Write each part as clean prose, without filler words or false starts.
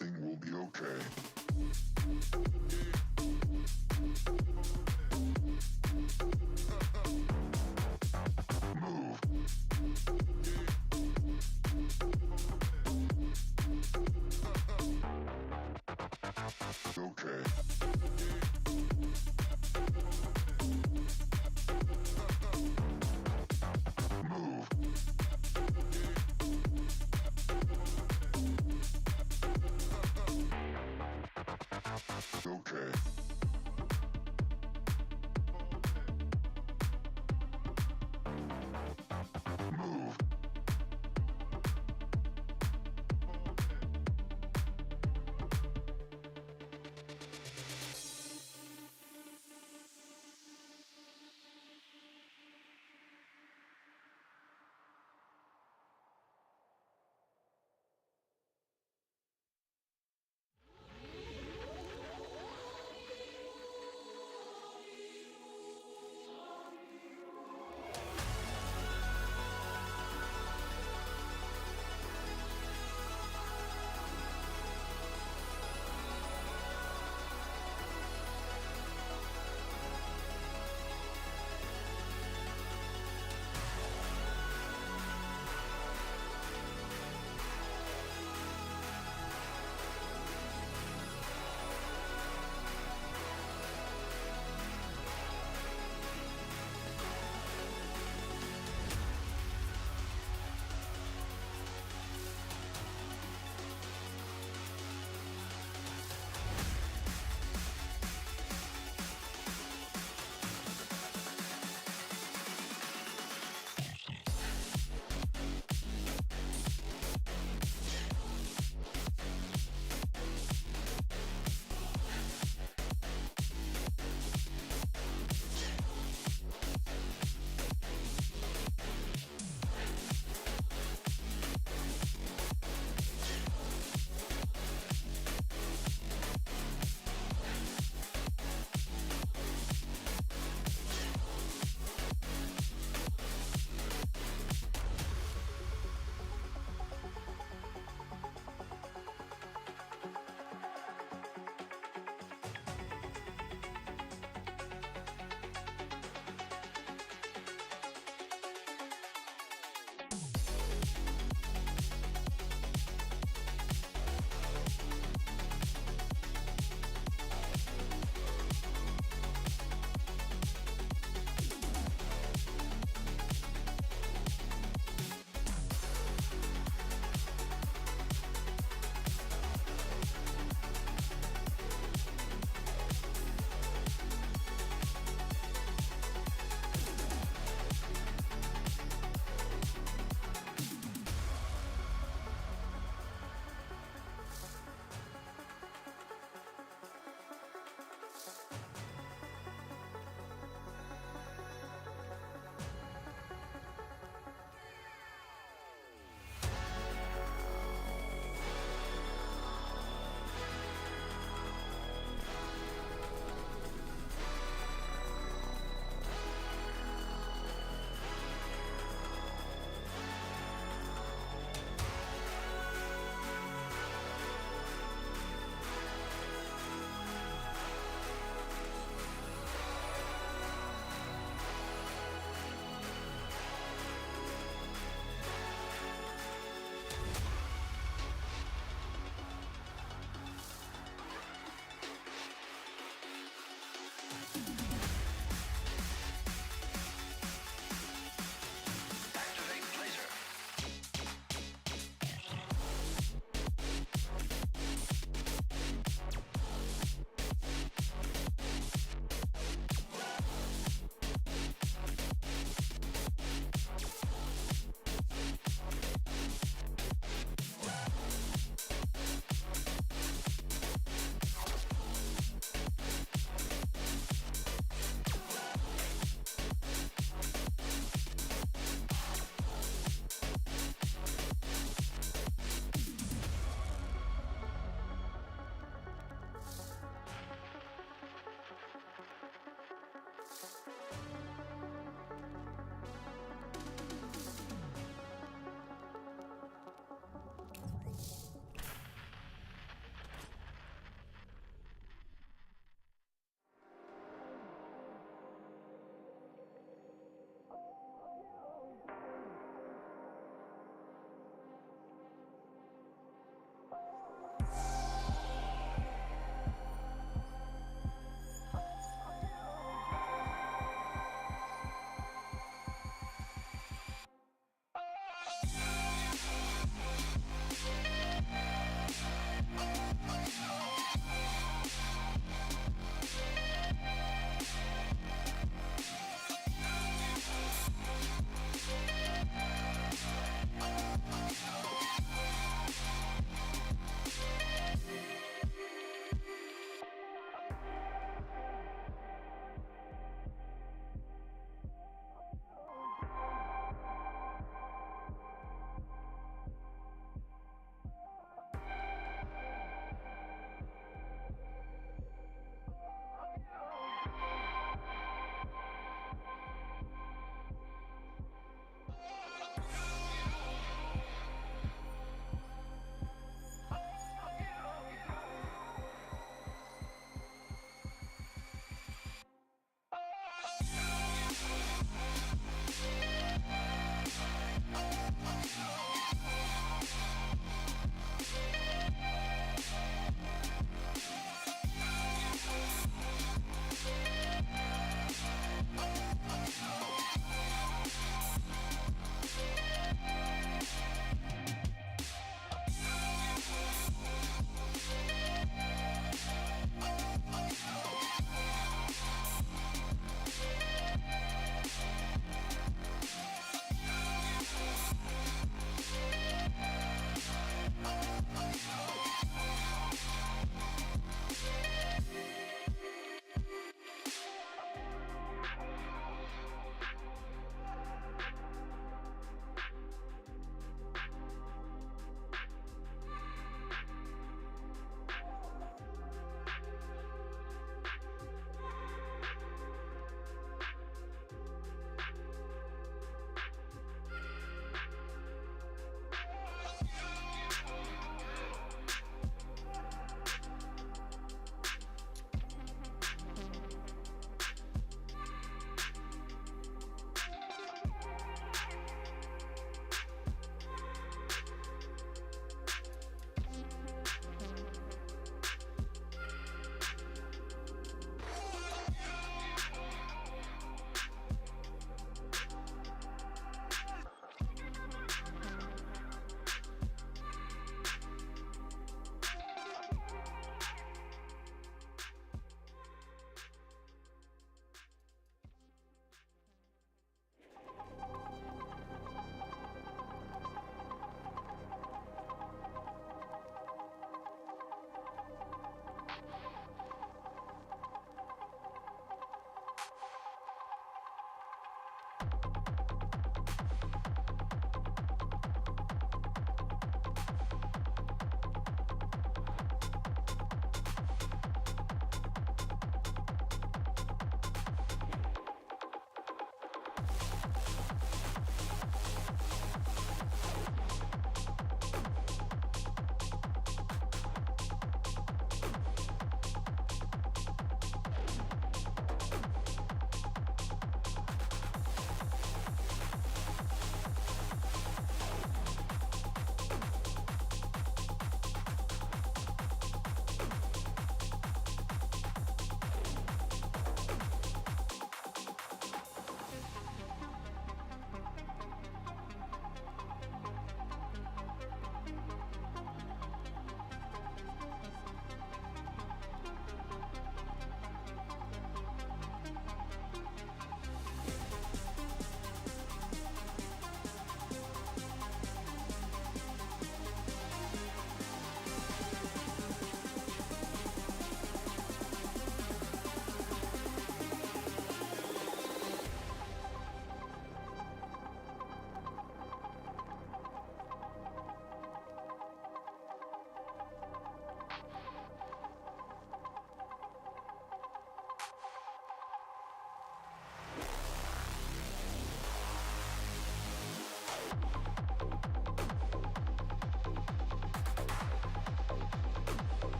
everything will be okay. Move. Okay. Move.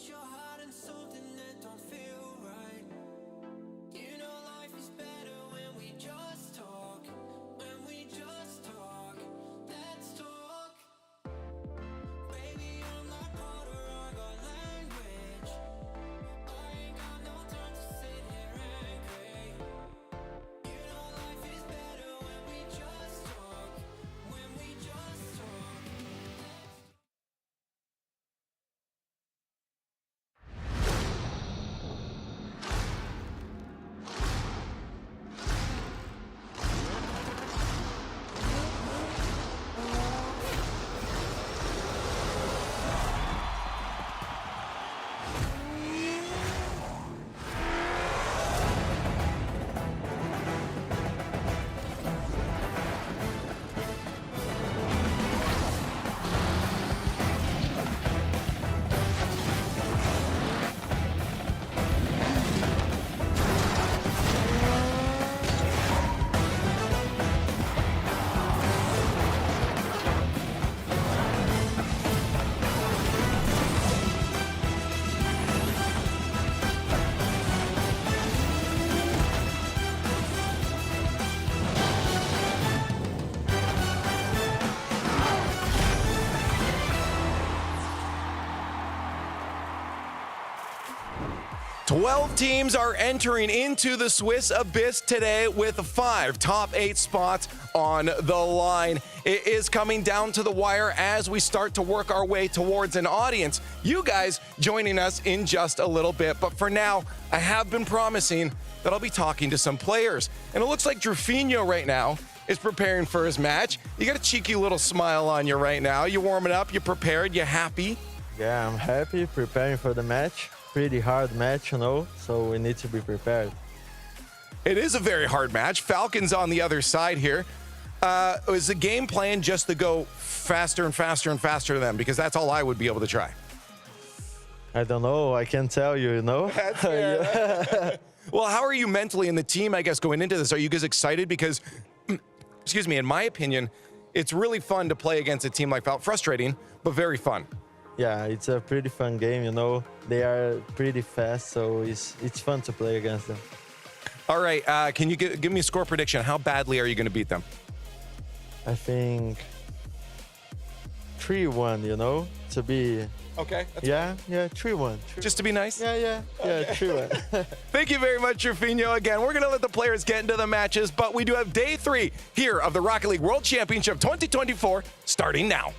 Your heart and something that don't feel right. You know life is better when we just talk. When we just talk. Let's talk. Baby, I'm not Potter, I got language. I ain't got no time to sit here angry. You know life is better when we just talk. When we just talk. Twelve teams are entering into the Swiss Abyss today with 5 top 8 spots on the line. It is coming down to the wire as we start to work our way towards an audience. You guys joining us in just a little bit, but for now, I have been promising that I'll be talking to some players. And it looks like Drufinho right now is preparing for his match. You got a cheeky little smile on you right now. You warming up, you prepared, you happy? Yeah, I'm happy, preparing for the match. Pretty hard match, you know, so we need to be prepared. It is a very hard match. Falcons on the other side here. Is the game plan just to go faster and faster and faster to them? Because that's all I would be able to try. I don't know, I can't tell you, you know? That's fair. Well, how are you mentally in the team, I guess, going into this? Are you guys excited? Because, excuse me, in my opinion, it's really fun to play against a team like Falcons. Frustrating, but very fun. Yeah, it's a pretty fun game, you know? They are pretty fast, so it's fun to play against them. All right, can you give me a score prediction? How badly are you going to beat them? I think 3-1, you know? To be... Okay. Yeah, 3-1. Just to be nice? Yeah, 3-1. Thank you very much, Drufinho. Again, we're going to let the players get into the matches, but we do have day 3 here of the Rocket League World Championship 2024 starting now.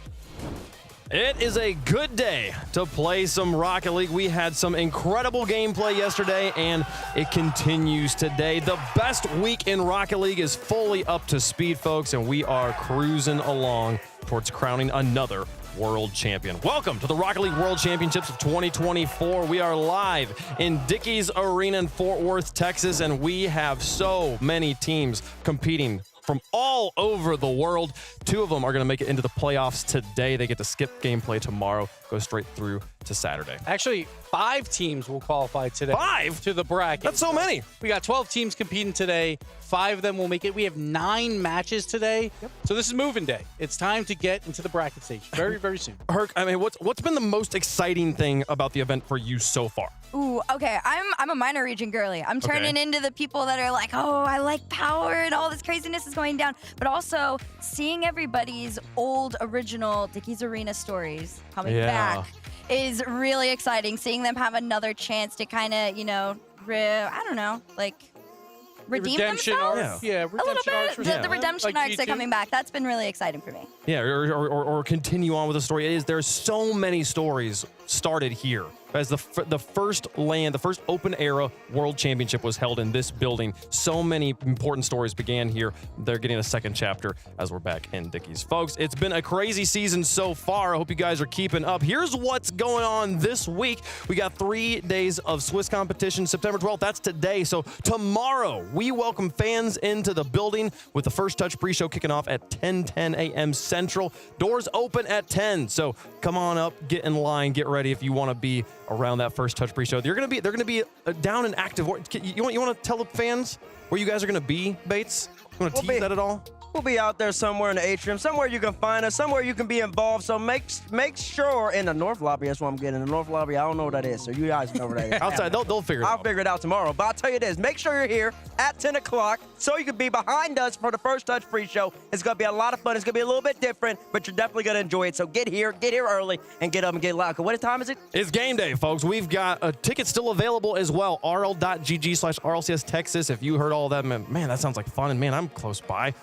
It is a good day to play some Rocket League. We had some incredible gameplay yesterday, and it continues today. The best week in Rocket League is fully up to speed, folks, and we are cruising along towards crowning another world champion. Welcome to the Rocket League World Championships of 2024. We are live in Dickies Arena in Fort Worth, Texas, and we have so many teams competing from all over the world. 2 of them are going to make it into the playoffs today. They get to skip gameplay tomorrow, go straight through to Saturday. Actually, 5 teams will qualify today. 5? To the bracket. That's so many. We got 12 teams competing today. 5 of them will make it. We have 9 matches today. So this is moving day. It's time to get into the bracket stage very, very soon. Herc, I mean, what's been the most exciting thing about the event for you so far? Ooh, okay. I'm a minor region girly. I'm turning into the people that are like, oh, I like power and all this craziness is going down. But also seeing everybody's old original Dickies Arena stories coming back is really exciting. Seeing them have another chance to kind of, you know, I don't know, like redeem redemption themselves. arcs. Yeah, A little redemption bit. arcs. The redemption Like arcs are G2. coming back. That's been really exciting for me. Yeah, or continue on with the story. There's so many stories started here as the first open era world championship was held in this building. So many important stories began here. They're getting a second chapter as we're back in Dickies. Folks, it's been a crazy season so far. I hope you guys are keeping up. Here's what's going on this week. We got 3 days of Swiss competition. September 12th, that's today. So tomorrow, we welcome fans into the building with the First Touch pre-show kicking off at 10:10 a.m. Central. Doors open at 10. So come on up, get in line, get ready if you want to be around that First Touch pre-show. They're going to be down and active. You want to tell the fans where you guys are going to be, Bates? You want to tease that at all? We'll be out there somewhere in the atrium, somewhere you can find us, somewhere you can be involved. So make sure in the North Lobby. That's what I'm getting. The North Lobby, I don't know what that is, so you guys know where that is. Outside, they'll figure it out. I'll figure it out tomorrow. But I'll tell you this: make sure you're here at 10 o'clock so you can be behind us for the First Touch pre-show. It's gonna be a lot of fun. It's gonna be a little bit different, but you're definitely gonna enjoy it. So get here early, and get up and get loud. What time is it? It's game day, folks. We've got a ticket still available as well. RL.GG/RLCS Texas. If you heard all that, man, that sounds like fun. And man, I'm close by.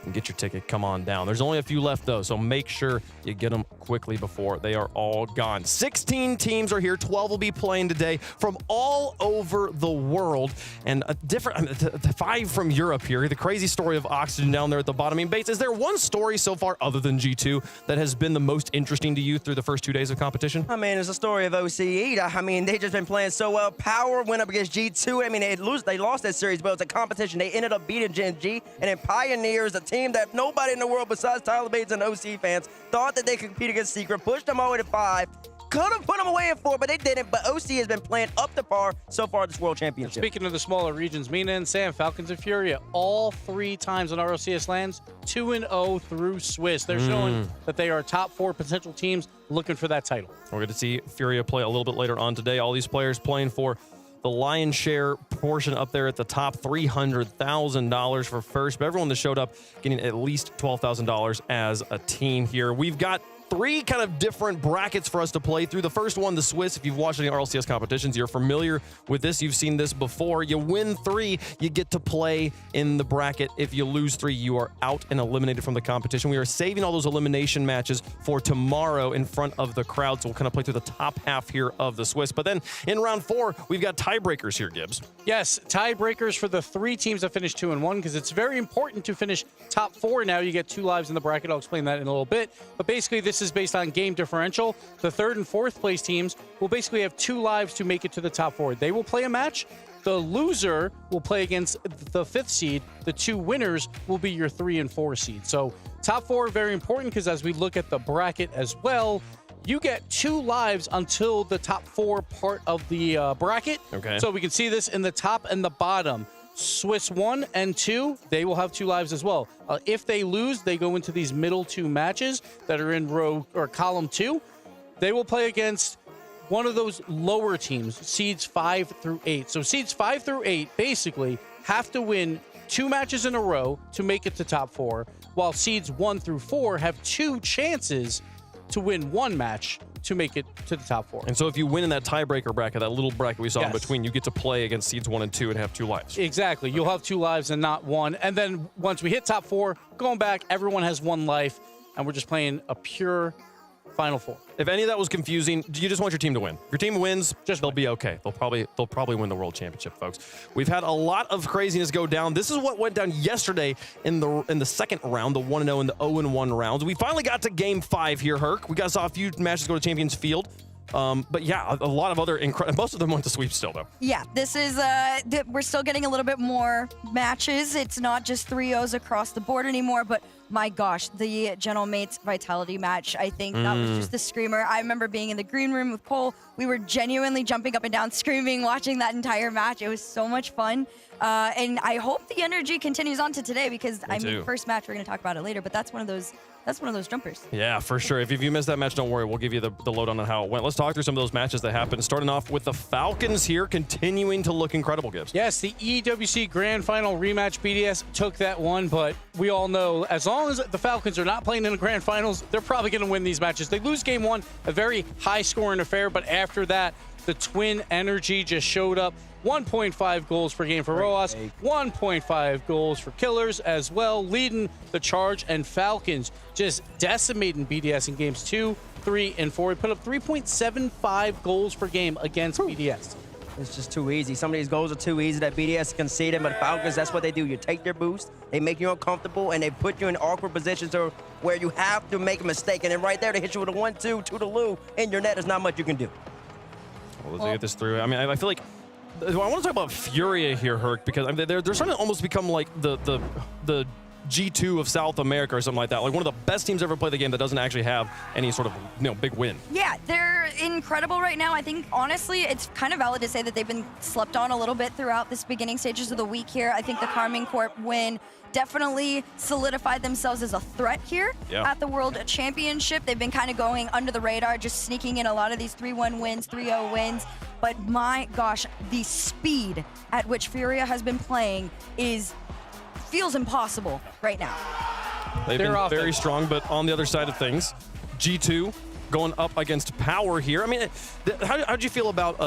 And get your ticket. Come on down. There's only a few left, though, so make sure you get them quickly before they are all gone. 16 teams are here. 12 will be playing today from all over the world, and a different 5 from Europe here. The crazy story of Oxygen down there at the bottom. I mean, Bates, is there one story so far other than G2 that has been the most interesting to you through the first 2 days of competition? I mean, it's a story of OCE. I mean, they just been playing so well. Power went up against G2. I mean, they lost that series, but it's a competition. They ended up beating Gen.G, and then Pioneers, a team that nobody in the world besides Tyler Bates and OC fans thought that they could compete against Secret, pushed them all the way to 5. Could have put them away in 4, but they didn't. But OC has been playing up to par so far this World Championship. Speaking of the smaller regions, Mina and Sam, Falcons and Furia, all 3 times on RLCS lands, 2-0 through Swiss. They're showing that they are top 4 potential teams looking for that title. We're going to see Furia play a little bit later on today. All these players playing for the lion's share portion up there at the top, $300,000 for first. But everyone that showed up getting at least $12,000 as a team here. We've got 3 kind of different brackets for us to play through. The first one, the Swiss. If you've watched any RLCS competitions, you're familiar with this. You've seen this before. You win 3, you get to play in the bracket. If you lose 3, you are out and eliminated from the competition. We are saving all those elimination matches for tomorrow in front of the crowd, so we'll kind of play through the top half here of the Swiss. But then in round 4, we've got tiebreakers here, Gibbs. Yes, tiebreakers for the 3 teams that finished 2-1, because it's very important to finish top 4 now. You get 2 lives in the bracket. I'll explain that in a little bit. But basically, this is based on game differential. The 3rd and 4th place teams will basically have 2 lives to make it to the top 4. They will play a match. The loser will play against the 5th seed. The 2 winners will be your 3 and 4 seed. So top 4, very important, because as we look at the bracket as well, you get 2 lives until the top 4 part of the bracket. Okay. So we can see this in the top and the bottom. Swiss 1 and 2, they will have 2 lives as well. If they lose, they go into these middle 2 matches that are in row or column 2. They will play against one of those lower teams, seeds 5 through 8. So seeds 5 through 8 basically have to win 2 matches in a row to make it to top 4, while seeds 1 through 4 have 2 chances to win 1 match to make it to the top 4. And so if you win in that tiebreaker bracket, that little bracket we saw in Yes. between, you get to play against seeds 1 and 2 and have 2 lives. Exactly. You'll have 2 lives and not 1. And then once we hit top 4, going back, everyone has 1 life, and we're just playing a pure Final 4. If any of that was confusing, you just want your team to win. If your team wins, they'll be okay. They'll probably win the world championship, folks. We've had a lot of craziness go down. This is what went down yesterday in the second round, the 1-0 and the 0-1 rounds. We finally got to game 5 here, Herc. We saw a few matches go to Champions Field. But yeah, a lot of other most of them went to sweep still, though. Yeah, this is we're still getting a little bit more matches. It's not just 3-0s across the board anymore, but my gosh, the General Mates Vitality match, I think that was just the screamer. I remember being in the green room with Cole. We were genuinely jumping up and down, screaming, watching that entire match. It was so much fun. And I hope the energy continues on to today, because I mean, first match, we're going to talk about it later, but that's one of those jumpers. Yeah, for sure. If you missed that match, don't worry. We'll give you the lowdown on how it went. Let's talk through some of those matches that happened. Starting off with the Falcons here, continuing to look incredible, Gibbs. Yes, the EWC Grand Final rematch. BDS took that one, but we all know as long as the Falcons are not playing in the Grand Finals, they're probably going to win these matches. They lose game 1, a very high-scoring affair, but after that, the twin energy just showed up. 1.5 goals per game for Roas, 1.5 goals for Killers as well, leading the charge, and Falcons just decimating BDS in games 2, 3, and 4. We put up 3.75 goals per game against BDS. It's just too easy. Some of these goals are too easy that BDS conceded, but Falcons, that's what they do. You take their boost, they make you uncomfortable, and they put you in awkward positions where you have to make a mistake. And then right there, they hit you with a 1-2 to the loo, and your net is not much you can do. Well, let's get this through. I mean, I feel like I want to talk about Furia here, Herc, because I mean, they're starting to almost become like the G2 of South America or something like that. Like one of the best teams ever play the game that doesn't actually have any sort of big win. Yeah, they're incredible right now. I think, honestly, it's kind of valid to say that they've been slept on a little bit throughout this beginning stages of the week here. I think the Carmine Corp win definitely solidified themselves as a threat here at the World Championship. They've been kind of going under the radar, just sneaking in a lot of these 3-1 wins, 3-0 wins. But my gosh, the speed at which Furia has been playing feels impossible right now. They've been very strong, but on the other side of things, G2 going up against Power here. I mean, how'd you feel about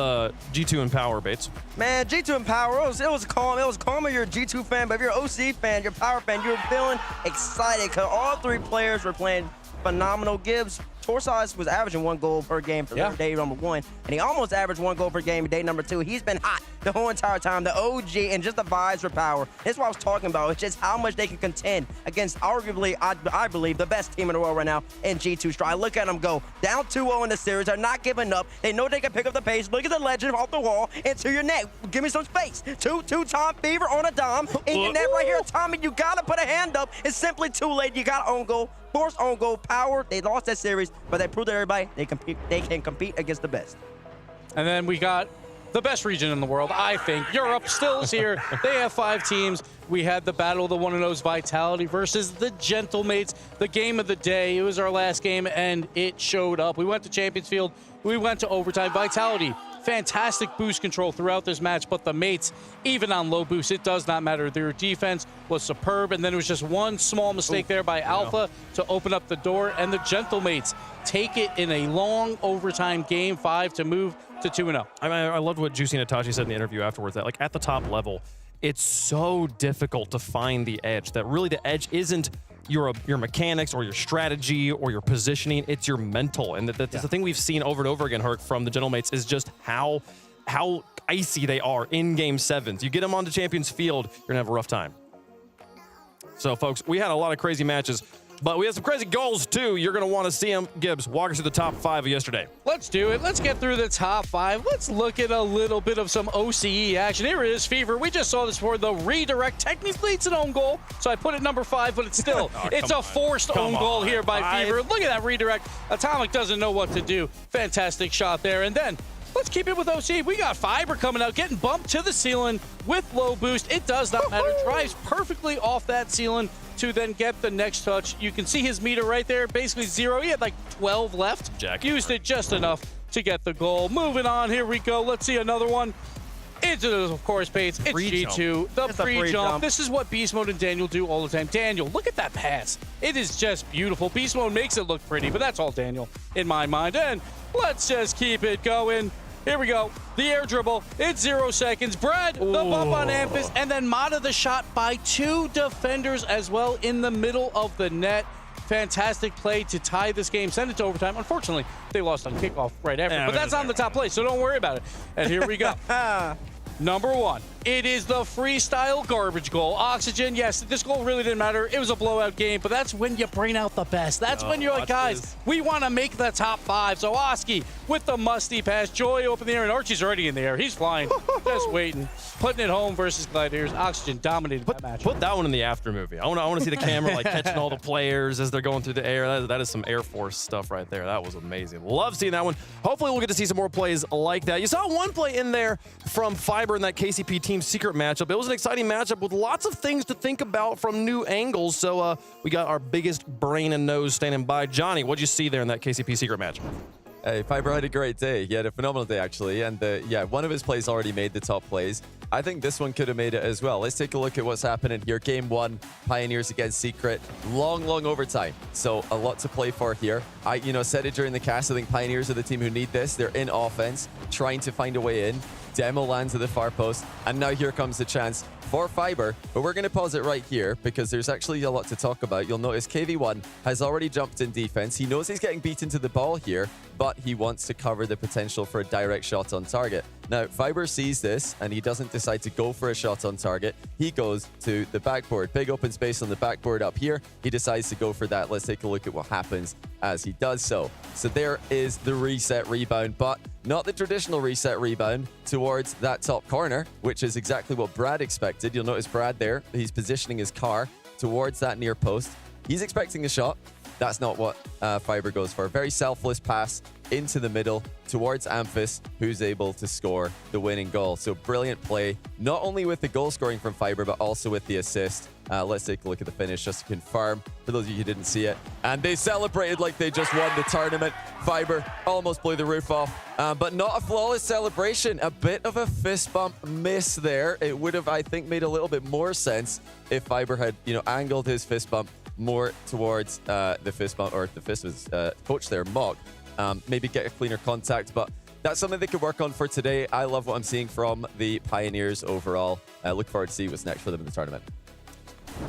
G2 and Power, Bates? Man, G2 and Power, it was calm. It was calm if you're a G2 fan, but if you're an OC fan, you're a Power fan, you were feeling excited because all 3 players were playing phenomenal. Gibbs, Torsaz was averaging 1 goal per game for day number 1, and he almost averaged 1 goal per game day number 2. He's been hot the whole entire time. The OG and just the vibes for Power. That's what I was talking about. It's just how much they can contend against arguably, I believe, the best team in the world right now in G2 Strike. I look at them go down 2-0 in the series. They're not giving up. They know they can pick up the pace. Look at the legend off the wall into your net. Give me some space. Two-time fever on a dom. In your net right here, Tommy, you got to put a hand up. It's simply too late. You got to own goal. Forced own goal. Power, they lost that series, but they proved to everybody they can compete against the best. And then we got the best region in the world, I think. Europe still is here. They have 5 teams. We had the battle of the 1-0's Vitality versus the Gentlemates. The game of the day. It was our last game, and it showed up. We went to Champions Field. We went to overtime. Vitality, fantastic boost control throughout this match, but the mates, even on low boost, it does not matter. Their defense was superb, and then it was just one small mistake there by Alpha to open up the door, and the Gentlemates take it in a long overtime game 5 to move to 2-0. I mean, I loved what Juicy Natachi said in the interview afterwards, that like at the top level, it's so difficult to find the edge, that really the edge isn't your mechanics or your strategy or your positioning, it's your mental. And that's the thing we've seen over and over again, Herc, from the Gentlemates, is just how icy they are in Game 7s. You get them onto Champions Field, you're gonna have a rough time. So folks, we had a lot of crazy matches, but we had some crazy goals too. You're gonna wanna see them. Gibbs, walk us through the top 5 of yesterday. Let's do it. Let's get through the top 5. Let's look at a little bit of some OCE action. Here it is, Fever. We just saw this for the redirect. Technically, it's an own goal, so I put it number 5, but it's still, it's a forced own goal here by Fever. Look at that redirect. Atomic doesn't know what to do. Fantastic shot there. And then, let's keep it with OC. We got Fiber coming out, getting bumped to the ceiling with low boost. It does not matter. Drives perfectly off that ceiling to then get the next touch. You can see his meter right there, basically 0. He had like 12 left. Used it just enough to get the goal. Moving on, here we go. Let's see another one. It's, of course, Bates. It's G2. The free jump. This is what Beast Mode and Daniel do all the time. Daniel, look at that pass. It is just beautiful. Beast Mode makes it look pretty, but that's all Daniel in my mind. And let's just keep it going. Here we go. The air dribble. It's 0 seconds. Brad, the bump on Ampus, and then Mata the shot by 2 defenders as well in the middle of the net. Fantastic play to tie this game, send it to overtime. Unfortunately, they lost on kickoff right after, but that's on the top play, so don't worry about it. And here we go. Number 1, it is the freestyle garbage goal. Oxygen, yes, this goal really didn't matter. It was a blowout game, but that's when you bring out the best. That's when you're like, guys, we want to make the top 5. So Oski with the musty pass. Joy open the air, and Archie's already in the air. He's flying, just waiting. Putting it home versus Gladiators. Oxygen dominated that match. Put that one in the after movie. I want to see the camera like catching all the players as they're going through the air. That is some Air Force stuff right there. That was amazing. Love seeing that one. Hopefully we'll get to see some more plays like that. You saw one play in there from Fiber in that KCP Team Secret matchup. It was an exciting matchup with lots of things to think about from new angles. So we got our biggest brain and nose standing by. Johnny, what'd you see there in that KCP Secret match? Hey, Fiber had a great day. He had a phenomenal day, actually. And one of his plays already made the top plays. I think this one could have made it as well. Let's take a look at what's happening here. Game 1, Pioneers against Secret. Long overtime. So a lot to play for here. I said it during the cast. I think Pioneers are the team who need this. They're in offense, trying to find a way in. Demo lands at the far post, and now here comes the chance for Fiber. But we're going to pause it right here because there's actually a lot to talk about. You'll notice KV1 has already jumped in defense. He knows he's getting beaten to the ball here, but he wants to cover the potential for a direct shot on target. Now, Fiber sees this, and he doesn't decide to go for a shot on target. He goes to the backboard. Big open space on the backboard up here. He decides to go for that. Let's take a look at what happens as he does so. So there is the reset rebound, but not the traditional reset rebound towards that top corner, which is exactly what Brad expected. You'll notice Brad there. He's positioning his car towards that near post. He's expecting the shot. That's not what Fiber goes for. Very selfless pass into the middle towards Amphis, who's able to score the winning goal. So brilliant play, not only with the goal scoring from Fiber, but also with the assist. Let's take a look at the finish just to confirm, for those of you who didn't see it. And they celebrated like they just won the tournament. Fiber almost blew the roof off, but not a flawless celebration. A bit of a fist bump miss there. It would have, I think, made a little bit more sense if Fiber had, angled his fist bump more towards the fist bump, or if the fist was coach there, Mock. Maybe get a cleaner contact, but that's something they could work on for today. I love what I'm seeing from the Pioneers overall. Look forward to see what's next for them in the tournament.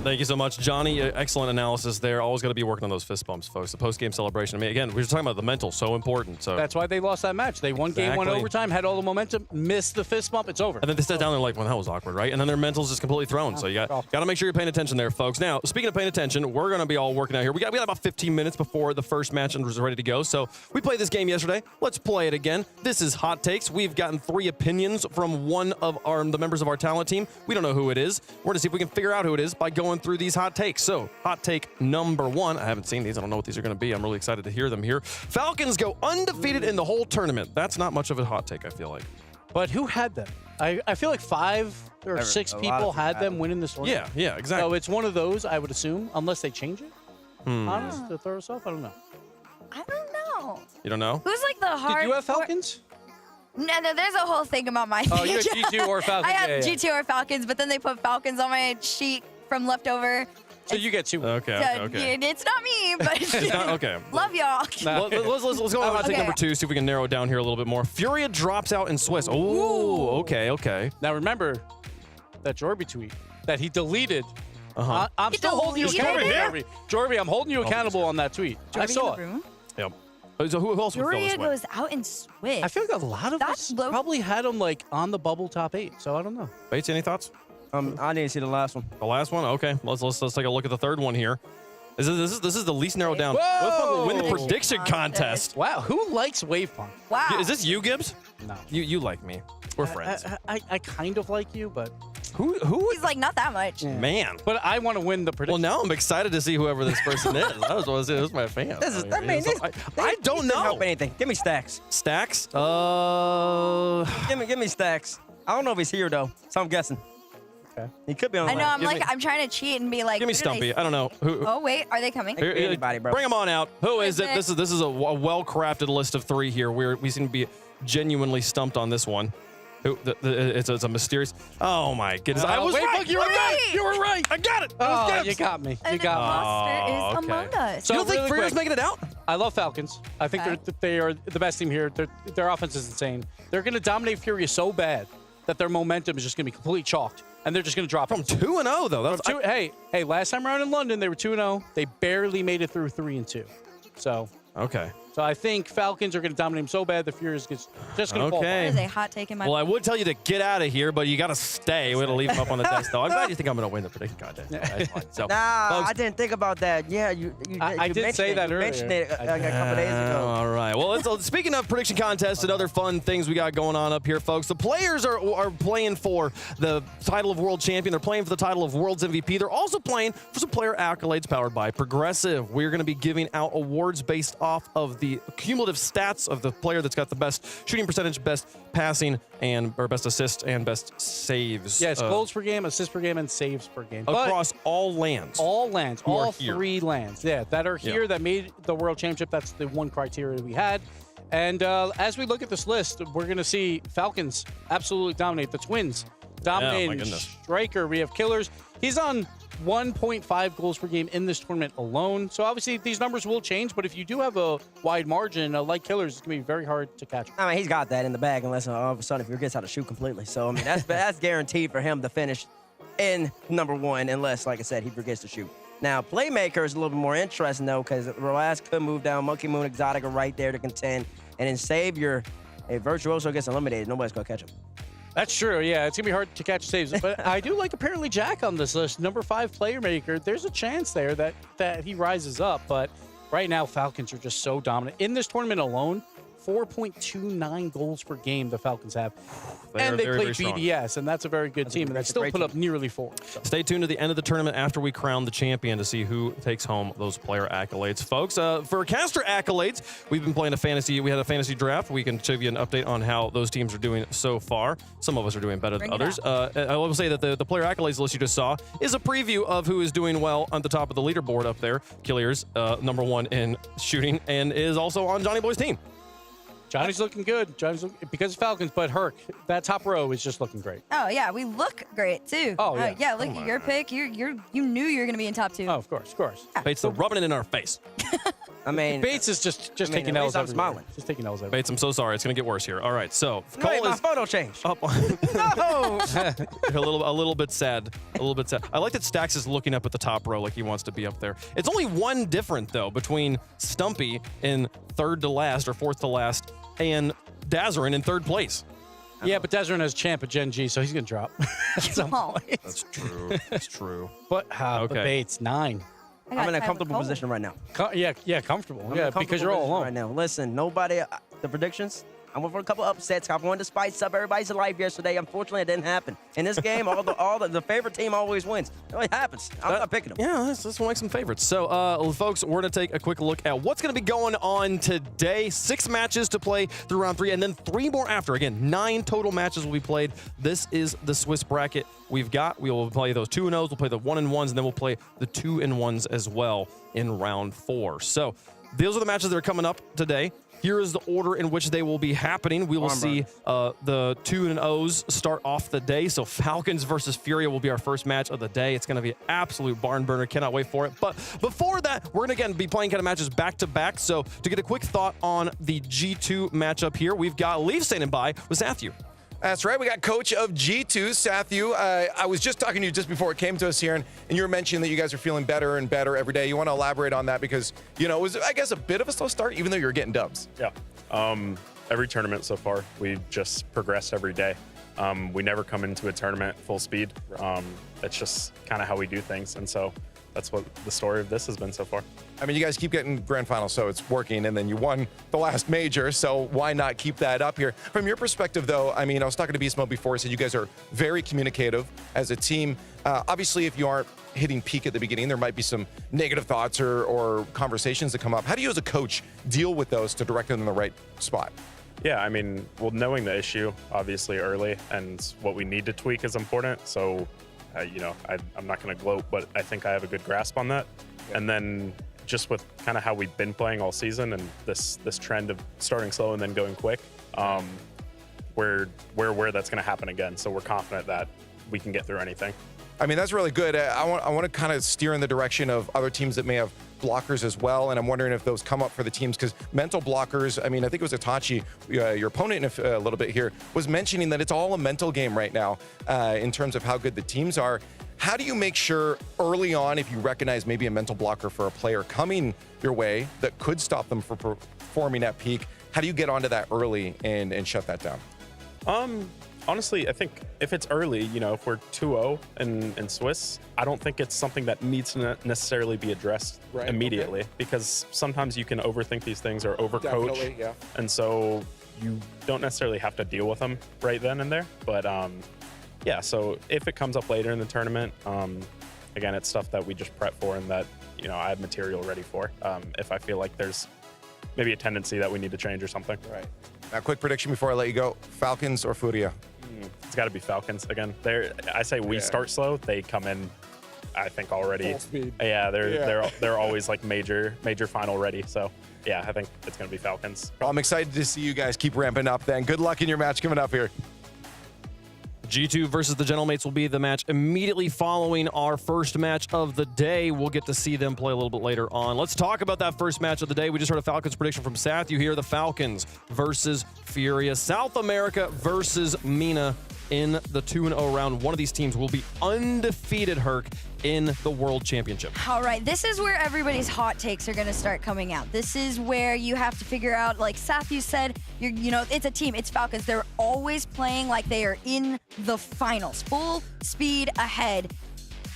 Thank you so much, Johnny. Excellent analysis there. Always got to be working on those fist bumps, folks. The post-game celebration. I mean, again, we were talking about the mental, so important. So that's why they lost that match. They won game one overtime, had all the momentum, missed the fist bump. It's over. And then they sat down there like, well, that was awkward, right? And then their mental's just completely thrown. So you got to make sure you're paying attention there, folks. Now, speaking of paying attention, we're going to be all working out here. We got about 15 minutes before the first match and was ready to go. So we played this game yesterday. Let's play it again. This is Hot Takes. We've gotten 3 opinions from one of the members of our talent team. We don't know who it is. We're going to see if we can figure out who it is by going through these hot takes. So, hot take number 1. I haven't seen these. I don't know what these are going to be. I'm really excited to hear them here. Falcons go undefeated in the whole tournament. That's not much of a hot take, I feel like. But who had them? I feel like 5 or 6 people had them winning this tournament. Yeah, exactly. So it's one of those, I would assume, unless they change it. Honest, to throw us off, I don't know. I don't know. You don't know? Who's like the hard? Did you have Falcons? No, there's a whole thing about my Oh, you had G2 or Falcons. I have G2 or Falcons, but then they put Falcons on my sheet from leftover. So you get 2. Okay. It's not me, but okay. Love y'all. Let's go on hot take number 2, see if we can narrow it down here a little bit more. Furia drops out in Swiss. Oh, okay. Now remember that Jorby tweet that he deleted. I'm still holding you accountable, Jorby. Jorby, I'm holding you accountable on that tweet. I saw it. Yep. So who else would feel this Furia way? goes out in Swiss. I feel like a lot of us probably had him like on the bubble top 8, so I don't know. Bates, any thoughts? I didn't see the last one. The last one? Okay. Let's take a look at the third one here. This is the least narrowed down. Whoa! Win the prediction contest. Wow, who likes wave punk? Wow. Is this you, Gibbs? No. You like me. We're friends. I kind of like you, but Who? He's like, not that much. Man. but I want to win the prediction. Well, now I'm excited to see whoever this person is. That was my fan. I don't know. Help anything. Give me Stacks. Stacks? Give me Stacks. I don't know if he's here though, so I'm guessing. Okay. He could be on the I know. line. I'm trying to cheat and be like. Give me who do Stumpy. they- I don't know. Who? Oh wait, are they coming? Here- Anybody, bro. Bring them on out. Who is it? Is it? This is a well-crafted list of 3 here. We seem to be genuinely stumped on this one. It's a mysterious. Oh my goodness! I was wait, right. look, you were right. You were right. I got it. Oh, you got me. An You got imposter is Oh, okay. among us. So You don't think really Furia's quick, making it out? I love Falcons. I think Okay. they are the best team here. Their offense is insane. They're going to dominate Furia so bad that their momentum is just going to be completely chalked, and they're just going to drop From it. 2-0 though. That's Hey, last time around in London, they were 2-0. They barely made it through 3-2. So okay. I think Falcons are going to dominate them so bad the Furia's just going to fall. Okay. That is a hot take in my. Well, I would tell you to get out of here, but you got to stay. We got to leave them up on the desk, though. I'm glad you think I'm going to win the prediction contest. That's fine. So, Nah, folks, I didn't think about that. Yeah, you I did say that you earlier. mentioned it a couple days ago. all right. Well, speaking of prediction contests and other fun things we got going on up here, folks, the players are playing for the title of world champion. They're playing for the title of world's MVP. They're also playing for some player accolades powered by Progressive. We're going to be giving out awards based off of the cumulative stats of the player that's got the best shooting percentage, best passing, or best assist and best saves. Yes, goals per game, assists per game, and saves per game. Across all lands. All lands, Who are all here. 3 lands, that are here, that made the World Championship. That's the one criteria we had. And as we look at this list, we're going to see Falcons absolutely dominate. The Twins dominating. goodness. Striker, we have Killers. He's on 1.5 goals per game in this tournament alone. So obviously these numbers will change, but if you do have a wide margin, like Killers, it's going to be very hard to catch. I mean, he's got that in the bag unless all of a sudden he forgets how to shoot completely. So, I mean, that's guaranteed for him to finish in number 1 unless, like I said, he forgets to shoot. Now, Playmaker is a little bit more interesting, though, because Roaz could move down. Monkey Moon Exotica right there to contend. And then Savior, if Virtuoso gets eliminated, nobody's going to catch him. That's true. Yeah, it's going to be hard to catch saves. But I do like apparently Jack on this list. Number 5 player maker. There's a chance there that he rises up. But right now, Falcons are just so dominant. In this tournament alone, 4.29 goals per game the Falcons have. And they play BDS, and that's a very good team. And they still put up nearly 4. So. Stay tuned to the end of the tournament after we crown the champion to see who takes home those player accolades, folks. For caster accolades, we've been playing we had a fantasy draft. We can give you an update on how those teams are doing so far. Some of us are doing better than others. I will say that the player accolades list you just saw is a preview of who is doing well on the top of the leaderboard up there. Killiers, number 1 in shooting, and is also on Johnny Boy's team. Johnny's looking good. Because of Falcons, but Herc, that top row is just looking great. Oh yeah, we look great too. Oh yeah. Yeah, look at your pick. You knew you were gonna be in top 2. Oh, of course. Bates, they're rubbing it in our face. I mean, Bates is just taking L's everywhere. smiling. Just taking L's everywhere. Bates, I'm so sorry. It's going to get worse here. All right, so Wait, Cole my is photo changed. up. No! a little bit sad. A little bit sad. I like that Stax is looking up at the top row like he wants to be up there. It's only one different though between Stumpy in 3rd to last or 4th to last and Dazarin in 3rd place. Yeah, but Dazarin has champ at Gen.G, so he's going to drop. At some point. That's true. That's true. But Bates, 9. I'm in a comfortable position right now. Comfortable. Yeah, because you're all alone. Right now. Listen, nobody, the predictions, I went for a couple upsets. I wanted to spice up everybody's life yesterday. Unfortunately, it didn't happen. In this game, the favorite team always wins. It only happens. I'm not picking them. Yeah, let's like some favorites. So, folks, we're going to take a quick look at what's going to be going on today. 6 matches to play through round 3, and then 3 more after. Again, 9 total matches will be played. This is the Swiss bracket we've got. We will play those 2-0s. We'll play the 1-1s, and then we'll play the 2-1s as well in round 4. So, those are the matches that are coming up today. Here is the order in which they will be happening. We will see the 2-0s start off the day. So Falcons versus Furia will be our first match of the day. It's going to be an absolute barn burner. Cannot wait for it. But before that, we're going to, again, be playing kind of matches back-to-back. So to get a quick thought on the G2 matchup here, we've got Leaf standing by with Sathu. That's right. We got coach of G2, Sathu. I was just talking to you just before it came to us here, and you were mentioning that you guys are feeling better and better every day. You want to elaborate on that because, it was, I guess, a bit of a slow start, even though you were getting dubs. Yeah. Every tournament so far, we've just progressed every day. We never come into a tournament full speed. It's just kind of how we do things, and so that's what the story of this has been so far. I mean, you guys keep getting grand finals, so it's working, and then you won the last major, so why not keep that up here? From your perspective, though, I mean, I was talking to Beast Mode before, said you guys are very communicative as a team. Obviously, if you aren't hitting peak at the beginning, there might be some negative thoughts or conversations that come up. How do you as a coach deal with those to direct them in the right spot? Yeah, I mean, well, knowing the issue, obviously, early, and what we need to tweak is important, so I'm not going to gloat, but I think I have a good grasp on that. Yeah. And then just with kind of how we've been playing all season and this trend of starting slow and then going quick, where that's going to happen again. So we're confident that we can get through anything. I mean, that's really good. I want to kind of steer in the direction of other teams that may have blockers as well, and I'm wondering if those come up for the teams, because mental blockers, I mean, I think it was Itachi, your opponent in a little bit here, was mentioning that it's all a mental game right now in terms of how good the teams are. How do you make sure early on, if you recognize maybe a mental blocker for a player coming your way that could stop them from performing at peak, how do you get onto that early and shut that down? Honestly, I think if it's early, if we're 2-0 in Swiss, I don't think it's something that needs to necessarily be addressed immediately, because sometimes you can overthink these things or overcoach. Yeah. And so you don't necessarily have to deal with them right then and there. But yeah, so if it comes up later in the tournament, again, it's stuff that we just prep for and that, I have material ready for. If I feel like there's maybe a tendency that we need to change or something. Right. Now, quick prediction before I let you go. Falcons or Furia? It's got to be Falcons again. I say we start slow. They come in, I think, already. Full speed. Yeah, they're always like major final ready. So yeah, I think it's going to be Falcons. Well, I'm excited to see you guys keep ramping up then. Good luck in your match coming up here. G2 versus the Gentlemates will be the match immediately following our first match of the day. We'll get to see them play a little bit later on. Let's talk about that first match of the day. We just heard a Falcons prediction from Seth. You hear the Falcons versus Furia. South America versus MENA in the 2-0 round. One of these teams will be undefeated, Herc, in the World Championship. All right, this is where everybody's hot takes are going to start coming out. This is where you have to figure out, like Saf, you said, it's a team, it's Falcons. They're always playing like they are in the finals, full speed ahead.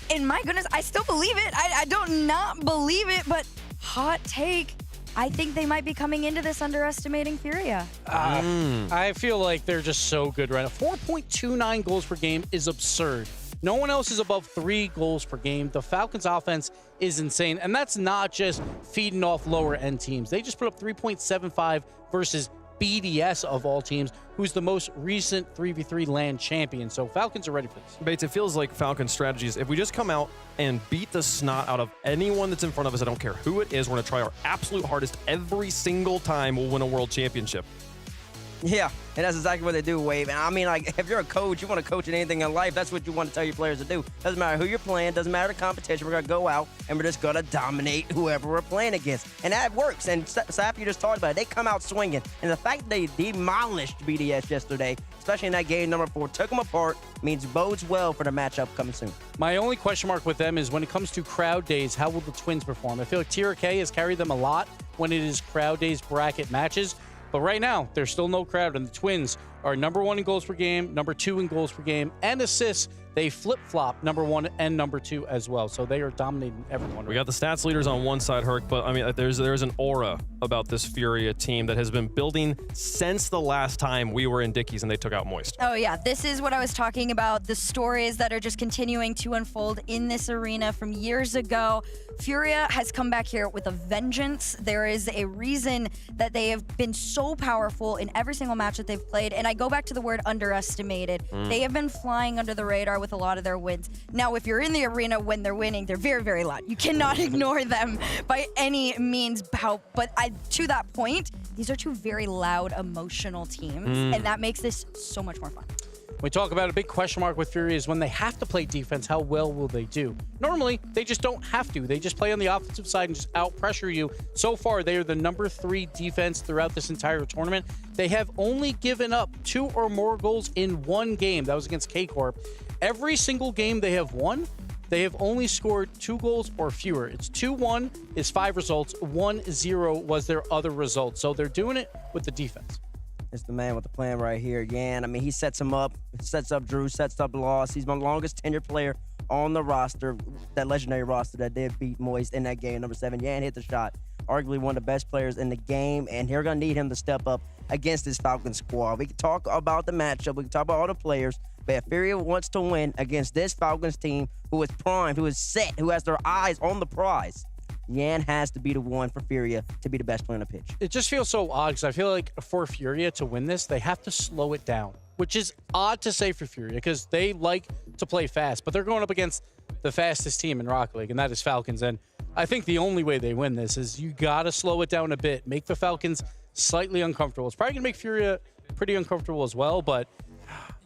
And my goodness, I still believe it. I don't not believe it, but hot take. I think they might be coming into this underestimating Furia. I feel like they're just so good right now. 4.29 goals per game is absurd. No one else is above 3 goals per game. The Falcons offense is insane, and that's not just feeding off lower end teams. They just put up 3.75 versus BDS of all teams, who's the most recent 3v3 LAN champion. So Falcons are ready for this. Bates, it feels like Falcons strategies. If we just come out and beat the snot out of anyone that's in front of us, I don't care who it is, we're going to try our absolute hardest every single time we'll win a world championship. Yeah, and that's exactly what they do, Wave. And I mean, like, if you're a coach, you want to coach in anything in life, that's what you want to tell your players to do. Doesn't matter who you're playing, doesn't matter the competition, we're going to go out and we're just going to dominate whoever we're playing against. And that works. And Saf, you just talked about it. They come out swinging. And the fact that they demolished BDS yesterday, especially in that game number 4, took them apart, means bodes well for the matchup coming soon. My only question mark with them is when it comes to crowd days, how will the Twins perform? I feel like TRK has carried them a lot when it is crowd days bracket matches. But right now, there's still no crowd, and the Twins are number 1 in goals per game, number 2 in goals per game, and assists. They flip-flop number 1 and number 2 as well. So they are dominating everyone. We got the stats leaders on one side, Herc, but I mean, there's an aura about this Furia team that has been building since the last time we were in Dickies and they took out Moist. Oh yeah, this is what I was talking about. The stories that are just continuing to unfold in this arena from years ago. Furia has come back here with a vengeance. There is a reason that they have been so powerful in every single match that they've played. And I go back to the word underestimated. They have been flying under the radar with a lot of their wins. Now, if you're in the arena when they're winning, they're very, very loud. You cannot ignore them by any means. But to that point, these are 2 very loud, emotional teams. And that makes this so much more fun. We talk about a big question mark with Furia is when they have to play defense, how well will they do? Normally, they just don't have to. They just play on the offensive side and just out-pressure you. So far, they are the number 3 defense throughout this entire tournament. They have only given up 2 or more goals in 1 game. That was against K-Corp. Every single game they have won, they have only scored 2 goals or fewer. It's 2-1 is 5 results, 1-0 was their other result. So they're doing it with the defense. It's the man with the plan right here, Yan. I mean, he sets him up, sets up Drew, sets up Loss. He's my longest tenured player on the roster, that legendary roster that did beat Moist in that game, number 7. Yan hit the shot. Arguably one of the best players in the game, and they're going to need him to step up against this Falcons squad. We can talk about the matchup. We can talk about all the players, but if Furia wants to win against this Falcons team who is primed, who is set, who has their eyes on the prize, Yan has to be the one for Furia to be the best player on the pitch. It just feels so odd because I feel like for Furia to win this, they have to slow it down, which is odd to say for Furia because they like to play fast, but they're going up against the fastest team in Rocket League, and that is Falcons. And I think the only way they win this is you got to slow it down a bit, make the Falcons slightly uncomfortable. It's probably going to make Furia pretty uncomfortable as well, but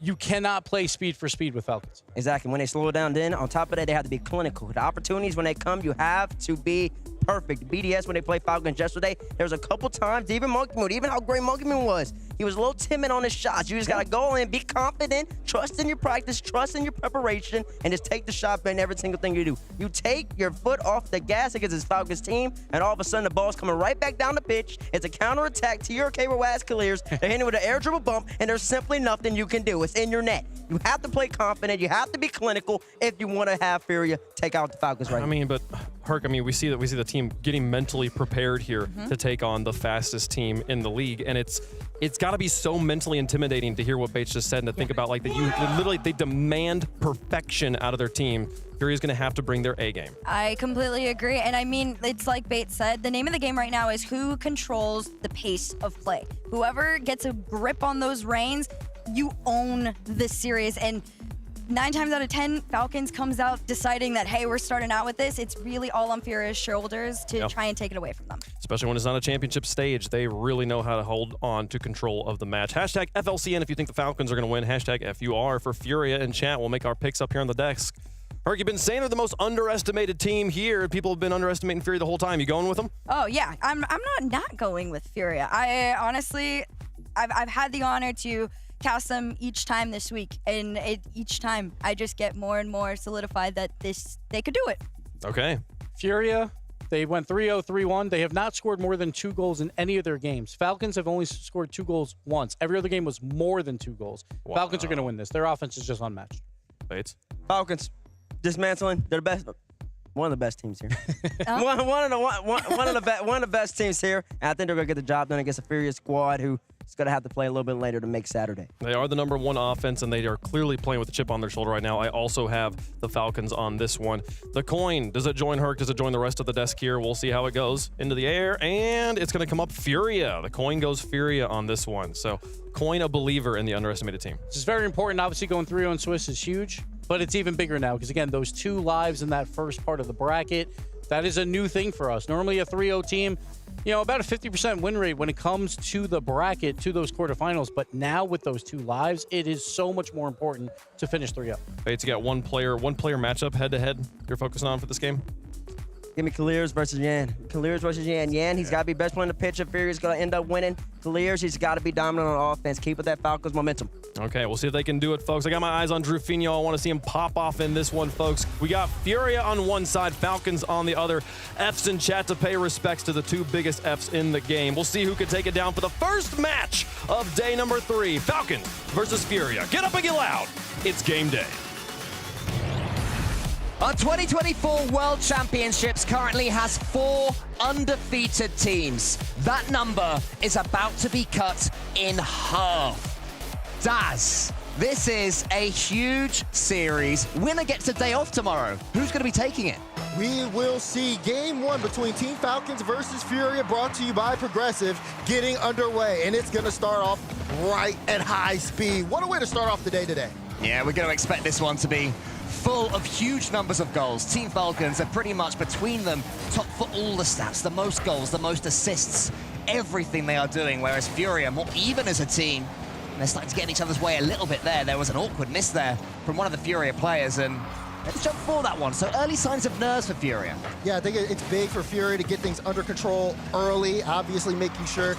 you cannot play speed for speed with Falcons. Exactly. When they slow it down, then on top of that, they have to be clinical. The opportunities when they come, you have to be perfect. BDS, when they played Falcons yesterday, there was a couple times, even Monkey Moon, even how great Monkey Moon was, he was a little timid on his shots. You just got to go in, be confident, trust in your practice, trust in your preparation, and just take the shot in every single thing you do. You take your foot off the gas against this Falcons team, and all of a sudden the ball's coming right back down the pitch. It's a counterattack. TRK with Waz clears. They're hitting with an air dribble bump, and there's simply nothing you can do. It's in your net. You have to play confident. You have to be clinical if you want to have Furia take out the Falcons right now. I mean, but Herc, I mean, we see the team getting mentally prepared here to take on the fastest team in the league, and it's got to be so mentally intimidating to hear what Bates just said and to think about like that they demand perfection out of their team. Furia's going to have to bring their A game. I completely agree. And I mean, it's like Bates said, the name of the game right now is who controls the pace of play. Whoever gets a grip on those reins, you own this series. And 9 times out of 10, Falcons comes out deciding that, hey, we're starting out with this. It's really all on Furia's shoulders to try and take it away from them. Especially when it's not a championship stage. They really know how to hold on to control of the match. Hashtag FLCN if you think the Falcons are going to win. Hashtag FUR for Furia in chat. We'll make our picks up here on the desk. Herc, you've been saying they're the most underestimated team here. People have been underestimating Furia the whole time. You going with them? Oh, yeah. I'm not going with Furia. I honestly, I've had the honor to cast them each time this week, and each time I just get more and more solidified that they could do it. Okay. Furia, they went 3-0, 3-1. They have not scored more than 2 goals in any of their games. Falcons have only scored 2 goals once. Every other game was more than 2 goals. Wow. Falcons are going to win this. Their offense is just unmatched. Bates? Falcons, dismantling. They're the best. One of the best teams here. one of the best teams here. And I think they're gonna get the job done against a Furia squad who is gonna have to play a little bit later to make Saturday. They are the #1 offense, and they are clearly playing with a chip on their shoulder right now. I also have the Falcons on this one. The coin, does it join Herc? Does it join the rest of the desk here? We'll see how it goes. Into the air, and it's going to come up Furia. The coin goes Furia on this one. So, coin a believer in the underestimated team. This is very important. Obviously, going 3-0 in Swiss is huge, but it's even bigger now because, again, those 2 lives in that first part of the bracket, that is a new thing for us. Normally, a 3-0 team, about a 50% win rate when it comes to the bracket, to those quarterfinals. But now with those 2 lives, it is so much more important to finish 3-0. Bates, you got one player matchup head-to-head you're focusing on for this game? Give me Kaliers versus Yan. Kaliers versus Yan. Yan, he's got to be best player in the pitch. If Furia's going to end up winning. Kaliers, he's got to be dominant on offense. Keep with that Falcons momentum. Okay, we'll see if they can do it, folks. I got my eyes on Drufinho. I want to see him pop off in this one, folks. We got Furia on one side, Falcons on the other. Fs in chat to pay respects to the 2 biggest Fs in the game. We'll see who can take it down for the first match of day number 3. Falcons versus Furia. Get up and get loud. It's game day. Our 2024 World Championships currently has 4 undefeated teams. That number is about to be cut in half. Daz, this is a huge series. Winner gets a day off tomorrow. Who's going to be taking it? We will see game 1 between Team Falcons versus Furia, brought to you by Progressive, getting underway. And it's going to start off right at high speed. What a way to start off the day today. Yeah, we're going to expect this one to be full of huge numbers of goals. Team Falcons are pretty much between them top for all the stats, the most goals, the most assists, everything they are doing, whereas Furia more even as a team. And they're starting to get in each other's way a little bit there. There was an awkward miss there from one of the Furia players, and let's jump for that one. So early signs of nerves for Furia. Yeah, I think it's big for Furia to get things under control early, obviously making sure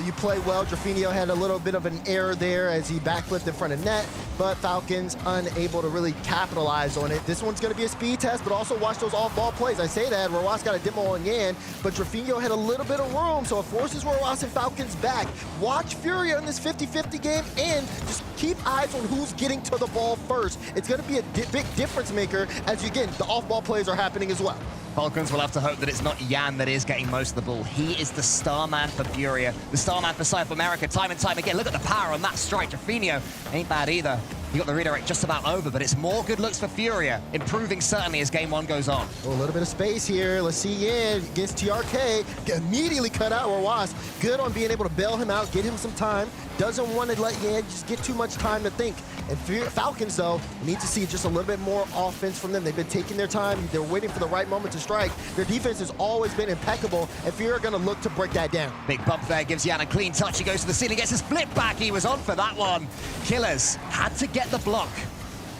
you play well. Drufinho had a little bit of an error there as he backflipped in front of net, but Falcons unable to really capitalize on it. This one's going to be a speed test, but also watch those off-ball plays. I say that, Roas got a demo on Yan, but Drufinho had a little bit of room, so it forces Roas and Falcons back. Watch Furia in this 50-50 game, and just keep eyes on who's getting to the ball first. It's going to be a big difference maker as, again, the off-ball plays are happening as well. Falcons will have to hope that it's not Yan that is getting most of the ball. He is the star man for Furia, the star man for South America, time and time again. Look at the power on that strike. Drufinho ain't bad either. He got the redirect just about over, but it's more good looks for Furia, improving certainly as game 1 goes on. A little bit of space here. Let's see Yan against TRK. Immediately cut out Roas. Good on being able to bail him out, get him some time. Doesn't want to let Yan just get too much time to think. And Falcons, though, need to see just a little bit more offense from them. They've been taking their time. They're waiting for the right moment to strike. Their defense has always been impeccable, and Furia are going to look to break that down. Big bump there, gives Yan a clean touch. He goes to the ceiling, gets his flip back. He was on for that one. Killers had to get the block.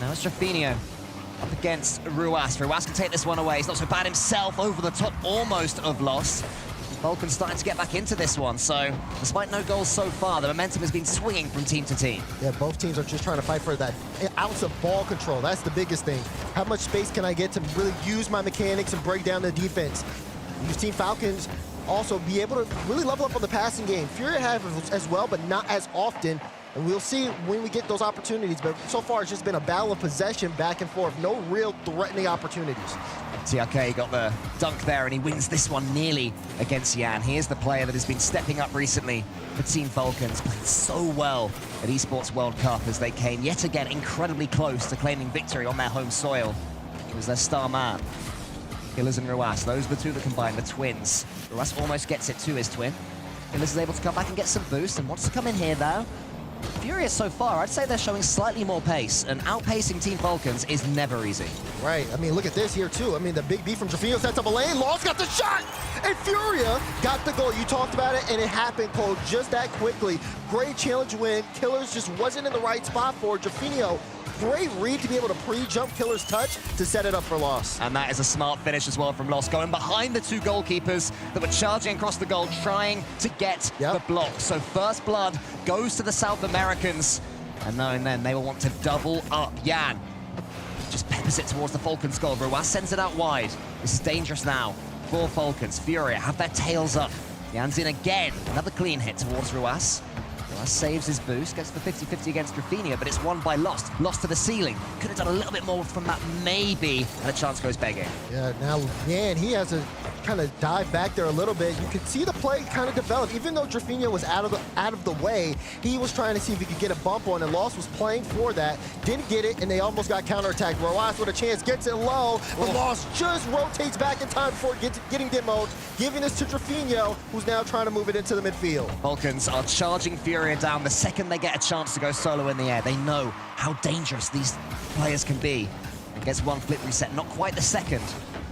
Now it's Drufinho up against Ruas. Ruas can take this one away. He's not so bad himself, over the top almost of loss. Falcons starting to get back into this one, so despite no goals so far, the momentum has been swinging from team to team. Yeah, both teams are just trying to fight for that ounce of ball control. That's the biggest thing. How much space can I get to really use my mechanics and break down the defense? You've seen Falcons also be able to really level up on the passing game. Furia have as well, but not as often. And we'll see when we get those opportunities. But so far, it's just been a battle of possession back and forth. No real threatening opportunities. TRK got the dunk there, and he wins this one nearly against Yan. He is the player that has been stepping up recently for Team Falcons. Played so well at Esports World Cup as they came yet again incredibly close to claiming victory on their home soil. He was their star man. Killers and Ruas, those are the 2 that combine, the twins. Ruas almost gets it to his twin. Killers is able to come back and get some boost and wants to come in here, though. Furia so far, I'd say they're showing slightly more pace, and outpacing Team Falcons is never easy. Right. I mean, look at this here, too. I mean, the big B from Jafino sets up a lane. Lost got the shot, and Furia got the goal. You talked about it, and it happened, Cole, just that quickly. Great challenge win. Killers just wasn't in the right spot for Jafino. Great read to be able to pre-jump Killer's touch to set it up for Lost. And that is a smart finish as well from Lost, going behind the two goalkeepers that were charging across the goal, trying to get the block. So first blood goes to the South Americans, and knowing then they will want to double up. Yan just peppers it towards the Falcons goal. Ruas sends it out wide. This is dangerous now for Falcons. Furia have their tails up. Yan's in again. Another clean hit towards Ruas. Ruas saves his boost, gets the 50-50 against Rafinha, but it's won by Lost. Lost to the ceiling. Could have done a little bit more from that, maybe, and a chance goes begging. Yeah, now Yan, he has to kind of dive back there a little bit. You could see the play kind of develop. Even though Rafinha was out of the way, he was trying to see if he could get a bump on, and Lost was playing for that. Didn't get it, and they almost got counterattacked. Ruas with a chance, gets it low, but Lost just rotates back in time before getting demoed, giving this to Rafinha, who's now trying to move it into the midfield. Falcons are charging Furia down the second they get a chance to go solo in the air. They know how dangerous these players can be. And gets one flip reset, not quite the second.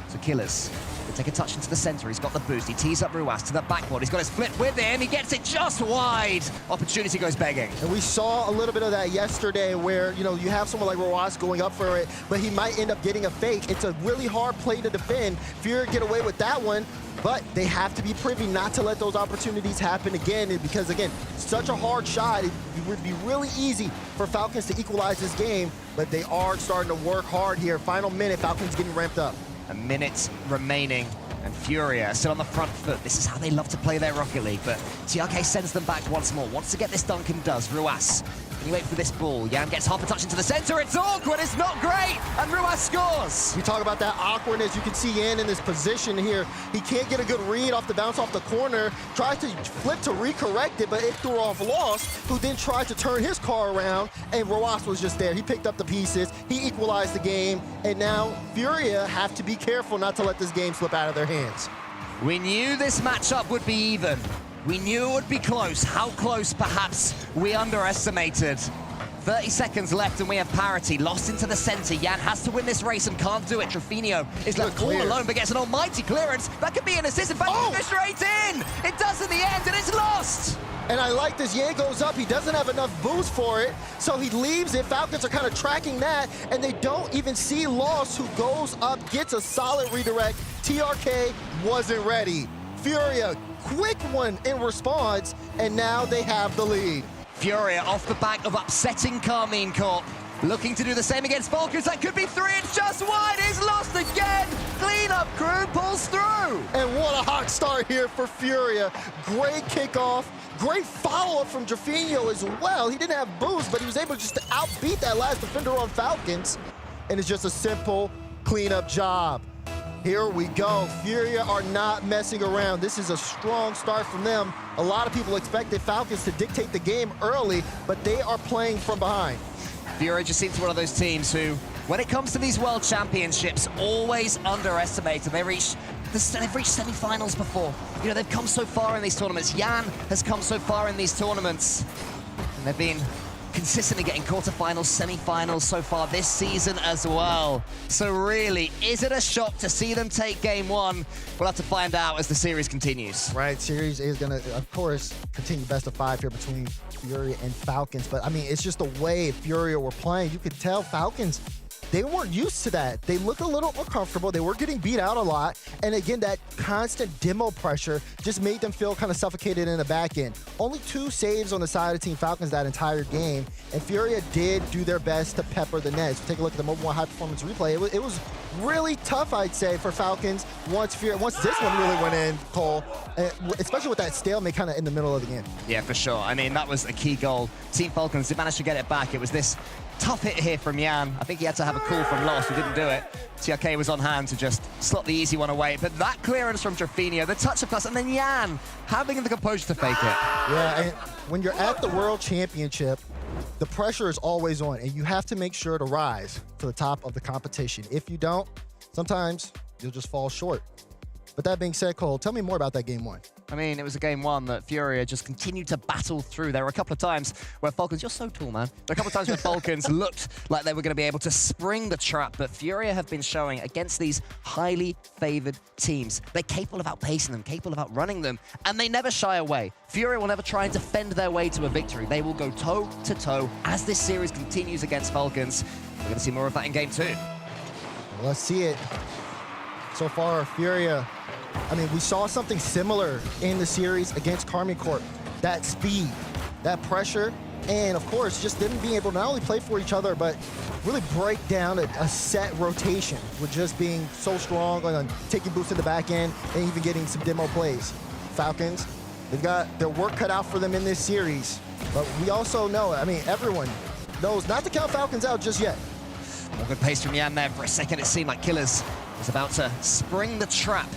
So Killers will take a touch into the center. He's got the boost. He tees up Ruas to the backboard. He's got his flip with him. He gets it just wide. Opportunity goes begging. And we saw a little bit of that yesterday where, you know, you have someone like Ruas going up for it, but he might end up getting a fake. It's a really hard play to defend. Furia get away with that one, but they have to be privy not to let those opportunities happen again, because, again, such a hard shot. It would be really easy for Falcons to equalize this game, but they are starting to work hard here. Final minute, Falcons getting ramped up. A minute remaining, and Furia still on the front foot. This is how they love to play their Rocket League, but TRK sends them back once more. Wants to get this dunk and does. Ruas, can you wait for this ball? Yan gets half a touch into the center. It's awkward, it's not great, and Ruas scores. You talk about that awkwardness. You can see Yan in this position here. He can't get a good read off the bounce off the corner. Tries to flip to recorrect it, but it threw off Lost, who then tried to turn his car around, and Ruas was just there. He picked up the pieces. He equalized the game, and now Furia have to be careful not to let this game slip out of their hands. We knew this matchup would be even. We knew it would be close. How close, perhaps, we underestimated. 30 seconds left and we have parity. Lost into the center. Yan has to win this race and can't do it. Rafinha is left all alone, but gets an almighty clearance. That could be an assist. In fact, straight in. It does in the end, and it's Lost. And I like this. Yan goes up. He doesn't have enough boost for it, so he leaves it. Falcons are kind of tracking that, and they don't even see Lost, who goes up, gets a solid redirect. TRK wasn't ready. Furia, quick one in response, and now they have the lead. Furia off the back of upsetting Carmine Corp. Looking to do the same against Falcons. That could be three. It's just wide. It's Lost again. Cleanup crew pulls through. And what a hot start here for Furia. Great kickoff. Great follow-up from Jafino as well. He didn't have boost, but he was able just to outbeat that last defender on Falcons. And it's just a simple cleanup job. Here we go. Furia are not messing around. This is a strong start from them. A lot of people expected Falcons to dictate the game early, but they are playing from behind. Furia just seems one of those teams who, when it comes to these world championships, always underestimate. And they've reached semi-finals before. You know, they've come so far in these tournaments. Yan has come so far in these tournaments. And they've been consistently getting quarterfinals, semi-finals so far this season as well. So really, is it a shock to see them take game one? We'll have to find out as the series continues. Right, series is gonna, of course, continue best of 5 here between Furia and Falcons. But I mean, it's just the way Furia were playing. You could tell Falcons, they weren't used to that. They look a little uncomfortable. They were getting beat out a lot. And again, that constant demo pressure just made them feel kind of suffocated in the back end. Only 2 saves on the side of Team Falcons that entire game. And Furia did do their best to pepper the net. So take a look at the Mobile 1 High Performance replay. It was really tough, I'd say, for Falcons once this one really went in, Cole. Especially with that stalemate kind of in the middle of the game. Yeah, for sure. I mean, that was a key goal. Team Falcons did manage to get it back. It was this tough hit here from Yan. I think he had to have a call from Lost, who didn't do it. TRK was on hand to just slot the easy one away. But that clearance from Jafino, the touch of class, and then Yan having the composure to fake it. Yeah, and when you're at the World Championship, the pressure is always on, and you have to make sure to rise to the top of the competition. If you don't, sometimes you'll just fall short. But that being said, Cole, tell me more about that game one. I mean, it was a game one that Furia just continued to battle through. There were a couple of times where Falcons, you're so tall, man. There were a couple of times where Falcons looked like they were going to be able to spring the trap, but Furia have been showing against these highly favored teams. They're capable of outpacing them, capable of outrunning them, and they never shy away. Furia will never try and defend their way to a victory. They will go toe-to-toe as this series continues against Falcons. We're going to see more of that in game two. Let's see it. So far, Furia, I mean, we saw something similar in the series against Karmine Corp. That speed, that pressure, and of course, just them being able to not only play for each other, but really break down a set rotation with just being so strong on taking boosts in the back end and even getting some demo plays. Falcons, they've got their work cut out for them in this series, but we also know, I mean, everyone knows not to count Falcons out just yet. More good pace from Yan there. For a second, it seemed like Killers was about to spring the trap.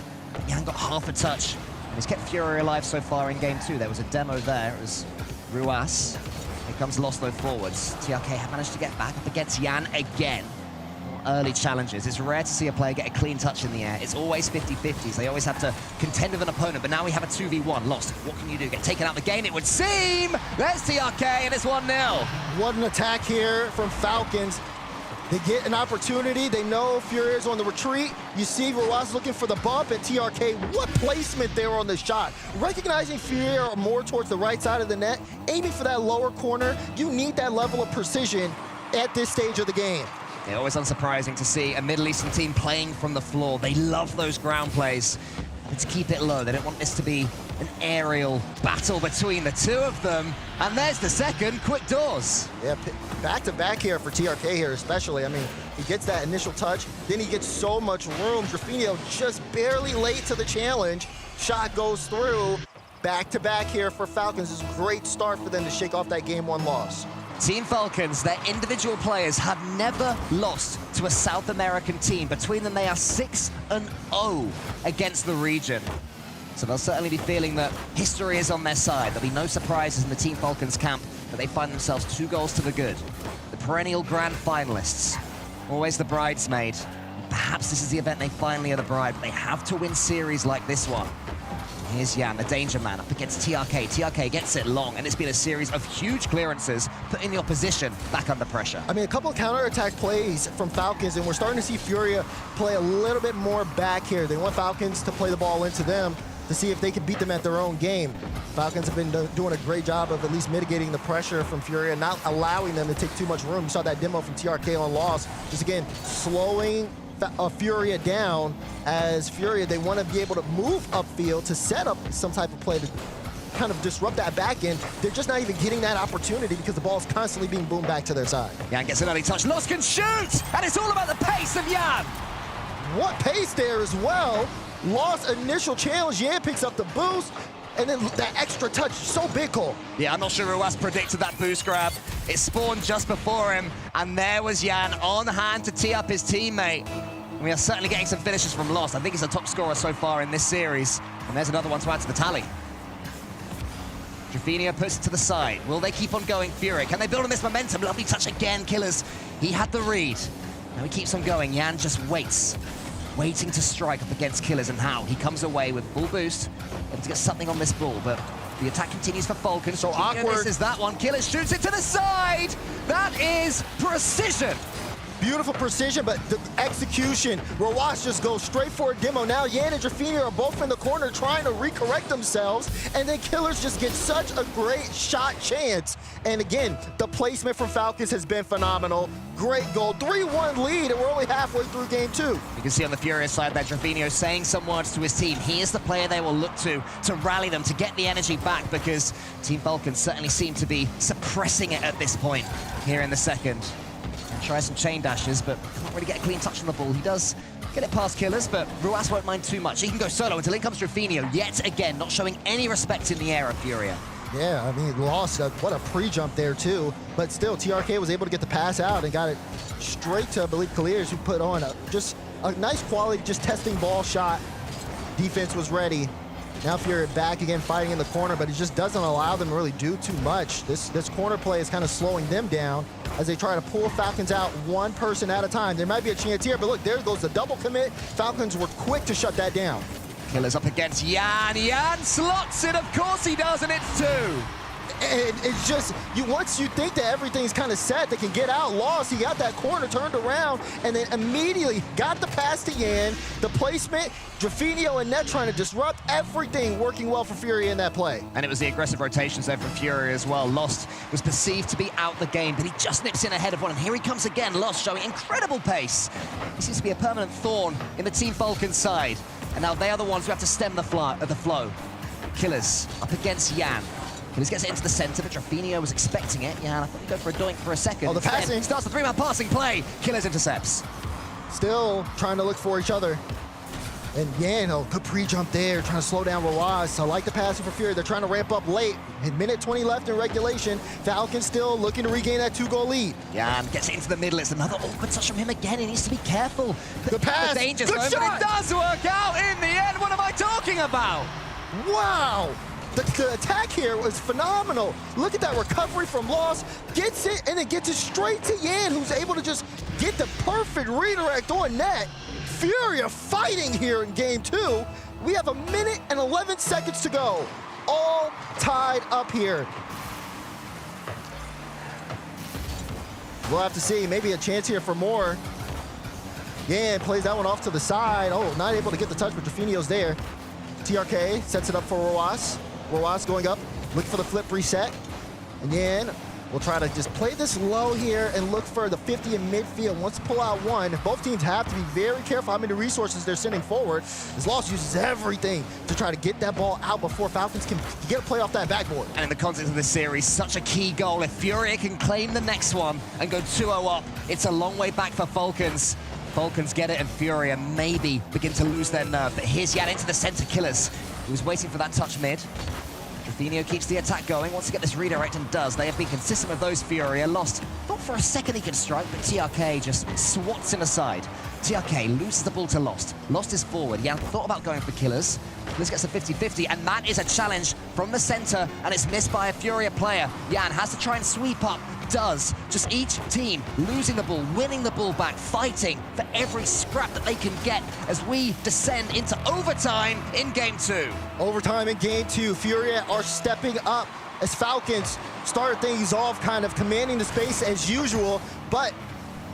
Yan got half a touch, and he's kept Furia alive so far in game two. There was a demo there. It was Ruas. Here comes Loslo forwards. TRK have managed to get back up against Yan again. More early challenges. It's rare to see a player get a clean touch in the air. It's always 50-50s. They always have to contend with an opponent, but now we have a 2v1. Lost. What can you do? Get taken out the game, it would seem. There's TRK, and it's 1-0. What an attack here from Falcons. They get an opportunity. They know Furia's on the retreat. You see Ruas looking for the bump, and TRK, what placement there on the shot. Recognizing Furia more towards the right side of the net, aiming for that lower corner. You need that level of precision at this stage of the game. Yeah, always unsurprising to see a Middle Eastern team playing from the floor. They love those ground plays. And to keep it low, they don't want this to be an aerial battle between the two of them. And there's the second, quick doors. Yeah, back-to-back here for TRK here especially. I mean, he gets that initial touch, then he gets so much room. Drafinio just barely late to the challenge. Shot goes through. Back-to-back here for Falcons. This is a great start for them to shake off that game one loss. Team Falcons, their individual players have never lost to a South American team. Between them, they are 6-0 against the region. So they'll certainly be feeling that history is on their side. There'll be no surprises in the Team Falcons camp, but they find themselves 2 goals to the good. The perennial grand finalists, always the bridesmaid. Perhaps this is the event they finally are the bride, but they have to win series like this one. Here's Yan, the danger man, up against TRK. TRK gets it long, and it's been a series of huge clearances, putting the opposition back under pressure. I mean, a couple of counterattack plays from Falcons, and we're starting to see Furia play a little bit more back here. They want Falcons to play the ball into them to see if they can beat them at their own game. Falcons have been doing a great job of at least mitigating the pressure from Furia, not allowing them to take too much room. You saw that demo from TRK on loss. Just again, slowing Furia down, as Furia, they want to be able to move upfield to set up some type of play to kind of disrupt that back end. They're just not even getting that opportunity because the ball's constantly being boomed back to their side. Yan gets an early touch. Lost can shoot! And it's all about the pace of Yan! What pace there as well. Lost initial challenge. Yan picks up the boost, and then that extra touch, so big, Cole. Yeah, I'm not sure Ruas predicted that boost grab. It spawned just before him, and there was Yan on hand to tee up his teammate. And we are certainly getting some finishes from Lost. I think he's the top scorer so far in this series. And there's another one to add to the tally. Drafinio puts it to the side. Will they keep on going, Furia? Can they build on this momentum? Lovely touch again, Killers. He had the read. Now he keeps on going. Yan just waits. Waiting to strike up against Killers, and how he comes away with full boost, able to get something on this ball, but the attack continues for Falcons. So awkward. This is that one. Killers shoots it to the side. That is precision. Beautiful precision, but the execution. Ruas just goes straight for a demo. Now Yan and Drafinio are both in the corner trying to recorrect themselves, and then Killers just get such a great shot chance. And again, the placement from Falcons has been phenomenal. Great goal, 3-1 lead, and we're only halfway through game two. You can see on the Furia side that Drafinio saying some words to his team. He is the player they will look to rally them, to get the energy back, because Team Falcons certainly seem to be suppressing it at this point here in the second. Try some chain dashes, but can't really get a clean touch on the ball. He does get it past Killers, but Ruas won't mind too much. He can go solo until in comes Drafinio, yet again, not showing any respect in the air of Furia. Yeah, I mean, Lost, what a pre-jump there too. But still, TRK was able to get the pass out and got it straight to, I believe, Kaliers, who put on just a nice quality, just testing ball shot. Defense was ready. Now Furia back again, fighting in the corner, but it just doesn't allow them to really do too much. This corner play is kind of slowing them down as they try to pull Falcons out one person at a time. There might be a chance here, but look, there goes the double commit. Falcons were quick to shut that down. Killers up against Yan. Yan slots it, of course he does, and it's 2. And it's just, once you think that everything's kind of set, they can get out, Lost, he got that corner turned around, and then immediately got the pass to Yan, the placement, Drafinio and Net trying to disrupt everything, working well for Furia in that play. And it was the aggressive rotations there from Furia as well. Lost was perceived to be out the game, but he just nips in ahead of one, and here he comes again. Lost showing incredible pace. He seems to be a permanent thorn in the Team Falcons side, and now they are the ones who have to stem the flow. Killers up against Yan. Killers gets it into the center, but Drafinio was expecting it. Yeah, I thought he'd go for a doink for a second. Oh, the passing. Starts the 3-man passing play. Killers intercepts. Still trying to look for each other. And Yan, good pre-jump there, trying to slow down Rawaz. I like the passing for Fury. They're trying to ramp up late. Minute 20 left in regulation. Falcons still looking to regain that 2-goal lead. Yan gets it into the middle. It's another awkward touch from him again. He needs to be careful. The pass. The danger Good zone, shot. but it does work out in the end. What am I talking about? Wow. The attack here was phenomenal. Look at that recovery from Lost. Gets it, and then gets it straight to Yan, who's able to just get the perfect redirect on Net. Furia fighting here in game 2. We have 1 minute and 11 seconds to go. All tied up here. We'll have to see. Maybe a chance here for more. Yan plays that one off to the side. Oh, not able to get the touch, but Drafinio's there. TRK sets it up for Rawaz. Rawaz going up, look for the flip reset. And Yan will try to just play this low here and look for the 50 in midfield. Once pull out one, both teams have to be very careful how many resources they're sending forward. As Lost uses everything to try to get that ball out before Falcons can get a play off that backboard. And in the context of this series, such a key goal. If Furia can claim the next one and go 2-0 up, it's a long way back for Falcons. Falcons get it, and Furia maybe begin to lose their nerve. But here's Yan into the center. Killers. He was waiting for that touch mid. Drafinio keeps the attack going, wants to get this redirect, and does. They have been consistent with those. Furia Lost. Thought for a second he could strike, but TRK just swats him aside. TRK loses the ball to Lost. Lost is forward. Yan thought about going for Killers. This gets a 50-50, and that is a challenge from the center, and it's missed by a Furia player. Yan has to try and sweep up. Does. Just each team losing the ball, winning the ball back, fighting for every scrap that they can get as we descend into overtime in game 2. Overtime in game 2. Furia are stepping up as Falcons started things off kind of commanding the space as usual, but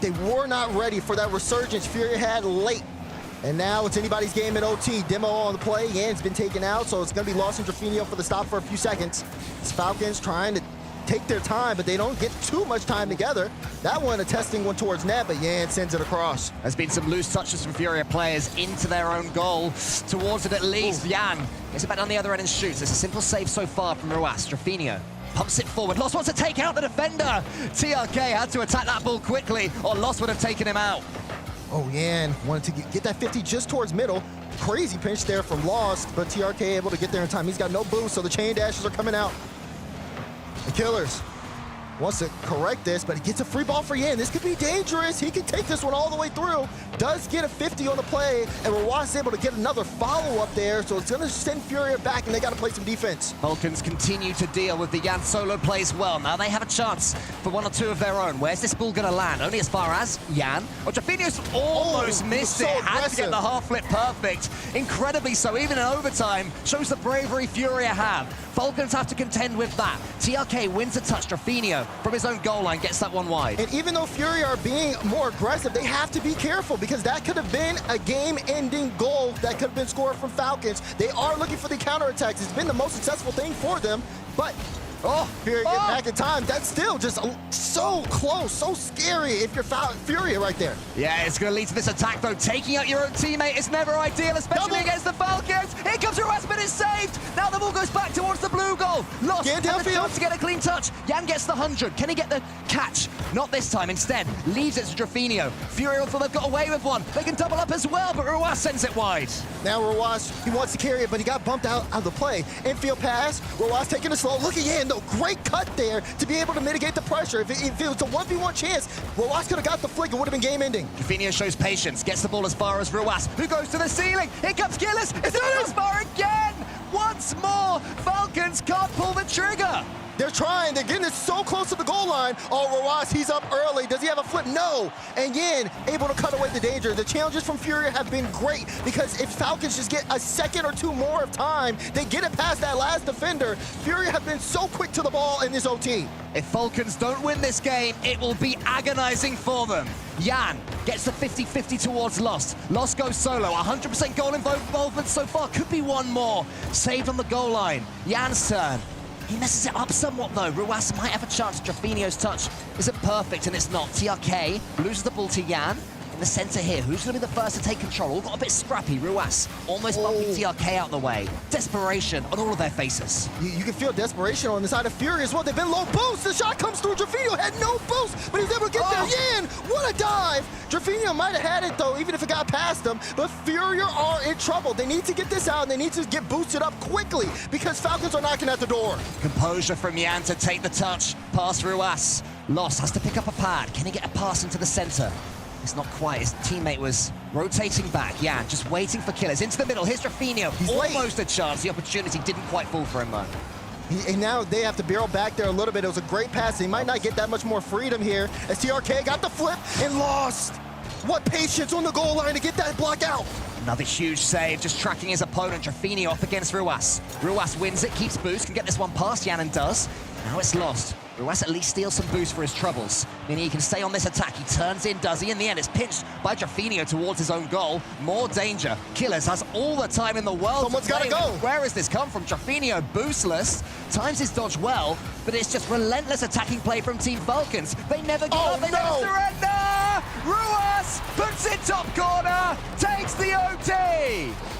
they were not ready for that resurgence Furia had late. And now it's anybody's game in OT. Demo on the play. Yan's been taken out, so it's going to be Lost and Drafinio for the stop for a few seconds. It's Falcons trying to take their time, but they don't get too much time together. That one, a testing one towards Net, but Yan sends it across. There's been some loose touches from Furia players into their own goal, towards it at least. Ooh. Yan gets it back down the other end and shoots. It's a simple save so far from Rawaz. Drafinio pumps it forward. Lost wants to take out the defender. TRK had to attack that ball quickly, or Lost would have taken him out. Oh, Yan wanted to get that 50 just towards middle. Crazy pinch there from Lost, but TRK able to get there in time. He's got no boost, so the chain dashes are coming out. The Killers wants to correct this, but he gets a free ball for Yan. This could be dangerous. He can take this one all the way through. Does get a 50 on the play, and Rawaz is able to get another follow-up there, so it's going to send Furia back, and they got to play some defense. Falcons continue to deal with the Yan solo plays well. Now they have a chance for one or two of their own. Where's this ball going to land? Only as far as Yan. Oh, Drafinio's almost missed so it. Aggressive. Had to get the half flip perfect. Incredibly so, even in overtime. Shows the bravery Furia have. Falcons have to contend with that. TRK wins a touch. Drafinio from his own goal line gets that one wide. And even though Furia are being more aggressive, they have to be careful because that could have been a game-ending goal that could have been scored from Falcons. They are looking for the counterattacks. It's been the most successful thing for them, but Furia getting back in time. That's still just so close, so scary if you're Furia right there. Yeah, it's going to lead to this attack, though. Taking out your own teammate is never ideal, especially against the Falcons. Here comes Rawaz, but it's saved. Now the ball goes back towards the blue goal. Lost Get has a downfield. chance to get a clean touch. Yan gets the 100. Can he get the catch? Not this time. Instead, leaves it to Drafinio. Furia thought they've got away with one. They can double up as well, but Rawaz sends it wide. Now Rawaz, he wants to carry it, but he got bumped out of the play. Infield pass. Rawaz taking it slow. Look at Yan, though. Great cut there to be able to mitigate the pressure. If it was a 1v1 chance, Rawaz could have got the flick. It would have been game-ending. Drafinio shows patience, gets the ball as far as Rawaz, who goes to the ceiling. Here comes Killers. It's not as far again. Once more, Falcons can't pull the trigger. They're trying. They're getting it so close to the goal line. Oh, Ruas, he's up early. Does he have a flip? No. And Yan able to cut away the danger. The challenges from Furia have been great because if Falcons just get a second or two more of time, they get it past that last defender. Furia have been so quick to the ball in this OT. If Falcons don't win this game, it will be agonizing for them. Yan gets the 50-50 towards Lost. Lost goes solo. 100% goal involvement so far. Could be one more. Saved on the goal line. Yan's turn. He messes it up somewhat, though. Ruas might have a chance. Drafinio's touch isn't perfect, and it's not. TRK loses the ball to Yan. In the center here, who's going to be the first to take control? All got a bit scrappy. Ruas almost bumping TRK out the way. Desperation on all of their faces. You can feel desperation on the side of Furia as well. They've been low boost. The shot comes through. Drafinio had no boost, but he was able to get there. Yan, what a dive. Drafinio might have had it, though, even if it got past him. But Furia are in trouble. They need to get this out, and they need to get boosted up quickly because Falcons are knocking at the door. Composure from Yan to take the touch past Ruas. Lost has to pick up a pad. Can he get a pass into the center? It's not quite. His teammate was rotating back. Yan just waiting for killers. Into the middle. Here's Drafinio. He's almost late. A chance. The opportunity didn't quite fall for him, though. And now they have to barrel back there a little bit. It was a great pass. He might not get that much more freedom here as TRK got the flip and lost. What patience on the goal line to get that block out. Another huge save, just tracking his opponent. Drafinio up against Ruas. Ruas wins it, keeps boost, can get this one past Yan and does. Now it's Lost. Ruas at least steals some boost for his troubles, meaning he can stay on this attack. He turns in, does he? In the end, it's pinched by Drafinio towards his own goal. More danger. Killers has all the time in the world. Someone's got to go. Where has this come from? Drafinio boostless, times his dodge well, but it's just relentless attacking play from Team Falcons. They never give up, they never surrender! Ruas puts it top corner, takes the OT!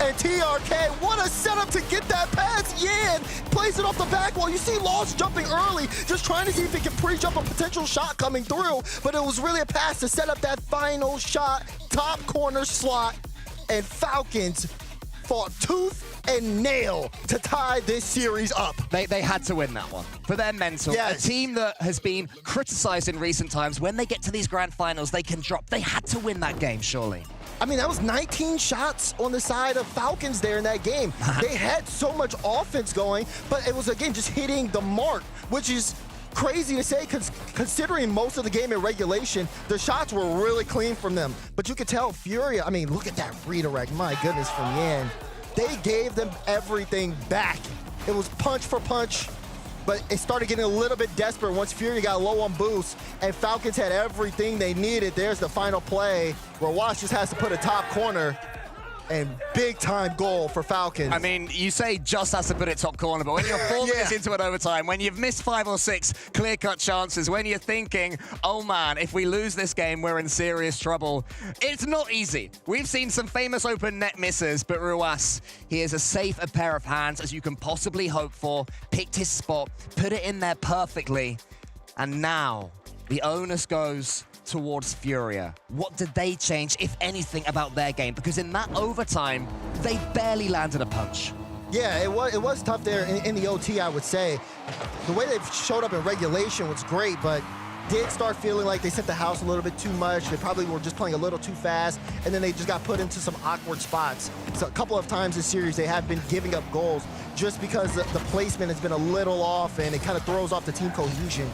And TRK, what a setup to get that pass. Yan plays it off the back wall. You see Lost jumping early, just trying to see if he can pre-jump a potential shot coming through, but it was really a pass to set up that final shot, top corner slot, and Falcons fought tooth and nail to tie this series up. They had to win that one. For their mental, yes. A team that has been criticized in recent times, when they get to these grand finals, they can drop. They had to win that game, surely. I mean, that was 19 shots on the side of Falcons there in that game. They had so much offense going, but it was, again, just hitting the mark, which is crazy to say considering most of the game in regulation, the shots were really clean from them. But you could tell Furia, I mean, look at that redirect, my goodness, from Yan. They gave them everything back. It was punch for punch, but it started getting a little bit desperate once Furia got low on boost and Falcons had everything they needed. There's the final play where Wash just has to put a top corner and big time goal for Falcons. I mean, you say just has to put it top corner, but when you're 4 minutes into an overtime, when you've missed 5 or 6 clear-cut chances, when you're thinking, oh man, if we lose this game, we're in serious trouble, it's not easy. We've seen some famous open net misses, but Ruas, he is as safe a pair of hands as you can possibly hope for, picked his spot, put it in there perfectly, and now the onus goes towards Furia. What did they change, if anything, about their game? Because in that overtime, they barely landed a punch. Yeah, it was tough there in the OT, I would say. The way they showed up in regulation was great, but did start feeling like they sent the house a little bit too much. They probably were just playing a little too fast, and then they just got put into some awkward spots. So a couple of times this series, they have been giving up goals just because the placement has been a little off, and it kind of throws off the team cohesion.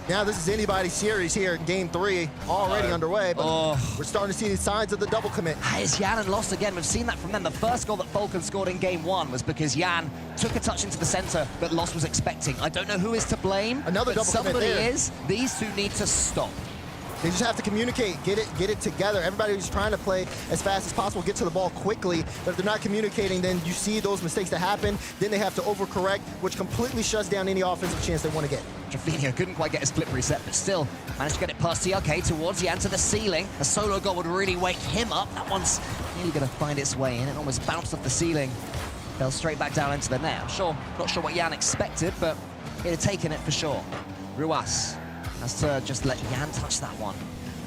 Now this is anybody's series here in Game 3, already underway, but we're starting to see the signs of the double commit. It's Yan and Lost again. We've seen that from them. The first goal that Falcons scored in Game 1 was because Yan took a touch into the center that Lost was expecting. I don't know who is to blame. Another double commit somebody there. is. These two need to stop. They just have to communicate, get it together. Everybody's trying to play as fast as possible, get to the ball quickly, but if they're not communicating, then you see those mistakes that happen. Then they have to overcorrect, which completely shuts down any offensive chance they want to get. Drafinio couldn't quite get his flip reset, but still managed to get it past TRK towards Yan to the ceiling. A solo goal would really wake him up. That one's really going to find its way in. It almost bounced off the ceiling. Fell straight back down into the net. Not sure what Yan expected, but he'd have taken it for sure. Ruas has to just let Yan touch that one.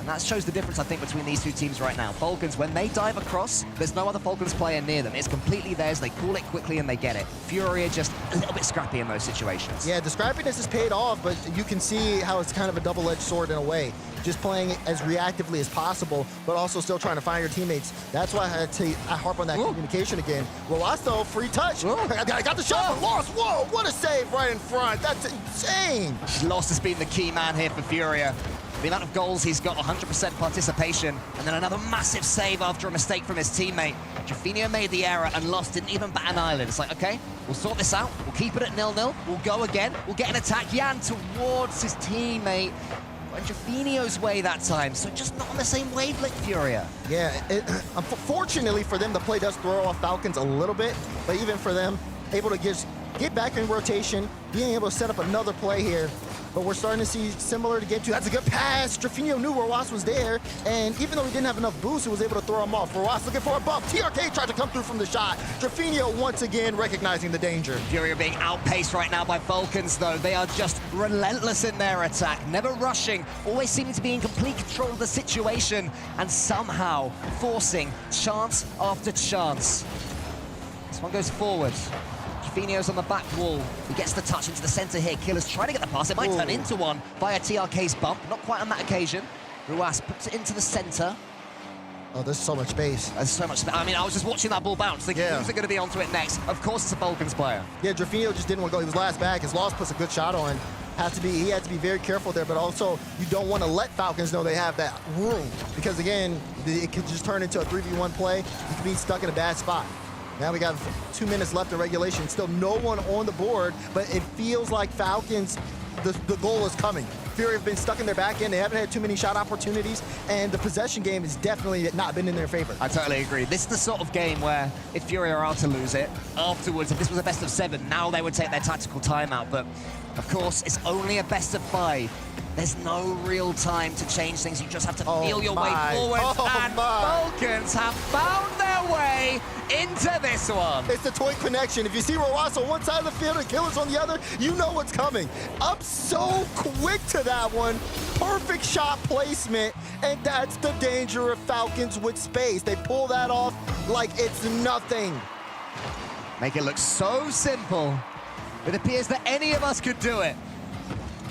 that shows the difference, I think, between these two teams right now. Falcons, when they dive across, there's no other Falcons player near them. It's completely theirs. They call it quickly and they get it. Furia just a little bit scrappy in those situations. Yeah, the scrappiness is paid off, but you can see how it's kind of a double-edged sword in a way. Just playing as reactively as possible, but also still trying to find your teammates. That's why I harp on that communication again. Roas, though, free touch. I got the shot for Lost. Whoa, what a save right in front. That's insane. Lost has been the key man here for Furia. The amount of goals he's got, 100% participation, and then another massive save after a mistake from his teammate. Jofinio made the error and Lost didn't even bat an eyelid. It's like, okay, we'll sort this out. We'll keep it at 0-0. We'll go again. We'll get an attack. Jan towards his teammate. And Jofinio's way that time, so just not on the same wavelength, Furia. Yeah, fortunately for them, the play does throw off Falcons a little bit, but even for them, able to get back in rotation, being able to set up another play here. But we're starting to see similar to Game 2. That's a good pass. Jofinio knew Roas was there, and even though he didn't have enough boost, he was able to throw him off. Roas looking for a bump. TRK tried to come through from the shot. Jofinio once again recognizing the danger. Furia being outpaced right now by Falcons, though. They are just relentless in their attack, never rushing, always seeming to be in complete control of the situation, and somehow forcing chance after chance. This one goes forward. Jofinio's on the back wall. He gets the touch into the center here. Killer's trying to get the pass. It might turn into one via TRK's bump. Not quite on that occasion. Ruas puts it into the center. Oh, there's so much space. There's so much space. I mean, I was just watching that ball bounce, thinking, who's it going to be onto it next? Of course, it's a Falcons player. Yeah, Jofinio just didn't want to go. He was last back. His loss puts a good shot on. He had to be very careful there, but also you don't want to let Falcons know they have that room because, again, it could just turn into a 3v1 play. You could be stuck in a bad spot. Now we got 2 minutes left in regulation. Still no one on the board, but it feels like Falcons, the goal is coming. Furia have been stuck in their back end. They haven't had too many shot opportunities, and the possession game has definitely not been in their favor. I totally agree. This is the sort of game where if Furia are out to lose it, afterwards, if this was a best of 7, now they would take their tactical timeout. But, of course, it's only a best of 5. There's no real time to change things. You just have to feel your way forward. And Falcons have found their way into this one. It's the toy connection. If you see Roas on one side of the field and Killer's on the other, you know what's coming. Up so quick to that one. Perfect shot placement. And that's the danger of Falcons with space. They pull that off like it's nothing. Make it look so simple. It appears that any of us could do it.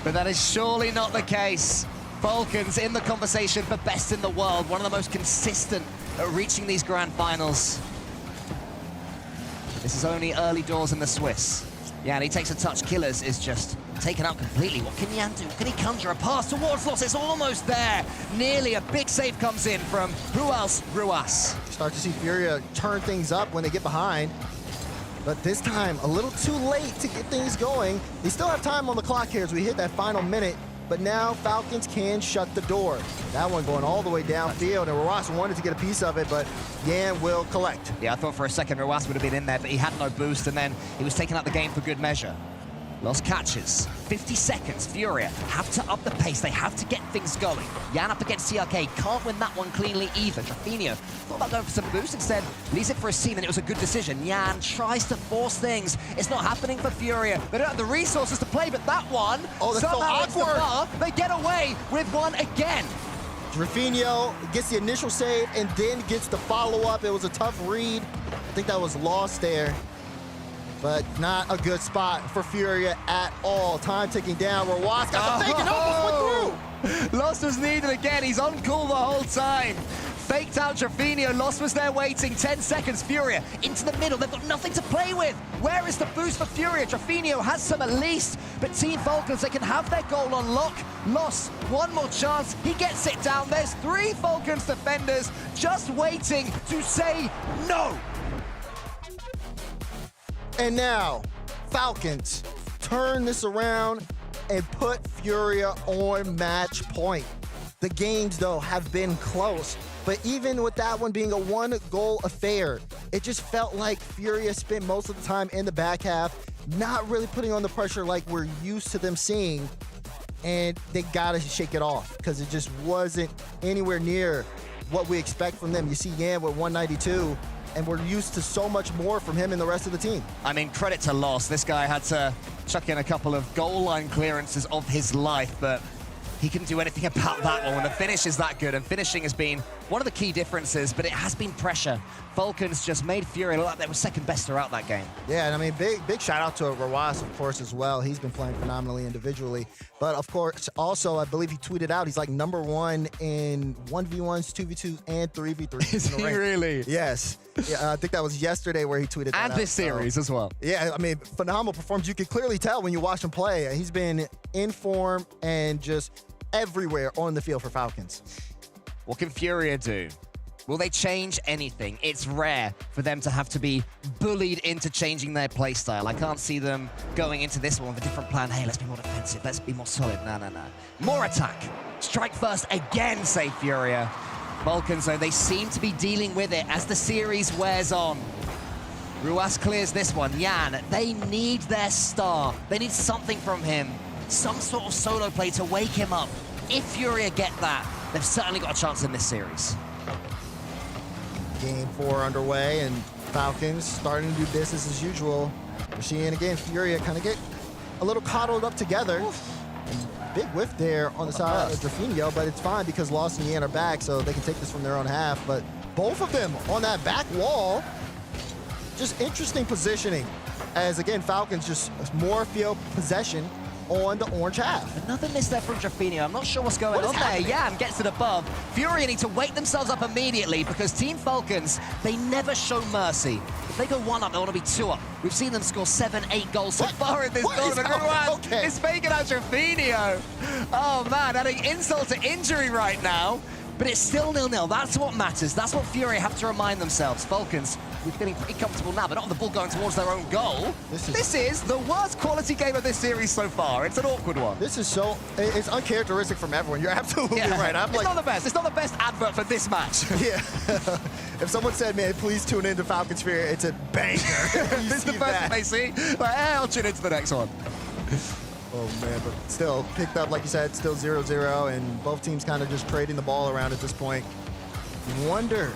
But that is surely not the case. Falcons in the conversation for best in the world, one of the most consistent at reaching these grand finals. This is only early doors in the Swiss. Yeah, and he takes a touch. Killers is just taken out completely. What can Jan do? Can he conjure a pass towards Loss? It's almost there. Nearly a big save comes in from who else? Ruas. Start to see Furia turn things up when they get behind. But this time, a little too late to get things going. They still have time on the clock here as we hit that final minute. But now Falcons can shut the door. That one going all the way downfield, and Ruas wanted to get a piece of it, but Jan will collect. Yeah, I thought for a second Ruas would have been in there, but he had no boost, and then he was taking out the game for good measure. Lost catches, 50 seconds. Furia have to up the pace. They have to get things going. Jan up against TRK, can't win that one cleanly either. Jofinio thought about going for some boost, instead leaves it for a seam, and it was a good decision. Jan tries to force things. It's not happening for Furia. They don't have the resources to play, but that one, that's so awkward. The bar. They get away with one again. Jofinio gets the initial save and then gets the follow-up. It was a tough read. I think that was lost there. But not a good spot for Furia at all. Time ticking down. Ruas got the fake and almost went through. Lost was needed again. He's on cool the whole time. Faked out Jofinio. Lost was there waiting. 10 seconds. Furia into the middle. They've got nothing to play with. Where is the boost for Furia? Jofinio has some at least. But Team Falcons, they can have their goal on lock. Lost, one more chance. He gets it down. There's 3 Falcons defenders just waiting to say no. And now, Falcons turn this around and put Furia on match point. The games, though, have been close. But even with that one being a 1-goal affair, it just felt like Furia spent most of the time in the back half, not really putting on the pressure like we're used to them seeing. And they got to shake it off because it just wasn't anywhere near what we expect from them. You see Jan with 192. And we're used to so much more from him and the rest of the team. I mean, credit to Loss. This guy had to chuck in a couple of goal line clearances of his life, but He couldn't do anything about that one when the finish is that good, and finishing has been one of the key differences, but it has been pressure. Falcons just made Furia look like they were second best throughout that game. Yeah, and I mean, big shout out to Rawas, of course, as well. He's been playing phenomenally individually. But of course, also, I believe he tweeted out, he's like #1 in 1v1s, 2v2s, and 3v3s. Is he really? Yes. Yeah, I think that was yesterday where he tweeted that And out, this series as well. Yeah, I mean, phenomenal performance. You can clearly tell when you watch him play. He's been in form and just everywhere on the field for Falcons. What can Furia do? Will they change anything? It's rare for them to have to be bullied into changing their playstyle. I can't see them going into this one with a different plan. Hey, let's be more defensive. Let's be more solid. No. More attack. Strike first again, say Furia. Falcons, though, they seem to be dealing with it as the series wears on. Ruas clears this one. Yan, they need their star. They need something from him. Some sort of solo play to wake him up. If Furia get that, they've certainly got a chance in this series. Game 4 underway, and Falcons starting to do business as usual. We're seeing, again, Furia kind of get a little coddled up together. And big whiff there on the side of Drafinio, but it's fine because Lost and Yan are back, so they can take this from their own half. But both of them on that back wall, just interesting positioning. As, again, Falcons just more field possession on the orange half. Another miss there from Drafinio. I'm not sure what's going on there. Yan gets it above. Furia need to wake themselves up immediately because Team Falcons, they never show mercy. If they go 1 up, they want to be 2 up. We've seen them score 7, 8 goals so far in this tournament. Ruas is faking out Drafinio. Oh man, adding insult to injury right now. But it's still 0-0. That's what matters. That's what Furia have to remind themselves. Falcons, we're getting pretty comfortable now, but not on the ball going towards their own goal. This is the worst quality game of this series so far. It's an awkward one. This is so, it's uncharacteristic from everyone. You're absolutely right. It's not the best. It's not the best advert for this match. Yeah. If someone said, man, please tune into Falcons Furia, it's a banger. This is the first thing they see. Like, hey, I'll tune into the next one. Oh, man, but still picked up, like you said, still 0-0, and both teams kind of just trading the ball around at this point. You wonder,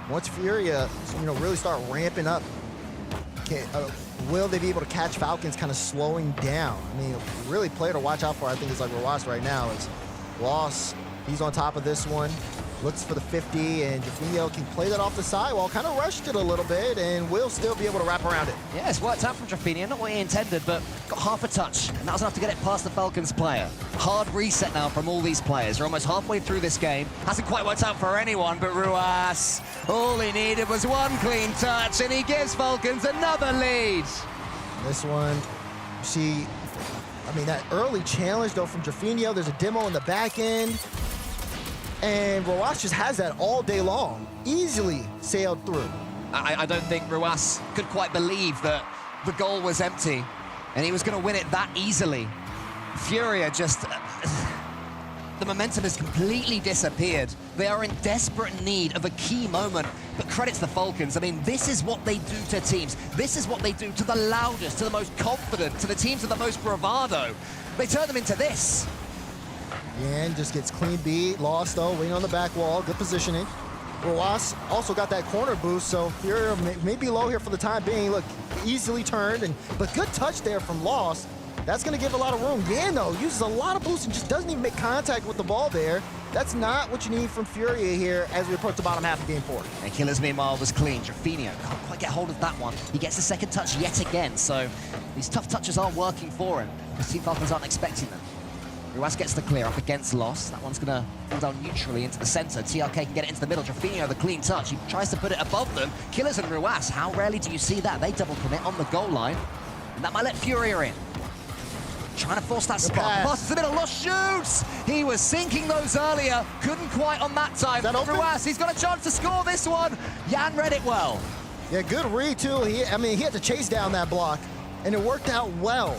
once Furia, really start ramping up, will they be able to catch Falcons kind of slowing down? I mean, really player to watch out for, I think, is like Rawas right now. It's Loss, he's on top of this one. Looks for the 50, and Drafinio can play that off the sidewall. Kind of rushed it a little bit, and will still be able to wrap around it. Yeah, it's worked out from Drafinio. Not what he intended, but got half a touch, and that was enough to get it past the Falcons player. Hard reset now from all these players. They're almost halfway through this game. Hasn't quite worked out for anyone, but Ruas, all he needed was 1 clean touch, and he gives Falcons another lead. This one, you see, I mean, that early challenge, though, from Drafinio. There's a demo in the back end. And Ruas just has that all day long. Easily sailed through. I don't think Ruas could quite believe that the goal was empty and he was going to win it that easily. Furia just... the momentum has completely disappeared. They are in desperate need of a key moment, but credit to the Falcons. I mean, this is what they do to teams. This is what they do to the loudest, to the most confident, to the teams with the most bravado. They turn them into this. Yan just gets clean beat. Lost, though, waiting on the back wall. Good positioning. Ruas also got that corner boost, so Furia may be low here for the time being. Look, easily turned, but good touch there from Lost. That's going to give a lot of room. Yan, though, uses a lot of boost and just doesn't even make contact with the ball there. That's not what you need from Furia here as we approach the bottom half of Game 4. And Killers, meanwhile, was clean. Drafinio can't quite get hold of that one. He gets the second touch yet again, so these tough touches are working for him. The Team Falcons aren't expecting them. Ruas gets the clear up against Lost. That one's going to fall down neutrally into the center. TRK can get it into the middle. Drafinio, the clean touch. He tries to put it above them. Killers and Ruas, how rarely do you see that? They double commit on the goal line. And that might let Furia in. Trying to force that spot. Pass to the middle. Lost shoots. He was sinking those earlier. Couldn't quite on that time. Ruas, he's got a chance to score this one. Yan read it well. Yeah, good read, too. He had to chase down that block, and it worked out well.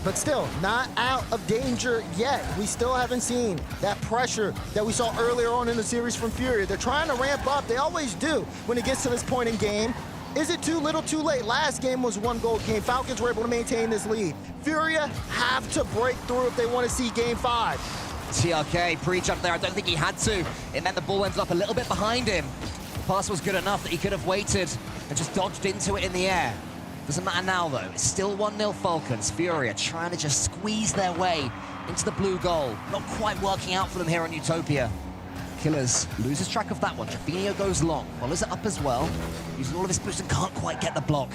But still, not out of danger yet. We still haven't seen that pressure that we saw earlier on in the series from Furia. They're trying to ramp up. They always do when it gets to this point in game. Is it too little, too late? Last game was 1-goal game. Falcons were able to maintain this lead. Furia have to break through if they want to see Game 5. TRK pre-jump there. I don't think he had to. It meant the ball ended up a little bit behind him. The pass was good enough that he could have waited and just dodged into it in the air. Doesn't matter now, though. It's still 1-0 Falcons. Furia trying to just squeeze their way into the blue goal. Not quite working out for them here on Utopia. Killers loses track of that one. Trevino goes long, follows it up as well. Using all of his boost and can't quite get the block.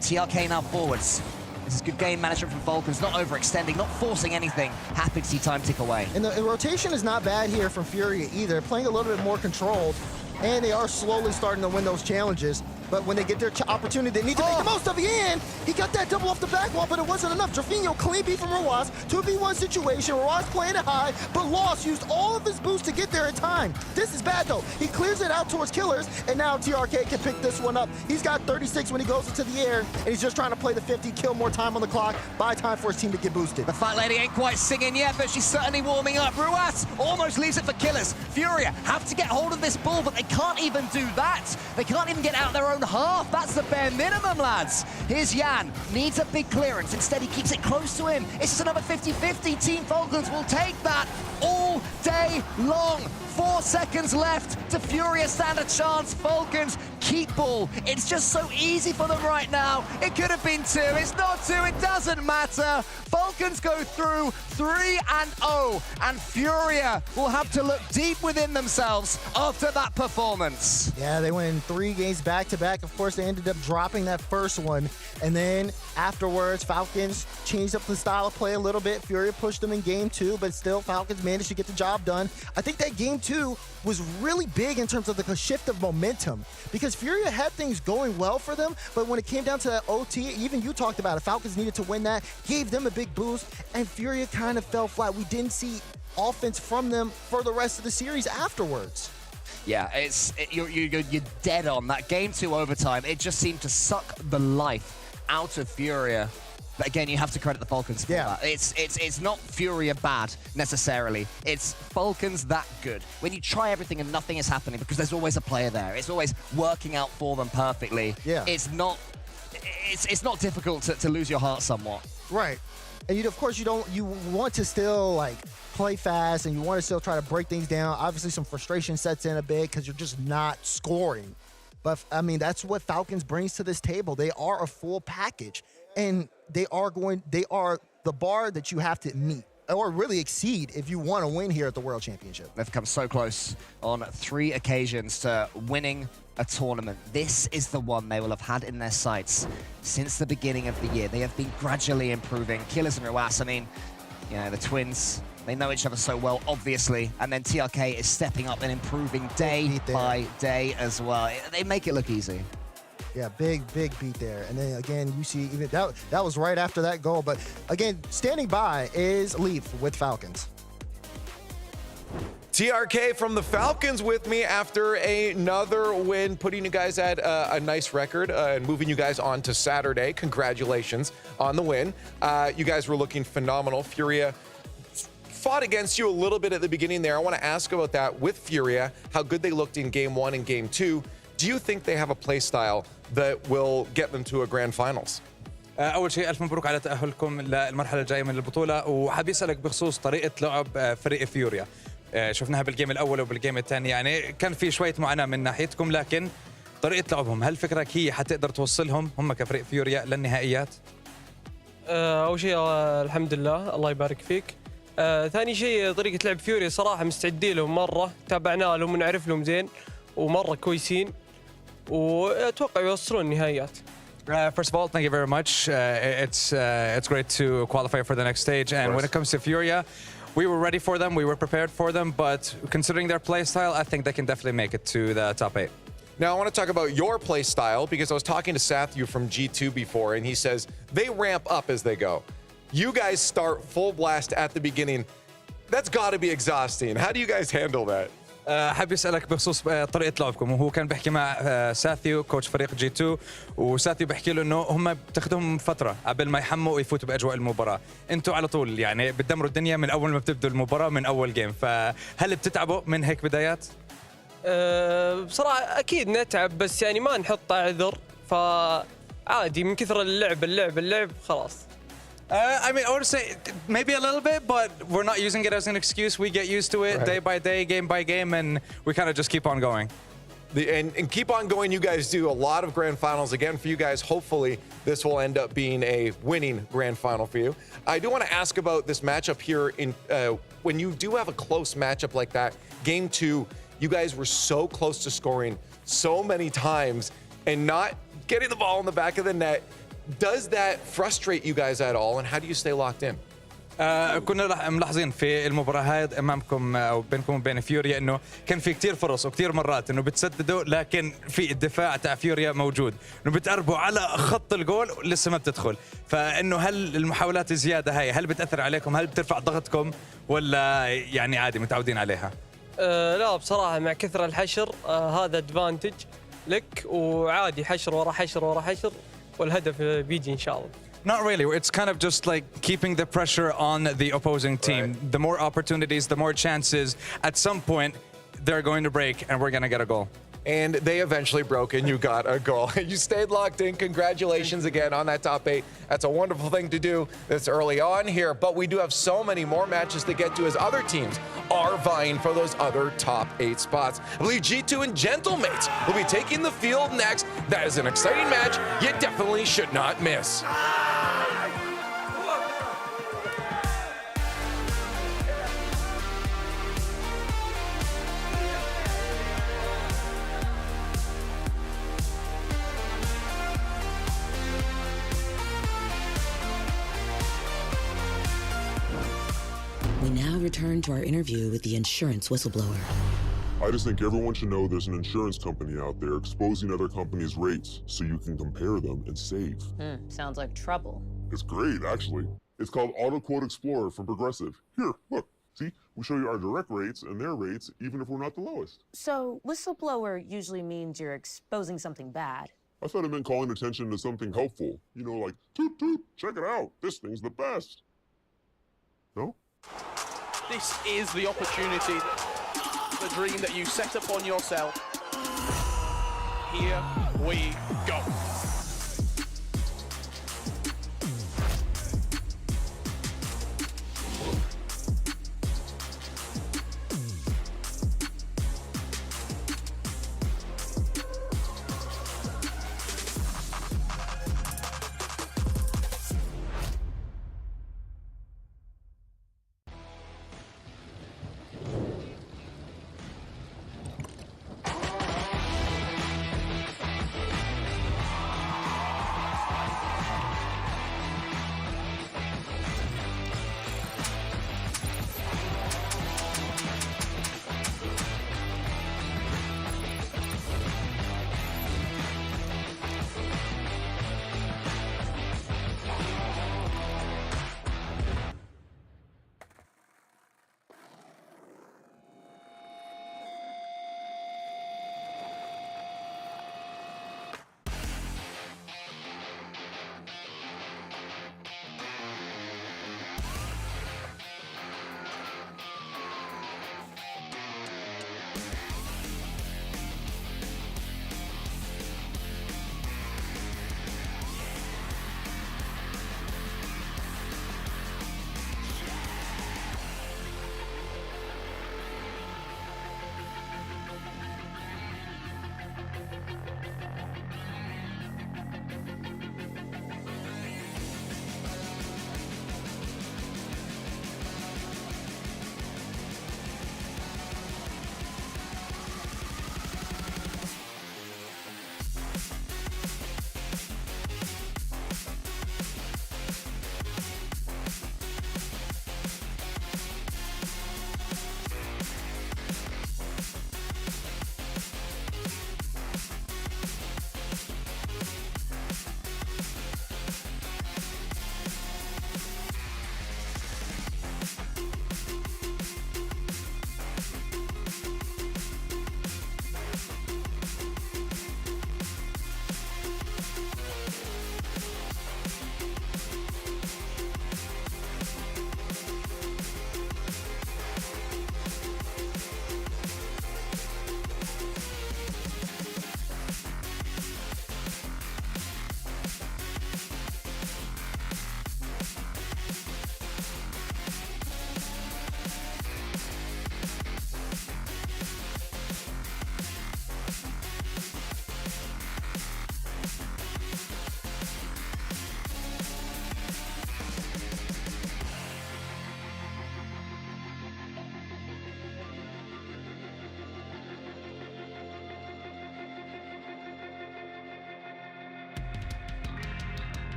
TRK now forwards. This is good game management from Falcons, not overextending, not forcing anything. Happy to see time tick away. And the rotation is not bad here from Furia either. Playing a little bit more controlled, and they are slowly starting to win those challenges. But when they get their opportunity, they need to make the most of it. And he got that double off the back wall, but it wasn't enough. Trevino clean beat from Rawas. 2v1 situation. Rawas playing it high, but Lost used all of his boost to get there in time. This is bad, though. He clears it out towards Killers, and now TRK can pick this one up. He's got 36 when he goes into the air, and he's just trying to play the 50, kill more time on the clock, buy time for his team to get boosted. The fat lady ain't quite singing yet, but she's certainly warming up. Rawas almost leaves it for Killers. Furia have to get hold of this ball, but they can't even do that. They can't even get out their own half. That's the bare minimum, lads. Here's Jan, needs a big clearance. Instead, he keeps it close to him. It's just another 50-50. Team Falcons will take that all day long. 4 seconds left to Furia stand a chance. Falcons keep ball. It's just so easy for them right now. It could have been 2. It's not 2. It doesn't matter. Falcons go through 3-0, and Furia will have to look deep within themselves after that performance. Yeah, they went in 3 games back-to-back. Of course, they ended up dropping that first one. And then afterwards, Falcons changed up the style of play a little bit. Furia pushed them in game 2, but still Falcons managed to get the job done. I think that game 2 was really big in terms of the shift of momentum, because Furia had things going well for them, but when it came down to that OT, even you talked about it, Falcons needed to win that, gave them a big boost, and Furia kind of fell flat. We didn't see offense from them for the rest of the series afterwards. Yeah, you're dead on. That game 2 overtime, it just seemed to suck the life out of Furia. But again, you have to credit the Falcons for that. It's not Furia bad, necessarily. It's Falcons that good. When you try everything and nothing is happening, because there's always a player there. It's always working out for them perfectly. Yeah. It's not difficult to lose your heart somewhat. Right. And of course, you want to still like play fast, and you want to still try to break things down. Obviously, some frustration sets in a bit because you're just not scoring. But I mean, that's what Falcons brings to this table. They are a full package, and they are the bar that you have to meet or really exceed if you want to win here at the World Championship. They've come so close on 3 occasions to winning a tournament. This is the one they will have had in their sights since the beginning of the year. They have been gradually improving. Killers and Rawas, I mean, you know, the twins, they know each other so well, obviously. And then TRK is stepping up and improving day by day as well. They make it look easy. Yeah, big beat there. And then again, you see even that was right after that goal. But again, standing by is Leaf with Falcons. TRK from the Falcons with me after another win, putting you guys at a nice record and moving you guys on to Saturday. Congratulations on the win. You guys were looking phenomenal. Furia fought against you a little bit at the beginning there. I want to ask about that with Furia, how good they looked in game 1 and game 2. Do you think they have a play style that will get them to a grand finals? أول شيء ألف مبروك على تأهلكم للمرحلة الجاية من البطولة، وحابب أسألك بخصوص طريقة لعب فريق فيوريا. شفناها بالجيم الأول وبالجيم الثاني، يعني كان في شوية معاناة من ناحيتكم، لكن طريقة لعبهم هل فكرك هي حتقدر توصلهم هم كفريق فيوريا للنهائيات؟ أول شيء الحمد لله، الله يبارك فيك. ثاني شيء طريقة لعب فيوريا صراحة مستعدين لهم مرة، تابعنا لهم ونعرف لهم زين ومرة كويسين، وأتوقع يوصلون النهائيات. First of all, thank you very much. It's great to qualify for the next stage. And when it comes to Furia, we were ready for them. We were prepared for them. But considering their play style, I think they can definitely make it to the top 8. Now, I want to talk about your play style because I was talking to Sathu from G2 before, and he says they ramp up as they go. You guys start full blast at the beginning. That's got to be exhausting. How do you guys handle that? حابب اسالك بخصوص طريقه لعبكم، وهو كان بيحكي مع ساثيو كوتش فريق جي 2، وساثيو بيحكي له انه هم بتاخذهم فتره قبل ما يحموا ويفوتوا باجواء المباراه. انتم على طول يعني بتدمروا الدنيا من اول ما بتبدوا المباراه من اول جيم، فهل بتتعبوا من هيك بدايات؟ بصراحه اكيد نتعب، بس يعني ما نحط اعذر، فعادي من كثر اللعب خلاص. I mean, I would say maybe a little bit, but we're not using it as an excuse. We get used to it day by day, game by game, and we kind of just keep on going. And keep on going. You guys do a lot of grand finals. Again, for you guys, hopefully this will end up being a winning grand final for you. I do want to ask about this matchup here. When you do have a close matchup like that, game 2, you guys were so close to scoring so many times and not getting the ball in the back of the net. Does that frustrate you guys at all, and how do you stay locked in? كنا ملاحظين في المباراة هاي امامكم او بينكم وبين فيوريا انه كان في كتير فرص وكتير مرات انه بتسددوا، لكن في الدفاع تاع فيوريا موجود، انه بتقربوا على خط الجول لسه ما بتدخل. فانه هل المحاولات الزياده هاي هل بتاثر عليكم؟ هل بترفع ضغطكم ولا يعني عادي متعودين عليها؟ لا بصراحة مع كثر الحشر هذا ادفانتج لك، وعادي حشر ورا حشر ورا حشر والهدف بيجي إن شاء الله. Not really. It's kind of just like keeping the pressure on the opposing team. Right. The more opportunities, the more chances. At some point, they're going to break and we're going to get a goal. And they eventually broke and you got a goal. You stayed locked in. Congratulations again on that top 8. That's a wonderful thing to do this early on here. But we do have so many more matches to get to as other teams are vying for those other top 8 spots. I believe G2 and Gentlemates will be taking the field next. That is an exciting match you definitely should not miss. We now return to our interview with the insurance whistleblower. I just think everyone should know there's an insurance company out there exposing other companies' rates so you can compare them and save. Sounds like trouble. It's great, actually. It's called Auto Quote Explorer from Progressive. Here, look. See, we show you our direct rates and their rates, even if we're not the lowest. So, whistleblower usually means you're exposing something bad. I thought it meant calling attention to something helpful. You know, like, toot toot, check it out. This thing's the best. No? This is the opportunity, the dream that you set upon yourself. Here we go.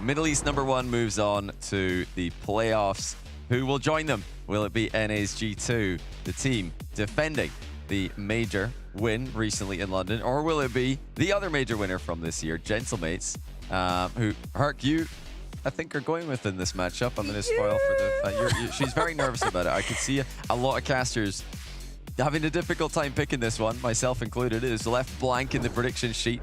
Middle East #1 moves on to the playoffs. Who will join them? Will it be NA's G2, the team defending the major win recently in London, or will it be the other major winner from this year, Gentlemates, who, Herc, you, I think, are going with in this matchup? I'm going to spoil for the... she's very nervous about it. I can see a lot of casters having a difficult time picking this one, myself included. It is left blank in the prediction sheet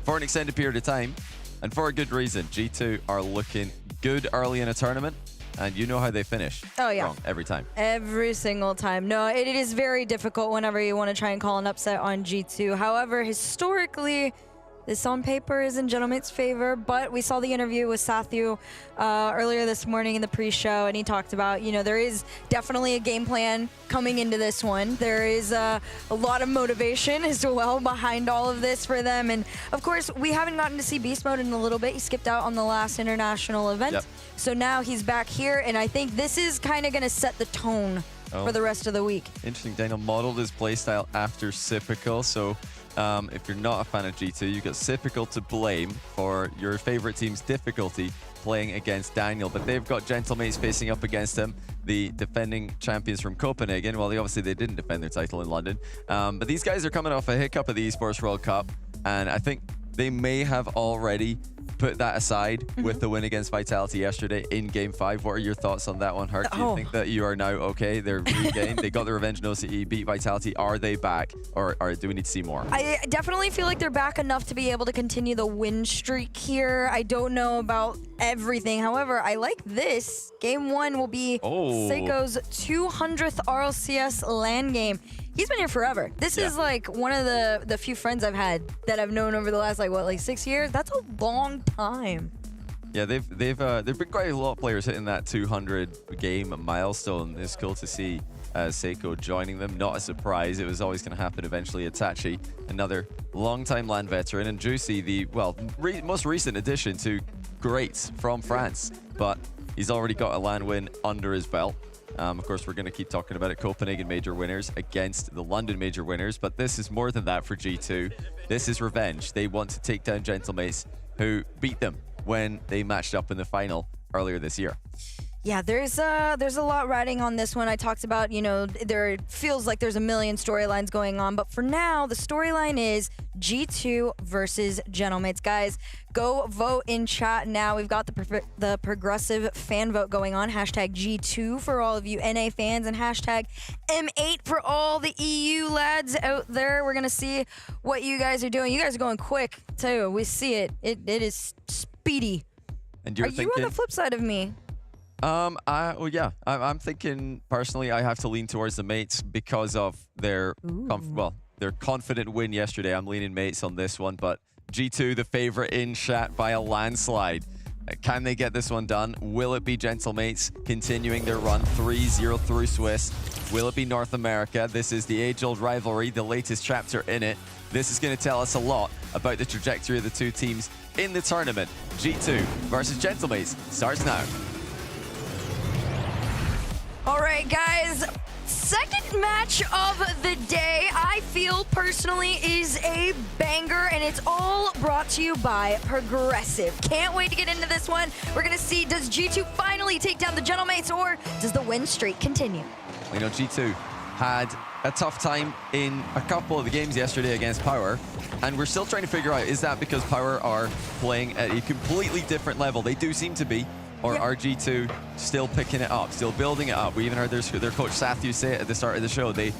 for an extended period of time, and for a good reason. G2 are looking good early in a tournament, and you know how they finish. Oh, yeah. Wrong every time. Every single time. No, it is very difficult whenever you want to try and call an upset on G2. However, historically, this on paper is in Gentlemate's favor, but we saw the interview with Sathu earlier this morning in the pre-show, and he talked about, you know, there is definitely a game plan coming into this one. There is a lot of motivation as well behind all of this for them. And of course, we haven't gotten to see Beast Mode in a little bit. He skipped out on the last international event. Yep. So now he's back here, and I think this is kind of going to set the tone for the rest of the week. Interesting. Daniel modeled his playstyle after Sypical, so if you're not a fan of G2, you've got Sypical to blame for your favorite team's difficulty playing against Daniel, but they've got Gentlemates facing up against him, the defending champions from Copenhagen. Well, obviously they didn't defend their title in London, but these guys are coming off a hiccup at the Esports World Cup, and I think they may have already put that aside with the win against Vitality yesterday in Game 5. What are your thoughts on that one, Herc? Do you think that you are now okay? They're regained. They got the revenge in OCE, beat Vitality. Are they back, or do we need to see more? I definitely feel like they're back enough to be able to continue the win streak here. I don't know about everything. However, I like this. Game 1 will be Seiko's 200th RLCS LAN game. He's been here forever. This is like one of the few friends I've had that I've known over the last like 6 years. That's a long time. Yeah, they've been quite a lot of players hitting that 200 game milestone. It's cool to see Seiko joining them. Not a surprise. It was always going to happen eventually. Itachi, another long-time LAN veteran, and Juicy, the most recent addition to Greats from France, but he's already got a LAN win under his belt. Of course, we're going to keep talking about it. Copenhagen major winners against the London major winners, but this is more than that for G2. This is revenge. They want to take down Gentlemates, who beat them when they matched up in the final earlier this year. Yeah, there's a lot riding on this one. I talked about, you know, there feels like there's a million storylines going on, but for now, the storyline is G2 versus Gentlemates. Guys, go vote in chat now. We've got the progressive fan vote going on. Hashtag G2 for all of you NA fans, and hashtag M8 for all the EU lads out there. We're going to see what you guys are doing. You guys are going quick, too. We see it. It is speedy. And you're you on the flip side of me? Well, yeah, I'm thinking personally I have to lean towards the Mates because of their their confident win yesterday. I'm leaning Mates on this one, but G2 the favorite in chat by a landslide. Can they get this one done? Will it be Gentlemates continuing their run 3-0 through Swiss? Will it be North America? This is the age-old rivalry, the latest chapter in it. This is going to tell us a lot about the trajectory of the two teams in the tournament. G2 versus Gentlemates starts now. All right, guys, second match of the day, I feel personally is a banger, and it's all brought to you by Progressive. Can't wait to get into this one. We're going to see, does G2 finally take down the Gentlemates, or does the win streak continue? You know, G2 had a tough time in a couple of the games yesterday against Power, and we're still trying to figure out, is that because Power are playing at a completely different level? They do seem to be. Or are G2 still picking it up, still building it up? We even heard their coach Sathu say it at the start of the show. They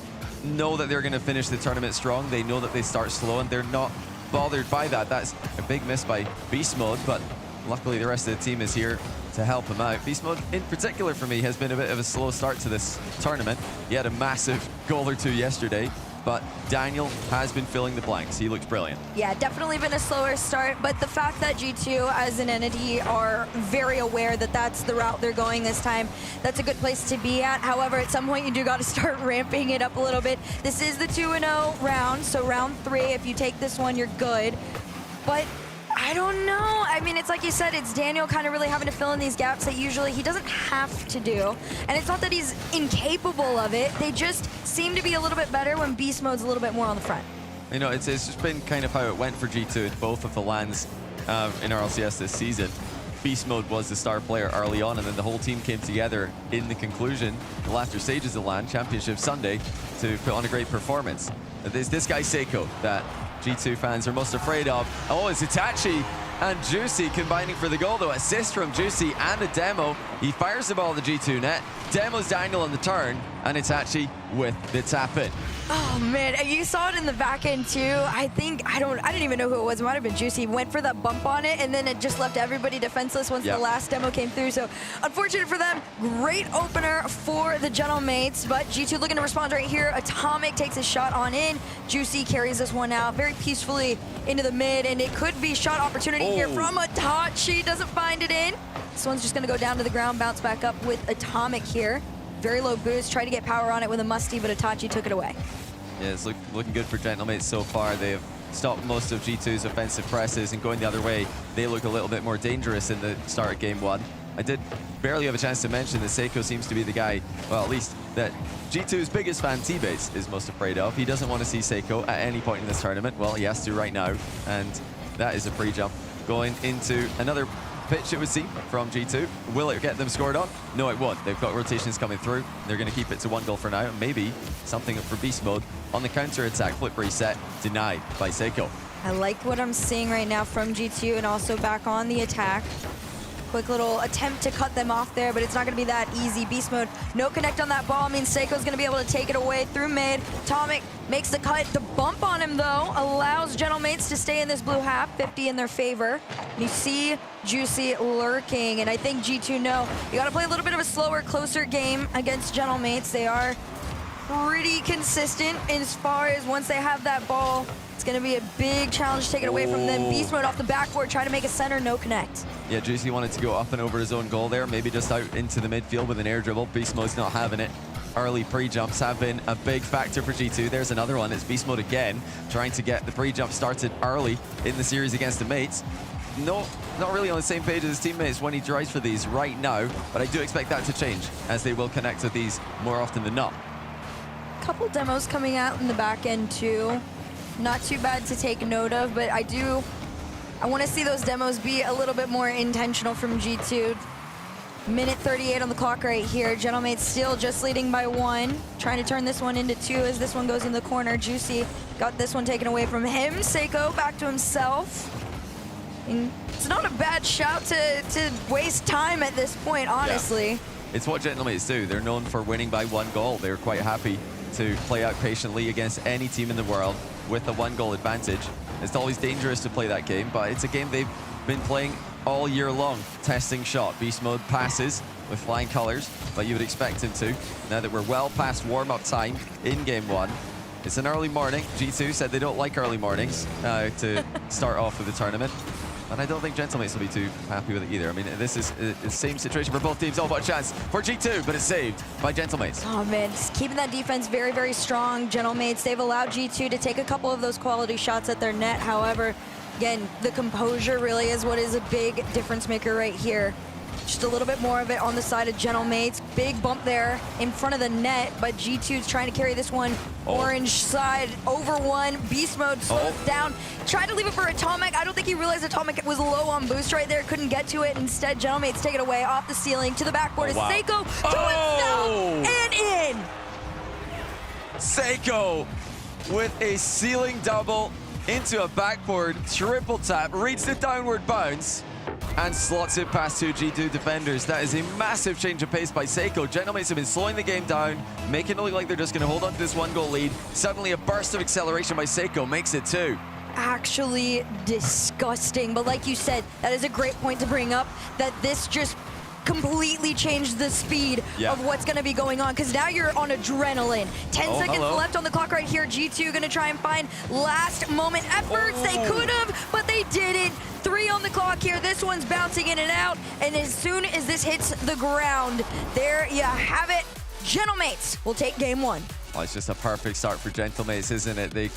know that they're going to finish the tournament strong. They know that they start slow, and they're not bothered by that. That's a big miss by Beast Mode, but luckily the rest of the team is here to help him out. Beast Mode, in particular for me, has been a bit of a slow start to this tournament. He had a massive goal or two yesterday, but Daniel has been filling the blanks. He looks brilliant. Yeah, definitely been a slower start, but the fact that G2 as an entity are very aware that that's the route they're going this time, that's a good place to be at. However, at some point you do got to start ramping it up a little bit. This is the 2-0 round, so round 3, if you take this one, you're good. But I don't know. I mean, it's like you said, it's Daniel kind of really having to fill in these gaps that usually he doesn't have to do. And it's not that he's incapable of it. They just seem to be a little bit better when Beast Mode's a little bit more on the front. You know, it's just been kind of how it went for G2 in both of the LANs in RLCS this season. Beast Mode was the star player early on, and then the whole team came together in the conclusion, the latter stages of LAN Championship Sunday, to put on a great performance. There's this guy Seiko that G2 fans are most afraid of. Oh, it's Itachi and Juicy combining for the goal, though. Assist from Juicy and a demo. He fires the ball at the G2 net. Demo's Daniel on the turn, and Itachi with the tap in. Oh man, you saw it in the back end too. I didn't even know who it was. It might have been Juicy. Went for that bump on it, and then it just left everybody defenseless once the last demo came through. So unfortunate for them. Great opener for the Gentlemates, but G2 looking to respond right here. Atomic takes a shot on in. Juicy carries this one out very peacefully into the mid, and it could be shot opportunity here from Itachi. Doesn't find it in. This one's just gonna go down to the ground, bounce back up with Atomic here. Very low boost, tried to get power on it with a musty, but Itachi took it away. Yeah, it's looking good for Gentlemates so far. They have stopped most of G2's offensive presses, and going the other way, they look a little bit more dangerous in the start of game one. I did barely have a chance to mention that Seiko seems to be the guy, well, at least that G2's biggest fan T-Base is most afraid of. He doesn't want to see Seiko at any point in this tournament. Well, he has to right now, and that is a pre-jump going into another pitch, it would seem, from G2. Will it get them scored on? No, it won't. They've got rotations coming through. They're going to keep it to 1 goal for now. Maybe something for Beast Mode on the counter-attack. Flip reset, denied by Seiko. I like what I'm seeing right now from G2 and also back on the attack. Quick little attempt to cut them off there, but it's not going to be that easy. Beast Mode, no connect on that ball means Seiko's going to be able to take it away through mid. Atomic makes the cut. The bump on him, though, allows Gentlemates to stay in this blue half, 50 in their favor. You see Juicy lurking, and I think G2 know you got to play a little bit of a slower, closer game against Gentlemates. They are pretty consistent as far as once they have that ball, it's going to be a big challenge to take it away from them. Beast Mode off the backboard, try to make a center, no connect. Yeah, Juicy wanted to go up and over his own goal there, maybe just out into the midfield with an air dribble. Beast Mode's not having it. Early pre-jumps have been a big factor for G2. There's another one. It's Beast Mode again, trying to get the pre-jump started early in the series against the mates. No, not really on the same page as his teammates when he drives for these right now, but I do expect that to change as they will connect with these more often than not. Couple demos coming out in the back end too. Not too bad to take note of, but I want to see those demos be a little bit more intentional from G2. Minute 38 on the clock right here. Gentlemates still just leading by 1. Trying to turn this one into 2 as this one goes in the corner. Juicy got this one taken away from him. Seiko back to himself. And it's not a bad shout to waste time at this point, honestly. Yeah. It's what Gentlemates do. They're known for winning by 1 goal. They're quite happy to play out patiently against any team in the world with a 1-goal advantage. It's always dangerous to play that game, but it's a game they've been playing all year long. Testing shot. Beast Mode passes with flying colors, but you would expect him to. Now that we're well past warm-up time in game 1. It's an early morning. G2 said they don't like early mornings to start off with the tournament. And I don't think Gentlemates will be too happy with it either. I mean, this is the same situation for both teams. All about a chance for G2, but it's saved by Gentlemates. Oh man, just keeping that defense very, very strong. Gentlemates, they've allowed G2 to take a couple of those quality shots at their net. However, again, the composure really is what is a big difference maker right here. Just a little bit more of it on the side of Gentlemates. Big bump there in front of the net, but G2's trying to carry this one. Orange side over 1. Beast Mode slows down. Tried to leave it for Atomic. I don't think he realized Atomic was low on boost right there. Couldn't get to it. Instead, Gentlemates take it away off the ceiling to the backboard. Is Seiko to himself and in. Seiko with a ceiling double into a backboard triple tap, reads the downward bounce, and slots it past 2 G2 defenders. That is a massive change of pace by Seiko. Gentlemates have been slowing the game down, making it look like they're just going to hold on to this 1-goal lead. Suddenly a burst of acceleration by Seiko makes it 2. Actually disgusting, but like you said, that is a great point to bring up, that this just completely changed the speed of what's going to be going on, because now you're on adrenaline. 10 seconds left on the clock right here. G2 going to try and find last moment efforts. They could have, but they didn't. 3 on the clock here. This one's bouncing in and out, and as soon as this hits the ground, there you have it. Gentlemates will take game 1. Oh, it's just a perfect start for Gentlemates, isn't it? They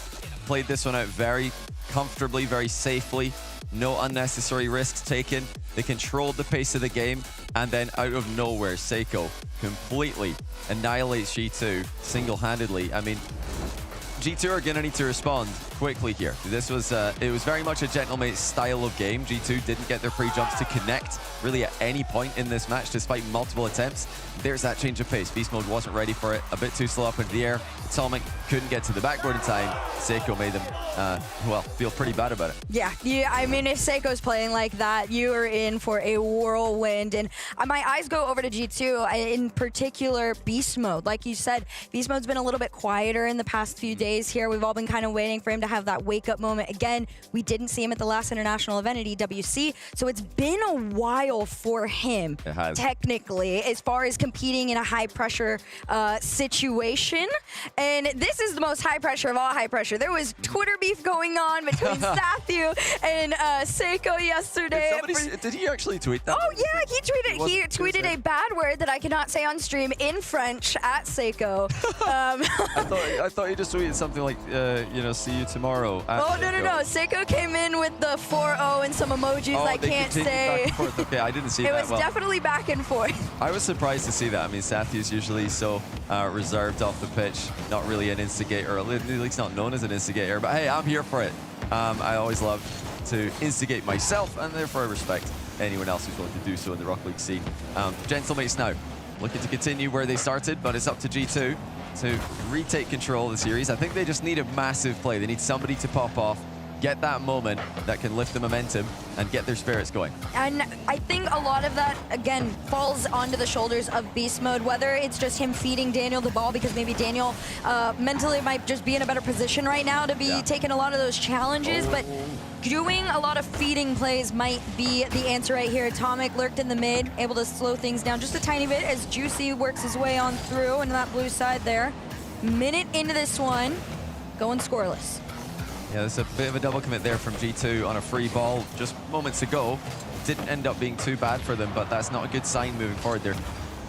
played this one out very comfortably, very safely. No unnecessary risks taken. They controlled the pace of the game, and then out of nowhere, Seiko completely annihilates G2 single-handedly. I mean, G2 are gonna need to respond quickly here. This was it was very much a gentleman style of game. G2 didn't get their pre-jumps to connect really at any point in this match, despite multiple attempts. There's that change of pace. Beast Mode wasn't ready for it. A bit too slow up into the air. Atomic couldn't get to the backboard in time. Seiko made them, well, feel pretty bad about it. Yeah, I mean, if Seiko's playing like that, you are in for a whirlwind. And my eyes go over to G2, in particular, Beast Mode. Like you said, Beast Mode's been a little bit quieter in the past few days here. We've all been kind of waiting for him to have that wake-up moment. Again, we didn't see him at the last international event at EWC, so it's been a while for him, it has. Technically, as far as competing in a high-pressure situation. And this is the most high pressure of all high pressure. There was Twitter beef going on between Sathu and Seiko yesterday. Did he actually tweet that? Oh yeah, he tweeted a bad word that I cannot say on stream in French at Seiko. I thought he just tweeted something like, you know, see you tomorrow. Oh no. Seiko came in with the 4-0 and some emojis I can't say. Back and forth. Okay, I didn't see it that. It was definitely back and forth. I was surprised to see that. I mean, Sathu's usually so reserved off the pitch, not really an instigator, or at least not known as an instigator, but hey, I'm here for it. I always love to instigate myself, and therefore I respect anyone else who's willing to do so in the Rocket League scene. Gentlemates now looking to continue where they started, but it's up to G2 to retake control of the series. I think they just need a massive play. They need somebody to pop off, get that moment that can lift the momentum and get their spirits going. And I think a lot of that, again, falls onto the shoulders of Beast Mode, whether it's just him feeding Daniel the ball, because maybe Daniel mentally might just be in a better position right now to be taking a lot of those challenges, but doing a lot of feeding plays might be the answer right here. Atomic lurked in the mid, able to slow things down just a tiny bit as Juicy works his way on through into that blue side there. Minute into this one, going scoreless. Yeah, there's a bit of a double commit there from G2 on a free ball just moments ago. Didn't end up being too bad for them, but that's not a good sign moving forward. They're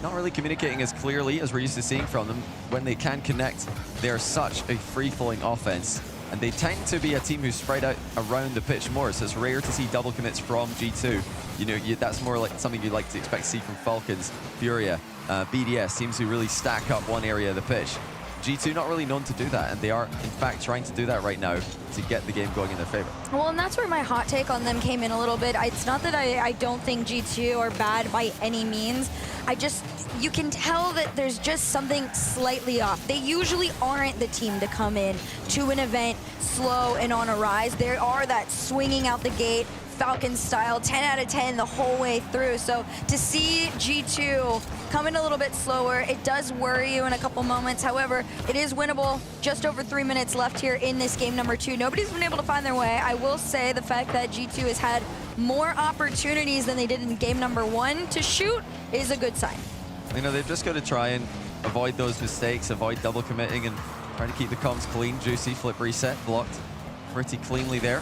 not really communicating as clearly as we're used to seeing from them. When they can connect, they're such a free-flowing offense, and they tend to be a team who's spread out around the pitch more, so it's rare to see double commits from G2. You know, that's more like something you'd like to expect to see from Falcons, Furia, BDS, teams who really stack up one area of the pitch. G2 not really known to do that, and they are in fact trying to do that right now to get the game going in their favor. Well, and that's where my hot take on them came in a little bit. It's not that I don't think G2 are bad by any means. You can tell that there's just something slightly off. They usually aren't the team to come in to an event slow and on a rise. They are that swinging out the gate, Falcons style, 10 out of 10 the whole way through. So to see G2 come in a little bit slower, it does worry you in a couple moments. However, it is winnable. Just over 3 minutes left here in this game number 2. Nobody's been able to find their way. I will say the fact that G2 has had more opportunities than they did in game number 1 to shoot is a good sign. You know, they've just got to try and avoid those mistakes, avoid double committing, and try to keep the comms clean. Juicy flip reset, blocked pretty cleanly there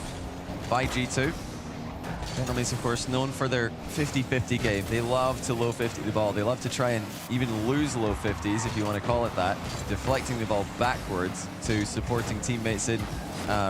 by G2. Gentlemen's, of course, known for their 50-50 game. They love to low 50 the ball. They love to try and even lose low 50s, if you want to call it that, deflecting the ball backwards to supporting teammates in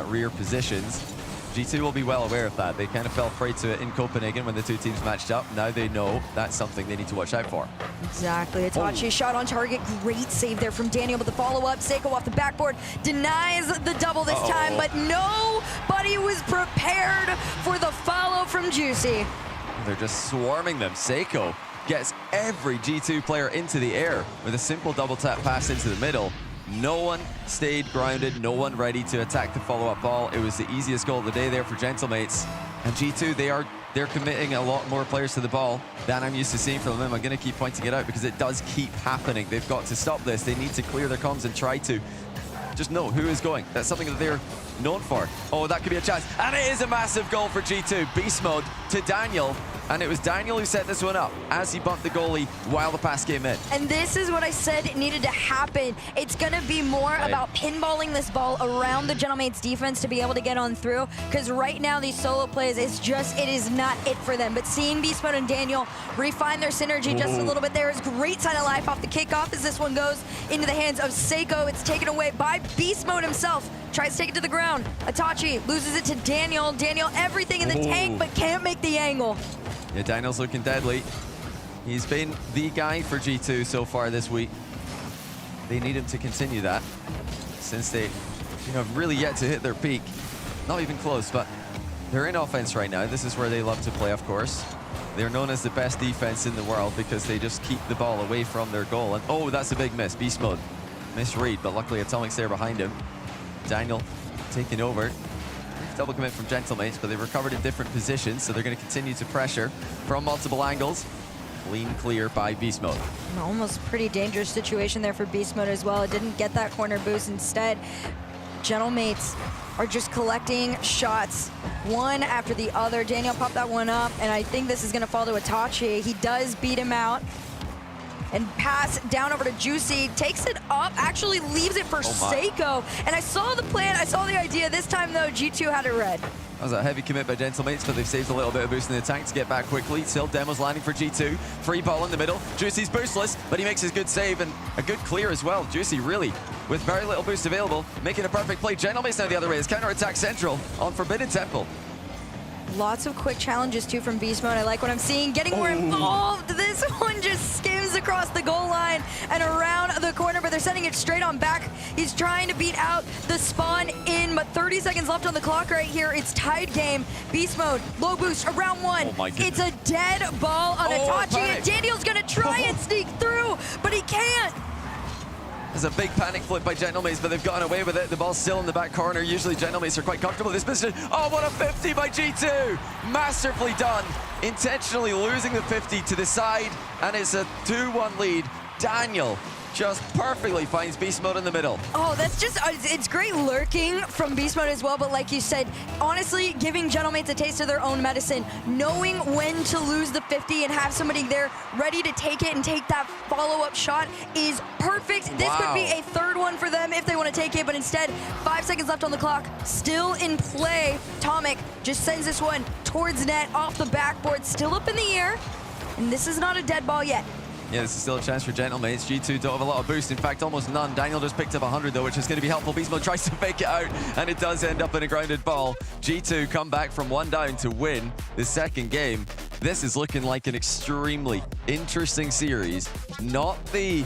rear positions. G2 will be well aware of that. They kind of fell prey to it in Copenhagen when the two teams matched up. Now they know that's something they need to watch out for. Exactly. Itachi shot on target. Great save there from Daniel, but the follow-up, Seiko off the backboard, denies the double this time, but nobody was prepared for the follow from Juicy. They're just swarming them. Seiko gets every G2 player into the air with a simple double tap pass into the middle. No one stayed grounded, no one ready to attack the follow-up ball. It was the easiest goal of the day there for Gentlemates. And G2, they're committing a lot more players to the ball than I'm used to seeing from them. I'm going to keep pointing it out because it does keep happening. They've got to stop this. They need to clear their comms and try to just know who is going. That's something that they're known for. Oh, that could be a chance. And it is a massive goal for G2. Beast mode to Daniel. And it was Daniel who set this one up as he bumped the goalie while the pass came in. And this is what I said needed to happen. It's going to be more about pinballing this ball around the Gentlemates defense to be able to get on through. Because right now, these solo plays, it is not it for them. But seeing Beast Mode and Daniel refine their synergy just a little bit there is great sign of life off the kickoff as this one goes into the hands of Seiko. It's taken away by Beast Mode himself. Tries to take it to the ground. Itachi loses it to Daniel. Daniel, everything in the tank, but can't make the angle. Yeah, Daniel's looking deadly. He's been the guy for G2 so far this week. They need him to continue that since they really yet to hit their peak. Not even close, but they're in offense right now. This is where they love to play, of course. They're known as the best defense in the world because they just keep the ball away from their goal. And oh, that's a big miss. Beast mode. Misread, but luckily Atomic's there behind him. Daniel taking over. Double commit from Gentlemates, but they've recovered in different positions, so they're going to continue to pressure from multiple angles. Clean clear by Beast Mode. Almost pretty dangerous situation there for Beast Mode as well. It didn't get that corner boost. Instead, Gentlemates are just collecting shots one after the other. Daniel popped that one up, and I think this is going to fall to Itachi. He does beat him out. And pass down over to Juicy, takes it up, actually leaves it for Seiko. And I saw the plan, I saw the idea. This time though, G2 had it red. That was a heavy commit by Gentlemates, but they've saved a little bit of boost in the tank to get back quickly. Still, Demo's landing for G2. Free ball in the middle. Juicy's boostless, but he makes his good save and a good clear as well. Juicy really, with very little boost available, making a perfect play. Gentlemates now the other way. It's counter-attack central on Forbidden Temple. Lots of quick challenges too from Beast Mode. I like what I'm seeing. Getting more involved. This one just skims across the goal line and around the corner, but they're sending it straight on back. He's trying to beat out the spawn in, but 30 seconds left on the clock right here. It's tied game. Beast Mode, low boost, around one. It's a dead ball on Itachi, and Daniel's gonna try and sneak through, but he can't. There's a big panic flip by Gentlemates, but they've gotten away with it. The ball's still in the back corner. Usually Gentlemates are quite comfortable in this position. Oh, what a 50 by G2! Masterfully done. Intentionally losing the 50 to the side, and it's a 2-1 lead. Daniel just perfectly finds Beast Mode in the middle. Oh, that's just, it's great lurking from Beast Mode as well, but like you said, honestly, giving Gentlemates a taste of their own medicine, knowing when to lose the 50 and have somebody there ready to take it and take that follow-up shot is perfect. This could be a third one for them if they want to take it, but instead, 5 seconds left on the clock, still in play. Atomic just sends this one towards net, off the backboard, still up in the air, and this is not a dead ball yet. Yeah, this is still a chance for Gentlemates. G2 don't have a lot of boost. In fact, almost none. Daniel just picked up 100 though, which is going to be helpful. Beast Mode tries to fake it out, and it does end up in a grounded ball. G2 come back from one down to win the second game. This is looking like an extremely interesting series. Not the,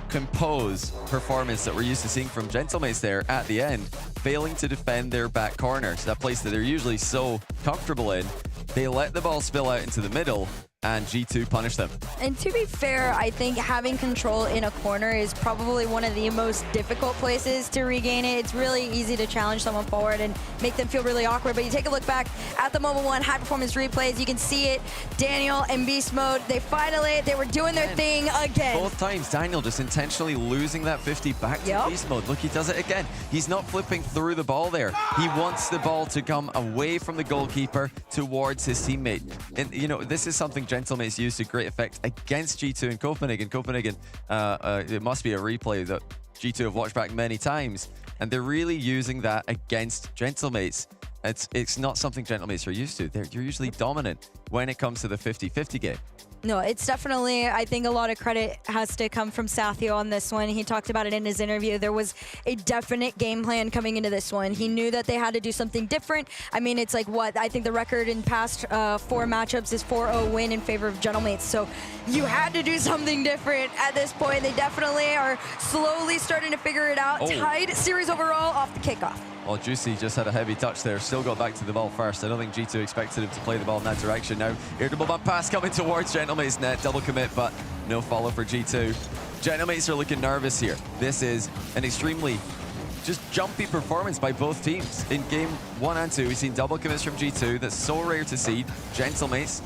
composed performance that we're used to seeing from Gentlemates there at the end, failing to defend their back corners, that place that they're usually so comfortable in. They let the ball spill out into the middle, and G2 punish them. And to be fair, I think having control in a corner is probably one of the most difficult places to regain it. It's really easy to challenge someone forward and make them feel really awkward, but you take a look back at the Mobile 1 high performance replays, you can see it. Daniel and Beast Mode, they were doing their thing again. Both times, Daniel just intentionally losing that 50 back to Beast Mode. Look, he does it again. He's not flipping through the ball there. He wants the ball to come away from the goalkeeper towards his teammate. And, this is something Gentlemates used to great effect against G2 in Copenhagen. Copenhagen, it must be a replay that G2 have watched back many times, and they're really using that against Gentlemates. It's not something Gentlemates are used to. You're usually dominant when it comes to the 50-50 game. No, it's definitely, I think a lot of credit has to come from Sathio on this one. He talked about it in his interview. There was a definite game plan coming into this one. He knew that they had to do something different. I mean, it's like I think the record in past 4 matchups is 4-0 win in favor of Gentlemates. So you had to do something different at this point. They definitely are slowly starting to figure it out. Tied series overall off the kickoff. Well, Juicy just had a heavy touch there. Still got back to the ball first. I don't think G2 expected him to play the ball in that direction. Now, irritable bump pass coming towards Gentlemates net. Double commit, but no follow for G2. Gentlemates are looking nervous here. This is an extremely just jumpy performance by both teams. In game 1 and 2, we've seen double commits from G2. That's so rare to see. Gentlemates,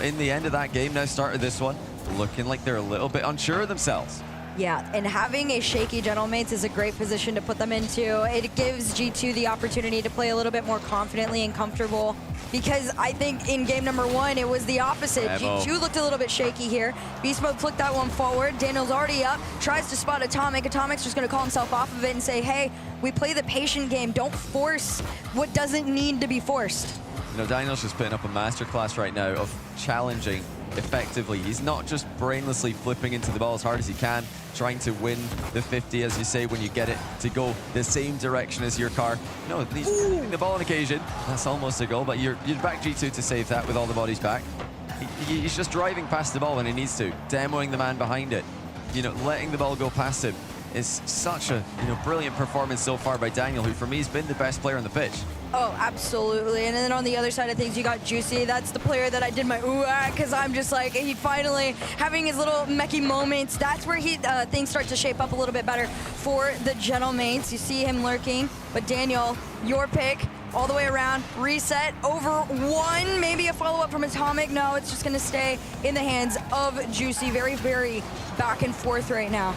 in the end of that game, now started this one, looking like they're a little bit unsure of themselves. Yeah, and having a shaky Gentlemates is a great position to put them into. It gives G2 the opportunity to play a little bit more confidently and comfortable, because I think in game number 1, it was the opposite. G2 looked a little bit shaky here. Beast Mode flicked that one forward. Daniel's already up, tries to spot Atomic. Atomic's just going to call himself off of it and say, hey, we play the patient game. Don't force what doesn't need to be forced. Daniel's just putting up a masterclass right now of challenging effectively. He's not just brainlessly flipping into the ball as hard as he can, trying to win the 50, as you say, when you get it to go the same direction as your car. No, he's flipping the ball on occasion. That's almost a goal, but you'd back G2 to save that with all the bodies back. He's just driving past the ball when he needs to, demoing the man behind it, letting the ball go past him. It's such a brilliant performance so far by Daniel, who for me has been the best player on the pitch. Oh, absolutely. And then on the other side of things, you got Juicy. That's the player that I did my ooh at, because I'm just like, he finally having his little mechie moments. That's where things start to shape up a little bit better for the Gentlemates. You see him lurking, but Daniel, your pick, all the way around, reset, over one, maybe a follow-up from Atomic. No, it's just gonna stay in the hands of Juicy. Very, very back and forth right now.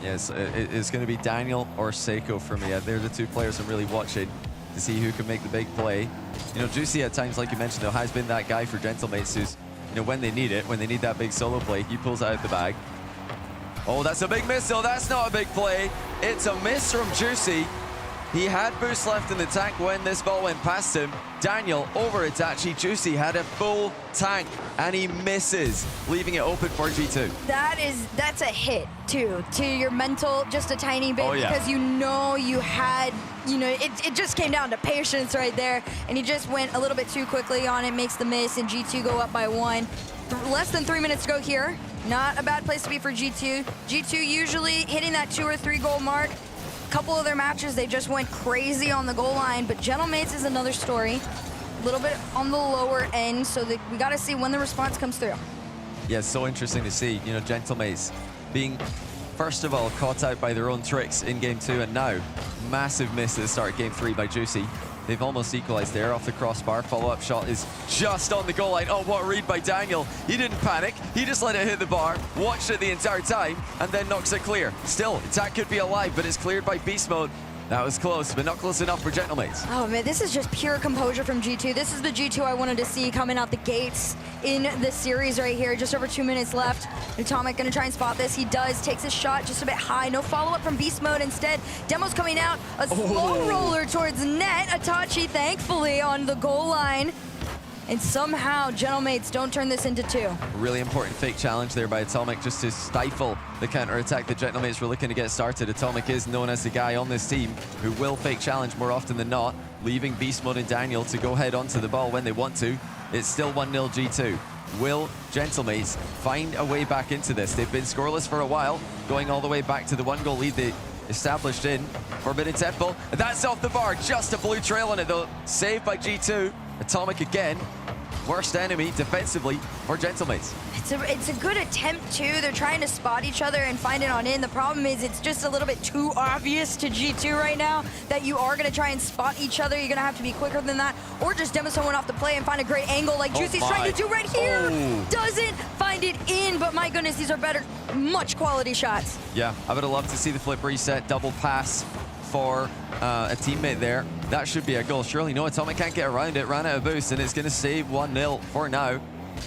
Yes, it's going to be Daniel or Seiko for me. They're the two players I'm really watching to see who can make the big play. Juicy at times, like you mentioned, though, has been that guy for Gentlemates who's, when they need it, when they need that big solo play, he pulls it out of the bag. Oh, that's a big miss, though. That's not a big play. It's a miss from Juicy. He had boost left in the tank when this ball went past him. Daniel over Itachi. Juicy had a full tank and he misses, leaving it open for G2. That's a hit too, to your mental, just a tiny bit, because you had, it just came down to patience right there, and he just went a little bit too quickly on it, makes the miss, and G2 go up by 1. Less than 3 minutes to go here. Not a bad place to be for G2. G2 usually hitting that 2 or 3 goal mark. Couple of their matches, they just went crazy on the goal line, but Gentlemates is another story. A little bit on the lower end, so we got to see when the response comes through. Yeah, so interesting to see, Gentlemates being, first of all, caught out by their own tricks in Game 2, and now massive miss at the start of Game 3 by Juicy. They've almost equalized there off the crossbar. Follow-up shot is just on the goal line. Oh, what a read by Daniel. He didn't panic. He just let it hit the bar, watched it the entire time, and then knocks it clear. Still, attack could be alive, but it's cleared by beast mode. That was close, but not close enough for Gentlemates. Oh, man, this is just pure composure from G2. This is the G2 I wanted to see coming out the gates in the series right here. Just over 2 minutes left. Atomic gonna try and spot this. He does, takes his shot just a bit high. No follow-up from beast mode instead. Demo's coming out. A slow roller towards net. Itachi, thankfully, on the goal line. And somehow, Gentlemates don't turn this into 2. Really important fake challenge there by Atomic just to stifle the counter-attack that Gentlemates were looking to get started. Atomic is known as the guy on this team who will fake challenge more often than not, leaving Beast Mode and Daniel to go head onto the ball when they want to. It's still 1-0 G2. Will Gentlemates find a way back into this? They've been scoreless for a while, going all the way back to the 1-goal lead they established in Forbidden Temple. That's off the bar, just a blue trail on it though. Saved by G2. Atomic again. Worst enemy defensively for Gentlemates. It's a good attempt too. They're trying to spot each other and find it on in. The problem is it's just a little bit too obvious to G2 right now that you are going to try and spot each other. You're going to have to be quicker than that, or just demo someone off the play and find a great angle like Juicy's trying to do right here. Doesn't find it in, but my goodness, these are better, much quality shots. Yeah, I would have loved to see the flip reset, double pass for a teammate there. That should be a goal. Surely no, Atomic can't get around it. Ran out of boost, and it's going to save 1-0 for now.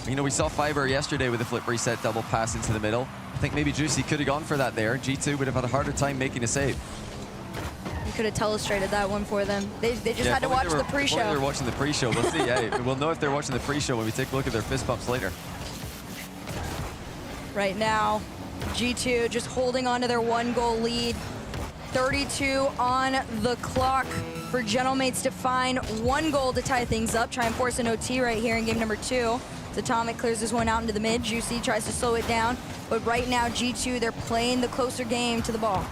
We saw Fiber yesterday with a flip reset double pass into the middle. I think maybe Juicy could have gone for that there. G2 would have had a harder time making a save. You could have telestrated that one for them. They just had to watch the pre-show. They were watching the pre-show. We'll see. Yeah, we'll know if they're watching the pre-show when we take a look at their fist bumps later. Right now, G2 just holding on to their 1-goal lead. 32 on the clock for Gentlemates to find 1 goal to tie things up. Try and force an OT right here in game number 2. Atomic clears this one out into the mid. Juicy tries to slow it down. But right now, G2, they're playing the closer game to the ball.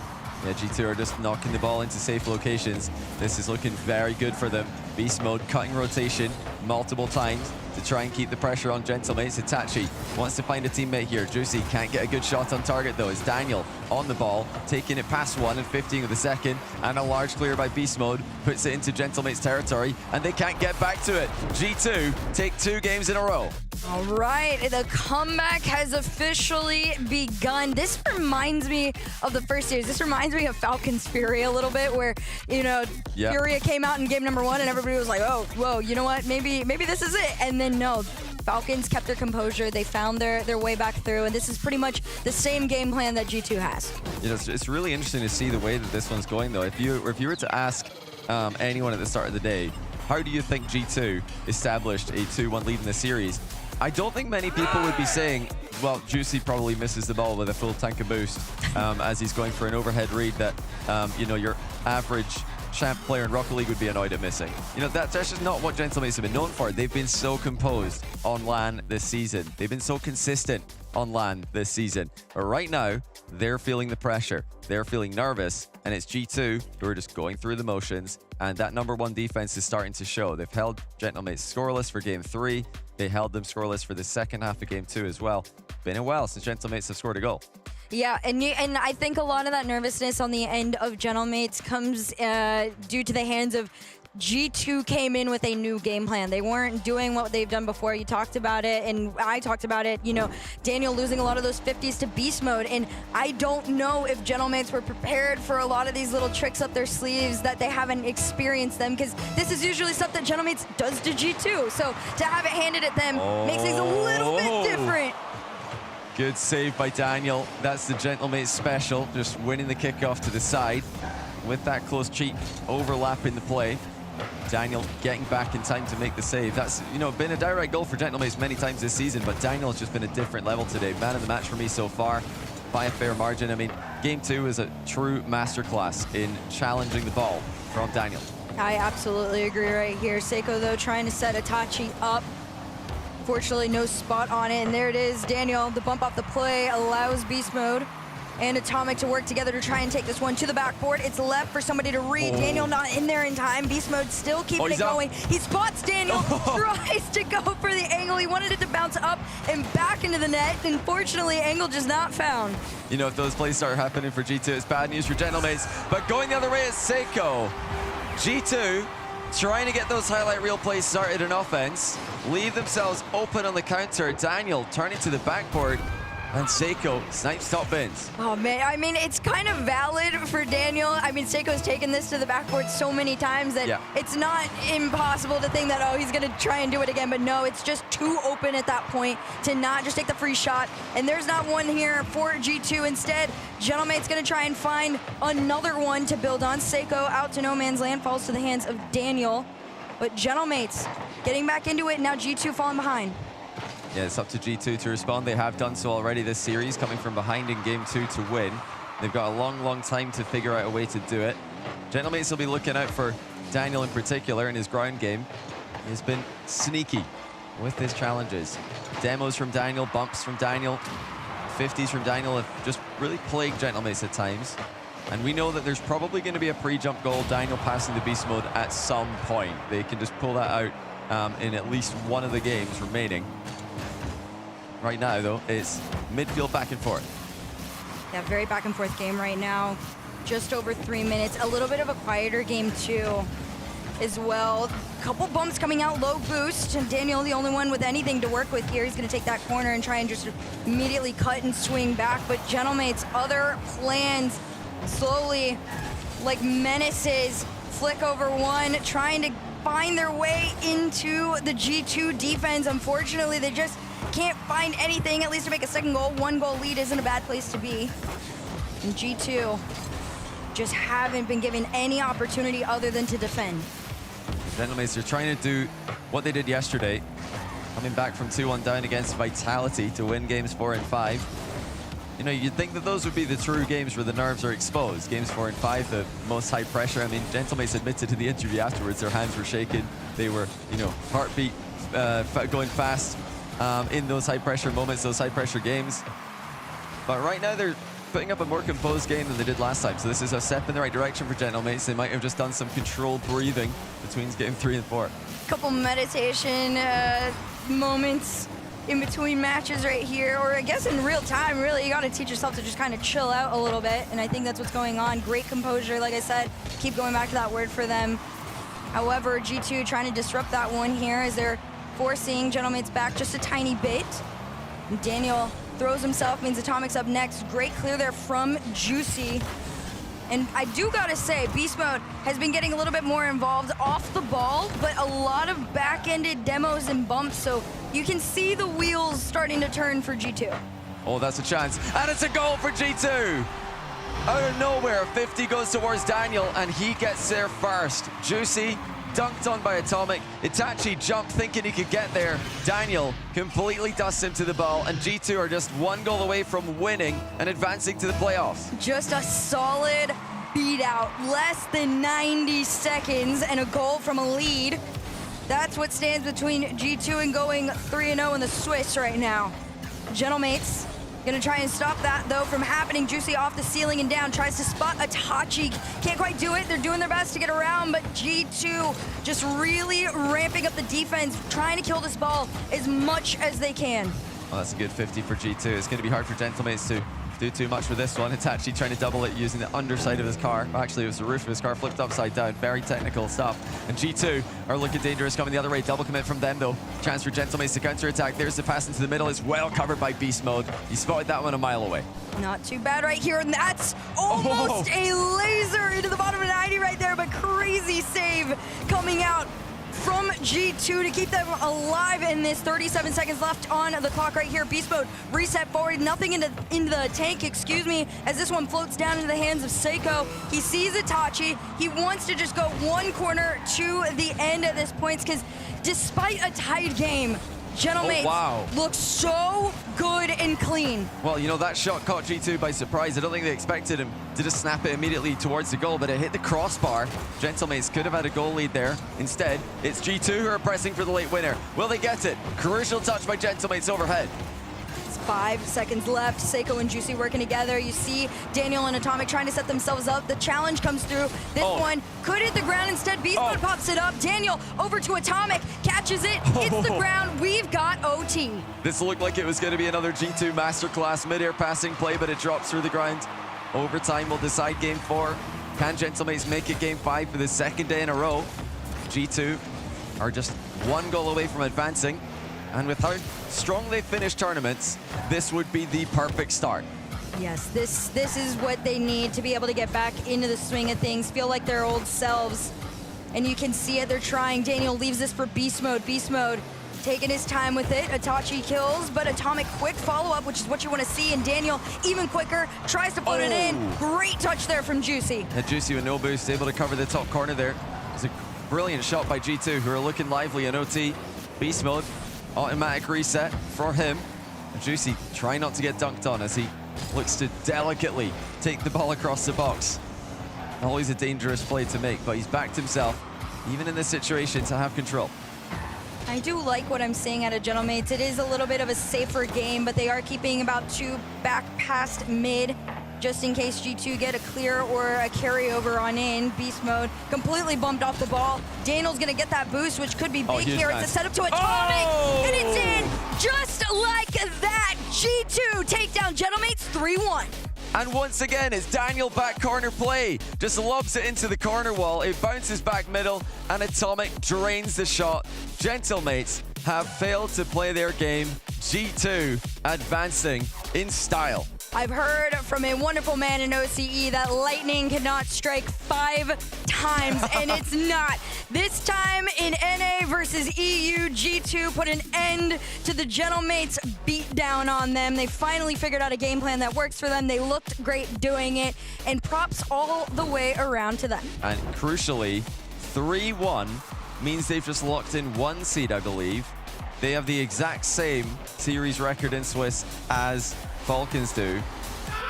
Yeah, G2 are just knocking the ball into safe locations. This is looking very good for them. Beast mode, cutting rotation multiple times to try and keep the pressure on Gentlemates. Itachi wants to find a teammate here. Juicy can't get a good shot on target though. It's Daniel on the ball, taking it past 1 and 15 of the second, and a large clear by Beast Mode puts it into Gentlemates territory, and they can't get back to it. G2 take 2 games in a row. All right, the comeback has officially begun. This reminds me of the first series. This reminds me of Falcons Furia a little bit, where, Furia came out in game number 1 and everybody was like, oh, whoa, you know what? Maybe this is it. And then no, Falcons kept their composure. They found their way back through, and this is pretty much the same game plan that G2 has. It's really interesting to see the way that this one's going though. If you were to ask anyone at the start of the day, how do you think G2 established a 2-1 lead in the series? I don't think many people would be saying, well, Juicy probably misses the ball with a full tank of boost as he's going for an overhead read that, your average champ player in Rocket League would be annoyed at missing. That's just not what Gentlemates have been known for. They've been so composed on LAN this season. They've been so consistent on LAN this season. But right now, they're feeling the pressure. They're feeling nervous, and it's G2 who are just going through the motions, and that #1 defense is starting to show. They've held Gentlemates scoreless for Game 3. They held them scoreless for the second half of Game 2 as well. Been a while since Gentlemates have scored a goal. Yeah, and I think a lot of that nervousness on the end of Gentlemates comes due to the hands of G2 came in with a new game plan. They weren't doing what they've done before. You talked about it, and I talked about it. You know, Daniel losing a lot of those 50s to beast mode, and I don't know if Gentlemates were prepared for a lot of these little tricks up their sleeves that they haven't experienced them, because this is usually stuff that Gentlemates does to G2. So to have it handed at them makes things a little bit different. Good save by Daniel. That's the Gentlemates special, just winning the kickoff to the side with that close cheek overlapping the play. Daniel getting back in time to make the save. That's, you know, been a direct goal for Gentlemates many times this season, but Daniel has just been a different level today. Man of the match for me so far by a fair margin. I mean, Game 2 is a true masterclass in challenging the ball from Daniel. I absolutely agree right here. Seiko, though, trying to set Itachi up. Fortunately, no spot on it, and there it is. Daniel, the bump off the play allows Beast Mode and Atomic to work together to try and take this one to the backboard. It's left for somebody to read. Daniel not in there in time. Beast Mode still keeping it going. He spots Daniel, tries to go for the angle. He wanted it to bounce up and back into the net. Unfortunately, angle just not found. You know, if those plays start happening for G2, it's bad news for Gentlemates. But going the other way is Seiko. G2 trying to get those highlight reel plays started in offense, leave themselves open on the counter. Daniel turning to the backboard, and Seiko snipes top bins. Oh man, I mean, it's kind of valid for Daniel. I mean, Seiko's taken this to the backboard so many times that it's not impossible to think that, oh, he's gonna try and do it again, but no, it's just too open at that point to not just take the free shot. And there's not one here for G2. Instead, Gentlemate's gonna try and find another one to build on. Seiko out to no man's land, falls to the hands of Daniel. But Gentlemates getting back into it, now G2 falling behind. Yeah, it's up to G2 to respond. They have done so already this series, coming from behind in Game 2 to win. They've got a long, long time to figure out a way to do it. Gentlemates will be looking out for Daniel in particular in his ground game. He's been sneaky with his challenges. Demos from Daniel, bumps from Daniel, 50s from Daniel have just really plagued Gentlemates at times. And we know that there's probably going to be a pre-jump goal, Daniel passing the beast mode at some point. They can just pull that out in at least one of the games remaining. Right now, though, it's midfield back and forth. Yeah, very back and forth game right now. Just over 3 minutes. A little bit of a quieter game, too, as well. Couple bumps coming out, low boost. And Daniel, the only one with anything to work with here. He's going to take that corner and try and just immediately cut and swing back. But Gentlemates' other plans slowly, like menaces, flick over one, trying to find their way into the G2 defense. Unfortunately, they just can't find anything, at least to make a second goal. 1-goal lead isn't a bad place to be. And G2 just haven't been given any opportunity other than to defend. Gentlemates are trying to do what they did yesterday, coming back from 2-1 down against Vitality to win games 4 and 5. You know, you'd think that those would be the true games where the nerves are exposed. Games 4 and 5, the most high pressure. I mean, Gentlemates admitted to the interview afterwards their hands were shaking. They were, you know, heartbeat going fast. In those high-pressure moments, those high-pressure games. But right now, they're putting up a more composed game than they did last time. So this is a step in the right direction for Gentlemates. They might have just done some controlled breathing between Game 3 and 4. Couple meditation moments in between matches right here, or I guess in real time, really. You got to teach yourself to just kind of chill out a little bit, and I think that's what's going on. Great composure, like I said. Keep going back to that word for them. However, G2 trying to disrupt that one here as they're forcing Gentlemates back just a tiny bit. And Daniel throws himself, means Atomic's up next. Great clear there from Juicy. And I do gotta say, Beast Mode has been getting a little bit more involved off the ball, but a lot of back-ended demos and bumps, so you can see the wheels starting to turn for G2. Oh, that's a chance. And it's a goal for G2. Out of nowhere, 50 goes towards Daniel, and he gets there first. Juicy dunked on by Atomic. Itachi jumped thinking he could get there. Daniel completely dusts him to the ball, and G2 are just 1 goal away from winning and advancing to the playoffs. Just a solid beat out. Less than 90 seconds and a goal from a lead. That's what stands between G2 and going 3-0 in the Swiss right now. Gentlemates gonna try and stop that though from happening. Juicy off the ceiling and down, tries to spot Itachi. Can't quite do it. They're doing their best to get around, but G2 just really ramping up the defense, trying to kill this ball as much as they can. Well, that's a good 50 for G2. It's going to be hard for Gentlemates to do too much with this one. Itachi trying to double it using the underside of his car. Actually, it was the roof of his car flipped upside down. Very technical stuff. And G2 are looking dangerous coming the other way. Double commit from them, though. Chance for Gentlemates to counter-attack. There's the pass into the middle. It's well covered by Beast Mode. He spotted that one a mile away. Not too bad right here, and that's almost a laser into the bottom of 90 right there, but crazy save coming out from G2 to keep them alive in this. 37 seconds left on the clock right here. Beast Mode reset forward, nothing into the tank, excuse me, as this one floats down into the hands of Seiko. He sees Itachi. He wants to just go one corner to the end at this point, because despite a tied game, Gentlemates look so good and clean. Well, you know, that shot caught G2 by surprise. I don't think they expected him to just snap it immediately towards the goal, but it hit the crossbar. Gentlemates could have had a goal lead there. Instead, it's G2 who are pressing for the late winner. Will they get it? Crucial touch by Gentlemates overhead. 5 seconds left. Seiko and Juicy working together. You see Daniel and Atomic trying to set themselves up. The challenge comes through. This one could hit the ground. Instead, Beast Mode pops it up. Daniel over to Atomic, catches it, hits the ground. We've got OT. This looked like it was going to be another G2 masterclass mid-air passing play, but it drops through the ground. Overtime will decide game 4. Can Gentlemates make it game 5 for the second day in a row? G2 are just one goal away from advancing. And with how strong they finish tournaments, this would be the perfect start. Yes, this is what they need to be able to get back into the swing of things, feel like their old selves. And you can see it, they're trying. Daniel leaves this for Beast Mode. Beast Mode taking his time with it. Itachi kills, but Atomic quick follow-up, which is what you want to see. And Daniel, even quicker, tries to put it in. Great touch there from Juicy. And Juicy with no boost, able to cover the top corner there. It's a brilliant shot by G2, who are looking lively in OT. Beast Mode. Automatic reset for him. Juicy trying not to get dunked on as he looks to delicately take the ball across the box. Always a dangerous play to make, but he's backed himself, even in this situation, to have control. I do like what I'm seeing out of Gentlemates. It is a little bit of a safer game, but they are keeping about 2 back past mid, just in case G2 get a clear or a carryover on in. Beast Mode completely bumped off the ball. Daniel's gonna get that boost, which could be big here. It's a setup to Atomic, and it's in just like that. G2 take down Gentlemates 3-1. And once again, it's Daniel back corner play. Just lobs it into the corner wall. It bounces back middle, and Atomic drains the shot. Gentlemates have failed to play their game. G2 advancing in style. I've heard from a wonderful man in OCE that lightning cannot strike 5 times, and it's not. This time in NA versus EU, G2 put an end to the Gentlemates beatdown on them. They finally figured out a game plan that works for them. They looked great doing it, and props all the way around to them. And crucially, 3-1 means they've just locked in 1 seed, I believe. They have the exact same series record in Swiss as Falcons do,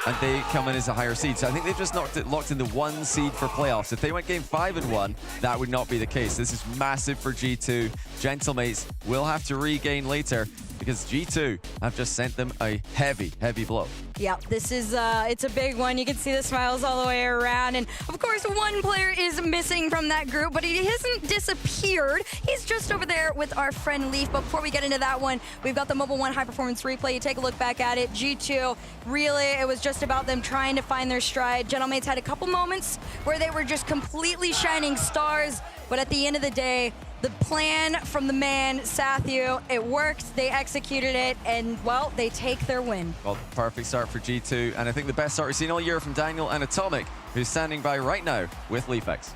and they come in as a higher seed. So I think they've just locked in the 1 seed for playoffs. If they went game 5 and 1, that would not be the case. This is massive for G2. Gentlemates will have to regain later because G2 have just sent them a heavy, heavy blow. Yeah, this is, it's a big one. You can see the smiles all the way around. And of course, one player is missing from that group, but he hasn't disappeared. He's just over there with our friend Leaf. But before we get into that one, we've got the Mobile One High Performance replay. You take a look back at it. G2, really, it was just about them trying to find their stride. Gentlemates had a couple moments where they were just completely shining stars. But at the end of the day, the plan from the man, Sathu, it worked, they executed it, and, well, they take their win. Well, perfect start for G2, and I think the best start we've seen all year from Daniel and Atomic, who's standing by right now with Leafex.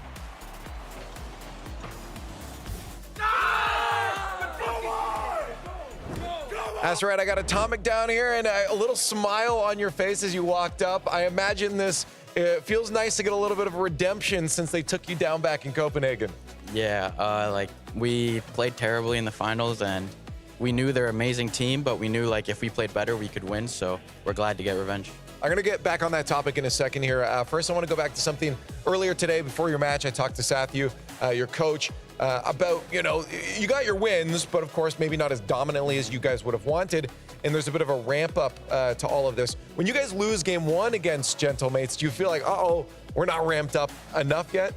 That's right, I got Atomic down here, and a little smile on your face as you walked up. I imagine this, it feels nice to get a little bit of a redemption since they took you down back in Copenhagen. Yeah, like we played terribly in the finals, and we knew they're an amazing team, but we knew like if we played better, we could win. So we're glad to get revenge. I'm going to get back on that topic in a second here. First, I want to go back to something earlier today before your match. I talked to Sathu, your coach, about, you know, you got your wins, but of course, maybe not as dominantly as you guys would have wanted. and there's a bit of a ramp up to all of this. When you guys lose game 1 against Gentlemates, do you feel like, uh-oh, we're not ramped up enough yet?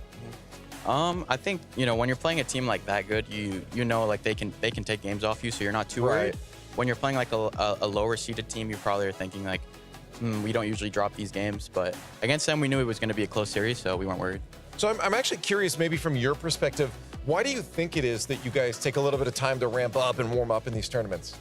I think, when you're playing a team like that good, you know like they can take games off you, so you're not too worried. When you're playing like a lower seeded team, you probably are thinking like, we don't usually drop these games, but against them we knew it was going to be a close series, so we weren't worried. So I'm actually curious, maybe from your perspective, why do you think it is that you guys take a little bit of time to ramp up and warm up in these tournaments?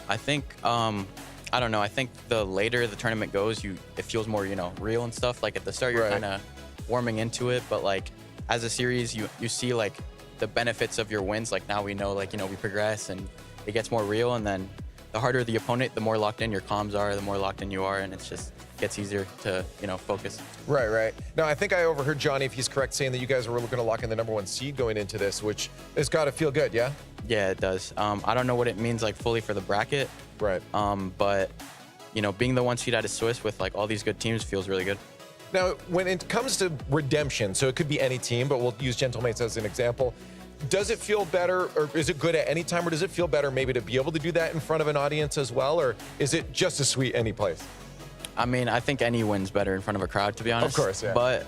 I think, I don't know, I think the later the tournament goes, it feels more, real and stuff. Like at the start, you're kind of warming into it, but like as a series, you see like the benefits of your wins. Like now we know, like, we progress and it gets more real, and then the harder the opponent, the more locked in your comms are, the more locked in you are, and it's just gets easier to, focus. Right. Now, I think I overheard Johnny, if he's correct, saying that you guys were going to lock in the #1 seed going into this, which has got to feel good, yeah? Yeah, it does. I don't know what it means like fully for the bracket. Right. But, being the 1 seed out of Swiss with like all these good teams feels really good. Now, when it comes to redemption, so it could be any team, but we'll use Gentlemates as an example. Does it feel better, or is it good at any time, or does it feel better maybe to be able to do that in front of an audience as well, or is it just as sweet any place? I mean, I think any win's better in front of a crowd, to be honest. Of course, yeah. But,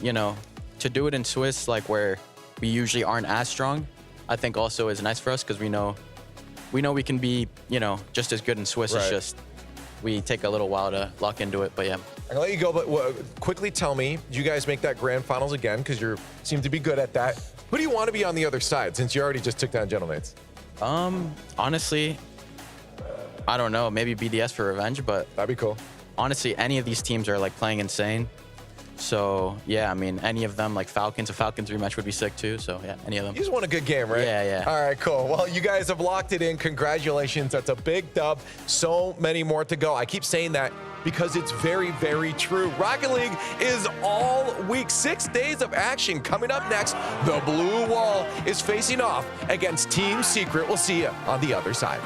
to do it in Swiss, like where we usually aren't as strong, I think also is nice for us, because we know we can be, just as good in Swiss. It's just we take a little while to lock into it, but yeah. I'm gonna let you go, but quickly tell me, do you guys make that grand finals again? Because you seem to be good at that. Who do you want to be on the other side, since you already just took down Gentlemates? Honestly, I don't know. Maybe BDS for revenge, but that'd be cool. honestly, any of these teams are like playing insane. So yeah, I mean, any of them, like Falcons, a Falcons rematch would be sick too. So yeah, any of them. You just won a good game, right? Yeah, yeah. All right, cool. Well, you guys have locked it in. Congratulations. That's a big dub. So many more to go. I keep saying that because it's very, very true. Rocket League is all week. 6 days of action. Coming up next, the Blue Wall is facing off against Team Secret. We'll see you on the other side.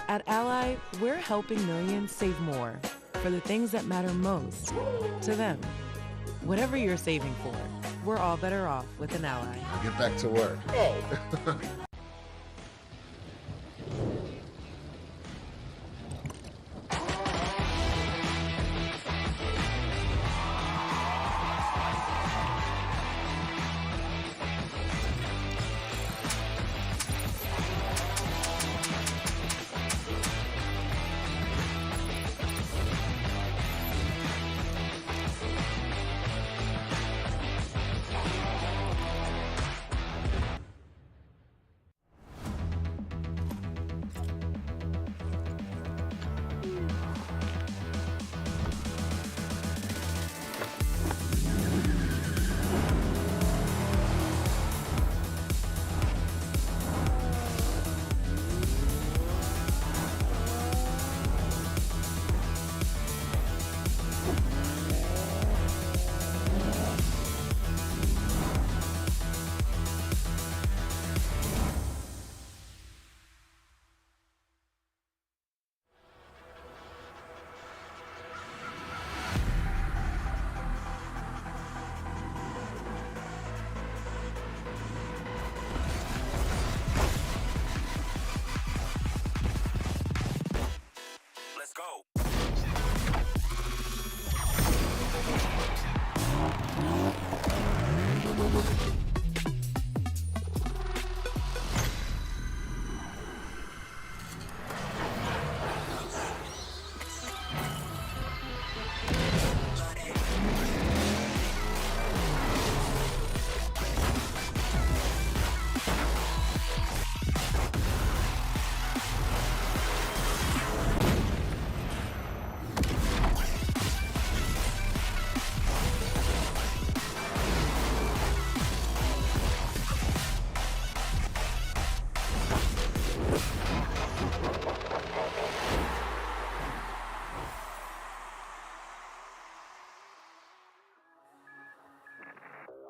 At Ally, we're helping millions save more for the things that matter most to them. Whatever you're saving for, we're all better off with an Ally. Get back to work. Oh.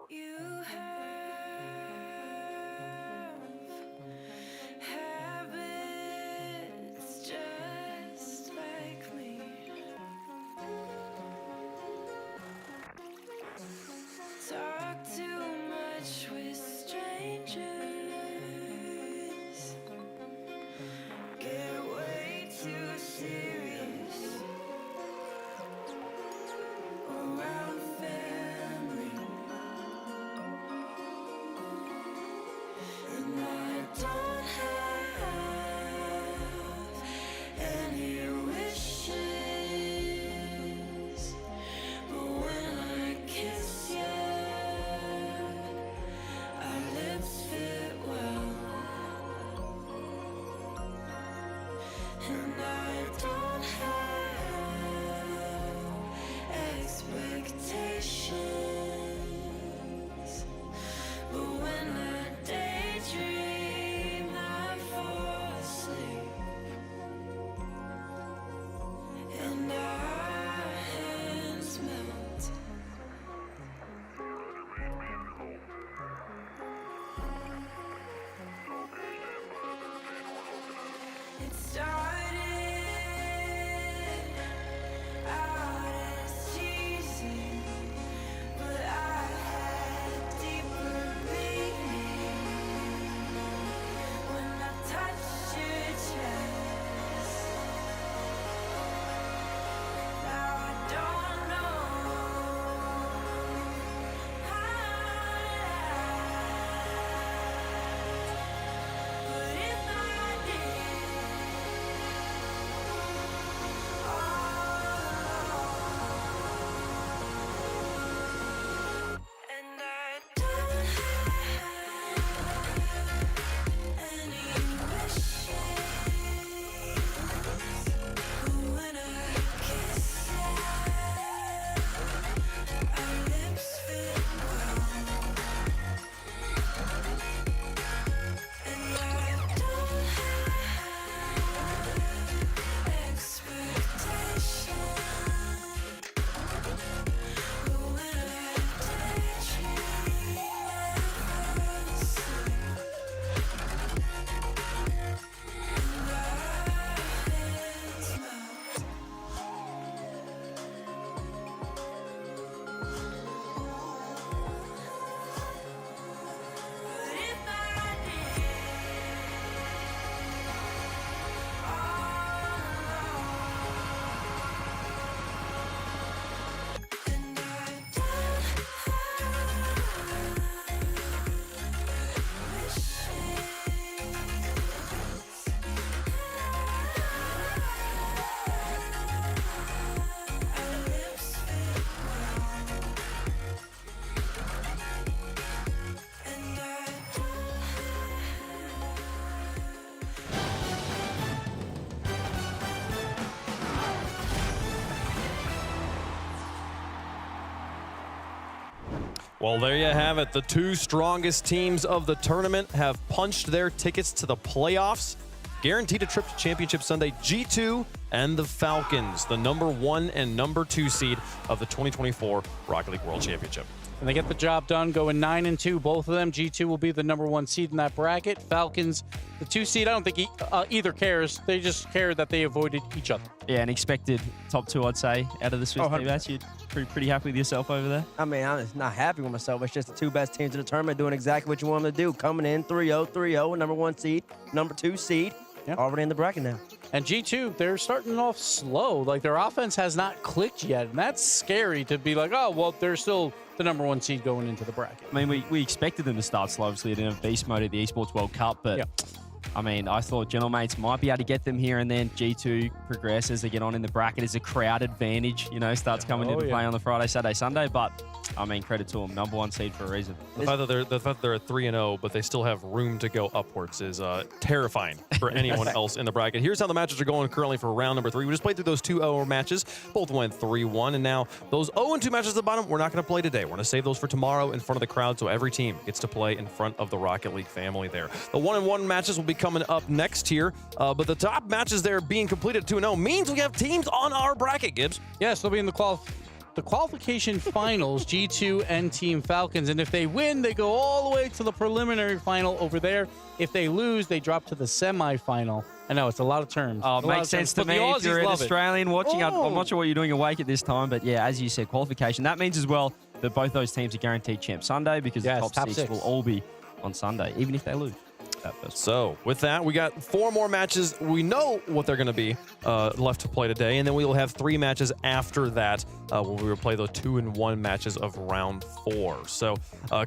You have habits just like me. Talk too much with strangers. Get way too serious around family. And I don't have any wishes, but when I kiss you, our lips fit well. And I don't have expectations, but when I daydream, I fall asleep, and our hands melt. It started out as teasing, but I had deeper meaning when I touched your chest. Now I don't know how to act, but if I and I don't have any wishes, but when I kiss you, our lips fit well. And I don't have expectations, but when I daydream, I fall asleep, and our hands melt. But if I and I don't have Well, there you have it. The two strongest teams of the tournament have punched their tickets to the playoffs. Guaranteed a trip to Championship Sunday, G2 and the Falcons, the #1 and #2 seed of the 2024 Rocket League World Championship. And they get the job done, going 9-2. Both of them. G2 will be the #1 seed in that bracket. Falcons, the 2 seed. I don't think either cares. They just care that they avoided each other. Yeah, an expected top 2, I'd say, out of the Swiss team. You're pretty happy with yourself over there? I mean, I'm not happy with myself. It's just the 2 best teams in the tournament doing exactly what you want them to do. Coming in 3-0, #1 seed, #2 seed, already in the bracket now. And G2, they're starting off slow. Like, their offense has not clicked yet. And that's scary to be like, oh, well, they're still the #1 seed going into the bracket. I mean, we expected them to start slow. Obviously, they didn't have beast mode at the Esports World Cup, but I mean, I thought Gentlemates might be able to get them here and then. G2 progress as they get on in the bracket as a crowd advantage, you know, starts coming into play on the Friday, Saturday, Sunday. But, I mean, credit to them. #1 seed for a reason. The fact that they're at 3-0, but they still have room to go upwards is terrifying for anyone else in the bracket. Here's how the matches are going currently for round number 3. We just played through those 2-0 matches. Both went 3-1, and now those 0-2 matches at the bottom, we're not going to play today. We're going to save those for tomorrow in front of the crowd, so every team gets to play in front of the Rocket League family there. The 1-1 matches will be coming up next here. But the top matches there being completed 2-0 means we have teams on our bracket, Gibbs. Yes, they'll be in the qualification finals, G2 and Team Falcons. And if they win, they go all the way to the preliminary final over there. If they lose, they drop to the semifinal. I know, it's a lot of terms. Oh, it makes sense to me if you're an Australian watching. I'm not sure what you're doing awake at this time, but yeah, as you said, qualification. That means as well that both those teams are guaranteed champ Sunday because the top six will all be on Sunday, even if they lose. So with that, we got 4 more matches. We know what they're going to be left to play today, and then we will have 3 matches after that when we will play the 2-1 matches of round 4. So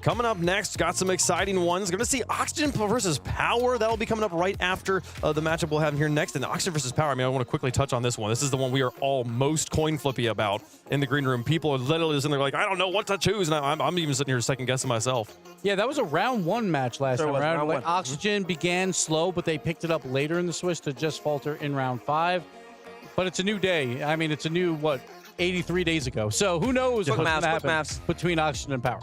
coming up next, got some exciting ones. Going to see Oxygen versus Power. That'll be coming up right after the matchup we'll have here next. And Oxygen versus Power, I mean, I want to quickly touch on this one. This is the one we are all most coin flippy about in the green room. People are literally sitting there like, I don't know what to choose, and I'm even sitting here second guessing myself. Yeah, that was a round 1 match last time around. Like Oxygen began slow, but they picked it up later in the Swiss to just falter in round 5. But it's a new day. I mean, it's a new, 83 days ago. So who knows what's going to happen between Oxygen and Power.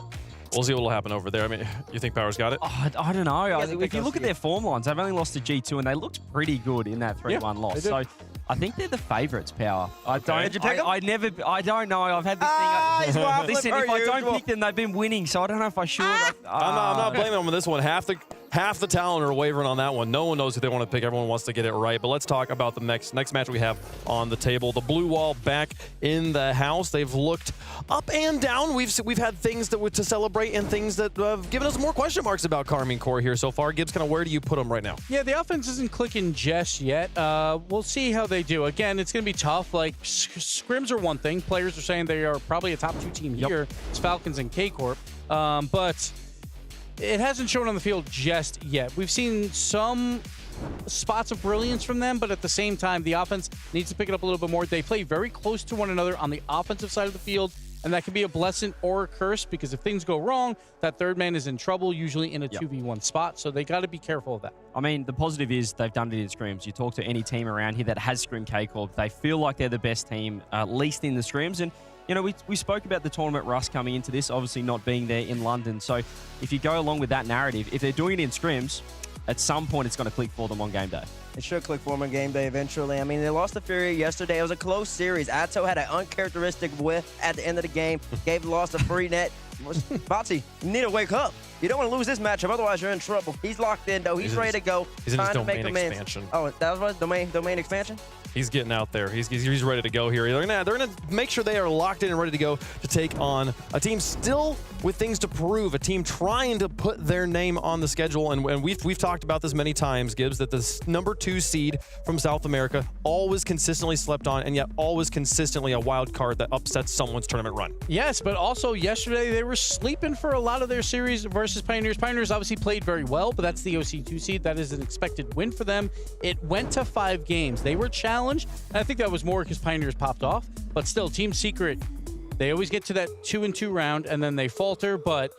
We'll see what will happen over there. I mean, you think Power's got it? Oh, I don't know. If you look at their form lines, they've only lost to G2, and they looked pretty good in that 3-1 loss. So I think they're the favourites, Power. Did you pick them? I don't know. I've had this thing. Listen, if I don't pick them, they've been winning, so I don't know if I should. I'm not blaming them on this one. Half the talent are wavering on that one. No one knows who they want to pick. Everyone wants to get it right. But let's talk about the next match we have on the table. The Blue Wall back in the house. They've looked up and down. We've had things to celebrate and things that have given us more question marks about Carmine Core here so far. Gibbs, kind of where do you put them right now? Yeah, the offense isn't clicking just yet. We'll see how they do. Again, it's going to be tough. Like, scrims are one thing. Players are saying they are probably a top 2 team here. It's Falcons and K-Corp. But it hasn't shown on the field just yet. We've seen some spots of brilliance from them, but at the same time, the offense needs to pick it up a little bit more. They play very close to one another on the offensive side of the field, and that can be a blessing or a curse because if things go wrong, that third man is in trouble, usually in a 2v1 spot, so they got to be careful of that. I mean, the positive is they've done it in scrims. You talk to any team around here that has scrim K-Corp, they feel like they're the best team, at least in the scrims, and you know, we spoke about the tournament rust coming into this, obviously not being there in London. So if you go along with that narrative, if they're doing it in scrims, at some point it's going to click for them on game day. It should click for them on game day eventually. I mean, they lost to Furia yesterday. It was a close series. Atto had an uncharacteristic whiff at the end of the game. Gave the loss to Freenet. Batsy, you need to wake up. You don't want to lose this matchup, otherwise you're in trouble. He's locked in, though. He's ready to go. He's in his domain expansion. Oh, that was what? Domain expansion? He's getting out there. He's ready to go here. They're gonna make sure they are locked in and ready to go to take on a team still with things to prove, a team trying to put their name on the schedule. And we've talked about this many times, Gibbs, that the number 2 seed from South America always consistently slept on, and yet always consistently a wild card that upsets someone's tournament run. Yes, but also yesterday they were sleeping for a lot of their series versus Pioneers. Pioneers obviously played very well, but that's the OC2 seed. That is an expected win for them. It went to 5 games. They were challenged, and I think that was more because Pioneers popped off, but still, Team Secret, they always get to that 2-2 round, and then they falter, but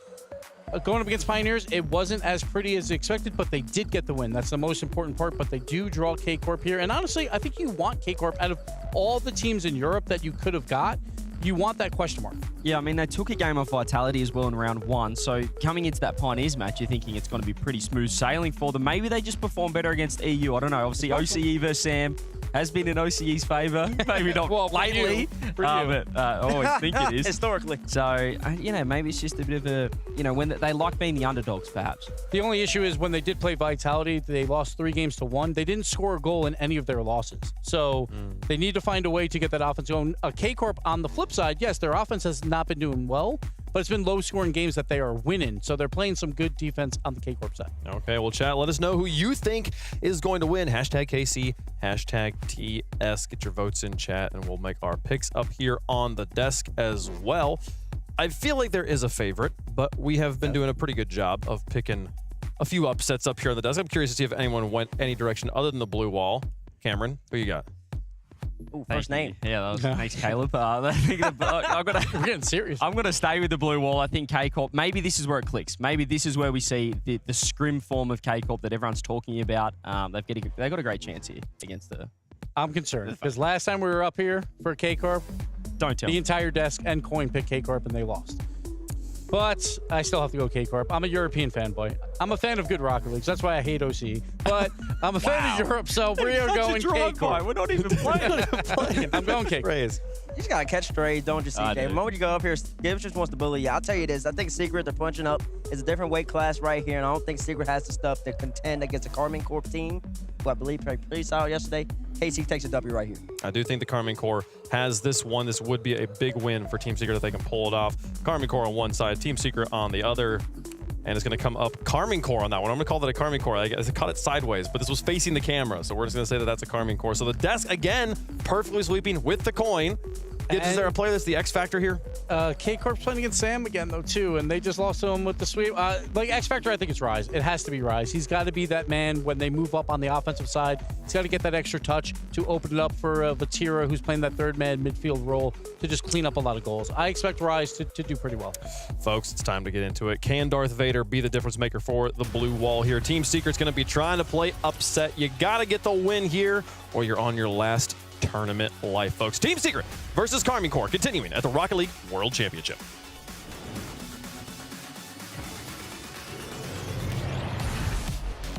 going up against Pioneers, it wasn't as pretty as expected, but they did get the win. That's the most important part, but they do draw K-Corp here, and honestly, I think you want K-Corp out of all the teams in Europe that you could have got. You want that question mark. Yeah, I mean, they took a game off Vitality as well in round 1. So coming into that Pioneers match, you're thinking it's going to be pretty smooth sailing for them. Maybe they just perform better against EU. I don't know. Obviously, OCE versus Sam has been in OCE's favour. Maybe not lately, but I always think it is. Historically. So, you know, maybe it's just a bit of a, you know, when they like being the underdogs, perhaps. The only issue is when they did play Vitality, they lost 3 games to 1. They didn't score a goal in any of their losses. So they need to find a way to get that offense going. K-Corp, on the flip side, yes, their offense has not been doing well, but it's been low-scoring games that they are winning. So they're playing some good defense on the K-Corp side. Okay, well, chat, let us know who you think is going to win. Hashtag KC, hashtag TS. Get your votes in chat, and we'll make our picks up here on the desk as well. I feel like there is a favorite, but we have been doing a pretty good job of picking a few upsets up here on the desk. I'm curious to see if anyone went any direction other than the blue wall. Cameron, who you got? Ooh, first name. Yeah, that was thanks, Caleb. We're getting serious. I'm going to stay with the blue wall. I think K-Corp, maybe this is where it clicks. Maybe this is where we see the scrim form of K-Corp that everyone's talking about. They've got a great chance here against the... I'm concerned because last time we were up here for K-Corp, don't tell me. The entire desk and coin picked K-Corp and they lost. But I still have to go K-Corp. I'm a European fanboy. I'm a fan of good Rocket Leagues. That's why I hate OC. But I'm a fan of Europe, so we are going K-Corp. We're not even playing. I'm going K-Corp. You just gotta catch strays, don't you see, Dave? The moment you go up here, Gibbs just wants to bully you. I'll tell you this, I think Secret, they're punching up. It's a different weight class right here, and I don't think Secret has the stuff to contend against a Karmine Corp team, who I believe played pretty solid yesterday. KC takes a W right here. I do think the Karmine Corp has this one. This would be a big win for Team Secret if they can pull it off. Karmine Corp on one side, Team Secret on the other. And it's going to come up Karmine Corp on that one. I'm going to call that a Karmine Corp. I caught it sideways, but this was facing the camera. So we're just going to say that that's a Karmine Corp. So the desk, again, perfectly sweeping with the coin. Is there a player that's the X factor here? K-Corp's playing against Sam again, though, too, and they just lost to him with the sweep. Like, X factor, I think it's Rise. It has to be Rise. He's got to be that man when they move up on the offensive side. He's got to get that extra touch to open it up for Vatira, who's playing that third-man midfield role, to just clean up a lot of goals. I expect Rise to do pretty well. Folks, it's time to get into it. Can Darth Vader be the difference maker for the blue wall here? Team Secret's going to be trying to play upset. You got to get the win here, or you're on your last tournament life, folks. Team Secret versus Karmine Corp, continuing at the Rocket League World Championship.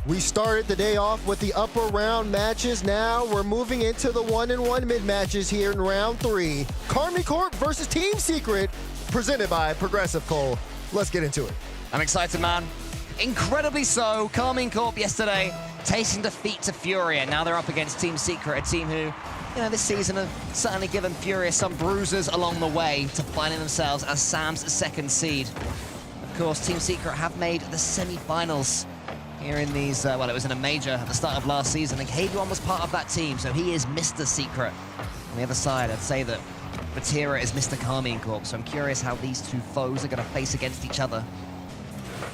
We started the day off with the upper round matches. Now we're moving into the 1-1 mid matches here in round 3. Karmine Corp versus Team Secret, presented by Progressive Cole. Let's get into it. I'm excited, man. Incredibly so. Karmine Corp yesterday tasting defeat to Furia. Now they're up against Team Secret, a team who, this season have certainly given Furia some bruises along the way to finding themselves as Sam's second seed. Of course, Team Secret have made the semi-finals here in these, it was in a major at the start of last season, and KV1 was part of that team, so he is Mr. Secret. On the other side, I'd say that Vatira is Mr. Karmine Corp, so I'm curious how these two foes are going to face against each other.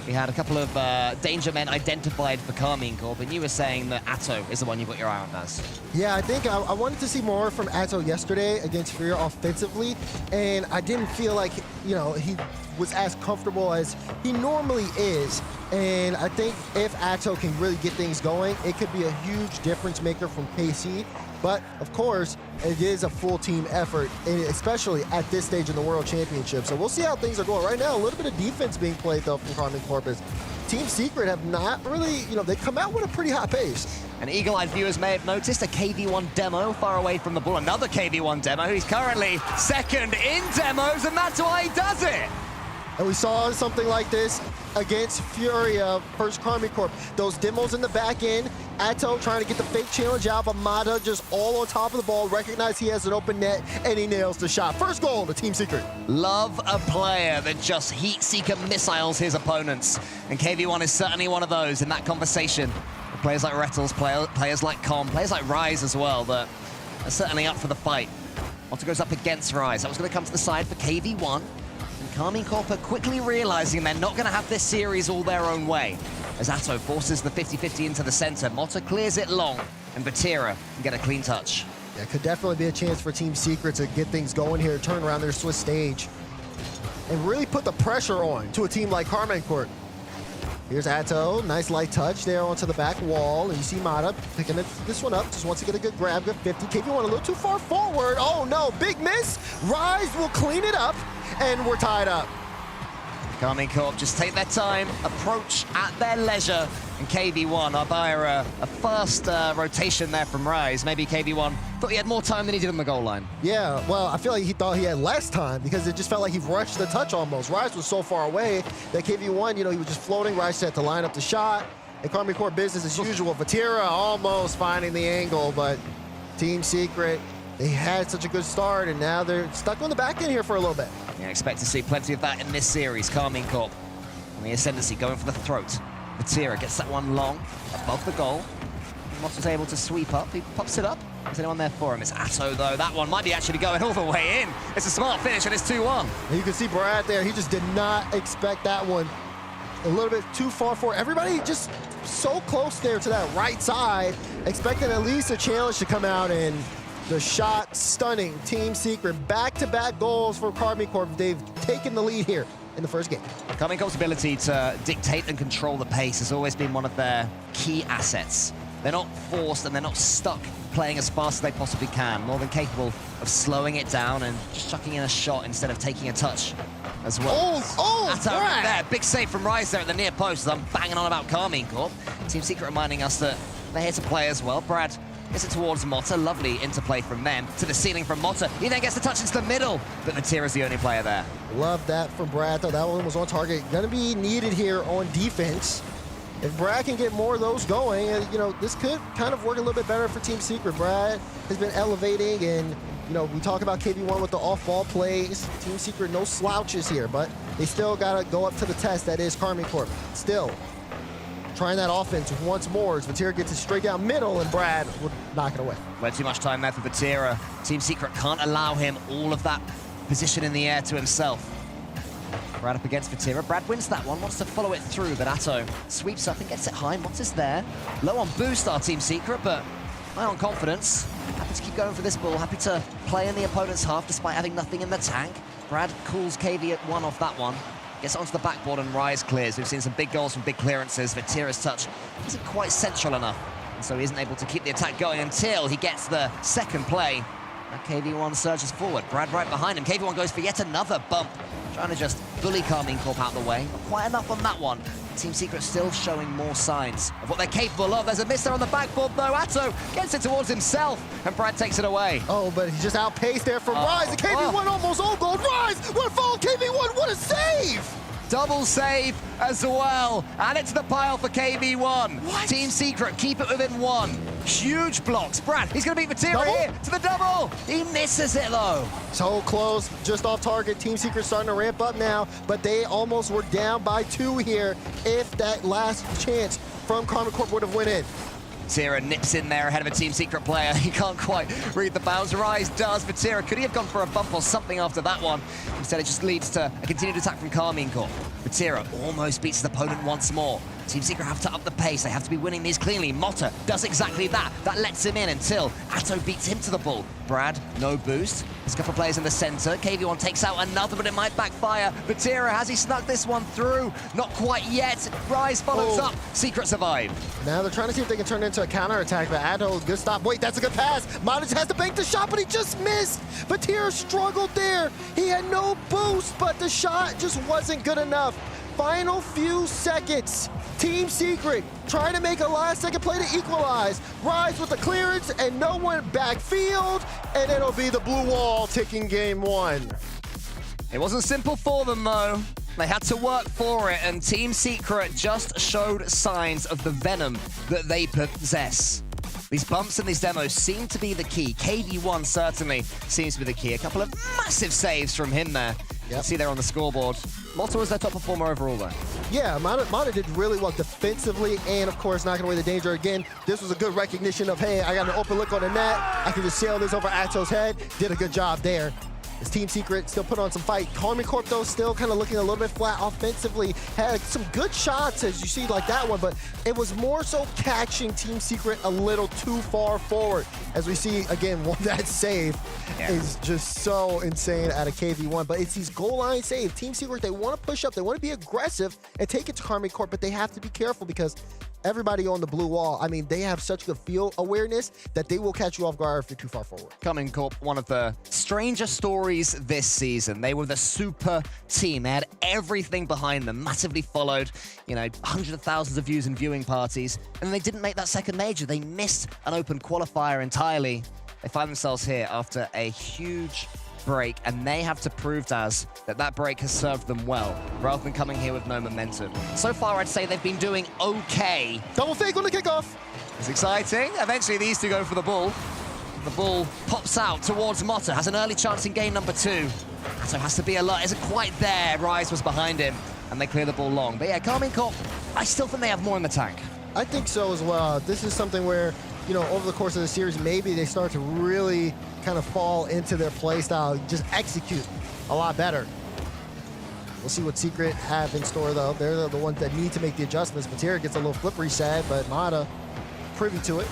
We had a couple of danger men identified for Karmine Corp, and you were saying that Atto is the one you've got your eye on, Baz. Yeah, I think I wanted to see more from Atto yesterday against Furia offensively, and I didn't feel like, he was as comfortable as he normally is. And I think if Atto can really get things going, it could be a huge difference maker from KC. But of course, it is a full team effort, and especially at this stage in the World Championship. So we'll see how things are going. Right now, a little bit of defense being played though from Karmine Corp. Team Secret have not really, they come out with a pretty hot pace. And eagle-eyed viewers may have noticed a KV1 demo far away from the ball. Another KV1 demo. He's currently second in demos, and that's why he does it. And we saw something like this against Furia versus Karmine Corp. Those demos in the back end, Atto trying to get the fake challenge out, but Mata just all on top of the ball, recognize he has an open net, and he nails the shot. First goal to Team Secret. Love a player that just heat seeker missiles his opponents. And KV1 is certainly one of those in that conversation. Players like Rettles, players like Com, players like Rise as well, that are certainly up for the fight. Mata goes up against Rise. That was going to come to the side for KV1. Karmine Corp are quickly realizing they're not going to have this series all their own way. As Atto forces the 50-50 into the center, Mata clears it long, and Vatira can get a clean touch. Yeah, could definitely be a chance for Team Secret to get things going here, turn around their Swiss stage, and really put the pressure on to a team like Karmine Corp. Here's Atto, nice light touch there onto the back wall, and you see Mata picking this one up, just wants to get a good grab, good 50. KV1 a little too far forward. Oh no, big miss. Rise will clean it up, and we're tied up. Karmine Corp just take their time, approach at their leisure, and KV1 are by a fast rotation there from Rise. Maybe KV1 thought he had more time than he did on the goal line. Yeah, well, I feel like he thought he had less time because it just felt like he rushed the touch almost. Rise was so far away that KV1, he was just floating. Rise had to line up the shot. And Karmine Corp business as usual. Vatira almost finding the angle, but Team Secret, they had such a good start, and now they're stuck on the back end here for a little bit. Yeah, expect to see plenty of that in this series. Karmine Corp on the ascendancy, going for the throat. Vatira gets that one long, above the goal. Moss was able to sweep up. He pops it up. Is anyone there for him? It's Atto, though. That one might be actually going all the way in. It's a smart finish, and it's 2-1. And you can see Brad there. He just did not expect that one. A little bit too far forward. Everybody just so close there to that right side, expecting at least a challenge to come out, and the shot stunning. Team Secret, back-to-back goals for Karmine Corp. They've taken the lead here in the first game. Karmine Corp's ability to dictate and control the pace has always been one of their key assets. They're not forced and they're not stuck playing as fast as they possibly can, more than capable of slowing it down and just chucking in a shot instead of taking a touch. as well. Atto Brad. there. Big save from Rise there at the near post. I'm banging on about Carmine Corp. Team Secret reminding us that they're here to play as well. Brad gets it towards Motta. Lovely interplay from them to the ceiling from Motta. He then gets the touch into the middle, but Vatira's the only player there. Love that from Brad, though. That one was on target. Gonna be needed here on defense. If Brad can get more of those going, you know, this could kind of work a little bit better for Team Secret. Brad has been elevating, and, you know, we talk about KV1 with the off-ball plays. Team Secret, no slouches here, but they still got to go up to the test that is Carmine Corp. Still trying that offense once more as Vatira gets it straight down middle, and Brad would knock it away. Way too much time there for Vatira. Team Secret can't allow him all of that position in the air to himself. Brad up against Vatira. Brad wins that one, wants to follow it through, but Atto sweeps up and gets it high. Motta's there. Low on boost, our Team Secret, but high on confidence. Happy to keep going for this ball. Happy to play in the opponent's half despite having nothing in the tank. Brad cools KV at one off that one. Gets onto the backboard and Rise clears. We've seen some big goals from big clearances. Vatira's touch isn't quite central enough, and so he isn't able to keep the attack going until he gets the second play. Now KV1 surges forward. Brad right behind him. KV1 goes for yet another bump. Trying to just bully Carmine Corp out of the way. Not quite enough on that one. Team Secret still showing more signs of what they're capable of. There's a miss there on the backboard, though. Atto gets it towards himself, and Brad takes it away. Oh, but he just outpaced there from Rise. And KV1 almost all gold. Rise! What a fall! KV1, what a save! Double save as well. Add it to the pile for KV1. What? Team Secret keep it within one. Huge blocks. Brad, he's going to beat Vatira here to the double. He misses it, though. So close, just off target. Team Secret starting to ramp up now, but they almost were down by 2 here if that last chance from Carmine Corp would have went in. Vatira nips in there ahead of a Team Secret player. He can't quite read the bounce. Rise does. Vatira, could he have gone for a bump or something after that one? Instead, it just leads to a continued attack from Carmine Corp. Vatira almost beats his opponent once more. Team Secret have to up the pace. They have to be winning these cleanly. Motta does exactly that. That lets him in until Atto beats him to the ball. Brad, no boost. There's a couple of players in the center. KV1 takes out another, but it might backfire. Vatira, has he snuck this one through? Not quite yet. Rise follows up. Secret survive. Now they're trying to see if they can turn it into a counterattack, but Atto, good stop. Wait, that's a good pass. Modic has to bank the shot, but he just missed. Vatira struggled there. He had no boost, but the shot just wasn't good enough. Final few seconds. Team Secret trying to make a last-second play to equalize. Rise with the clearance and no one backfield, and it'll be the blue wall ticking game 1. It wasn't simple for them, though. They had to work for it, and Team Secret just showed signs of the venom that they possess. These bumps and these demos seem to be the key. KV1 certainly seems to be the key. A couple of massive saves from him there. You can see there on the scoreboard. Motta was their top performer overall, though. Yeah, Motta did really well defensively and, of course, knocking away the danger. Again, this was a good recognition of, hey, I got an open look on the net. I can just sail this over Atto's head. Did a good job there. This Team Secret still put on some fight. Carmine Corp, though, still kind of looking a little bit flat offensively. Had some good shots, as you see, like that one, but it was more so catching Team Secret a little too far forward. As we see, again, that save is just so insane out of KV1, but it's these goal line saves. Team Secret, they want to push up, they want to be aggressive and take it to Carmine Corp, but they have to be careful because everybody on the blue wall, I mean, they have such good field awareness that they will catch you off guard if you're too far forward. Carmine Corp, one of the stranger stories this season. They were the super team. They had everything behind them, massively followed, you know, hundreds of thousands of views and viewing parties, and they didn't make that second major. They missed an open qualifier entirely. They find themselves here after a huge break, and they have to prove to us that that break has served them well, rather than coming here with no momentum. So far, I'd say they've been doing okay. Double fake on the kickoff. It's exciting. Eventually, these two go for the ball. The ball pops out towards Motta, has an early chance in game number 2. So has to be alert, isn't quite there. Rise was behind him, and they clear the ball long. But yeah, Carmine Corp, I still think they have more in the tank. I think so as well. This is something where, you know, over the course of the series, maybe they start to really kind of fall into their play style, just execute a lot better. We'll see what Secret have in store, though. They're the ones that need to make the adjustments. Vatira gets a little flip reset, but Motta privy to it.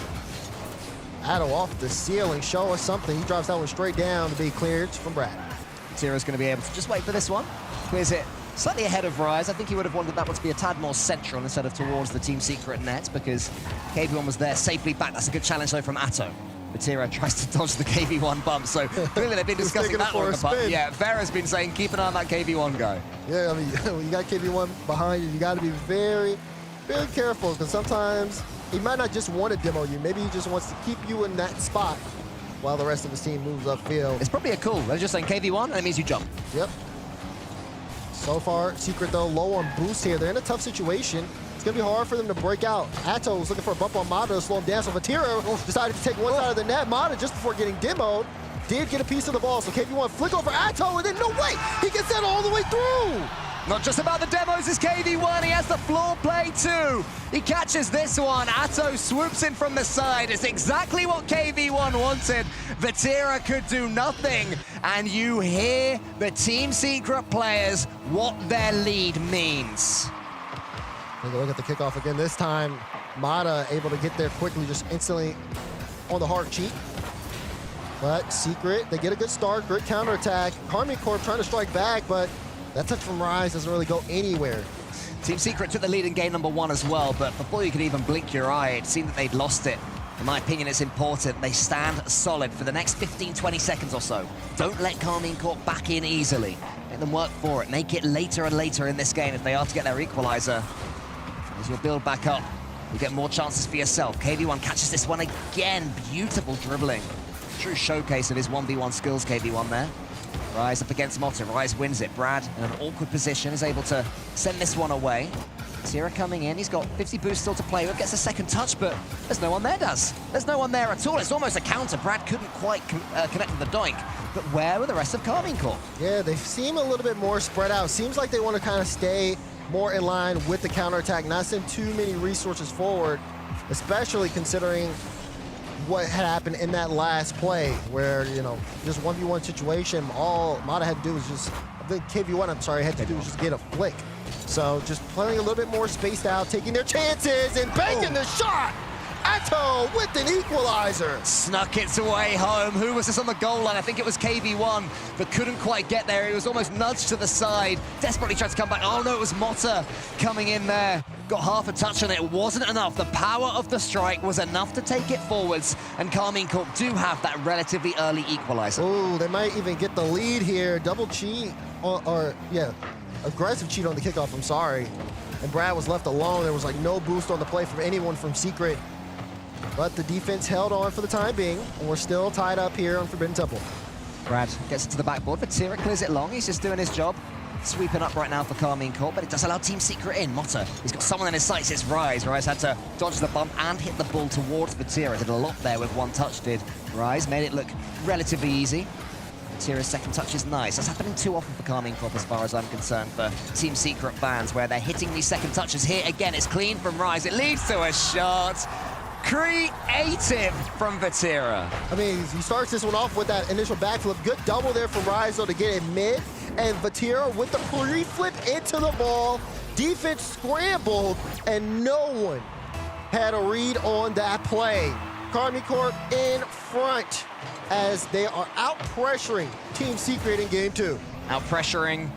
Atto off the ceiling, show us something. He drops that one straight down to be cleared from Brad. Vatira's going to be able to just wait for this one. Clears it slightly ahead of Rise. I think he would have wanted that one to be a tad more central instead of towards the Team Secret net, because KV1 was there safely back. That's a good challenge, though, from Atto. Vatira tries to dodge the KV1 bump, so clearly they've been discussing that one. Yeah, Vera's been saying keep an eye on that KV1 guy. Yeah, I mean, when you got KV1 behind you, you got to be very, very careful, because sometimes he might not just want to demo you. Maybe he just wants to keep you in that spot while the rest of his team moves upfield. It's probably a call. They're just saying KV1, and it means you jump. Yep. So far, Secret, though, low on boost here. They're in a tough situation. It's going to be hard for them to break out. Atto was looking for a bump on Mata to slow him down. So Vatira decided to take one side of the net. Mata, just before getting demoed, did get a piece of the ball. So KV1 flick over Atto, and then no way! He gets that all the way through! Not just about the demos, is KV1. He has the floor play too. He catches this one. Atto swoops in from the side. It's exactly what KV1 wanted. Vatira could do nothing. And you hear the Team Secret players what their lead means. Take a look at the kickoff again. This time, Mata able to get there quickly, just instantly on the hard cheek. But Secret, they get a good start, great counterattack. Karmine Corp trying to strike back, but that touch from Rise doesn't really go anywhere. Team Secret took the lead in game number 1 as well, but before you could even blink your eye, it seemed that they'd lost it. In my opinion, it's important they stand solid for the next 15, 20 seconds or so. Don't let Karmine Corp back in easily. Let them work for it. Make it later and later in this game if they are to get their equalizer. As you build back up, you get more chances for yourself. KV1 catches this one again. Beautiful dribbling. True showcase of his 1v1 skills, KV1 there. Rise up against Motta. Rise wins it. Brad, in an awkward position, is able to send this one away. Tira coming in. He's got 50 boost still to play with. Gets a second touch, but there's no one there, There's no one there at all. It's almost a counter. Brad couldn't quite connect with the doink. But where were the rest of Karmine Corp? Yeah, they seem a little bit more spread out. Seems like they want to kind of stay more in line with the counterattack, not send too many resources forward, especially considering what had happened in that last play where, you know, just 1v1 situation, all Mata had to do was just, I think KV1, I'm sorry, had to do was just get a flick. So just playing a little bit more spaced out, taking their chances and banking the shot. Atto with an equalizer. Snuck its way home. Who was this on the goal line? I think it was KV1, but couldn't quite get there. He was almost nudged to the side. Desperately tried to come back. Oh no, it was Motta coming in there. Got half a touch on it. It wasn't enough. The power of the strike was enough to take it forwards, and Karmine Corp do have that relatively early equalizer. Oh, they might even get the lead here. Double cheat, or yeah, aggressive cheat on the kickoff, I'm sorry. And Brad was left alone. There was like no boost on the play from anyone from Secret. But the defense held on for the time being, and we're still tied up here on Forbidden Temple. Brad gets it to the backboard, but Tira clears it long. He's just doing his job. Sweeping up right now for Karmine Corp, but it does allow Team Secret in. Motta, he's got someone in his sights. It's Rise. Rise had to dodge the bump and hit the ball towards Vatira. Did a lot there with one touch, did Rise. Made it look relatively easy. Vatira's second touch is nice. That's happening too often for Karmine Corp as far as I'm concerned for Team Secret fans, where they're hitting these second touches here. Again, it's clean from Rise. It leads to a shot. Creative from Vatira. I mean, he starts this one off with that initial backflip. Good double there from Rise, though, to get it mid. And Vatira with the pre-flip into the ball. Defense scrambled, and no one had a read on that play. Karmine Corp in front as they are out-pressuring Team Secret in Game 2. Out-pressuring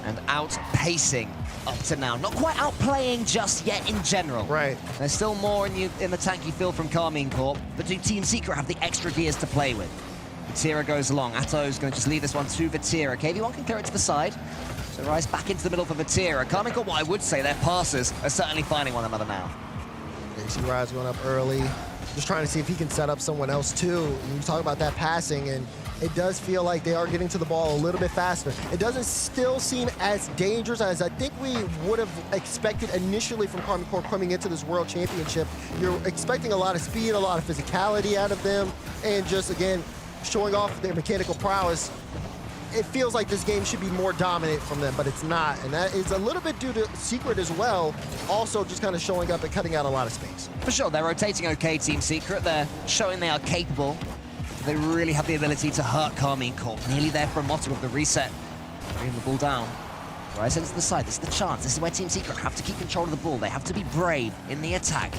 and outpacing up to now. Not quite outplaying just yet in general. Right. There's still more in the tank you feel from Karmine Corp, but do Team Secret have the extra gears to play with? Vatira goes long. Atto's going to just leave this one to Vatira. KV1 can clear it to the side. So Rise back into the middle for Vatira. Karmine Corp, what I would say, their passes are certainly finding one another now. You see Rise going up early. Just trying to see if he can set up someone else too. You talk about that passing, and it does feel like they are getting to the ball a little bit faster. It doesn't still seem as dangerous as I think we would have expected initially from Karmine Corp coming into this World Championship. You're expecting a lot of speed, a lot of physicality out of them, and just, again, showing off their mechanical prowess. It feels like this game should be more dominant from them, but it's not. And that is a little bit due to Secret as well, also just kind of showing up and cutting out a lot of space. For sure, they're rotating okay, Team Secret. They're showing they are capable. They really have the ability to hurt Karmine Corp. Nearly there for Motta with the reset. Bringing the ball down. Rise into the side. This is the chance. This is where Team Secret have to keep control of the ball. They have to be brave in the attack.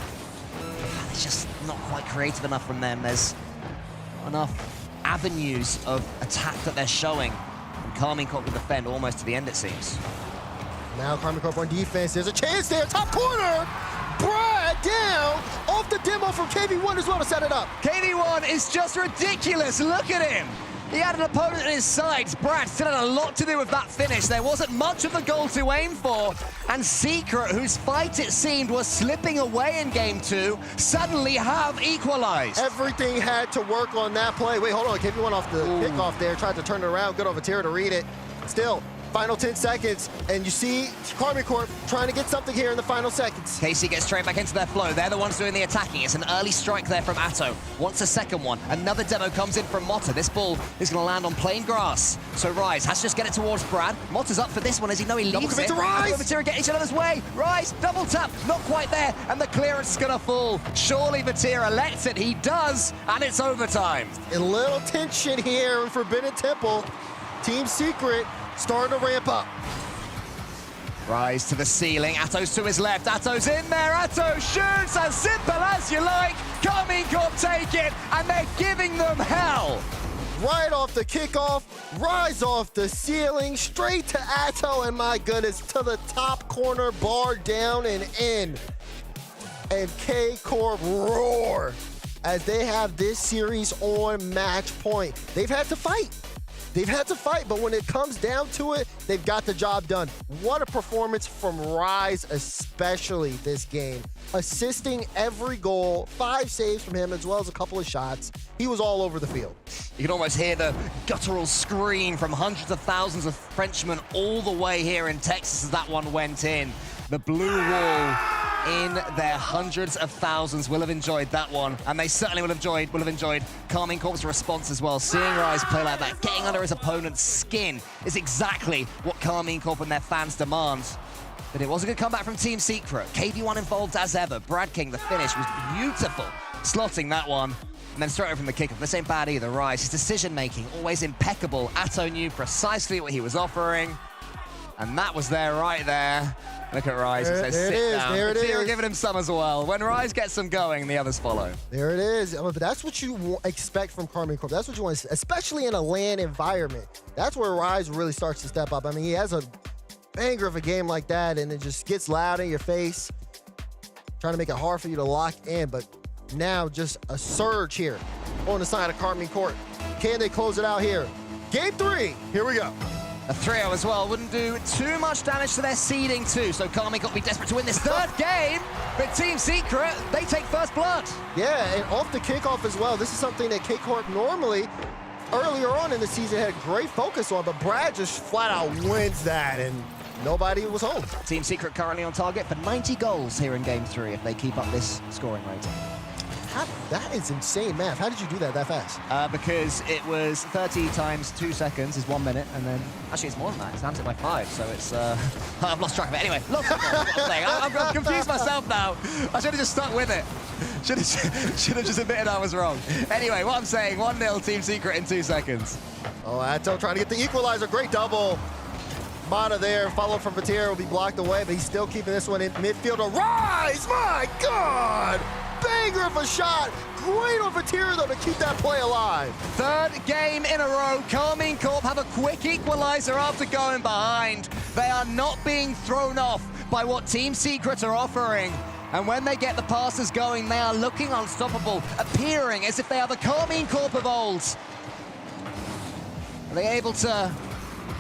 It's just not quite creative enough from them. There's not enough avenues of attack that they're showing. And Karmine Corp will defend almost to the end, it seems. Now Karmine Corp on defense. There's a chance there. Top corner. Brad down off the demo from KV1 as well to set it up. KV1 is just ridiculous. Look at him. He had an opponent in his sights. Brad still had a lot to do with that finish. There wasn't much of the goal to aim for. And Secret, whose fight it seemed was slipping away in game 2, suddenly have equalized. Everything had to work on that play. Wait, hold on. KV1 off the kickoff there. Tried to turn it around. Good over Tira to read it. Still, final 10 seconds. And you see Karmine Corp trying to get something here in the final seconds. KC gets straight back into their flow. They're the ones doing the attacking. It's an early strike there from Atto. Wants a second one. Another demo comes in from Motta. This ball is going to land on plain grass. So Rise has to just get it towards Brad. Motta's up for this one as he know he leaves Double commit it. to Rise! Vatira get each other's way. Rise, double tap, not quite there. And the clearance is going to fall. Surely Vatira lets it. He does. And it's overtime. A little tension here in Forbidden Temple. Team Secret starting to ramp up. Rise to the ceiling, Atto's to his left, Atto's in there, Atto shoots, as simple as you like. Karmine Corp take it, and they're giving them hell. Right off the kickoff, Rise off the ceiling, straight to Atto, and my goodness, to the top corner, bar down and in. And K-Corp roar as they have this series on match point. They've had to fight. They've had to fight, but when it comes down to it, they've got the job done. What a performance from Rise, especially this game. Assisting every goal, 5 saves from him, as well as a couple of shots. He was all over the field. You can almost hear the guttural scream from hundreds of thousands of Frenchmen all the way here in Texas as that one went in. The blue wall in their hundreds of thousands will have enjoyed that one, and they certainly will have enjoyed Karmine Corp's response as well. Seeing Rise play like that, getting under his opponent's skin, is exactly what Karmine Corp and their fans demand. But it was a good comeback from Team Secret. KV1 involved as ever. Brad King, the finish was beautiful, slotting that one. And then straight over from the kickoff, this ain't bad either. Rise, his decision-making, always impeccable. Atto knew precisely what he was offering, and that was there right there. Look at Rise, he says sit down. There it is. Giving him some as well. When Rise gets them going, the others follow. There it is. But that's what you expect from Karmine Corp. That's what you want, especially in a LAN environment. That's where Rise really starts to step up. I mean, he has a banger of a game like that, and it just gets loud in your face, trying to make it hard for you to lock in. But now just a surge here on the side of Karmine Corp. Can they close it out here? Game 3, here we go. A 3-0 as well wouldn't do too much damage to their seeding too, so Karmine Corp be desperate to win this third game, but Team Secret, they take first blood. Yeah, and off the kickoff as well. This is something that K-Corp normally, earlier on in the season, had great focus on, but Brad just flat out wins that, and nobody was home. Team Secret currently on target for 90 goals here in Game 3 if they keep up this scoring rating. That is insane math. How did you do that fast? Because it was 30 times 2 seconds is 1 minute, and then actually it's more than that. It's times it by 5, so it's I've lost track of it. Anyway, lots of goals, I'm confused myself now. I should have just stuck with it. Should have just admitted I was wrong. Anyway, what I'm saying, 1-0 Team Secret in 2 seconds. Oh, Atto trying to get the equalizer. Great double. Mata there, followed from Vatira, will be blocked away, but he's still keeping this one in midfield. A Rise! My God! Banger of a shot. Great on Vatira, though, to keep that play alive. Third game in a row. Karmine Corp have a quick equalizer after going behind. They are not being thrown off by what Team Secret are offering. And when they get the passes going, they are looking unstoppable, appearing as if they are the Karmine Corp of old. Are they able to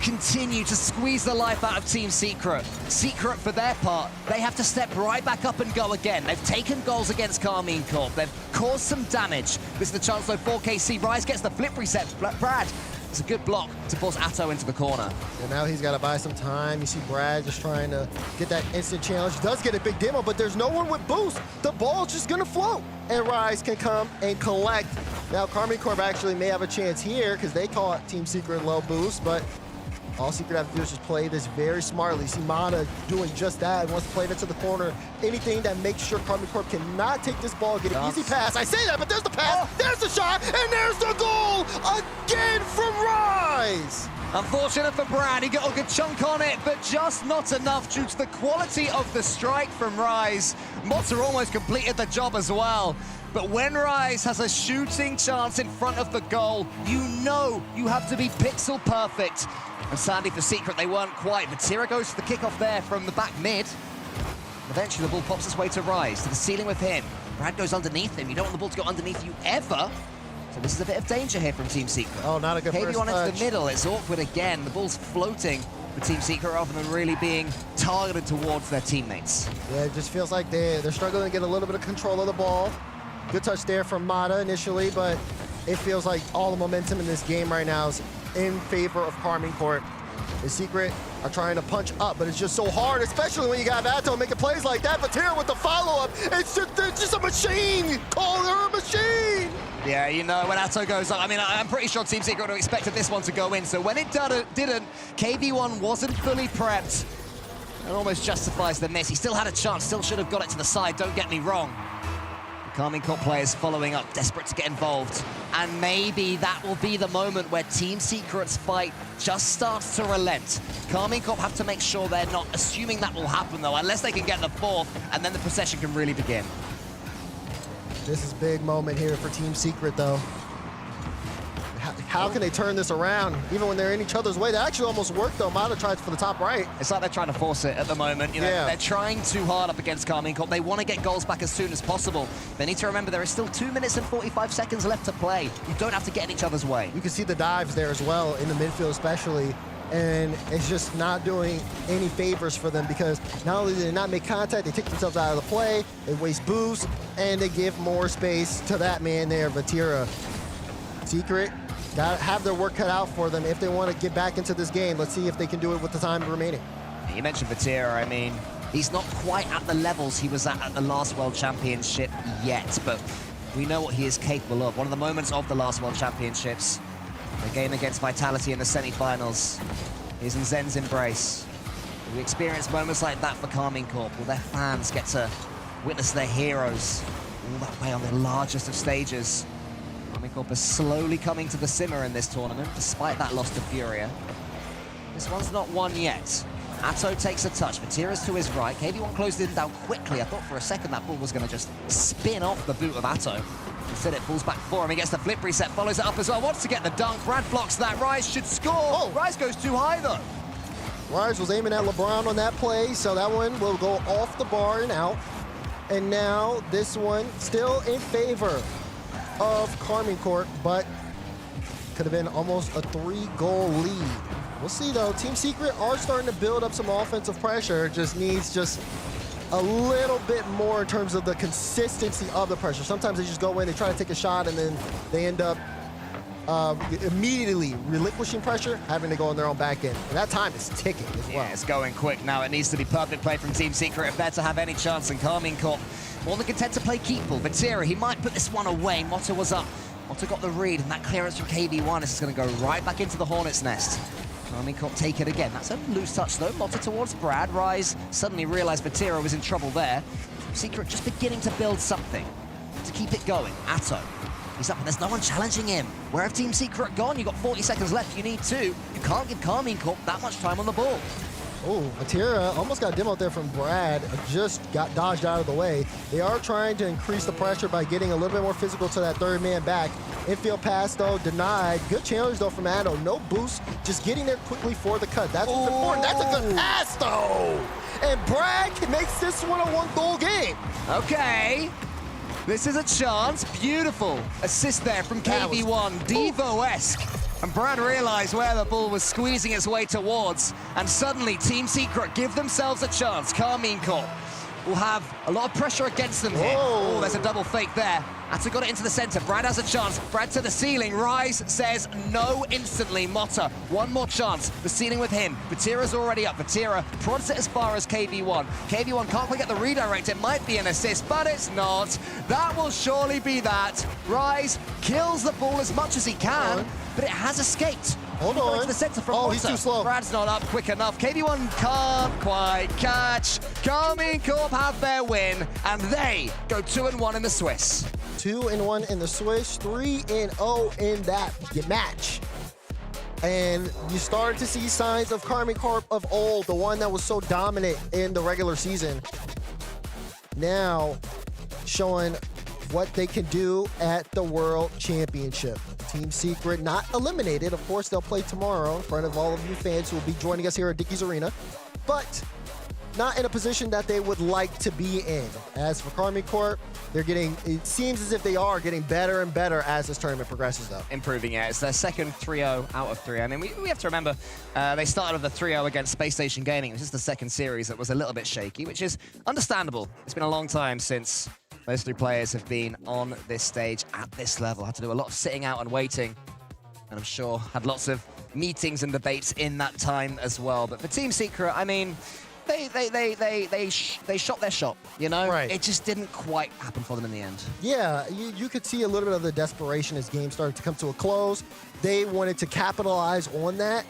continue to squeeze the life out of Team Secret? Secret, for their part, they have to step right back up and go again. They've taken goals against Karmine Corp. They've caused some damage. This is the chance, though, for KC. Rise gets the flip reset. Brad, it's a good block to force Atto into the corner. And now he's got to buy some time. You see Brad just trying to get that instant challenge. Does get a big demo, but there's no one with boost. The ball's just going to float, and Rise can come and collect. Now, Karmine Corp actually may have a chance here because they caught Team Secret low boost, but all Secret have to do is just play this very smartly. See Mata doing just that. He wants to play it into the corner. Anything that makes sure Karmine Corp cannot take this ball, get an easy pass. I say that, but there's the pass, there's the shot, and there's the goal again from Rise. Unfortunate for Brad, he got a good chunk on it, but just not enough due to the quality of the strike from Rise. Motta almost completed the job as well. But when Rise has a shooting chance in front of the goal, you know you have to be pixel perfect. And sadly for Secret, they weren't quite. Vatira goes for the kickoff there from the back mid. Eventually the ball pops its way to Rise, to the ceiling with him. Brad goes underneath him. You don't want the ball to go underneath you ever. So this is a bit of danger here from Team Secret. Oh, not a good first KB1 into touch. the middle. It's awkward again. The ball's floating for Team Secret rather than really being targeted towards their teammates. Yeah, it just feels like they're struggling to get a little bit of control of the ball. Good touch there from Mata initially, but it feels like all the momentum in this game right now is in favor of Karmine Corp. The Secret are trying to punch up, but it's just so hard, especially when you got Atto making plays like that. Vatira with the follow-up. It's just a machine. Call her a machine. Yeah, you know, when Atto goes up, I mean, I'm pretty sure Team Secret would have expected this one to go in. So when it didn't, KB1 wasn't fully prepped. It almost justifies the miss. He still had a chance, still should have got it to the side, don't get me wrong. The Karmine Corp players following up, desperate to get involved. And maybe that will be the moment where Team Secret's fight just starts to relent. Karmine Corp have to make sure they're not assuming that will happen, though, unless they can get the fourth, and then the procession can really begin. This is a big moment here for Team Secret, though. How can they turn this around, even when they're in each other's way? That actually almost worked, though. Mata tried for the top right. It's like they're trying to force it at the moment. You know, they're trying too hard up against Karmine Corp. They want to get goals back as soon as possible. They need to remember there is still 2 minutes and 45 seconds left to play. You don't have to get in each other's way. You can see the dives there as well, in the midfield especially. And it's just not doing any favors for them because not only do they not make contact, they take themselves out of the play, they waste boost, and they give more space to that man there, Vatira. Secret got to have their work cut out for them if they want to get back into this game. Let's see if they can do it with the time remaining. You mentioned Vatira. I mean, he's not quite at the levels he was at the last World Championship yet, but we know what he is capable of. One of the moments of the last World Championships, the game against Vitality in the semi-finals, is in Zen's embrace. We experience moments like that for Karmine Corp, where their fans get to witness their heroes all that way on the largest of stages. Karmine Corp is slowly coming to the simmer in this tournament, despite that loss to Furia. This one's not won yet. Atto takes a touch. Vatira's to his right. KB1 closed him down quickly. I thought for a second that ball was going to just spin off the boot of Atto. Instead, it pulls back for him. He gets the flip reset, follows it up as well. Wants to get the dunk. Brad blocks that. Rise should score. Oh, Rise goes too high, though. Rise was aiming at LeBron on that play, so that one will go off the bar and out. And now this one still in favor of Karmine Corp, but could have been almost a 3-goal lead. We'll see, though. Team Secret are starting to build up some offensive pressure. Just needs a little bit more in terms of the consistency of the pressure. Sometimes they just go in, they try to take a shot, and then they end up immediately relinquishing pressure, having to go on their own back end. And that time is ticking as well. Yeah, it's going quick now. It needs to be perfect play from Team Secret if they're to have any chance. And Karmine Corp more than content to play keepball. Vatira, he might put this one away. Mota was up. Mota got the read, and that clearance from KB1 is going to go right back into the Hornet's nest. Karmine Corp take it again. That's a loose touch, though. Mota towards Brad. Rise suddenly realized Vatira was in trouble there. Secret just beginning to build something to keep it going. Atto. He's up, and there's no one challenging him. Where have Team Secret gone? You've got 40 seconds left. You need 2. You can't give Karmine Corp that much time on the ball. Oh, Vatira almost got demoed there from Brad. Just got dodged out of the way. They are trying to increase the pressure by getting a little bit more physical to that third man back. Infield pass, though, denied. Good challenge, though, from Atto. No boost, just getting there quickly for the cut. That's what's important. That's a good pass, though. And Brad makes this one a 1-goal game. Okay. This is a chance. Beautiful assist there from KB1. Devo-esque. And Brad realized where the ball was squeezing its way towards. And suddenly, Team Secret give themselves a chance. Karmine Corp will have a lot of pressure against them here. Oh, there's a double fake there. Atto got it into the center. Brad has a chance. Brad to the ceiling. Rise says no instantly. Mota, one more chance. The ceiling with him. Vatira's already up. Vatira prods it as far as KB1. KB1 can't quite get the redirect. It might be an assist, but it's not. That will surely be that. Rise kills the ball as much as he can, but it has escaped. Hold on. To the center from Mota. He's too slow. Brad's not up quick enough. KB1 can't quite catch. Karmine Corp have their win, and they go 2-1 in the Swiss. 2-1 in the Swiss, 3-0 in that match. And you started to see signs of Karmine Corp of old, the one that was so dominant in the regular season. Now showing what they can do at the World Championship. Team Secret not eliminated. Of course, they'll play tomorrow in front of all of you fans who will be joining us here at Dickies Arena. But not in a position that they would like to be in. As for Karmine Corp, it seems as if they are getting better and better as this tournament progresses, though. Improving, yeah. It's their second 3-0 out of 3. I mean, we have to remember, they started with a 3-0 against Space Station Gaming. It was just the second series that was a little bit shaky, which is understandable. It's been a long time since those 3 players have been on this stage at this level. Had to do a lot of sitting out and waiting, and I'm sure had lots of meetings and debates in that time as well. But for Team Secret, I mean, they shot their shot, you know? Right. It just didn't quite happen for them in the end. Yeah, you could see a little bit of the desperation as games started to come to a close. They wanted to capitalize on that,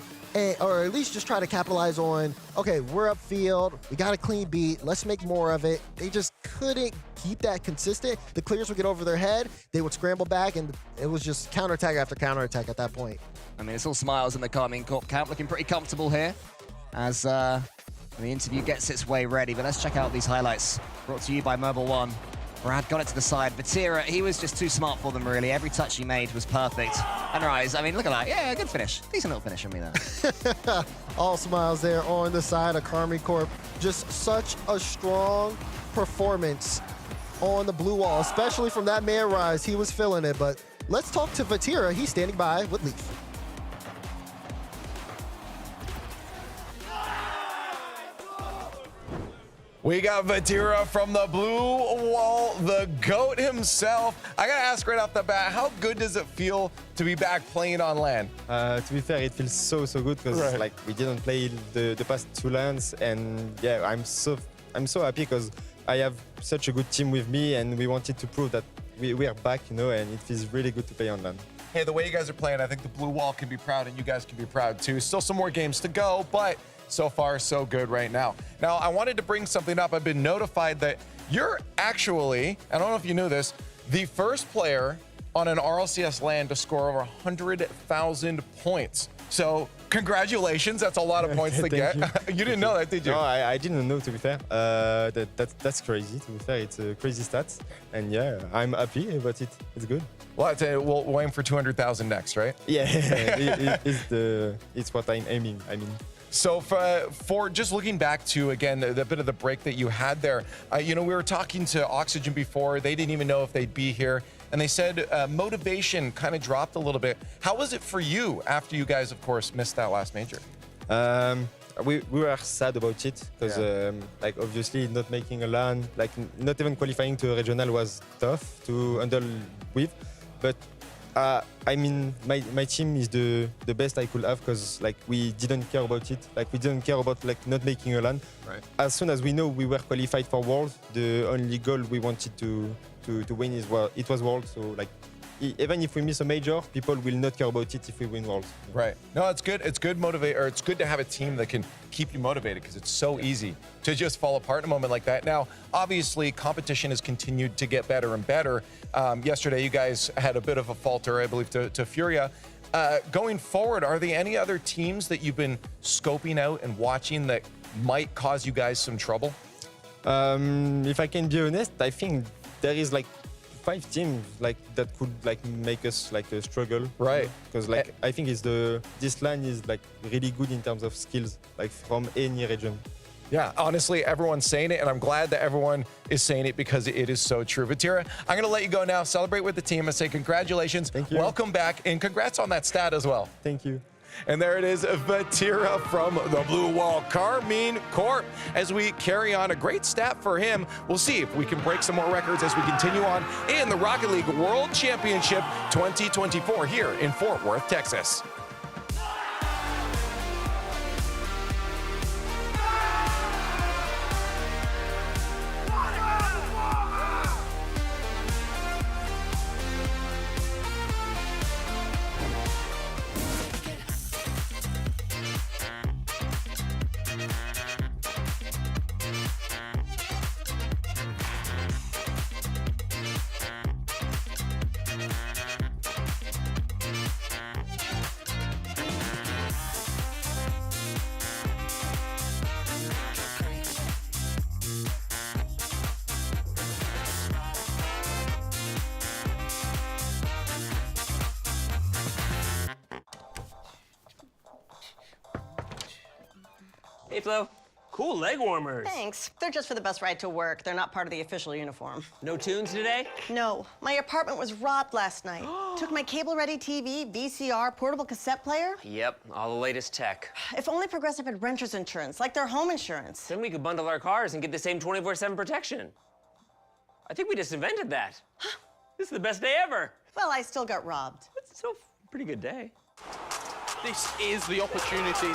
or at least just try to capitalize on, okay, we're upfield, we got a clean beat, let's make more of it. They just couldn't keep that consistent. The clears would get over their head, they would scramble back, and it was just counterattack after counterattack at that point. I mean, it's all smiles in the Karmine Corp camp, looking pretty comfortable here as the interview gets its way ready. But let's check out these highlights brought to you by Mobile One. Brad got it to the side. Vatira, he was just too smart for them, really. Every touch he made was perfect. And Rise, I mean, look at that. Yeah, good finish. Decent little finish from me there. All smiles there on the side of Karmine Corp. Just such a strong performance on the blue wall, especially from that man Rise. He was feeling it. But let's talk to Vatira. He's standing by with Leaf. We got Vatira from the blue wall, the GOAT himself. I gotta ask right off the bat, how good does it feel to be back playing on LAN? To be fair, it feels so good because like we didn't play the past 2 LANs, and yeah, I'm so happy because I have such a good team with me, and we wanted to prove that we are back, you know, and it feels really good to play on LAN. Hey, the way you guys are playing, I think the blue wall can be proud, and you guys can be proud too. Still some more games to go, but so far, so good right now. Now, I wanted to bring something up. I've been notified that you're actually, I don't know if you knew this, the first player on an RLCS LAN to score over 100,000 points. So congratulations, that's a lot of points to get. You didn't know that, did you? No, I didn't know, to be fair. That's crazy, to be fair. It's a crazy stat. And yeah, I'm happy about it. It's good. Well, I'd say we'll aim for 200,000 next, right? Yeah, it's what I'm aiming, I mean. So for just looking back to, again, the bit of the break that you had there, you know, we were talking to Oxygen before. They didn't even know if they'd be here. And they said motivation kind of dropped a little bit. How was it for you after you guys, of course, missed that last major? We were sad about it because, like, obviously not making a LAN, like not even qualifying to a regional was tough to handle with. But I mean, my team is the best I could have because like we didn't care about it. Like we didn't care about like not making a LAN. Right. As soon as we know we were qualified for Worlds, the only goal we wanted to win is it was Worlds. So like even if we miss a major, people will not care about it if we win Worlds. Right. No, it's good. It's good it's good to have a team that can keep you motivated because it's so easy to just fall apart in a moment like that. Now, obviously, competition has continued to get better and better. Yesterday, you guys had a bit of a falter, I believe, to Furia. Going forward, are there any other teams that you've been scoping out and watching that might cause you guys some trouble? If I can be honest, I think there is like 5 teams like that could like make us like a struggle, right? Because like I think this LAN is like really good in terms of skills, like from any region. Yeah, honestly, everyone's saying it, and I'm glad that everyone is saying it because it is so true. Vatira, I'm going to let you go now, celebrate with the team, and say congratulations. Thank you. Welcome back, and congrats on that stat as well. Thank you. And there it is, Vatira from the blue wall, Karmine Corp. As we carry on, a great stat for him. We'll see if we can break some more records as we continue on in the Rocket League World Championship 2024 here in Fort Worth, Texas. Hey Flo, Cool leg warmers. Thanks. They're just for the bus ride to work. They're not part of the official uniform. No tunes today? No. My apartment was robbed last night. Took my cable-ready TV, VCR, portable cassette player. Yep, all the latest tech. If only Progressive had renter's insurance, like their home insurance. Then we could bundle our cars and get the same 24/7 protection. I think we just invented that. This is the best day ever. Well, I still got robbed. It's still a pretty good day. This is the opportunity,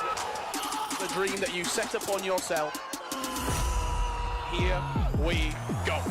the dream that you set upon yourself. Here we go.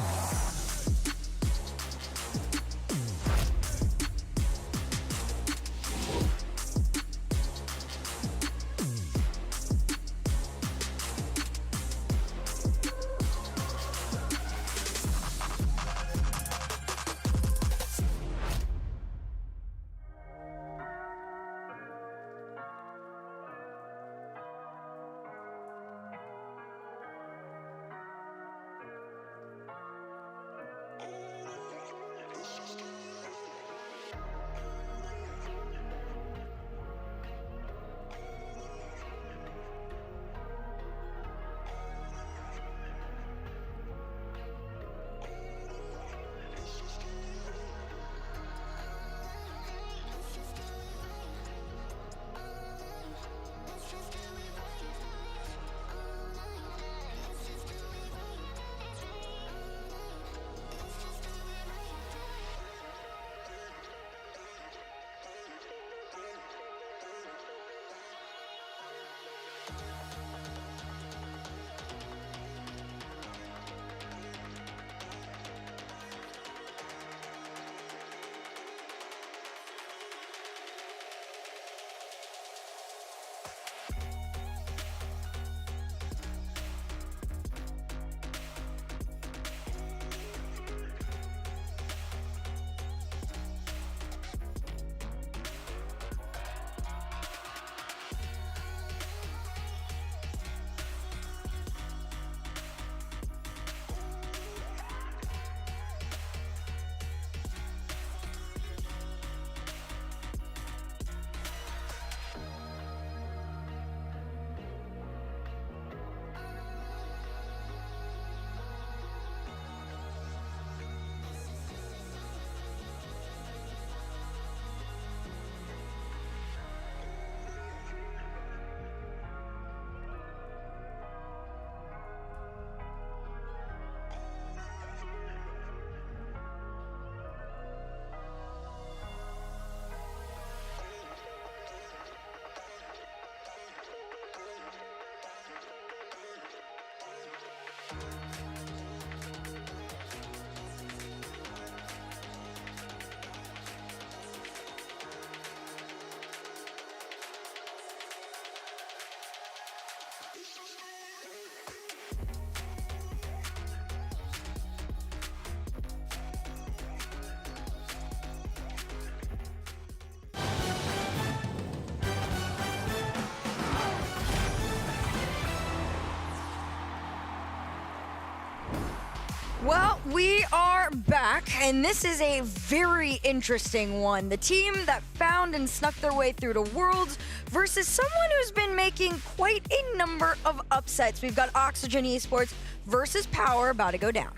Well, we are back, and this is a very interesting one. The team that found and snuck their way through to Worlds versus someone who's been making quite a number of upsets. We've got Oxygen Esports versus Power about to go down.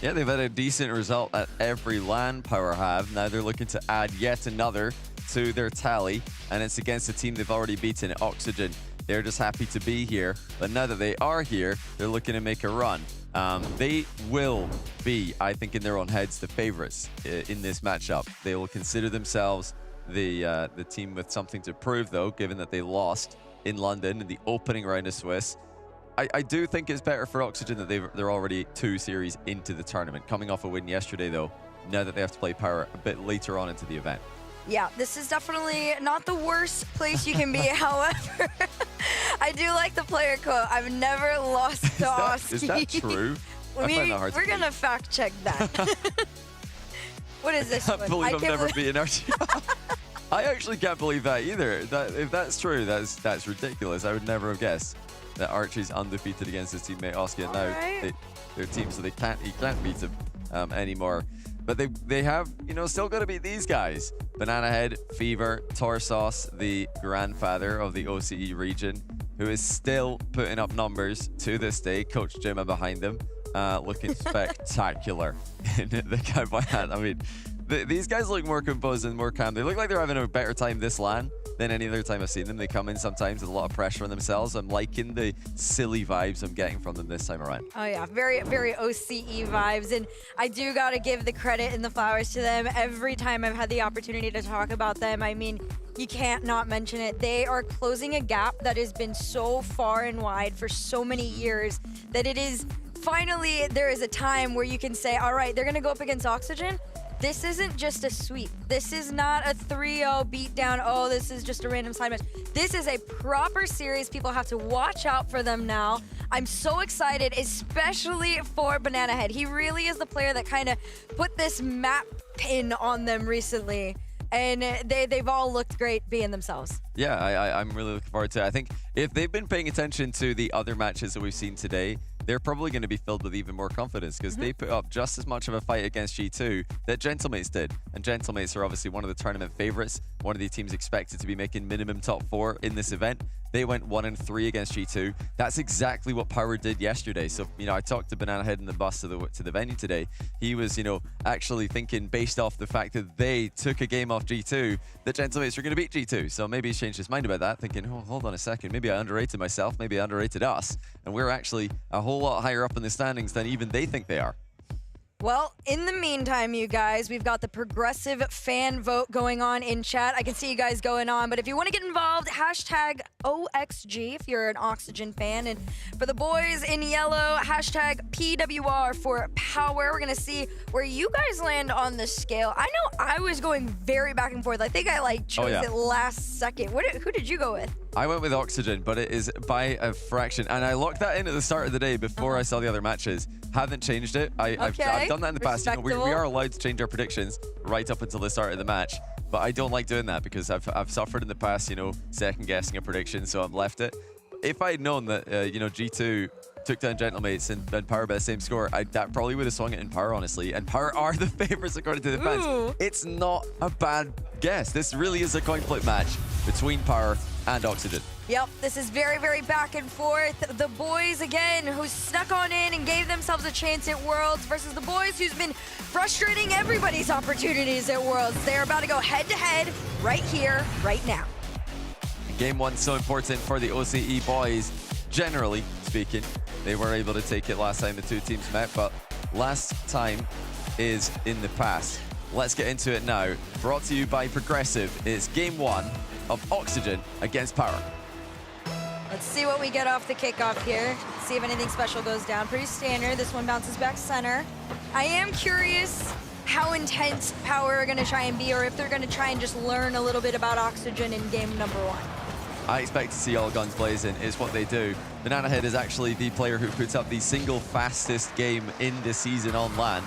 Yeah, they've had a decent result at every LAN, Power have. Now they're looking to add yet another to their tally, and it's against a team they've already beaten, Oxygen. They're just happy to be here, but now that they are here, they're looking to make a run. They will be, I think, in their own heads, the favorites in this matchup. They will consider themselves the team with something to prove, though, given that they lost in London in the opening round of Swiss. I do think it's better for Oxygen that they're already 2 series into the tournament. Coming off a win yesterday, though, now that they have to play Power a bit later on into the event. Yeah, this is definitely not the worst place you can be. However, I do like the player quote. I've never lost to Oski. Is that true? We're going to fact check that. What is this I can't one? believe I've never beaten Archie. I actually can't believe that either. If that's true, that's ridiculous. I would never have guessed that Archie's undefeated against his teammate Oski, and now they're teams, so he can't beat him anymore. But they have, still got to beat these guys. Banana Head, Fever, Torsos, the grandfather of the OCE region. who is still putting up numbers to this day. Coach Jimma behind them, looking spectacular in the cowboy hat. I mean, these guys look more composed and more calm. They look like they're having a better time this LAN than any other time I've seen them. They come in sometimes with a lot of pressure on themselves. I'm liking the silly vibes I'm getting from them this time around. Oh yeah, very, very OCE vibes. And I do gotta give the credit and the flowers to them. Every time I've had the opportunity to talk about them, I mean, you can't not mention it. They are closing a gap that has been so far and wide for so many years that it is finally, there is a time where you can say, all right, they're gonna go up against Oxygen. This isn't just a sweep. This is not a 3-0 beatdown. Oh, this is just a random side match. This is a proper series. People have to watch out for them now. I'm so excited, especially for Banana Head. He really is the player that kind of put this map pin on them recently. And they've all looked great being themselves. Yeah, I'm really looking forward to it. I think if they've been paying attention to the other matches that we've seen today, they're probably going to be filled with even more confidence because they put up just as much of a fight against G2 that Gentlemates did. And Gentlemates are obviously one of the tournament favorites, one of the teams expected to be making minimum top 4 in this event. They went 1-3 against G2. That's exactly what Power did yesterday. So, you know, I talked to Banana Head in the bus to the venue today. He was, you know, actually thinking based off the fact that they took a game off G2, that Gentlemates were going to beat G2. So maybe he's changed his mind about that, thinking, oh, hold on a second, maybe I underrated myself, maybe I underrated us. And we're actually a whole lot higher up in the standings than even they think they are. Well, in the meantime, you guys, we've got the progressive fan vote going on in chat. I can see you guys going on, but if you want to get involved, hashtag OXG if you're an Oxygen fan. And for the boys in yellow, hashtag PWR for power. We're going to see where you guys land on the scale. I know I was going very back and forth. I think I chose it last second. Who did you go with? I went with Oxygen, but it is by a fraction. And I locked that in at the start of the day before I saw the other matches. Haven't changed it. I've done that in the past. You know, we are allowed to change our predictions right up until the start of the match. But I don't like doing that because I've suffered in the past, you know, second guessing a prediction, so I've left it. If I'd known that, you know, G2 took down Gentlemates and Power by the same score, that probably would have swung it in Power, honestly. And Power are the favorites according to the fans. It's not a bad guess. This really is a coin flip match between Power and Oxygen. Yep, this is very, very back and forth. The boys, again, who snuck on in and gave themselves a chance at Worlds versus the boys who's been frustrating everybody's opportunities at Worlds. They're about to go head-to-head right here, right now. Game 1 so important for the OCE boys. Generally speaking, they were able to take it last time the two teams met, but last time is in the past. Let's get into it now. Brought to you by Progressive. It's Game 1 of Oxygen against Power. Let's see what we get off the kickoff here. See if anything special goes down. Pretty standard. This one bounces back center. I am curious how intense Power are going to try and be, or if they're going to try and just learn a little bit about Oxygen in game number 1. I expect to see all guns blazing. It's what they do. Banana Head is actually the player who puts up the single fastest game in the season on LAN.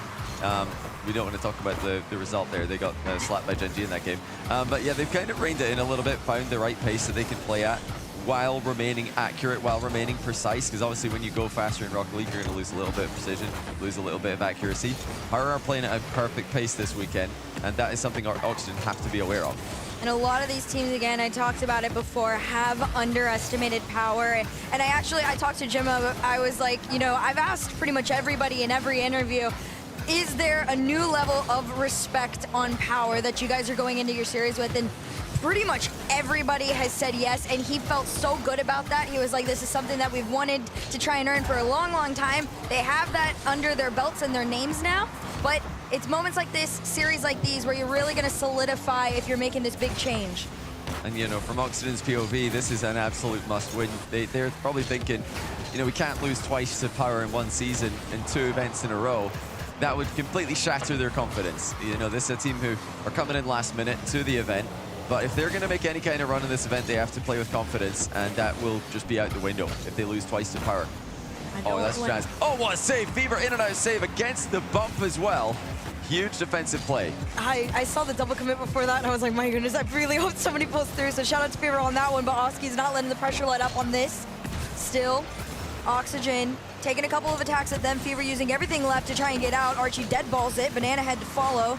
We don't want to talk about the result there. They got slapped by Gen.G in that game. But yeah, they've kind of reined it in a little bit, found the right pace that they can play at while remaining accurate, while remaining precise, because obviously when you go faster in Rocket League, you're going to lose a little bit of precision, lose a little bit of accuracy. Power are playing at a perfect pace this weekend, and that is something our Oxygen have to be aware of. And a lot of these teams, again, I talked about it before, have underestimated Power. And I talked to Jimma, I was like, you know, I've asked pretty much everybody in every interview, is there a new level of respect on Power that you guys are going into your series with? And pretty much everybody has said yes, and he felt so good about that. He was like, this is something that we've wanted to try and earn for a long, long time. They have that under their belts and their names now, but it's moments like this, series like these, where you're really going to solidify if you're making this big change. And, you know, from Oxygen's POV, this is an absolute must-win. They're probably thinking, you know, we can't lose twice to Power in one season in 2 events in a row. That would completely shatter their confidence. You know, this is a team who are coming in last minute to the event. But if they're going to make any kind of run in this event, they have to play with confidence, and that will just be out the window if they lose twice to Power. Oh, that's a chance. Oh, what a save. Fever in and out save against the bump as well. Huge defensive play. I saw the double commit before that, and I was like, my goodness, I really hope somebody pulls through. So shout out to Fever on that one, but Oski's not letting the pressure let up on this. Still, Oxygen taking a couple of attacks at them. Fever using everything left to try and get out. Archie dead balls it. Banana Head to follow.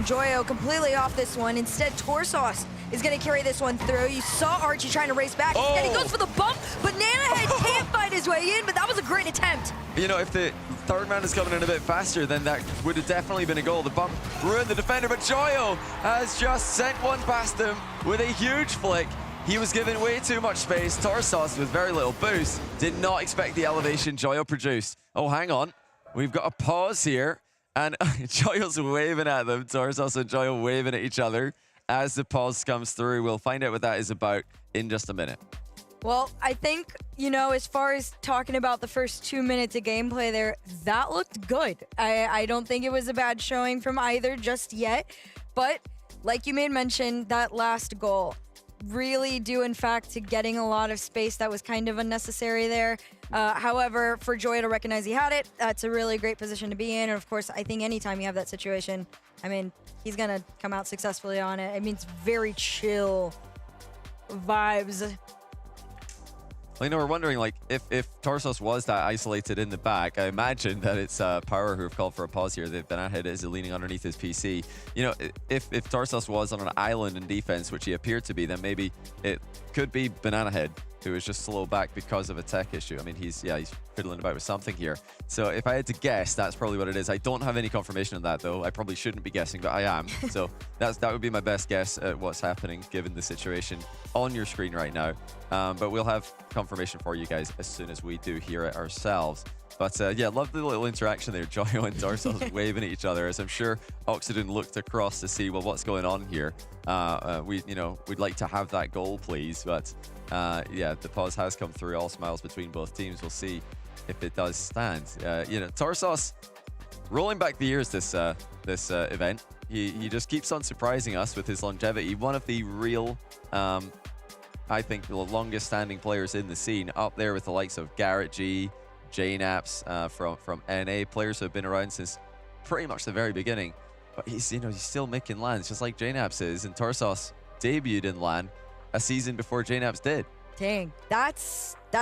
Joyo completely off this one. Instead, Torsos is going to carry this one through. You saw Archie trying to race back. And he goes for the bump, but Nanahead can't find his way in, but that was a great attempt. You know, if the third man is coming in a bit faster, then that would have definitely been a goal. The bump ruined the defender, but Joyo has just sent one past him with a huge flick. He was given way too much space. Torsos with very little boost. Did not expect the elevation Joyo produced. Oh, hang on. We've got a pause here, and Joyo's waving at them. Torsos and Joyo waving at each other as the pause comes through. We'll find out what that is about in just a minute. Well, I think, you know, as far as talking about the first 2 minutes of gameplay there, that looked good. I don't think it was a bad showing from either just yet. But like you made mention, that last goal, really due in fact to getting a lot of space that was kind of unnecessary there. However, for Joy to recognize he had it, that's a really great position to be in. And of course, I think anytime you have that situation, I mean, he's going to come out successfully on it. I mean, it's very chill vibes. Well, you know, we're wondering, like, if Torsos was that isolated in the back, I imagine that it's Power who have called for a pause here. They've been ahead is leaning underneath his PC. You know, if Torsos was on an island in defense, which he appeared to be, then maybe it could be Banana Head, who is just slow back because of a tech issue. I mean, he's fiddling about with something here. So if I had to guess, that's probably what it is. I don't have any confirmation on that, though. I probably shouldn't be guessing, but I am. So that would be my best guess at what's happening, given the situation on your screen right now. But we'll have confirmation for you guys as soon as we do hear it ourselves. But yeah, love the little interaction there. Joyo and Torsos waving at each other, as I'm sure Oxygen looked across to see, well, what's going on here. We'd like to have that goal, please. But yeah, the pause has come through. All smiles between both teams. We'll see if it does stand. Torsos rolling back the years this event. He just keeps on surprising us with his longevity. One of the real, I think, the longest standing players in the scene, up there with the likes of Gen.G, JNaps from NA, players who have been around since pretty much the very beginning. But he's still making lands, just like JNaps is. And Torsos debuted in LAN a season before JNaps did. Dang, that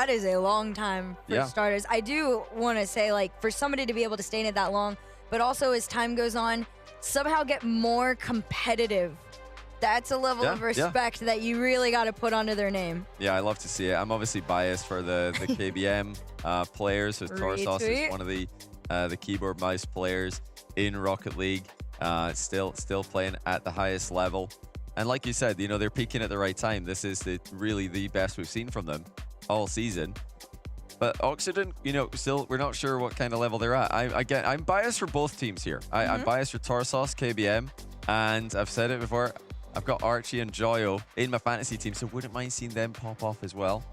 is a long time for starters. I do want to say, like, for somebody to be able to stay in it that long, but also as time goes on, somehow get more competitive. That's a level of respect that you really got to put onto their name. Yeah, I love to see it. I'm obviously biased for the KBM players, with Torsos is one of the keyboard mouse players in Rocket League, still playing at the highest level. And like you said, they're peaking at the right time. This is really the best we've seen from them all season. But Oxygen, still, we're not sure what kind of level they're at. I'm biased for both teams here. I'm biased for Torsos, KBM, and I've said it before, I've got Archie and Joyo in my fantasy team, so wouldn't mind seeing them pop off as well.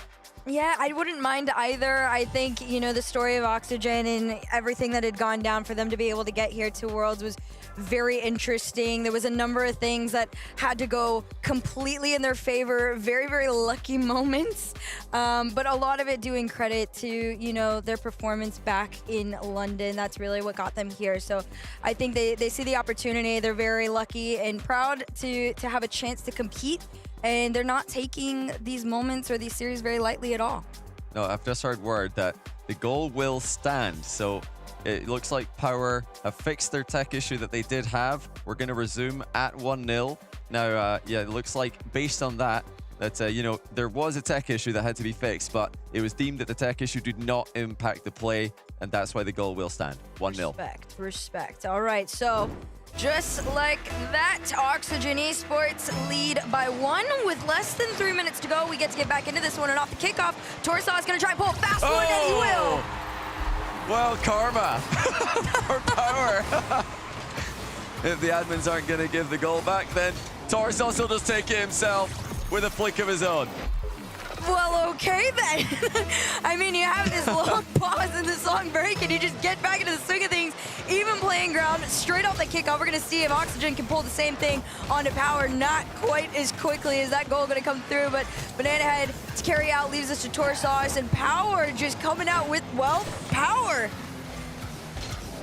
Yeah, I wouldn't mind either. I think, the story of Oxygen and everything that had gone down for them to be able to get here to Worlds was very interesting. There was a number of things that had to go completely in their favor. Very, very lucky moments. But a lot of it doing credit to, their performance back in London. That's really what got them here. So I think they see the opportunity. They're very lucky and proud to have a chance to compete. And they're not taking these moments or these series very lightly at all. No, I've just heard word that the goal will stand. So it looks like Power have fixed their tech issue that they did have. We're going to resume at 1-0. Now, it looks like based on that, there was a tech issue that had to be fixed, but it was deemed that the tech issue did not impact the play, and that's why the goal will stand. 1-0. Respect. All right, so just like that, Oxygen Esports lead by 1 with less than 3 minutes to go. We get to get back into this one, and off the kickoff, Torsos is going to try and pull a fast one, and he will. Well, karma for Power. If the admins aren't going to give the goal back, then Torsos will just take it himself with a flick of his own. Well, okay then. I mean, you have this long pause in this long break, and you just get back into the swing of things. Even playing ground, straight off the kickoff. We're going to see if Oxygen can pull the same thing onto Power. Not quite as quickly as that goal going to come through, but Banana Head to carry out leaves us to Torsos, and Power just coming out with, well, power.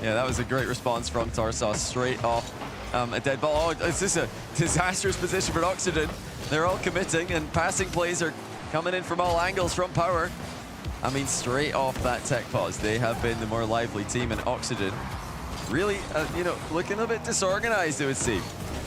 Yeah, that was a great response from Torsos, straight off a dead ball. Oh, it's just a disastrous position for Oxygen. They're all committing, and passing plays are coming in from all angles from Power. I mean, straight off that tech pause, they have been the more lively team, and Oxygen really, you know, looking a bit disorganized, it would seem.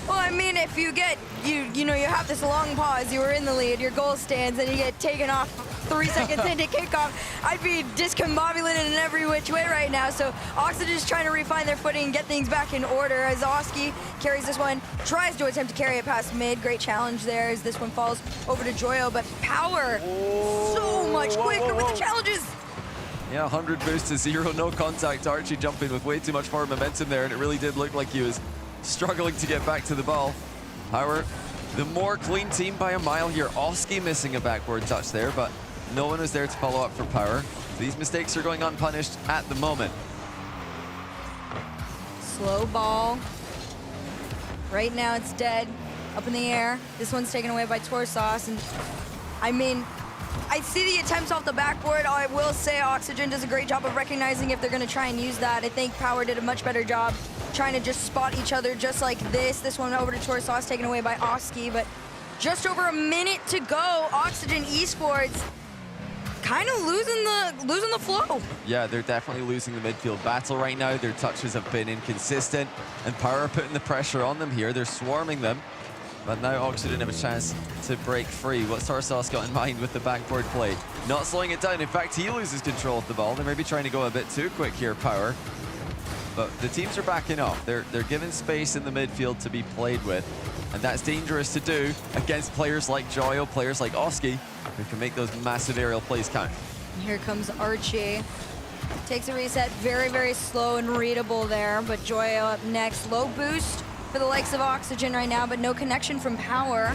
Well, I mean, if you get, you know, you have this long pause, you were in the lead, your goal stands, and you get taken off 3 seconds into kickoff, I'd be discombobulated in every which way right now. So Oxygen's trying to refine their footing and get things back in order as Oski carries this one, tries to attempt to carry it past mid. Great challenge there as this one falls over to Joyo, but Power so much quicker with the challenges. Yeah, 100 boost to 0, no contact. Archie jumping with way too much forward momentum there, and it really did look like he was struggling to get back to the ball. Power, the more clean team by a mile here. Oski missing a backboard touch there, but no one was there to follow up for Power. These mistakes are going unpunished at the moment. Slow ball. Right now it's dead, up in the air. This one's taken away by Torsos, and I mean, I see the attempts off the backboard. I will say Oxygen does a great job of recognizing if they're gonna try and use that. I think Power did a much better job trying to just spot each other just like this. This one over to Torsos, taken away by Oski, but just over a minute to go. Oxygen Esports kind of losing the flow. Yeah, they're definitely losing the midfield battle right now. Their touches have been inconsistent, and Power putting the pressure on them here. They're swarming them, but now Oxygen have a chance to break free. What's Torsos got in mind with the backboard play? Not slowing it down. In fact, he loses control of the ball. They're maybe trying to go a bit too quick here, Power. But the teams are backing up. They're given space in the midfield to be played with, and that's dangerous to do against players like Joyo, players like Oski, who can make those massive aerial plays count. Here comes Archie. Takes a reset, very, very slow and readable there, but Joyo up next. Low boost for the likes of Oxygen right now, but no connection from Power.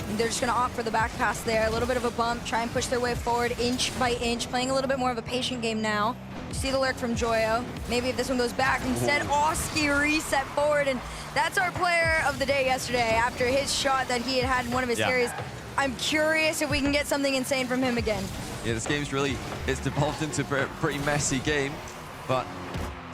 And they're just gonna opt for the back pass there. A little bit of a bump, try and push their way forward inch by inch, playing a little bit more of a patient game now. You see the lurk from Joyo. Maybe if this one goes back, instead Oski reset forward, and that's our player of the day yesterday after his shot that he had in one of his series. I'm curious if we can get something insane from him again. Yeah, this game's really, it's devolved into a pretty messy game, but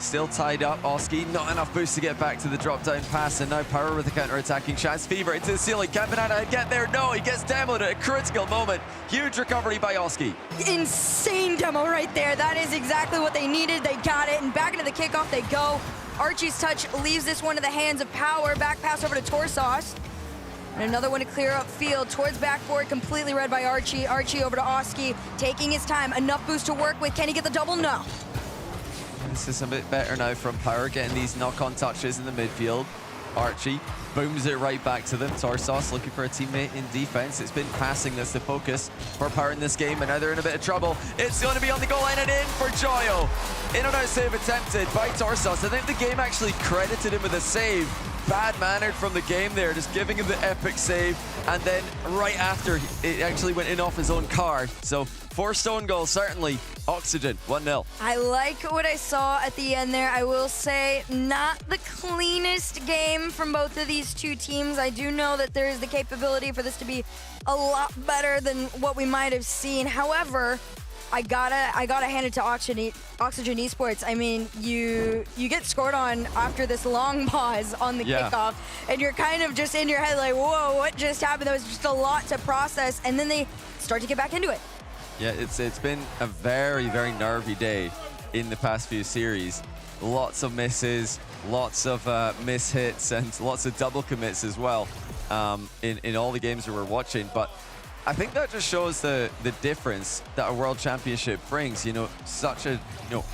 still tied up. Oski, not enough boost to get back to the drop-down pass, and now Power with a counter-attacking chance. Fever into the ceiling. Can Banana get there? No, he gets demoed at a critical moment. Huge recovery by Oski. Insane demo right there. That is exactly what they needed. They got it, and back into the kickoff they go. Archie's touch leaves this one to the hands of Power. Back pass over to Torsos. And another one to clear up field towards backboard, completely read by Archie. Archie over to Oski, taking his time. Enough boost to work with. Can he get the double? No. This is a bit better now from Power, getting these knock-on touches in the midfield. Archie booms it right back to them. Torsos looking for a teammate in defense. It's been passing that's the focus for Power in this game, and now they're in a bit of trouble. It's going to be on the goal line and in for Joyo. In and out save attempted by Torsos. I think the game actually credited him with a save. Bad-mannered from the game there, just giving him the epic save, and then right after, it actually went in off his own car. So, 4-stone goal, certainly. Oxygen, 1-0. I like what I saw at the end there. I will say, not the cleanest game from both of these two teams. I do know that there is the capability for this to be a lot better than what we might have seen. However, I gotta hand it to Oxygen Esports. I mean, you get scored on after this long pause on the kickoff, and you're kind of just in your head like, whoa, what just happened? That was just a lot to process, and then they start to get back into it. Yeah, it's been a very, very nervy day in the past few series. Lots of misses, lots of mishits, and lots of double commits as well in all the games that we're watching. But I think that just shows the difference that a World Championship brings. You know, such a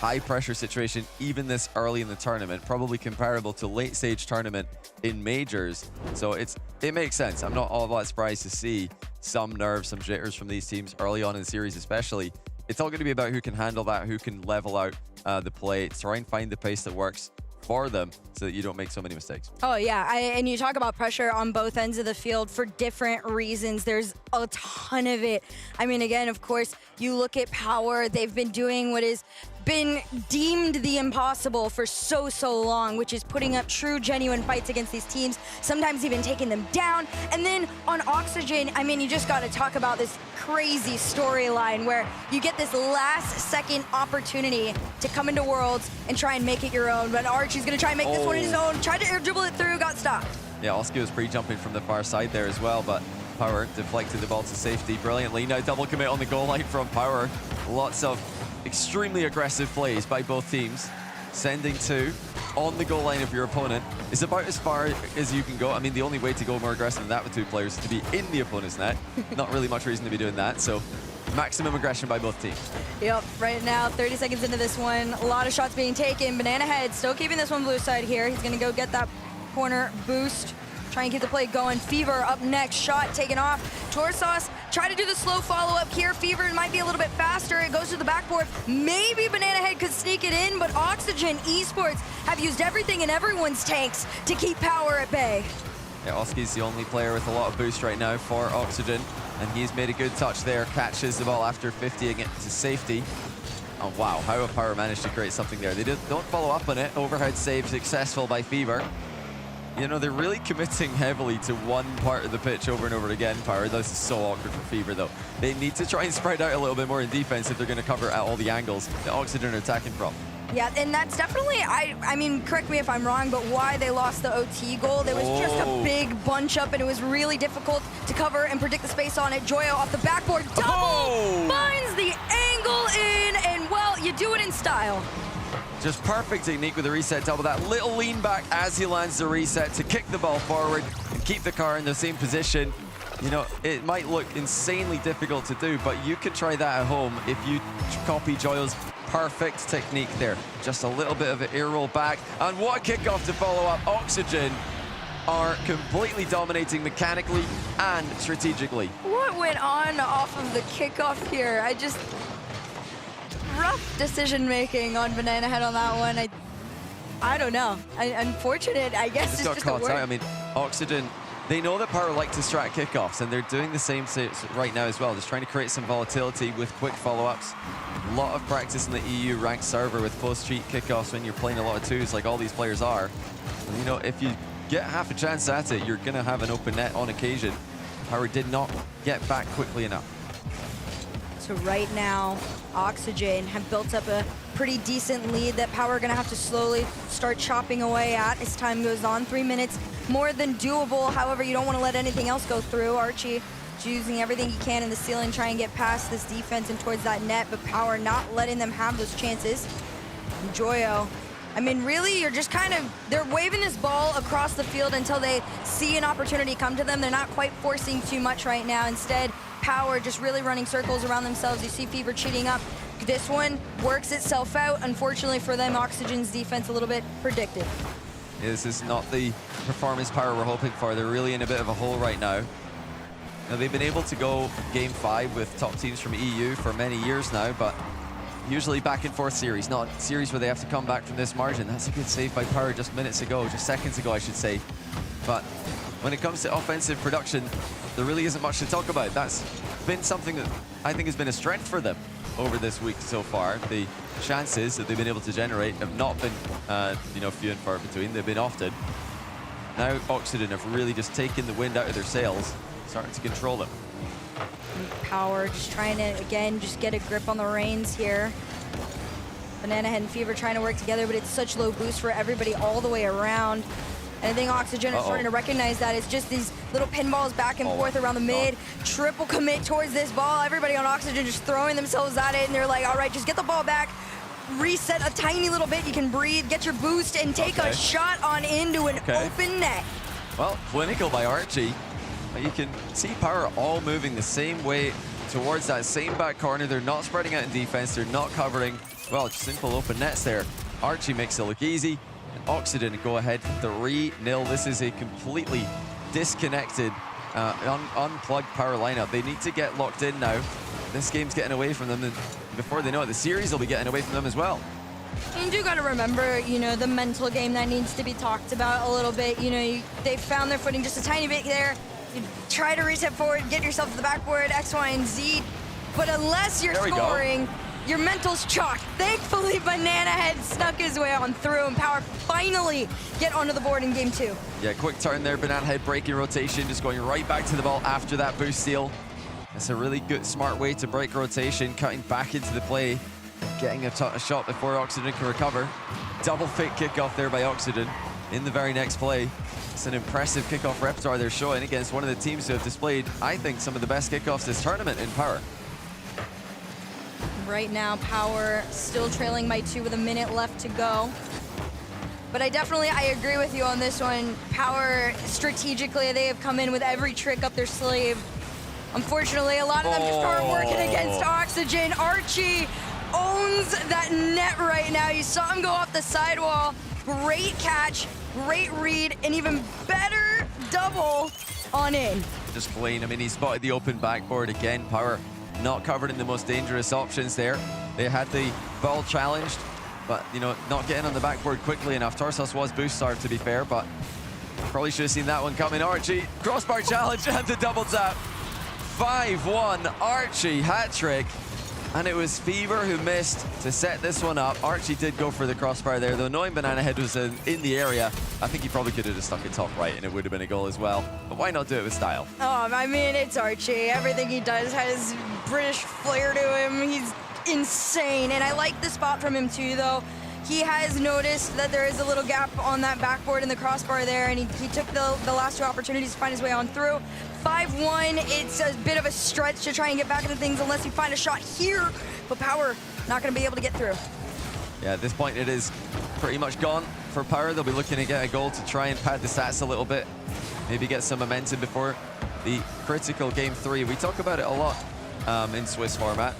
high pressure situation, even this early in the tournament, probably comparable to late stage tournament in majors. So it makes sense. I'm not all that surprised to see some nerves, some jitters from these teams early on in the series, especially. It's all going to be about who can handle that, who can level out the play, try and find the pace that works for them so that you don't make so many mistakes. Oh yeah, and you talk about pressure on both ends of the field for different reasons. There's a ton of it. I mean, again, of course, you look at Power, they've been doing what is been deemed the impossible for so long, which is putting up true, genuine fights against these teams, sometimes even taking them down. And then on Oxygen, I mean, you just got to talk about this crazy storyline where you get this last-second opportunity to come into Worlds and try and make it your own. But Archie's going to try and make this one his own, tried to air dribble it through, got stopped. Yeah, Oski was pre-jumping from the far side there as well, but Power deflected the ball to safety brilliantly. Now double commit on the goal line from Power. Lots of extremely aggressive plays by both teams. Sending to on the goal line of your opponent is about as far as you can go. I mean, the only way to go more aggressive than that with 2 players is to be in the opponent's net. Not really much reason to be doing that. So maximum aggression by both teams. Yep, right now, 30 seconds into this one, a lot of shots being taken. Banana Head still keeping this one blue side here. He's gonna go get that corner boost. Try and keep the play going. Fever up next, shot taken off. Torsos try to do the slow follow-up here. Fever might be a little bit faster. It goes to the backboard. Maybe Banana Head could sneak it in, but Oxygen Esports have used everything in everyone's tanks to keep Power at bay. Yeah, Oski's the only player with a lot of boost right now for Oxygen, and he's made a good touch there. Catches the ball after 50ing it to safety. Oh, wow, how have Power managed to create something there? They don't follow up on it. Overhead save successful by Fever. You know, they're really committing heavily to one part of the pitch over and over again, Power. This is so awkward for Fever, though. They need to try and spread out a little bit more in defense if they're going to cover at all the angles that Oxygen are attacking from. Yeah, and that's definitely, I mean, correct me if I'm wrong, but why they lost the OT goal. There was just a big bunch up, and it was really difficult to cover and predict the space on it. Joyo off the backboard, double, finds the angle in, and well, you do it in style. Just perfect technique with the reset double. That little lean back as he lands the reset to kick the ball forward and keep the car in the same position. You know, it might look insanely difficult to do, but you can try that at home if you copy Joyo's perfect technique there. Just a little bit of an air roll back. And what a kickoff to follow up. Oxygen are completely dominating mechanically and strategically. What went on off of the kickoff here? Rough decision making on Banana Head on that one. I don't know. Unfortunate, I guess. Just got caught out. I mean, Oxygen, they know that Power like to strat kickoffs, and they're doing the same right now as well. Just trying to create some volatility with quick follow-ups. A lot of practice in the EU ranked server with close cheat kickoffs when you're playing a lot of 2s like all these players are. And, you know, if you get half a chance at it, you're going to have an open net on occasion. Power did not get back quickly enough. So right now, Oxygen have built up a pretty decent lead that Power are gonna have to slowly start chopping away at as time goes on. 3 minutes, more than doable. However, you don't wanna let anything else go through. Archie is using everything he can in the ceiling, try and get past this defense and towards that net, but Power not letting them have those chances. And Joyo, I mean, really, you're just kind of, they're waving this ball across the field until they see an opportunity come to them. They're not quite forcing too much right now. Instead, Power just really running circles around themselves. You see Fever cheating up. This one works itself out. Unfortunately for them, Oxygen's defense a little bit predictive. Yeah, this is not the performance Power we're hoping for. They're really in a bit of a hole right now. Now, they've been able to go Game 5 with top teams from EU for many years now, but usually back and forth series, not series where they have to come back from this margin. That's a good save by Power just minutes ago, just seconds ago, I should say. But when it comes to offensive production, there really isn't much to talk about. That's been something that I think has been a strength for them over this week so far. The chances that they've been able to generate have not been, you know, few and far between. They've been often. Now Oxygen have really just taken the wind out of their sails, starting to control them. Power just trying to, again, just get a grip on the reins here. Banana Head and Fever trying to work together, but it's such low boost for everybody all the way around. And I think Oxygen is starting to recognize that. It's just these little pinballs back and forth around the mid. Triple commit towards this ball. Everybody on Oxygen just throwing themselves at it, and they're like, all right, just get the ball back. Reset a tiny little bit. You can breathe, get your boost, and take a shot on into an open net. Well, clinical by Archie. You can see Power all moving the same way towards that same back corner. They're not spreading out in defense. They're not covering, well, just simple open nets there. Archie makes it look easy. And Oxygen go ahead 3-0. This is a completely disconnected, unplugged Power lineup. They need to get locked in now. This game's getting away from them, and before they know it, the series will be getting away from them as well. You do got to remember, you know, the mental game that needs to be talked about a little bit. You know, they found their footing just a tiny bit there. You try to reset forward, get yourself to the backboard, X, Y, and Z. But unless you're scoring, your mental's chalk. Thankfully, Banana Head snuck his way on through, and Power finally get onto the board in game 2. Yeah, quick turn there. Banana Head breaking rotation, just going right back to the ball after that boost steal. That's a really good, smart way to break rotation, cutting back into the play, getting a shot before Oxygen can recover. Double fake kickoff there by Oxygen in the very next play. It's an impressive kickoff repertoire they're showing against one of the teams who have displayed, I think, some of the best kickoffs this tournament in Power. Right now, Power still trailing by 2 with a minute left to go. But I agree with you on this one. Power, strategically, they have come in with every trick up their sleeve. Unfortunately, a lot of them just aren't working against Oxygen. Archie owns that net right now. You saw him go off the sidewall. Great catch, great read, and even better double on in. Just clean. I mean, he spotted the open backboard again. Power not covered in the most dangerous options there. They had the ball challenged, but, you know, not getting on the backboard quickly enough. Tarsos was boost starved, to be fair, but probably should have seen that one coming. Archie, crossbar challenge and the double tap. 5-1, Archie hat trick. And it was Fever who missed to set this one up. Archie did go for the crossbar there, though knowing Banana Head was in the area, I think he probably could have just stuck it top right and it would have been a goal as well. But why not do it with style? Oh, I mean, it's Archie. Everything he does has British flair to him. He's insane. And I like the spot from him too, though. He has noticed that there is a little gap on that backboard in the crossbar there, and he took the last two opportunities to find his way on through. 5-1, it's a bit of a stretch to try and get back into things unless you find a shot here, but Power not going to be able to get through. Yeah, at this point it is pretty much gone for Power. They'll be looking to get a goal to try and pad the stats a little bit, maybe get some momentum before the critical game 3. We talk about it a lot in Swiss format.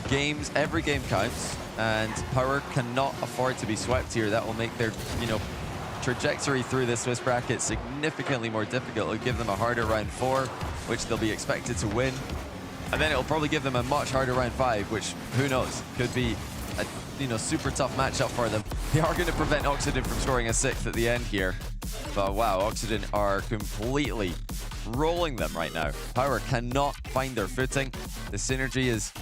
Games, every game counts, and Power cannot afford to be swept here. That will make their, you know, trajectory through this Swiss bracket significantly more difficult. It'll give them a harder round 4, which they'll be expected to win. And then it'll probably give them a much harder round 5, which, who knows, could be a, you know, super tough matchup for them. They are going to prevent Oxygen from scoring a 6th at the end here. But wow, Oxygen are completely rolling them right now. Power cannot find their footing. The synergy is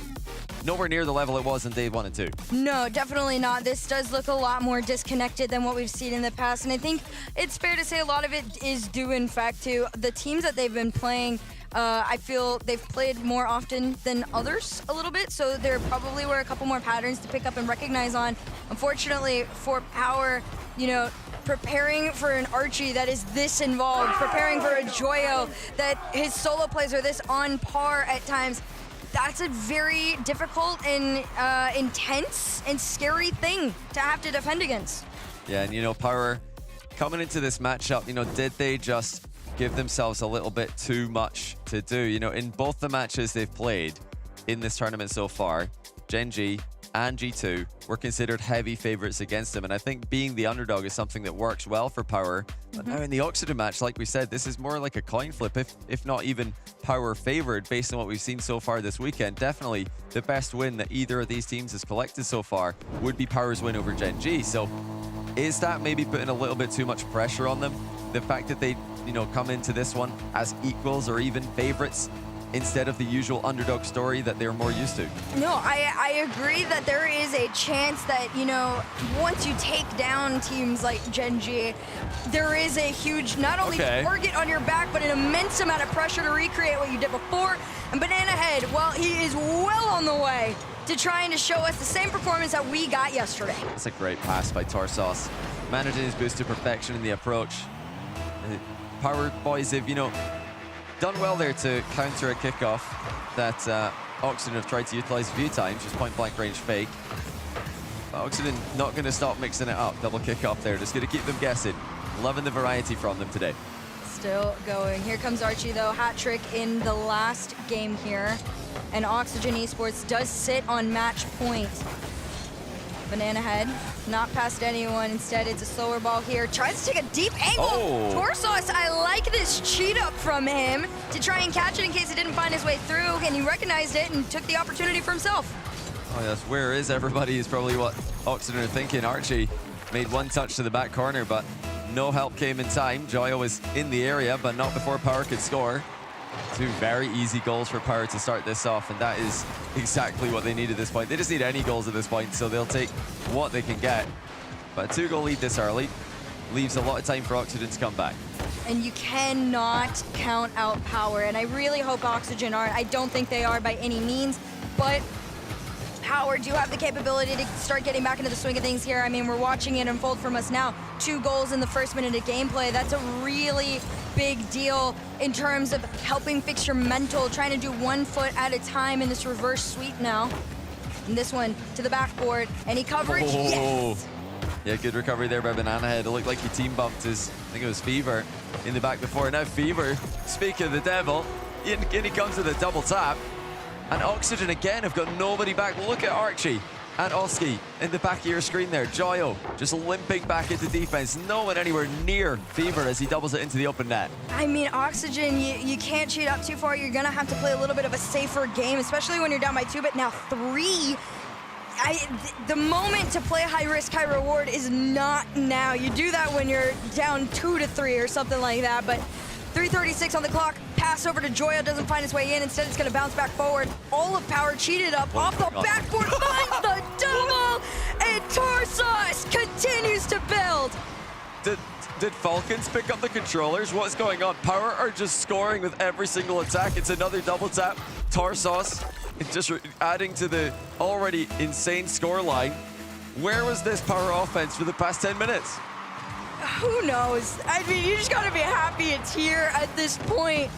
nowhere near the level it was in day 1 and 2. No, definitely not. This does look a lot more disconnected than what we've seen in the past, and I think it's fair to say a lot of it is due, in fact, to the teams that they've been playing. I feel they've played more often than others a little bit, so there probably were a couple more patterns to pick up and recognize on. Unfortunately, for Power, you know, preparing for an Archie that is this involved, preparing for a Joyo that his solo plays are this on par at times, that's a very difficult and intense and scary thing to have to defend against. Yeah, and you know, Power coming into this matchup, you know, did they just give themselves a little bit too much to do? You know, in both the matches they've played in this tournament so far, Gen.G and G2 were considered heavy favorites against them, and I think being the underdog is something that works well for Power. But now in the Oxygen match, like we said, this is more like a coin flip, if not even Power favored based on what we've seen so far this weekend. Definitely the best win that either of these teams has collected so far would be Power's win over Gen.G. So is that maybe putting a little bit too much pressure on them? The fact that they, you know, come into this one as equals or even favorites instead of the usual underdog story that they're more used to. No, I agree that there is a chance that, you know, once you take down teams like Gen.G, there is a huge, not only target on your back, but an immense amount of pressure to recreate what you did before. And Banana Head, well, he is well on the way to trying to show us the same performance that we got yesterday. It's a great pass by Tarsos. Managing his boost to perfection in the approach. Power boys have, you know, done well there to counter a kickoff that Oxygen have tried to utilize a few times, just point-blank range fake. But Oxygen not going to stop mixing it up. Double kickoff there, just going to keep them guessing. Loving the variety from them today. Still going. Here comes Archie, though. Hat trick in the last game here. And Oxygen Esports does sit on match point. Banana Head, not past anyone. Instead, it's a slower ball here. Tries to take a deep angle. Tarsos, I like this cheat up from him to try and catch it in case he didn't find his way through, and he recognized it and took the opportunity for himself. Oh yes, where is everybody is probably what Oxygen are thinking. Archie made one touch to the back corner, but no help came in time. Joyo was in the area, but not before Power could score. 2 very easy goals for Power to start this off, and that is exactly what they need at this point. They just need any goals at this point, so they'll take what they can get. But a 2-goal lead this early leaves a lot of time for Oxygen to come back. And you cannot count out Power, and I really hope Oxygen aren't. I don't think they are by any means, but Power do have the capability to start getting back into the swing of things here. I mean, we're watching it unfold from us now. 2 goals in the first minute of gameplay. That's a really big deal in terms of helping fix your mental, trying to do 1 foot at a time in this reverse sweep now. And this one to the backboard. Any coverage? Yes! Yeah, good recovery there by Banana Head. It looked like he team bumped his, I think it was Fever, in the back before. Now Fever, speaking of the devil, in he comes with a double tap. And Oxygen again have got nobody back. Look at Archie and Oski in the back of your screen there. Joyo just limping back into defense. No one anywhere near Fever as he doubles it into the open net. I mean, Oxygen, you can't cheat up too far. You're going to have to play a little bit of a safer game, especially when you're down by 2, but now 3. The moment to play high risk, high reward is not now. You do that when you're down 2 to 3 or something like that, but 3:36 on the clock. Pass over to Joya, doesn't find his way in. Instead, it's going to bounce back forward. All of Power cheated up off the backboard, finds the double, and Tarsos continues to build. Did Falcons pick up the controllers? What's going on? Power are just scoring with every single attack. It's another double tap. Tarsos just adding to the already insane score line. Where was this Power offense for the past 10 minutes? Who knows? I mean, you just gotta be happy it's here at this point.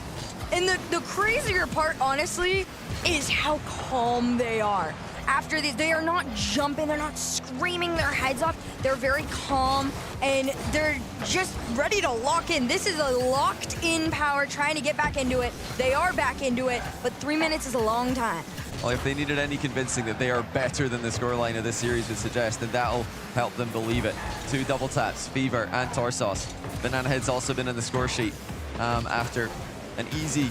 And the crazier part, honestly, is how calm they are. After these, they are not jumping, they're not screaming their heads off. They're very calm, and they're just ready to lock in. This is a locked-in Power trying to get back into it. They are back into it, but 3 minutes is a long time. Well, if they needed any convincing that they are better than the scoreline of this series would suggest, then that'll help them believe it. 2 double taps, Fever and Tarsos. Banana Head's also been in the score sheet after an easy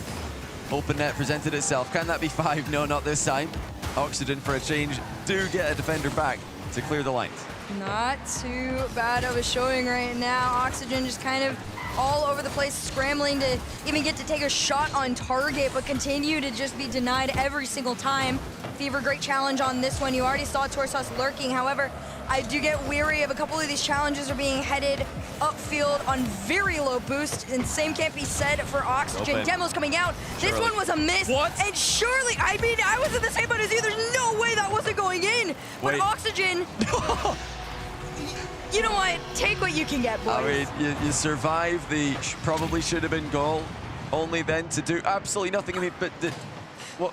open net presented itself. Can that be 5? No, not this time. Oxygen, for a change, do get a defender back to clear the lines. Not too bad of a showing right now. Oxygen just kind of all over the place, scrambling to even get to take a shot on target, but continue to just be denied every single time. Fever, great challenge on this one. You already saw Tarsos lurking. However, I do get weary of a couple of these challenges are being headed upfield on very low boost, and same can't be said for Oxygen. Open. Demo's coming out. This one was a miss. What? And surely, I mean, I was in the same boat as you. There's no way that wasn't going in. But Wait. Oxygen, you know what? Take what you can get, boys. I mean, you survive the probably should have been goal, only then to do absolutely nothing. I mean, but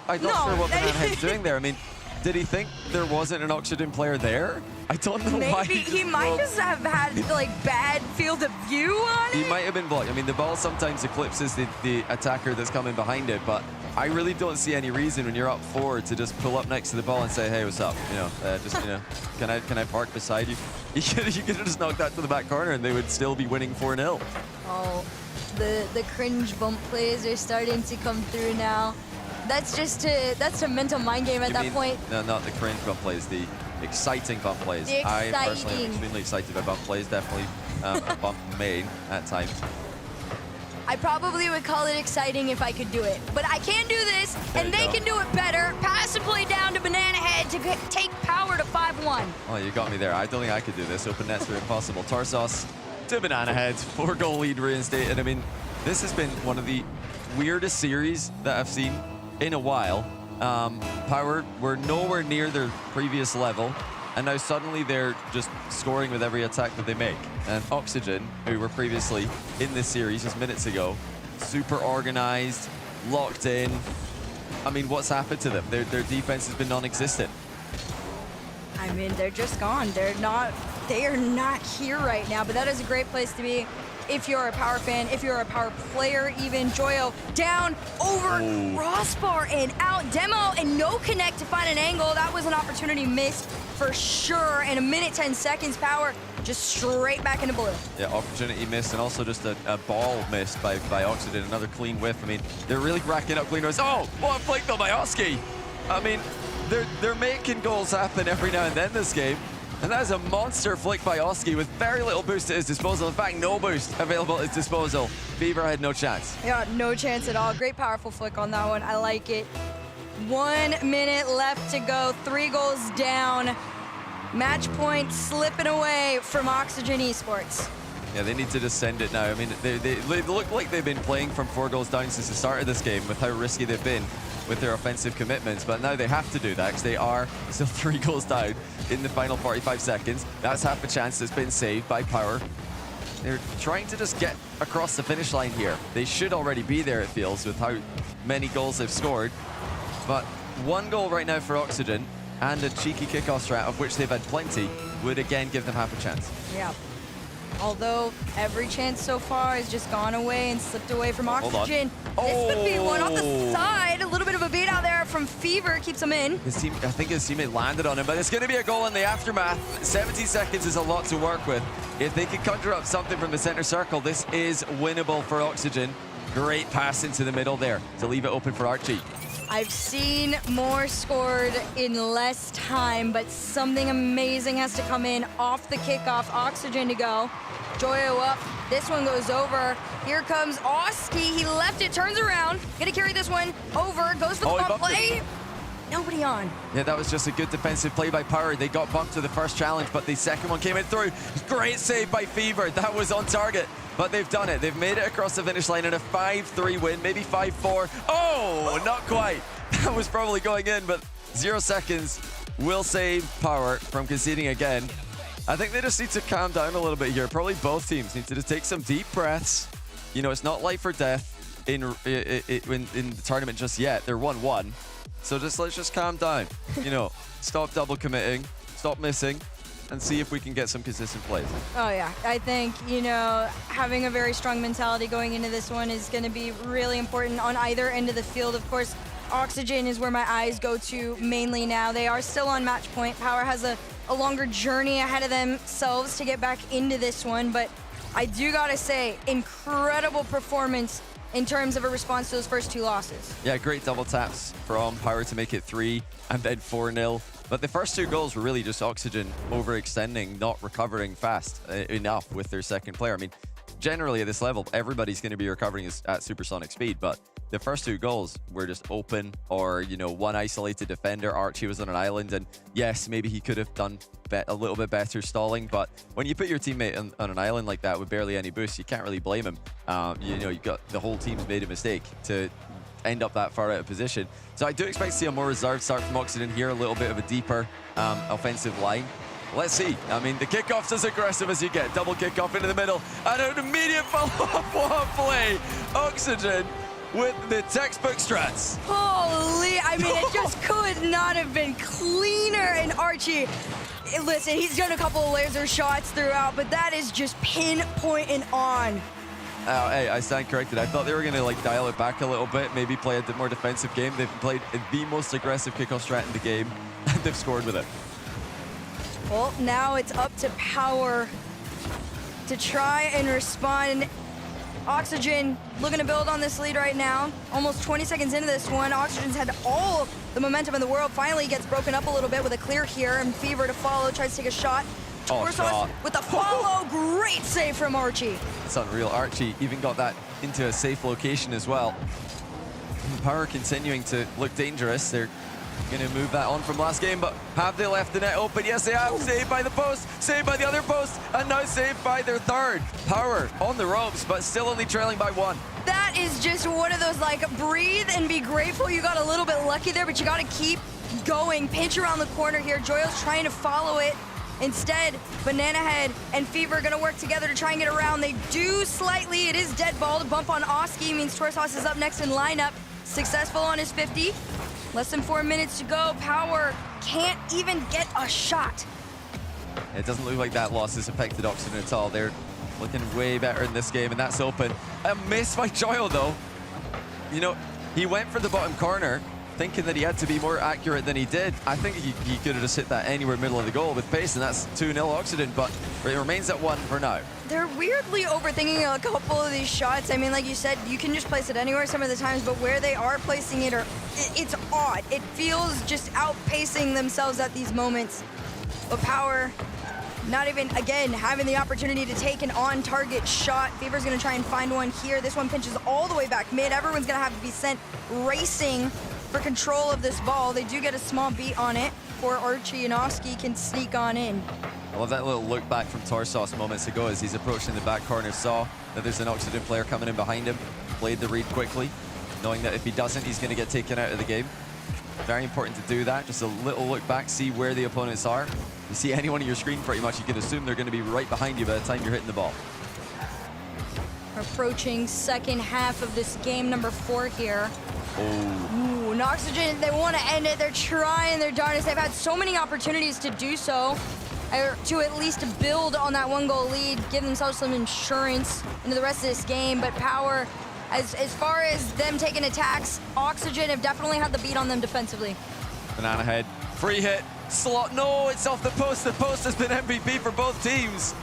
I'm not sure what Banana Head's doing there. I mean, did he think there wasn't an Oxygen player there? I don't know why. Maybe he might just have had like bad field of view on it. He might have been blocked. I mean, the ball sometimes eclipses the attacker that's coming behind it, but I really don't see any reason when you're up 4 to just pull up next to the ball and say, hey, what's up? You know, can I park beside you? You could have just knocked that to the back corner and they would still be winning 4-0. Oh, the cringe bump plays are starting to come through now. That's a mental mind game at that point. No, not the cringe bump plays, the exciting bump plays. The I personally am exciting. extremely excited by bump plays, definitely a bump main at times. I probably would call it exciting if I could do it, but I can do this, There and you they go. can do it better. Pass and play down to Banana Head to take Power to 5-1. Oh, you got me there. I don't think I could do this. Open nets are impossible. Tarsos to Banana Head. 4-goal lead reinstated. I mean, this has been one of the weirdest series that I've seen in a while. Power were nowhere near their previous level, and now suddenly they're just scoring with every attack that they make. And Oxygen, who were previously in this series just minutes ago, super organized, locked in. I mean, what's happened to them? Their defense has been non-existent. I mean, they're just gone. They are not here right now, but that is a great place to be if you're a Power fan, if you're a Power player even. Joyo down, over, crossbar, and out. Demo, and no connect to find an angle. That was an opportunity missed for sure. And a minute, 10 seconds, Power just straight back into blue. Yeah, opportunity missed, and also just a ball missed by Oxygen. Another clean whiff. I mean, they're really racking up clean whiffs. Oh, what a flick though by Oski. I mean, they're making goals happen every now and then this game. And that is a monster flick by Oski with very little boost at his disposal. In fact, no boost available at his disposal. Fever had no chance. Yeah, no chance at all. Great powerful flick on that one. I like it. 1 minute left to go. 3 goals down. Match point slipping away from Oxygen Esports. Yeah, they need to just send it now. I mean, they look like they've been playing from 4 goals down since the start of this game with how risky they've been with their offensive commitments, but now they have to do that because they are still 3 goals down in the final 45 seconds. That's half a chance that's been saved by Power. They're trying to just get across the finish line here. They should already be there, it feels, with how many goals they've scored. But 1 goal right now for Oxygen. and a cheeky kickoff strat, of which they've had plenty, would again give them half a chance. Yeah. Although every chance so far has just gone away and slipped away from Oxygen. This could be one off the side. A little bit of a beat out there from Fever keeps him in. I think his teammate landed on him, but it's going to be a goal in the aftermath. 17 seconds is a lot to work with. If they can conjure up something from the center circle, this is winnable for Oxygen. Great pass into the middle there to leave it open for Archie. I've seen more scored in less time, but something amazing has to come in off the kickoff. Oxygen to go. Joyo up. This one goes over. Here comes Oski. He left it, turns around. Gonna carry this one over. Goes for the bump play. Nobody on. Yeah, that was just a good defensive play by Power. They got bumped to the first challenge, but the second one came in through. Great save by Fever. That was on target, but they've done it. They've made it across the finish line in a 5-3 win, maybe 5-4. Oh, not quite. That was probably going in, but 0 seconds will save Power from conceding again. I think they just need to calm down a little bit here. Probably both teams need to just take some deep breaths. You know, it's not life or death in the tournament just yet. They're 1-1. So let's just calm down. You know, stop double committing, stop missing, and see if we can get some consistent plays. Oh yeah, I think, you know, having a very strong mentality going into this one is going to be really important on either end of the field. Of course, Oxygen is where my eyes go to mainly now. They are still on match point. Power has a longer journey ahead of themselves to get back into this one, but I do gotta say, incredible performance in terms of a response to those first 2 losses. Yeah, great double taps from Power to make it 3 and then 4-0. But the first 2 goals were really just Oxygen overextending, not recovering fast enough with their second player. I mean, generally at this level, everybody's going to be recovering at supersonic speed, but the first 2 goals were just open or, you know, one isolated defender. Archie was on an island, and yes, maybe he could have done a little bit better stalling, but when you put your teammate on an island like that with barely any boost, you can't really blame him. You know, you got the whole team's made a mistake to end up that far out of position. So I do expect to see a more reserved start from Oxygen here, a little bit of a deeper offensive line. Let's see. I mean, the kickoff's as aggressive as you get. Double kickoff into the middle, and an immediate follow-up play. Oxygen with the textbook strats. Holy, I mean, it just could not have been cleaner. And Archie, listen, he's done a couple of laser shots throughout, but that is just pinpointing on. Hey, I stand corrected. I thought they were going to like dial it back a little bit, maybe play a more defensive game. They've played the most aggressive kickoff strat in the game, and they've scored with it. Well, now it's up to Power to try and respond. Oxygen looking to build on this lead right now. Almost 20 seconds into this one. Oxygen's had all the momentum in the world. Finally gets broken up a little bit with a clear here, and Fever to follow, tries to take a shot. Torsos with the follow. Great save from Archie. It's unreal. Archie even got that into a safe location as well. Power continuing to look dangerous. They're going to move that on from last game, but have they left the net open? Yes, they have. Saved by the post, saved by the other post, and now saved by their third. Power on the ropes, but still only trailing by 1. That is just one of those, like, breathe and be grateful. You got a little bit lucky there, but you got to keep going. Pinch around the corner here. Joyo's trying to follow it. Instead, Banana Head and Fever are going to work together to try and get around. They do slightly. It is dead ball. To bump on Oski means Torsos is up next in lineup. Successful on his 50. Less than 4 minutes to go. Power can't even get a shot. It doesn't look like that loss has affected Oxygen at all. They're looking way better in this game, and that's open. A miss by Joyo, though. You know, he went for the bottom corner, thinking that he had to be more accurate than he did. I think he could have just hit that anywhere middle of the goal with pace, and that's 2-0 Oxygen, but it remains at 1 for now. They're weirdly overthinking a couple of these shots. I mean, like you said, you can just place it anywhere some of the times, but where they are placing it, it's odd. It feels just outpacing themselves at these moments. But Power, not even, again, having the opportunity to take an on-target shot. Fever's gonna try and find one here. This one pinches all the way back mid. Everyone's gonna have to be sent racing for control of this ball. They do get a small beat on it before Archie and Oski can sneak on in. I love that little look back from Torsos moments ago as he's approaching the back corner, saw that there's an Oxygen player coming in behind him, played the read quickly, knowing that if he doesn't, he's going to get taken out of the game. Very important to do that, just a little look back, see where the opponents are. You see anyone on your screen pretty much, you can assume they're going to be right behind you by the time you're hitting the ball. Approaching second half of this game, number 4 here. Oh. Ooh, And Oxygen, they want to end it. They're trying their darndest. They've had so many opportunities to do so, or to at least build on that 1-goal lead, give themselves some insurance into the rest of this game. But Power, as far as them taking attacks, Oxygen have definitely had the beat on them defensively. Banana Head, free hit, slot, no, it's off the post. The post has been MVP for both teams.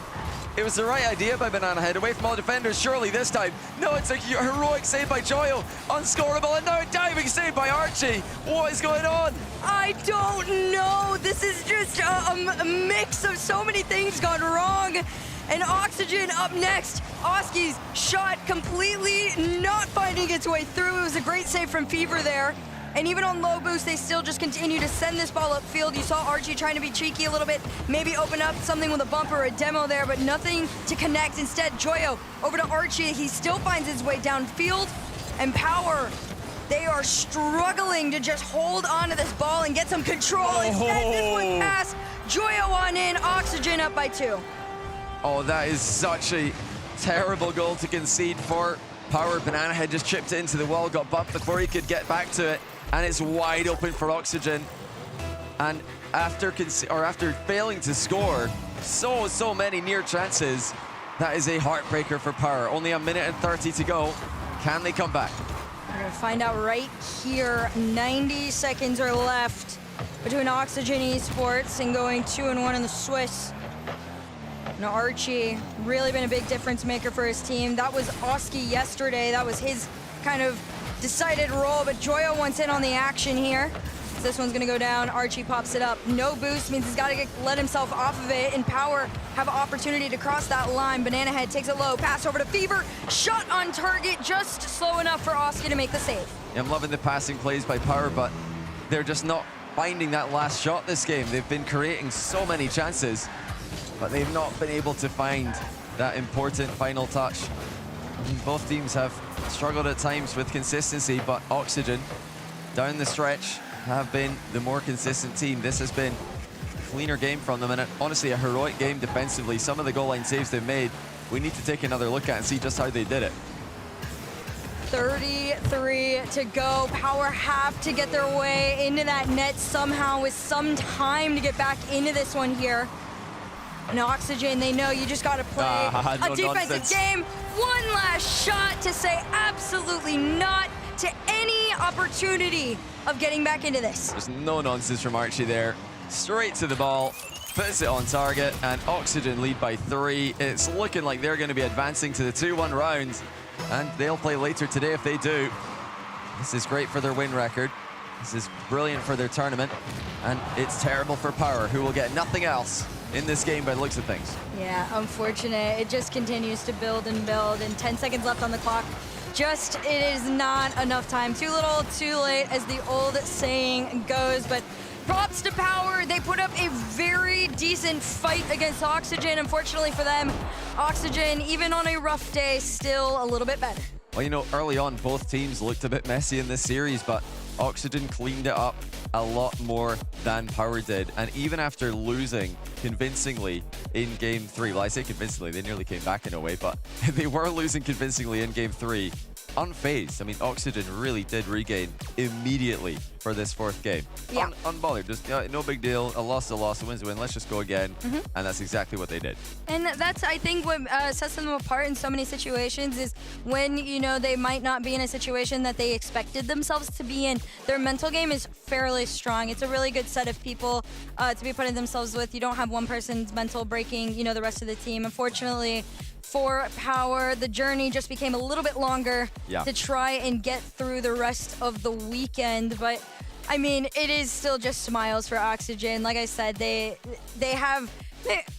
It was the right idea by Banana Head, away from all defenders, surely this time. No, it's a heroic save by Joyo, unscorable, and now a diving save by Archie. What is going on? I don't know. This is just a mix of so many things gone wrong. And Oxygen up next. Oski's shot completely not finding its way through. It was a great save from Fever there. And even on low boost, they still just continue to send this ball upfield. You saw Archie trying to be cheeky a little bit, maybe open up something with a bump or a demo there, but nothing to connect. Instead, Joyo over to Archie. He still finds his way downfield. And Power, they are struggling to just hold on to this ball and get some control. Instead, this one pass. Joyo on in, Oxygen up by 2. Oh, that is such a terrible goal to concede for Power. Banana Head just chipped it into the wall, got bumped before he could get back to it, and it's wide open for Oxygen. And after failing to score so many near chances, that is a heartbreaker for Power. Only a minute and 30 to go. Can they come back? We're gonna find out right here. 90 seconds are left between Oxygen Esports and going 2-1 in the Swiss. Now Archie, really been a big difference maker for his team. That was Oski yesterday. That was his kind of decided role, but Joyo wants in on the action here. So this one's gonna go down. Archie pops it up. No boost means he's gotta let himself off of it, and Power have an opportunity to cross that line. Banana Head takes it low, pass over to Fever. Shot on target, just slow enough for Oski to make the save. Yeah, I'm loving the passing plays by Power, but they're just not finding that last shot this game. They've been creating so many chances, but they've not been able to find that important final touch. I mean, both teams have struggled at times with consistency, but Oxygen, down the stretch, have been the more consistent team. This has been a cleaner game from them, and honestly, a heroic game defensively. Some of the goal line saves they've made, we need to take another look at and see just how they did it. 33 to go. Power have to get their way into that net somehow with some time to get back into this one here. And Oxygen, they know you just got to play a defensive game. One last shot to say absolutely not to any opportunity of getting back into this. There's no nonsense from Archie there. Straight to the ball, puts it on target, and Oxygen lead by 3. It's looking like they're going to be advancing to the 2-1 round, and they'll play later today if they do. This is great for their win record. This is brilliant for their tournament, and it's terrible for Power, who will get nothing else in this game by the looks of things. Yeah, unfortunate. It just continues to build and build, and 10 seconds left on the clock. Just, it is not enough time. Too little, too late, as the old saying goes, but props to Power. They put up a very decent fight against Oxygen. Unfortunately for them, Oxygen, even on a rough day, still a little bit better. Well, you know, early on, both teams looked a bit messy in this series, but Oxygen cleaned it up a lot more than Power did. And even after losing convincingly in Game 3, well, I say convincingly, they nearly came back in a way, but they were losing convincingly in Game 3, unfazed. I mean, Oxygen really did regain immediately for this 4th game. Yeah. Unbothered, just no big deal. A loss, a win's a win. Let's just go again. And that's exactly what they did. And that's, I think, what sets them apart in so many situations is when, you know, they might not be in a situation that they expected themselves to be in. Their mental game is fairly strong. It's a really good set of people to be putting themselves with. You don't have one person's mental breaking, you know, the rest of the team. Unfortunately, for Power, the journey just became a little bit longer to try and get through the rest of the weekend. But I mean, it is still just smiles for Oxygen. Like I said, they have,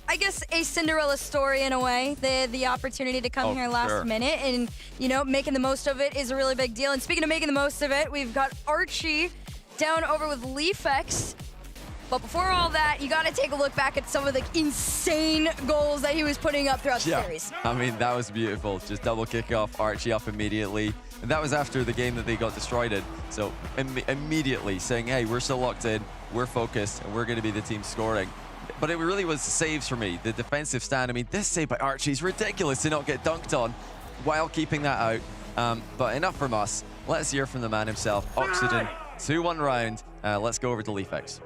I guess, a Cinderella story in a way. They had the opportunity to come here last minute, and, you know, making the most of it is a really big deal. And speaking of making the most of it, we've got Archie down over with Leafex. But before all that, you got to take a look back at some of the insane goals that he was putting up throughout the series. I mean, that was beautiful. Just double kick off, Archie up immediately. And that was after the game that they got destroyed in. So immediately saying, hey, we're still locked in, we're focused, and we're going to be the team scoring. But it really was saves for me, the defensive stand. I mean, this save by Archie is ridiculous to not get dunked on while keeping that out. But enough from us. Let's hear from the man himself, Oxygen. 2-1 round. Let's go over to Leafex.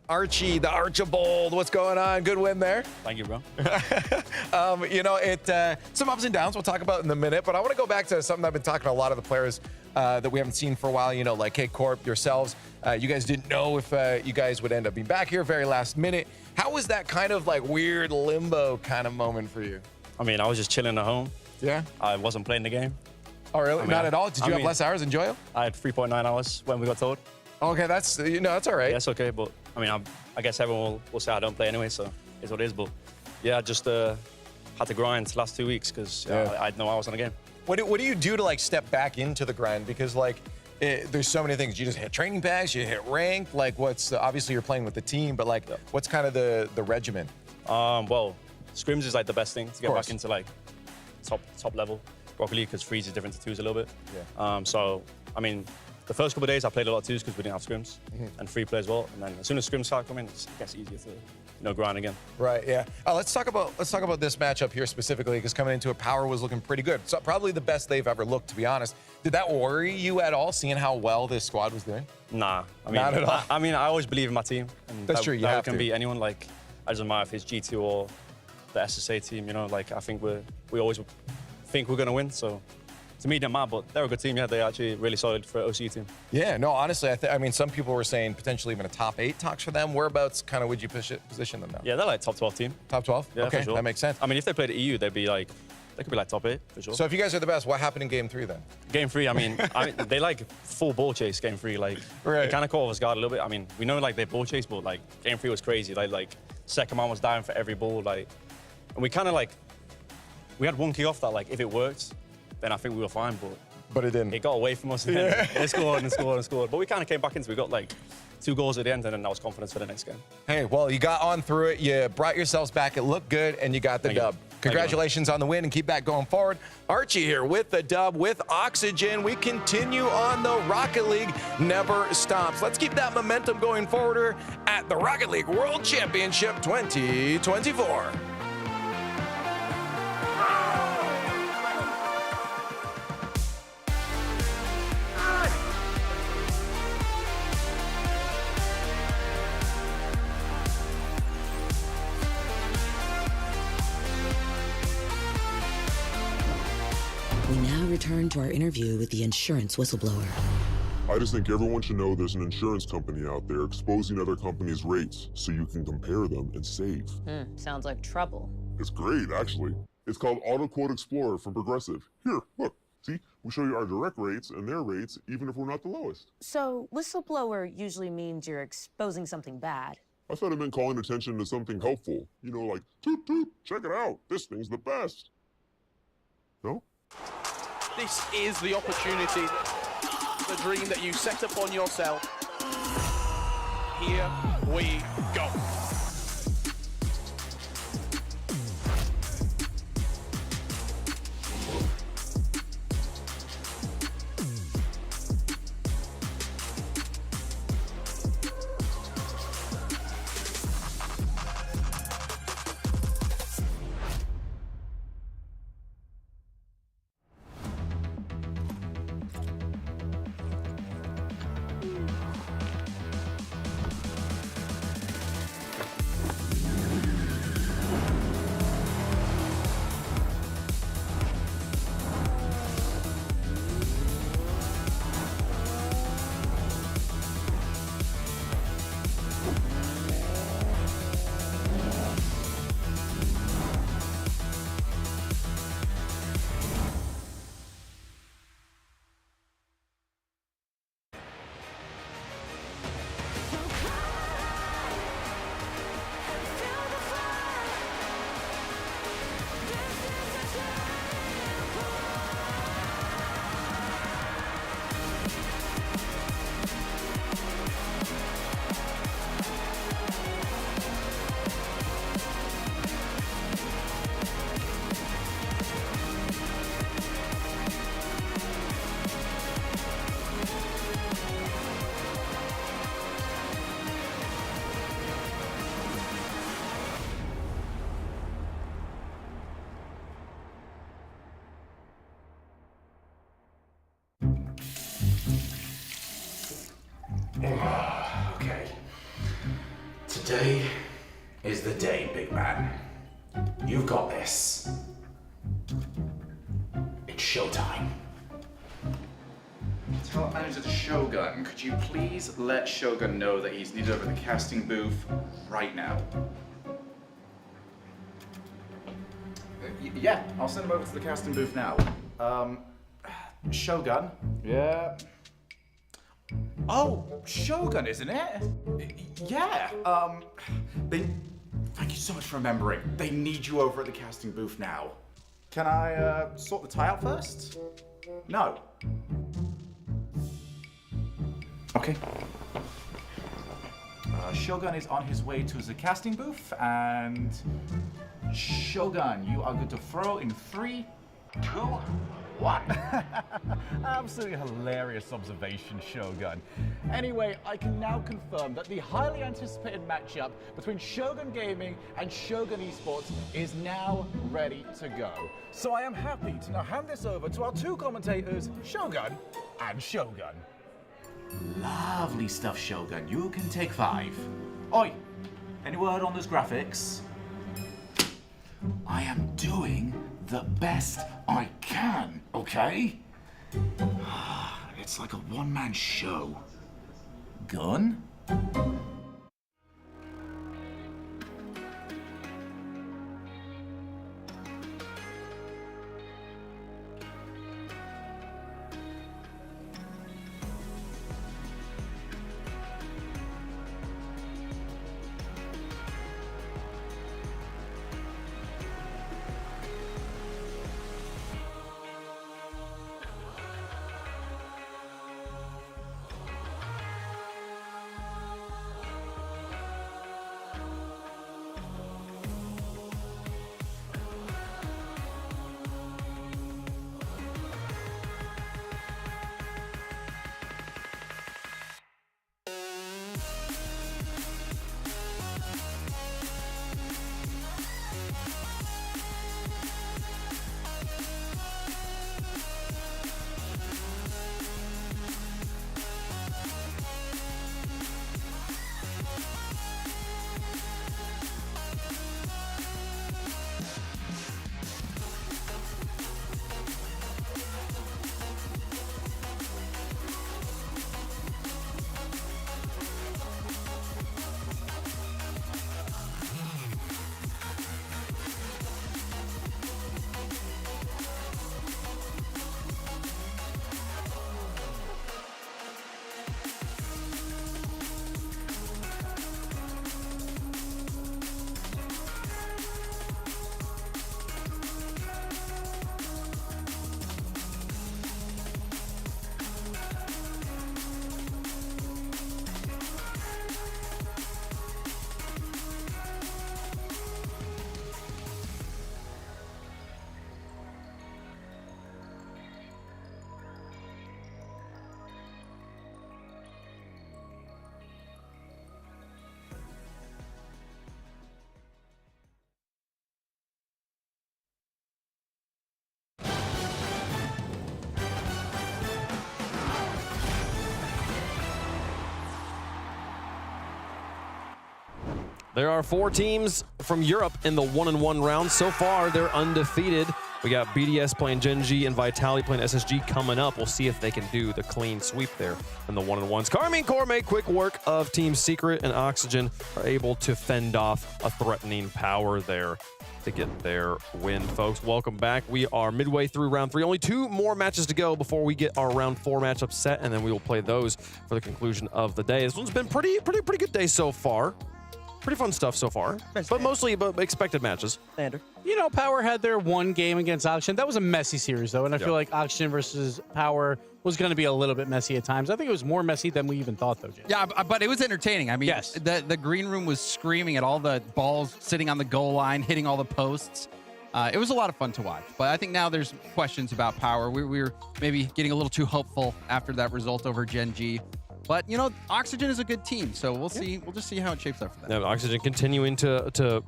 Archie, the Archibald, what's going on? Good win there. Thank you, bro. You know, some ups and downs we'll talk about in a minute, but I want to go back to something I've been talking to a lot of the players that we haven't seen for a while, you know, like K-Corp, yourselves. You guys didn't know if you guys would end up being back here very last minute. How was that kind of like weird limbo kind of moment for you? I mean, I was just chilling at home. Yeah? I wasn't playing the game. Oh, really? Not at all? Did you have less hours in Joyo? I had 3.9 hours when we got told. Okay, that's, you know, that's all right. Yeah, that's okay, but I mean, I guess everyone will say I don't play anyway, so it's what it is. But yeah, I just had to grind the last 2 weeks because I had no hours on the game. What do you do to like step back into the grind? Because like there's so many things. You just hit training packs, you hit rank. Like what's obviously you're playing with the team, but like what's kind of the regimen? Well, scrims is like the best thing to get back into like top level Rocket League because threes is different to twos a little bit. Yeah. So I mean, the first couple of days I played a lot of twos because we didn't have scrims and free play as well. And then as soon as scrims start coming, it gets easier to grind again. Right. Yeah. Let's talk about this matchup here specifically because coming into it, Power was looking pretty good. So probably the best they've ever looked, to be honest. Did that worry you at all, seeing how well this squad was doing? Nah. I mean, not at all. I mean, I always believe in my team. And That's true. You have can to beat anyone. Like, I doesn't matter if it's G2 or the SSA team. You know, like I think we always think we're gonna win. So. To me, it didn't matter, but they're a good team. Yeah, they're actually really solid for an OC team. Yeah, no, honestly, I mean, some people were saying potentially even a top 8 talks for them. Whereabouts kind of would you position them now? Yeah, they're like top 12 team. Top 12? Yeah, okay, for sure. That makes sense. I mean, if they played at EU, they could be like top 8 for sure. So if you guys are the best, what happened in Game 3 then? Game 3, I mean, they like full ball chase Game 3. Like, right. They kind of caught us guard a little bit. I mean, we know like they ball chase, but like Game 3 was crazy. Like second man was dying for every ball. Like, and we kind of like, we had one key off that like if it worked, then I think we were fine, but it didn't. It got away from us and then they scored and scored and scored. But we kind of came back into it. We got like 2 goals at the end and then that was confidence for the next game. Hey, well, you got on through it. You brought yourselves back. It looked good and you got the dub. Congratulations on the win and keep that going forward. Archie here with the dub, with Oxygen. We continue on the Rocket League never stops. Let's keep that momentum going forward at the Rocket League World Championship 2024. We now return to our interview with the insurance whistleblower. I just think everyone should know there's an insurance company out there exposing other companies' rates so you can compare them and save. Sounds like trouble. It's great, actually. It's called Auto Quote Explorer from Progressive. Here, look. See, we show you our direct rates and their rates, even if we're not the lowest. So, whistleblower usually means you're exposing something bad. I thought it meant calling attention to something helpful. You know, like, toot toot, check it out. This thing's the best. No? This is the opportunity, the dream that you set upon yourself. Here we go. Okay. Today is the day, big man. You've got this. It's showtime. Talent manager to Shogun, could you please let Shogun know that he's needed over at the casting booth right now? Yeah, I'll send him over to the casting booth now. Shogun. Yeah. Oh, Shogun, isn't it? Yeah. Thank you so much for remembering. They need you over at the casting booth now. Can I sort the tie out first? No. Okay. Shogun is on his way to the casting booth, and Shogun, you are good to throw in 3, 2, 1. Absolutely hilarious observation, Shogun. Anyway, I can now confirm that the highly anticipated matchup between Shogun Gaming and Shogun Esports is now ready to go. So I am happy to now hand this over to our 2 commentators, Shogun and Shogun. Lovely stuff, Shogun. You can take 5. Oi, any word on those graphics? I am doing the best I can, okay? It's like a one-man show. Gun? There are 4 teams from Europe in the 1-1 round. So far, they're undefeated. We got BDS playing Gen.G and Vitality playing SSG coming up. We'll see if they can do the clean sweep there in the 1-1s. Carmine Core made quick work of Team Secret, and Oxygen are able to fend off a threatening Power there to get their win, folks. Welcome back. We are midway through round 3. Only 2 more matches to go before we get our round 4 matchups set, and then we will play those for the conclusion of the day. This one's been pretty good day so far. Pretty fun stuff so far, but mostly expected matches. Standard. You know, Power had their 1 game against Oxygen. That was a messy series, though, and I feel like Oxygen versus Power was going to be a little bit messy at times. I think it was more messy than we even thought, though, Jay. Yeah, but it was entertaining. I mean, yes. the green room was screaming at all the balls sitting on the goal line, hitting all the posts. It was a lot of fun to watch, but I think now there's questions about Power. We were maybe getting a little too hopeful after that result over Gen.G. But, you know, Oxygen is a good team, so we'll see. We'll just see how it shapes up for them. Yeah, Oxygen continuing to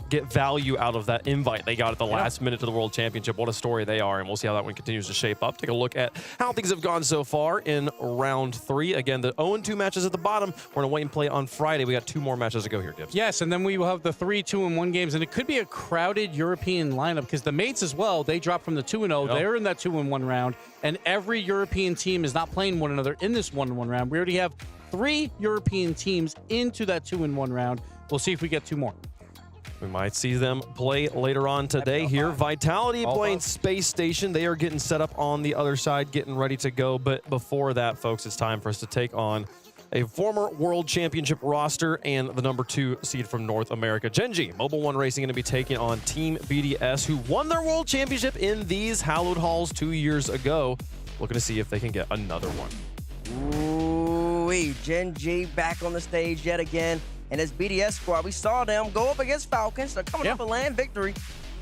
get value out of that invite they got at the last minute to the World Championship. What a story they are, and we'll see how that one continues to shape up. Take a look at how things have gone so far in round 3. Again, the 0-2 matches at the bottom. We're going to wait and play on Friday. We got 2 more matches to go here, Gibbs. Yes, and then we will have the 3 2-1 games, and it could be a crowded European lineup because the mates as well, they dropped from the 2-0. Yep. They're in that 2-1 round, and every European team is not playing one another in this 1-1 round. We already have 3 European teams into that 2-1 round. We'll see if we get 2 more. We might see them play later on today here. Vitality playing Space Station. They are getting set up on the other side, getting ready to go. But before that, folks, it's time for us to take on a former World Championship roster and the number 2 seed from North America. Gen.G, Mobile One Racing, going to be taking on Team BDS, who won their World Championship in these hallowed halls 2 years ago. Looking to see if they can get another one. Ooh-wee, Gen.G back on the stage yet again. And this BDS squad, we saw them go up against Falcons. They're coming up a land victory.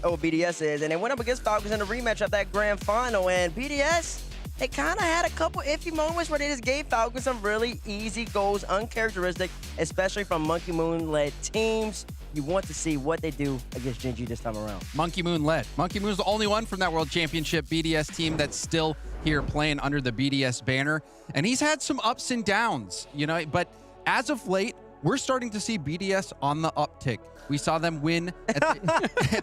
Oh, BDS is. And they went up against Falcons in the rematch of that grand final. And BDS, they kind of had a couple iffy moments where they just gave Falcons some really easy goals, uncharacteristic, especially from Monkey Moon-led teams. You want to see what they do against Gen.G this time around. Monkey Moon led. Monkey Moon's the only one from that World Championship BDS team that's still here playing under the BDS banner. And he's had some ups and downs, you know, but as of late, we're starting to see BDS on the uptick. We saw them win at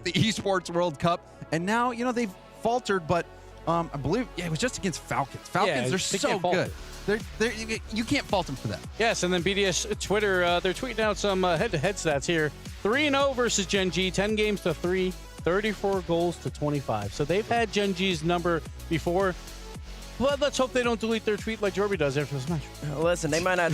the Esports World Cup, and now, you know, they've faltered, but I believe it was just against Falcons. Falcons, they're so good. You can't fault them for that. Yes, and then BDS Twitter, they're tweeting out some head-to-head stats here. 3-0 versus Gen.G, 10 games to 3, 34 goals to 25. So they've had Gen.G's number before. Well, let's hope they don't delete their tweet like Jorby does after this match. Listen, they might not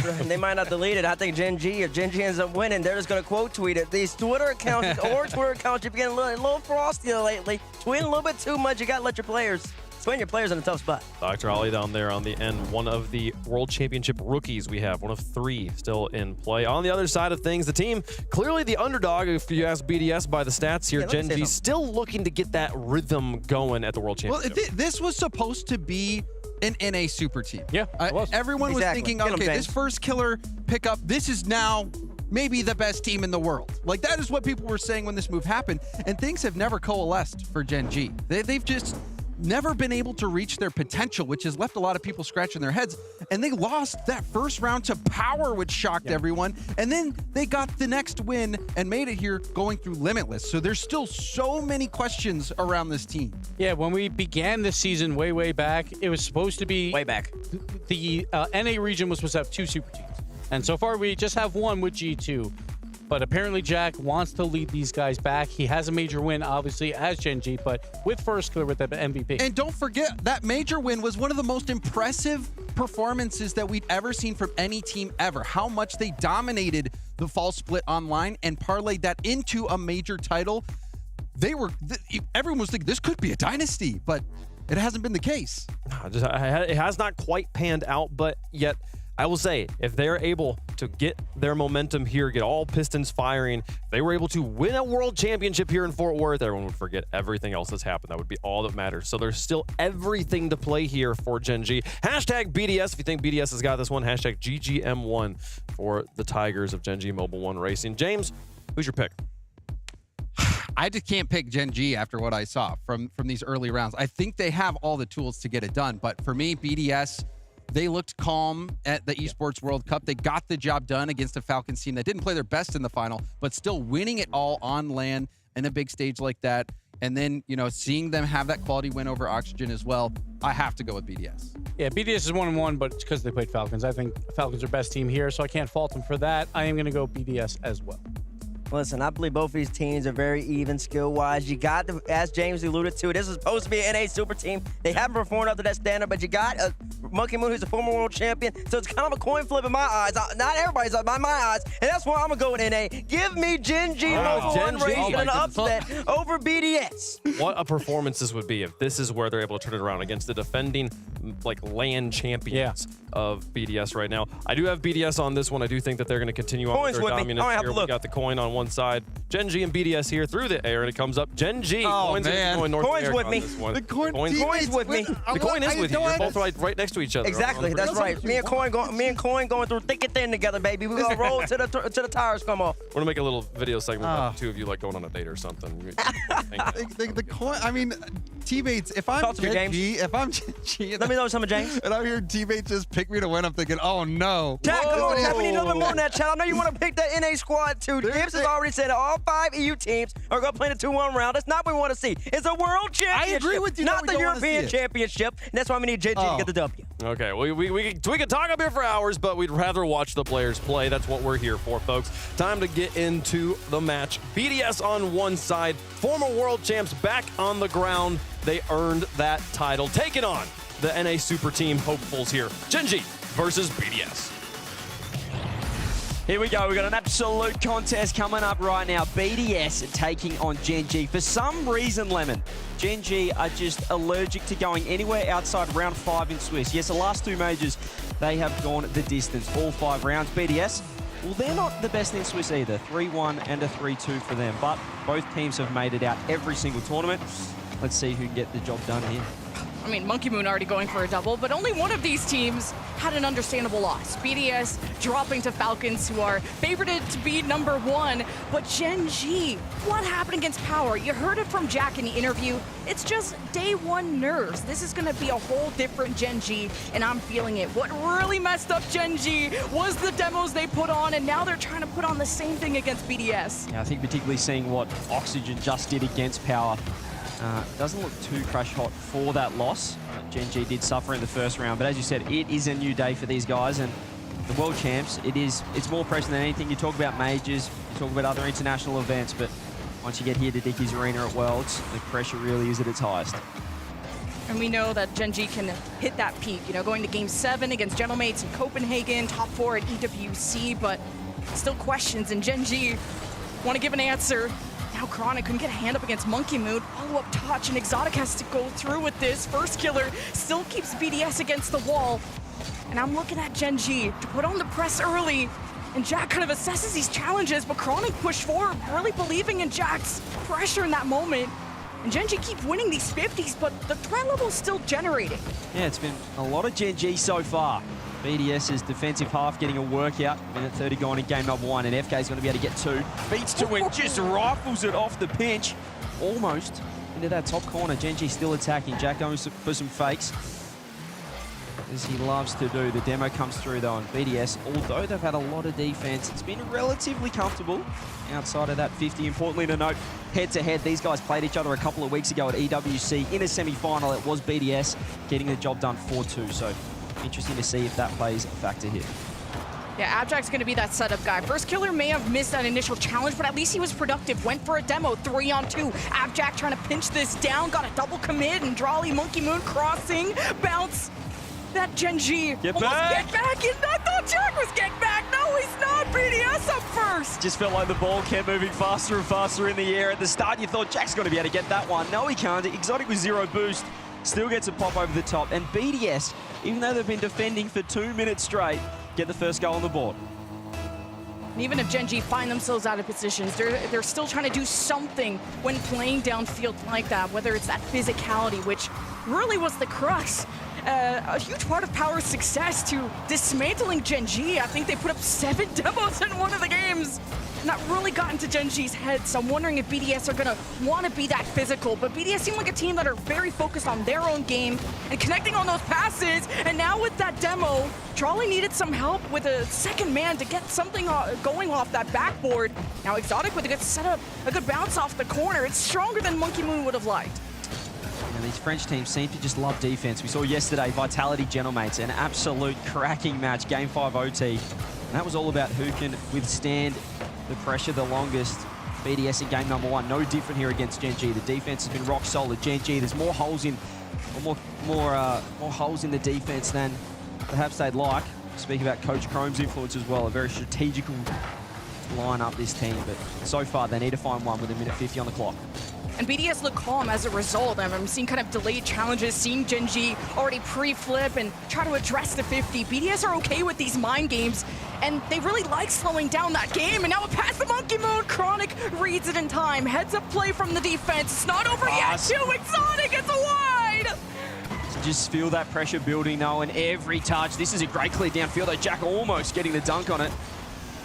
delete it. I think Gen.G, if Gen.G ends up winning, they're just going to quote tweet it. These Twitter accounts, or Twitter accounts, you've been getting a little frosty lately. Tweeting a little bit too much. You got to let your players, putting your players in a tough spot. Dr. Ollie down there on the end, one of the World Championship rookies we have, one of 3 still in play. On the other side of things, the team, clearly the underdog, if you ask BDS by the stats here, Gen.G still looking to get that rhythm going at the World Championship. Well, this was supposed to be an NA super team. Yeah, everyone was thinking, okay, this first killer pickup, this is now maybe the best team in the world. Like, that is what people were saying when this move happened, and things have never coalesced for Gen.G. They've just never been able to reach their potential, which has left a lot of people scratching their heads. And they lost that first round to Power, which shocked everyone. And then they got the next win and made it here going through Limitless. So there's still so many questions around this team. Yeah, when we began this season way back, it was supposed to be... Way back. The NA region was supposed to have 2 super teams. And so far, we just have 1 with G2. But apparently Jack wants to lead these guys back. He has a major win, obviously, as Gen.G, but with first killer with the MVP. And don't forget, that major win was one of the most impressive performances that we'd ever seen from any team ever. How much they dominated the fall split online and parlayed that into a major title. Everyone was thinking this could be a dynasty, but it hasn't been the case. It has not quite panned out, but yet I will say, if they're able to get their momentum here, get all pistons firing, if they were able to win a World Championship here in Fort Worth, everyone would forget everything else that's happened. That would be all that matters. So there's still everything to play here for Gen.G. Hashtag BDS if you think BDS has got this one. Hashtag GGM1 for the Tigers of Gen.G Mobile One Racing. James, who's your pick? I just can't pick Gen.G after what I saw from these early rounds. I think they have all the tools to get it done. But for me, BDS, they looked calm at the Esports World Cup. They got the job done against a Falcons team that didn't play their best in the final, but still winning it all on land in a big stage like that. And then, you know, seeing them have that quality win over Oxygen as well, I have to go with BDS. Yeah, BDS is 1-1, but it's because they played Falcons. I think Falcons are best team here, so I can't fault them for that. I am going to go BDS as well. Listen, I believe both of these teams are very even skill-wise. You got, as James alluded to, this is supposed to be an NA super team. They haven't performed up to that standard, but you got a Monkey Moon who's a former world champion, so it's kind of a coin flip in my eyes. Not everybody's by my eyes, and that's why I'm going to go with NA. Give me Gen.G Mobile One Racing an upset over BDS. What a performance this would be if this is where they're able to turn it around against the defending, like, LAN champions of BDS right now. I do have BDS on this one. I do think that they're going to continue on with their dominance here. We got the coin on one side. Gen.G and BDS here through the air, and it comes up. Gen.G. Coin's going North Coin's with me. The Coin's with me. The coin is with you. You're both right next to each other. Exactly, that's right. Me and Coin going through thick and thin together, baby. We're gonna roll till the tires come off. We're gonna make a little video segment about the two of you like going on a date or something. The coin, I mean, teammates, if I'm Gen.G, let me know some of James. And I'm here, teammates just pick me to win, I'm thinking, oh no. Jack, come on, Jack, we need a little bit more than that, Chad. I know you want to pick that NA squad too. Gibbs has already said all 5 EU teams are going to play the 2-1 round. That's not what we want to see. It's a world championship. I agree with you. Not the European championship. And that's why we need Gen.G to get the W. Okay, we can talk up here for hours, but we'd rather watch the players play. That's what we're here for, folks. Time to get into the match. BDS on one side, former world champs back on the ground. They earned that title. Taking on the NA Super Team hopefuls here. Gen.G versus BDS. Here we go. We've got an absolute contest coming up right now. BDS taking on Gen.G. For some reason, Lemon, Gen.G are just allergic to going anywhere outside round 5 in Swiss. Yes, the last 2 majors, they have gone the distance, all 5 rounds. BDS, well, they're not the best in Swiss either. 3-1 and a 3-2 for them, but both teams have made it out every single tournament. Let's see who can get the job done here. I mean, Monkey Moon already going for a double, but only one of these teams had an understandable loss. BDS dropping to Falcons, who are favorited to be #1. But Gen.G, what happened against Power? You heard it from Jack in the interview. It's just day 1 nerves. This is going to be a whole different Gen.G, and I'm feeling it. What really messed up Gen.G was the demos they put on, and now they're trying to put on the same thing against BDS. Yeah, I think particularly seeing what Oxygen just did against Power. Doesn't look too crash hot for that loss. Gen.G did suffer in the first round, but as you said, it is a new day for these guys, and the world champs, it's more pressure than anything. You talk about majors, you talk about other international events, but once you get here to Dickies Arena at Worlds, the pressure really is at its highest. And we know that Gen.G can hit that peak, you know, going to Game 7 against Gentlemates in Copenhagen, top 4 at EWC, but still questions, and Gen.G want to give an answer. Now Chronic couldn't get a hand up against Monkey Moon. Follow-up touch, and Exotic has to go through with this. First killer still keeps BDS against the wall. And I'm looking at Gen.G to put on the press early. And Jack kind of assesses these challenges, but Chronic pushed forward, really believing in Jack's pressure in that moment. And Gen.G keep winning these 50s, but the threat level is still generating. Yeah, it's been a lot of Gen.G so far. BDS's defensive half getting a workout. Minute 30 gone in game #1, and FK's going to be able to get 2. Beats to win, just rifles it off the pinch. Almost into that top corner. Gen.G still attacking. Jack going for some fakes, as he loves to do. The demo comes through though, and BDS, although they've had a lot of defense, it's been relatively comfortable outside of that 50. Importantly to note, head-to-head, these guys played each other a couple of weeks ago at EWC in a semi-final. It was BDS getting the job done 4-2, so interesting to see if that plays a factor here. Yeah, Abjact's going to be that setup guy. First killer may have missed that initial challenge, but at least he was productive. Went for a demo, 3-on-2. Abjact trying to pinch this down, got a double commit, and Drawley, Monkey Moon crossing, bounce. That Gen.G get almost back. Get back. I thought Jack was getting back. No, he's not. BDS up first. Just felt like the ball kept moving faster and faster in the air. At the start, you thought Jack's going to be able to get that one. No, he can't. Exotic with 0 boost. Still gets a pop over the top. And BDS, even though they've been defending for 2 minutes straight, get the first goal on the board. And even if Gen.G find themselves out of positions, they're still trying to do something when playing downfield like that, whether it's that physicality, which really was the crux. A huge part of Power's success to dismantling Gen.G. I think they put up 7 demos in one of the games. And that really got into Gen.G's head, so I'm wondering if BDS are going to want to be that physical. But BDS seem like a team that are very focused on their own game and connecting on those passes. And now with that demo, Drawley needed some help with a second man to get something going off that backboard. Now Exotic with a good setup, a good bounce off the corner. It's stronger than Monkey Moon would have liked. And these French teams seem to just love defense. We saw yesterday Vitality Gentlemates, an absolute cracking match, Game 5 OT. And that was all about who can withstand the pressure the longest. BDS in game #1, no different here against Gen.G. The defense has been rock solid. Gen.G, there's more holes in, more holes in the defense than perhaps they'd like. Speak about Coach Chrome's influence as well. A very strategical line up this team, but so far they need to find one with a minute 50 on the clock. And BDS look calm as a result. I'm seeing kind of delayed challenges, seeing Gen.G already pre-flip and try to address the 50. BDS are okay with these mind games, and they really like slowing down that game. And now a pass to Monkey Moon. Chronic reads it in time. Heads up play from the defense. It's not over yet. Too exotic. It's wide. Just feel that pressure building though, and every touch. This is a great clear downfield though. Jack almost getting the dunk on it.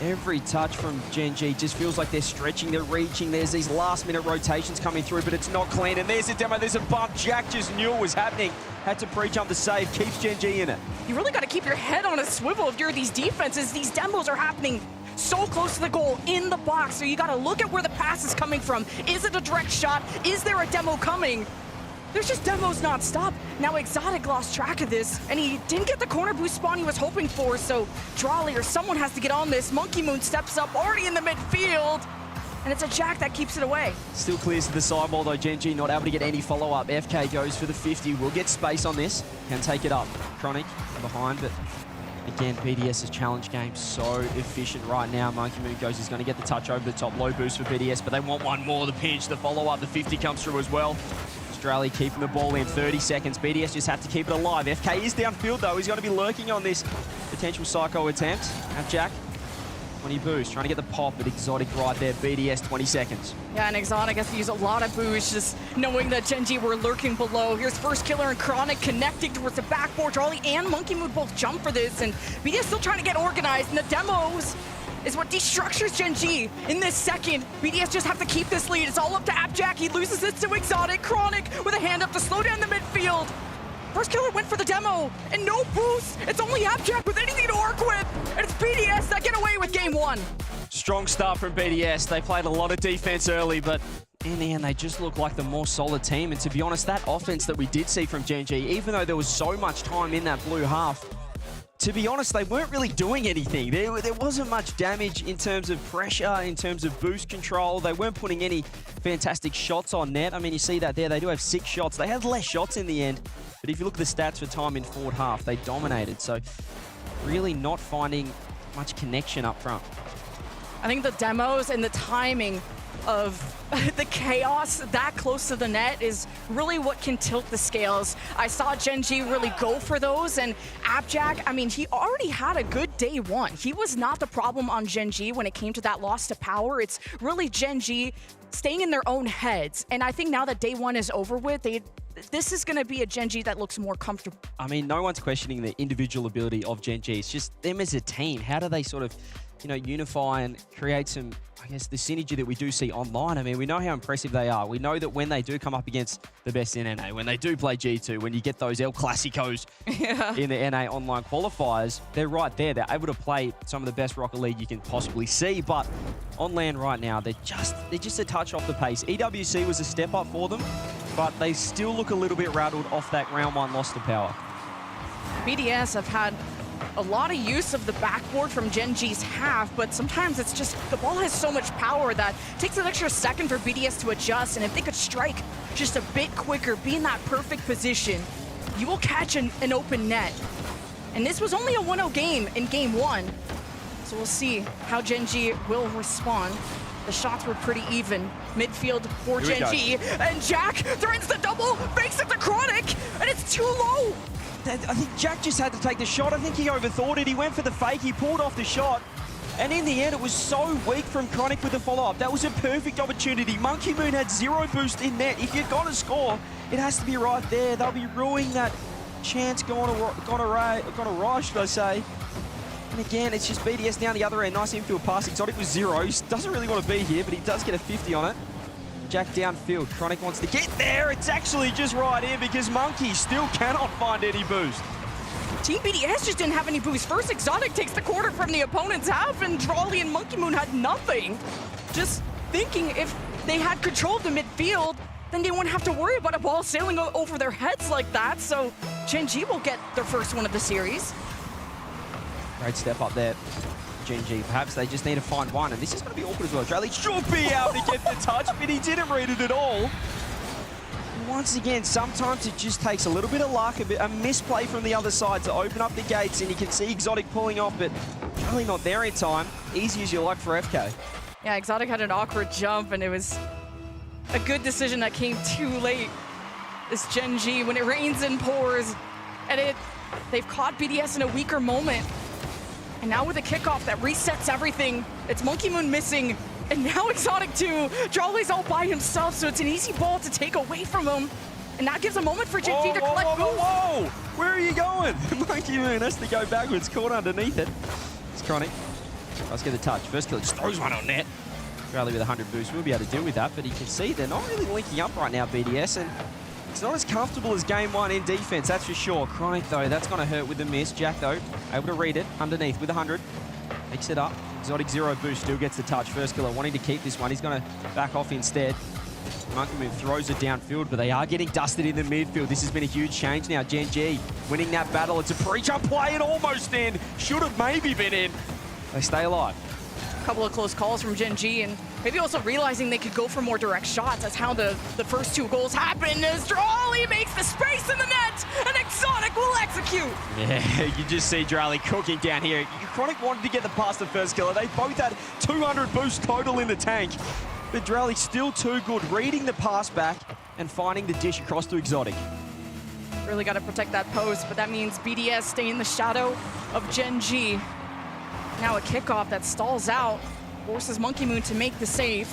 Every touch from Gen.G just feels like they're stretching, they're reaching. There's these last-minute rotations coming through, but it's not clean. And there's a demo, there's a bump. Jack just knew it was happening. Had to pre-jump the save, keeps Gen.G in it. You really got to keep your head on a swivel if you're these defenses. These demos are happening so close to the goal, in the box, so you got to look at where the pass is coming from. Is it a direct shot? Is there a demo coming? There's just demos non-stop. Now Exotic lost track of this, and he didn't get the corner boost spawn he was hoping for, so Drawley or someone has to get on this. Monkey Moon steps up, already in the midfield, and it's a Jack that keeps it away. Still clears to the sideball though, Gen.G not able to get any follow-up. FK goes for the 50, will get space on this, can take it up. Chronic behind, but again, BDS's challenge game so efficient right now. Monkey Moon goes, he's going to get the touch over the top. Low boost for BDS, but they want one more. The pinch, the follow-up, the 50 comes through as well. Australia keeping the ball in 30 seconds. BDS just had to keep it alive. FK is downfield though. He's going to be lurking on this potential psycho attempt. Have Jack, 20 boost, trying to get the pop, but Exotic right there. BDS 20 seconds. Yeah, and Exotic has to use a lot of boost, just knowing that Gen.G were lurking below. Here's First Killer and Chronic connecting towards the backboard. Drawley and Monkey Moon both jump for this, and BDS still trying to get organized, and the demos is what destructures Gen.G in this second. BDS just have to keep this lead. It's all up to Abjack. He loses it to Exotic. Chronic with a hand up to slow down the midfield. First Killer went for the demo, and no boost. It's only Abjack with anything to work with, and it's BDS that get away with game one. Strong start from BDS. They played a lot of defense early, but in the end, they just look like the more solid team. And to be honest, that offense that we did see from Gen.G, even though there was so much time in that blue half, to be honest, they weren't really doing anything. There wasn't much damage in terms of pressure, in terms of boost control. They weren't putting any fantastic shots on net. I mean, you see that there. They do have 6 shots. They had less shots in the end. But if you look at the stats for time in forward half, they dominated. So really not finding much connection up front. I think the demos and the timing of the chaos that close to the net is really what can tilt the scales. I saw Gen.G really go for those, and Abjack, I mean, he already had a good day one. He was not the problem on Gen.G when it came to that loss to power. It's really Gen.G staying in their own heads. And I think now that day one is over with, this is going to be a Gen.G that looks more comfortable. I mean, no one's questioning the individual ability of Gen.G. It's just them as a team. How do they sort of, you know, unify and create some, I guess, the synergy that we do see online? I mean, we know how impressive they are. We know that when they do come up against the best in NA, when they do play G2, when you get those El Clasicos in the NA online qualifiers, they're right there. They're able to play some of the best Rocket League you can possibly see. But on land right now, they're just a touch off the pace. EWC was a step up for them, but they still look a little bit rattled off that round one loss to power. BDS have had a lot of use of the backboard from Gen.G's half, but sometimes it's just, the ball has so much power that it takes an extra second for BDS to adjust, and if they could strike just a bit quicker, be in that perfect position, you will catch an open net. And this was only a 1-0 game in game one, so we'll see how Gen.G will respond. The shots were pretty even. Midfield for Gen.G, and Jack threatens the double, fakes it to Chronic, and it's too low. I think Jack just had to take the shot. I think he overthought it. He went for the fake. He pulled off the shot. And in the end, it was so weak from Chronic with the follow-up. That was a perfect opportunity. Monkey Moon had 0 boost in net. If you're going to score, it has to be right there. They'll be ruining that chance gone awry, should I say. And again, it's just BDS down the other end. Nice infield pass. Exotic was 0. He doesn't really want to be here, but he does get a 50 on it. Jack downfield. Chronic wants to get there. It's actually just right in because Monkey still cannot find any boost. Team BDS just didn't have any boost. First, Exotic takes the corner from the opponent's half, and Drawley and Monkey Moon had nothing. Just thinking if they had control of the midfield, then they wouldn't have to worry about a ball sailing over their heads like that. So Gen.G will get their first one of the series. Great step up there. Gen.G. Perhaps they just need to find one, and this is going to be awkward as well. Drawley should be able to get the touch, but he didn't read it at all. And once again, sometimes it just takes a little bit of luck, a misplay from the other side to open up the gates, and you can see Exotic pulling off, but Drawley not there in time. Easy as you like for FK. Yeah, Exotic had an awkward jump, and it was a good decision that came too late. This Gen.G, when it rains and pours, and they've caught BDS in a weaker moment. And now with a kickoff that resets everything, it's Monkey Moon missing, and now Exotic 2. Jolly's all by himself, so it's an easy ball to take away from him. And that gives a moment for Gen.G to collect boost. Whoa! Where are you going? Monkey Moon has to go backwards, caught underneath it. It's Chronic. Let's get the touch. First kill, just throws one on net. Rally with 100 boost, we'll be able to deal with that, but you can see they're not really linking up right now, BDS, and it's not as comfortable as game one in defense, that's for sure. Chronic, though, that's going to hurt with the miss. Jack, though, able to read it underneath with 100. Makes it up. Exotic 0 boost, still gets the touch. First killer wanting to keep this one. He's going to back off instead. Monkey Moon throws it downfield, but they are getting dusted in the midfield. This has been a huge change now. Gen.G winning that battle. It's a pre-jump play and almost in. Should have maybe been in. They stay alive. A couple of close calls from Gen.G, and maybe also realizing they could go for more direct shots. That's how the first 2 goals happened, as Drolly makes the space in the net, and Exotic will execute. Yeah, you just see Drolly cooking down here. Chronic wanted to get the past the first killer. They both had 200 boost total in the tank. But Drolly still too good, reading the pass back and finding the dish across to Exotic. Really got to protect that post, but that means BDS stay in the shadow of Gen.G. Now a kickoff that stalls out, forces Monkey Moon to make the save.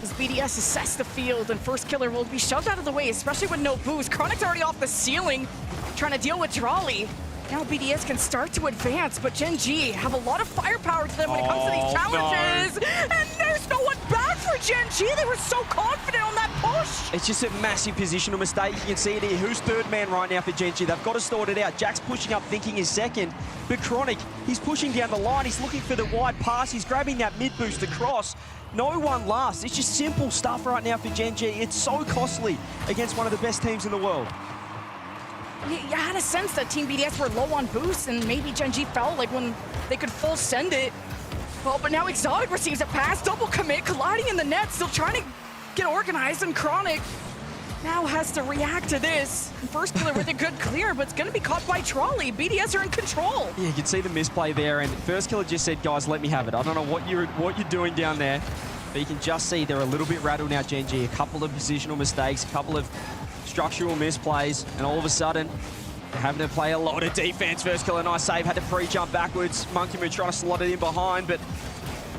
As BDS assess the field, and first killer will be shoved out of the way, especially with no boost. Chronic's already off the ceiling, trying to deal with Drolly. Now BDS can start to advance, but Gen.G have a lot of firepower to them when it comes to these challenges. No. And there's no one back for Gen.G. They were so confident on that push. It's just a massive positional mistake. You can see it here. Who's third man right now for Gen.G? They've got to sort it out. Jack's pushing up thinking he's second, but Chronic, he's pushing down the line. He's looking for the wide pass. He's grabbing that mid boost across. No one lasts. It's just simple stuff right now for Gen.G. It's so costly against one of the best teams in the world. You had a sense that Team BDS were low on boost, and maybe Gen.G felt like when they could full send it. Well, but now Exotic receives a pass, double commit, colliding in the net, still trying to get organized, and Chronic now has to react to this. And first killer with a good clear, but it's going to be caught by Trolley. BDS are in control. Yeah, you can see the misplay there, and first killer just said, guys, let me have it. I don't know what you're doing down there, but you can just see they're a little bit rattled now, Gen.G. A couple of positional mistakes, a couple of structural misplays, and all of a sudden, they're having to play a lot of defense. First killer, nice save, had to pre-jump backwards. Monkey Moon trying to slot it in behind, but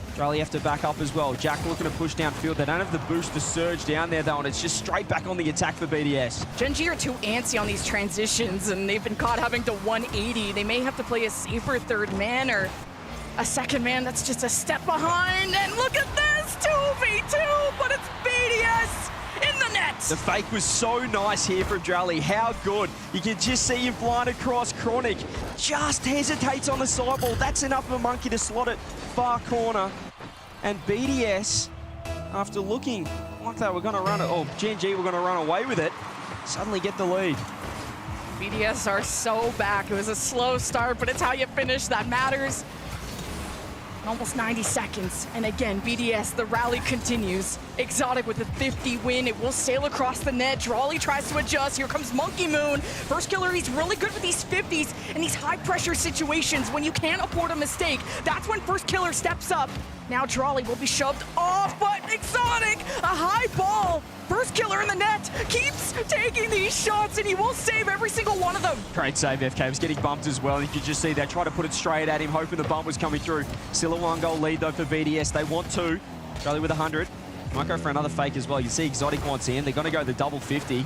Australia have to back up as well. Jack looking to push downfield. They don't have the boost to surge down there, though, and it's just straight back on the attack for BDS. Gen.G are too antsy on these transitions, and they've been caught having to 180. They may have to play a safer third man or a second man that's just a step behind. And look at this, 2v2, but it's BDS in the net. The fake was so nice here from Drally. How good. You can just see him flying across. Chronic just hesitates on the sideball. That's enough of a monkey to slot it far corner. And BDS, after looking like they were going to run it, or Gen.G were going to run away with it, suddenly get the lead. BDS are so back. It was a slow start, but it's how you finish that matters. Almost 90 seconds, and again, BDS, the rally continues. Exotic with a 50 win, it will sail across the net. Drawley tries to adjust, here comes Monkey Moon. First killer, he's really good with these 50s and these high pressure situations when you can't afford a mistake. That's when first killer steps up. Now Drawley will be shoved off, but Exotic, a high ball. First killer in the net, keeps taking these shots, and he will save every single one of them. Great save, FK. Was getting bumped as well. You could just see that. Try to put it straight at him, hoping the bump was coming through. Still a 1-goal lead, though, for BDS. They want 2. Charlie with 100. Might go for another fake as well. You see Exotic wants in. They're going to go the double 50.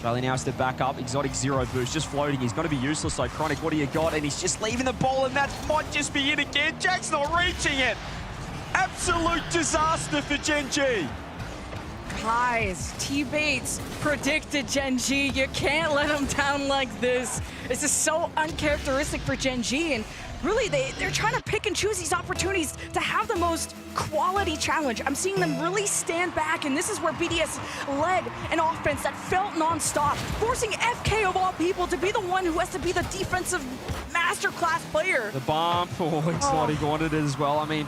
Charlie now has to back up. Exotic 0 boost, just floating. He's going to be useless, so Chronic, what do you got? And he's just leaving the ball, and that might just be it again. Jack's not reaching it. Absolute disaster for Gen.G. Guys, T-Bates predicted Gen.G. You can't let them down like this. This is so uncharacteristic for Gen.G, and really they're trying to pick and choose these opportunities to have the most quality challenge. I'm seeing them really stand back, and this is where BDS led an offense that felt non-stop, forcing FK of all people to be the one who has to be the defensive masterclass player. The bump, Exotic wanted it as well. I mean,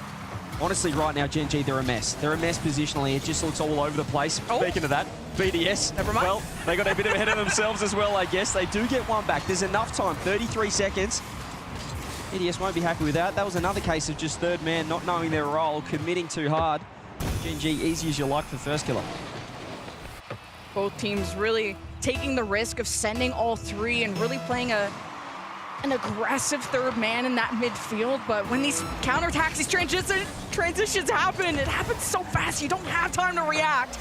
honestly, right now, Gen.G, they're a mess. They're a mess positionally. It just looks all over the place. Speaking of that, BDS, never mind. Well, they got a bit ahead of themselves as well, I guess. They do get one back. There's enough time, 33 seconds. BDS won't be happy with that. That was another case of just third man not knowing their role, committing too hard. Gen.G, easy as you like for first killer. Both teams really taking the risk of sending all three and really playing an aggressive third man in that midfield. But when these counterattacks, these transitions happen, it happens so fast, you don't have time to react.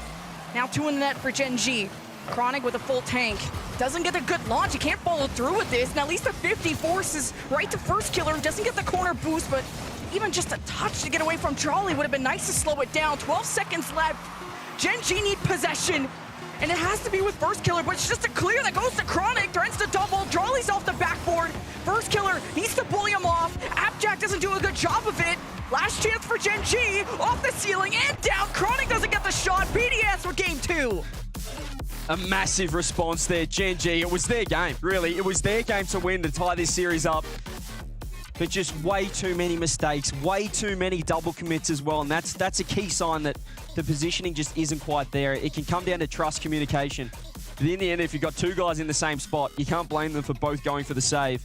Now 2 in the net for Gen.G. Chronic with a full tank. Doesn't get a good launch. He can't follow through with this. And at least the 50 forces right to first killer. Doesn't get the corner boost, but even just a touch to get away from Charlie would have been nice to slow it down. 12 seconds left. Gen.G need possession. And it has to be with first killer, but it's just a clear that goes to Chronic. Threatens to double. Charlie's off the backboard. First killer needs to bully him off. Appjack doesn't do a good job of it. Last chance for Gen.G. Off the ceiling and down. Chronic doesn't get the shot. BDS with game 2. A massive response there, Gen.G. It was their game, really. It was their game to win, to tie this series up. But just way too many mistakes, way too many double commits as well. And that's a key sign that the positioning just isn't quite there. It can come down to trust communication. But in the end, if you've got 2 guys in the same spot, you can't blame them for both going for the save.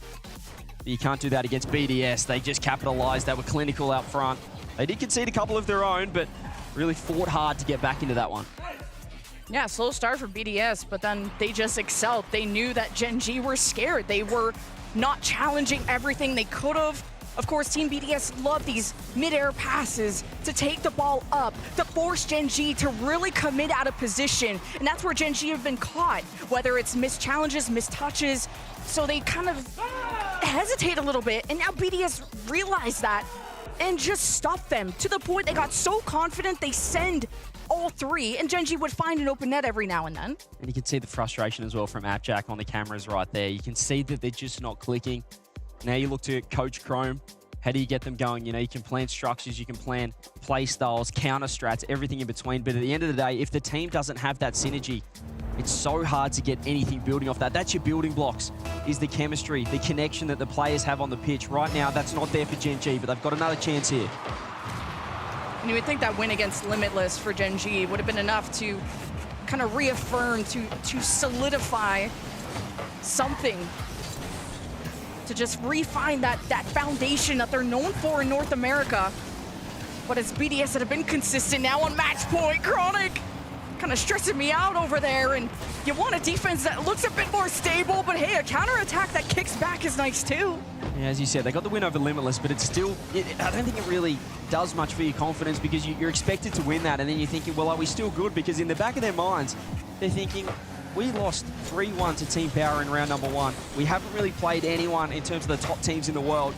But you can't do that against BDS. They just capitalized. They were clinical out front. They did concede a couple of their own, but really fought hard to get back into that one. Yeah, slow start for BDS, but then they just excelled. They knew that Gen.G were scared. They were not challenging everything they could have. Of course, Team BDS love these mid-air passes to take the ball up, to force Gen.G to really commit out of position. And that's where Gen.G have been caught, whether it's missed challenges, missed touches. So they kind of hesitate a little bit, and now BDS realize that and just stop them to the point they got so confident they send all 3, and Gen.G would find an open net every now and then. And you can see the frustration as well from Appjack on the cameras right there. You can see that they're just not clicking. Now you look to Coach Chrome. How do you get them going? You know, you can plan structures, you can plan play styles, counter strats, everything in between. But at the end of the day, if the team doesn't have that synergy, it's so hard to get anything building off that. That's your building blocks, is the chemistry, the connection that the players have on the pitch. Right now, that's not there for Gen.G, but they've got another chance here. And you would think that win against Limitless for Gen.G would have been enough to kind of reaffirm, to solidify something, to just refine that foundation that they're known for in North America. But it's BDS that have been consistent now on match point. Chronic kind of stressing me out over there, and you want a defense that looks a bit more stable, but hey, a counterattack that kicks back is nice too. Yeah, as you said, they got the win over Limitless, but it's still, I don't think it really does much for your confidence, because you're expected to win that, and then you're thinking, well, are we still good? Because in the back of their minds, they're thinking, we lost 3-1 to Team Power in round number 1. We haven't really played anyone in terms of the top teams in the world.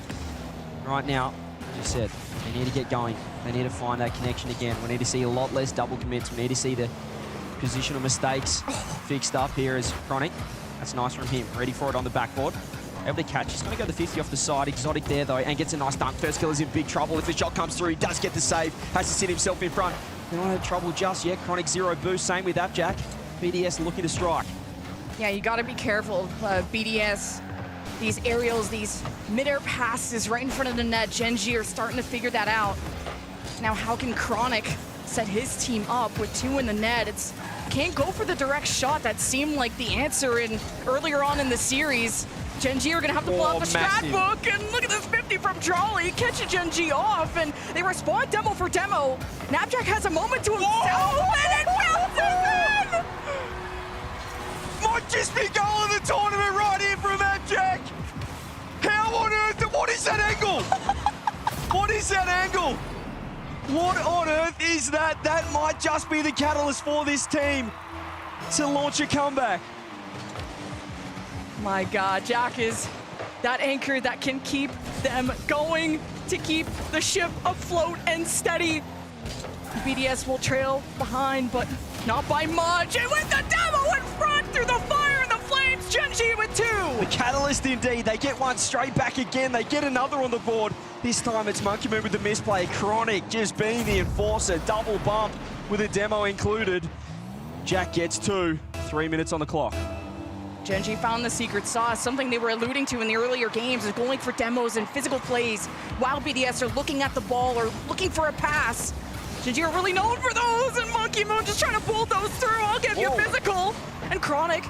Right now, as you said, they need to get going. They need to find that connection again. We need to see a lot less double commits. We need to see the positional mistakes fixed up here as Chronic. That's nice from him. Ready for it on the backboard. Able to catch. He's going to go the 50 off the side. Exotic there, though, and gets a nice dunk. First killer's in big trouble. If the shot comes through, he does get the save. Has to sit himself in front. They're not in trouble just yet. Chronic 0 boost. Same with Appjack. BDS looking to strike. Yeah, you got to be careful. BDS, these aerials, these mid-air passes right in front of the net. Gen.G are starting to figure that out. Now, how can Chronic set his team up with 2 in the net? It's can't go for the direct shot. That seemed like the answer earlier on in the series. Gen.G are going to have to pull out the strat book, and look at this 50 from Charlie, catching Gen.G off, and they respond demo for demo. Appjack has a moment to himself, and it bounces in! Might just be goal of the tournament right here from Appjack. How on earth, what is that angle? What is that angle? What on earth is that? That might just be the catalyst for this team to launch a comeback. My God, Jack is that anchor that can keep them going, to keep the ship afloat and steady. BDS will trail behind, but not by much. And with the demo in front through the fire and the flames, Gen.G with 2. The catalyst indeed. They get one straight back again. They get another on the board. This time it's Monkey Moon with the misplay. Chronic just being the enforcer. Double bump with a demo included. Jack gets 2. 3 minutes on the clock. Gen.G found the secret sauce, something they were alluding to in the earlier games, is going for demos and physical plays while BDS are looking at the ball or looking for a pass. Gen.G are really known for those, and Monkey Moon just trying to pull those through. I'll give you physical. And Chronic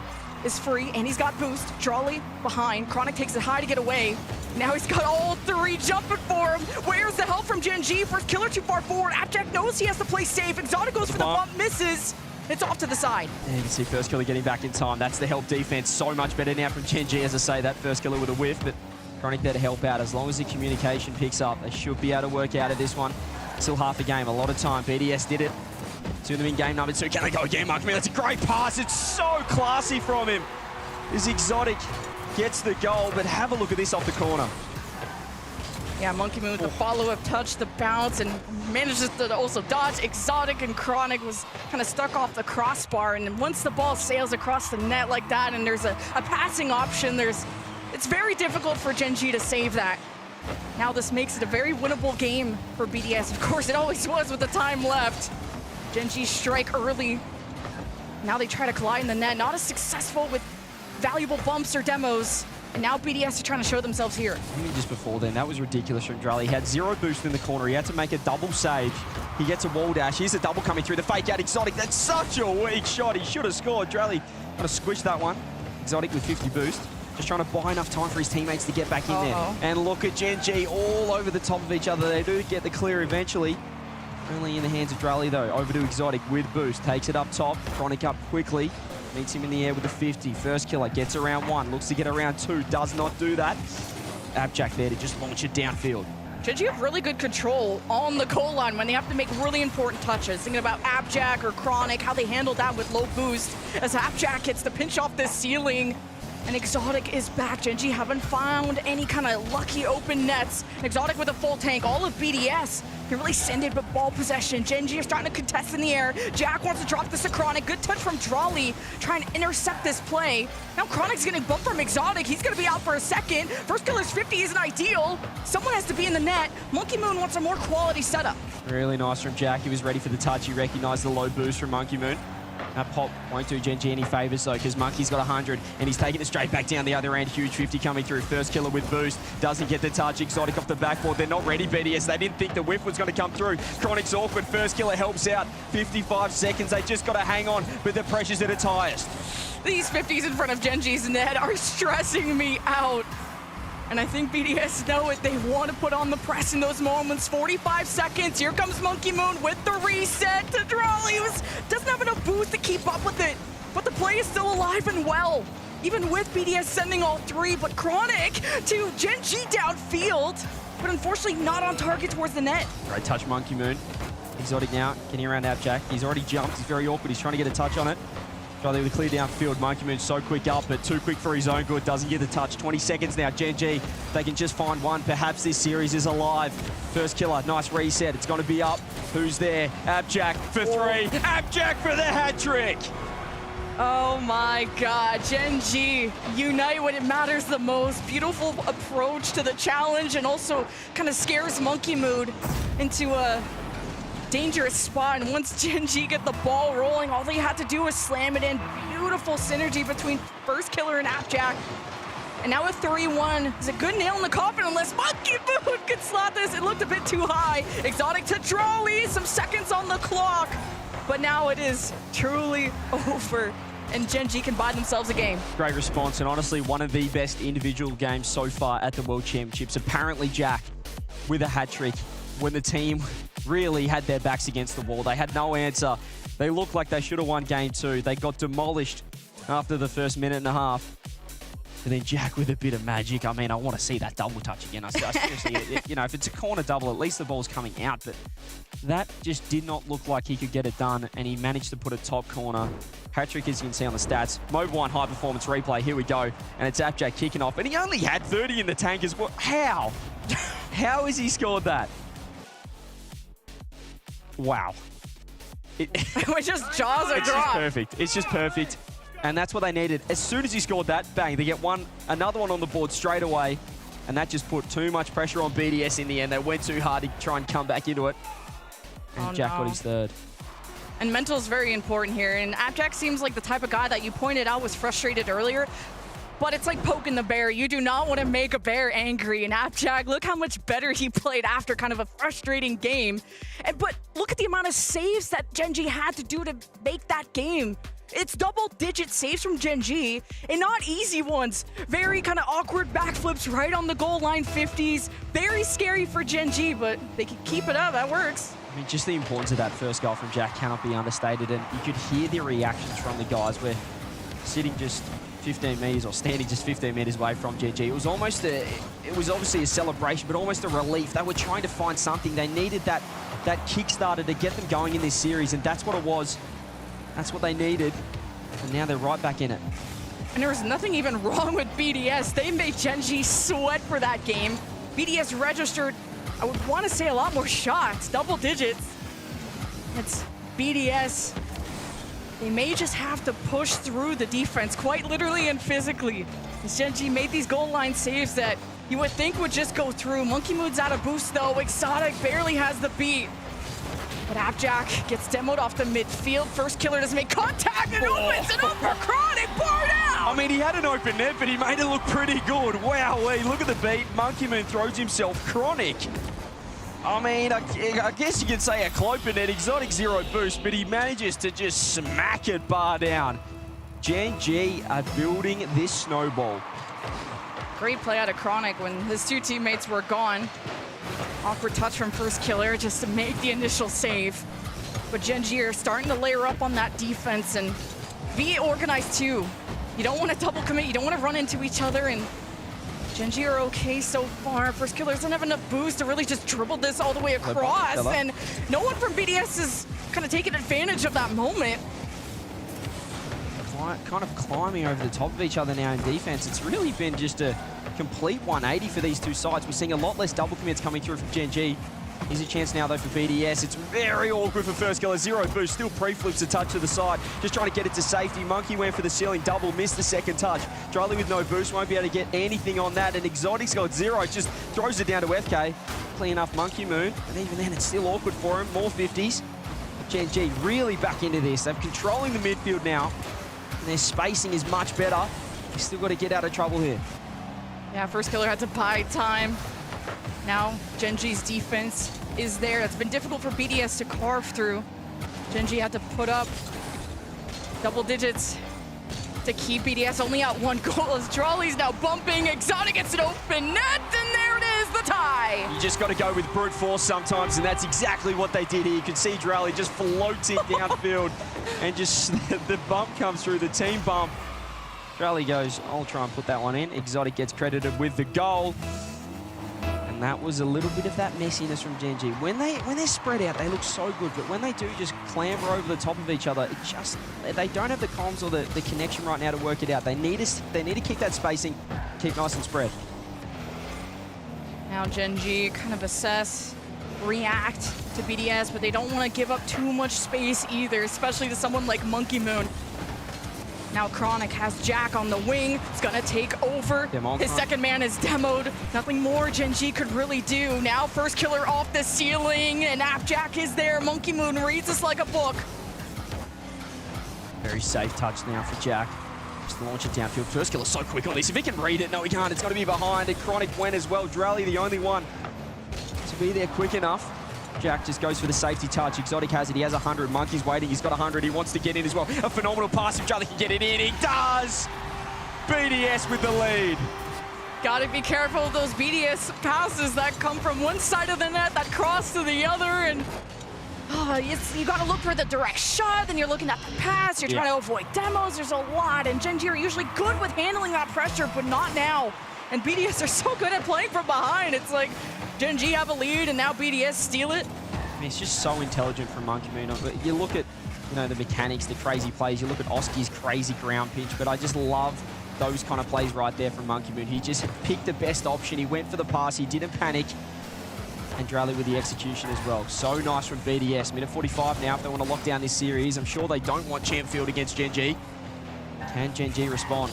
is free, and he's got boost. Charlie behind. Chronic takes it high to get away. Now he's got all 3 jumping for him. Where's the help from Gen.G? First killer too far forward. Appjack knows he has to play safe. Exotic goes for the bump, misses. It's off to the side. Yeah, you can see first killer getting back in time. That's the help defense. So much better now from Gen.G. As I say, that first killer with a whiff, but Chronic there to help out. As long as the communication picks up, they should be able to work out of this one. Still half a game, a lot of time. BDS did it. Two of them in game number 2. Can they go again, Mark? That's a great pass. It's so classy from him. This Exotic gets the goal, but have a look at this off the corner. Yeah, Monkey Moon with the follow-up touch, the bounce, and manages to also dodge. Exotic and Chronic was kind of stuck off the crossbar, and once the ball sails across the net like that and there's a passing option, it's very difficult for Gen.G to save that. Now this makes it a very winnable game for BDS. Of course, it always was with the time left. Gen.G strike early. Now they try to collide in the net. Not as successful with valuable bumps or demos. And now BDS are trying to show themselves here. Even just before then, that was ridiculous from Drally. He had 0 boost in the corner. He had to make a double save. He gets a wall dash. Here's a double coming through. The fake out Exotic. That's such a weak shot. He should have scored. Drally kind of squished that one. Exotic with 50 boost. Just trying to buy enough time for his teammates to get back in there. And look at Gen.G all over the top of each other. They do get the clear eventually. Only in the hands of Drally though. Over to Exotic with boost. Takes it up top. Chronic up quickly. Meets him in the air with a 50. First killer gets around 1. Looks to get around 2. Does not do that. Abjack there to just launch it downfield. Gen.G have really good control on the goal line when they have to make really important touches. Thinking about Abjack or Chronic, how they handled that with low boost. As Abjack gets the pinch off the ceiling. And Exotic is back. Gen.G haven't found any kind of lucky open nets. Exotic with a full tank. All of BDS can really send it, but ball possession. Gen.G are starting to contest in the air. Jack wants to drop this to Chronic. Good touch from Drally, trying to intercept this play. Now Chronic's getting bumped from Exotic. He's gonna be out for a second. First killer's 50 isn't ideal. Someone has to be in the net. Monkey Moon wants a more quality setup. Really nice from Jack. He was ready for the touch. He recognized the low boost from Monkey Moon. That pop won't do Gen.G any favors though, because Monkey's got 100 and he's taking it straight back down the other end. Huge 50 coming through. First killer with boost. Doesn't get the touch. Exotic off the backboard. They're not ready, BDS. They didn't think the whiff was going to come through. Chronic's awkward. First killer helps out. 55 seconds. They just got to hang on, but the pressure's at its highest. These 50s in front of Gen.G's net are stressing me out. And I think BDS know it. They want to put on the press in those moments. 45 seconds. Here comes Monkey Moon with the reset to Drally, who doesn't have enough boost to keep up with it. But the play is still alive and well, even with BDS sending all 3. But Chronic to Gen.G downfield, but unfortunately not on target towards the net. Great touch, Monkey Moon. Exotic now, getting around Abjack. He's already jumped. He's very awkward. He's trying to get a touch on it. Drally with a clear downfield. Monkey Moon's so quick up, but too quick for his own good. Doesn't get the touch. 20 seconds now. Gen.G, they can just find one. Perhaps this series is alive. First killer, nice reset. It's going to be up. Who's there? Abjack for 3. Abjack for the hat trick. Oh my God, Gen.G unite when it matters the most. Beautiful approach to the challenge, and also kind of scares Monkey Moon into a dangerous spot. And once Gen.G get the ball rolling, all they had to do was slam it in. Beautiful synergy between first killer and Abjack. And now with 3-1, is a good nail in the coffin unless Monkey Moon could slot this. It looked a bit too high. Exotic to Drally, some seconds on the clock. But now it is truly over, and Gen.G can buy themselves a game. Great response, and honestly, one of the best individual games so far at the World Championships. Apparently, Jack with a hat trick when the team really had their backs against the wall. They had no answer. They looked like they should have won game 2. They got demolished after the first minute and a half. And then Jack with a bit of magic. I mean, I want to see that double touch again. I seriously, you know, if it's a corner double, at least the ball's coming out. But that just did not look like he could get it done, and he managed to put it top corner. Hat-trick, as you can see on the stats. Mobile 1 high performance replay. Here we go. And it's Abjack kicking off. And he only had 30 in the tank as well. How? How has he scored that? Wow. We're just jaws are dropped. It's just perfect. It's just perfect. And that's what they needed. As soon as he scored that, bang, they get another one on the board straight away. And that just put too much pressure on BDS in the end. They went too hard to try and come back into it. And Jack got his 3rd. And mental is very important here. And Abjack seems like the type of guy that you pointed out was frustrated earlier. But it's like poking the bear. You do not want to make a bear angry. And Abjack, look how much better he played after kind of a frustrating game. But look at the amount of saves that Gen.G had to do to make that game. It's double-digit saves from Gen.G, and not easy ones. Very kind of awkward backflips right on the goal line 50s. Very scary for Gen.G, but they can keep it up. That works. I mean, just the importance of that first goal from Jack cannot be understated, and you could hear the reactions from the guys where sitting just 15 meters or standing just 15 meters away from Gen.G. It was obviously a celebration, but almost a relief. They were trying to find something. They needed that Kickstarter to get them going in this series, and that's what it was. That's what they needed, and now they're right back in it. And there was nothing even wrong with BDS. They made Gen.G sweat for that game. BDS registered, I would want to say, a lot more shots, double digits. It's BDS. They may just have to push through the defense, quite literally and physically. As Gen.G made these goal line saves that you would think would just go through. Monkey Moon's out of boost though. Exotic barely has the beat. But Appjack gets demoed off the midfield. First killer doesn't make contact and opens it up for Chronic. Bar down! I mean, he had an open net, but he made it look pretty good. Wow, look at the beat. Monkey Moon throws himself. Chronic. I mean, I guess you could say a clopen net. Exotic 0 boost, but he manages to just smack it bar down. Gen.G are building this snowball. Great play out of Chronic when his two teammates were gone. Awkward touch from first killer just to make the initial save. But Gen.G are starting to layer up on that defense and be organized too. You don't want to double commit, you don't want to run into each other, and Gen.G are okay so far. First killer doesn't have enough boost to really just dribble this all the way across, and no one from BDS is kind of taking advantage of that moment. Kind of climbing over the top of each other now in defense. It's really been just a complete 180 for these two sides. We're seeing a lot less double commits coming through from Gen.G. Here's a chance now though for BDS. It's very awkward for first killer. 0 boost, still pre-flips a touch to the side. Just trying to get it to safety. Monkey went for the ceiling double, missed the second touch. Charlie with no boost, won't be able to get anything on that. And Exotic's got 0, just throws it down to FK. Clean enough Monkey Moon. And even then it's still awkward for him. More 50s. Gen.G really back into this. They're controlling the midfield now. And their spacing is much better. You've still got to get out of trouble here. Yeah, first killer had to buy time. Now Gen.G's defense is there. It's been difficult for BDS to carve through. Gen.G had to put up double digits to keep BDS only out 1 goal as Drawley's now bumping. Exotic gets an open net, and there it is, the tie. You just got to go with brute force sometimes, and that's exactly what they did here. You can see Drawley just floating downfield, and just the bump comes through, the team bump. Drawley goes, I'll try and put that one in. Exotic gets credited with the goal. And that was a little bit of that messiness from Gen.G. When they're spread out, they look so good, but when they do just clamber over the top of each other, they don't have the comms or the connection right now to work it out. They need to keep that spacing, keep nice and spread. Now Gen.G kind of assess, react to BDS, but they don't want to give up too much space either, especially to someone like Monkey Moon. Now Chronic has Jack on the wing. It's gonna take over. His second man is demoed. Nothing more Gen.G could really do. Now first killer off the ceiling, and Appjack is there. Monkey Moon reads this like a book. Very safe touch now for Jack. Just launch it downfield. First killer so quick on this. If he can read it, no he can't. It's gonna be behind, and Chronic went as well. Drally the only one to be there quick enough. Jack just goes for the safety touch. Exotic has it. He has 100. Monkey's waiting. He's got 100. He wants to get in as well. A phenomenal pass. If Charlie can get it in, he does! BDS with the lead. Gotta be careful of those BDS passes that come from one side of the net, that cross to the other, and you gotta look for the direct shot, then you're looking at the pass, you're trying to avoid demos. There's a lot, and Gen.G are usually good with handling that pressure, but not now. And BDS are so good at playing from behind. It's like Gen.G have a lead, and now BDS steal it. I mean, it's just so intelligent from Monkey Moon. You look at, the mechanics, the crazy plays. You look at Oski's crazy ground pitch, but I just love those kind of plays right there from Monkey Moon. He just picked the best option. He went for the pass. He didn't panic. And Drally with the execution as well. So nice from BDS. Minute 45 now if they want to lock down this series. I'm sure they don't want Champfield against Gen.G. Can Gen.G respond?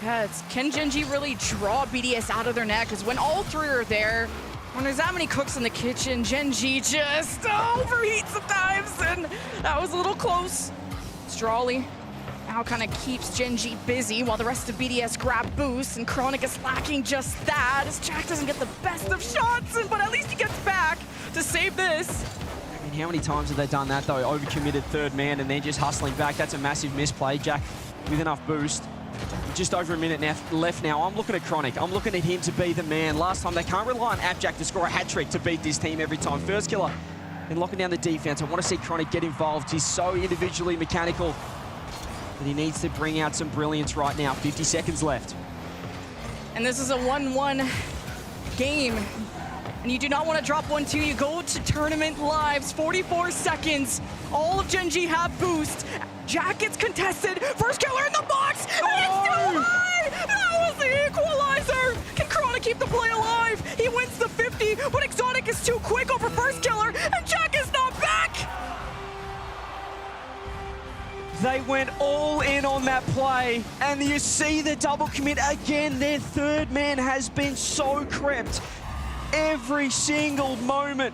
Yeah, can Gen.G really draw BDS out of their net? Because when all three are there, when there's that many cooks in the kitchen, Gen.G just overheats sometimes, and that was a little close. Strawley now kind of keeps Gen.G busy while the rest of BDS grab boosts, and Chronic is lacking just that, as Jack doesn't get the best of shots, but at least he gets back to save this. I mean, mean, how many times have they done that, though? Overcommitted third man and then just hustling back. That's a massive misplay. Jack with enough boost. Just over a minute left now. I'm looking at Chronic. I'm looking at him to be the man. Last time, they can't rely on Appjack to score a hat-trick to beat this team every time. First killer and locking down the defense. I want to see Chronic get involved. He's so individually mechanical, but he needs to bring out some brilliance right now. 50 seconds left. And this is a 1-1 game. And you do not want to drop 1-2. You go to tournament lives, 44 seconds. All of Gen.G have boost. Jack gets contested. First killer in the box, and it's too high! That was the equalizer! Can Chronic keep the play alive? He wins the 50, but Exotic is too quick over first killer, and Jack is not back! They went all in on that play, and you see the double commit again. Their third man has been so crept every single moment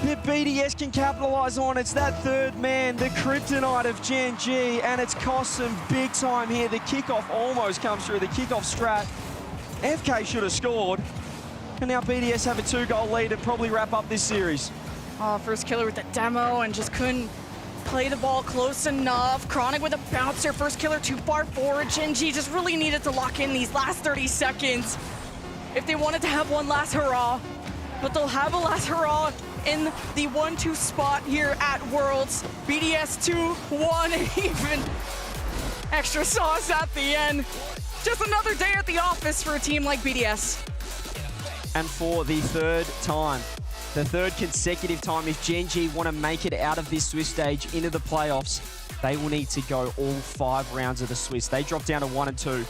that BDS can capitalize on. It's that third man, the kryptonite of Gen.G, and it's cost them big time here. The kickoff almost comes through, the kickoff strat. FK should have scored, and now BDS have a 2-goal lead and probably wrap up this series. Oh, first killer with the demo and just couldn't play the ball close enough. Chronic with a bouncer, first killer too far forward. Gen.G just really needed to lock in these last 30 seconds if they wanted to have one last hurrah. But they'll have a last hurrah in the 1-2 spot here at Worlds. BDS 2-1, even extra sauce at the end. Just another day at the office for a team like BDS. And for the third time, the third consecutive time, if Gen.G want to make it out of this Swiss stage into the playoffs, they will need to go all 5 rounds of the Swiss. They drop down to 1 and 2.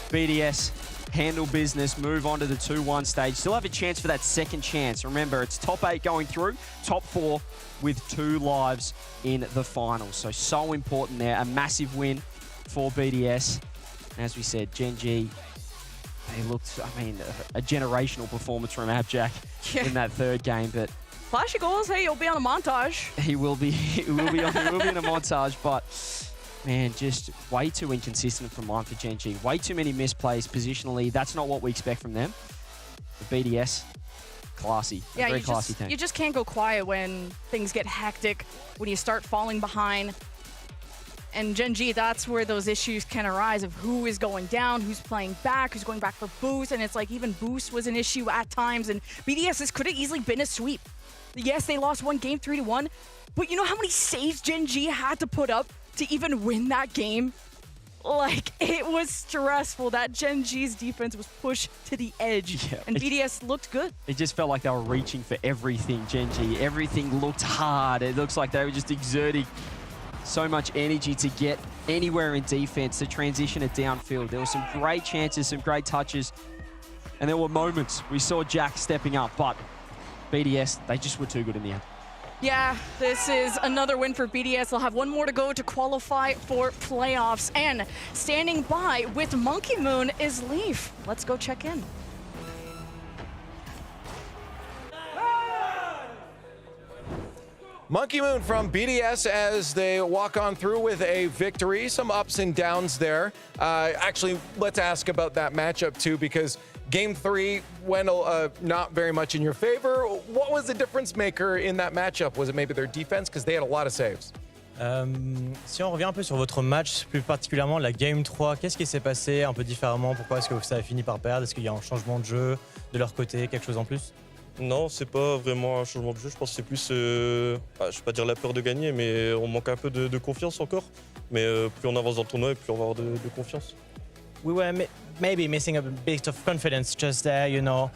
BDS handle business, move on to the 2-1 stage. Still have a chance for that second chance. Remember, it's top 8 going through, top 4 with 2 lives in the finals. So important there. A massive win for BDS. As we said, Gen.G, they looked, I mean, a generational performance from Appjack in that third game, but Flashy goals, hey, you'll be on a montage. he will be in a montage, but man, just way too inconsistent from mine for Gen.G. Way too many misplays positionally. That's not what we expect from them. The BDS, classy. Yeah, very classy team. You just can't go quiet when things get hectic, when you start falling behind. And Gen.G, that's where those issues can arise of who is going down, who's playing back, who's going back for boost. And it's like even boost was an issue at times. And BDS, this could have easily been a sweep. Yes, they lost one game 3-1, but you know how many saves Gen.G had to put up to even win that game? Like, it was stressful. That Gen.G's defense was pushed to the edge, and BDS looked good. It just felt like they were reaching for everything, Gen.G. Everything looked hard. It looks like they were just exerting so much energy to get anywhere in defense, to transition it downfield. There were some great chances, some great touches, and there were moments we saw Jack stepping up, but BDS, they just were too good in the end. Yeah, this is another win for BDS. They'll have one more to go to qualify for playoffs. And standing by with Monkey Moon is Leaf. Let's go check in. Monkey Moon from BDS as they walk on through with a victory. Some ups and downs there. Actually, let's ask about that matchup too, because Game 3 went not very much in your favor. What was the difference maker in that matchup? Was it maybe their defense? Because they had a lot of saves. Si on revient un peu sur votre match, plus particulièrement la Game 3, qu'est-ce qui s'est passé un peu différemment? Pourquoi est-ce que ça a fini par perdre? Est-ce qu'il y a un changement de jeu de leur côté, quelque chose en plus? Non, c'est pas vraiment un changement de jeu. Je pense que c'est plus, je vais pas dire la peur de gagner, mais on manque un peu de confiance encore. Mais plus on avance dans le tournoi, plus on va avoir de confiance. We were maybe missing a bit of confidence just there, you know.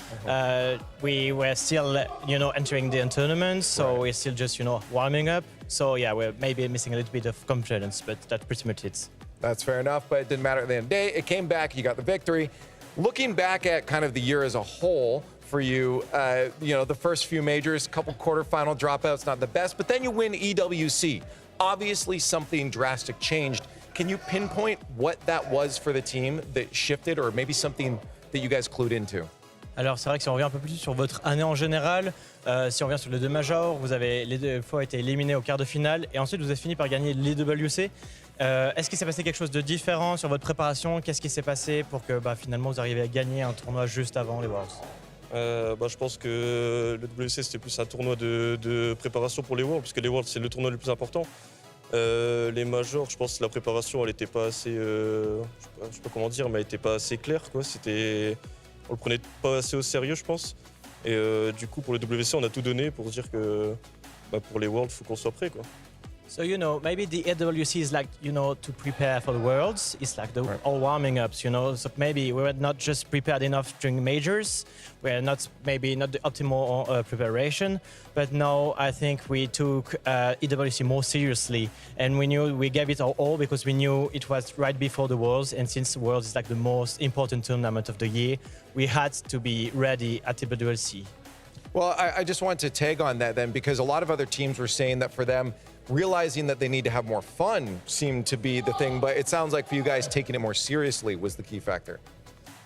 We were still, you know, entering the tournament, so we're still just, you know, warming up. So yeah, we're maybe missing a little bit of confidence, but that pretty much it. That's fair enough, but it didn't matter at the end of the day. It came back, you got the victory. Looking back at kind of the year as a whole for you, you know, the first few majors, couple quarterfinal dropouts, not the best, but then you win EWC. Obviously something drastic changed. Can you pinpoint what that was for the team that shifted, or maybe something that you guys clued into? Alors c'est vrai que si on revient un peu plus sur votre année en général, si on revient sur les deux majors, vous avez les deux fois été éliminé au quart de finale et ensuite vous avez fini par gagner l'EWC. Est-ce qu'il s'est passé quelque chose de différent sur votre préparation? Qu'est-ce qui s'est passé pour que finalement vous arriviez à gagner un tournoi juste avant les Worlds? Je pense que le WC c'était plus un tournoi de préparation pour les Worlds, parce que les Worlds c'est le tournoi le plus important. Les Majors, je pense que la préparation elle n'était pas assez, je sais pas comment dire, mais elle n'était pas assez claire, quoi. On le prenait pas assez au sérieux, je pense. Et du coup pour le WC on a tout donné pour dire que pour les Worlds il faut qu'on soit prêt, quoi. So, maybe the AWC is like, to prepare for the Worlds. It's like the all warming ups, So maybe we were not just prepared enough during majors. We're maybe not the optimal preparation. But now I think we took AWC more seriously. And we knew we gave it our all because we knew it was right before the Worlds. And since the Worlds is like the most important tournament of the year, we had to be ready at AWC. Well, I just want to tag on that then, because a lot of other teams were saying that for them, realizing that they need to have more fun seemed to be the thing, but it sounds like for you guys taking it more seriously was the key factor.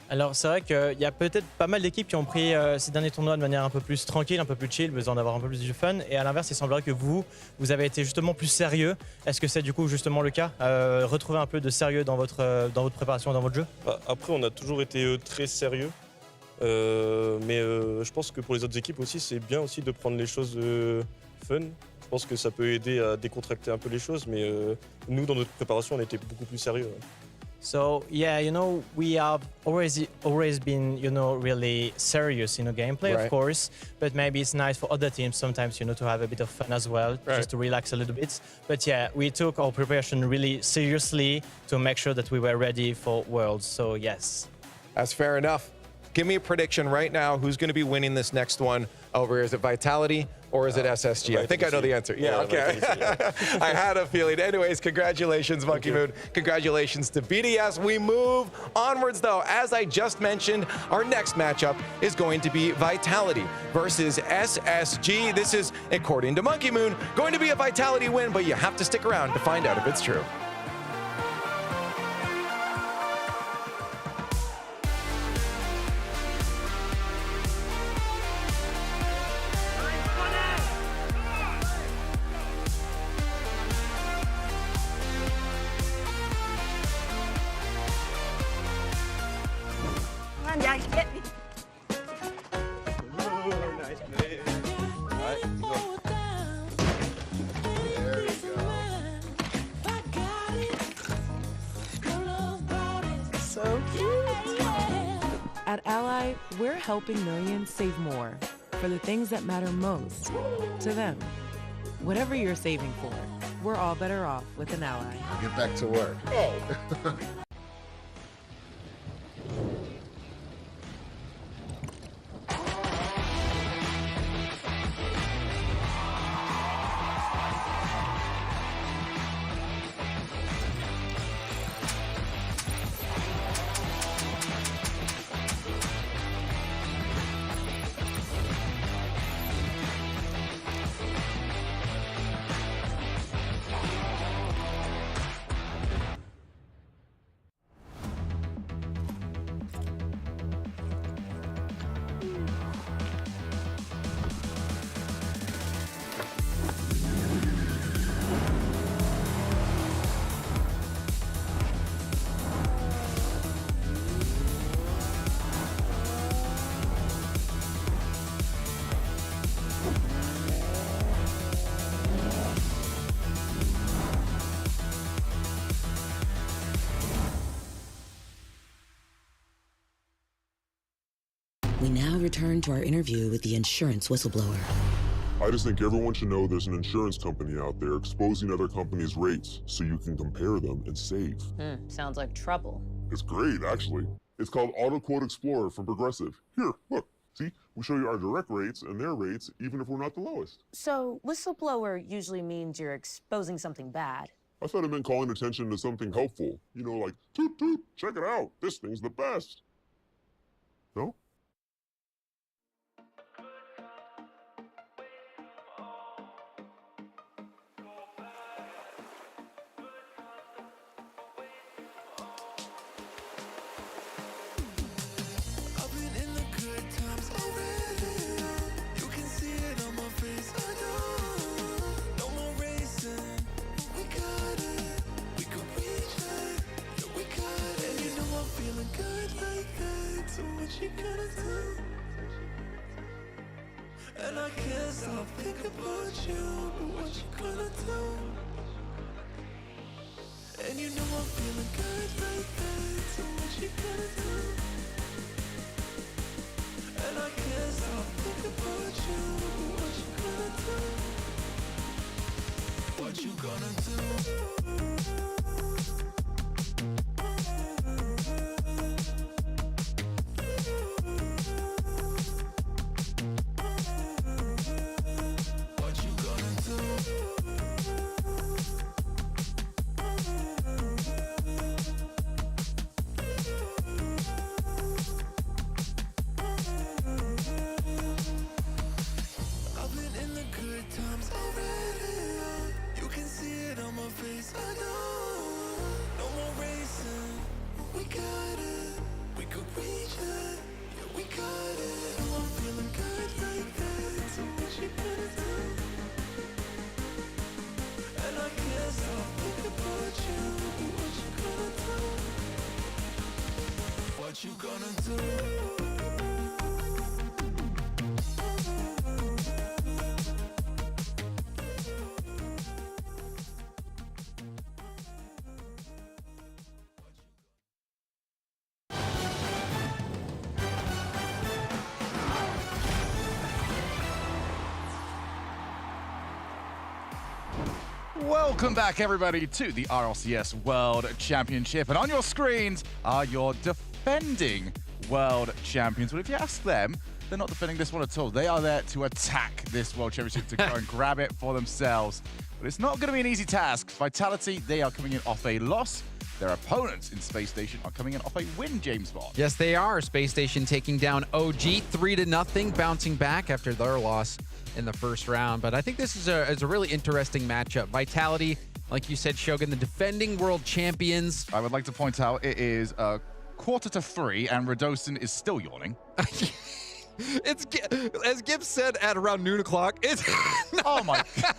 Alors c'est vrai qu'il y a peut-être pas mal d'équipes qui ont pris ces derniers tournois de manière un peu plus tranquille, un peu plus chill, besoin d'avoir un peu plus de fun. Et à l'inverse, il semblerait que vous avez été justement plus sérieux. Est-ce que c'est du coup justement le cas? Retrouver un peu de sérieux dans votre préparation, dans votre jeu? Après, on a toujours été très sérieux. Mais je pense que pour les autres équipes aussi, c'est bien aussi de prendre les choses fun. Je pense que ça peut aider à décontracter un peu les choses, mais nous, dans notre préparation, on était beaucoup plus sérieux. So yeah, we have always been, really serious in a gameplay, of course. But maybe it's nice for other teams sometimes, to have a bit of fun as well, just to relax a little bit. But yeah, we took our preparation really seriously to make sure that we were ready for Worlds. So yes. That's fair enough. Give me a prediction right now. Who's going to be winning this next one over? Is it Vitality or is it SSG? I think I know the answer. Yeah, okay. I had a feeling. Anyways, congratulations, Monkey Moon. Congratulations to BDS. We move onwards, though. As I just mentioned, our next matchup is going to be Vitality versus SSG. This is, according to Monkey Moon, going to be a Vitality win, but you have to stick around to find out if it's true. Get me. Nice play. All right, go. There we go. So cute. At Ally, we're helping millions save more for the things that matter most to them. Whatever you're saving for, we're all better off with an Ally. I'll get back to work. Oh. We now return to our interview with the insurance whistleblower. I just think everyone should know there's an insurance company out there exposing other companies' rates so you can compare them and save. Sounds like trouble. It's great, actually. It's called Auto Quote Explorer from Progressive. Here, look. See, we show you our direct rates and their rates, even if we're not the lowest. So, whistleblower usually means you're exposing something bad. I thought it meant calling attention to something helpful. Like, toot toot, check it out. This thing's the best. No? Feeling good like that, so what you gonna And I can't stop thinking about you, but what you gonna do? And you know I'm feeling good like that, so what you gonna do? And I can't stop thinking about you, but what you gonna do? What you gonna do? What you gonna do? Welcome back, everybody, to the RLCS World Championship. And on your screens are your defending World Champions. But if you ask them, they're not defending this one at all. They are there to attack this World Championship, to go and grab it for themselves. But it's not going to be an easy task. Vitality, they are coming in off a loss. Their opponents in Space Station are coming in off a win, James Bond. Yes, they are. Space Station taking down OG 3-0, bouncing back after their loss in the first round. But I think this is a really interesting matchup. Vitality, like you said, Shogun, the defending world champions. I would like to point out it is 2:45, and Radosin is still yawning. It's, as Gibbs said at around noon o'clock, it's... Oh my God.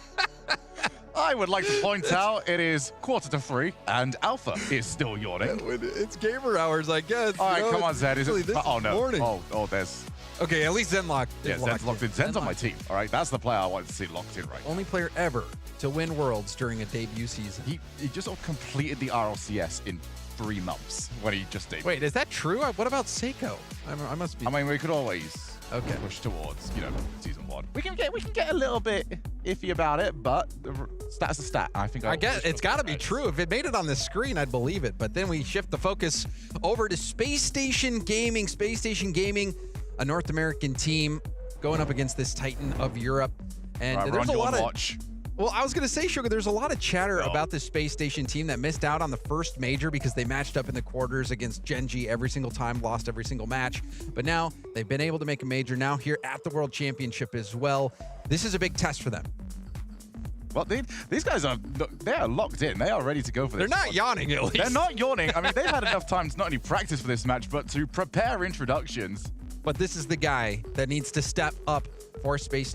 I would like to point out it is 2:45, and Alpha is still yawning. It's gamer hours, I guess. All right, come on, Zed. Is it? Oh, no. Morning. Oh, there's... Okay, at least Zenlock. Yeah, Zen's locked in. Zen's on my team. All right, that's the player I want to see locked in right now. Only player ever to win Worlds during a debut season. He just completed the RLCS in 3 months when he just debuted. Wait, is that true? What about Seiko? I must be... I mean, we could always push towards, season 1. We can get a little bit iffy about it, but the stat's a stat. I guess it's got to be true. If it made it on the screen, I'd believe it. But then we shift the focus over to Space Station Gaming. Space Station Gaming, a North American team going up against this Titan of Europe. And there's a lot of... Well, I was going to say, Sugar, there's a lot of chatter about this Space Station team that missed out on the first major because they matched up in the quarters against Gen.G every single time, lost every single match. But now they've been able to make a major now here at the World Championship as well. This is a big test for them. Well, these guys are locked in. They are ready to go for this. They're not yawning, at least. They're not yawning. I mean, they've had enough time to not only practice for this match, but to prepare introductions. But this is the guy that needs to step up for Space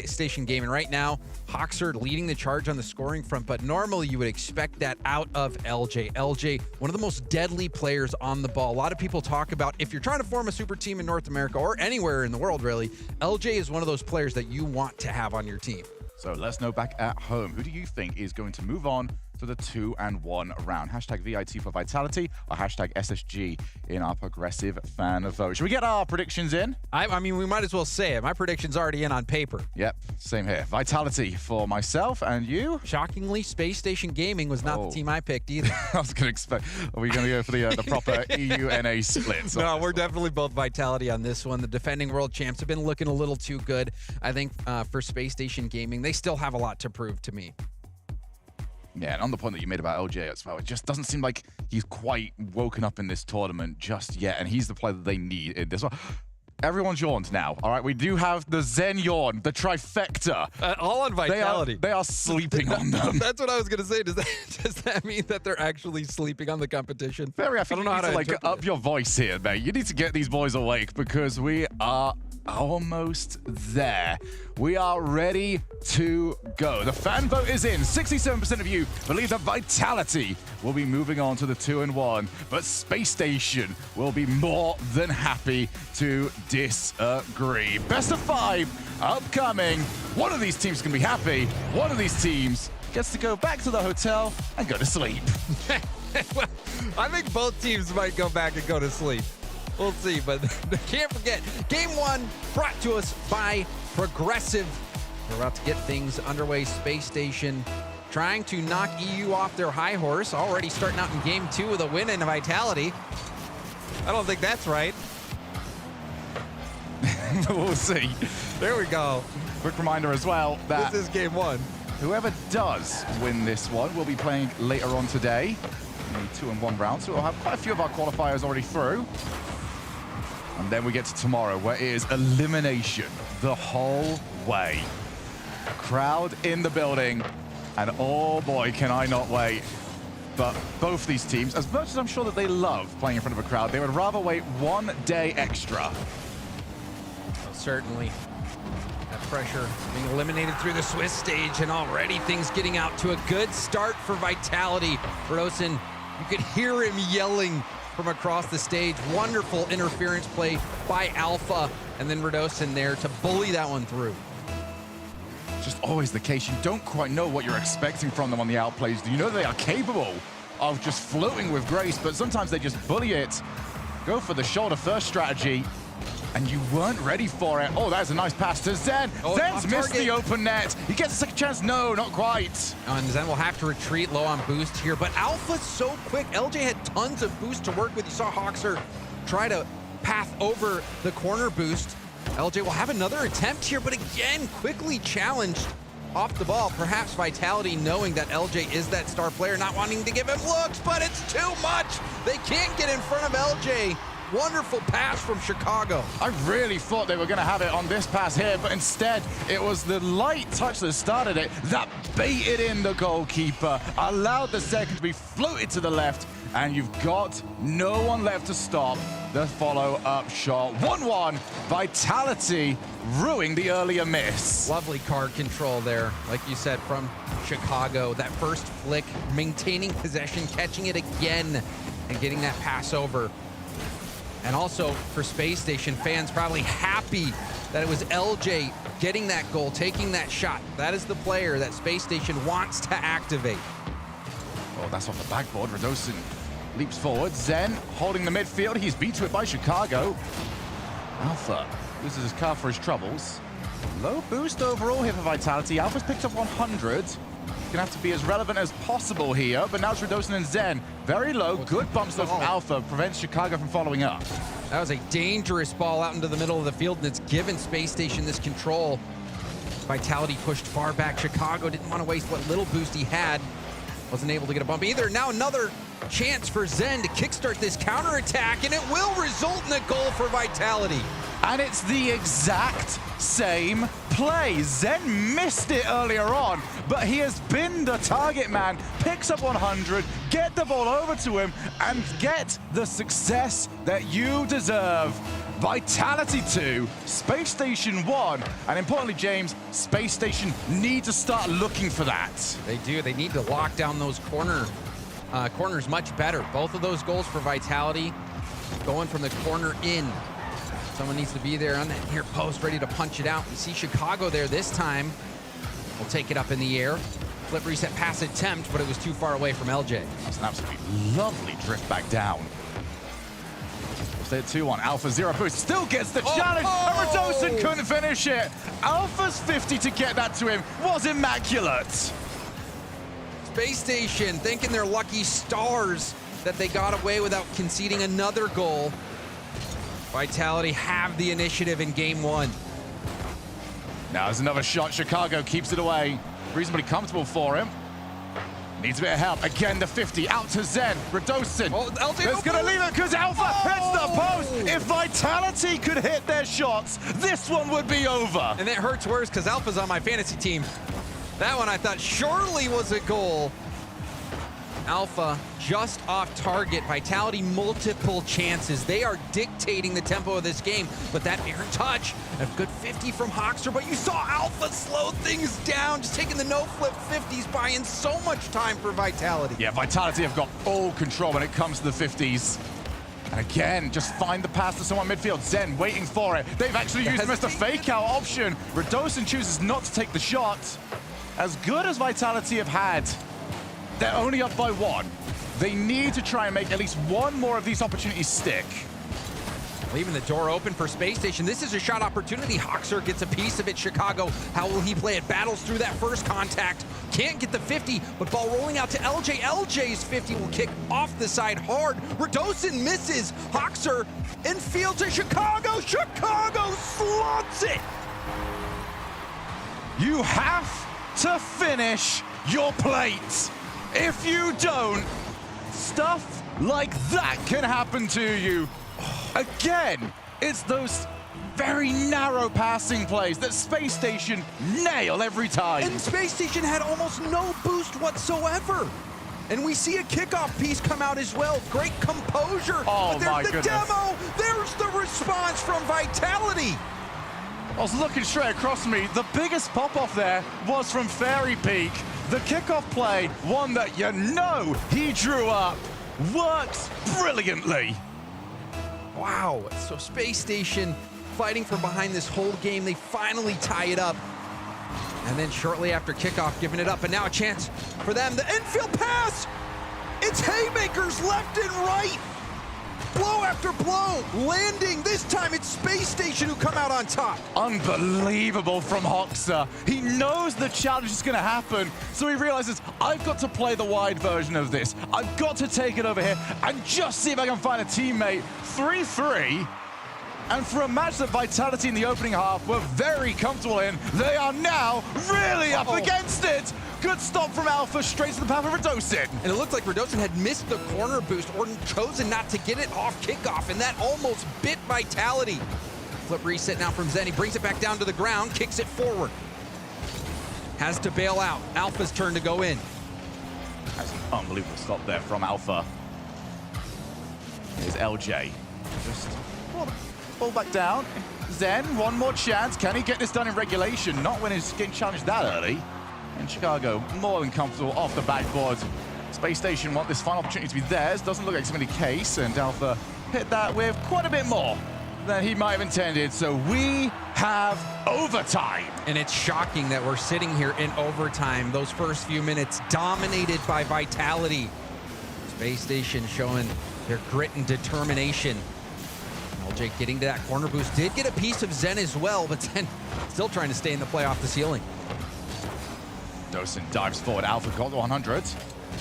Station Gaming. Right now, Hoxer leading the charge on the scoring front, but normally you would expect that out of LJ. LJ, one of the most deadly players on the ball. A lot of people talk about if you're trying to form a super team in North America or anywhere in the world, really, LJ is one of those players that you want to have on your team. So let's know back at home, who do you think is going to move on to the 2-1 round? Hashtag VIT for Vitality or hashtag SSG in our progressive fan vote. Should we get our predictions in? I mean, we might as well say it. My prediction's already in on paper. Yep, same here. Vitality for myself, and you? Shockingly, Space Station Gaming was not the team I picked either. I was going to expect, are we going to go for the proper EU-NA split? No, we're definitely both Vitality on this one. The defending world champs have been looking a little too good. I think for Space Station Gaming, they still have a lot to prove to me. Yeah, and on the point that you made about LJ as well, it just doesn't seem like he's quite woken up in this tournament just yet, and he's the player that they need in this one. Everyone's yawned now, all right? We do have the Zen yawn, the trifecta. All on Vitality. They are sleeping on them. That's what I was going to say. Does that mean that they're actually sleeping on the competition? Very, I think you need to up your voice here, mate. You need to get these boys awake because we are almost there. We are ready to go. The fan vote is in. 67% of you believe that Vitality will be moving on to the 2-1, but Space Station will be more than happy to disagree. Best of 5 upcoming. One of these teams can be happy. One of these teams gets to go back to the hotel and go to sleep. Well, I think both teams might go back and go to sleep. We'll see, but can't forget, Game 1 brought to us by Progressive. We're about to get things underway. Space Station trying to knock EU off their high horse, already starting out in Game 2 with a win in Vitality. I don't think that's right. We'll see. There we go. Quick reminder as well that this is Game 1. Whoever does win this one will be playing later on today in the 2-1 round. So we'll have quite a few of our qualifiers already through. And then we get to tomorrow, where it is elimination the whole way. Crowd in the building, and oh boy, can I not wait. But both these teams, as much as I'm sure that they love playing in front of a crowd, they would rather wait 1 day extra. Well, certainly. That pressure being eliminated through the Swiss stage, and already things getting out to a good start for Vitality. Rosen, you could hear him yelling from across the stage. Wonderful interference play by Alpha, and then Radosin there to bully that one through. Just always the case. You don't quite know what you're expecting from them on the outplays. You know they are capable of just floating with grace, but sometimes they just bully it. Go for the shoulder first strategy, and you weren't ready for it. Oh, that's a nice pass to Zen. Oh, Zen's missed the open net. He gets a second chance. No, not quite. And Zen will have to retreat low on boost here, but Alpha's so quick. LJ had tons of boost to work with. You saw Hoxer try to path over the corner boost. LJ will have another attempt here, but again, quickly challenged off the ball. Perhaps Vitality knowing that LJ is that star player, not wanting to give him looks, but it's too much. They can't get in front of LJ. Wonderful pass from Chicago. I really thought they were going to have it on this pass here, but instead it was the light touch that started it that baited in the goalkeeper, allowed the second to be floated to the left, and you've got no one left to stop the follow-up shot. 1-1, Vitality ruining the earlier miss. Lovely card control there, like you said, from Chicago. That first flick, maintaining possession, catching it again, and getting that pass over. And also for Space Station fans, probably happy that it was LJ getting that goal, taking that shot. That is the player that Space Station wants to activate. Oh, that's off the backboard. Radosin leaps forward. Zen holding the midfield. He's beat to it by Chicago. Alpha loses his car for his troubles. Low boost overall here for Vitality. Alpha's picked up 100. Gonna have to be as relevant as possible here, but now it's Radosin and Zen. Very low, good bumps though from Alpha, prevents Chicago from following up. That was a dangerous ball out into the middle of the field, and it's given Space Station this control. Vitality pushed far back. Chicago didn't want to waste what little boost he had. Wasn't able to get a bump either. Now another chance for Zen to kickstart this counterattack, and it will result in a goal for Vitality. And it's the exact same play. Zen missed it earlier on, but he has been the target man, picks up 100, get the ball over to him, and get the success that you deserve. Vitality 2, Space Station 1, and importantly, James, Space Station need to start looking for that. They do. They need to lock down those corners much better. Both of those goals for Vitality going from the corner in. Someone needs to be there on that near post, ready to punch it out. We see Chicago there this time. We'll take it up in the air. Flip reset pass attempt, but it was too far away from LJ. That's an absolutely lovely drift back down. We'll stay at 2-1. Alpha 0 boost. Still gets the challenge. And Radosin couldn't finish it. Alpha's 50 to get that to him was immaculate. Space Station thinking they're lucky stars that they got away without conceding another goal. Vitality have the initiative in game 1. Now there's another shot. Chicago keeps it away. Reasonably comfortable for him. Needs a bit of help. Again, the 50 out to Zen. Radosin. It's going to leave it because Alpha hits the post. If Vitality could hit their shots, this one would be over. And it hurts worse because Alpha's on my fantasy team. That one I thought surely was a goal. Alpha just off target. Vitality, multiple chances. They are dictating the tempo of this game, but that air touch, a good 50 from Hoxer, but you saw Alpha slow things down, just taking the no-flip 50s, buying so much time for Vitality. Yeah, Vitality have got full control when it comes to the 50s. And again, just find the pass to someone midfield. Zen waiting for it. They've actually used Mr. Fake Out option. Radosin chooses not to take the shot. As good as Vitality have had, they're only up by 1. They need to try and make at least one more of these opportunities stick. Leaving the door open for Space Station. This is a shot opportunity. Hoxer gets a piece of it. Chicago, how will he play it? Battles through that first contact. Can't get the 50, but ball rolling out to LJ. LJ's 50 will kick off the side hard. Radosin misses. Hoxer infield to Chicago. Chicago slots it. You have to finish your plate. If you don't, stuff like that can happen to you. Again, it's those very narrow passing plays that Space Station nail every time. And Space Station had almost no boost whatsoever. And we see a kickoff piece come out as well. Great composure. Oh, but there's my the goodness. demo. There's the response from Vitality. I was looking straight across me. The biggest pop-off there was from Fairy Peak. The kickoff play, one that you know he drew up, works brilliantly. Wow, so Space Station fighting from behind this whole game. They finally tie it up. And then shortly after kickoff, giving it up, and now a chance for them. The infield pass! It's haymakers left and right. Blow after blow, landing. This time it's Space Station who come out on top. Unbelievable from Hoxer. He knows the challenge is going to happen, so he realizes, I've got to play the wide version of this. I've got to take it over here and just see if I can find a teammate. 3-3. And for a match that Vitality in the opening half were very comfortable in, they are now really up against it. Good stop from Alpha, straight to the path of Radosin. And it looked like Radosin had missed the corner boost or chosen not to get it off kickoff, and that almost bit Vitality. Flip reset now from Zen. He brings it back down to the ground, kicks it forward. Has to bail out. Alpha's turn to go in. That's an unbelievable stop there from Alpha. Here's LJ. Just pull back down. Zen, one more chance. Can he get this done in regulation? Not when he's getting challenged that early. And Chicago more than comfortable off the backboard. Space Station want this final opportunity to be theirs. Doesn't look like it's going to be the case. And Alpha hit that with quite a bit more than he might have intended. So we have overtime. And it's shocking that we're sitting here in overtime. Those first few minutes dominated by Vitality. Space Station showing their grit and determination. LJ getting to that corner boost. Did get a piece of Zen as well, but Zen still trying to stay in the play off the ceiling. Dosen dives forward. Alpha got 100.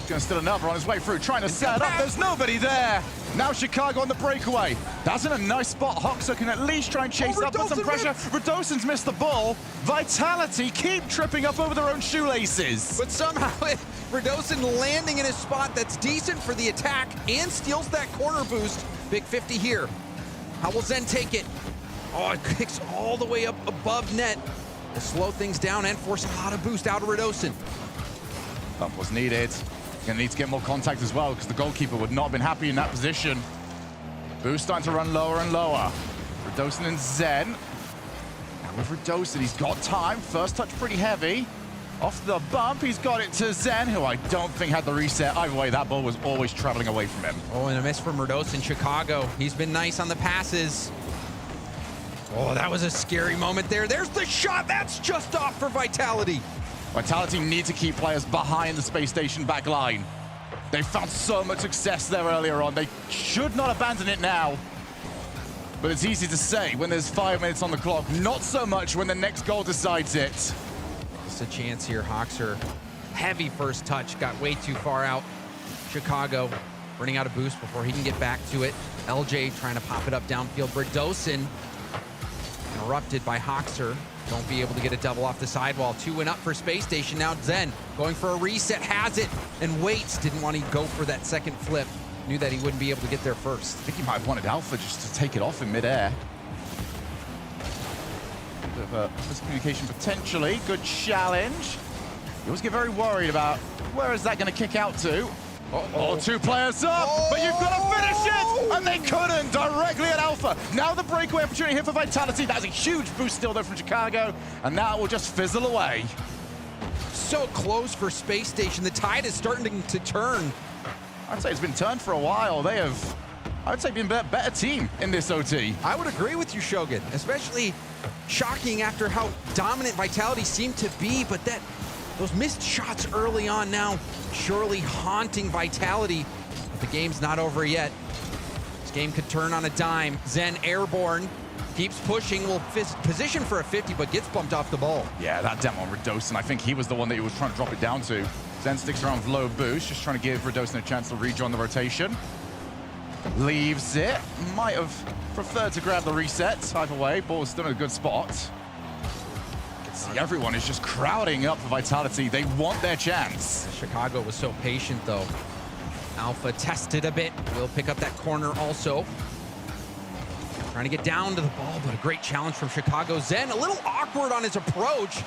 Gonna steal another on his way through, trying to set up. There's nobody there. Now Chicago on the breakaway. That's in a nice spot. Hoxer can at least try and chase up, put some pressure. Radosin's missed the ball. Vitality keep tripping up over their own shoelaces. But somehow Radosin landing in a spot that's decent for the attack and steals that corner boost. Big 50 here. How will Zen take it? Oh, it kicks all the way up above net. To slow things down and force a lot of boost out of Radosin. Bump was needed. Gonna need to get more contact as well because the goalkeeper would not have been happy in that position. Boost starting to run lower and lower. Radosin and Zen. Now with Radosin, he's got time. First touch pretty heavy. Off the bump, he's got it to Zen, who I don't think had the reset. Either way, that ball was always traveling away from him. Oh, and a miss from Radosin. Chicago. He's been nice on the passes. Oh, that was a scary moment there. There's the shot. That's just off for Vitality. Vitality need to keep players behind the Space Station back line. They found so much success there earlier on. They should not abandon it now. But it's easy to say when there's 5 minutes on the clock. Not so much when the next goal decides it. Just a chance here. Hoxer, heavy first touch. Got way too far out. Chicago running out of boost before he can get back to it. LJ trying to pop it up downfield. Radosin interrupted by Hoxer. Don't be able to get a double off the sidewall. 2 went up for Space Station. Now Zen going for a reset, has it, and waits. Didn't want to go for that second flip. Knew that he wouldn't be able to get there first. I think he might have wanted Alpha just to take it off in midair. Bit of a miscommunication potentially. Good challenge. You always get very worried about where is that going to kick out to. Oh, 2 players up, but you've got to finish it, and they couldn't, directly at Alpha. Now the breakaway opportunity here for Vitality. That's a huge boost still though from Chicago, and now it will just fizzle away. So close for Space Station. The tide is starting to turn. I'd say it's been turned for a while. They have, I would say, been a better team in this OT. I would agree with you, Shogun, especially shocking after how dominant Vitality seemed to be, but those missed shots early on now surely haunting Vitality. But the game's not over yet. This game could turn on a dime. Zen airborne, keeps pushing, will position for a 50, but gets bumped off the ball. Yeah, that demo on Radosin, I think he was the one that he was trying to drop it down to. Zen sticks around with low boost, just trying to give Radosin a chance to rejoin the rotation. Leaves it. Might have preferred to grab the reset. Either way, ball's still in a good spot. See, everyone is just crowding up for Vitality. They want their chance. Chicago was so patient, though. Alpha tested a bit. Will pick up that corner also. Trying to get down to the ball, but a great challenge from Chicago. Zen a little awkward on his approach.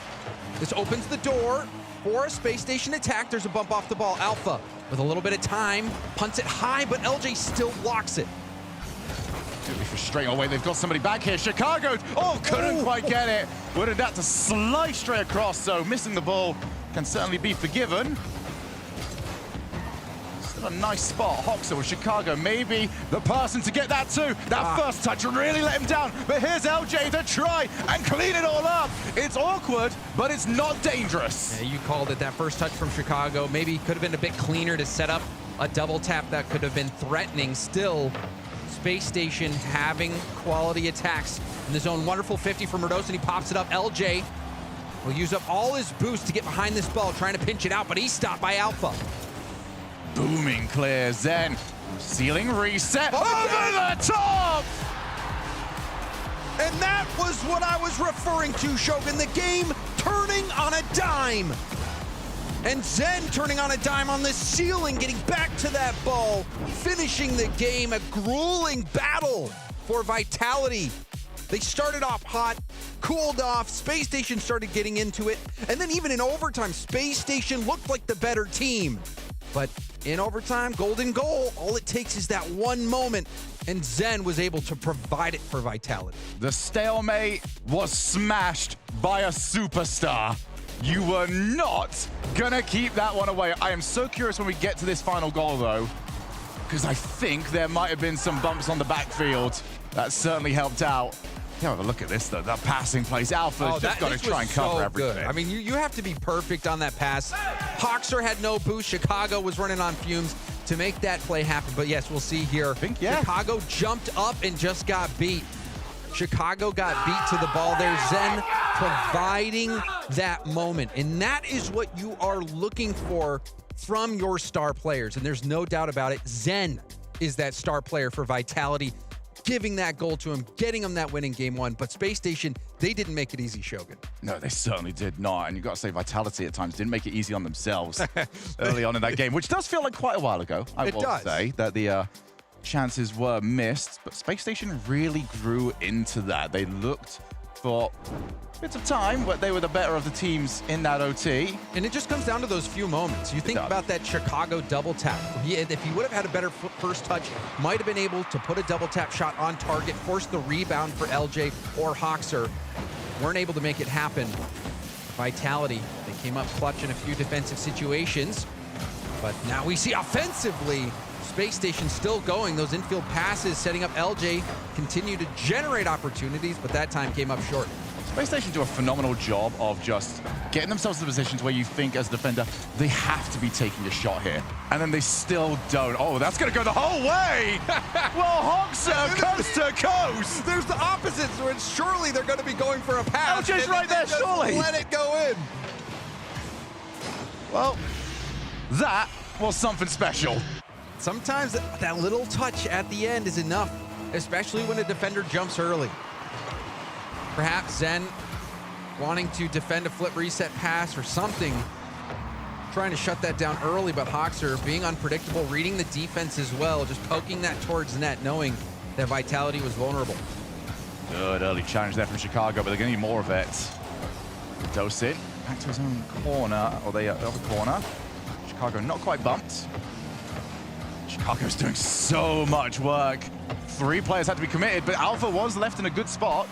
This opens the door for a Space Station attack. There's a bump off the ball. Alpha, with a little bit of time, punts it high, but LJ still blocks it. Really frustrating. Oh, wait, they've got somebody back here. Chicago, couldn't quite get it. Would have had to slice straight across, so missing the ball can certainly be forgiven. Still a nice spot. Hoxer with Chicago, maybe the person to get that too. That first touch really let him down, but here's LJ to try and clean it all up. It's awkward, but it's not dangerous. Yeah, you called it. That first touch from Chicago maybe could have been a bit cleaner to set up a double tap that could have been threatening. Still, Space Station having quality attacks in the zone. Wonderful 50 from Radosin. He pops it up. LJ will use up all his boost to get behind this ball, trying to pinch it out, but he's stopped by Alpha. Booming clear. Zen, ceiling reset. Over the top! And that was what I was referring to, Shogun. The game turning on a dime. And Zen turning on a dime on the ceiling, getting back to that ball, finishing the game. A grueling battle for Vitality. They started off hot, cooled off, Space Station started getting into it, and then even in overtime, Space Station looked like the better team. But in overtime, golden goal, all it takes is that one moment, and Zen was able to provide it for Vitality. The stalemate was smashed by a superstar. You were not gonna keep that one away. I am so curious when we get to this final goal, though, because I think there might have been some bumps on the backfield. That certainly helped out. Yeah, have a look at this, though. The passing plays. Alpha's just got to try and cover everything. Good. I mean, you have to be perfect on that pass. Hoxer had no boost. Chicago was running on fumes to make that play happen. But yes, we'll see here. Chicago jumped up and just got beat. Chicago got beat to the ball there. Zen providing that moment. And that is what you are looking for from your star players. And there's no doubt about it. Zen is that star player for Vitality, giving that goal to him, getting him that win in game one. But Space Station, they didn't make it easy, Shogun. No, they certainly did not. And you've got to say Vitality at times didn't make it easy on themselves early on in that game, which does feel like quite a while ago. I will say that the chances were missed, but Space Station really grew into that. They looked for bits of time, but they were the better of the teams in that OT. And it just comes down to those few moments. You think about that Chicago double tap. If he would have had a better first touch, might have been able to put a double tap shot on target, force the rebound for LJ or Hoxer. Weren't able to make it happen. Vitality, they came up clutch in a few defensive situations, but now we see offensively, Space Station still going. Those infield passes setting up LJ continue to generate opportunities, but that time came up short. Space Station do a phenomenal job of just getting themselves in positions where you think as a defender, they have to be taking a shot here. And then they still don't. Oh, that's going to go the whole way. Well, Hoxer coast to coast. There's the opposite, so surely they're going to be going for a pass. LJ's right there, surely. Let it go in. Well, that was something special. Sometimes that little touch at the end is enough, especially when a defender jumps early. Perhaps Zen wanting to defend a flip reset pass or something, trying to shut that down early, but Hoxer being unpredictable, reading the defense as well, just poking that towards net, knowing that Vitality was vulnerable. Good early challenge there from Chicago, but they're going to need more of it. Dose it back to his own corner, or the other corner. Chicago not quite bumped. Chicago's doing so much work. 3 players had to be committed, but Alpha was left in a good spot.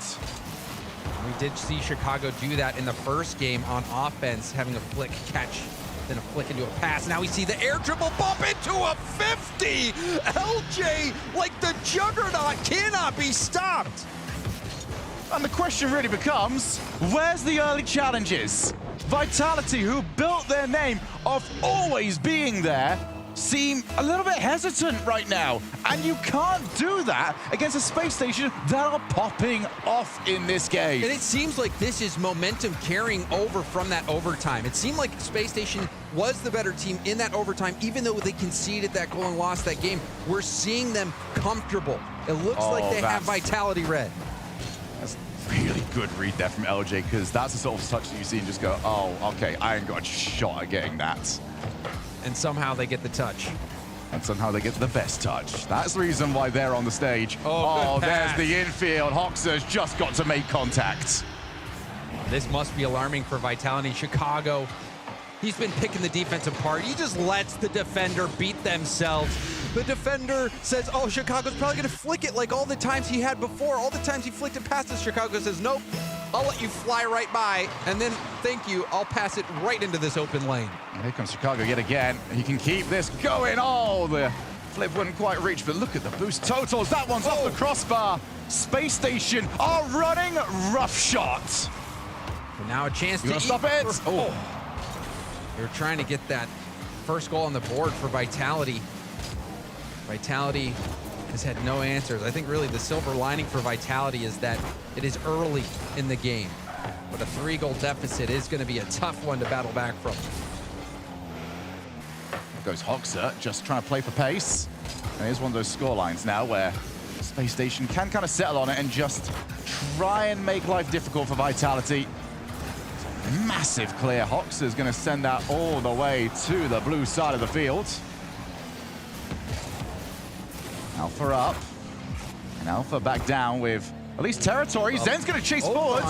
We did see Chicago do that in the first game on offense, having a flick catch, then a flick into a pass. Now we see the air dribble bump into a 50. LJ, like the juggernaut, cannot be stopped. And the question really becomes, where's the early challenges? Vitality, who built their name of always being there, seem a little bit hesitant right now. And you can't do that against a space station that are popping off in this game. And it seems like this is momentum carrying over from that overtime. It seemed like Space Station was the better team in that overtime, even though they conceded that goal and lost that game. We're seeing them comfortable. It looks like they have Vitality red. That's really good read there from LJ, because that's the sort of touch that you see and just go, oh, okay, I ain't got a shot at getting that. And somehow they get the touch. And somehow they get the best touch. That's the reason why they're on the stage. Oh, there's the infield. Hoxer's just got to make contact. This must be alarming for Vitality. Chicago, he's been picking the defense apart. He just lets the defender beat themselves. The defender says, oh, Chicago's probably going to flick it like all the times he had before. All the times he flicked it past us. Chicago says, nope, I'll let you fly right by. And then, thank you, I'll pass it right into this open lane. And here comes Chicago yet again. He can keep this going. Oh, the flip wouldn't quite reach, but look at the boost totals. That one's off the crossbar. Space Station are running roughshod. So now a chance to stop it. Oh. They're trying to get that first goal on the board for Vitality. Vitality has had no answers. I think really the silver lining for Vitality is that it is early in the game. But a 3-goal deficit is going to be a tough one to battle back from. There goes Hoxer, just trying to play for pace. And here's one of those score lines now where Space Station can kind of settle on it and just try and make life difficult for Vitality. Massive clear. Hoxer's going to send that all the way to the blue side of the field. Alpha up, and Alpha back down with at least territory. Zen's going to chase forward.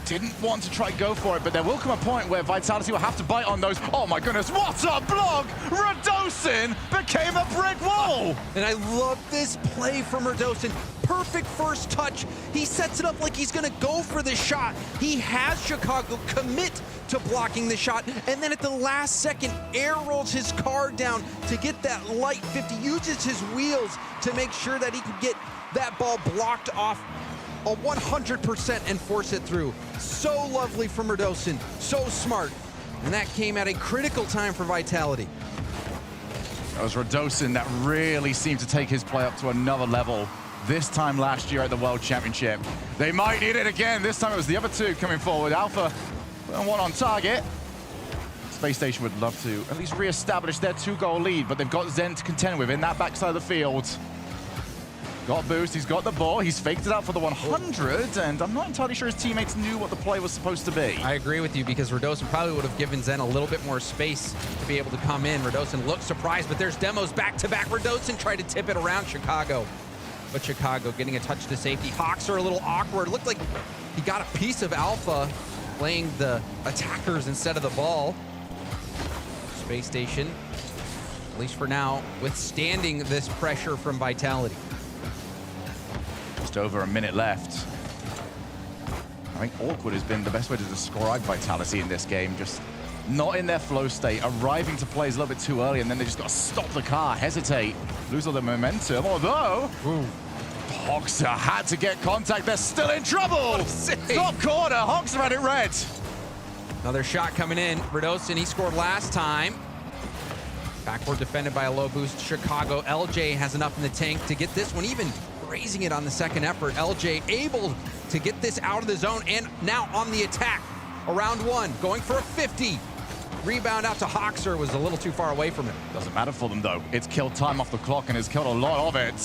Didn't want to try go for it, but there will come a point where Vitality will have to bite on those. Oh my goodness, what a block! Radosin became a brick wall! And I love this play from Radosin. Perfect first touch. He sets it up like he's gonna go for the shot. He has Chicago commit to blocking the shot, and then at the last second, air rolls his car down to get that light 50, uses his wheels to make sure that he can get that ball blocked off a 100% and force it through. So lovely from Radosin, so smart. And that came at a critical time for Vitality. That was Radosin that really seemed to take his play up to another level. This time last year at the World Championship. They might need it again. This time it was the other two coming forward. Alpha, one on target. Space Station would love to at least re-establish their 2-goal lead, but they've got Zen to contend with in that backside of the field. Got boost, he's got the ball, he's faked it out for the 100, and I'm not entirely sure his teammates knew what the play was supposed to be. I agree with you, because Radosin probably would have given Zen a little bit more space to be able to come in. Radosin looked surprised, but there's demos back-to-back. Radosin tried to tip it around Chicago, but Chicago getting a touch to safety. Hawks are a little awkward. It looked like he got a piece of Alpha playing the attackers instead of the ball. Space Station, at least for now, withstanding this pressure from Vitality. Just over a minute left. I think awkward has been the best way to describe Vitality in this game. Just not in their flow state, arriving to plays a little bit too early, and then they just got to stop the car, hesitate, lose all the momentum. Although, Hoxer had to get contact. They're still in trouble. Top corner, Hoxer had it red. Another shot coming in. Radosin, he scored last time. Backward defended by a low boost Chicago. LJ has enough in the tank to get this one, even raising it on the second effort. LJ able to get this out of the zone, and now on the attack. Around one, going for a 50. Rebound out to Hoxer, was a little too far away from him. Doesn't matter for them though. It's killed time off the clock and has killed a lot of it.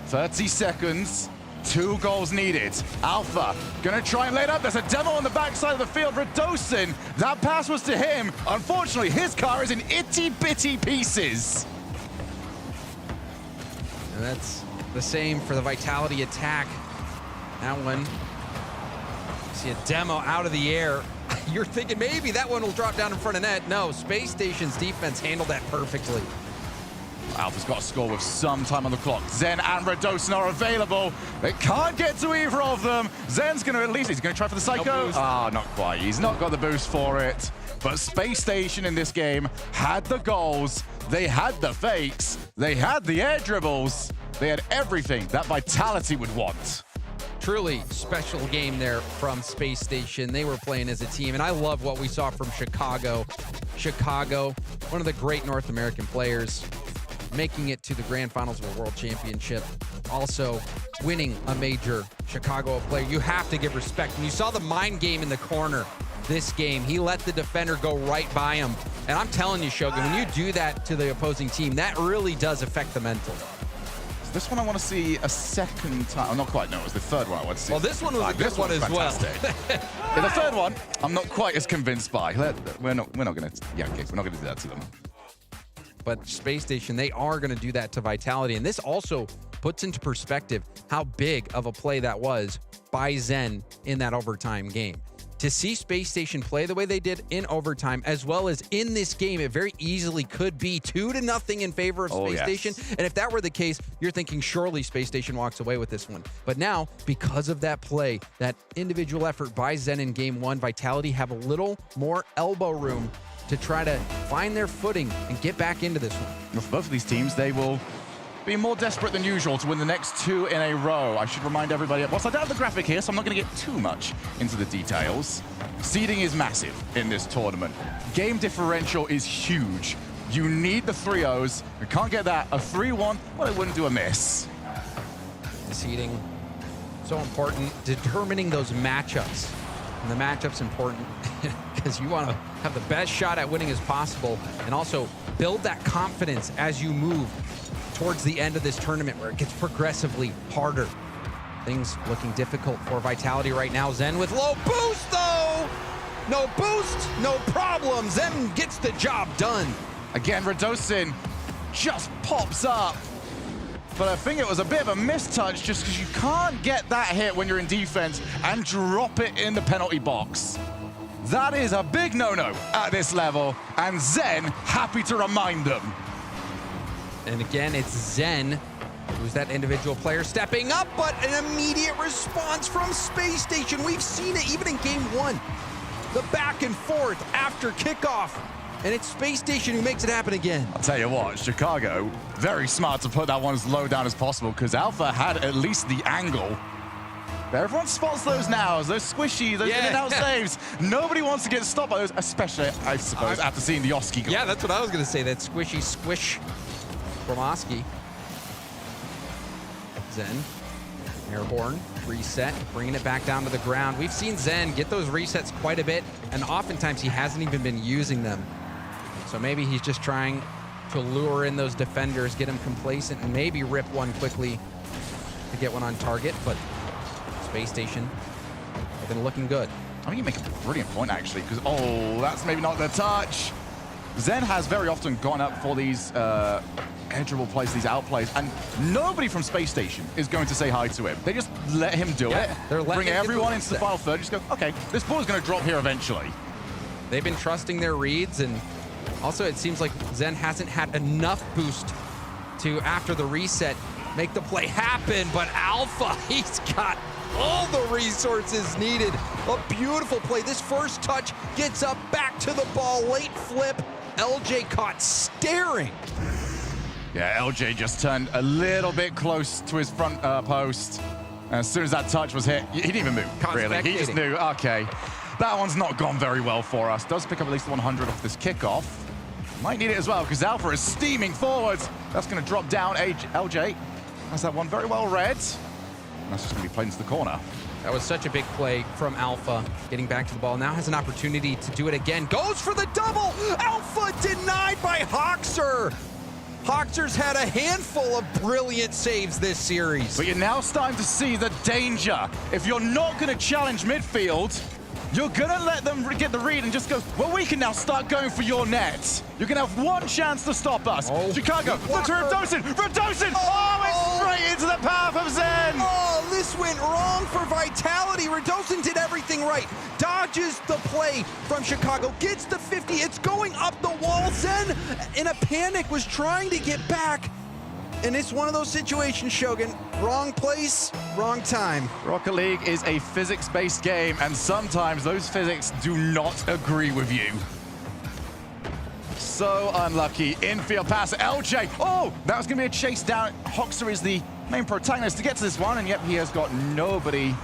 30 seconds, 2 goals needed. Alpha gonna try and lay it up. There's a demo on the backside of the field. Radosin, that pass was to him. Unfortunately, his car is in itty bitty pieces. And that's the same for the Vitality attack. That one, see a demo out of the air. You're thinking maybe that one will drop down in front of net. No, Space Station's defense handled that perfectly. Alpha's got a score with some time on the clock. Zen and Radosin are available. They can't get to either of them. Zen's going to at least, he's going to try for the Psycho. Ah, not quite. He's not got the boost for it. But Space Station in this game had the goals. They had the fakes. They had the air dribbles. They had everything that Vitality would want. Truly special game there from Space Station. They were playing as a team, and I love what we saw from Chicago. Chicago, one of the great North American players, making it to the grand finals of a world championship. Also winning a major. Chicago, a player you have to give respect. And you saw the mind game in the corner this game. He let the defender go right by him. And I'm telling you, Shogun, when you do that to the opposing team, that really does affect the mental. So this one I want to see a second time. Oh, not quite, no, it was the third one I want to see. Well, this one was a good one as well. Yeah, the third one, I'm not quite as convinced by. We're not going to, yeah, okay, we're not going to do that to them. But Space Station, they are going to do that to Vitality. And this also puts into perspective how big of a play that was by Zen in that overtime game. To see Space Station play the way they did in overtime, as well as in this game, it very easily could be 2-0 in favor of Space Station. And if that were the case, you're thinking surely Space Station walks away with this one. But now, because of that play, that individual effort by Zen in game one, Vitality have a little more elbow room to try to find their footing and get back into this one. Well, for both of these teams, they will be more desperate than usual to win the next 2 in a row. I should remind everybody, whilst I don't have the graphic here, so I'm not going to get too much into the details. Seeding is massive in this tournament. Game differential is huge. You need the 3-0s. You can't get that. A 3-1, well, it wouldn't do a miss. The seeding, so important. Determining those matchups. And the matchup's important because you want to have the best shot at winning as possible and also build that confidence as you move towards the end of this tournament where it gets progressively harder. Things looking difficult for Vitality right now. Zen with low boost though! No boost, no problem. Zen gets the job done. Again, Radosin just pops up. But I think it was a bit of a mistouch just because you can't get that hit when you're in defense and drop it in the penalty box. That is a big no-no at this level, and Zen happy to remind them. And again, it's Zen, who's that individual player stepping up, but an immediate response from Space Station. We've seen it even in game one. The back and forth after kickoff. And it's Space Station who makes it happen again. I'll tell you what, Chicago, very smart to put that one as low down as possible because Alpha had at least the angle. Everyone spots those now, those squishy, those in and out saves. Nobody wants to get stopped by those, especially, I suppose, after seeing the Oski goal. Yeah, that's what I was going to say, that squishy squish from Oski. Zen, airborne, reset, bringing it back down to the ground. We've seen Zen get those resets quite a bit, and oftentimes he hasn't even been using them. So maybe he's just trying to lure in those defenders, get them complacent, and maybe rip one quickly to get one on target, but Space Station have been looking good. I think you make a brilliant point, actually, because, oh, that's maybe not the touch. Zen has very often gone up for these edgeable plays, these outplays, and nobody from Space Station is going to say hi to him. They just let him do it. They're bring everyone into the final third, just go, okay, this ball is going to drop here eventually. They've been trusting their reads, and also it seems like Zen hasn't had enough boost to, after the reset, make the play happen, but Alpha, he's got all the resources needed. A beautiful play. This first touch gets up, back to the ball, late flip. LJ caught staring. Yeah, LJ just turned a little bit close to his front post. And as soon as that touch was hit, he didn't even move, really. He just knew, okay, that one's not gone very well for us. Does pick up at least 100 off this kickoff. Might need it as well, because Alpha is steaming forwards. That's going to drop down. LJ has that one very well read. And that's just going to be played into the corner. That was such a big play from Alpha, getting back to the ball. Now has an opportunity to do it again. Goes for the double. Alpha denied by Hoxer. Hoxer's had a handful of brilliant saves this series. But you're now starting to see the danger. If you're not going to challenge midfield, you're going to let them get the read and just go, well, we can now start going for your net. You're going to have one chance to stop us. Chicago, look for Radosin. Radosin! Oh, it's straight into the path of Zen. Oh, this went wrong for Vitality. Radosin did everything right. Dodges the play from Chicago, gets the 50. It's going up the wall. Zen, in a panic, was trying to get back. And it's one of those situations, Shogun. Wrong place, wrong time. Rocket League is a physics-based game, and sometimes those physics do not agree with you. So unlucky. Infield pass, LJ. Oh, that was going to be a chase down. Hoxer is the main protagonist to get to this one, and yep, he has got nobody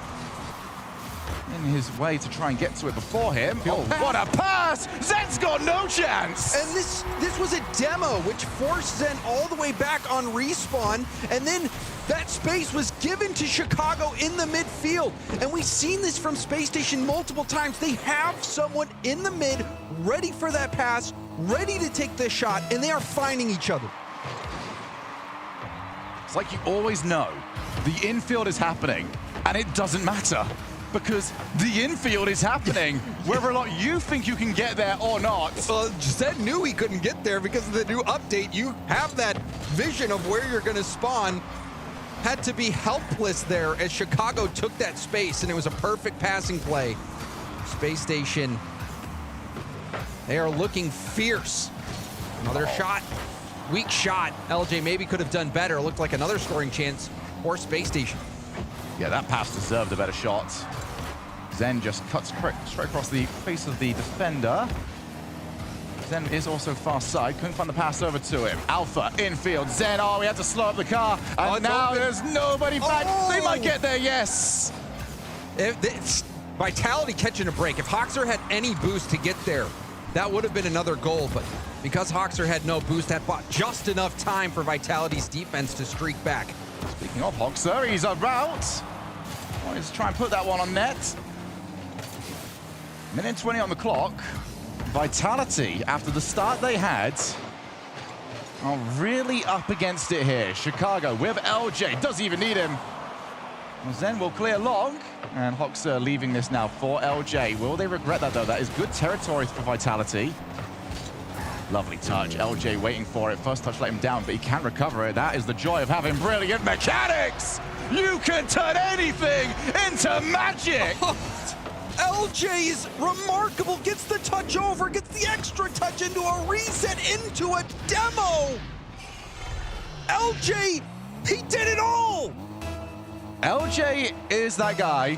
in his way to try and get to it before him. Oh, what a pass! Zen's got no chance! And this was a demo, which forced Zen all the way back on respawn, and then that space was given to Chicago in the midfield. And we've seen this from Space Station multiple times. They have someone in the mid ready for that pass, ready to take the shot, and they are finding each other. It's like you always know the infield is happening, and it doesn't matter. Because the infield is happening, whether or not you think you can get there or not. Well, Zen knew he couldn't get there because of the new update. You have that vision of where you're going to spawn. Had to be helpless there as Chicago took that space, and it was a perfect passing play. Space Station, they are looking fierce. Another shot, weak shot. LJ maybe could have done better. Looked like another scoring chance for Space Station. Yeah, that pass deserved a better shot. Zen just cuts straight across the face of the defender. Zen is also far side, couldn't find the pass over to him. Alpha, infield, Zen, oh, we had to slow up the car, and now there's nobody back. Oh. They might get there, yes. It's Vitality catching a break. If Hoxer had any boost to get there, that would have been another goal, but because Hoxer had no boost, that bought just enough time for Vitality's defense to streak back. Speaking of Hoxer, he's about. Wanted to try and put that one on net. Minute 20 on the clock. Vitality, after the start they had, are really up against it here. Chicago with LJ, doesn't even need him. Well, Zen will clear long, and Hoxer leaving this now for LJ. Will they regret that, though? That is good territory for Vitality. Lovely touch. LJ waiting for it. First touch let him down, but he can't recover it. That is the joy of having brilliant mechanics. You can turn anything into magic. LJ is remarkable. Gets the touch over, gets the extra touch into a reset, into a demo. LJ, he did it all. LJ is that guy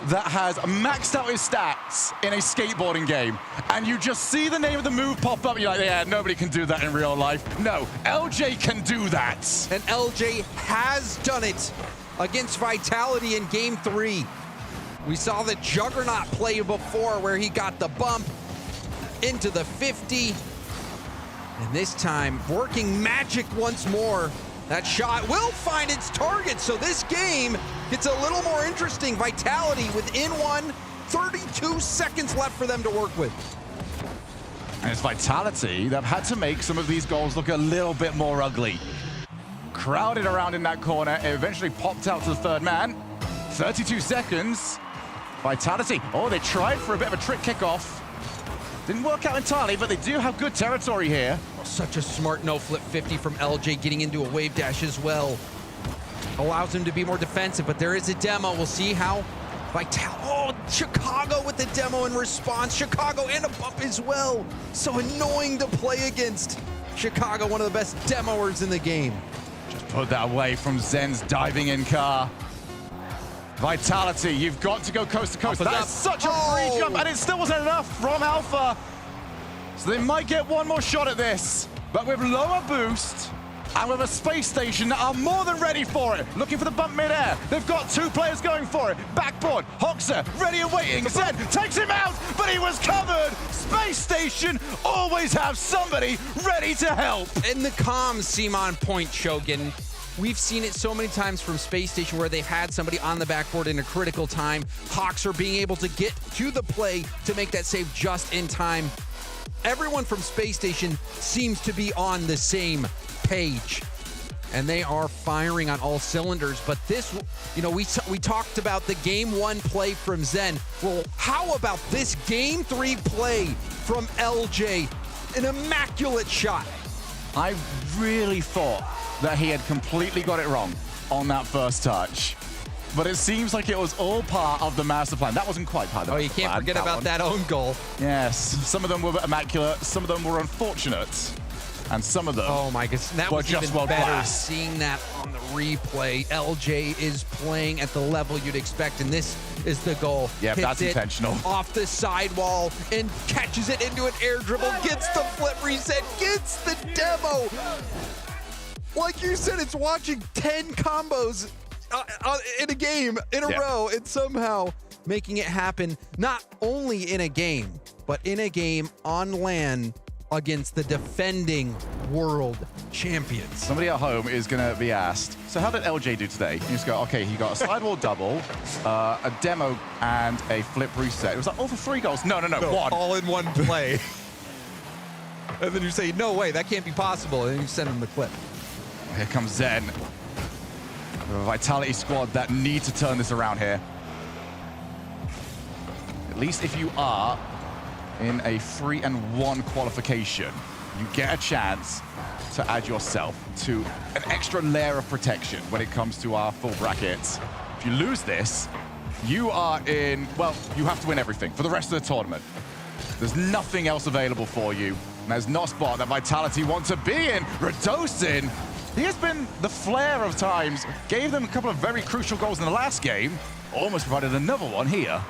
that has maxed out his stats in a skateboarding game, and you just see the name of the move pop up, you're like, yeah, nobody can do that in real life. No, LJ can do that. And LJ has done it against Vitality in Game 3. We saw the Juggernaut play before where he got the bump into the 50. And this time, working magic once more. That shot will find its target, so this game gets a little more interesting. Vitality within one, 32 seconds left for them to work with. And it's Vitality that have had to make some of these goals look a little bit more ugly. Crowded around in that corner, it eventually popped out to the third man. 32 seconds. Vitality, oh, they tried for a bit of a trick kickoff. Didn't work out entirely, but they do have good territory here. Oh, such a smart no-flip 50 from LJ, getting into a wave dash as well. Allows him to be more defensive, but there is a demo. We'll see how oh, Chicago with the demo in response. Chicago and a bump as well. So annoying to play against. Chicago, one of the best demoers in the game. Just put that away from Zen's diving in car. Vitality, you've got to go coast to coast. That's such a free jump, and it still wasn't enough from Alpha. So they might get one more shot at this, but with lower boost and with a space station that are more than ready for it. Looking for the bump mid-air. They've got two players going for it. Backboard, Hoxer, ready and waiting. Zen takes him out, but he was covered. Space station always have somebody ready to help. And the comms seem on point, Shogun. We've seen it so many times from Space Station where they've had somebody on the backboard in a critical time. Hoxer being able to get to the play to make that save just in time. Everyone from Space Station seems to be on the same page. And they are firing on all cylinders. But this, you know, we talked about the Game 1 play from Zen. Well, how about this Game 3 play from LJ? An immaculate shot. I really thought that he had completely got it wrong. on that first touch. But it seems like it was all part of the master plan. That wasn't quite part of the master plan. Oh, you can't forget about that own goal. Yes, some of them were immaculate, some of them were unfortunate, and some of them oh my goodness, that were was just even well better classed. seeing that on the replay. LJ is playing at the level you'd expect, and this is the goal. Yeah, Hits that's it intentional. Off the sidewall and catches it into an air dribble, gets the flip reset, gets the demo. Like you said, it's watching 10 combos in a game in a row and somehow making it happen not only in a game, but in a game on LAN against the defending world champions. Somebody at home is going to be asked, so how did LJ do today? You just go, okay, he got a sidewall double, a demo, and a flip reset. It was like, all for 3 goals. No, one. All in one play. And then you say, no way, that can't be possible. And then you send him the clip. Here comes Zen. The Vitality squad that need to turn this around here. At least if you are in a 3-1 qualification, you get a chance to add yourself to an extra layer of protection when it comes to our full brackets. If you lose this, you are in, well, you have to win everything for the rest of the tournament. There's nothing else available for you. And there's not a spot that Vitality want to be in. Radosin, he has been the flair of times, gave them a couple of very crucial goals in the last game, almost provided another one here.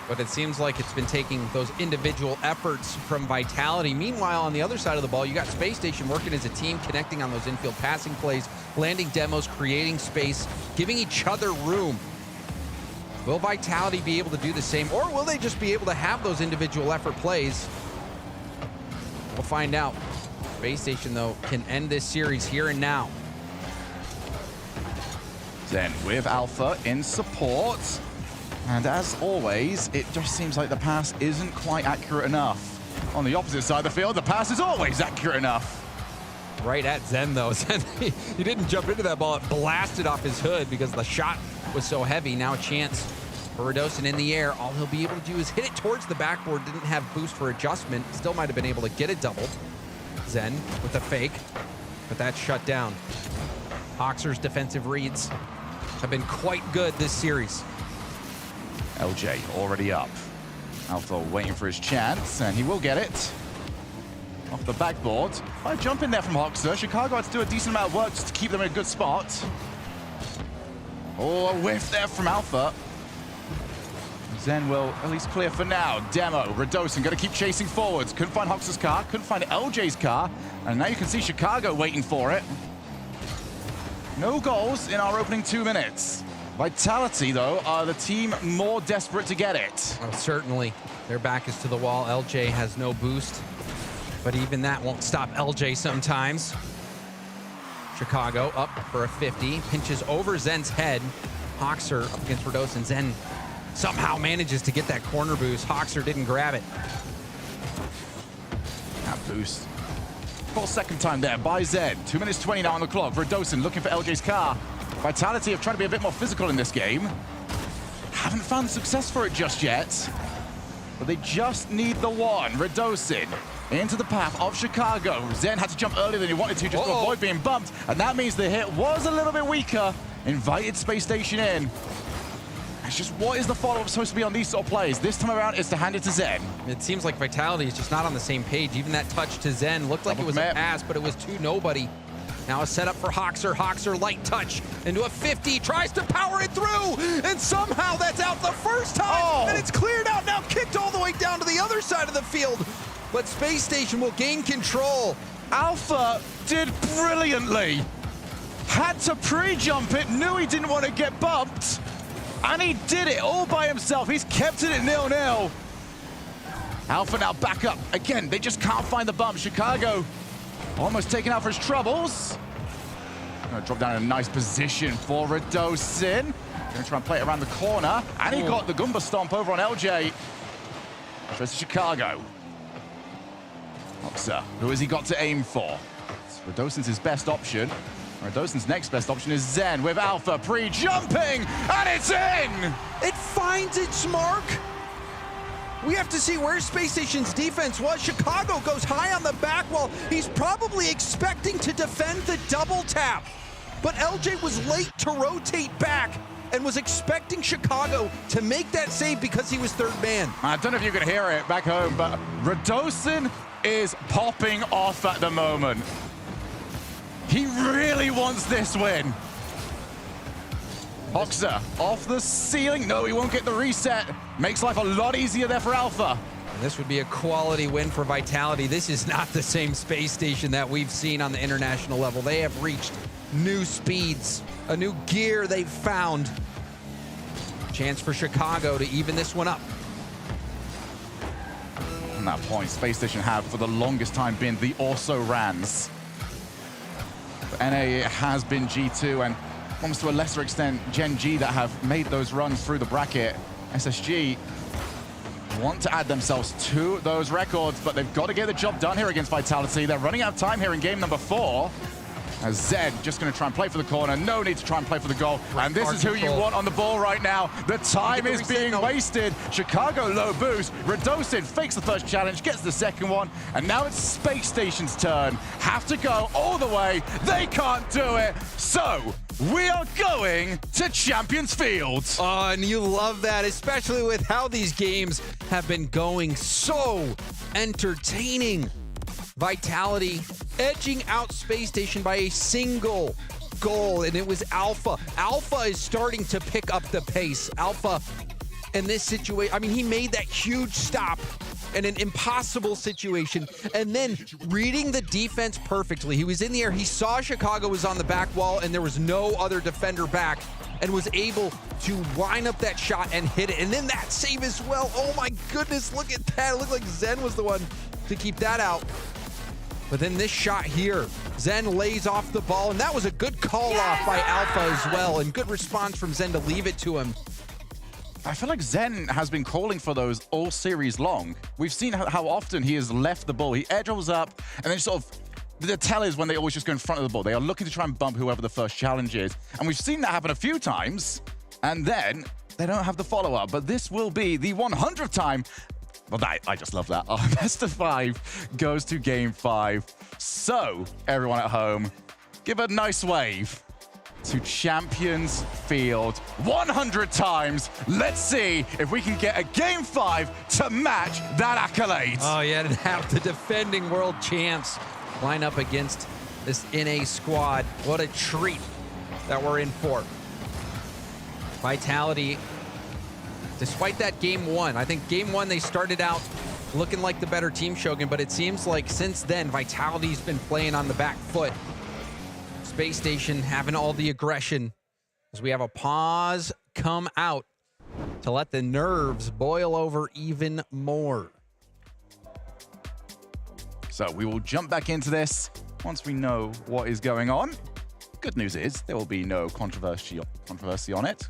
But it seems like it's been taking those individual efforts from Vitality. Meanwhile, on the other side of the ball, you got Space Station working as a team, connecting on those infield passing plays, landing demos, creating space, giving each other room. Will Vitality be able to do the same, or will they just be able to have those individual effort plays? We'll find out. Space Station, though, can end this series here and now. Then with Alpha in support. And as always, it just seems like the pass isn't quite accurate enough. On the opposite side of the field, the pass is always accurate enough. Right at Zen, though. Zen, he didn't jump into that ball. It blasted off his hood because the shot was so heavy. Now a chance for Radosin in the air. All he'll be able to do is hit it towards the backboard. Didn't have boost for adjustment. Still might have been able to get it doubled. Zen with a fake, but that's shut down. Hoxer's defensive reads have been quite good this series. LJ already up. Alpha waiting for his chance, and he will get it. Off the backboard. A jump in there from Hoxer. Chicago had to do a decent amount of work just to keep them in a good spot. Oh, a whiff there from Alpha. Zen will at least clear for now. Demo, Radosin going to keep chasing forwards. Couldn't find Hoxer's car, couldn't find LJ's car, and now you can see Chicago waiting for it. No goals in our opening 2 minutes. Vitality, though, are the team more desperate to get it. Oh, certainly. Their back is to the wall. LJ has no boost, but even that won't stop LJ sometimes. Chicago up for a 50, pinches over Zen's head. Hoxer up against Radosin. Zen somehow manages to get that corner boost. Hoxer didn't grab it. That boost. Full second time there by Zen. 2 minutes 20 now on the clock. Radosin looking for LJ's car. Vitality have tried to be a bit more physical in this game. Haven't found success for it just yet. But they just need the one. Radosin into the path of Chicago. Zen had to jump earlier than he wanted to just to avoid being bumped. And that means the hit was a little bit weaker. Invited Space Station in. It's just, what is the follow-up supposed to be on these sort of plays? This time around, it's to hand it to Zen. It seems like Vitality is just not on the same page. Even that touch to Zen looked like it was a pass, but it was to nobody. Now a setup for Hoxer. Hoxer, light touch into a 50, tries to power it through, and somehow that's out the first time, and it's cleared out, now kicked all the way down to the other side of the field. But Space Station will gain control. Alpha did brilliantly. Had to pre-jump it, knew he didn't want to get bumped, and he did it all by himself. He's kept it at 0-0. Alpha now back up. Again, they just can't find the bump. Chicago almost taken out for his troubles. Gonna drop down in a nice position for Radosin. Gonna try and play it around the corner. And he got the Goomba Stomp over on LJ. Tries to Chicago. Hoxer, who has he got to aim for? Radosin's his best option. Radosin's next best option is Zen with Alpha pre-jumping, and it's in! It finds its mark. We have to see where Space Station's defense was. Chicago goes high on the back wall. He's probably expecting to defend the double tap. but LJ was late to rotate back and was expecting Chicago to make that save because he was third man. I don't know if you can hear it back home, but Radosin is popping off at the moment. He really wants this win. Hoxer off the ceiling. No, he won't get the reset. Makes life a lot easier there for Alpha. And this would be a quality win for Vitality. This is not the same space station that we've seen on the international level. They have reached new speeds, a new gear they've found. Chance for Chicago to even this one up. And that point, Space Station have for the longest time been the also-rans. NA has been G2 and almost to a lesser extent Gen.G that have made those runs through the bracket. SSG want to add themselves to those records, but they've got to get the job done here against Vitality. They're running out of time here in game number 4. As Zed just going to try and play for the corner. No need to try and play for the goal. And this is who you want on the ball right now. The time is being wasted. Chicago low boost. Radosin fakes the first challenge, gets the second one. And now it's Space Station's turn. Have to go all the way. They can't do it. So we are going to Champions Field. Oh, and you love that, especially with how these games have been going. So entertaining. Vitality edging out Space Station by a single goal, and it was Alpha. Alpha is starting to pick up the pace. Alpha in this situation, I mean, he made that huge stop in an impossible situation, and then reading the defense perfectly. He was in the air. He saw Chicago was on the back wall, and there was no other defender back, and was able to line up that shot and hit it. And then that save as well. Oh my goodness, look at that. It looked like Zen was the one to keep that out. But then this shot here, Zen lays off the ball, and that was a good call off by Alpha as well, and good response from Zen to leave it to him. I feel like Zen has been calling for those all series long. We've seen how often he has left the ball. He air dribbles up, and then sort of, the tell is when they always just go in front of the ball. They are looking to try and bump whoever the first challenge is. And we've seen that happen a few times, and then they don't have the follow-up. But this will be the 100th time. Well, I just love that. Our best of 5 goes to game 5. So, everyone at home, give a nice wave to Champions Field 100 times. Let's see if we can get a game 5 to match that accolade. Oh, yeah, to have the defending world champs line up against this NA squad. What a treat that we're in for. Vitality, despite that game 1, I think game 1 they started out looking like the better team, Shogun, but it seems like since then Vitality's been playing on the back foot. Space Station having all the aggression as we have a pause come out to let the nerves boil over even more. So we will jump back into this once we know what is going on. Good news is there will be no controversy on it.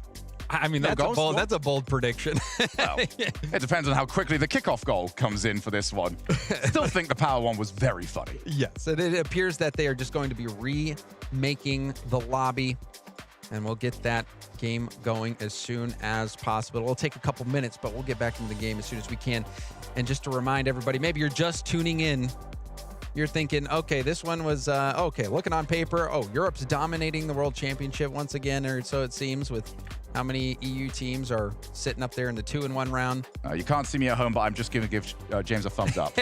I mean, No goals, that's a bold prediction. Well, it depends on how quickly the kickoff goal comes in for this one. Still think the power one was very funny. Yes, and it appears that they are just going to be remaking the lobby, and we'll get that game going as soon as possible. It'll take a couple minutes, but we'll get back into the game as soon as we can. And just to remind everybody, maybe you're just tuning in. You're thinking, okay, this one was, okay, looking on paper, oh, Europe's dominating the World Championship once again, or so it seems, with how many EU teams are sitting up there in the 2-1 round. You can't see me at home, but I'm just going to give James a thumbs up.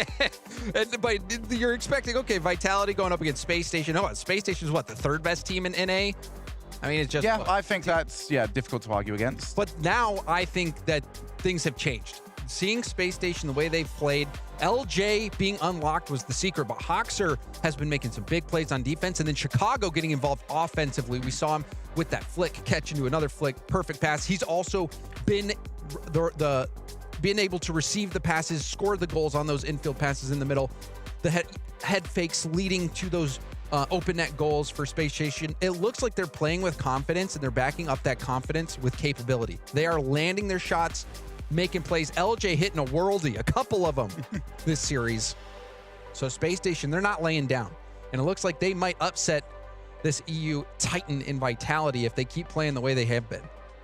But you're expecting, okay, Vitality going up against Space Station. Oh, Space Station's what, the 3rd best team in NA? I mean, it's just... Yeah, I think that's, difficult to argue against. But now I think that things have changed. Seeing Space Station the way they've played, LJ being unlocked was the secret, but Hoxer has been making some big plays on defense, and then Chicago getting involved offensively. We saw him with that flick, catch into another flick, perfect pass. He's also been being able to receive the passes, score the goals on those infield passes in the middle, the head fakes leading to those open net goals for Space Station. It looks like they're playing with confidence, and they're backing up that confidence with capability. They are landing their shots, making plays. LJ hitting a worldie, a couple of them this series. So Space Station, they're not laying down. And it looks like they might upset this EU Titan in Vitality if they keep playing the way they have been.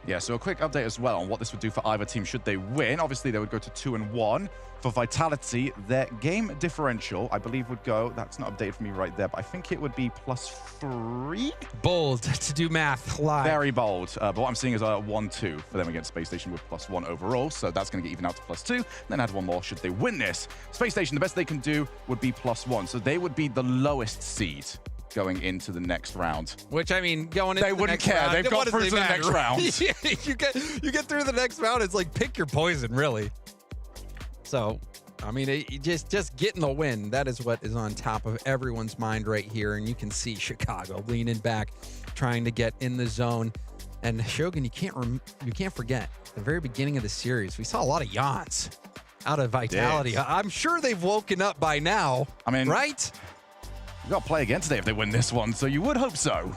Yeah, so a quick update as well on what this would do for either team should they win. Obviously, they would go to 2-1. For Vitality, their game differential, I believe, would go, that's not updated for me right there, but I think it would be +3? Bold to do math live. Very bold. But what I'm seeing is a 1-2 for them against Space Station with +1 overall, so that's going to get even out to +2. Then add one more should they win this. Space Station, the best they can do would be +1, so they would be the lowest seed going into the next round. Which, I mean, going into they the wouldn't next care. round, They've got through to the next round. Yeah, you get through the next round. It's like pick your poison, really. So, I mean, just getting the win. That is what is on top of everyone's mind right here. And you can see Chicago leaning back, trying to get in the zone. And Shogun, you can't forget the very beginning of the series. We saw a lot of yawns out of Vitality. I'm sure they've woken up by now. I mean, right? You got to play again today if they win this one, so you would hope so.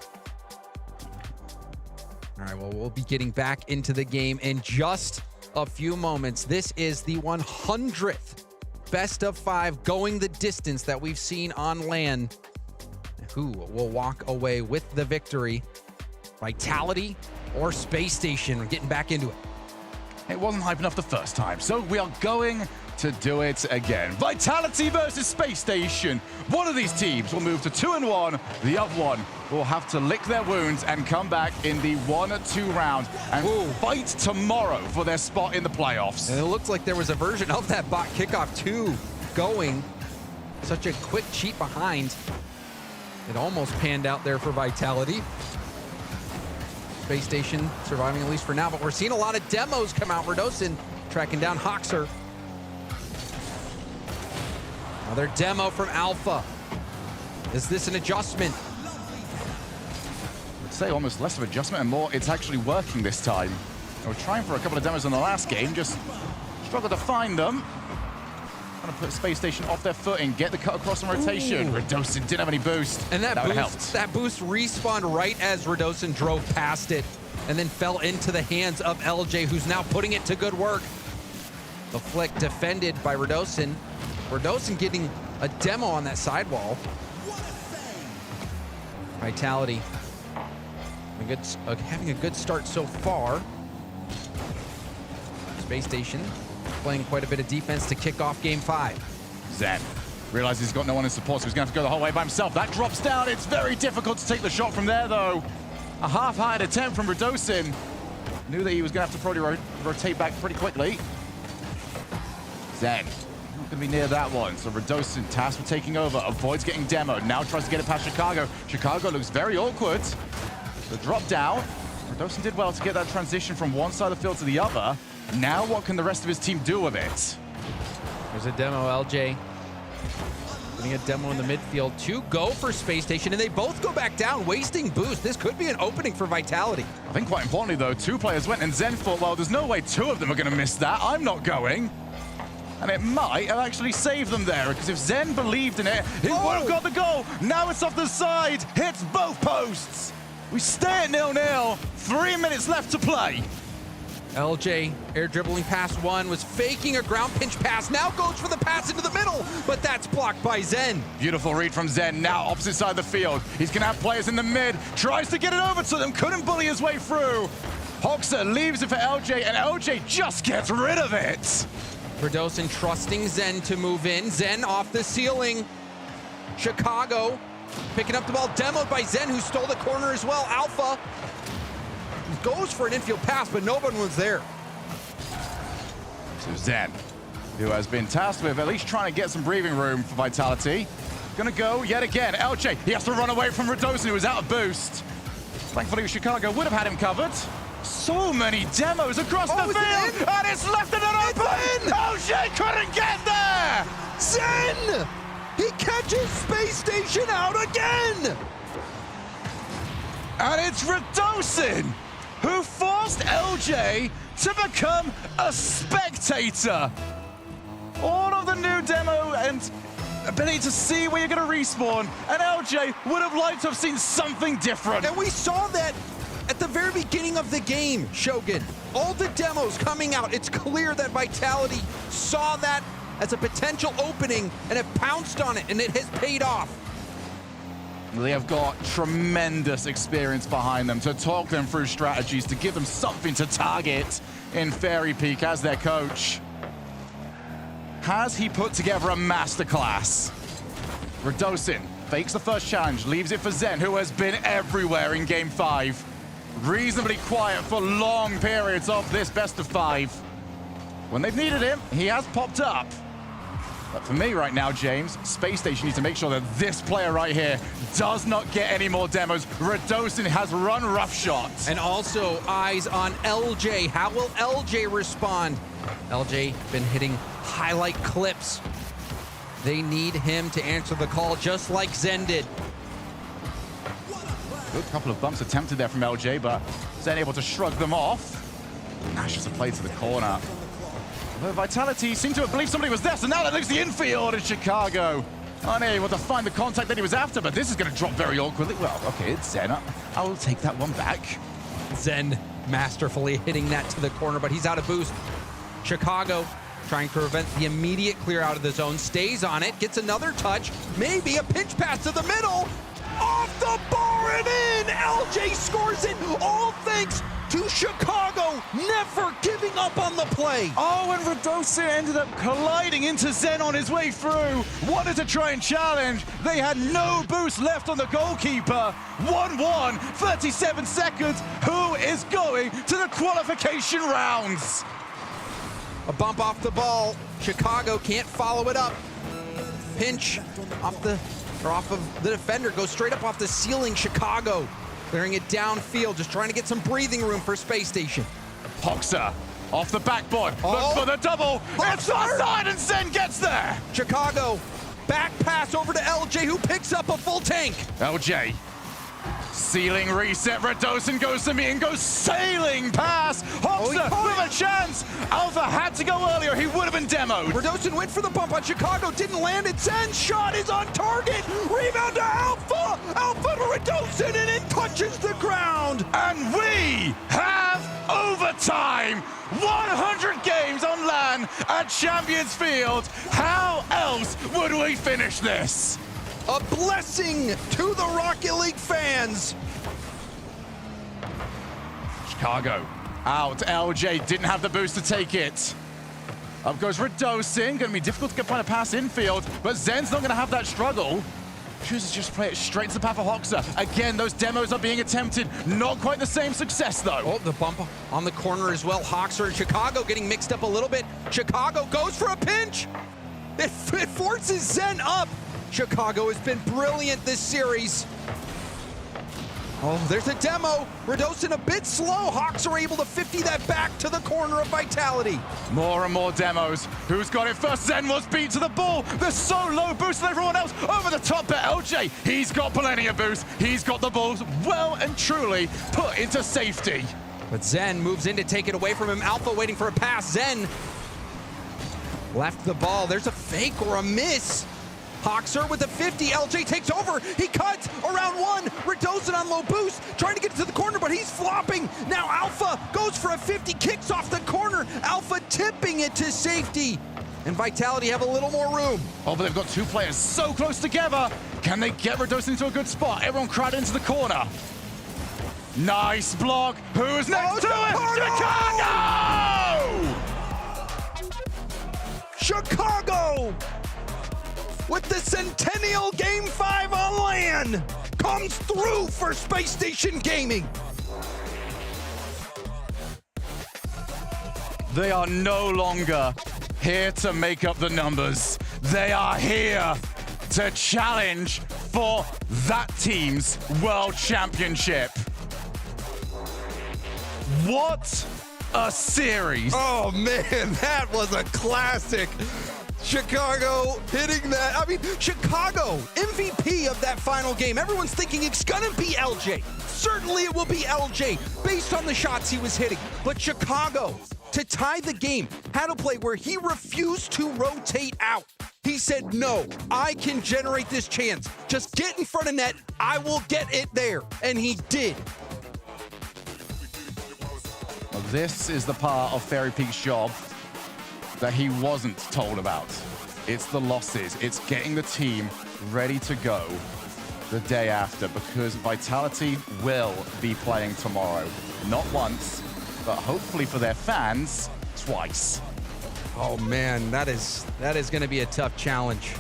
All right, well, we'll be getting back into the game in just a few moments. This is the 100th best of 5 going the distance that we've seen on LAN. Who will walk away with the victory? Vitality or Space Station? We're getting back into it. It wasn't hype enough the first time, so we are going to do it again. Vitality versus Space Station. One of these teams will move to 2-1. The other one will have to lick their wounds and come back in the 1-2 round and fight tomorrow for their spot in the playoffs. And it looks like there was a version of that bot kickoff 2 going. Such a quick cheat behind. It almost panned out there for Vitality. Space Station surviving at least for now, but we're seeing a lot of demos come out. Redosin tracking down Hoxer. Another demo from Alpha. Is this an adjustment? I'd say almost less of adjustment and more, it's actually working this time. They were trying for a couple of demos in the last game, just struggled to find them. Trying to put Space Station off their footing, get the cut across in rotation. Redosin didn't have any boost. And that boost respawned right as Redosin drove past it and then fell into the hands of LJ, who's now putting it to good work. The flick defended by Redosin. Redosin getting a demo on that sidewall. Vitality having a good start so far. Space Station playing quite a bit of defense to kick off game 5. Zen realizes he's got no one in support, so he's going to have to go the whole way by himself. That drops down. It's very difficult to take the shot from there, though. A half-hearted attempt from Redosin. Knew that he was going to have to probably rotate back pretty quickly. Zen not going to be near that one, so Redosin tasked with taking over, avoids getting demoed, now tries to get it past Chicago. Chicago looks very awkward. The drop down. Redosin did well to get that transition from one side of the field to the other. Now what can the rest of his team do with it? There's a demo, LJ. Getting a demo in the midfield to go for Space Station, and they both go back down, wasting boost. This could be an opening for Vitality. I think quite importantly, though, 2 players went, and Zen thought, well, there's no way 2 of them are going to miss that. I'm not going. And it might have actually saved them there, because if Zen believed in it, he would have got the goal. Now it's off the side, hits both posts. We stay at 0-0, 3 minutes left to play. LJ air dribbling past one, was faking a ground pinch pass, now goes for the pass into the middle, but that's blocked by Zen. Beautiful read from Zen, now opposite side of the field. He's going to have players in the mid, tries to get it over to them, couldn't bully his way through. Hoxer leaves it for LJ, and LJ just gets rid of it. Redosin trusting Zen to move in. Zen off the ceiling. Chicago picking up the ball, demoed by Zen, who stole the corner as well. Alpha goes for an infield pass, but no one was there. So Zen, who has been tasked with at least trying to get some breathing room for Vitality, gonna go yet again. LJ, he has to run away from Redosin, who is out of boost. Thankfully, Chicago would have had him covered. So many demos across the field, and it's left it open. LJ couldn't get there. Zen, he catches Space Station out again. And it's Redosin who forced LJ to become a spectator. All of the new demo and ability to see where you're going to respawn, and LJ would have liked to have seen something different. And we saw that at the very beginning of the game, Shogun. All the demos coming out, it's clear that Vitality saw that as a potential opening and it pounced on it, and it has paid off. They have got tremendous experience behind them to talk them through strategies, to give them something to target in Fairy Peak as their coach. Has he put together a masterclass? Radosin fakes the first challenge, leaves it for Zen, who has been everywhere in Game 5. Reasonably quiet for long periods of this best of 5. When they've needed him, he has popped up. But for me right now, James, Space Station needs to make sure that this player right here does not get any more demos. Radosin has run roughshod. And also eyes on LJ. How will LJ respond? LJ been hitting highlight clips. They need him to answer the call just like Zen did. Good couple of bumps attempted there from LJ, but Zen able to shrug them off. Nash just a play to the corner. The Vitality seemed to have believed somebody was there, so now that leaves the infield in Chicago. Unable to find the contact that he was after, but this is going to drop very awkwardly. Well, okay, it's Zen. I will take that one back. Zen masterfully hitting that to the corner, but he's out of boost. Chicago trying to prevent the immediate clear out of the zone, stays on it, gets another touch, maybe a pinch pass to the middle. Off the bar and in! LJ scores it, all thanks to Chicago never giving up on the play. Oh, and Radosin ended up colliding into Zen on his way through. Wanted to try and challenge. They had no boost left on the goalkeeper. 1-1, 37 seconds. Who is going to the qualification rounds? A bump off the ball. Chicago can't follow it up. Pinch off of the defender, goes straight up off the ceiling. Chicago clearing it downfield, just trying to get some breathing room for Space Station. Hoxer off the backboard, look for the double. It's offside and Zen gets there. Chicago, back pass over to LJ, who picks up a full tank. LJ, ceiling reset. Radosin goes to me and goes sailing past. Hoxer with a chance. Alpha had to go earlier. He would have been demoed. Radosin went for the bump on Chicago, didn't land it. Zen's shot is on target. Rebound to Alpha. Alpha to Radosin, and it touches the ground. And we have overtime. 100 games on LAN at Champions Field. How else would we finish this? A blessing to the Rocket League fans. Chicago out. LJ didn't have the boost to take it. Up goes Radosin. Going to be difficult to find a pass infield, but Zen's not going to have that struggle. Chooses to just play it straight to the path of Hoxer. Again, those demos are being attempted. Not quite the same success, though. Oh, the bump on the corner as well. Hoxer and Chicago getting mixed up a little bit. Chicago goes for a pinch. It forces Zen up. Chicago has been brilliant this series. Oh, there's a demo. Radosin a bit slow. Hawks are able to 50 that back to the corner of Vitality. More and more demos. Who's got it first? Zen was beat to the ball. They're so low, boosting everyone else. Over the top at LJ. He's got plenty of boost. He's got the balls well and truly put into safety. But Zen moves in to take it away from him. Alpha waiting for a pass. Zen left the ball. There's a fake or a miss. Hoxer with a 50, LJ takes over, he cuts around one, Radosin on low boost, trying to get it to the corner, but he's flopping. Now Alpha goes for a 50, kicks off the corner, Alpha tipping it to safety. And Vitality have a little more room. Oh, but they've got two players so close together. Can they get Radosin into a good spot? Everyone crowded into the corner. Nice block. Who's next to it? Chicago! Chicago! With the Centennial Game 5 on LAN, comes through for Space Station Gaming. They are no longer here to make up the numbers. They are here to challenge for that team's World Championship. What a series. Oh man, that was a classic. Chicago hitting that. I mean, Chicago, MVP of that final game. Everyone's thinking it's gonna be LJ. Certainly it will be LJ based on the shots he was hitting. But Chicago, to tie the game, had a play where he refused to rotate out. He said, no, I can generate this chance. Just get in front of net, I will get it there. And he did. Well, this is the part of Fairy Peak's job that he wasn't told about. It's the losses. It's getting the team ready to go the day after, because Vitality will be playing tomorrow. Not once, but hopefully for their fans, twice. Oh man, that is going to be a tough challenge.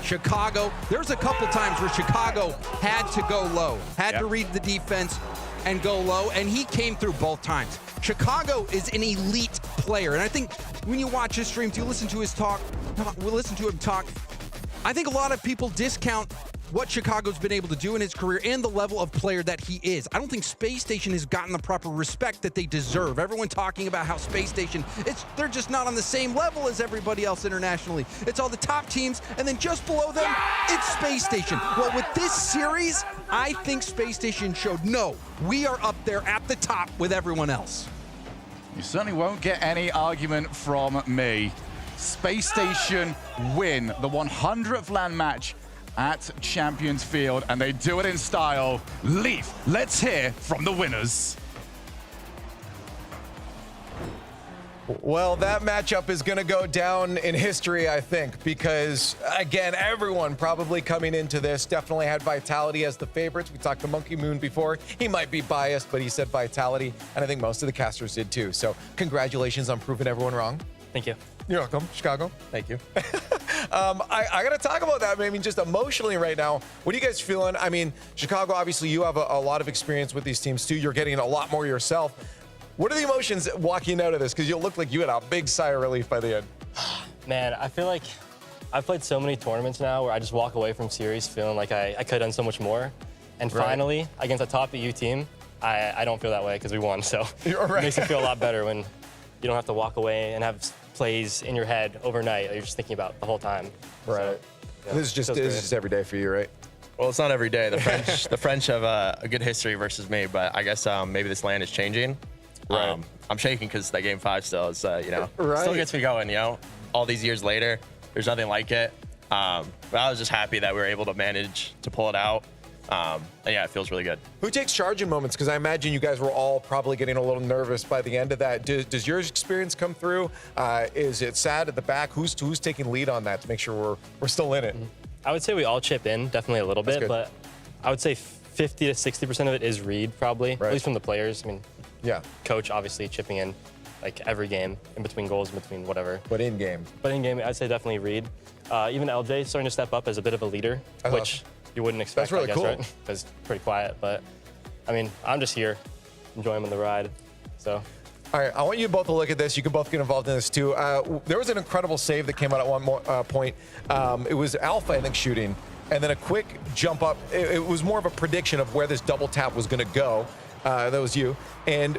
Chicago, there's a couple times where Chicago had to go low, had to read the defense and go low, and he came through both times. Chicago is an elite player, and I think when you watch his streams, you listen to his talk, listen to him talk, I think a lot of people discount what Chicago's been able to do in his career and the level of player that he is. I don't think Space Station has gotten the proper respect that they deserve. Everyone talking about how Space Station, they're just not on the same level as everybody else internationally. It's all the top teams, and then just below them, it's Space Station. Well, with this series, I think Space Station showed, no, we are up there at the top with everyone else. You certainly won't get any argument from me. Space Station win the 100th LAN match at Champions Field, and they do it in style. Leaf, let's hear from the winners. Well, that matchup is going to go down in history, I think, because, again, everyone probably coming into this definitely had Vitality as the favorites. We talked to Monkey Moon before. He might be biased, but he said Vitality, and I think most of the casters did too. So congratulations on proving everyone wrong. Thank you. You're welcome, Chicago. Thank you. I got to talk about that. I mean, just emotionally right now, what are you guys feeling? I mean, Chicago, obviously, you have a lot of experience with these teams too. You're getting a lot more yourself. What are the emotions walking out of this? Because you look like you had a big sigh of relief by the end. Man, I feel like I've played so many tournaments now where I just walk away from series feeling like I could have done so much more. And finally, against a top EU team, I don't feel that way because we won. So it makes it feel a lot better when you don't have to walk away and have plays in your head overnight that you're just thinking about the whole time. Right. So, yeah, this is just every day for you, right? Well, it's not every day. The French have a good history versus me, but I guess maybe this land is changing. Right. I'm shaking because that game 5 still is, Right. still gets me going, all these years later, there's nothing like it. But I was just happy that we were able to manage to pull it out. And yeah, it feels really good. Who takes charge in moments? Because I imagine you guys were all probably getting a little nervous by the end of that. Does your experience come through? Is it sad at the back? Who's taking lead on that to make sure we're still in it? I would say we all chip in, definitely a little bit, but I would say 50 to 60% of it is read, probably, at least from the players. I mean, coach obviously chipping in like every game, in between goals, in between whatever. But in game, I'd say definitely read. Even LJ starting to step up as a bit of a leader, which you wouldn't expect, That's really I guess, cool. right? Because it's pretty quiet. But I mean, I'm just here, enjoying the ride. So. All right, I want you both to look at this. You can both get involved in this too. There was an incredible save that came out at one point. It was Alpha, I think, shooting, and then a quick jump up. It was more of a prediction of where this double tap was going to go. That was you. And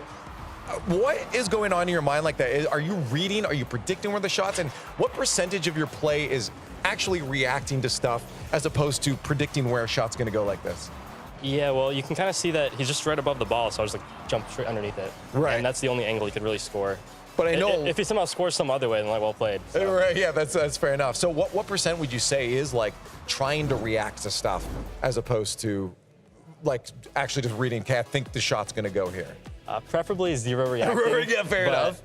what is going on in your mind like that? Are you reading? Are you predicting where the shots? And what percentage of your play is actually reacting to stuff as opposed to predicting where a shot's going to go like this? Yeah, well, you can kind of see that he's just right above the ball, so I was like jump straight underneath it. Right. And that's the only angle he could really score. But I know if he somehow scores some other way, then like well played. So. Right, yeah, that's fair enough. So what percent would you say is like trying to react to stuff as opposed to like actually just reading, okay, I think the shot's going to go here? Preferably zero reacting. Yeah, fair enough.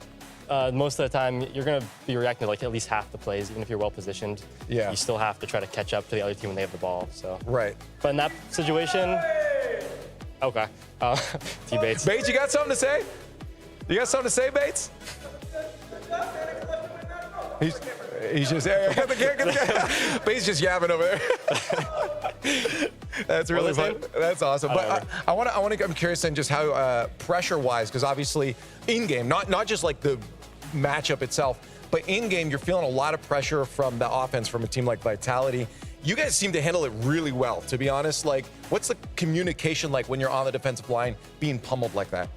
Most of the time, you're going to be reacting to like at least half the plays, even if you're well positioned. Yeah. You still have to try to catch up to the other team when they have the ball. So. Right. But in that situation, okay. T-Bates. Bates, you got something to say? You got something to say, Bates? He's just Bates just yapping over there. That's really fun. That's awesome. But I'm curious then just how pressure-wise, because obviously in-game, not just like the matchup itself, but in-game you're feeling a lot of pressure from the offense from a team like Vitality. You guys seem to handle it really well, to be honest. Like, what's the communication like when you're on the defensive line being pummeled like that?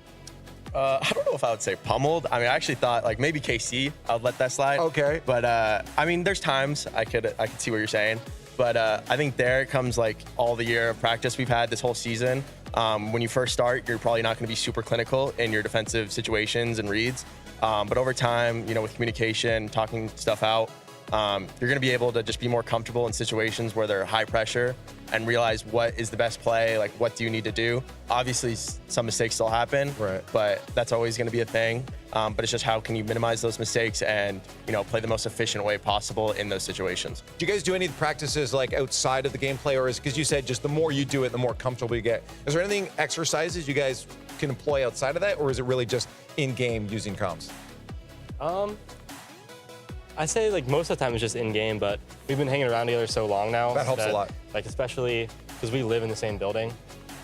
I don't know if I would say pummeled. I mean, I actually thought like maybe KC, I'd let that slide. Okay. But I mean, there's times I could see what you're saying. But I think there comes like all the year of practice we've had this whole season. When you first start, you're probably not going to be super clinical in your defensive situations and reads. But over time, with communication, talking stuff out, you're going to be able to just be more comfortable in situations where they're high pressure and realize what is the best play, like what do you need to do. Obviously, some mistakes still happen, but that's always going to be a thing. But it's just how can you minimize those mistakes and, you know, play the most efficient way possible in those situations. Do you guys do any of the practices like outside of the gameplay, or is because you said just the more you do it, the more comfortable you get? Is there anything exercises you guys can employ outside of that, or is it really just in game using comms? I'd say like most of the time it's just in game, but we've been hanging around together so long now. That helps a lot. Like especially because we live in the same building.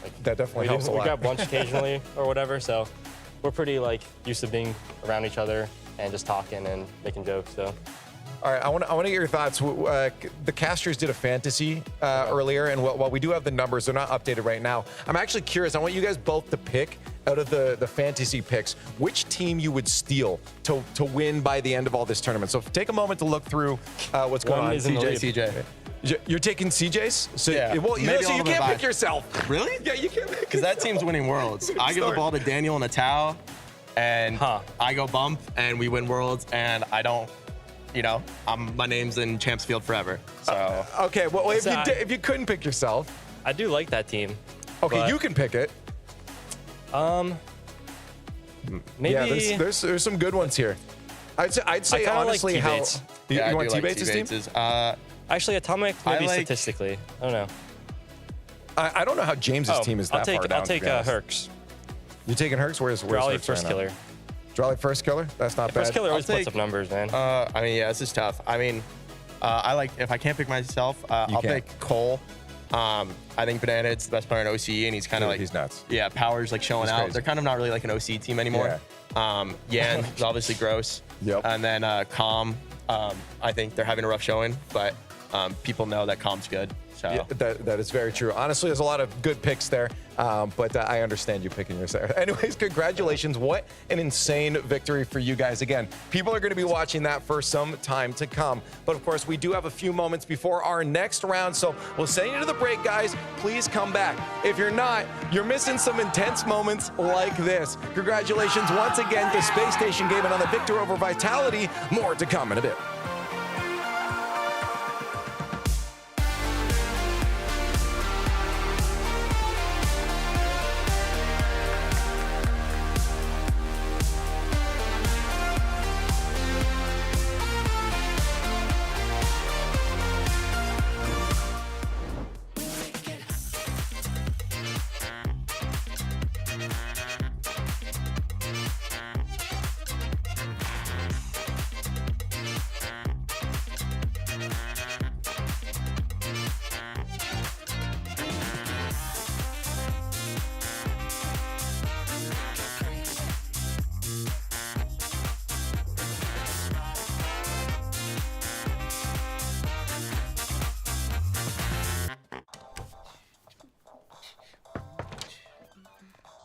Like that definitely helps a lot. We grab lunch occasionally or whatever, so we're pretty like used to being around each other and just talking and making jokes. So. All right, I want to get your thoughts. The casters did a fantasy earlier, and while we do have the numbers, they're not updated right now. I'm actually curious. I want you guys both to pick out of the fantasy picks which team you would steal to win by the end of all this tournament. So take a moment to look through what's going on. CJ. You're taking CJ's? So, yeah. Well, you, so you can't pick yourself. Really? Yeah, you can't pick because that team's winning worlds. I give the ball to Daniel and Atao, and I go bump, and we win worlds, and I don't. You know, my name's in Champs Field forever. So okay, well, if you couldn't pick yourself, I do like that team. Okay, you can pick it. Maybe yeah, there's some good ones here. I'd say honestly like how you want T-Bates' team? Actually, Atomic maybe statistically. I don't know. I don't know how James's team is that far down. I'll take Herx. You taking Herx? Where's Raleigh Herx first right killer? Now? Raleigh first killer? That's not bad. First killer always puts up numbers, man. I mean, yeah, this is tough. I mean, I like if I can't pick myself, I'll pick Cole. I think Banana's the best player in OCE, and he's kind of like he's nuts. Yeah, Power's like showing out. They're kind of not really like an OC team anymore. Yan is obviously gross. Yep. And then Calm, I think they're having a rough showing, but people know that Calm's good. So yeah, that is very true. Honestly, there's a lot of good picks there, but I understand you picking yourself. Anyways, congratulations. What an insane victory for you guys. Again, people are going to be watching that for some time to come. But of course, we do have a few moments before our next round, so we'll send you to the break, guys. Please come back. If you're not, you're missing some intense moments like this. Congratulations once again to Space Station Gaming on the victory over Vitality. More to come in a bit.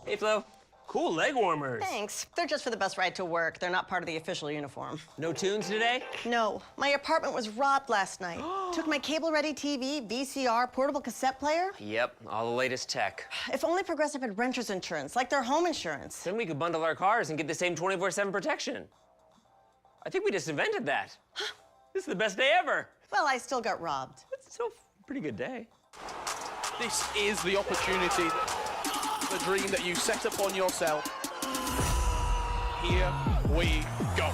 Hey, Flo. Cool leg warmers. Thanks. They're just for the bus ride to work. They're not part of the official uniform. No tunes today? No. My apartment was robbed last night. Took my cable-ready TV, VCR, portable cassette player. Yep, all the latest tech. If only Progressive had renter's insurance, like their home insurance. Then we could bundle our cars and get the same 24/7 protection. I think we just invented that. This is the best day ever. Well, I still got robbed. It's still a pretty good day. This is the opportunity, the dream that you set upon yourself. Here we go.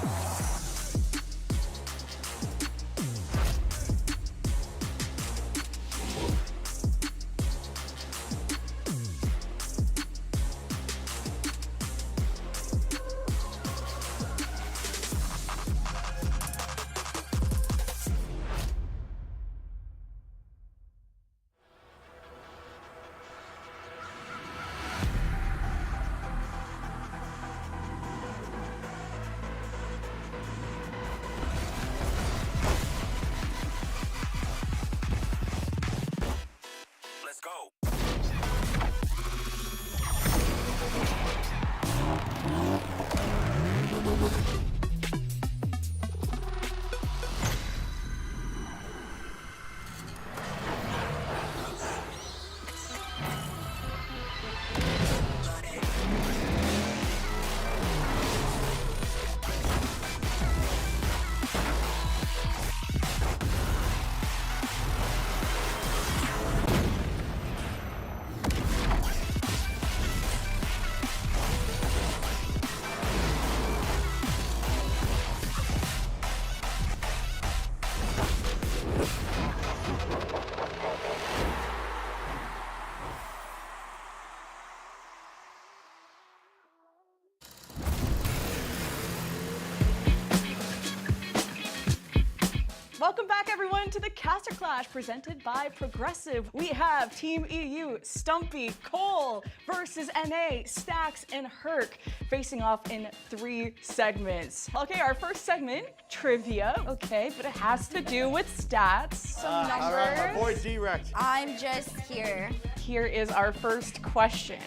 Welcome back, everyone, to the Caster Clash presented by Progressive. We have Team EU, Stumpy, Cole versus NA, Stacks, and Herc facing off in 3 segments. Okay, our first segment, trivia. Okay, but it has to do with stats, some numbers. All right, my boy D-Rex. I'm just here. Here is our first question.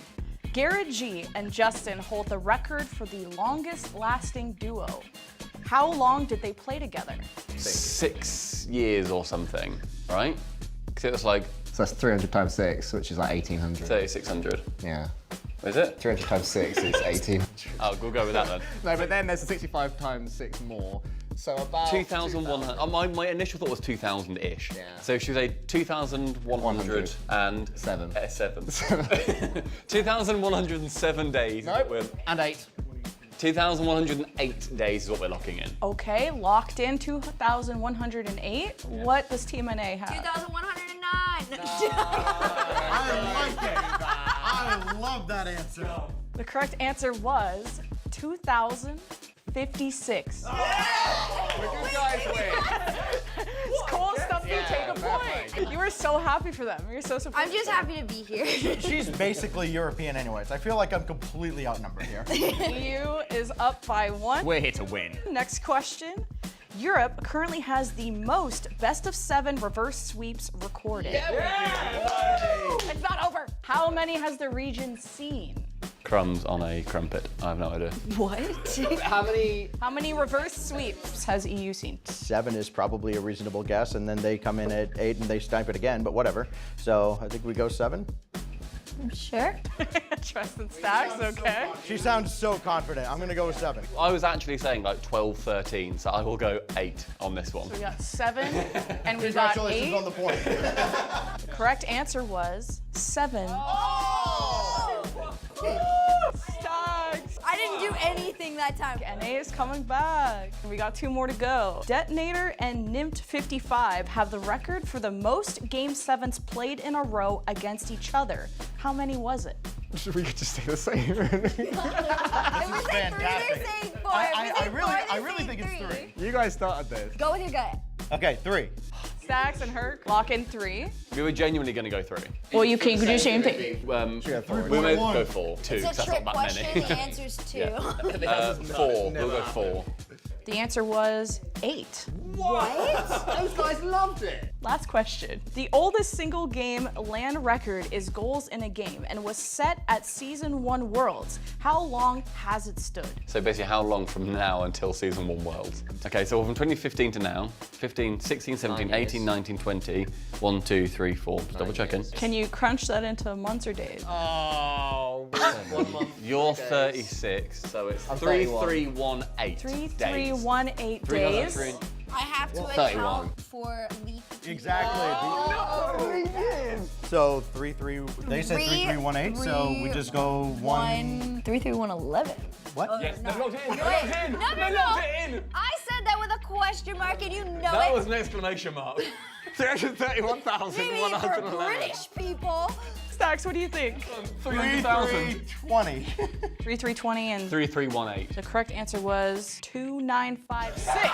Gen.G and Justin hold the record for the longest lasting duo. How long did they play together? 6 years or something, right? Because it was like... So that's 300 times 6, which is like 1,800. 3,600. Yeah. Is it? 300 times 6 is 1,800. Oh, we'll go with that then. No, but then there's a 65 times 6 more. So about 2,100. My initial thought was 2,000-ish. Yeah. So should we say 2,107? 2,107 days. Nope. And 8. 2,108 days is what we're locking in. Okay, locked in 2,108. Yeah. What does Team NA have? 2,109. I like it. I love that answer. The correct answer was 2,056. The good guys win. Cole, Stumpy, take a point. You were so happy for them. You're so surprised. I'm just happy to be here. She's basically European anyways. I feel like I'm completely outnumbered here. EU is up by 1. We're here to win. Next question. Europe currently has the most best of 7 reverse sweeps recorded. It's not over. How many has the region seen? Crumbs on a crumpet. I have no idea. What? How many reverse sweeps has EU seen? 7 is probably a reasonable guess, and then they come in at 8 and they snipe it again, but whatever. So I think we go 7. Sure. Trust and Stacks, okay. She sounds so confident. I'm gonna go with 7. I was actually saying like 12, 13, so I will go 8 on this one. So we got 7 and we got 8. Congratulations on the point. The correct answer was 7. Stacks! I didn't do anything that time. NA is coming back. We got 2 more to go. Detonator and Nymped55 have the record for the most Game 7s played in a row against each other. How many was it? We could just say the same. This is fantastic. I really think it's 3. You guys started this. Go with your gut. Okay, 3. Stacks and Herc lock in 3. We were genuinely going to go 3. Well, you can do the same thing. We may go 4, 2, It's a that's trick not that question. many. The answer's 2. 4, we'll go 4. The answer was 8. What? Those guys loved it. Last question. The oldest single game LAN record is goals in a game and was set at Season 1 Worlds. How long has it stood? So basically how long from now until Season 1 Worlds? Okay, so from 2015 to now, 15, 16, 17, 18, 19, 20, 1, 2, 3, 4. Just double checking. Can you crunch that into months or days? Oh, 1 month. You're 36, so it's 3318 3318 days. I have to 31. account for leap. Exactly. So 3, 3. They said 3, 3, 1, 8. So we just go 1. 3, 3, 1, 11. What? Yes, they're locked in. No. I said that with a question mark, and you know That it. was an exclamation mark. 331,111. Maybe for British people. Stacks, what do you think? 3,000. 20. 3320 and 3318. the correct answer was 2956.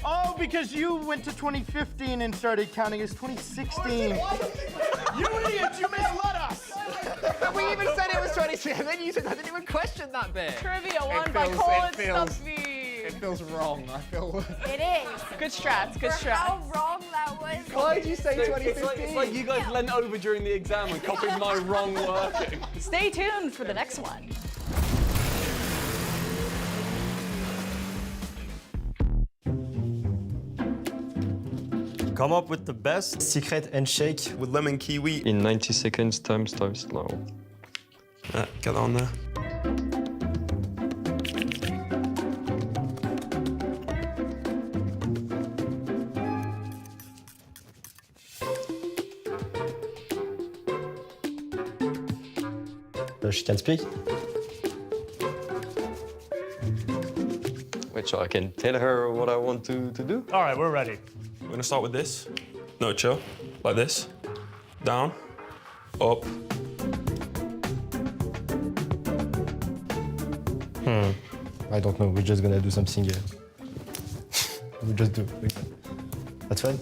Oh, because you went to 2015 and started counting as 2016. You idiot! You misled us. We even said it was 26, and then you said I didn't even question that bit. Trivia won by Cole and Stumpy. It feels wrong. I feel. It is. Good strats. Good For strats. how wrong that was. Why did you say 2015? It's like you guys leant over during the exam and copied my wrong working. Stay tuned for the next one. Come up with the best secret handshake with lemon kiwi in 90 seconds times now. Get on there. She can speak. Which I can tell her what I want to do. All right, we're ready. We're gonna start with this. No, chill. Like this. Down. Up. I don't know. We're just gonna do something here. We just do like that. That's fine.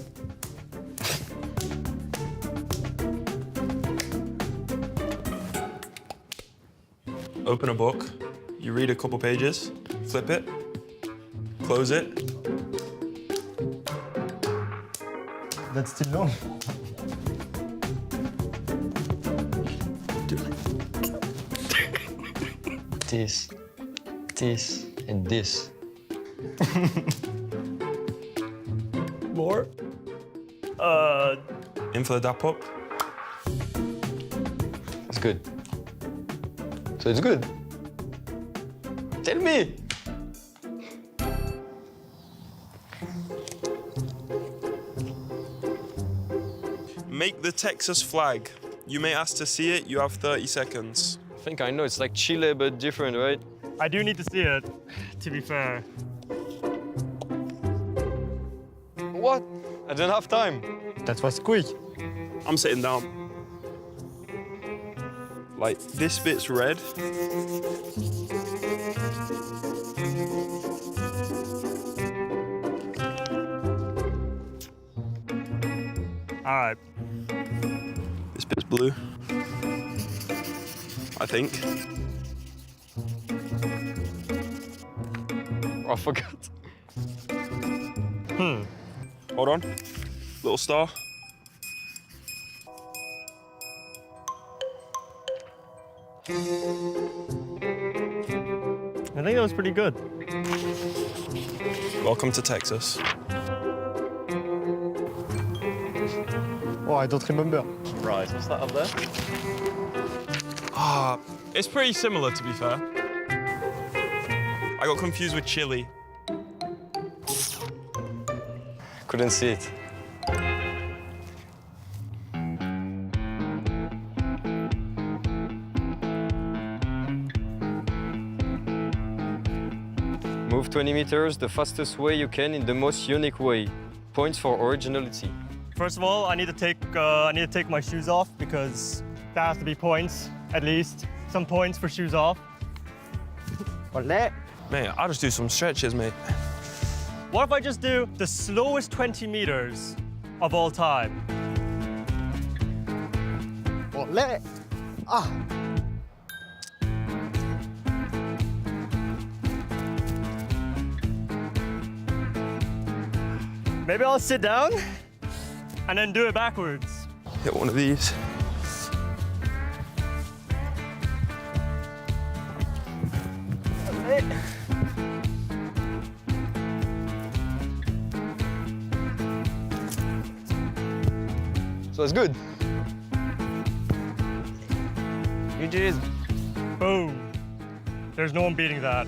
Open a book, you read a couple pages, flip it, close it. That's too long. This, and this. More. Inflate that up. It's good. So it's good. Tell me. Make the Texas flag. You may ask to see it. You have 30 seconds. I think I know. It's like Chile, but different, right? I do need to see it, to be fair. What? I don't have time. That was quick. I'm sitting down. Like, this bit's red. All right. This bit's blue. I think. Oh, I forgot. Hold on. Little star. I think that was pretty good. Welcome to Texas. Oh, I don't remember. Right, what's that up there? It's pretty similar, to be fair. I got confused with Chile. Couldn't see it. Move 20 meters the fastest way you can in the most unique way. Points for originality. First of all, I need to take my shoes off because there has to be points, at least. Some points for shoes off. Mate, I'll just do some stretches, mate. What if I just do the slowest 20 meters of all time? Olé. Ah. Maybe I'll sit down and then do it backwards. Hit one of these. So it's good. GG's. Boom. There's no one beating that.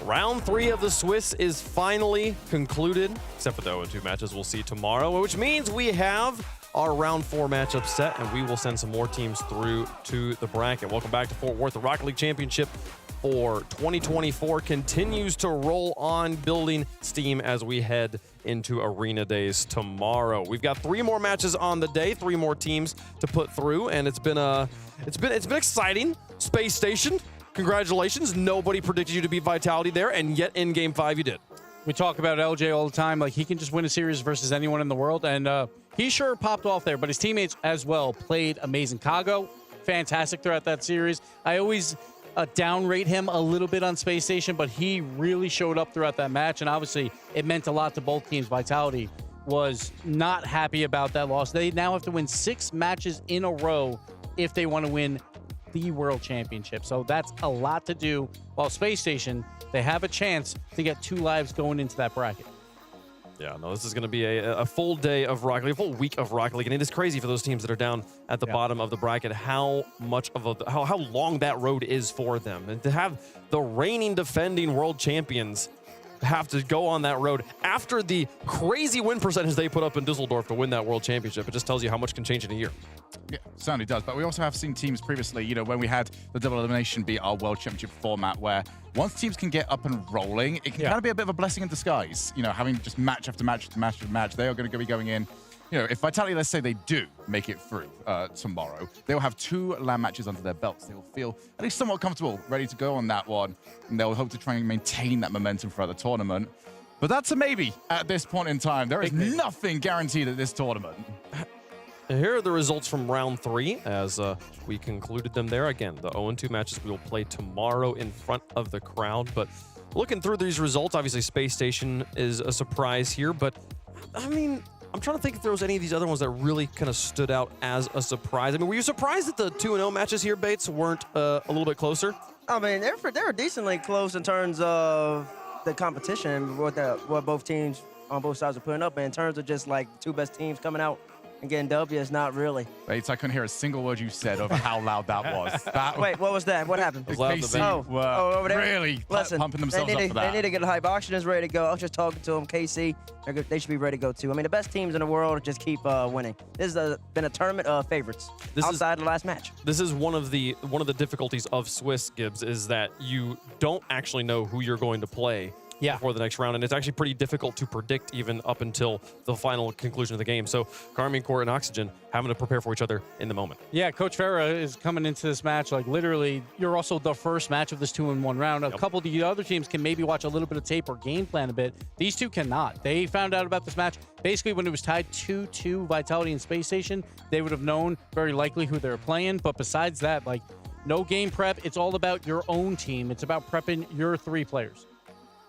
Round 3 of the Swiss is finally concluded, except for the 0-2 matches we'll see tomorrow, which means we have our round 4 matchup set, and we will send some more teams through to the bracket. Welcome back to Fort Worth. The Rocket League Championship for 2024 continues to roll on, building steam as we head into Arena Days tomorrow. We've got 3 more matches on the day, 3 more teams to put through, and it's been exciting. Space Station, congratulations. Nobody predicted you to beat Vitality there, and yet in Game 5 you did. We talk about LJ all the time. Like, he can just win a series versus anyone in the world, and he sure popped off there, but his teammates as well played amazing. Kago, fantastic throughout that series. I always downrate him a little bit on Space Station, but he really showed up throughout that match, and obviously it meant a lot to both teams. Vitality was not happy about that loss. They now have to win 6 matches in a row if they want to win the World Championship. So that's a lot to do, while Space Station, they have a chance to get 2 lives going into that bracket. Yeah, no, this is going to be a full day of Rocket League, a full week of Rocket League, and it is crazy for those teams that are down at the bottom of the bracket how much of how long that road is for them, and to have the reigning defending world champions have to go on that road after the crazy win percentage they put up in Dusseldorf to win that world championship. It just tells you how much can change in a year. Yeah, certainly does. But we also have seen teams previously, you know, when we had the double elimination be our world championship format, where once teams can get up and rolling, it can kind of be a bit of a blessing in disguise. You know, having just match after match after match after match, they are going to be going in if Vitality, let's say they do make it through tomorrow, they'll have 2 LAN matches under their belts. They'll feel at least somewhat comfortable, ready to go on that one, and they'll hope to try and maintain that momentum throughout the tournament. But that's a maybe at this point in time. There is nothing guaranteed at this tournament. Here are the results from round 3 as we concluded them there. Again, the 0-2 matches we will play tomorrow in front of the crowd. But looking through these results, obviously Space Station is a surprise here. But, I mean, I'm trying to think if there was any of these other ones that really kind of stood out as a surprise. I mean, were you surprised that the 2-0 matches here, Bates, weren't a little bit closer? I mean, they were decently close in terms of the competition, what both teams on both sides are putting up. But in terms of just like the 2 best teams coming out and getting W's, not really. Bates, I couldn't hear a single word you said over how loud that was. Wait, what was that? What happened? KC were over there? really pumping themselves up for that. They need to get a hype. Oxygen's ready to go. I was just talking to them. KC, they should be ready to go too. I mean, the best teams in the world just keep winning. This has been a tournament of favorites outside of the last match. This is one of the difficulties of Swiss, Gibbs, is that you don't actually know who you're going to play before the next round, and it's actually pretty difficult to predict even up until the final conclusion of the game. So Karmine Corp and Oxygen having to prepare for each other in the moment. Yeah, Coach Farah is coming into this match like literally you're also the first match of this 2-in-1 round. A couple of the other teams can maybe watch a little bit of tape or game plan a bit. These two cannot. They found out about this match basically when it was tied 2-2 Vitality and Space Station. They would have known very likely who they were playing, but besides that, like no game prep. It's all about your own team. It's about prepping your 3 players.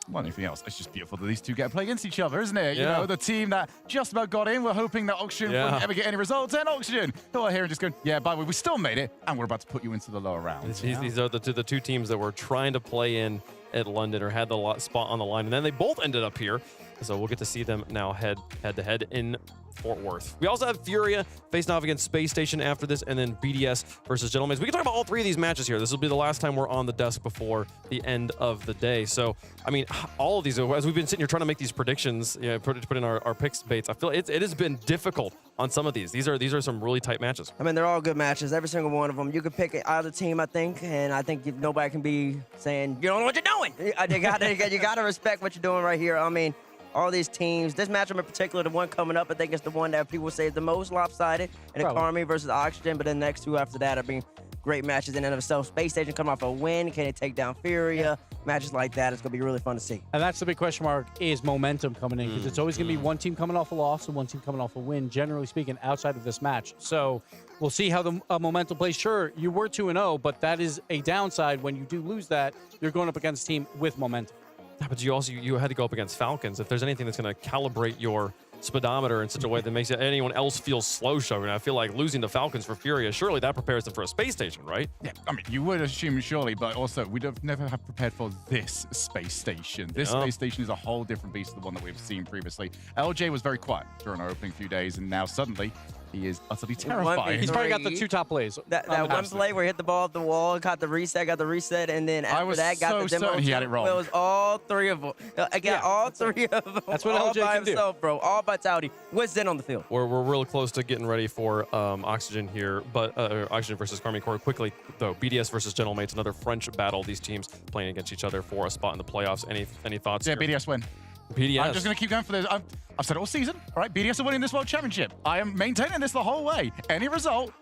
Well, anything else, it's just beautiful that these two get to play against each other, isn't it? You know, the team that just about got in, we're hoping that Oxygen wouldn't ever get any results, and Oxygen, who are here and just going, yeah, by the way, we still made it, and we're about to put you into the lower rounds. These are the 2 teams that were trying to play in at London or had the spot on the line, and then they both ended up here. So we'll get to see them now head-to-head in Fort Worth. We also have Furia facing off against Space Station after this, and then BDS versus Gentlemen. We can talk about all 3 of these matches here. This will be the last time we're on the desk before the end of the day. So, I mean, all of these, as we've been sitting here trying to make these predictions, put in our picks, Bates, I feel it has been difficult on some of these. These are some really tight matches. I mean, they're all good matches, every single one of them. You could pick either team, I think, and I think nobody can be saying, you don't know what you're doing. You gotta respect what you're doing right here. I mean, all these teams, this matchup in particular, the one coming up, I think it's the one that people say is the most lopsided, and the Karmine versus Oxygen, but the next 2 after that are being great matches in and of itself. Space Station coming off a win, can it take down Furia? Matches like that, it's going to be really fun to see. And that's the big question mark, is momentum coming in, because it's always going to be one team coming off a loss and one team coming off a win, generally speaking, outside of this match. So we'll see how the momentum plays. Sure, you were 2-0, but that is a downside. When you do lose that, you're going up against a team with momentum. But you had to go up against Falcons. If there's anything that's going to calibrate your speedometer in such a way that makes anyone else feel slow showing, I feel like losing the Falcons for Furia, surely that prepares them for a Space Station, right? Yeah, I mean, you would assume surely, but also we'd have never have prepared for this Space Station. This Space Station is a whole different beast to the one that we've seen previously. LJ was very quiet during our opening few days, and now suddenly he is utterly terrifying. He's probably got the 2 top plays. That one play where he hit the ball off the wall, got the reset, and then after that got the demo. He had it wrong. It was all 3 of them. I got all 3 of them. That's what all LJ by can himself, do. bro. All Vitality. What's in on the field? We're real close to getting ready for Oxygen here, but Oxygen versus Karmine Corp. Quickly, though, BDS versus Gentlemates, another French battle. These teams playing against each other for a spot in the playoffs. Any thoughts? Yeah, here? BDS win. BDS. I'm just going to keep going for this. I've said it all season. All right, BDS are winning this World Championship. I am maintaining this the whole way. Any result.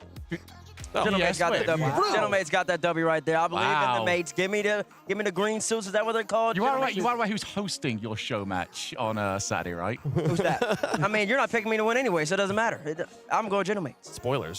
Gentlemates got that W. Wow. Gentlemates got that W right there. I believe in the mates. Give me the green suits. Is that what they're called? You are right. Who's hosting your show match on Saturday, right? Who's that? I mean, you're not picking me to win anyway, so it doesn't matter. I'm going Gentlemates. Spoilers.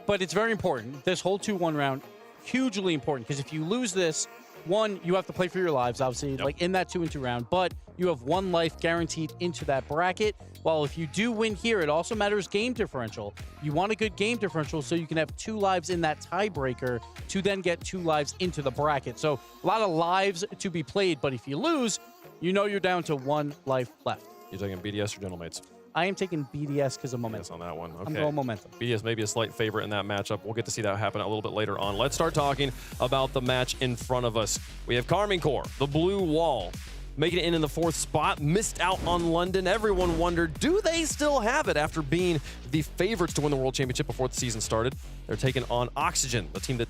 But it's very important. This whole 2-1 round, hugely important, because if you lose this, 1, you have to play for your lives, obviously, like in that 2-2 round, but you have 1 life guaranteed into that bracket. While if you do win here, it also matters game differential. You want a good game differential so you can have 2 lives in that tiebreaker to then get 2 lives into the bracket. So a lot of lives to be played, but if you lose, you know you're down to 1 life left. You're taking BDS or Gentlemates? I am taking BDS because of momentum. Yes, on that one. Okay. I'm going momentum. BDS may be a slight favorite in that matchup. We'll get to see that happen a little bit later on. Let's start talking about the match in front of us. We have Karmine Corp, the blue wall, making it in the 4th spot, missed out on London. Everyone wondered, do they still have it after being the favorites to win the World Championship before the season started? They're taking on Oxygen, the team that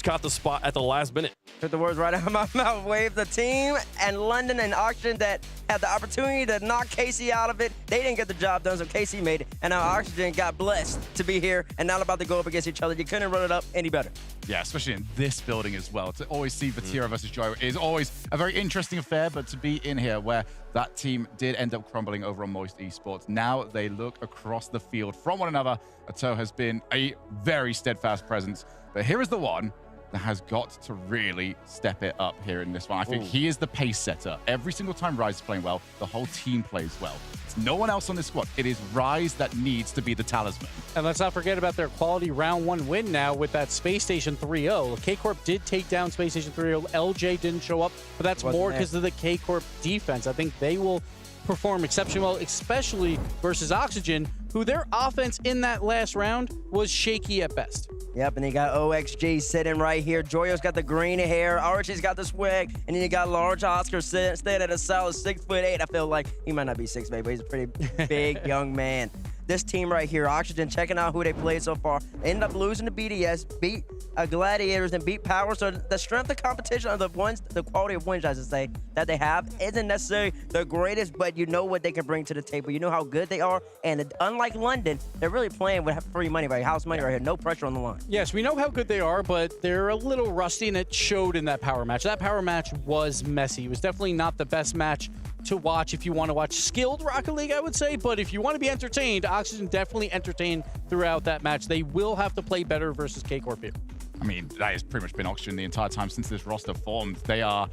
caught the spot at the last minute. Took the words right out of my mouth. Wave the team and London and Oxygen that had the opportunity to knock KC out of it. They didn't get the job done, so KC made it. And now Oxygen got blessed to be here and not about to go up against each other. You couldn't run it up any better. Yeah, especially in this building as well. To always see Furia versus Joyo is always a very interesting affair, but to be in here where that team did end up crumbling over on Moist Esports, now they look across the field from one another. Ato has been a very steadfast presence, but here is the one that has got to really step it up here in this one. I think he is the pace setter. Every single time Rise is playing well, the whole team plays well. It's no one else on this squad. It is Rise that needs to be the talisman. And let's not forget about their quality round 1 win now with that Space Station 3-0. K-Corp did take down Space Station 3-0. LJ didn't show up, but that's more because of the K-Corp defense. I think they will perform exceptionally well, especially versus Oxygen, who their offense in that last round was shaky at best. Yep, and you got OXG sitting right here. Joyo's got the green hair. Archie's got the swag. And then you got large Oscar standing at a solid 6'8". I feel like he might not be 6'8", but he's a pretty big young man. This team right here, Oxygen, checking out who they played so far, ended up losing to BDS, beat Gladiators, and beat Power. So the strength of competition of the quality of wins, I should say, that they have isn't necessarily the greatest, but you know what they can bring to the table. You know how good they are. And unlike London, they're really playing with free money, right? House money right here. No pressure on the line. Yes, we know how good they are, but they're a little rusty, and it showed in that power match. That power match was messy. It was definitely not the best match to watch if you want to watch skilled Rocket League, I would say. But if you want to be entertained, Oxygen definitely entertained throughout that match. They will have to play better versus K-Corp here. I mean, that has pretty much been Oxygen the entire time since this roster formed. They are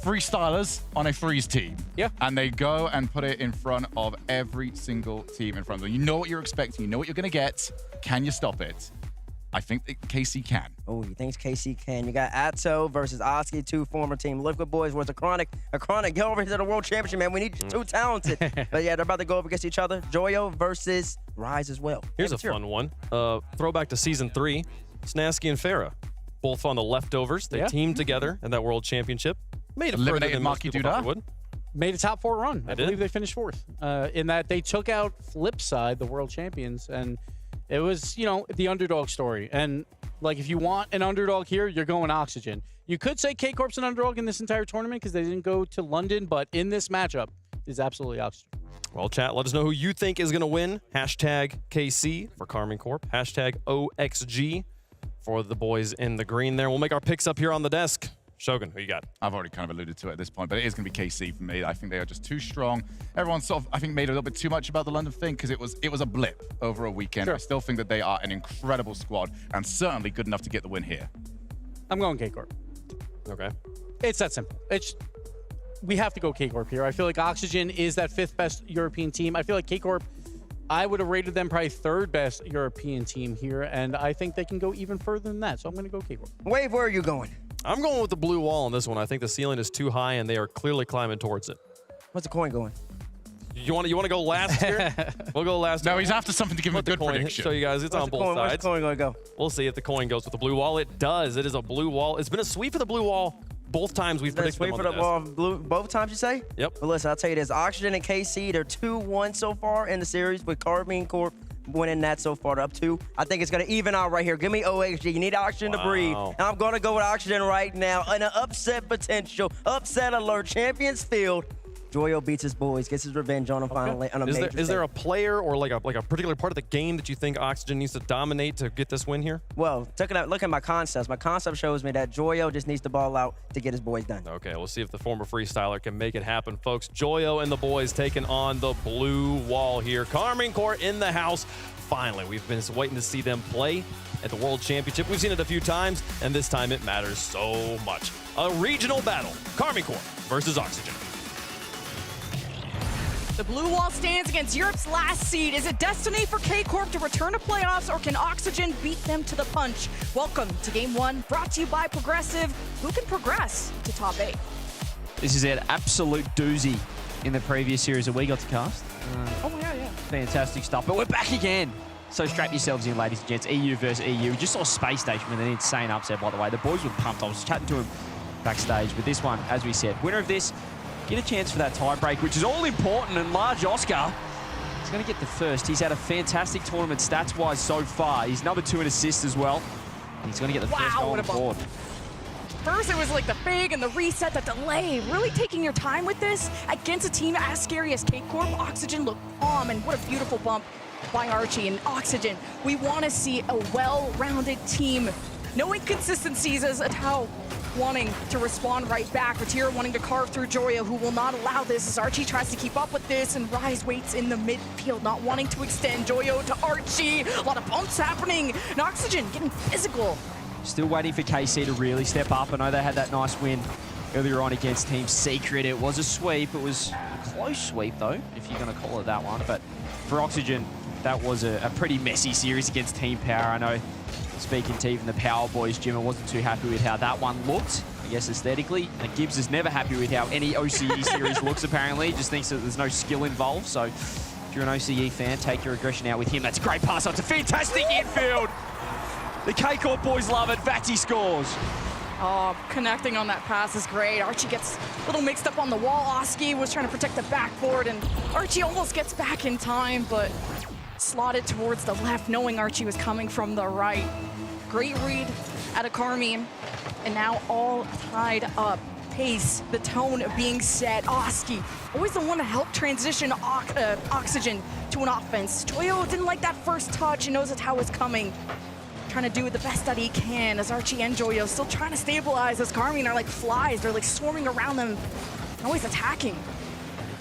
freestylers on a freeze team. Yeah. And they go and put it in front of every single team in front of them. You know what you're expecting. You know what you're going to get. Can you stop it? I think that KC can. Oh, he thinks KC can. You got Atto versus Oski, two former Team Liquid boys versus a chronic. Go over here to the World Championship, man. We need you too talented. But yeah, they're about to go up against each other. Joyo versus Rise as well. Here's a fun one. Throwback to Season 3. Snasky and Farah, both on the leftovers. They teamed together in that World Championship. Made it further than most people thought they would. Made a top 4 run. I believe they finished 4th. In that they took out Flipside, the world champions, and it was, you know, the underdog story. And like, if you want an underdog here, you're going Oxygen. You could say K-Corp's an underdog in this entire tournament because they didn't go to London, but in this matchup, is absolutely Oxygen. Well, chat, let us know who you think is going to win. Hashtag KC for Karmine Corp. Hashtag OXG for the boys in the green there. We'll make our picks up here on the desk. Shogun, who you got? I've already kind of alluded to it at this point, but it is going to be KC for me. I think they are just too strong. Everyone sort of, I think, made a little bit too much about the London thing because it was a blip over a weekend. Sure. I still think that they are an incredible squad and certainly good enough to get the win here. I'm going K-Corp. Okay. It's that simple. We have to go K-Corp here. I feel like Oxygen is that 5th best European team. I feel like K-Corp, I would have rated them probably 3rd best European team here, and I think they can go even further than that, so I'm going to go K-Corp. Wave, where are you going? I'm going with the blue wall on this one. I think the ceiling is too high, and they are clearly climbing towards it. What's the coin going? You want to go last here? We'll go last. No, he's after something to give him a good prediction. Show you guys it's on both sides. Where's the coin going to go? We'll see if the coin goes with the blue wall. It does. It is a blue wall. It's been a sweep for the blue wall both times we've predicted them on the wall, both times, you say? Yep. But listen, I'll tell you this. Oxygen and KC, they're 2-1 so far in the series with Karmine Corp winning that so far. They're up 2. I think it's going to even out right here. Give me OXG. You need Oxygen to breathe. And I'm going to go with Oxygen right now. An upset potential. Upset alert. Champions Field. Joyo beats his boys, gets his revenge on him finally. On a major is there a player or like a particular part of the game that you think Oxygen needs to dominate to get this win here? Well, look at my concepts. My concept shows me that Joyo just needs the ball out to get his boys done. Okay, we'll see if the former freestyler can make it happen, folks. Joyo and the boys taking on the blue wall here. Karmine Corp in the house. Finally, we've been waiting to see them play at the World Championship. We've seen it a few times, and this time it matters so much. A regional battle. Karmine Corp versus Oxygen. The blue wall stands against Europe's last seed. Is it destiny for K-Corp to return to playoffs, or can Oxygen beat them to the punch? Welcome to Game 1, brought to you by Progressive. Who can progress to top 8? This is an absolute doozy in the previous series that we got to cast. Oh, yeah. Fantastic stuff. But we're back again. So strap yourselves in, ladies and gents. EU versus EU. We just saw Space Station with an insane upset, by the way. The boys were pumped. I was chatting to him backstage. But this one, as we said, winner of this, get a chance for that tie break, which is all important. And large Oscar is going to get the first. He's had a fantastic tournament stats-wise so far. He's number 2 in assists as well. He's going to get the first goal what on a the board. First, it was like the fake and the reset, the delay. Really taking your time with this against a team as scary as K-Corp. Oxygen looked calm, and what a beautiful bump by Archie. And Oxygen, we want to see a well-rounded team. No inconsistencies as Atao wanting to respond right back. Vatira wanting to carve through Joyo, who will not allow this as Archie tries to keep up with this, and Rise waits in the midfield, not wanting to extend. Joyo to Archie. A lot of bumps happening. And Oxygen getting physical. Still waiting for KC to really step up. I know they had that nice win earlier on against Team Secret. It was a sweep. It was a close sweep, though, if you're going to call it that one. But for Oxygen, that was a pretty messy series against Team Power. I know, speaking to even the Power Boys, Jim, I wasn't too happy with how that one looked, I guess, aesthetically. And Gibbs is never happy with how any OCE series looks, apparently. He just thinks that there's no skill involved. So if you're an OCE fan, take your aggression out with him. That's a great pass. It's a fantastic infield. The K-Corp boys love it. Vati scores. Oh, connecting on that pass is great. Archie gets a little mixed up on the wall. Oski was trying to protect the backboard, and Archie almost gets back in time, but slotted towards the left, knowing Archie was coming from the right. Great read out of Carmine, and now all tied up. Pace, the tone being set. Oski, always the one to help transition Oxygen to an offense. Joyo didn't like that first touch. He knows it's how it's coming. Trying to do the best that he can as Archie and Joyo still trying to stabilize as Carmine are like flies. They're like swarming around them, always attacking.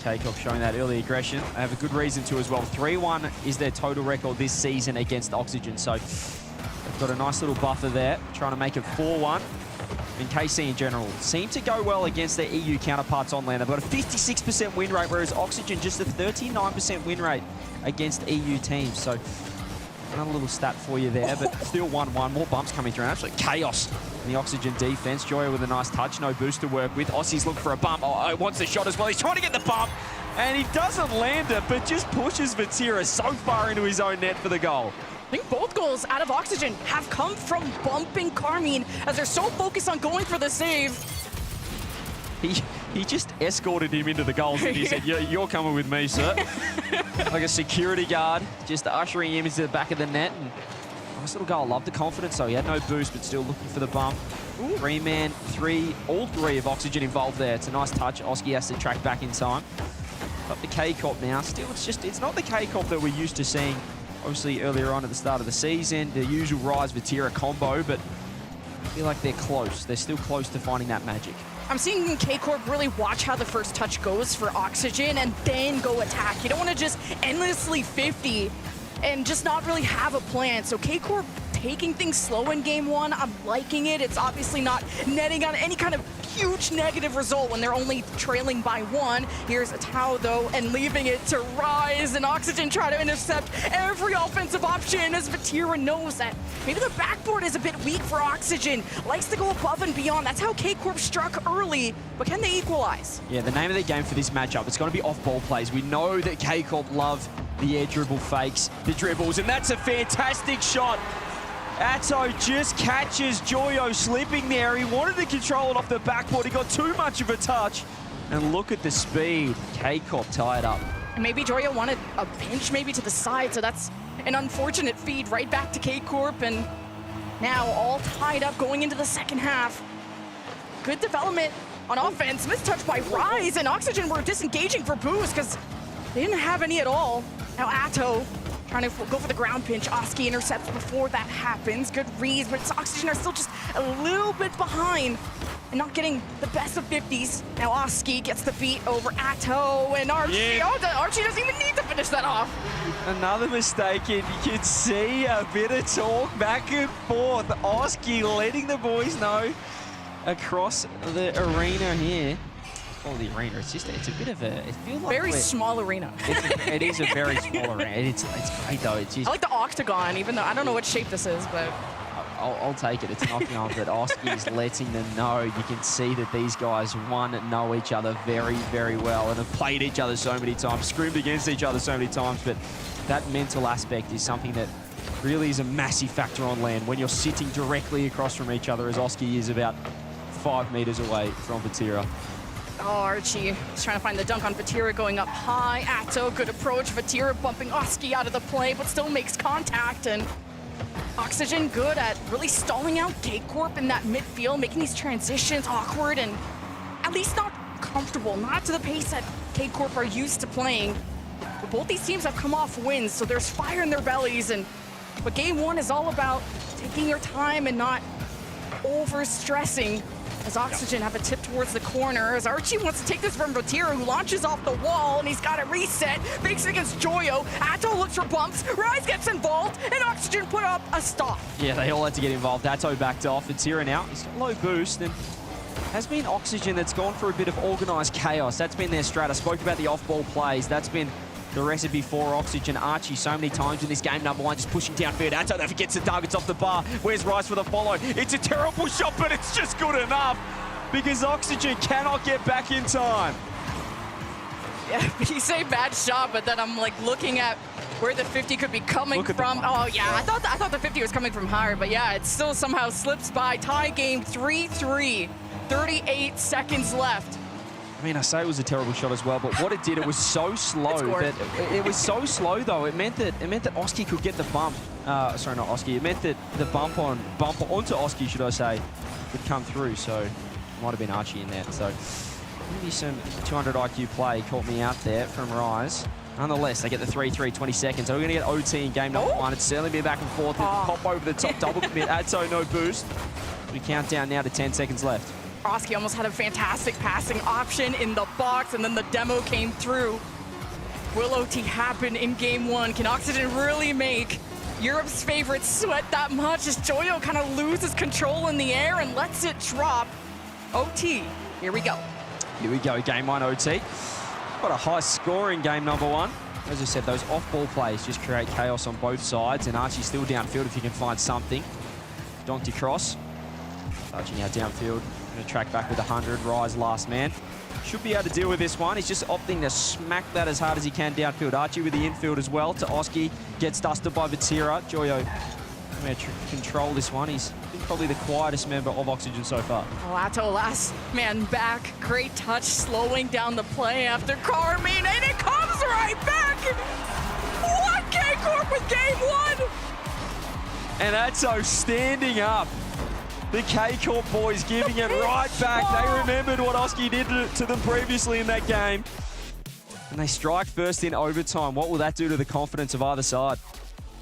K-Corp showing that early aggression. They have a good reason to as well. 3-1 is their total record this season against Oxygen. So they've got a nice little buffer there, trying to make it 4-1. And KC in general seem to go well against their EU counterparts on land. They've got a 56% win rate, whereas Oxygen just a 39% win rate against EU teams. So another little stat for you there, but still 1-1. More bumps coming through. Absolute chaos in the Oxygen defense. Joyo with a nice touch. No boost to work with. Aussie's looking for a bump. Oh, wants the shot as well. He's trying to get the bump, and he doesn't land it, but just pushes Vatira so far into his own net for the goal. I think both goals out of Oxygen have come from bumping Carmine as they're so focused on going for the save. He just escorted him into the goals and he said, you're coming with me, sir. Like a security guard, just ushering him into the back of the net. And nice little goal. Love the confidence, though. He had no boost, but still looking for the bump. Three-man, all three of Oxygen involved there. It's a nice touch. Oski has to track back in time. But the K-Corp now, still, it's not the K-Corp that we're used to seeing, obviously, earlier on at the start of the season. The usual Rise-Vatira combo, but I feel like they're close. They're still close to finding that magic. I'm seeing K-Corp really watch how the first touch goes for Oxygen and then go attack. You don't want to just endlessly 50 and just not really have a plan. So K-Corp taking things slow in game one. I'm liking it. It's obviously not netting on any kind of huge negative result when they're only trailing by 1. Here's Atao, though, and leaving it to Rise, and Oxygen try to intercept every offensive option as Vatira knows that maybe the backboard is a bit weak for Oxygen. Likes to go above and beyond. That's how K-Corp struck early, but can they equalize? Yeah, the name of the game for this matchup, it's going to be off-ball plays. We know that K-Corp love the air dribble fakes, the dribbles, and that's a fantastic shot. Atto just catches Joyo slipping there. He wanted to control it off the backboard. He got too much of a touch. And look at the speed. K-Corp tied up. And maybe Joyo wanted a pinch maybe to the side, so that's an unfortunate feed right back to K-Corp. And now all tied up going into the second half. Good development on offense. Mistouch by Rise, and Oxygen were disengaging for boost because they didn't have any at all. Now Atto trying to go for the ground pinch. Oski intercepts before that happens. Good reads, but Oxygen are still just a little bit behind and not getting the best of 50s. Now Oski gets the beat over Atto, and Archie. Yeah. Oh, Archie doesn't even need to finish that off. Another mistake, and you can see a bit of talk back and forth. Oski letting the boys know across the arena here. Oh, the arena. It's a bit of a. It feels like very small arena. It is a very small arena. It's great though. It's just, I like the octagon, even though I don't know what shape this is, but I'll take it. It's knocking on, but Oski is letting them know. You can see that these guys know each other very, very well and have played each other so many times, screamed against each other so many times. But that mental aspect is something that really is a massive factor on land when you're sitting directly across from each other, as Oski is about 5 meters away from Vatira. oh, Archie is trying to find the dunk on Vatira going up high. Atto, good approach. Vatira bumping Oski out of the play, but still makes contact, and Oxygen good at really stalling out K-Corp in that midfield, making these transitions awkward and at least not comfortable, not to the pace that K-Corp are used to playing. But both these teams have come off wins, so there's fire in their bellies. But game one is all about taking your time and not over-stressing. As Oxygen have a tip towards the corner, as Archie wants to take this from Vatira, who launches off the wall, and he's got it reset, fakes it against Joyo. Atto looks for bumps, Rise gets involved, and Oxygen put up a stop. Yeah, they all had to get involved. Atto backed off. Vatira now, he's got low boost, and has been Oxygen that's gone for a bit of organised chaos. That's been their strat. I spoke about the off-ball plays. That's been the recipe for Oxygen. Archie so many times in this game, number one, just pushing downfield. Atto never gets the targets off the bar. Where's Rice for the follow? It's a terrible shot, but it's just good enough because Oxygen cannot get back in time. Yeah, you say bad shot, but then I'm like looking at where the 50 could be coming from. Oh yeah, I thought the 50 was coming from higher, but yeah, it still somehow slips by. Tie game 3-3, 38 seconds left. I mean, I say it was a terrible shot as well, but what it did, it was so slow that it was so slow though. It meant that Oski could get the bump. Sorry, not Oski. It meant that the bump onto Oski, should I say, would come through. So it might have been Archie in there. So maybe some 200 IQ play caught me out there from Rise. Nonetheless, they get the 3-3, 20 seconds. So we're going to get OT in game number one. It's certainly been back and forth. Pop over the top, double commit. Atto, no boost. We count down now to 10 seconds left. Oski almost had a fantastic passing option in the box, and then the demo came through. Will OT happen in game one? Can Oxygen really make Europe's favorites sweat that much as Joyo kind of loses control in the air and lets it drop? OT, here we go. Here we go, game one OT. What a high scoring game number one. As I said, those off-ball plays just create chaos on both sides, and Archie's still downfield if he can find something. Donkey cross. Archie now downfield. Going to track back with 100. Rise last man. Should be able to deal with this one. He's just opting to smack that as hard as he can downfield. Archie with the infield as well to Oski. Gets dusted by Vatira. Joyo going to control this one. He's been probably the quietest member of Oxygen so far. Oh, Atto last man back. Great touch, slowing down the play after Carmine, and it comes right back! What K-Corp with game one? And Atto standing up. The K-Corp boys giving it right back. They remembered what Oski did to them previously in that game. And they strike first in overtime. What will that do to the confidence of either side?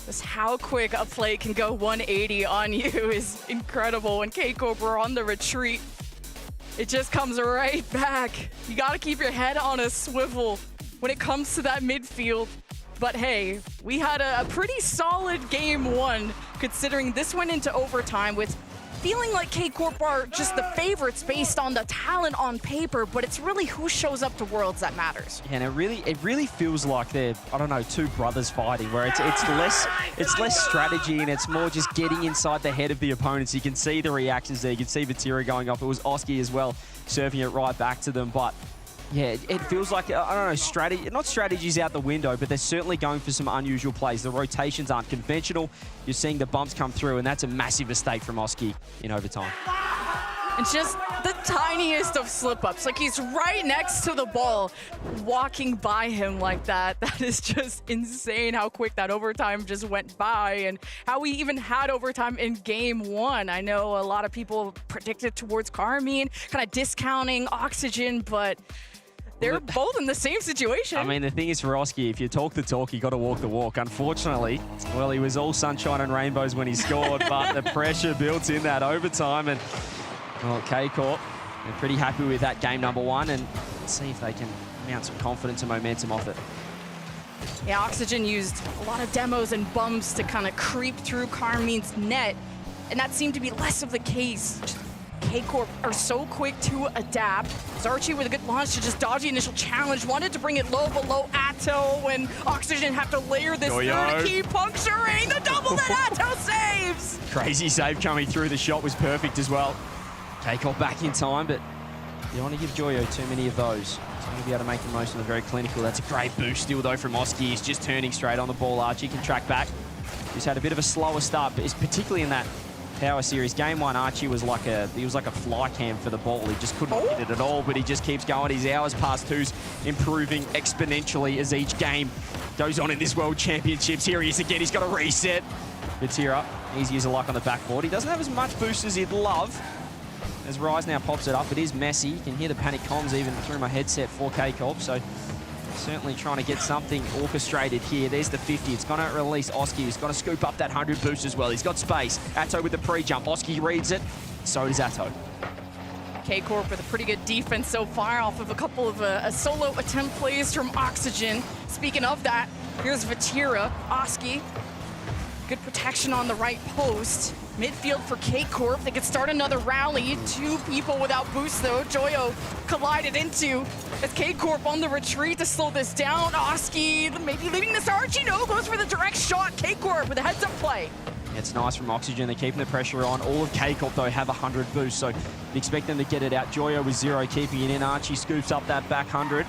Just how quick a play can go 180 on you is incredible. When K-Corp are on the retreat, it just comes right back. You gotta keep your head on a swivel when it comes to that midfield. But hey, we had a pretty solid game one, considering this went into overtime with feeling like K-Corp are just the favorites based on the talent on paper, but it's really who shows up to Worlds that matters. Yeah, and it really feels like they're, I don't know, two brothers fighting, where it's less strategy and it's more just getting inside the head of the opponents. You can see the reactions there. You can see Vatira going off. It was Oski as well, serving it right back to them. But yeah, it feels like, I don't know, strategy, not strategies out the window, but they're certainly going for some unusual plays. The rotations aren't conventional. You're seeing the bumps come through, and that's a massive mistake from Oski in overtime. And just the tiniest of slip-ups. Like, he's right next to the ball, walking by him like that. That is just insane how quick that overtime just went by, and how we even had overtime in game one. I know a lot of people predicted towards Carmine, kind of discounting Oxygen, but they're both in the same situation. I mean, the thing is for Oski, if you talk the talk, you got to walk the walk. Unfortunately, well, he was all sunshine and rainbows when he scored, but the pressure built in that overtime. And, well, K-Corp, they're pretty happy with that game number one, and let's see if they can mount some confidence and momentum off it. Yeah, Oxygen used a lot of demos and bumps to kind of creep through Carmine's net, and that seemed to be less of the case. K-Corp are so quick to adapt. Archie with a good launch to just dodge the initial challenge. Wanted to bring it low below Atto when Oxygen have to layer this through to keep puncturing the double that Atto saves. Crazy save coming through. The shot was perfect as well. K-Corp back in time, but you don't want to give Joyo too many of those. He's going to be able to make the most of them. Very clinical. That's a great boost still though from Oski. He's just turning straight on the ball. Archie can track back. He's had a bit of a slower start, but it's particularly in that Power Series. Game one, Archie was like a fly cam for the ball. He just couldn't hit it at all, but he just keeps going. His hours past two's improving exponentially as each game goes on in this World Championships. Here he is again. He's got a reset. Vatira, easy as a luck on the backboard. He doesn't have as much boost as he'd love. As Rise now pops it up, it is messy. You can hear the panic comms even through my headset 4K Corp, so certainly trying to get something orchestrated here. There's the 50. It's going to release Oski. He's got to scoop up that 100 boost as well. He's got space. Atto with the pre-jump. Oski reads it. So does Atto. K-Corp with a pretty good defense so far off of a couple of a solo attempt plays from Oxygen. Speaking of that, here's Vatira, Oski. Good protection on the right post. Midfield for K-Corp. They could start another rally. 2 people without boost, though. Joyo collided into. As K-Corp on the retreat to slow this down. Oski maybe leaving this Archie. No, goes for the direct shot. K-Corp with a heads-up play. It's nice from Oxygen. They're keeping the pressure on. All of K-Corp, though, have 100 boost, so you expect them to get it out. Joyo with 0, keeping it in. Archie scoops up that back 100.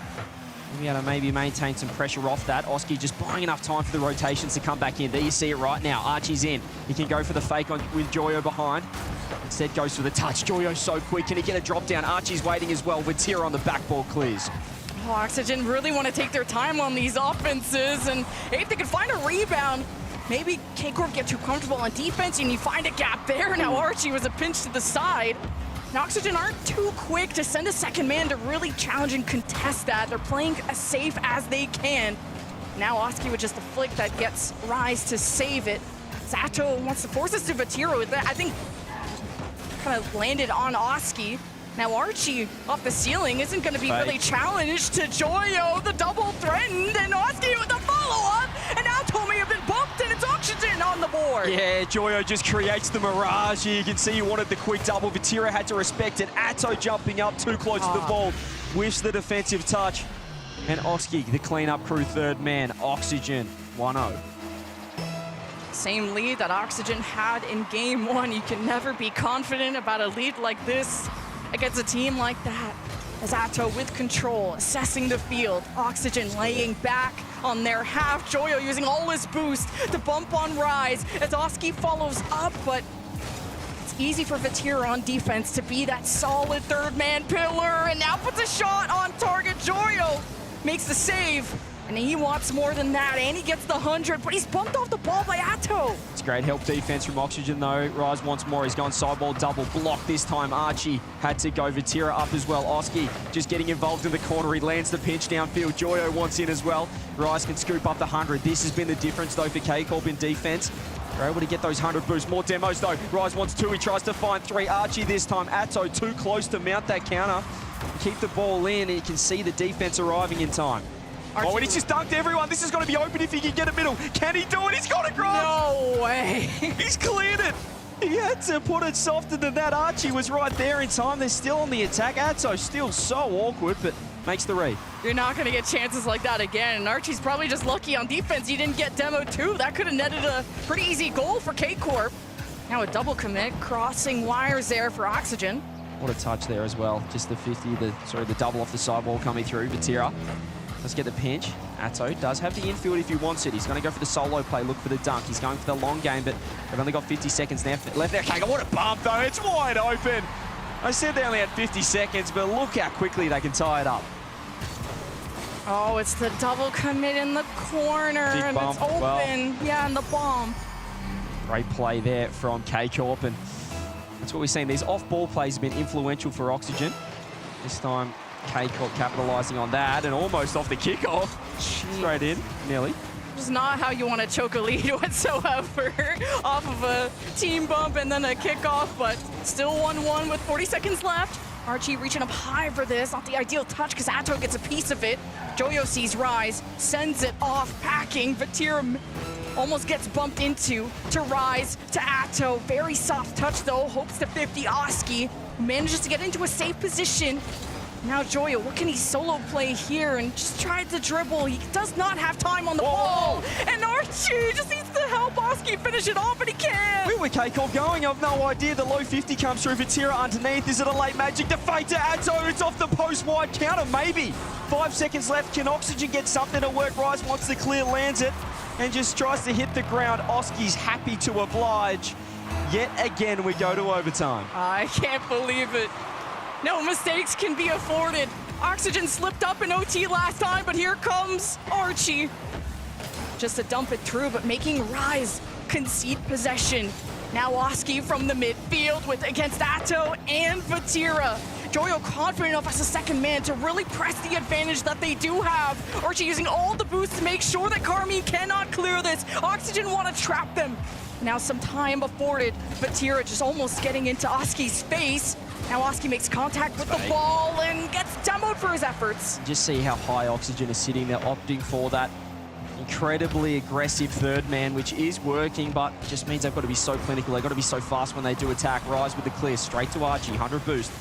Be able to maybe maintain some pressure off that. Oski just buying enough time for the rotations to come back in. There you see it right now. Archie's in. He can go for the fake on with Joyo behind. Instead goes for the touch. Joyo's so quick. Can he get a drop down? Archie's waiting as well. Vatira on the backboard clears. Oh, Oxygen really want to take their time on these offenses, and if they could find a rebound, maybe K-Corp get too comfortable on defense and you find a gap there. Now Archie was a pinch to the side. And Oxygen aren't too quick to send a second man to really challenge and contest that. They're playing as safe as they can. Now Oski with just a flick that gets Rise to save it. Zato wants to force us to Vatira with that. I think kind of landed on Oski. Now Archie off the ceiling isn't going to be really challenged to Joyo. The double threatened, and Oski with the follow-up. And now Tommy have been bumped, and it's Oxygen on the board. Yeah, Joyo just creates the mirage here. You can see he wanted the quick double. Vatira had to respect it. Atto jumping up too close to the ball. Wish the defensive touch. And Oski, the cleanup crew third man. Oxygen 1-0. Same lead that Oxygen had in game 1. You can never be confident about a lead like this against a team like that. As Atto with control, assessing the field. Oxygen laying back on their half. Joyo using all his boost to bump on Rise as Oski follows up, but it's easy for Vatira on defense to be that solid third man pillar, and now puts a shot on target. Joyo makes the save, and he wants more than that, and he gets the 100, but he's bumped off the ball by Atto. It's great help defense from Oxygen, though. Rise wants more. He's going sideball double block this time. Archie had to go. Vatira up as well. Oski just getting involved in the corner. He lands the pinch downfield. Joyo wants in as well. Rise can scoop up the 100. This has been the difference, though, for K-Corp in defense. They're able to get those 100 boosts. More demos, though. Rise wants 2. He tries to find 3. Archie this time. Atto too close to mount that counter. Keep the ball in, and you can see the defense arriving in time. Archie. Oh, and he's just dunked everyone. This is going to be open if he can get a middle. Can he do it? He's got a grab. No way. He's cleared it. He had to put it softer than that. Archie was right there in time. They're still on the attack. Atto still so awkward, but makes the read. You're not going to get chances like that again. And Archie's probably just lucky on defense. He didn't get demo too. That could have netted a pretty easy goal for K-Corp. Now a double commit, crossing wires there for Oxygen. What a touch there as well. Just the 50, the double off the sidewall coming through. Vatira. Let's get the pinch. Atto does have the infield if he wants it. He's going to go for the solo play, look for the dunk. He's going for the long game, but they've only got 50 seconds left there. Okay, what a bump, though. It's wide open. I said they only had 50 seconds, but look how quickly they can tie it up. Oh, it's the double commit in the corner, Big and bump it's open. well. Yeah, and the bomb. Great play there from K-Corp, and that's what we've seen. These off-ball plays have been influential for Oxygen. This time, K-Corp capitalizing on that, and almost off the kickoff. Straight in, nearly. It's not how you want to choke a lead whatsoever. Off of a team bump and then a kickoff, but still 1-1 with 40 seconds left. Archie reaching up high for this. Not the ideal touch because Atto gets a piece of it. Joyo sees Rise, sends it off, packing. Vatira almost gets bumped into to Rise, to Atto. Very soft touch though, hopes to 50 Oski. Manages to get into a safe position. Now Joyo, what can he solo play here? And just tried to dribble. He does not have time on the ball. And Archie just needs to help Oski finish it off, and he can. Where were K-Corp going? I've no idea. The low 50 comes through. Vatira underneath. Is it a late magic? The fake to Atto. It's off the post wide counter, maybe. 5 seconds left. Can Oxygen get something to work? Rise wants the clear, lands it, and just tries to hit the ground. Oski's happy to oblige. Yet again, we go to overtime. I can't believe it. No mistakes can be afforded. Oxygen slipped up in OT last time, but here comes Archie. Just to dump it through, but making Rise concede possession. Now Oski from the midfield against Atto and Vatira. Joyo confident enough as a second man to really press the advantage that they do have. Archie using all the boosts to make sure that Carmine cannot clear this. Oxygen want to trap them. Now some time afforded. Vatira just almost getting into Oski's face. Now Oski makes contact with the ball and gets demoed for his efforts. Just see how high Oxygen is sitting there, opting for that incredibly aggressive third man, which is working, but just means they've got to be so clinical. They've got to be so fast when they do attack. Rise with the clear, straight to Archie, 100 boost.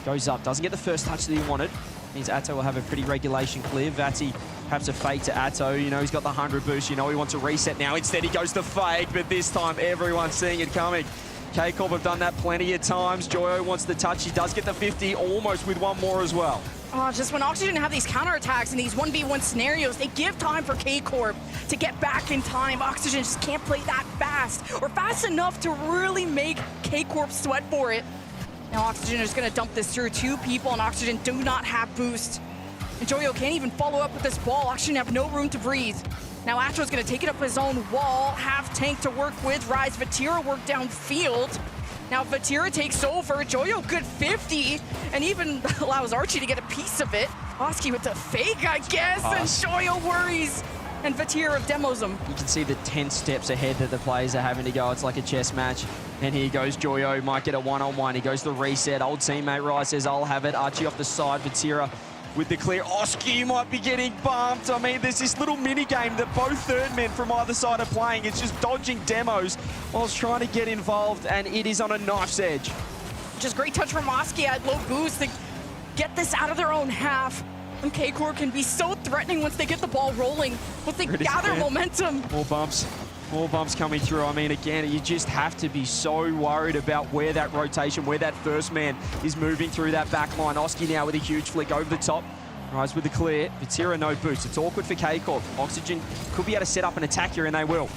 Goes up, doesn't get the first touch that he wanted. Means Atto will have a pretty regulation clear. Vati perhaps a fake to Atto. You know, he's got the 100 boost. You know, he wants a reset now. Instead, he goes to fake, but this time everyone's seeing it coming. K-Corp have done that plenty of times. Joyo wants the touch. He does get the 50, almost with one more as well. Oh, just when Oxygen have these counterattacks and these 1v1 scenarios, they give time for K-Corp to get back in time. Oxygen just can't play that fast or fast enough to really make K-Corp sweat for it. Now Oxygen is going to dump this through two people, and Oxygen do not have boost. And Joyo can't even follow up with this ball. Oxygen have no room to breathe. Now Astro's going to take it up his own wall. Half tank to work with. Rise Vatira work downfield. Now Vatira takes over. Joyo good 50, and even allows Archie to get a piece of it. Oski with the fake, I guess, and Joyo worries. And Vatira demos him. You can see the 10 steps ahead that the players are having to go. It's like a chess match. And here goes Joyo, might get a one-on-one. He goes to the reset. Old teammate Rise says, I'll have it. Archie off the side. Vatira with the clear. Oski might be getting bumped. I mean, there's this little mini game that both third men from either side are playing. It's just dodging demos whilst trying to get involved, and it is on a knife's edge. Just great touch from Oski at low boost to get this out of their own half. And K-Corp can be so threatening once they get the ball rolling, once they gather momentum. More bumps coming through. I mean, again, you just have to be so worried about where that rotation, where that first man is moving through that back line. Oski now with a huge flick over the top. Rise with the clear. Vatira no boost. It's awkward for K-Corp. Oxygen could be able to set up an attack here, and they will.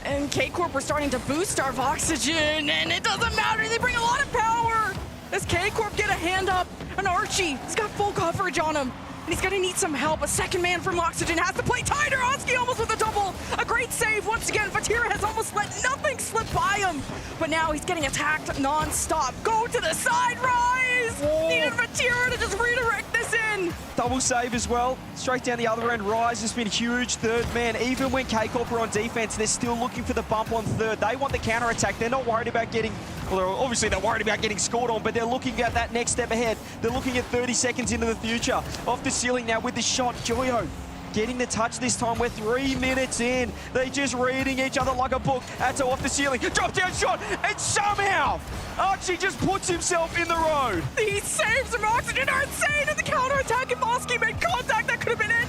And K-Corp are starting to boost Starve Oxygen, and it doesn't matter. They bring a lot of power. As K-Corp get a hand up, and Archie, he's got full coverage on him. And he's gonna need some help. A second man from Oxygen has to play tighter. Oski almost with a double. A great save once again. Vatira has almost let nothing slip by him. But now he's getting attacked non-stop. Go to the side, Rise! Needed Vatira to just redirect this in. Double save as well. Straight down the other end. Rise has been huge. Third man. Even when K-Corp are on defense, they're still looking for the bump on third. They want the counter-attack. They're not worried about getting... Well, obviously they're worried about getting scored on, but they're looking at that next step ahead. They're looking at 30 seconds into the future. Off the ceiling now with the shot. Joyo getting the touch this time. We're 3 minutes in. They're just reading each other like a book. Atto off the ceiling. Drop down shot. And somehow Archie just puts himself in the road. These saves from Oxygen are insane. And the counterattack, if Oski made contact, that could have been it.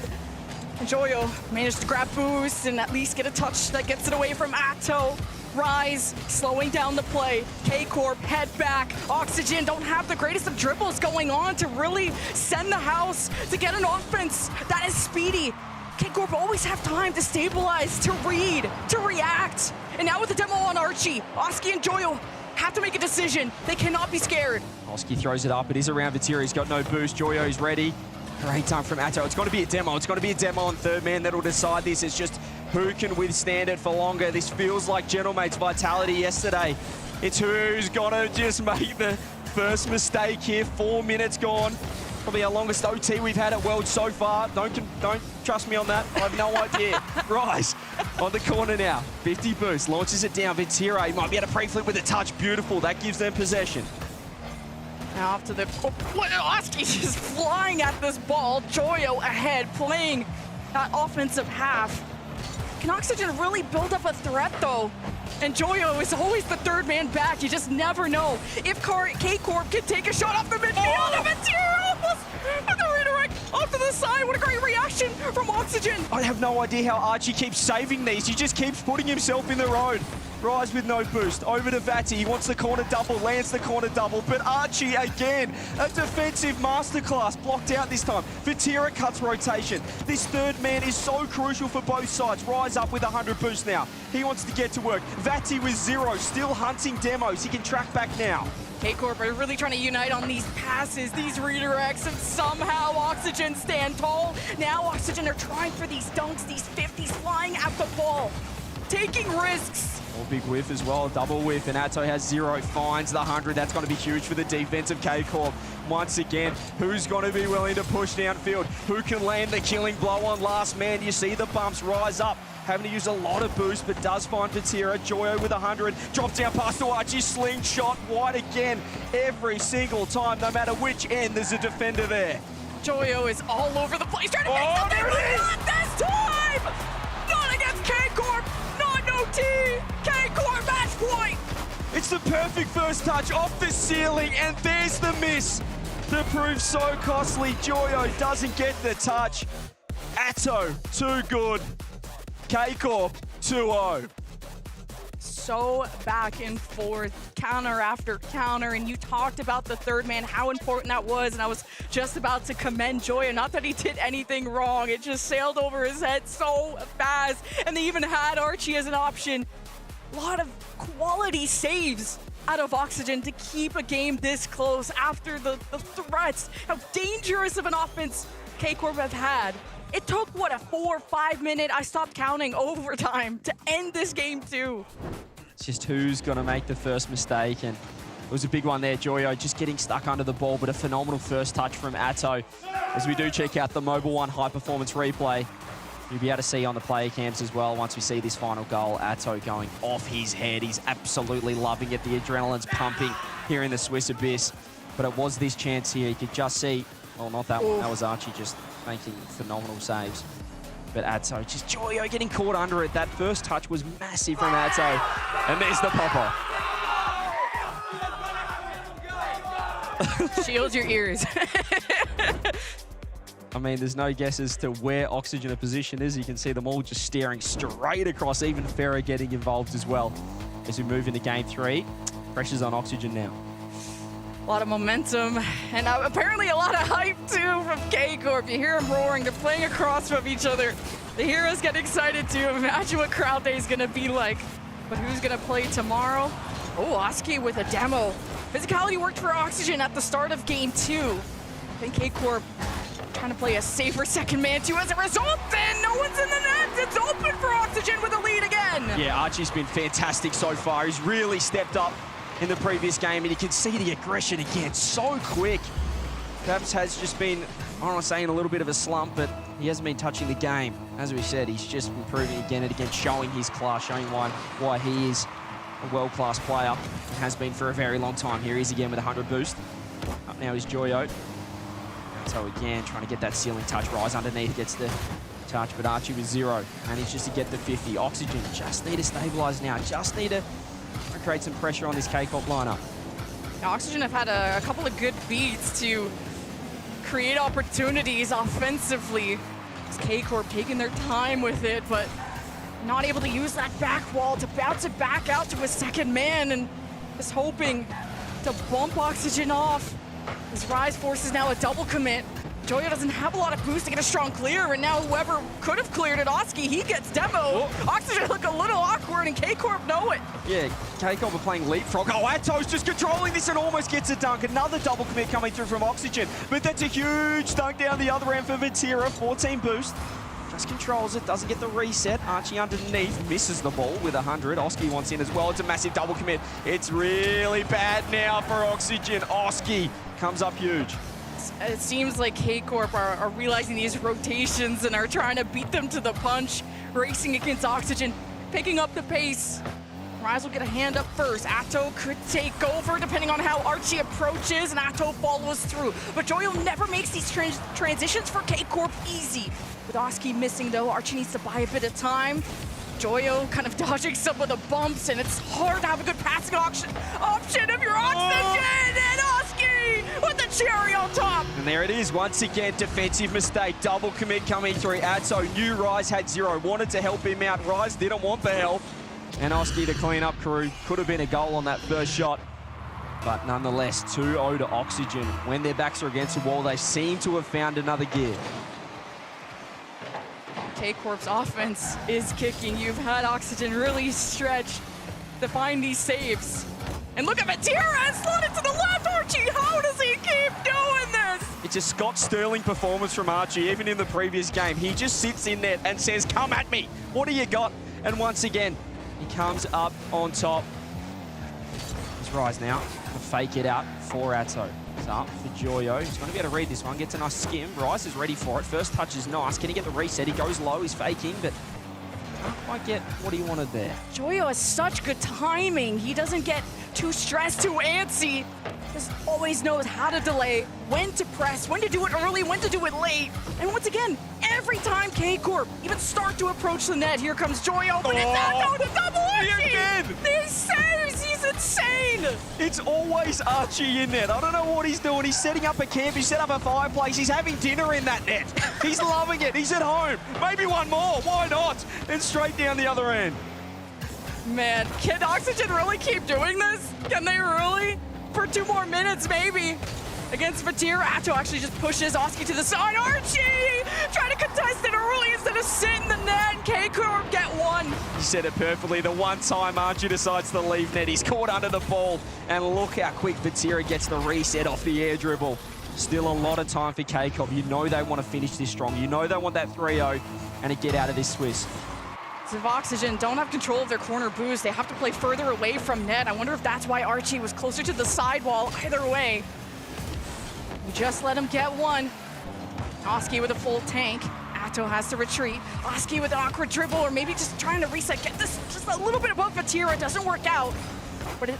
And Joyo managed to grab boost and at least get a touch that gets it away from Atto. Rise, slowing down the play. K-Corp, head back. Oxygen don't have the greatest of dribbles going on to really send the house to get an offense that is speedy. K-Corp always have time to stabilize, to read, to react. And now with the demo on Archie, Oski and Joyo have to make a decision. They cannot be scared. Oski throws it up. It is around Vatira. He's got no boost. Joyo's ready. Great time from Atto. It's going to be a demo. It's going to be a demo on third man that'll decide this. It's just who can withstand it for longer. This feels like Gentlemate's vitality yesterday. It's who's going to just make the first mistake here. 4 minutes gone. Probably our longest OT we've had at World so far. Don't trust me on that. I have no idea. Rise on the corner now. 50 boost. Launches it down. Vatira, he might be able to pre-flip with a touch. Beautiful. That gives them possession. Now off to the... Oski's just flying at this ball. Joyo ahead, playing that offensive half. Can Oxygen really build up a threat, though? And Joyo is always the third man back. You just never know. If K-Corp can take a shot off the midfield, and Vatira almost with the redirect off to the side. What a great reaction from Oxygen. I have no idea how Archie keeps saving these. He just keeps putting himself in the road. Rise with no boost. Over to Vati. He wants the corner double. Lands the corner double. But Archie, again, a defensive masterclass. Blocked out this time. Vatira cuts rotation. This third man is so crucial for both sides. Rise up with 100 boost now. He wants to get to work. Vati with 0. Still hunting demos. He can track back now. K-Corp are really trying to unite on these passes, these redirects, and somehow Oxygen stand tall. Now Oxygen are trying for these dunks, these 50s flying at the ball. Taking risks. Oh, big whiff as well, double whiff, and Atto has 0, finds the 100. That's going to be huge for the defense of K-Corp. Once again, who's going to be willing to push downfield? Who can land the killing blow on last man? You see the bumps rise up, having to use a lot of boost, but does find Patira. Joyo with 100, drops down past the Archie, slingshot wide again. Every single time, no matter which end, there's a defender there. Joyo is all over the place, trying to make something, but not this time! Not against K-Corp, not no T! K-Corp match point! It's the perfect first touch off the ceiling, and there's the miss that proves so costly. Joyo doesn't get the touch. Atto, too good. K-Corp, 2-0. So back and forth, counter after counter, and you talked about the third man, how important that was, and I was just about to commend Joyo. Not that he did anything wrong, it just sailed over his head so fast, and they even had Archie as an option. A lot of quality saves out of Oxygen to keep a game this close after the threats, how dangerous of an offense K-Corp have had. It took, what, a 4 or 5 minute, I stopped counting, overtime to end this game too. It's just who's going to make the first mistake, and it was a big one there. Joyo just getting stuck under the ball, but a phenomenal first touch from Atto. As we do check out the Mobile One high performance replay, you'll be able to see on the player cams as well once we see this final goal. Atto going off his head. He's absolutely loving it. The adrenaline's pumping here in the Swiss Abyss. But it was this chance here. You could just see, well, not that one. That was Archie just making phenomenal saves. But Atto, just Joyo getting caught under it. That first touch was massive from Atto. And there's the popper. Shield your ears. I mean, there's no guess as to where Oxygen a position is. You can see them all just staring straight across, even Farah getting involved as well. As we move into game 3, pressure's on Oxygen now. A lot of momentum, and apparently a lot of hype too from K-Corp. You hear them roaring, they're playing across from each other. The heroes get excited too. Imagine what crowd day is gonna be like. But who's gonna play tomorrow? Oh, Oski with a demo. Physicality worked for Oxygen at the start of game 2. I think K-Corp trying to play a safer second man too. As a result, then no one's in the net. It's open for Oxygen with a lead again. Yeah, Archie's been fantastic so far. He's really stepped up in the previous game, and you can see the aggression again, so quick. Perhaps has just been, I don't want to say in a little bit of a slump, but he hasn't been touching the game. As we said, he's just improving again and again, showing his class, showing why he is a world-class player, and has been for a very long time. Here he is again with 100 boost. Up now is Joyo. So again, trying to get that ceiling touch, rise underneath, gets the touch, but Archie with 0, manages to get the 50. Oxygen just need to stabilize now, just need to create some pressure on this K-Corp lineup. Now, Oxygen have had a couple of good beats to create opportunities offensively. K-Corp taking their time with it, but not able to use that back wall to bounce it back out to a second man, and just hoping to bump Oxygen off. As Rise forces now a double commit. Joyo doesn't have a lot of boost to get a strong clear, and now whoever could have cleared it, Oski, he gets demo. Oxygen look a little awkward, and K-Corp know it. Yeah, K-Corp are playing leapfrog. Oh, Atto's just controlling this and almost gets a dunk. Another double commit coming through from Oxygen, but that's a huge dunk down the other end for Vatira. 14 boost. Just controls it, doesn't get the reset. Archie underneath, misses the ball with 100. Oski wants in as well. It's a massive double commit. It's really bad now for Oxygen. Oski comes up huge. It seems like K-Corp are realizing these rotations and are trying to beat them to the punch, racing against Oxygen, picking up the pace. Rise will get a hand up first. Atto could take over depending on how Archie approaches, and Atto follows through. But Joyo never makes these transitions for K-Corp easy. With Oski missing though, Archie needs to buy a bit of time. Joyo kind of dodging some of the bumps, and it's hard to have a good passing option if you're Oxygen, and Oski with the cherry on top. And there it is, once again, defensive mistake, double commit coming through. Atto knew Rise had 0, wanted to help him out. Rise didn't want the help. And Oski to clean up crew. Could have been a goal on that first shot. But nonetheless, 2-0 to Oxygen. When their backs are against the wall, they seem to have found another gear. K-Corp's offense is kicking. You've had Oxygen really stretch to find these saves. And look at Vatira, slotted to the left. Archie, how does he keep doing this? It's a Scott Sterling performance from Archie, even in the previous game. He just sits in net and says, come at me. What do you got? And once again, He comes up on top. It's Rise now. Fake it out for Atto. It's up for Joyo. He's going to be able to read this one. Gets a nice skim. Rise is ready for it. First touch is nice. Can he get the reset? He goes low. He's faking, but can't quite get what he wanted there. Joyo has such good timing. He doesn't get too stressed, too antsy. Just always knows how to delay, when to press, when to do it early, when to do it late. And once again, every time K-Corp even start to approach the net, here comes Joyo, but it's not going to double Archie! Again! He saves! He's insane! It's always Archie in net. I don't know what he's doing. He's setting up a camp. He's set up a fireplace. He's having dinner in that net. He's loving it. He's at home. Maybe one more. Why not? And straight down the other end. Man, can Oxygen really keep doing this? Can they really? For 2 more minutes, maybe. Against Vatir, Atto actually just pushes Oski to the side. Archie trying to contest it early instead of sit in the net. K-Corp get one. You said it perfectly. The one time Archie decides to leave net, he's caught under the ball. And look how quick Vatira gets the reset off the air dribble. Still a lot of time for K-Corp. You know they want to finish this strong. You know they want that 3-0 and to get out of this Swiss. So if Oxygen don't have control of their corner boost, they have to play further away from net. I wonder if that's why Archie was closer to the sidewall. Either way, we just let him get one. Oski with a full tank. Atto has to retreat. Oski with an awkward dribble, or maybe just trying to reset. Get this just a little bit above Vatira. It doesn't work out. But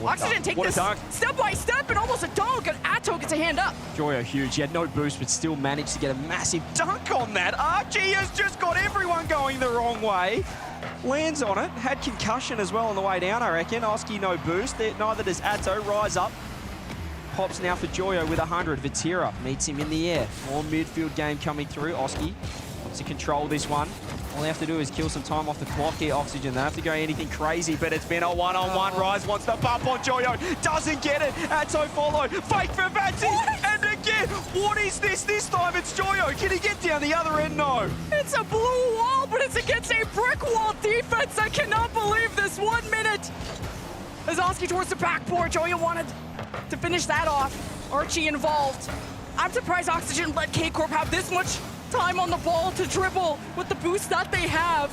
Oxygen take this step by step and almost a dunk, and Atto gets a hand up. Joyo huge. He had no boost, but still managed to get a massive dunk on that. Archie has just got everyone going the wrong way. Lands on it. Had concussion as well on the way down, I reckon. Oski no boost. Neither does Atto. Rise up. Pops now for Joyo with 100. Vatira meets him in the air. More midfield game coming through. Oski wants to control this one. All they have to do is kill some time off the clock here, Oxygen. They don't have to go anything crazy, but it's been a one-on-one. Rise wants the bump on Joyo. Doesn't get it. Atto follow. Fake for Vatsi. And again, what is this? This time it's Joyo. Can he get down the other end? No. It's a blue wall, but it's against a brick wall defense. I cannot believe this. 1 minute. As Oski towards the backboard, Joyo wanted to finish that off. Archie involved. I'm surprised Oxygen let K-Corp have this much time on the ball to dribble with the boost that they have.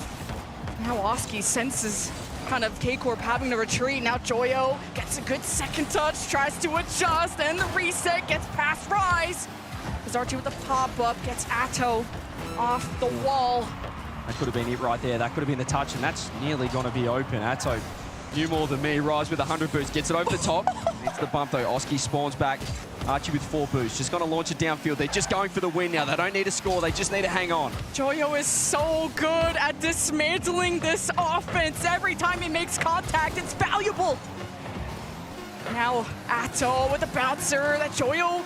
Now Oski senses kind of K-Corp having to retreat. Now Joyo gets a good second touch, tries to adjust, and the reset gets past Rise. As Archie with the pop-up gets Atto off the wall. That could have been it right there. That could have been the touch, and that's nearly going to be open. Atto knew more than me. Rise with 100 boost, gets it over the top. It's the bump though. Oski spawns back. Archie with 4 boosts, just going to launch it downfield. They're just going for the win now. They don't need to score, they just need to hang on. Joyo is so good at dismantling this offense. Every time he makes contact, it's valuable. Now Atto with a bouncer. That Joyo,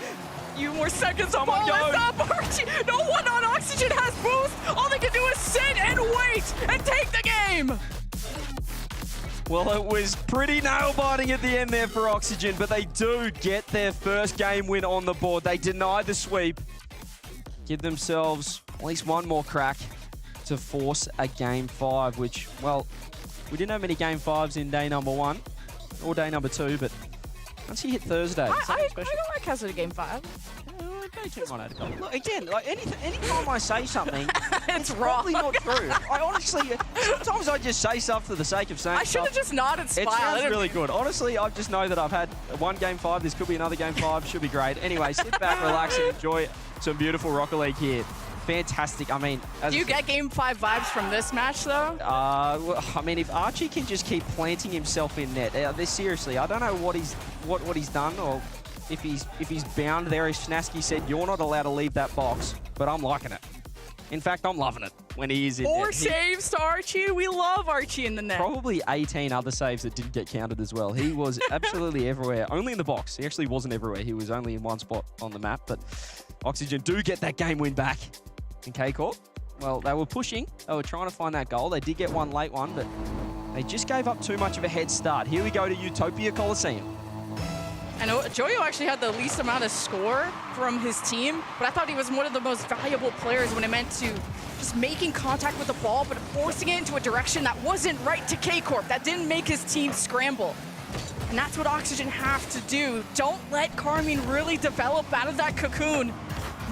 few more seconds. The ball is up. Archie, no one on Oxygen has boost. All they can do is sit and wait and take the game. Well, it was pretty nail-biting at the end there for Oxygen, but they do get their first game win on the board. They deny the sweep, give themselves at least one more crack to force a Game 5, which, well, we didn't have many Game 5s in day number 1 or day number 2, but once you hit Thursday, I don't like Hazard a Game 5. Look, again, like anytime I say something, it's probably not true. I honestly, sometimes I just say stuff for the sake of saying I should have just nodded, smiled. It sounds really good. Honestly, I just know that I've had one Game 5. This could be another Game 5. Should be great. Anyway, sit back, relax, and enjoy some beautiful Rocket League here. Fantastic. I mean, do you get Game 5 vibes from this match, though? I mean, if Archie can just keep planting himself in net, seriously, I don't know what he's done or if he's bound there. As Snasky said, you're not allowed to leave that box, but I'm liking it. In fact, I'm loving it when he is in net. 4 saves to Archie. We love Archie in the net. Probably 18 other saves that didn't get counted as well. He was absolutely everywhere. Only in the box. He actually wasn't everywhere. He was only in one spot on the map, but Oxygen do get that game win back. In K-Corp, well, they were pushing. They were trying to find that goal. They did get one late one, but they just gave up too much of a head start. Here we go to Utopia Coliseum. I know Joyo actually had the least amount of score from his team, but I thought he was one of the most valuable players when it meant to just making contact with the ball, but forcing it into a direction that wasn't right to K-Corp, that didn't make his team scramble. And that's what Oxygen have to do. Don't let Carmine really develop out of that cocoon.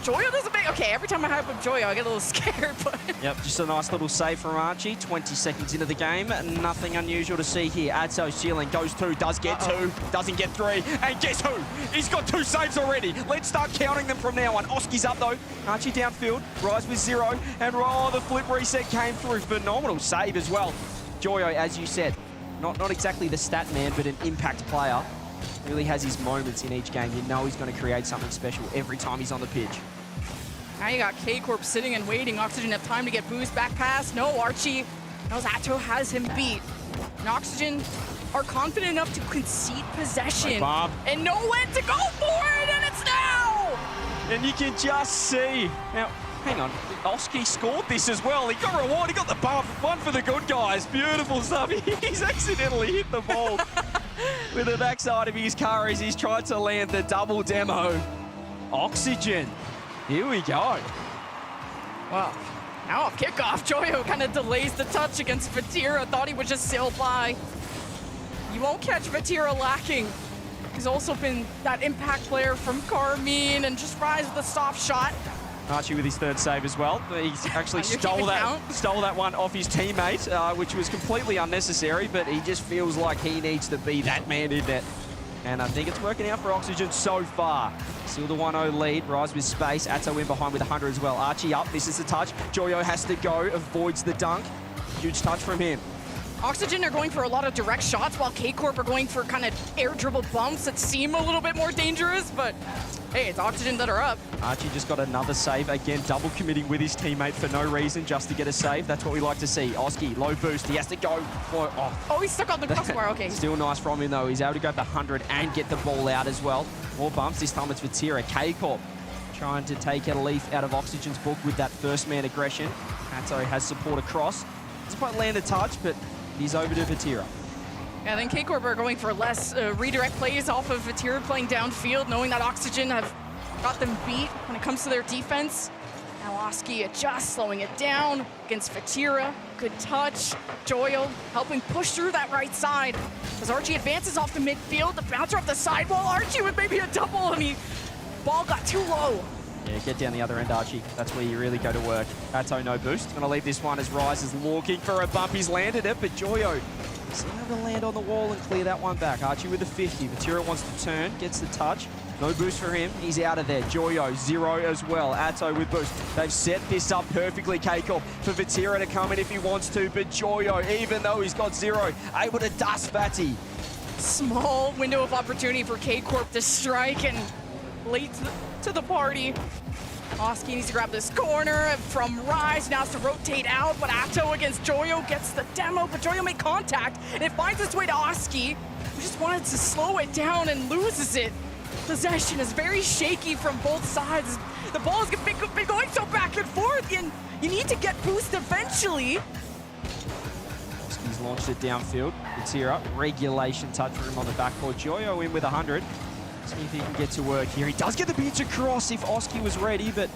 Joyo doesn't make... Okay, every time I hype up Joyo, I get a little scared, but... Yep, just a nice little save from Archie. 20 seconds into the game. Nothing unusual to see here. Adso ceiling goes 2, does get 2, doesn't get 3. And guess who? He's got 2 saves already. Let's start counting them from now on. Oski's up though. Archie downfield. Rise with 0. And the flip reset came through. Phenomenal save as well. Joyo, as you said, not exactly the stat man, but an impact player. Really has his moments in each game. You know he's going to create something special every time he's on the pitch. Now you got K-Corp sitting and waiting. Oxygen have time to get boost back pass. No, Archie knows Atto has him beat. And Oxygen are confident enough to concede possession. And know when to go for it, and it's now! And you can just see. Now, hang on. Oski scored this as well. He got reward. He got the bump. One for the good guys. Beautiful stuff. He's accidentally hit the ball with the backside of his car as he's tried to land the double demo. Oxygen. Here we go. Well, now off kickoff, Joyo kind of delays the touch against Vatira. Thought he would just sail by. You won't catch Vatira lacking. He's also been that impact player from Carmine and just Rise with a soft shot. Archie with his 3rd save as well. He's actually stole that one off his teammate, which was completely unnecessary, but he just feels like he needs to be that man in net. And I think it's working out for Oxygen so far. Still the 1-0 lead. Rise with space. Atto in behind with 100 as well. Archie up. This is the touch. Joyo has to go. Avoids the dunk. Huge touch from him. Oxygen are going for a lot of direct shots while K-Corp are going for kind of air dribble bumps that seem a little bit more dangerous, but hey, it's Oxygen that are up. Archie just got another save. Again, double committing with his teammate for no reason, just to get a save. That's what we like to see. Oski, low boost. He has to go. Oh, he's stuck on the crossbar. Okay. Still nice from him, though. He's able to go for 100 and get the ball out as well. More bumps. This time it's Vatira. K-Corp trying to take a leaf out of Oxygen's book with that first man aggression. Atto has support across. Doesn't quite land a touch, but he's over to Vatira. Yeah, then K-Corp are going for less redirect plays off of Vatira playing downfield, knowing that Oxygen have got them beat when it comes to their defense. Now Oski adjusts, slowing it down against Vatira. Good touch. Joyo helping push through that right side. As Archie advances off the midfield, the bouncer off the sidewall. Archie with maybe a double, and ball got too low. Yeah, get down the other end, Archie. That's where you really go to work. Atto, no boost. Gonna leave this one as Rise is looking for a bump. He's landed it, but Joyo is able to land on the wall and clear that one back. Archie with a 50. Vatira wants to turn, gets the touch. No boost for him. He's out of there. Joyo, 0 as well. Atto with boost. They've set this up perfectly, K-Corp, for Vatira to come in if he wants to, but Joyo, even though he's got 0, able to dust Vati. Small window of opportunity for K-Corp to strike, and late to the party. Oski needs to grab this corner from Rise, now has to rotate out, but Atto against Joyo gets the demo, but Joyo made contact, and it finds its way to Oski, who just wanted to slow it down and loses it. Possession is very shaky from both sides. The ball has been going so back and forth, and you need to get boost eventually. Oski's launched it downfield. Vatira, regulation touch for him on the backboard. Joyo in with 100. See if he can get to work here. He does get the beach across if Oski was ready, but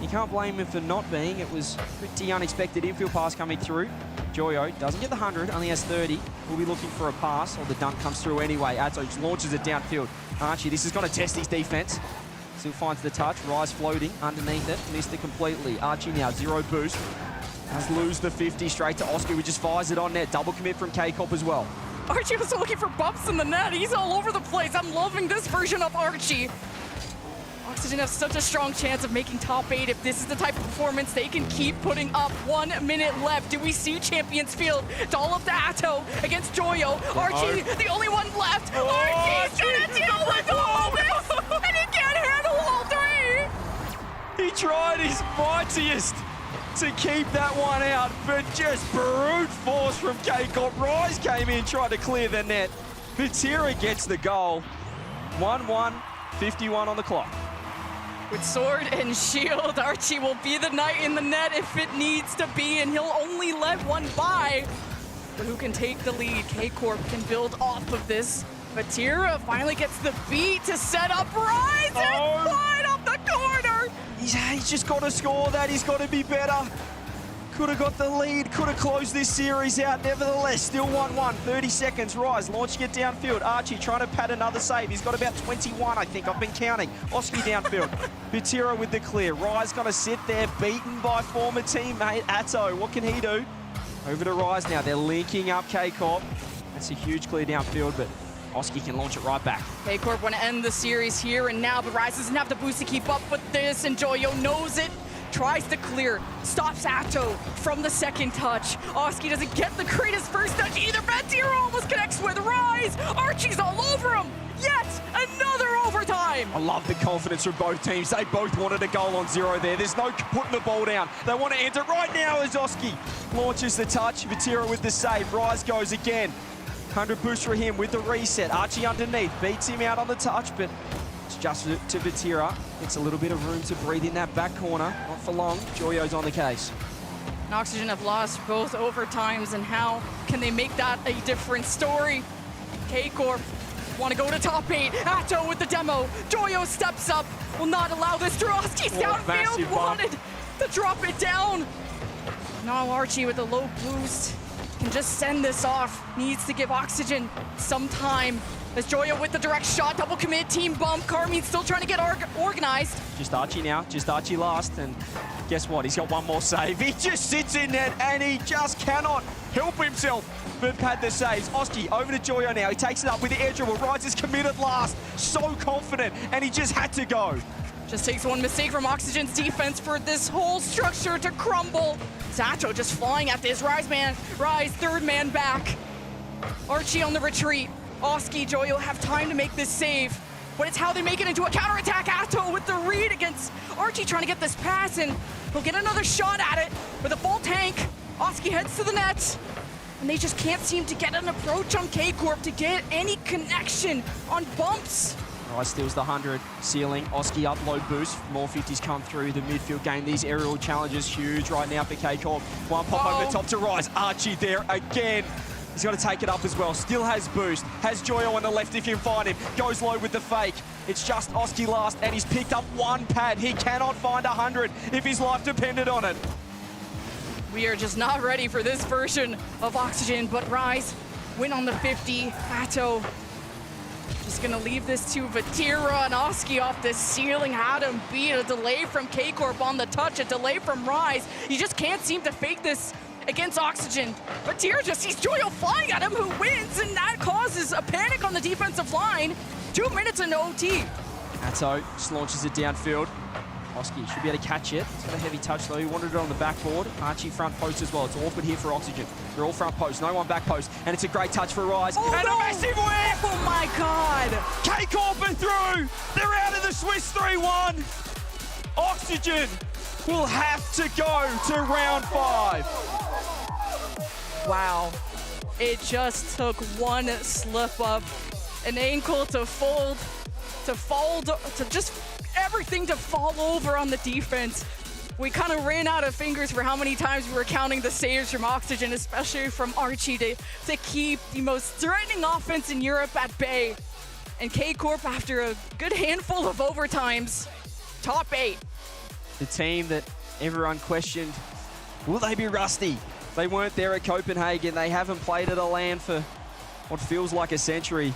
you can't blame him for not being. It was pretty unexpected infield pass coming through. Joyo doesn't get the 100, only has 30. We'll be looking for a pass, or the dunk comes through anyway. Atto just launches it downfield. Archie, this is going to test his defense. Still finds the touch. Rise floating underneath it. Missed it completely. Archie now 0 boost. Has lose the 50 straight to Oski, who just fires it on net. Double commit from K-Corp as well. Archie was looking for bumps in the net. He's all over the place. I'm loving this version of Archie. Oxygen has such a strong chance of making top 8 if this is the type of performance they can keep putting up. 1 minute left. Do we see Champions Field? Dollop to Atto against Joyo. Archie, the only one left. Archie's gonna deal with all this, and he can't handle all 3. He tried his mightiest to keep that one out, but just brute force from K-Corp. Rise came in, tried to clear the net. Vatira gets the goal. 1-1, 51 on the clock. With sword and shield, Archie will be the knight in the net if it needs to be, and he'll only let one by. But who can take the lead? K-Corp can build off of this. Vatira finally gets the beat to set up Rise and wide off the corner. He's just got to score that. He's got to be better. Could have got the lead, could have closed this series out. Nevertheless, still 1-1, 30 seconds. Rise launching it downfield. Archie trying to pad another save. He's got about 21, I think. I've been counting. Oski downfield. Butiro with the clear. Rise going to sit there, beaten by former teammate Atto. What can he do? Over to Rise now. They're linking up K-Corp. That's a huge clear downfield, but Oski can launch it right back. K-Corp want to end the series here and now, but Rise doesn't have the boost to keep up with this, and Joyo knows it. Tries to clear, stops Atto from the second touch. Oski doesn't get the greatest first touch either. Bantiro almost connects with Rise. Archie's all over him. Yet another overtime. I love the confidence from both teams. They both wanted a goal on 0 there. There's no putting the ball down. They want to end it right now as Oski launches the touch. Bantiro with the save. Rise goes again. 100 boost for him with the reset. Archie underneath, beats him out on the touch, but it's just to Butiro. It's a little bit of room to breathe in that back corner. Not for long. Joyo's on the case. And Oxygen have lost both overtimes, and how can they make that a different story? K-Corp want to go to top 8. Atto with the demo. Joyo steps up. Will not allow this to Oski's downfield. Wanted to drop it down. Now Archie with a low boost can just send this off. Needs to give Oxygen some time. As Joyo with the direct shot, double commit, team bump. Carmine still trying to get organized. Just Archie now, just Archie last, and guess what? He's got one more save. He just sits in net and he just cannot help himself but pad the saves. Oski over to Joyo now. He takes it up with the air dribble. Rise is committed last. So confident, and he just had to go. Just takes one mistake from Oxygen's defense for this whole structure to crumble. Sacho just flying at this. Rise, third man back. Archie on the retreat. Oski, Joyo have time to make this save, but it's how they make it into a counterattack. Atto with the read against Archie trying to get this pass, and he'll get another shot at it with a full tank. Oski heads to the net, and they just can't seem to get an approach on K-Corp to get any connection on bumps. Rise steals the 100 ceiling. Oski up low boost. More 50s come through the midfield game. These aerial challenges huge right now for K-Corp. One pop over the top to Rise. Archie there again. He's got to take it up as well. Still has boost. Has Joyo on the left if you can find him. Goes low with the fake. It's just Oski last, and he's picked up one pad. He cannot find 100 if his life depended on it. We are just not ready for this version of Oxygen, but Rise win on the 50. Atto just gonna leave this to Vatira, and Oski off the ceiling had him beat. A delay from K-Corp on the touch, a delay from Rise. He just can't seem to fake this against Oxygen. But Tyr just sees Joyo flying at him, who wins, and that causes a panic on the defensive line. 2 minutes into OT. Atto just launches it downfield. Oski should be able to catch it. It's got a heavy touch though. He wanted it on the backboard. Archie front post as well. It's awkward here for Oxygen. They're all front post, no one back post. And it's a great touch for Rise. Oh, and no. a massive whip! Oh my God! K-Corp are through! They're out of the Swiss 3-1. Oxygen will have to go to round 5. Wow. It just took one slip up, an ankle to fold, to just everything to fall over on the defense. We kind of ran out of fingers for how many times we were counting the saves from Oxygen, especially from Archie, to keep the most threatening offense in Europe at bay. And K-Corp, after a good handful of overtimes, top 8. The team that everyone questioned, will they be rusty? They weren't there at Copenhagen. They haven't played at a LAN for what feels like a century.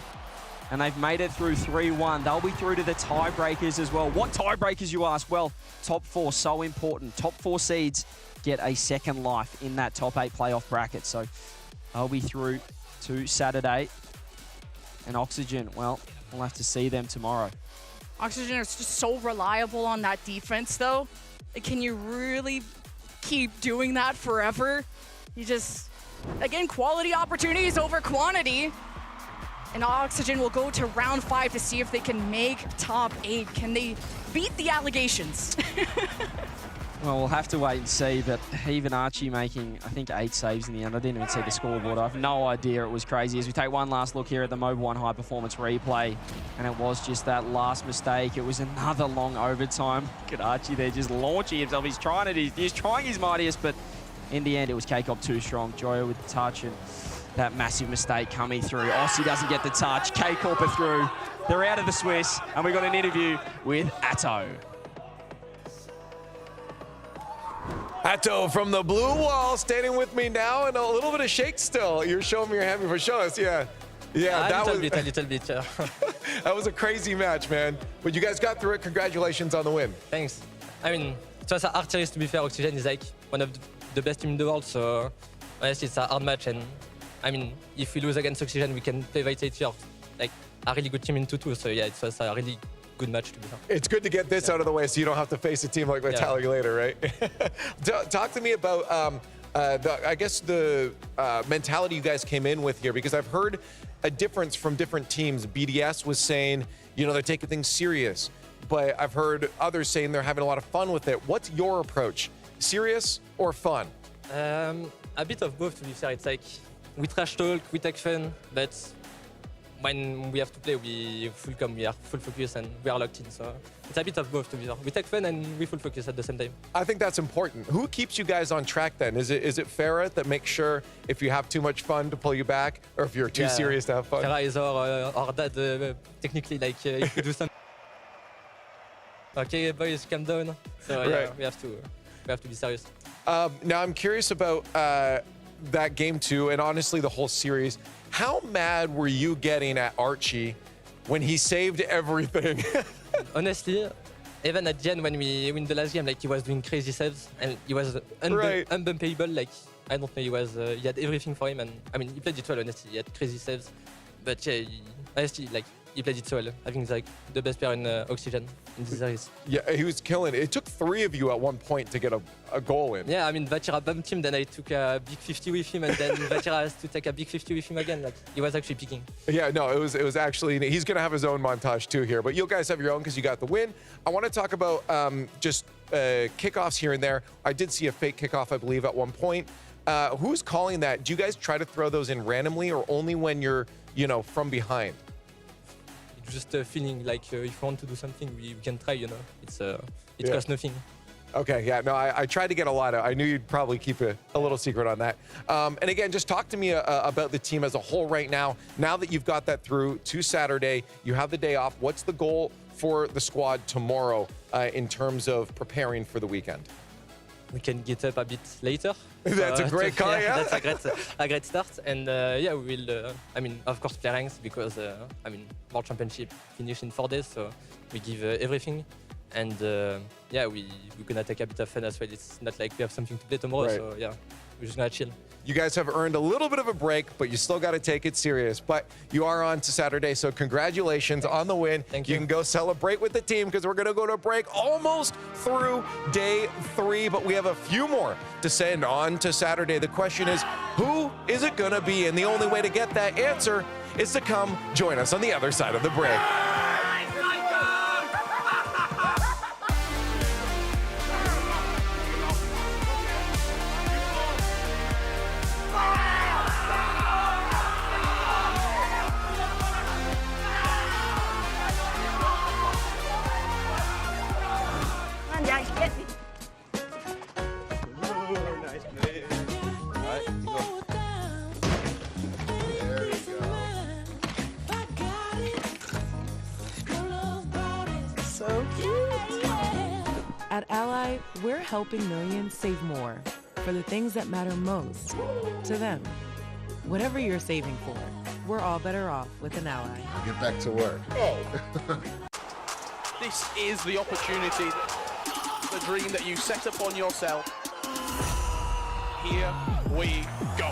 And they've made it through 3-1. They'll be through to the tiebreakers as well. What tiebreakers, you ask? Well, top 4, so important. Top 4 seeds get a second life in that top 8 playoff bracket. So they'll be through to Saturday. And Oxygen, well, we'll have to see them tomorrow. Oxygen is just so reliable on that defense, though. Can you really keep doing that forever? You just, again, quality opportunities over quantity. And Oxygen will go to round 5 to see if they can make top 8. Can they beat the allegations? Well, we'll have to wait and see, but even Archie making, I think, 8 saves in the end. I didn't even see the scoreboard. I have no idea. It was crazy. As we take one last look here at the Mobile One High Performance replay, and it was just that last mistake. It was another long overtime. Look at Archie there just launching himself. He's trying it. He's trying his mightiest, but in the end, it was K-Corp too strong. Joyo with the touch, and that massive mistake coming through. Aussie doesn't get the touch. K-Corp are through. They're out of the Swiss, and we got an interview with Atto. Atto from the blue wall standing with me now, and a little bit of shake still. You're showing me your hand before. Show us, yeah. Yeah, that was a little bit. that was a crazy match, man. But you guys got through it. Congratulations on the win. Thanks. I mean, it was a hard series, to be fair. Oxygen is like one of the best teams in the world, so honestly, it's a hard match. And I mean, if we lose against Oxygen, we can play Vitality here. Like a really good team in 2-2. So yeah, it was a really good match, to be fair. It's good to get this out of the way so you don't have to face a team like Vitality later, right? Talk to me about the mentality you guys came in with here, because I've heard a difference from different teams. BDS was saying, you know, they're taking things serious, but I've heard others saying they're having a lot of fun with it. What's your approach? Serious or fun? A bit of both, to be fair. It's like we trash talk, we take fun, but when we have to play, we are full focus and we are locked in. So it's a bit of both, to be fair. We take fun and we full focus at the same time. I think that's important. Who keeps you guys on track then? Is it Farah that makes sure if you have too much fun to pull you back, or if you're too serious to have fun? Farah is our dad, technically, like if we do something. Okay, boys, calm down. So yeah, we have to be serious. Now I'm curious about that game too, and honestly the whole series. How mad were you getting at Archie when he saved everything? Honestly, even at Gen, when we win the last game, like he was doing crazy saves and he was unbumpable. Like I don't know, he had everything for him, and I mean he played it well. Honestly, he had crazy saves, but yeah, honestly, like he played it so well. I think he's like the best player in Oxygen in this series. Yeah, he was killing it. It took 3 of you at one point to get a goal in. Yeah, I mean, Vatira bumped him, then I took a big 50 with him, and then Vatira has to take a big 50 with him again. Like, he was actually picking. Yeah, no, it was actually, he's going to have his own montage too here, but you guys have your own because you got the win. I want to talk about just kickoffs here and there. I did see a fake kickoff, I believe, at one point. Who's calling that? Do you guys try to throw those in randomly or only when you're, you know, from behind? Just a feeling like if you want to do something, we can try, you know. It costs nothing. Okay, yeah, no, I tried to get a lot of, I knew you'd probably keep a little secret on that. And again, just talk to me about the team as a whole right now. Now that you've got that through to Saturday, you have the day off. What's the goal for the squad tomorrow in terms of preparing for the weekend? We can get up a bit later. That's a great call, yeah. That's a great start. And yeah, we will, I mean, of course, play ranks because, I mean, World Championship finished in 4 days, so we give everything. And yeah, we're gonna take a bit of fun as well. It's not like we have something to play tomorrow, so yeah, we're just gonna chill. You guys have earned a little bit of a break, but you still got to take it serious. But you are on to Saturday, so congratulations on the win. Thank you. You can go celebrate with the team because we're going to go to a break almost through day 3, but we have a few more to send on to Saturday. The question is, who is it going to be? And the only way to get that answer is to come join us on the other side of the break. At Ally, we're helping millions save more for the things that matter most to them. Whatever you're saving for, we're all better off with an Ally. Get back to work. This is the opportunity, the dream that you set upon yourself. Here we go.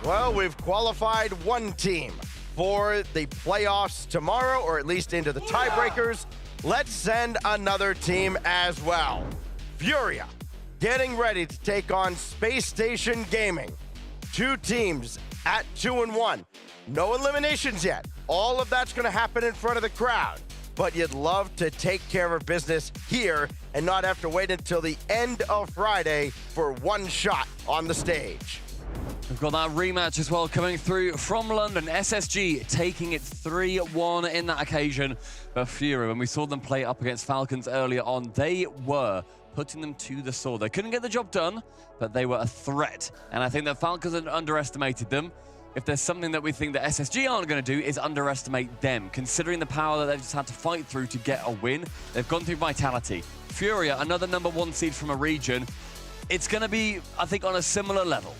Well, we've qualified one team for the playoffs tomorrow, or at least into the tiebreakers. Let's send another team as well. Furia, getting ready to take on Space Station Gaming. Two teams at 2-1. No eliminations yet. All of that's going to happen in front of the crowd. But you'd love to take care of business here and not have to wait until the end of Friday for one shot on the stage. We've got that rematch as well coming through from London. SSG taking it 3-1 in that occasion. But Furia, when we saw them play up against Falcons earlier on, they were putting them to the sword. They couldn't get the job done, but they were a threat. And I think that Falcons underestimated them. If there's something that we think that SSG aren't going to do is underestimate them, considering the power that they've just had to fight through to get a win. They've gone through Vitality. Furia, another #1 seed from a region. It's going to be, I think, on a similar level.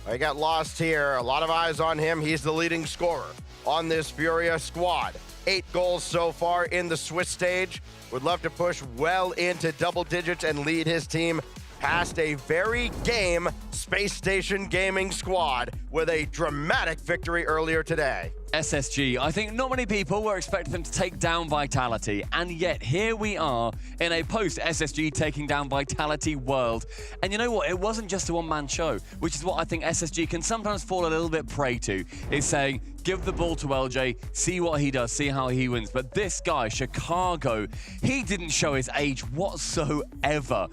I got lost here. A lot of eyes on him. He's the leading scorer on this Furia squad. 8 goals so far in the Swiss stage. Would love to push well into double digits and lead his team past a very game Space Station Gaming squad with a dramatic victory earlier today. SSG, I think not many people were expecting them to take down Vitality, and yet here we are in a post-SSG taking down Vitality world. And you know what? It wasn't just a one-man show, which is what I think SSG can sometimes fall a little bit prey to, is saying, give the ball to LJ, see what he does, see how he wins. But this guy, Chicago, he didn't show his age whatsoever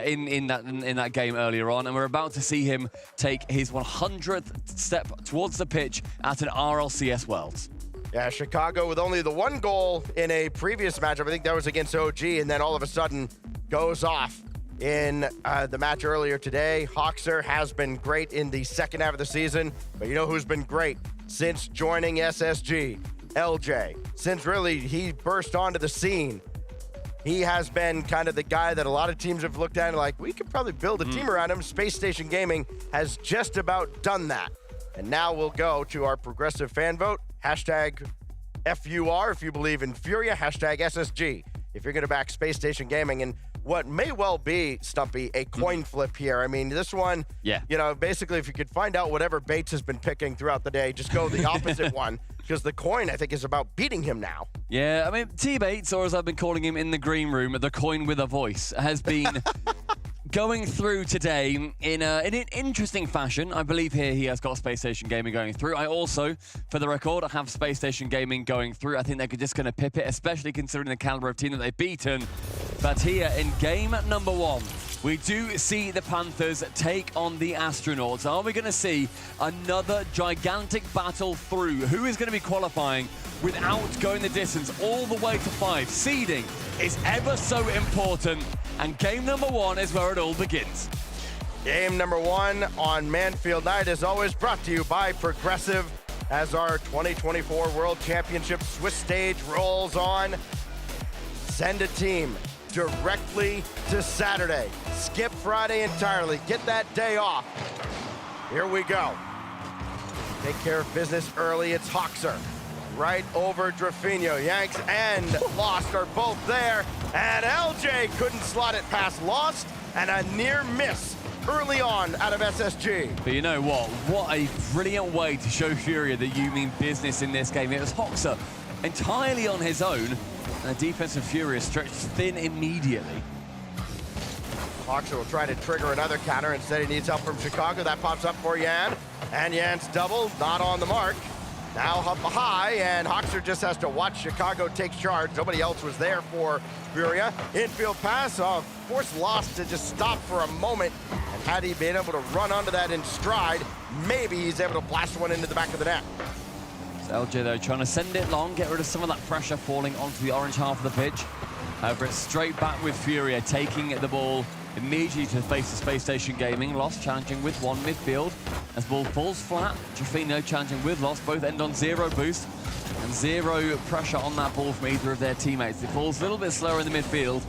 in that game earlier on, and we're about to see him take his 100th step towards the pitch at an RLCS Worlds. Yeah, Chicago with only the 1 goal in a previous matchup. I think that was against OG, and then all of a sudden goes off in the match earlier today. Hoxer has been great in the second half of the season, but you know who's been great since joining SSG? LJ. Since really he burst onto the scene, he has been kind of the guy that a lot of teams have looked at and like, we could probably build a team around him. Space Station Gaming has just about done that. And now we'll go to our progressive fan vote. Hashtag FUR if you believe in Furia. Hashtag SSG if you're going to back Space Station Gaming. And what may well be, Stumpy, a coin flip here. I mean, this one, you know, basically if you could find out whatever Bates has been picking throughout the day, just go the opposite one. Because the coin, I think, is about beating him now. Yeah, I mean, T-Bates, or as I've been calling him in the green room, the coin with a voice, has been going through today in an interesting fashion. I believe here he has got Space Station Gaming going through. I also, for the record, have Space Station Gaming going through. I think they're just going to pip it, especially considering the caliber of team that they've beaten. But here in game #1, we do see the Panthers take on the Astronauts. Are we going to see another gigantic battle through? Who is going to be qualifying without going the distance all the way to 5? Seeding is ever so important, and game #1 is where it all begins. Game #1 on Manfield Night is always brought to you by Progressive as our 2024 World Championship Swiss stage rolls on. Send a team directly to Saturday. Skip Friday entirely. Get that day off. Here we go. Take care of business early. It's Hoxer. Right over Drafinho. Yanks and Lost are both there. And LJ couldn't slot it past Lost. And a near miss early on out of SSG. But you know what? What a brilliant way to show Furia that you mean business in this game. It was Hoxer entirely on his own. And the defense of Furia stretched thin immediately. Hoxer will try to trigger another counter. Instead, he needs help from Chicago. That pops up for Yan. And Yan's double, not on the mark. Now up high, and Hoxer just has to watch Chicago take charge. Nobody else was there for Furia. Infield pass, forced Lost to just stop for a moment. And had he been able to run onto that in stride, maybe he's able to blast one into the back of the net. LJ, though, trying to send it long, get rid of some of that pressure falling onto the orange half of the pitch. However, it's straight back with Furia, taking the ball immediately to face the Space Station Gaming. Lost challenging with 1 midfield. As ball falls flat, Drafinho challenging with Lost. Both end on 0 boost and 0 pressure on that ball from either of their teammates. It falls a little bit slower in the midfield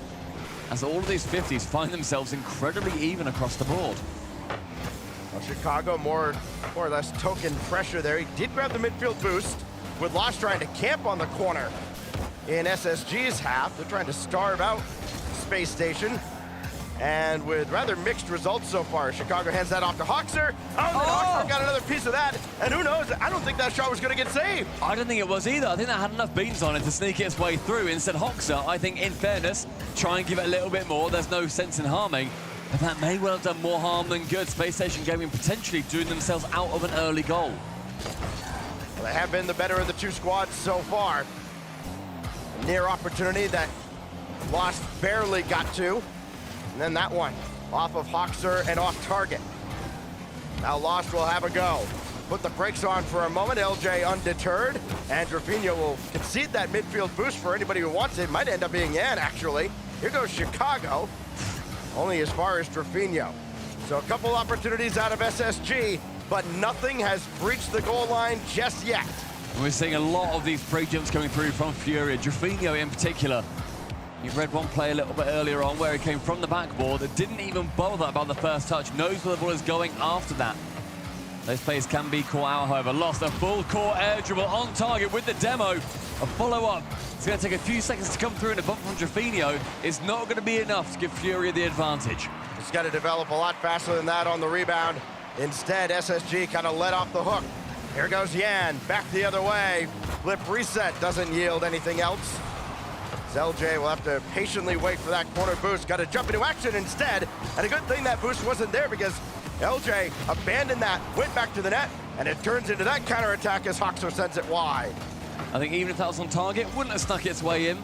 as all of these 50s find themselves incredibly even across the board. Well, Chicago more or less token pressure there. He did grab the midfield boost with Lost trying to camp on the corner in SSG's half. They're trying to starve out Space Station. And with rather mixed results so far, Chicago hands that off to Hoxer. Oh, and then Hoxer got another piece of that. And who knows? I don't think that shot was going to get saved. I don't think it was either. I think that had enough beans on it to sneak its way through. Instead, Hoxer, I think, in fairness, try and give it a little bit more. There's no sense in harming. But that may well have done more harm than good. Space Station Gaming potentially doing themselves out of an early goal. Well, they have been the better of the two squads so far. A near opportunity that Lost barely got to. And then that one off of Hoxer and off target. Now Lost will have a go. Put the brakes on for a moment. LJ undeterred. And Drafinho will concede that midfield boost for anybody who wants it. Might end up being Yan, actually. Here goes Chicago. Only as far as Drafinho. So a couple opportunities out of SSG, but nothing has breached the goal line just yet. We're seeing a lot of these pre-jumps coming through from Furia. Drafinho in particular. You've read one play a little bit earlier on where he came from the backboard that didn't even bother about the first touch, knows where the ball is going after that. Those plays can be caught out, however. Lost a full court air dribble on target with the demo. A follow-up. It's going to take a few seconds to come through, and a bump from Drafinho is not going to be enough to give Furia the advantage. It's got to develop a lot faster than that on the rebound. Instead, SSG kind of let off the hook. Here goes Yan, back the other way. Flip reset doesn't yield anything else. LJ will have to patiently wait for that corner boost. Got to jump into action instead. And a good thing that boost wasn't there because LJ abandoned that, went back to the net, and it turns into that counterattack as Hoxer sends it wide. I think even if that was on target, wouldn't have snuck its way in.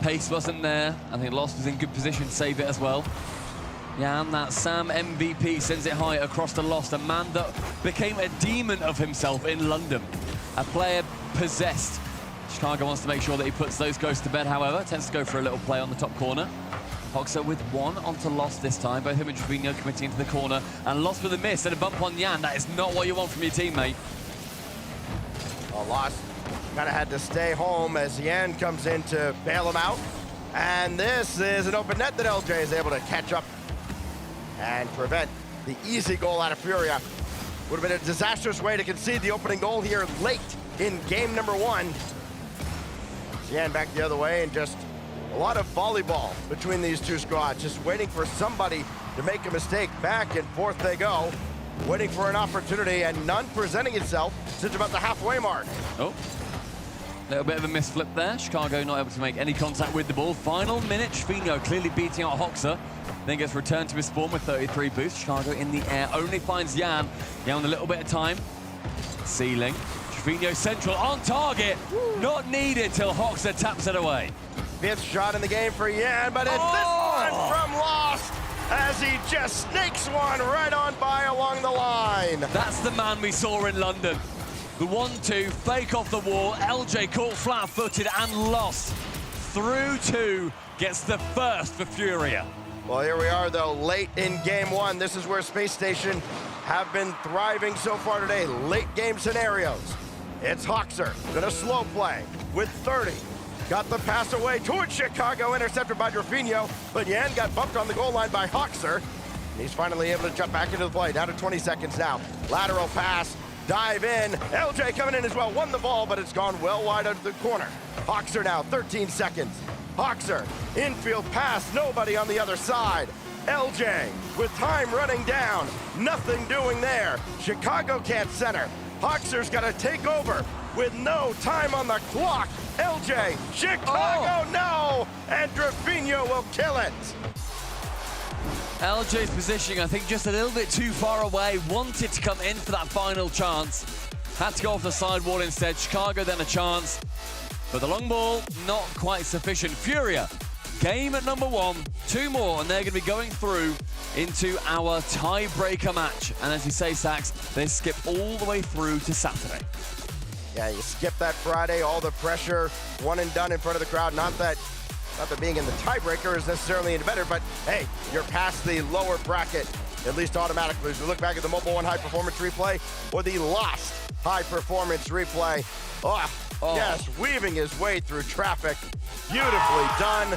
Pace wasn't there. I think Lost was in good position to save it as well. Yeah, and that Sam MVP sends it high across the Lost, a man that became a demon of himself in London. A player possessed. Chicago wants to make sure that he puts those ghosts to bed, however. Tends to go for a little play on the top corner. Hoxer with one onto Lost this time. Both him and Drafinho committing into the corner. And Lost with a miss and a bump on Yan. That is not what you want from your teammate. Well, Lost kind of had to stay home as Yan comes in to bail him out. And this is an open net that LJ is able to catch up and prevent the easy goal out of Furia. Would have been a disastrous way to concede the opening goal here late in game number one. Yan back the other way, and just a lot of volleyball between these two squads, just waiting for somebody to make a mistake. Back and forth they go, waiting for an opportunity, and none presenting itself since about the halfway mark. Oh, a little bit of a misflip there. Chicago not able to make any contact with the ball. Final minute, Drafinho clearly beating out Hoxer. Then gets returned to his spawn with 33 boost. Chicago in the air, only finds Yan. Yan with a little bit of time. Ceiling. Drafinho central on target. Not needed till Hoxer taps it away. Fifth shot in the game for Yan, but it's this one from Lost as he just snakes one right on by along the line. That's the man we saw in London. The 1-2, fake off the wall. LJ caught flat-footed and Lost. Through two, gets the first for Furia. Well, here we are, though, late in game one. This is where Space Station have been thriving so far today. Late game scenarios. It's Hoxer, gonna slow play with 30. Got the pass away towards Chicago, intercepted by Drafinho, but Yan got bumped on the goal line by Hoxer. He's finally able to jump back into the play, down to 20 seconds now. Lateral pass, dive in. LJ coming in as well, won the ball, but it's gone well wide out of the corner. Hoxer now, 13 seconds. Hoxer, infield pass, nobody on the other side. LJ with time running down, nothing doing there. Chicago can't center. Hoxer's got to take over with no time on the clock. LJ, Chicago, no! And Drafinho will kill it. LJ's positioning, I think, just a little bit too far away. Wanted to come in for that final chance. Had to go off the sidewall instead. Chicago then a chance. But the long ball, not quite sufficient. Furia, game at number one. Two more, and they're going to be going through into our tiebreaker match. And as you say, Sax, they skip all the way through to Saturday. Yeah, you skip that Friday, all the pressure, one and done in front of the crowd. Not that being in the tiebreaker is necessarily any better, but hey, you're past the lower bracket, at least automatically. As we look back at the Mobile One High Performance replay or the Lost High Performance replay. Yes, weaving his way through traffic. Beautifully done.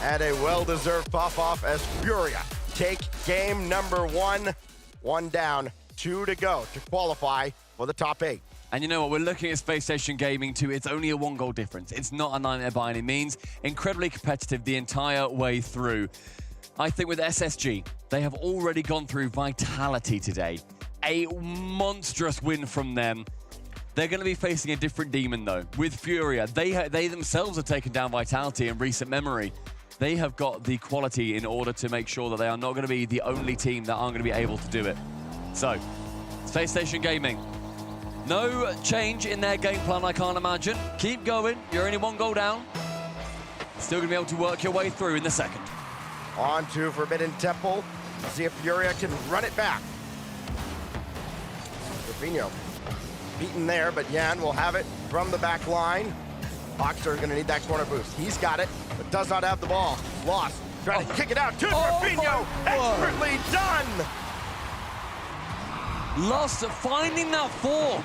And a well-deserved pop-off as Furia take game number one. One down, two to go to qualify for the top 8. And you know what? We're looking at Space Station Gaming too. It's only a 1-goal difference. It's not a nightmare by any means. Incredibly competitive the entire way through. I think with SSG, they have already gone through Vitality today. A monstrous win from them. They're going to be facing a different demon, though. With Furia, they themselves have taken down Vitality in recent memory. They have got the quality in order to make sure that they are not going to be the only team that aren't going to be able to do it. So, Space Station Gaming. No change in their game plan, I can't imagine. Keep going. You're only 1 goal down. Still going to be able to work your way through in the second. On to Forbidden Temple. See if Furia can run it back. Rapinoe beaten there, but Yan will have it from the back line. Hoxer going to need that corner boost. He's got it, but does not have the ball. Lost. Trying to kick it out to Rapinoe. Expertly done. Lost finding that form.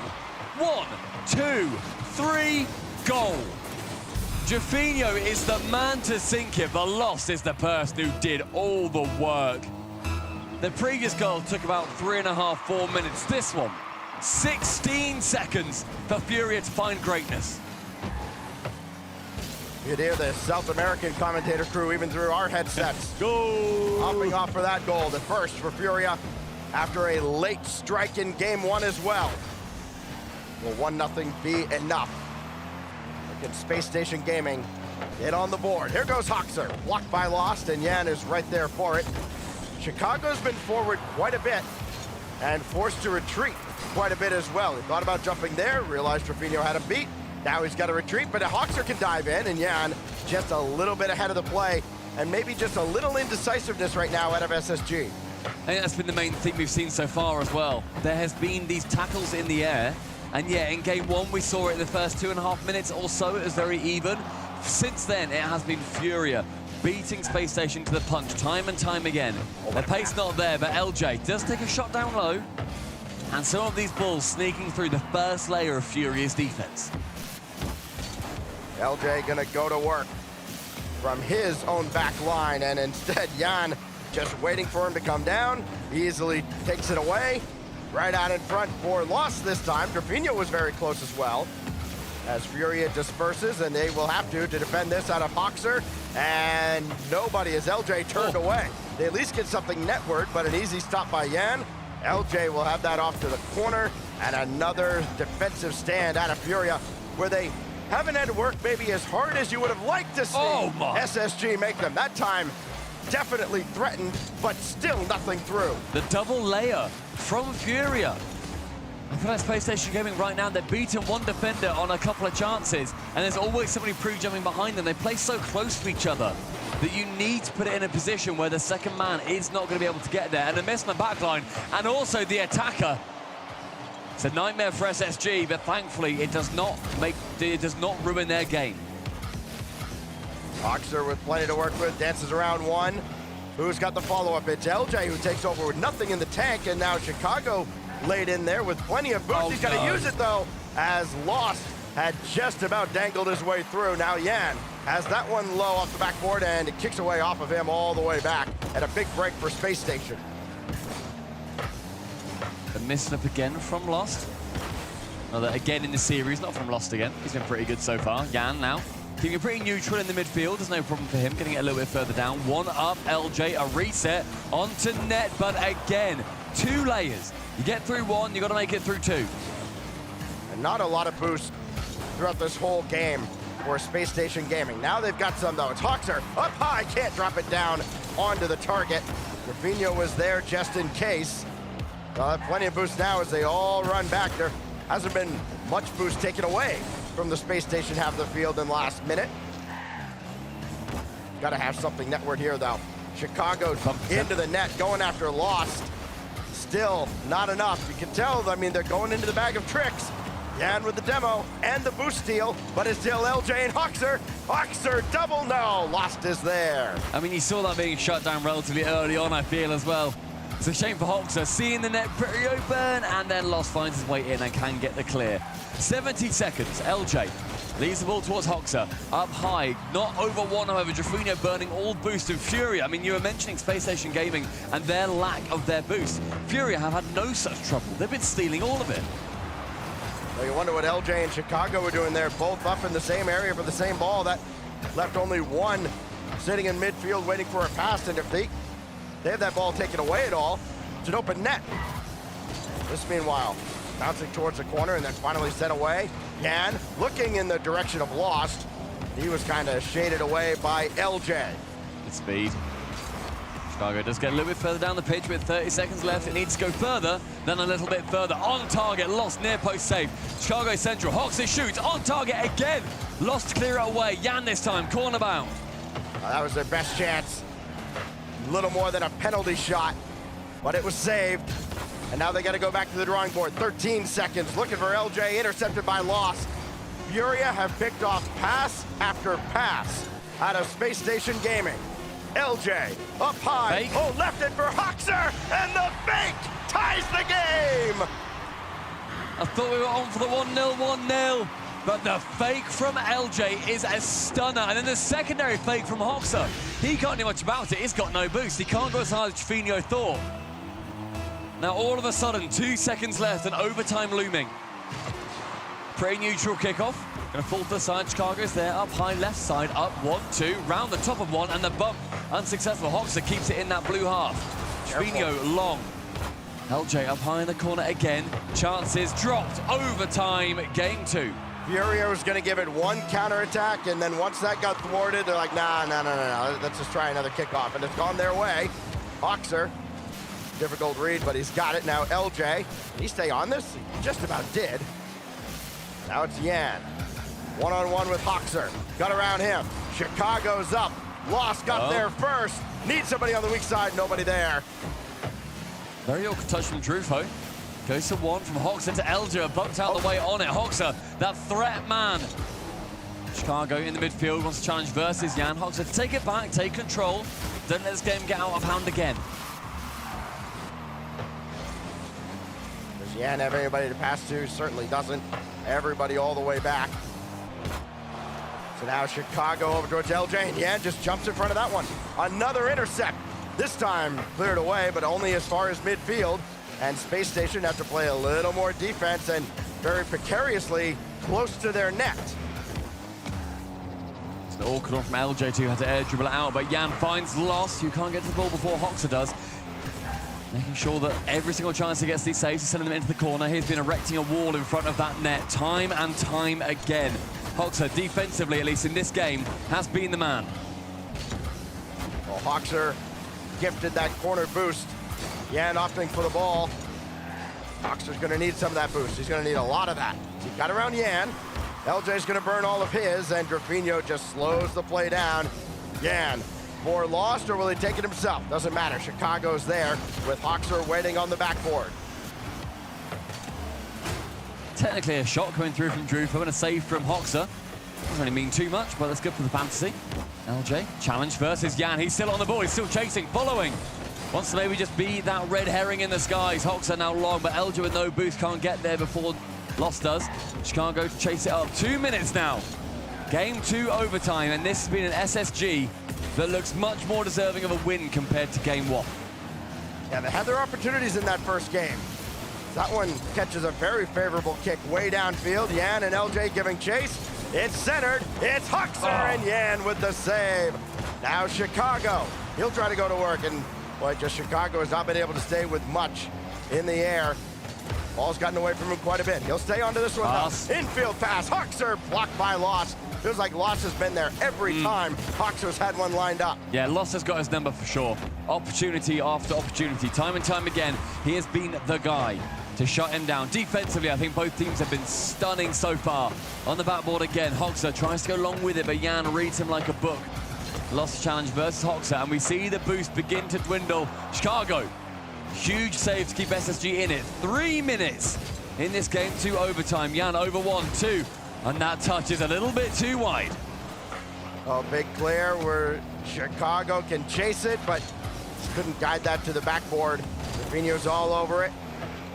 1, 2, 3, goal. Jaffinho is the man to sink it, but Lost is the person who did all the work. The previous goal took about 3.5, 4 minutes. This one, 16 seconds for Furia to find greatness. You hear the South American commentator crew even through our headsets. Go! Hopping off for that goal. The first for Furia after a late strike in game 1 as well. Will 1-0 be enough? Look at Space Station Gaming. Get on the board. Here goes Hoxer. Blocked by Lost, and Yan is right there for it. Chicago's been forward quite a bit and forced to retreat quite a bit as well. He thought about jumping there, realized Rapinoe had him beat. Now he's got to retreat, but Hoxer can dive in, and Yan just a little bit ahead of the play, and maybe just a little indecisiveness right now out of SSG. I think that's been the main thing we've seen so far as well. There has been these tackles in the air, and yeah, in game 1 we saw it in the first 2.5 minutes or so. It was very even. Since then, it has been Furia beating Space Station to the punch time and time again. The pace not there, but LJ does take a shot down low, and some of these balls sneaking through the first layer of Furia's defense. LJ gonna go to work from his own back line, and instead Yan just waiting for him to come down. Easily takes it away. Right out in front for Lost this time. Rapinoe was very close as well. As Furia disperses, and they will have to defend this out of Hoxer, and nobody as LJ turned away. They at least get something netward, but an easy stop by Yan. LJ will have that off to the corner, and another defensive stand out of Furia, where they haven't had to work maybe as hard as you would have liked to see SSG make them. That time, definitely threatened, but still nothing through. The double layer from Furia. I feel like Space Station Gaming right now, they've beaten one defender on a couple of chances, and there's always somebody pre-jumping behind them. They play so close to each other that you need to put it in a position where the second man is not going to be able to get there. And a miss on the back line, and also the attacker. It's a nightmare for SSG, but thankfully it does not ruin their game. Hoxer with plenty to work with, dances around one. Who's got the follow-up? It's LJ who takes over with nothing in the tank, and now Chicago laid in there with plenty of boost. He's got to use it, though, as Lost had just about dangled his way through. Now Yan has that one low off the backboard, and it kicks away off of him all the way back, and a big break for Space Station. A mislip again from Lost. Another again in the series, not from Lost again. He's been pretty good so far. Yan now keeping it pretty neutral in the midfield. There's no problem for him getting it a little bit further down. One up, LJ, a reset onto net, but again, 2 layers. You get through 1, you got to make it through 2. And not a lot of boost throughout this whole game for Space Station Gaming. Now they've got some, though. It's Hoxer up high, can't drop it down onto the target. Rapinoe was there just in case. Plenty of boost now as they all run back. There hasn't been much boost taken away from the Space Station half of the field in the last minute. Got to have something netward here, though. Chicago into the net, going after Lost. Still not enough. You can tell, I mean, they're going into the bag of tricks. Yan with the demo and the boost steal, but it's still LJ and Hoxer. Hoxer double, no, Lost is there. I mean, you saw that being shut down relatively early on, I feel, as well. It's a shame for Hoxer, seeing the net pretty open, and then Lost finds his way in and can get the clear. 70 seconds, LJ leads the ball towards Hoxer, up high, not over 1, however, Jaffinho burning all boost of Furia. I mean, you were mentioning Space Station Gaming and their lack of their boost. Furia have had no such trouble. They've been stealing all of it. Well, you wonder what LJ and Chicago were doing there, both up in the same area for the same ball. That left only one sitting in midfield waiting for a pass, and if they have that ball taken away at all, it's an open net. This, meanwhile, bouncing towards the corner and then finally set away. Yan looking in the direction of Lost. He was kind of shaded away by LJ. Good speed. Chicago does get a little bit further down the pitch with 30 seconds left. It needs to go further, then a little bit further. On target, Lost near post save. Chicago central, Hoxer shoots, on target again. Lost to clear it away. Yan this time, corner bound. That was their best chance. A little more than a penalty shot, but it was saved. And now they got to go back to the drawing board. 13 seconds, looking for LJ, intercepted by Lost. Furia have picked off pass after pass out of Space Station Gaming. LJ up high. Fake. Oh, left it for Hoxer, and the fake ties the game. I thought we were on for the 1-0, 1-0. But the fake from LJ is a stunner. And then the secondary fake from Hoxer. He can't do much about it. He's got no boost. He can't go as hard as Trifino thought. Now, all of a sudden, 2 seconds left and overtime looming. Pretty neutral kickoff. Going to fall to the side. Chicago's there, up high, left side, up 1-2, round the top of one, and the bump unsuccessful. Hoxer keeps it in that blue half. Trifino long. LJ up high in the corner again. Chances dropped. Overtime, game 2. Furia was going to give it one counterattack, and then once that got thwarted, they're like, nah, let's just try another kickoff, and it's gone their way. Hoxer, difficult read, but he's got it. Now LJ, did he stay on this? He just about did. Now it's Yan. One-on-one with Hoxer. Got around him. Chicago's up. Lost got there first. Need somebody on the weak side, nobody there. Very awkward touch from Drufo. Goes to one from Hoxer to LJ, bumped out the way on it. Hoxer, that threat man. Chicago in the midfield wants to challenge versus Yan. Hoxer, take it back, take control. Don't let this game get out of hand again. Does Yan have anybody to pass to? Certainly doesn't. Everybody all the way back. So now Chicago over towards LJ, and Yan just jumps in front of that one. Another intercept. This time cleared away, but only as far as midfield. And Space Station have to play a little more defense and very precariously close to their net. It's an awkward one from LJ too, had to air dribble it out, but Yan finds Lost, who can't get to the ball before Hoxer does. Making sure that every single chance he gets these saves, he's sending them into the corner. He's been erecting a wall in front of that net time and time again. Hoxer, defensively, at least in this game, has been the man. Well, Hoxer gifted that corner boost. Yan opting for the ball. Hoxer's going to need some of that boost. He's going to need a lot of that. He got around Yan. LJ's going to burn all of his, and Trifino just slows the play down. Yan, for Lost, or will he take it himself? Doesn't matter. Chicago's there with Hoxer waiting on the backboard. Technically a shot coming through from Drufo and a save from Hoxer. Doesn't really mean too much, but that's good for the fantasy. LJ, challenge versus Yan. He's still on the ball. He's still chasing, following. Wants to maybe just be that red herring in the skies. Hoxer now long, but LJ with no boost can't get there before Lost does. Chicago to chase it up. 2 minutes now. Game 2 overtime, and this has been an SSG that looks much more deserving of a win compared to game 1. Yeah, they had their opportunities in that first game. That one catches a very favorable kick way downfield. Yan and LJ giving chase. It's centered. It's Hoxer and Yan with the save. Now Chicago. He'll try to go to work, and boy, just Chicago has not been able to stay with much in the air. Ball's gotten away from him quite a bit. He'll stay onto this one though. Infield pass. Hoxer blocked by Lost. Feels like Lost has been there every time Hoxer's had one lined up. Yeah, Lost has got his number for sure. Opportunity after opportunity. Time and time again, he has been the guy to shut him down. Defensively, I think both teams have been stunning so far. On the backboard again, Hoxer tries to go along with it, but Yan reads him like a book. Lost challenge versus Hoxer, and we see the boost begin to dwindle. Chicago, huge save to keep SSG in it. 3 minutes in this game 2 overtime. Yan over 1-2, and that touch is a little bit too wide. Oh, big clear where Chicago can chase it, but couldn't guide that to the backboard. Trifino's all over it.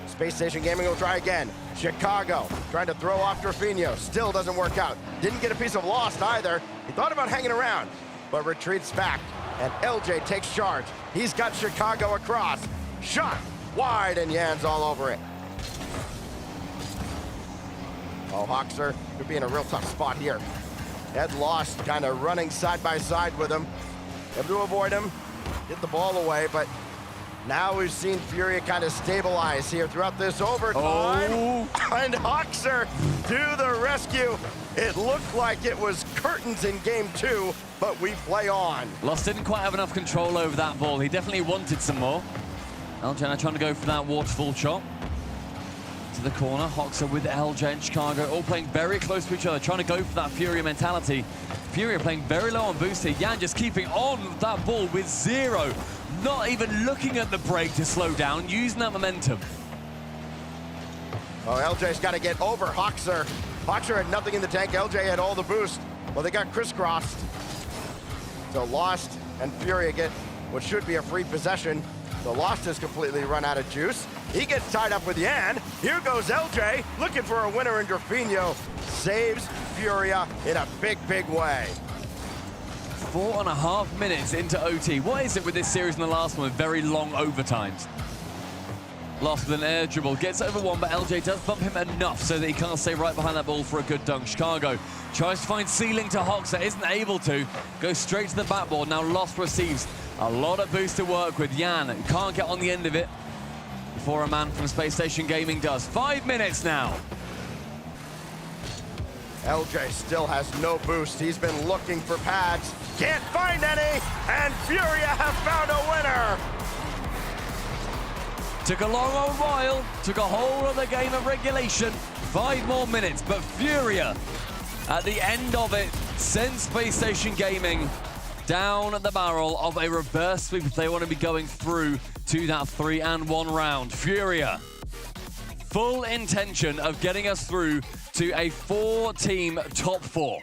Space Station Gaming will try again. Chicago trying to throw off Trifino. Still doesn't work out. Didn't get a piece of Lost either. He thought about hanging around, but retreats back. And LJ takes charge. He's got Chicago across. Shot wide, and Yan's all over it. Oh, Hoxer could be in a real tough spot here. Ed Lost kind of running side by side with him. able to avoid him, get the ball away, but now we've seen Furia kind of stabilize here throughout this overtime. And Hoxer to the rescue. It looked like it was curtains in game 2, but we play on. Lost didn't quite have enough control over that ball. He definitely wanted some more. LJ now trying to go for that waterfall shot. To the corner, Hoxer with LJ and Chicago all playing very close to each other, trying to go for that Furia mentality. Furia playing very low on boost here. Yan just keeping on that ball with 0. Not even looking at the break to slow down, using that momentum. Oh, LJ's got to get over Hoxer. Hoxer had nothing in the tank. LJ had all the boost. Well, they got crisscrossed. So Lost and Furia get what should be a free possession. The Lost has completely run out of juice. He gets tied up with Yan. Here goes LJ, looking for a winner, and Drafinho saves Furia in a big, big way. 4.5 minutes into OT. What is it with this series and the last one with very long overtimes? Lost with an air dribble, gets over one, but LJ does bump him enough so that he can't stay right behind that ball for a good dunk. Chicago tries to find ceiling to Hoxer, isn't able to. Goes straight to the backboard. Now Lost receives a lot of boost to work with. Yan can't get on the end of it before a man from Space Station Gaming does. 5 minutes now. LJ still has no boost. He's been looking for pads. Can't find any, and Furia have found a winner. Took a long old while, took a whole other game of regulation. 5 more minutes, but Furia, at the end of it, sends Space Station Gaming down the barrel of a reverse sweep if they want to be going through to that 3-1 round. Furia, full intention of getting us through to a 4-team top 4.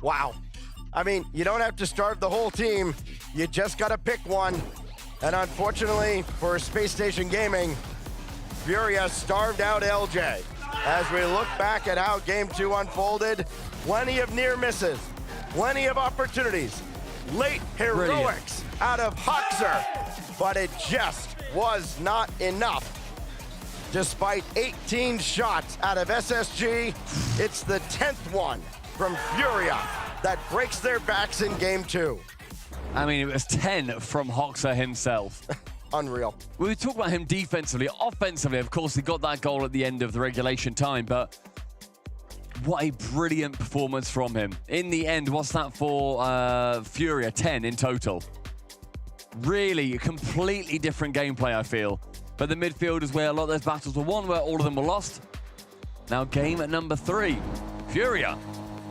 Wow. I mean, you don't have to starve the whole team. You just got to pick one. And unfortunately for Space Station Gaming, Furia starved out LJ. As we look back at how game 2 unfolded, plenty of near misses, plenty of opportunities, late heroics out of Hoxer, but it just was not enough. Despite 18 shots out of SSG, it's the 10th one from Furia that breaks their backs in game 2. I mean, it was 10 from Hoxer himself. Unreal. We talk about him defensively. Offensively, of course, he got that goal at the end of the regulation time, but what a brilliant performance from him. In the end, what's that for Furia? 10 in total. Really, a completely different gameplay, I feel. But the midfield is where a lot of those battles were won, where all of them were lost. Now game at number 3. Furia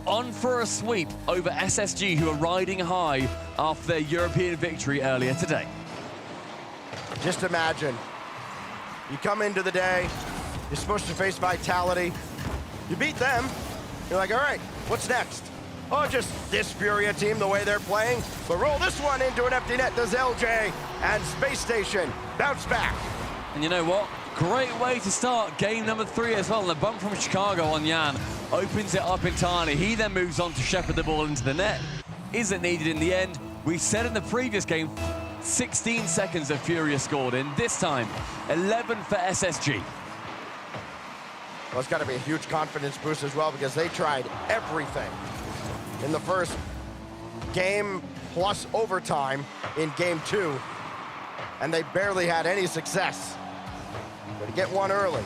on for a sweep over SSG, who are riding high after their European victory earlier today. Just imagine, you come into the day, you're supposed to face Vitality, you beat them, you're like, all right, what's next? Oh, just this Furia team, the way they're playing, but roll this one into an empty net, does LJ, and Space Station bounce back. And you know what? Great way to start game number 3 as well. The bump from Chicago on Yan opens it up entirely. He then moves on to shepherd the ball into the net. Isn't needed in the end. We said in the previous game, 16 seconds that Furia scored in. This time, 11 for SSG. Well, it's got to be a huge confidence boost as well, because they tried everything in the first game plus overtime in game 2, and they barely had any success. But to get one early.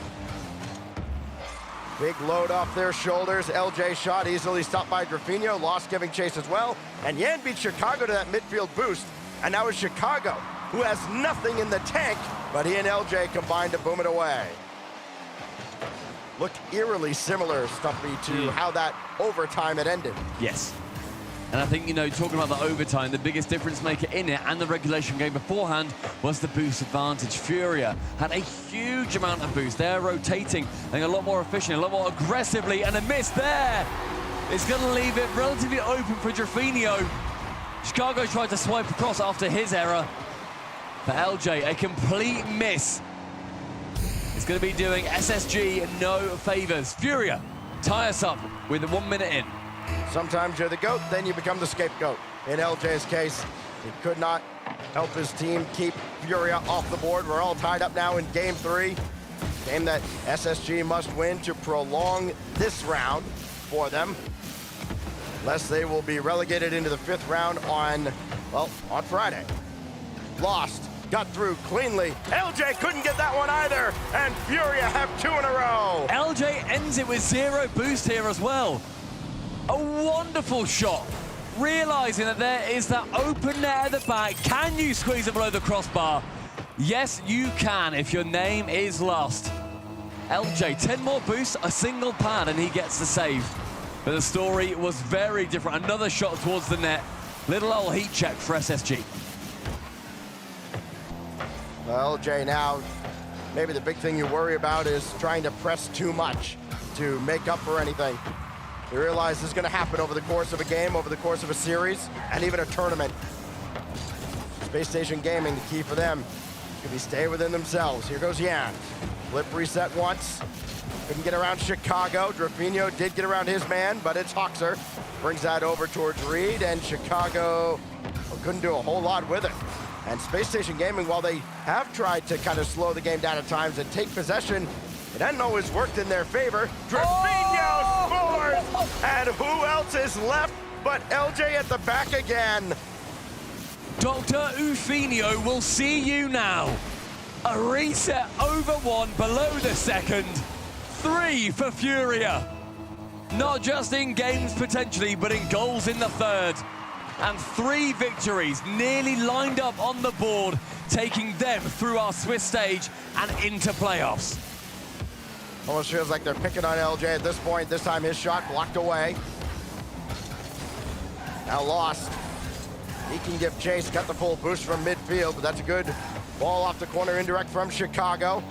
Big load off their shoulders. LJ shot easily stopped by Drafinho. Lost giving chase as well. And Yan beat Chicago to that midfield boost. And now it's Chicago, who has nothing in the tank, but he and LJ combined to boom it away. Looked eerily similar, Stumpy, to how that overtime had ended. Yes. And I think, you know, talking about the overtime, the biggest difference maker in it and the regulation game beforehand was the boost advantage. Furia had a huge amount of boost. They're rotating and a lot more efficient, a lot more aggressively, and a miss there. It's going to leave it relatively open for Drafinho. Chicago tried to swipe across after his error. For LJ, a complete miss. It's going to be doing SSG no favors. Furia tie us up with 1 minute in. Sometimes you're the GOAT, then you become the scapegoat. In LJ's case, he could not help his team keep Furia off the board. We're all tied up now in game 3. Game that SSG must win to prolong this round for them. unless they will be relegated into the 5th round on Friday. Lost, got through cleanly. LJ couldn't get that one either, and Furia have 2 in a row. LJ ends it with 0 boost here as well. A wonderful shot. Realizing that there is that open net at the back. Can you squeeze it below the crossbar? Yes, you can if your name is Lost. LJ, 10 more boosts, a single pad, and he gets the save. But the story was very different. Another shot towards the net. Little old heat check for SSG. Well, LJ now, maybe the big thing you worry about is trying to press too much to make up for anything. You realize this is going to happen over the course of a game, over the course of a series, and even a tournament. Space Station Gaming, the key for them could be stay within themselves. Here goes Yan. Flip reset once. Couldn't get around Chicago. Drafinho did get around his man, but it's Hoxer. Brings that over towards Reed, and Chicago couldn't do a whole lot with it. And Space Station Gaming, while they have tried to kind of slow the game down at times and take possession, it hasn't always worked in their favor. Drafinho scores! And who else is left but LJ at the back again? Dr. Ufinio will see you now. A reset over 1 below the second. 3 for Furia. Not just in games potentially, but in goals in the 3rd. And 3 victories nearly lined up on the board, taking them through our Swiss stage and into playoffs. Almost feels like they're picking on LJ at this point. This time his shot blocked away. Now Lost. He can give chase, got the full boost from midfield, but that's a good ball off the corner, indirect from Chicago.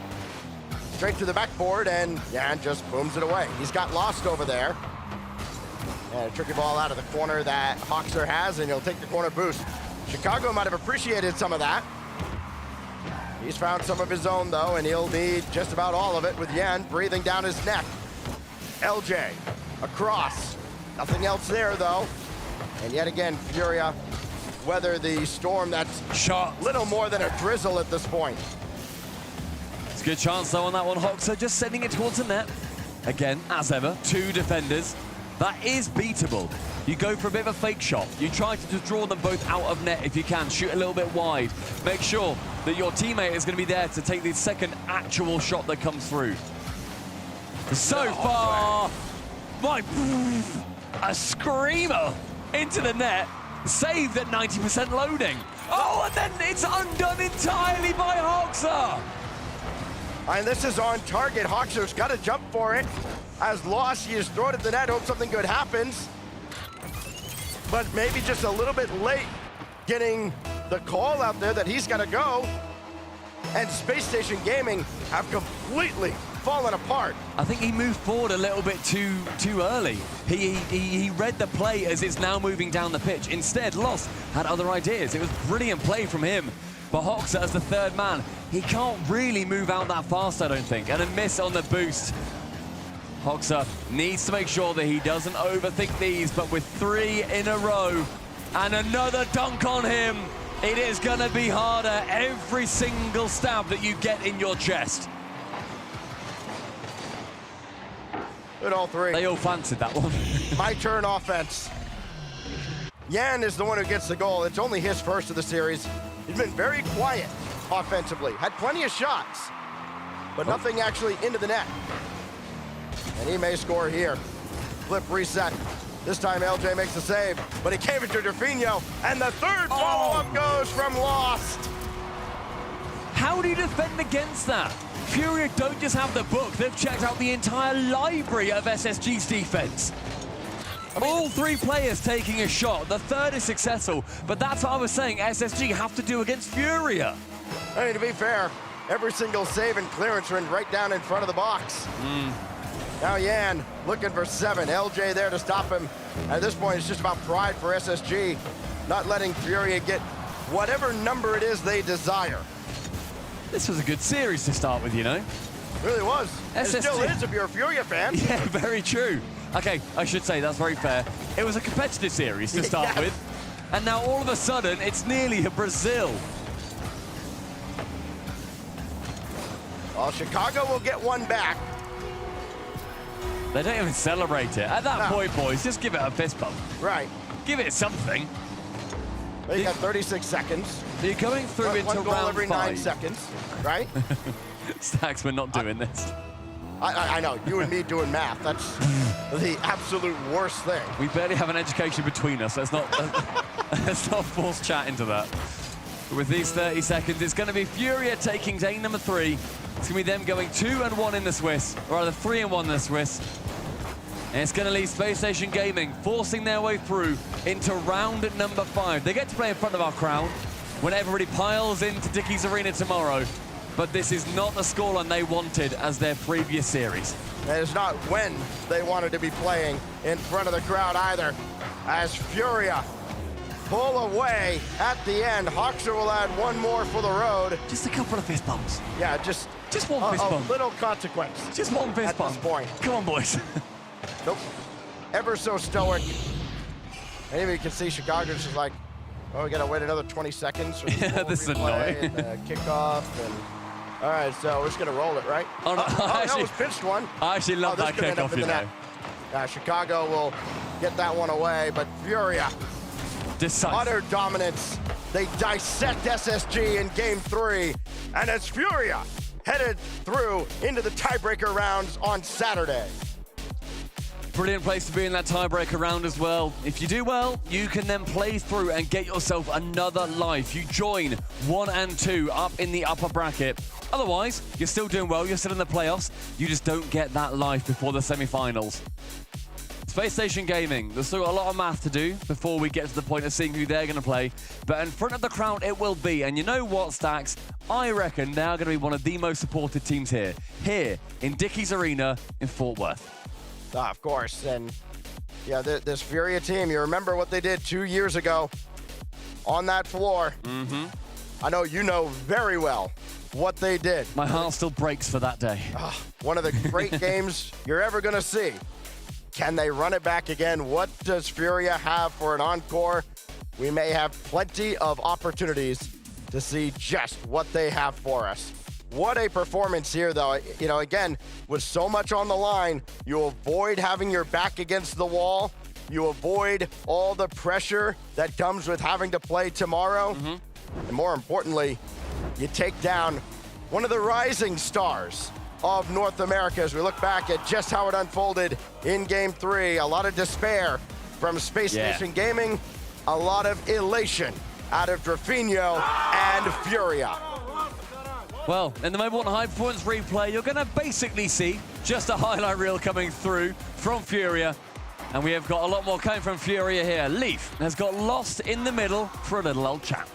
Straight to the backboard, and Yan just booms it away. He's got Lost over there. And a tricky ball out of the corner that Hoxer has, and he'll take the corner boost. Chicago might have appreciated some of that. He's found some of his own, though, and he'll need just about all of it with Yan breathing down his neck. LJ, across. Nothing else there, though. And yet again, Furia weather the storm that's shot little more than a drizzle at this point. It's a good chance, though, on that one. Hoxer just sending it towards the net. Again, as ever, 2 defenders. That is beatable. You go for a bit of a fake shot. You try to draw them both out of net if you can. Shoot a little bit wide. Make sure that your teammate is going to be there to take the second actual shot that comes through. So far, a screamer into the net. Saved at 90% loading. Oh, and then it's undone entirely by Hoxer. And this is on target. Hoxer's got to jump for it. As Lost, he just throw it at the net, hope something good happens. But maybe just a little bit late getting the call out there that he's got to go. And Space Station Gaming have completely fallen apart. I think he moved forward a little bit too early. He read the play as it's now moving down the pitch. Instead, Lost had other ideas. It was brilliant play from him. But Hoxer, as the 3rd man, he can't really move out that fast, I don't think. And a miss on the boost. Hoxer needs to make sure that he doesn't overthink these, but with 3 in a row and another dunk on him, it is going to be harder every single stab that you get in your chest. Good, all 3. They all fancied that one. My turn offense. Yan is the one who gets the goal. It's only his first of the series. He's been very quiet offensively. Had plenty of shots, but nothing actually into the net. And he may score here. Flip reset. This time LJ makes the save, but he came into Drafinho, and the 3rd follow-up goes from Lost. How do you defend against that? Furia don't just have the book, they've checked out the entire library of SSG's defense. All 3 players taking a shot. The 3rd is successful, but that's what I was saying SSG have to do against Furia. I mean, to be fair, every single save and clearance went right down in front of the box. Now Yan looking for 7. LJ there to stop him. At this point, it's just about pride for SSG, not letting Furia get whatever number it is they desire. This was a good series to start with, you know. It really was. SSG. It still is if you're a Furia fan. Yeah, very true. Okay, I should say that's very fair. It was a competitive series to start with, and now all of a sudden, it's nearly a Brazil. Well, Chicago will get one back. They don't even celebrate it. At that point, boys, just give it a fist bump. Right. Give it something. They got 36 seconds. You're going through into one goal round every 5. 9 seconds, right? Stacks, we're not doing this. I know, you and me doing math. That's the absolute worst thing. We barely have an education between us. Let's not force chat into that. But with these 30 seconds, it's going to be Furia taking game number 3. It's going to be them going 2-1 in the Swiss, or rather 3-1 in the Swiss. And it's going to leave Space Station Gaming forcing their way through into round number 5. They get to play in front of our crowd when everybody piles into Dickies Arena tomorrow. But this is not the scoreline they wanted as their previous series. And it's not when they wanted to be playing in front of the crowd either. As Furia pull away at the end, Hoxer will add one more for the road. Just a couple of fist bumps. Yeah, just one fist bump. A little consequence. Just one fist bump. At this point. Come on, boys. Nope. Ever so stoic. And even you can see Chicago's just like, oh, we gotta wait another 20 seconds. For Yeah, this is annoying. And, kickoff and. All right, so we're just going to roll it, right? Oh, no, that was pitched one. I actually love that this could end up kickoff, in you the know. net. Chicago will get that one away, but Furia, utter dominance. They dissect SSG in game 3, and it's Furia headed through into the tiebreaker rounds on Saturday. Brilliant place to be in that tiebreaker round as well. If you do well, you can then play through and get yourself another life. You join 1 and 2 up in the upper bracket. Otherwise, you're still doing well, you're still in the playoffs. You just don't get that life before the semi-finals. Space Station Gaming, there's still a lot of math to do before we get to the point of seeing who they're going to play. But in front of the crowd, it will be. And you know what, Stacks? I reckon they're going to be one of the most supported teams here in Dickies Arena in Fort Worth. Of course, and yeah, this Furia team, you remember what they did 2 years ago on that floor. Mm-hmm. I know you know very well what they did. My heart still breaks for that day. One of the great games you're ever going to see. Can they run it back again? What does Furia have for an encore? We may have plenty of opportunities to see just what they have for us. What a performance here, though. You know, again, with so much on the line, you avoid having your back against the wall. You avoid all the pressure that comes with having to play tomorrow. Mm-hmm. And more importantly, you take down one of the rising stars of North America as we look back at just how it unfolded in Game 3. A lot of despair from Space Station Gaming, a lot of elation out of Drafinho and Furia. Well, in the Mobile 1 High Performance replay, you're going to basically see just a highlight reel coming through from Furia. And we have got a lot more coming from Furia here. Leaf has got lost in the middle for a little old chat.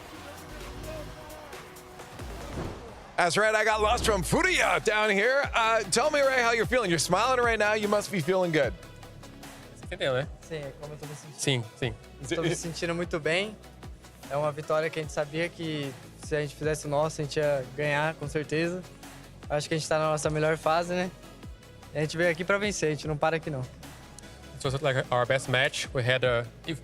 That's right, I got lost from Furia down here. Tell me, Ray, how you're feeling. You're smiling right now. You must be feeling good. Entendeu, né? Sim, é como eu tô me sentindo. Sim. Estou me sentindo muito bem. É uma vitória que a gente sabia que se a gente fizesse o nosso, a gente ia ganhar, com certeza. Acho que a gente está na nossa melhor fase, né? E a gente veio aqui para vencer, a gente não para aqui não. It was like our best match. We had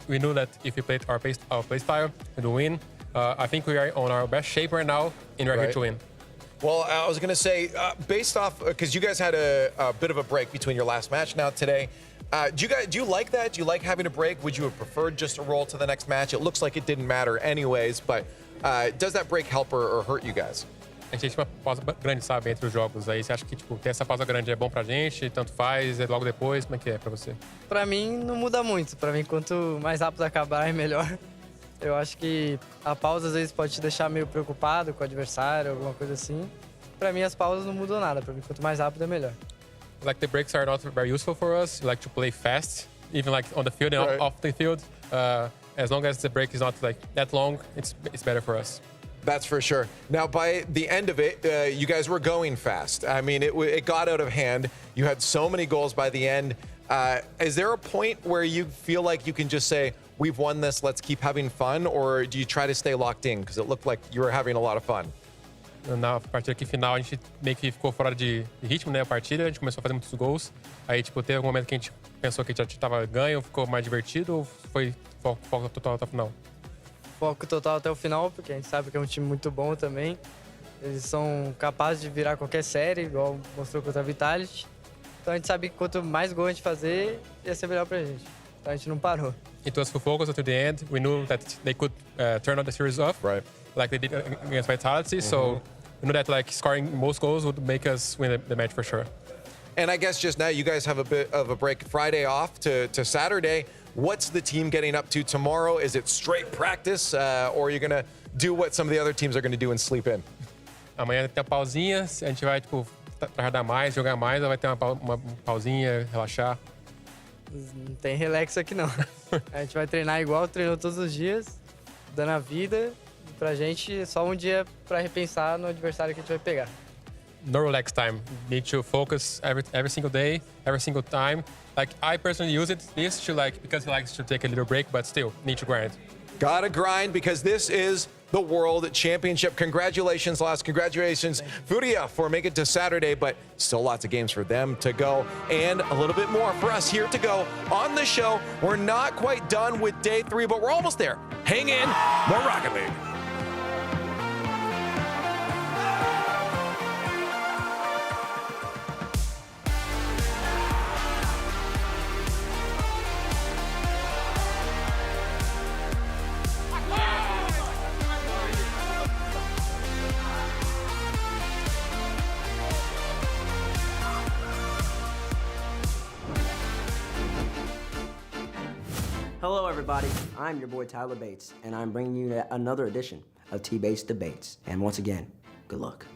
we knew that if we played our play style, we'd win. I think we are on our best shape right now, and we're here to win. Well, I was going to say, based off, because you guys had a bit of a break between your last match now today. Do you like that? Do you like having a break? Would you have preferred just to roll to the next match? It looks like it didn't matter anyways, but does that break help or hurt you guys? A gente tem uma pausa grande, sabe, entre os jogos aí. Você acha que, tipo, ter essa pausa grande é bom pra gente? Tanto faz, é logo depois? Como é que é pra você? Pra mim, não muda muito. Pra mim, quanto mais rápido acabar, é melhor. Eu acho que a pausa, às vezes, pode te deixar meio preocupado com o adversário, alguma coisa assim. Pra mim, as pausas não mudam nada. Pra mim, quanto mais rápido, é melhor. Like, the breaks are not very useful for us. We like to play fast, even like on the field and off the field. As long as the break is not like that long, it's better for us. That's for sure. Now, by the end of it, you guys were going fast. I mean, it got out of hand. You had so many goals by the end. Is there a point where you feel like you can just say, we've won this, let's keep having fun? Or do you try to stay locked in? Because it looked like you were having a lot of fun. Na partida aqui final, a gente meio que ficou fora de ritmo, né? A partida, a gente começou a fazer muitos gols. Aí, tipo, teve algum momento que a gente pensou que já tava ganho, ficou mais divertido, ou foi foco total até o final? Foco total até o final, porque a gente sabe que é um time muito bom também. Eles são capazes de virar qualquer série, igual mostrou contra a Vitality. Então a gente sabia que quanto mais gol a gente fazer, ia ser melhor pra gente. Então a gente não parou. It was full focus until the end. We knew that they could turn on the series off, like they did against Vitality. So we knew that like scoring most goals would make us win the match for sure. And I guess just now you guys have a bit of a break, Friday off to Saturday. What's the team getting up to tomorrow? Is it straight practice, or are you gonna do what some of the other teams are gonna do and sleep in? Amanhã tem uma pausinha, a gente vai tipo tardar mais, jogar mais, ou vai ter uma pausinha, relaxar. Não tem relax aqui não. A gente vai treinar igual treinou todos os dias, dando a vida. Pra gente, só um dia pra repensar no adversário que a gente vai pegar. No relax time. Need to focus every single day, every single time. Like I personally use this to like because he likes to take a little break, but still need to grind. Gotta grind because this is the World Championship. Congratulations, Las. Congratulations, Furia, for making it to Saturday, but still lots of games for them to go and a little bit more for us here to go on the show. We're not quite done with day 3, but we're almost there. Hang in, more Rocket League. Hello, everybody. I'm your boy Tyler Bates, and I'm bringing you another edition of T-Bates Debates. And once again, good luck.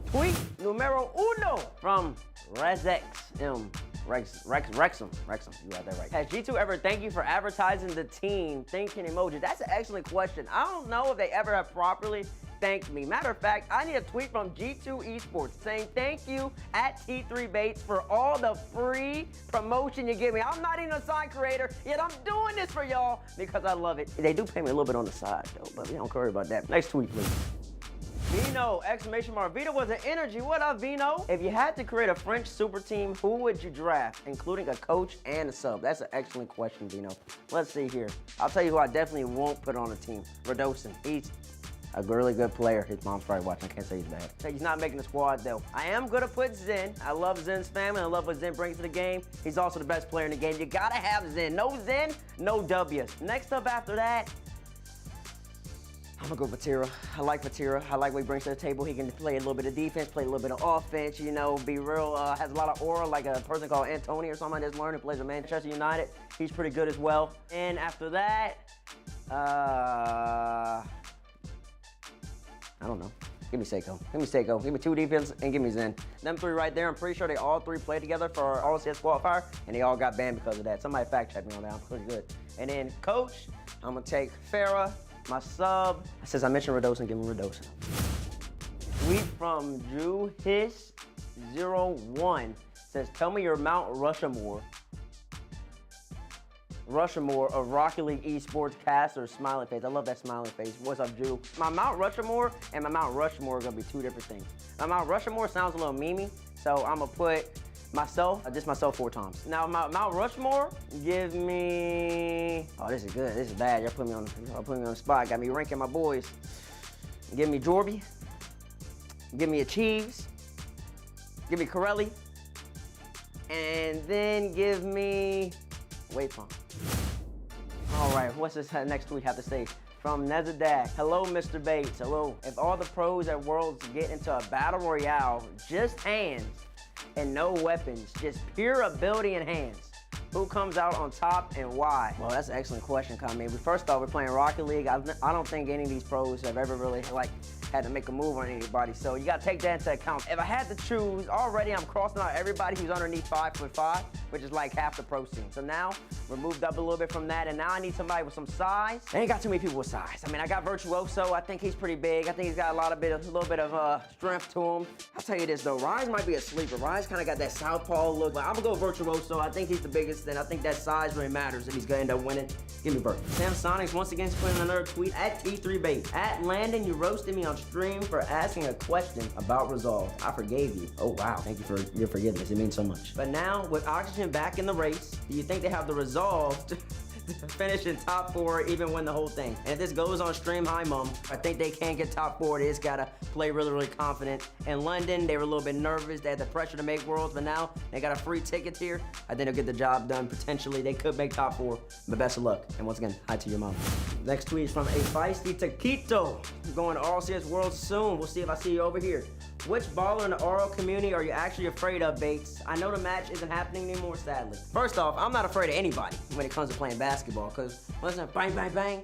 Tweet numero uno from RezXM. Rexum, you got that right. Has G2 ever thanked you for advertising the team? Thinking emoji. That's an excellent question. I don't know if they ever have properly thanked me. Matter of fact, I need a tweet from G2 Esports saying thank you at T3 Bates for all the free promotion you give me. I'm not even a sign creator, yet I'm doing this for y'all because I love it. They do pay me a little bit on the side though, but we don't worry about that. Next tweet, please. Vino, exclamation mark. Vino was an energy. What up, Vino? If you had to create a French super team, who would you draft, including a coach and a sub? That's an excellent question, Vino. Let's see here. I'll tell you who I definitely won't put on a team. Radosin. He's a really good player. His mom's probably watching. I can't say he's bad. He's not making the squad, though. I am going to put Zen. I love Zen's family. I love what Zen brings to the game. He's also the best player in the game. You got to have Zen. No W. Next up after that, I'm gonna go Vatira. I like Vatira. I like what he brings to the table. He can play a little bit of defense, play a little bit of offense, you know, be real, has a lot of aura, like a person called Antony or something I just learned who plays for Manchester United. He's pretty good as well. And after that, I don't know. Give me Seiko. Give me 2 defense and give me Zen. Them 3 right there, I'm pretty sure they all 3 played together for our RLCS qualifier, and they all got banned because of that. Somebody fact check me on that. I'm pretty good. And then coach, I'm gonna take Farah. My sub, since I mentioned Radosin, give me Radosin. Tweet from DrewHiss01 says, tell me your Mount Rushmore of Rocket League Esports caster, smiling face. I love that smiling face. What's up, Drew? My Mount Rushmore and my Mount Rushmore are gonna be 2 different things. My Mount Rushmore sounds a little memey, so I'm gonna put myself 4 times. Now, Mount Rushmore, give me, oh, this is good, this is bad. Y'all put me on the spot, got me ranking my boys. Give me Jorby, give me Achieves, give me Corelli, and then give me Waypon. All right, what's this next tweet have to say? From Nezadak, hello, Mr. Bates, hello. If all the pros at Worlds get into a battle royale, just hands, and no weapons, just pure ability and hands, who comes out on top and why? Well, that's an excellent question, Kami. First off, we're playing Rocket League. I don't think any of these pros have ever really had to make a move on anybody, so you gotta take that into account. If I had to choose, already I'm crossing out everybody who's underneath 5'5", which is like half the pro scene. So now we're moved up a little bit from that, and now I need somebody with some size. I ain't got too many people with size. I mean, I got Virtuoso. I think he's pretty big. I think he's got a little bit of strength to him. I'll tell you this though, Rise might be a sleeper. Rise kind of got that southpaw look, but I'm gonna go Virtuoso. I think he's the biggest, and I think that size really matters if he's gonna end up winning. Give me Vert. Samsonics once again putting another tweet at T3Base. At Landon, you roasted me on stream for asking a question about Resolve. I forgave you. Oh wow, thank you for your forgiveness. It means so much. But now, with Oxygen back in the race, do you think they have the resolve to finish in top 4, even win the whole thing. And if this goes on stream high, Mum, I think they can get top 4. They just gotta play really, really confident. In London, they were a little bit nervous. They had the pressure to make Worlds, but now they got a free ticket here. I think they'll get the job done. Potentially, they could make top 4. But best of luck. And once again, hi to your mom. Next tweet is from a feisty Taquito. Going to RLCS Worlds soon. We'll see if I see you over here. Which baller in the RL community are you actually afraid of, Bates? I know the match isn't happening anymore, sadly. First off, I'm not afraid of anybody when it comes to playing basketball, because listen, bang, bang, bang.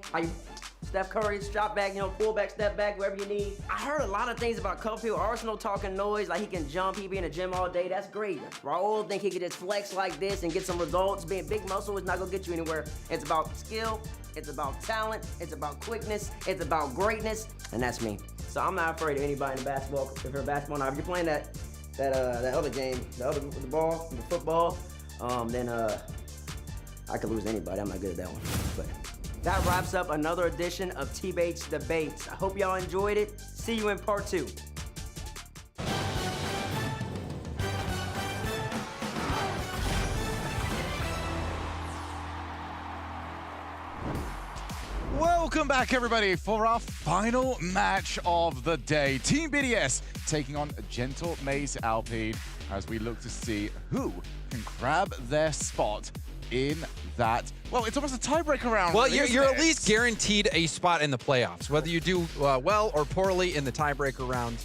Steph Curry, drop back, pull back, step back, wherever you need. I heard a lot of things about Cupfield Arsenal talking noise, like he can jump, he be in the gym all day, that's great. Raul think he could just flex like this and get some results. Being big muscle is not gonna get you anywhere. It's about skill, it's about talent, it's about quickness, it's about greatness, and that's me. So I'm not afraid of anybody in basketball. If you're a basketball, now if you're playing that other game, the ball, the football, then I could lose anybody. I'm not good at that one. But that wraps up another edition of T-Bates Debates. I hope y'all enjoyed it. See you in part 2. Welcome back, everybody, for our final match of the day. Team BDS taking on Gentle Maze Alpine as we look to see who can grab their spot in that. Well, it's almost a tiebreaker round. Well, really, you're at least guaranteed a spot in the playoffs. Whether you do well or poorly in the tiebreaker round,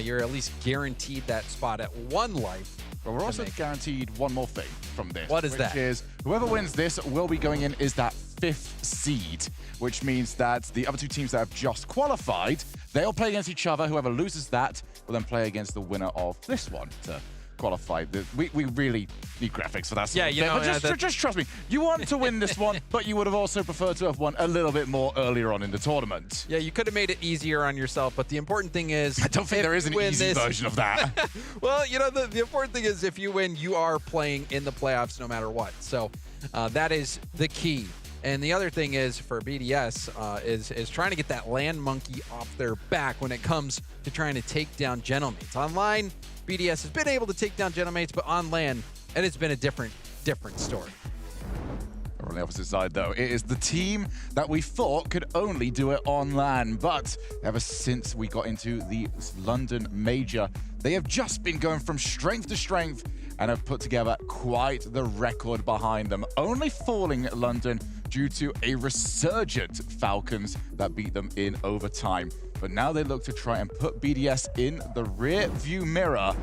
you're at least guaranteed that spot at 1 life. But we're also guaranteed one more thing from this. What is that? Which is whoever wins this will be going in is that 5th seed, which means that the other 2 teams that have just qualified, they'll play against each other. Whoever loses that will then play against the winner of this one to qualify. We really need graphics for that. Yeah, you know, but just trust me. You want to win this one, but you would have also preferred to have won a little bit more earlier on in the tournament. Yeah, you could have made it easier on yourself, but the important thing is... I don't think there is an easy version of that. Well, you know, the important thing is if you win, you are playing in the playoffs no matter what. So that is the key. And the other thing is for BDS is trying to get that land monkey off their back when it comes to trying to take down Gentlemates. Online, BDS has been able to take down Gentlemates, but on land, it has been a different story. On the opposite side, though, it is the team that we thought could only do it on land. But ever since we got into the London Major, they have just been going from strength to strength and have put together quite the record behind them, only falling London due to a resurgent Falcons that beat them in overtime. But now they look to try and put BDS in the rear view mirror.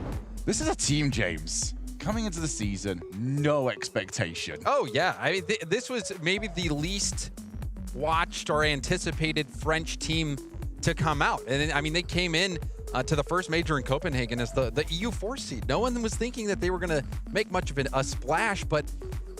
This is a team, James. Coming into the season, no expectation. Oh, yeah. I mean, this was maybe the least watched or anticipated French team to come out. And I mean, they came in to the first major in Copenhagen as the EU4 seed. No one was thinking that they were going to make much of a splash, but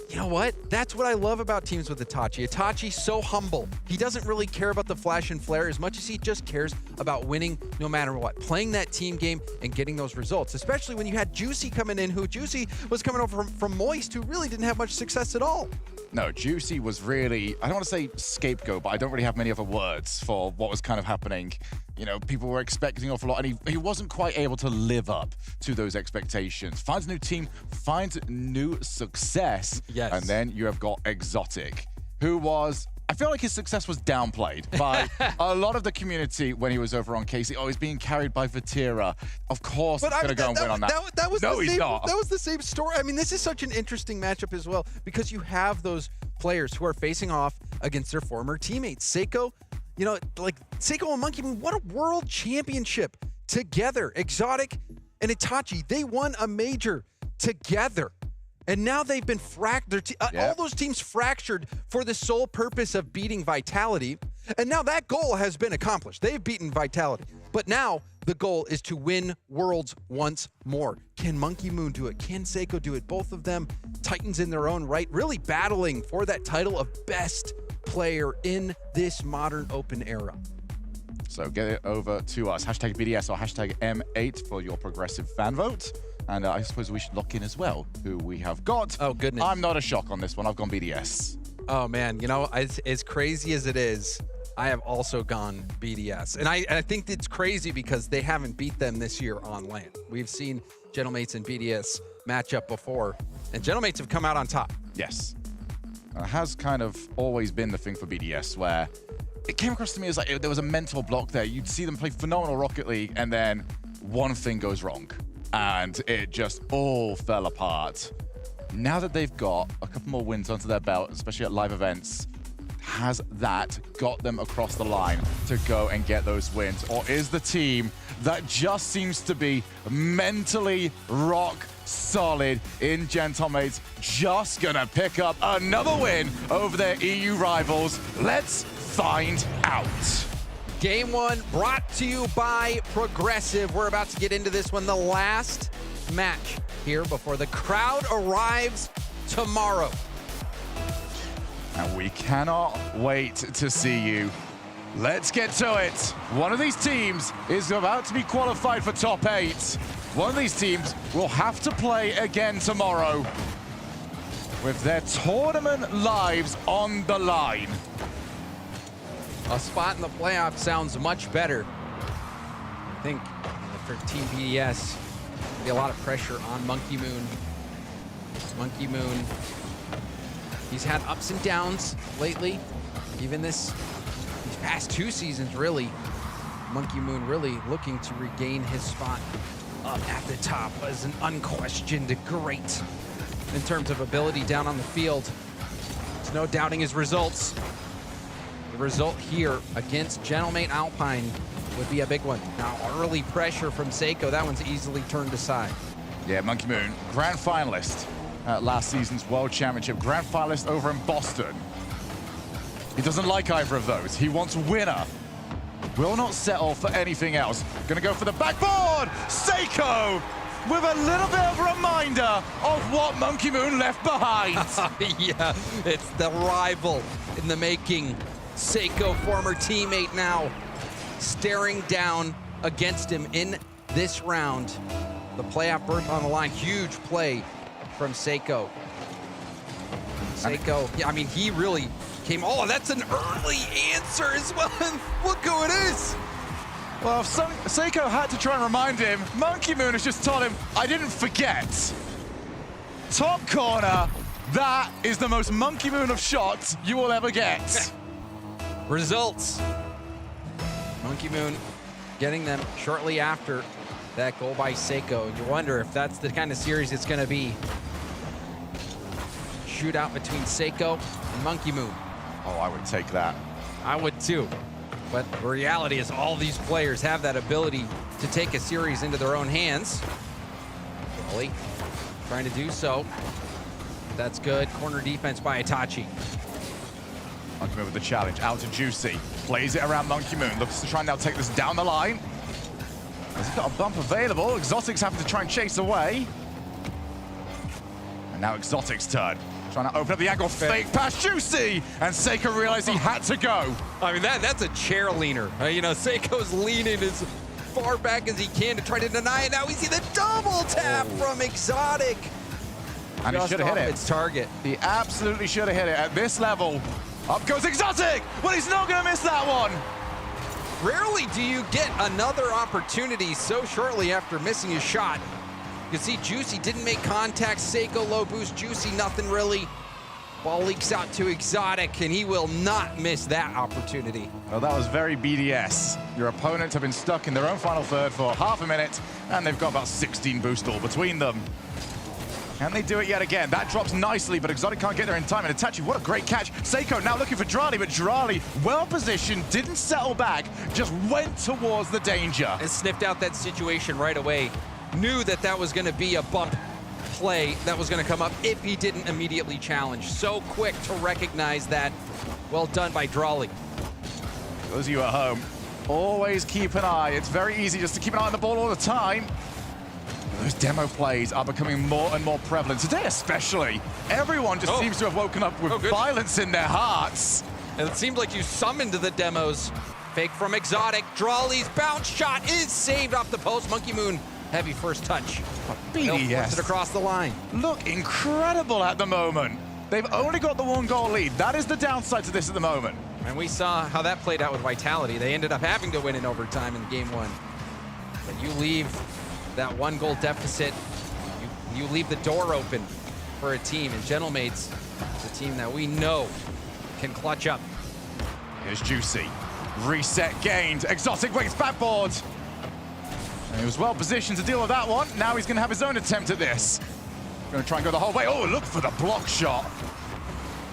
you know what? That's what I love about teams with Itachi. Itachi's so humble. He doesn't really care about the flash and flare as much as he just cares about winning no matter what. Playing that team game and getting those results, especially when you had Juicy coming in, who Juicy was coming over from Moist, who really didn't have much success at all. No, Juicy was really, I don't want to say scapegoat, but I don't really have many other words for what was kind of happening. You know, people were expecting an awful lot, and he wasn't quite able to live up to those expectations. Finds a new team, finds new success, yes. And then you have got Exotic, who was, I feel like his success was downplayed by a lot of the community when he was over on Casey. Oh, he's being carried by Vatira. Of course, he's going to go and win on that. No, he's not. That was the same story. I mean, this is such an interesting matchup as well, because you have those players who are facing off against their former teammates. Seiko, you know, like Seiko and Monkey, I mean, what a world championship together. Exotic and Itachi, they won a major together. And now they've been fractured. All those teams fractured for the sole purpose of beating Vitality. And now that goal has been accomplished. They've beaten Vitality. But now the goal is to win Worlds once more. Can Monkey Moon do it? Can Seiko do it? Both of them titans in their own right, really battling for that title of best player in this modern open era. So get it over to us. Hashtag BDS or hashtag M8 for your progressive fan vote. And I suppose we should lock in as well who we have got. Oh, goodness. I'm not a shock on this one. I've gone BDS. Oh, man. You know, as crazy as it is, I have also gone BDS. And I think it's crazy because they haven't beat them this year on land. We've seen Gentlemates and BDS match up before, and Gentlemates have come out on top. Yes. has kind of always been the thing for BDS, where it came across to me as like there was a mental block there. You'd see them play phenomenal Rocket League, and then one thing goes wrong, and it just all fell apart. Now that they've got a couple more wins onto their belt, especially at live events, has that got them across the line to go and get those wins? Or is the team that just seems to be mentally rock solid in Gen.G just gonna pick up another win over their EU rivals? Let's find out. Game 1 brought to you by Progressive. We're about to get into this one, the last match here before the crowd arrives tomorrow. And we cannot wait to see you. Let's get to it. One of these teams is about to be qualified for top 8. One of these teams will have to play again tomorrow with their tournament lives on the line. A spot in the playoffs sounds much better. I think for Team BDS, there'll be a lot of pressure on Monkey Moon. Monkey Moon, he's had ups and downs lately. Even these past 2 seasons, really. Monkey Moon really looking to regain his spot up at the top as an unquestioned great in terms of ability down on the field. There's no doubting his results. The result here against Gentlemate Alpine would be a big one. Now, early pressure from Seiko, that one's easily turned aside. Yeah, Monkey Moon, grand finalist at last season's World Championship, grand finalist over in Boston. He doesn't like either of those. He wants winner. Will not settle for anything else. Gonna go for the backboard. Seiko with a little bit of a reminder of what Monkey Moon left behind. Yeah, it's the rival in the making. Seiko, former teammate now, staring down against him in this round. The playoff berth on the line, huge play from Seiko. Seiko, yeah, I mean, he really came, oh, that's an early answer as well. Look who it is. Well, if Seiko had to try and remind him, Monkey Moon has just told him, I didn't forget. Top corner, that is the most Monkey Moon of shots you will ever get. Results. Monkey Moon getting them shortly after that goal by Seiko. You wonder if that's the kind of series it's going to be. Shootout between Seiko and Monkey Moon. Oh, I would take that. I would too. But the reality is all these players have that ability to take a series into their own hands. Rolly trying to do so. That's good. Corner defense by Itachi. Monkey Moon with the challenge, out to Juicy. Plays it around Monkey Moon, looks to try and now take this down the line. He's got a bump available. Exotic's having to try and chase away. And now Exotic's turn. Trying to open up the angle, fake pass, Juicy! And Seiko realized he had to go. I mean, that's a chair leaner. You know, Seiko's leaning as far back as he can to try to deny it. Now we see the double tap from Exotic. And he should have hit it. Its target. He absolutely should have hit it. At this level, up goes Exotic! Well, he's not gonna miss that one. Rarely do you get another opportunity so shortly after missing a shot. You can see Juicy didn't make contact. Seiko low boost, Juicy nothing really. Ball leaks out to Exotic, and he will not miss that opportunity. Well, that was very BDS. Your opponents have been stuck in their own final third for half a minute, and they've got about 16 boost all between them. Can they do it yet again? That drops nicely, but Exotic can't get there in time. And Itachi, what a great catch. Seiko now looking for Drali, but Drali, well positioned, didn't settle back, just went towards the danger. And sniffed out that situation right away. Knew that that was going to be a bump play that was going to come up if he didn't immediately challenge. So quick to recognize that. Well done by Drali. Those of you at home, always keep an eye. It's very easy just to keep an eye on the ball all the time. Those demo plays are becoming more and more prevalent. Today especially, everyone just seems to have woken up with violence in their hearts. And it seems like you summoned the demos. Fake from Exotic. Drali's bounce shot is saved off the post. Monkey Moon, heavy first touch. BDS. Force it across the line. Look incredible at the moment. They've only got the 1-goal lead. That is the downside to this at the moment. And we saw how that played out with Vitality. They ended up having to win in overtime in game 1. But you leave that 1-goal deficit, you leave the door open for a team, and Gentlemates is a team that we know can clutch up. Here's Juicy. Reset gained. Exotic waits backboard. And he was well positioned to deal with that one. Now he's going to have his own attempt at this. Going to try and go the whole way. Oh, look for the block shot.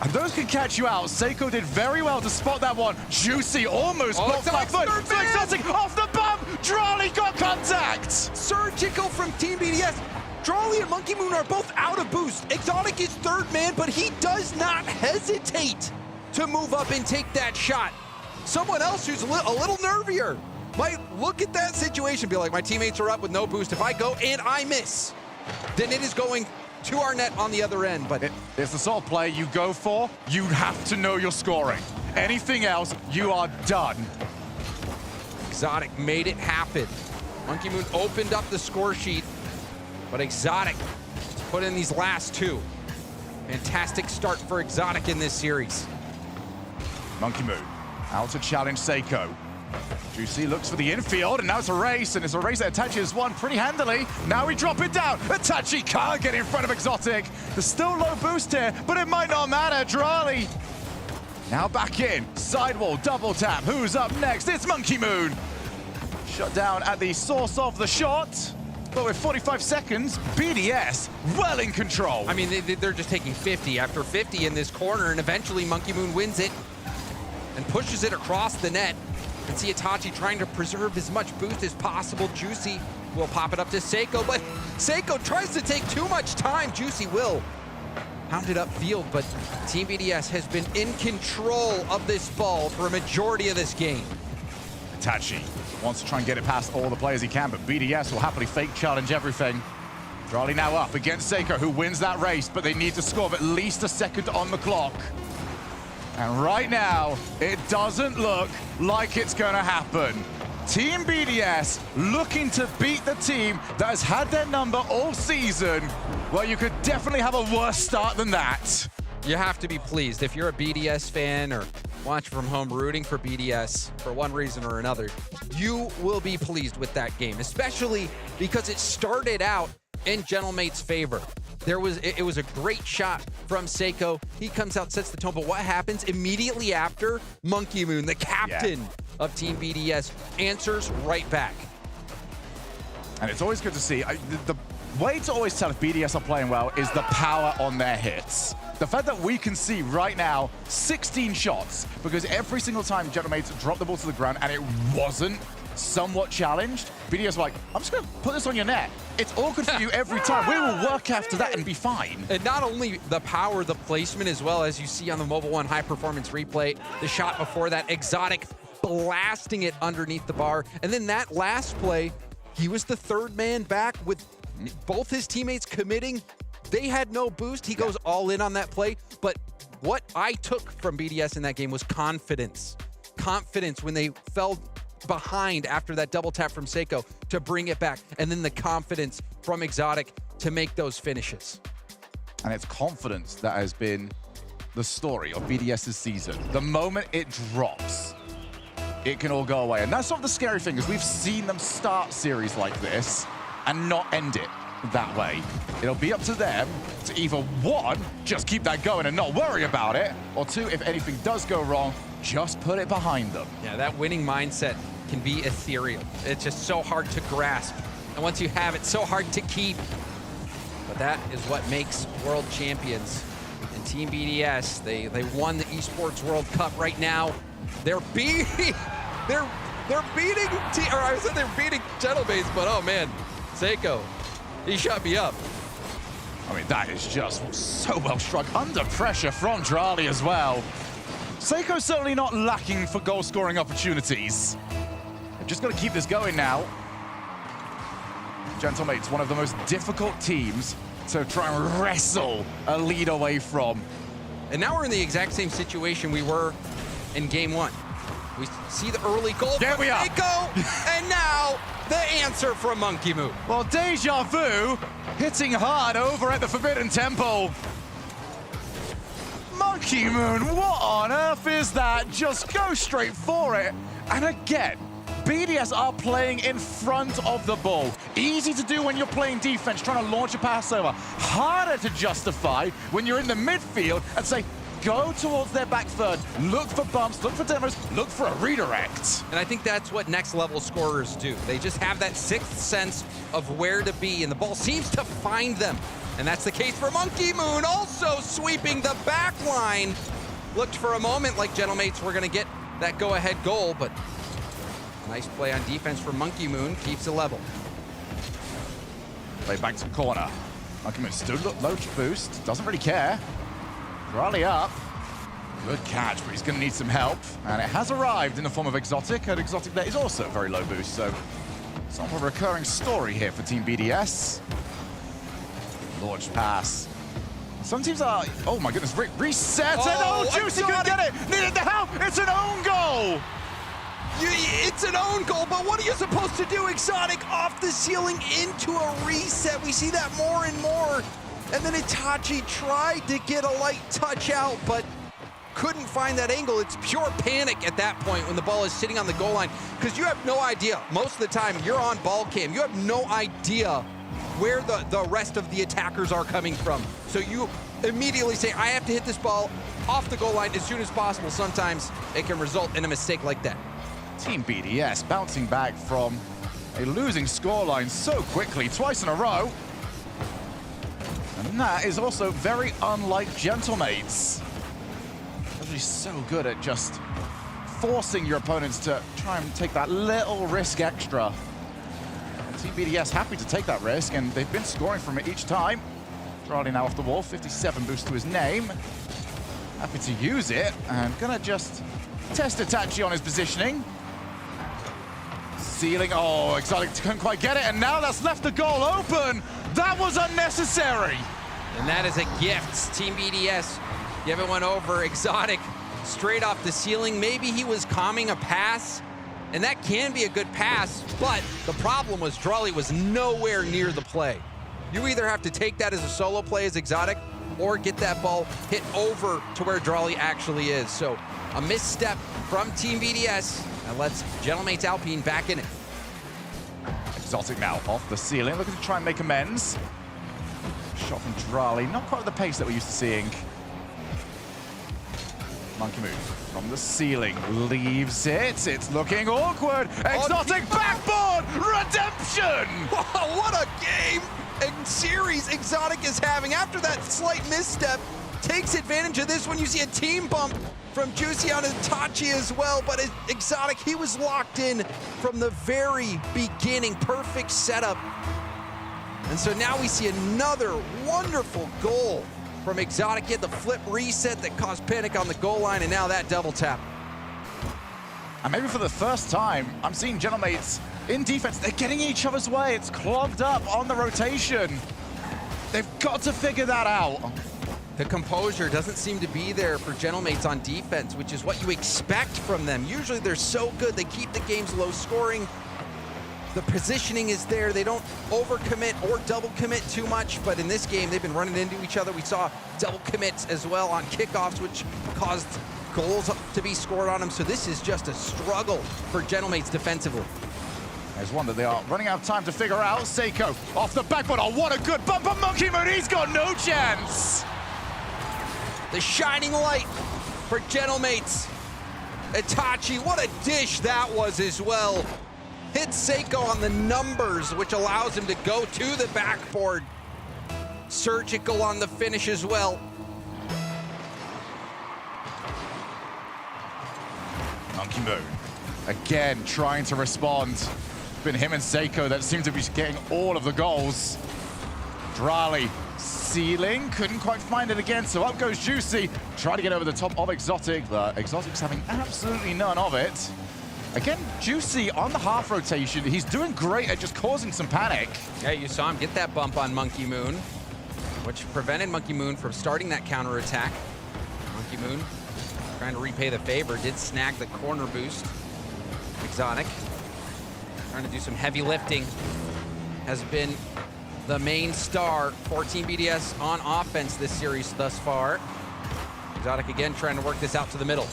And those can catch you out. Seiko did very well to spot that one. Juicy almost blocked that foot. So Exotic off the bump. Drawley got contact. Surgical from Team BDS. Drawley and Monkey Moon are both out of boost. Exotic is third man, but he does not hesitate to move up and take that shot. Someone else who's a little nervier might look at that situation and be like, my teammates are up with no boost. If I go and I miss, then it is going to our net on the other end. But it's the sort of play you go for. You have to know you're scoring. Anything else, you are done. Exotic made it happen. Monkey Moon opened up the score sheet, but Exotic put in these last two. Fantastic start for Exotic in this series. Monkey Moon out to challenge Seiko. Juicy looks for the infield, and now it's a race, and it's a race that attaches one pretty handily. Now we drop it down. Itachi can't get in front of Exotic. There's still low boost here, but it might not matter. Drawley now back in. Sidewall, double tap. Who's up next? It's Monkey Moon. Shut down at the source of the shot. But with 45 seconds, BDS well in control. I mean, they're just taking 50 after 50 in this corner, and eventually Monkey Moon wins it and pushes it across the net. You can see Itachi trying to preserve as much boost as possible. Juicy will pop it up to Seiko, but Seiko tries to take too much time. Juicy will pound it upfield, but Team BDS has been in control of this ball for a majority of this game. Itachi wants to try and get it past all the players he can, but BDS will happily fake challenge everything. Drawley now up against Seiko, who wins that race, but they need to score at least a second on the clock. And right now, it doesn't look like it's going to happen. Team BDS looking to beat the team that has had their number all season. Well, you could definitely have a worse start than that. You have to be pleased. If you're a BDS fan or watch from home rooting for BDS for one reason or another, you will be pleased with that game, especially because it started out in Gentlemate's favor. It was a great shot from Seiko. He comes out, sets the tone, but what happens immediately after? Monkey Moon, the captain of Team BDS, answers right back. And it's always good to see. The way to always tell if BDS are playing well is the power on their hits. The fact that we can see right now 16 shots, because every single time Gentlemates dropped the ball to the ground and it wasn't somewhat challenged, BDS were like, I'm just going to put this on your net. It's all good for you every time. We will work after that and be fine. And not only the power, the placement, as well as you see on the Mobile One high performance replay, the shot before that, Exotic blasting it underneath the bar. And then that last play, he was the third man back with both his teammates committing. They had no boost. He goes all in on that play. But what I took from BDS in that game was confidence. Confidence when they fell behind after that double tap from Seiko to bring it back. And then the confidence from Exotic to make those finishes. And it's confidence that has been the story of BDS's season. The moment it drops, it can all go away. And that's not the scary thing, is we've seen them start series like this and not end it that way. It'll be up to them to either, one, just keep that going and not worry about it, or two, if anything does go wrong, just put it behind them. Yeah, that winning mindset can be ethereal. It's just so hard to grasp. And once you have it, so hard to keep. But that is what makes world champions. And Team BDS, they won the Esports World Cup right now. They're beating Gentlemates, but oh man, Seiko, he shut me up. I mean, that is just so well struck. Under pressure from Drawley as well. Seiko's certainly not lacking for goal-scoring opportunities. They've just got to keep this going now. Gentlemates, one of the most difficult teams to try and wrestle a lead away from. And now we're in the exact same situation we were in game one. We see the early goal from Seiko, and now the answer from Monkey Moon. Well, Deja Vu hitting hard over at the Forbidden Temple. Monkey Moon, what on earth is that? Just go straight for it. And again, BDS are playing in front of the ball. Easy to do when you're playing defense, trying to launch a pass over. Harder to justify when you're in the midfield and say, go towards their back third, look for bumps, look for demos, look for a redirect. And I think that's what next level scorers do. They just have that sixth sense of where to be, and the ball seems to find them. And that's the case for Monkey Moon, also sweeping the back line. Looked for a moment like Gentlemates were gonna get that go-ahead goal, but nice play on defense for Monkey Moon, keeps it level. Play back to the corner. Monkey Moon still low boost, doesn't really care. Rally up. Good catch, but he's going to need some help. And it has arrived in the form of Exotic. And Exotic there is also very low boost, so somewhat of a recurring story here for Team BDS. Launch pass. Some teams are, oh my goodness, reset, and oh, Juicy couldn't get it! Needed the help! It's an own goal! It's an own goal, but what are you supposed to do? Exotic off the ceiling into a reset. We see that more and more. And then Itachi tried to get a light touch out, but couldn't find that angle. It's pure panic at that point when the ball is sitting on the goal line, because you have no idea. Most of the time, you're on ball cam. You have no idea where the rest of the attackers are coming from. So you immediately say, I have to hit this ball off the goal line as soon as possible. Sometimes it can result in a mistake like that. Team BDS bouncing back from a losing scoreline so quickly, twice in a row. And that is also very unlike Gentlemates. They're so good at just forcing your opponents to try and take that little risk extra. And Team BDS happy to take that risk, and they've been scoring from it each time. Charlie now off the wall, 57 boost to his name. Happy to use it, and gonna just test Itachi on his positioning. Ceiling, oh, Exotic couldn't quite get it, and now that's left the goal open. That was unnecessary. And that is a gift. Team BDS giving one over. Exotic straight off the ceiling. Maybe he was calming a pass, and that can be a good pass, but the problem was Drolly was nowhere near the play. You either have to take that as a solo play as Exotic, or get that ball hit over to where Drolly actually is. So a misstep from Team BDS, and lets Gentlemates Alpine back in it. Exotic now off the ceiling, looking to try and make amends. Shot from Drali, not quite at the pace that we're used to seeing. Monkey Moon from the ceiling, leaves it. It's looking awkward. Exotic backboard, redemption! What a game and series Exotic is having. After that slight misstep, takes advantage of this when you see a team bump from Juicy on Itachi as well, but Exotic, he was locked in from the very beginning. Perfect setup. And so now we see another wonderful goal from Exotic. Get the flip reset that caused panic on the goal line, and now that double tap. And maybe for the first time, I'm seeing Gentlemates in defense. They're getting each other's way. It's clogged up on the rotation. They've got to figure that out. The composure doesn't seem to be there for Gentlemates on defense, which is what you expect from them. Usually they're so good, they keep the games low scoring. The positioning is there. They don't overcommit or double commit too much, but in this game, they've been running into each other. We saw double commits as well on kickoffs, which caused goals to be scored on them. So this is just a struggle for Gentlemates defensively. There's one that they are running out of time to figure out. Seiko off the backboard. Oh, what a good bump on Monkey Moon. He's got no chance. The shining light for Gentlemates. Itachi, what a dish that was as well. Hits Seiko on the numbers, which allows him to go to the backboard. Surgical on the finish as well. Monkey Moon, again, trying to respond. It's been him and Seiko that seem to be getting all of the goals. Drali, ceiling, couldn't quite find it again, so up goes Juicy. Try to get over the top of Exotic, but Exotic's having absolutely none of it. Again, Juicy on the half rotation. He's doing great at just causing some panic. Yeah, you saw him get that bump on Monkey Moon, which prevented Monkey Moon from starting that counterattack. Monkey Moon trying to repay the favor, did snag the corner boost. Exotic trying to do some heavy lifting, has been the main star for Team BDS on offense this series thus far. Exotic again trying to work this out to the middle.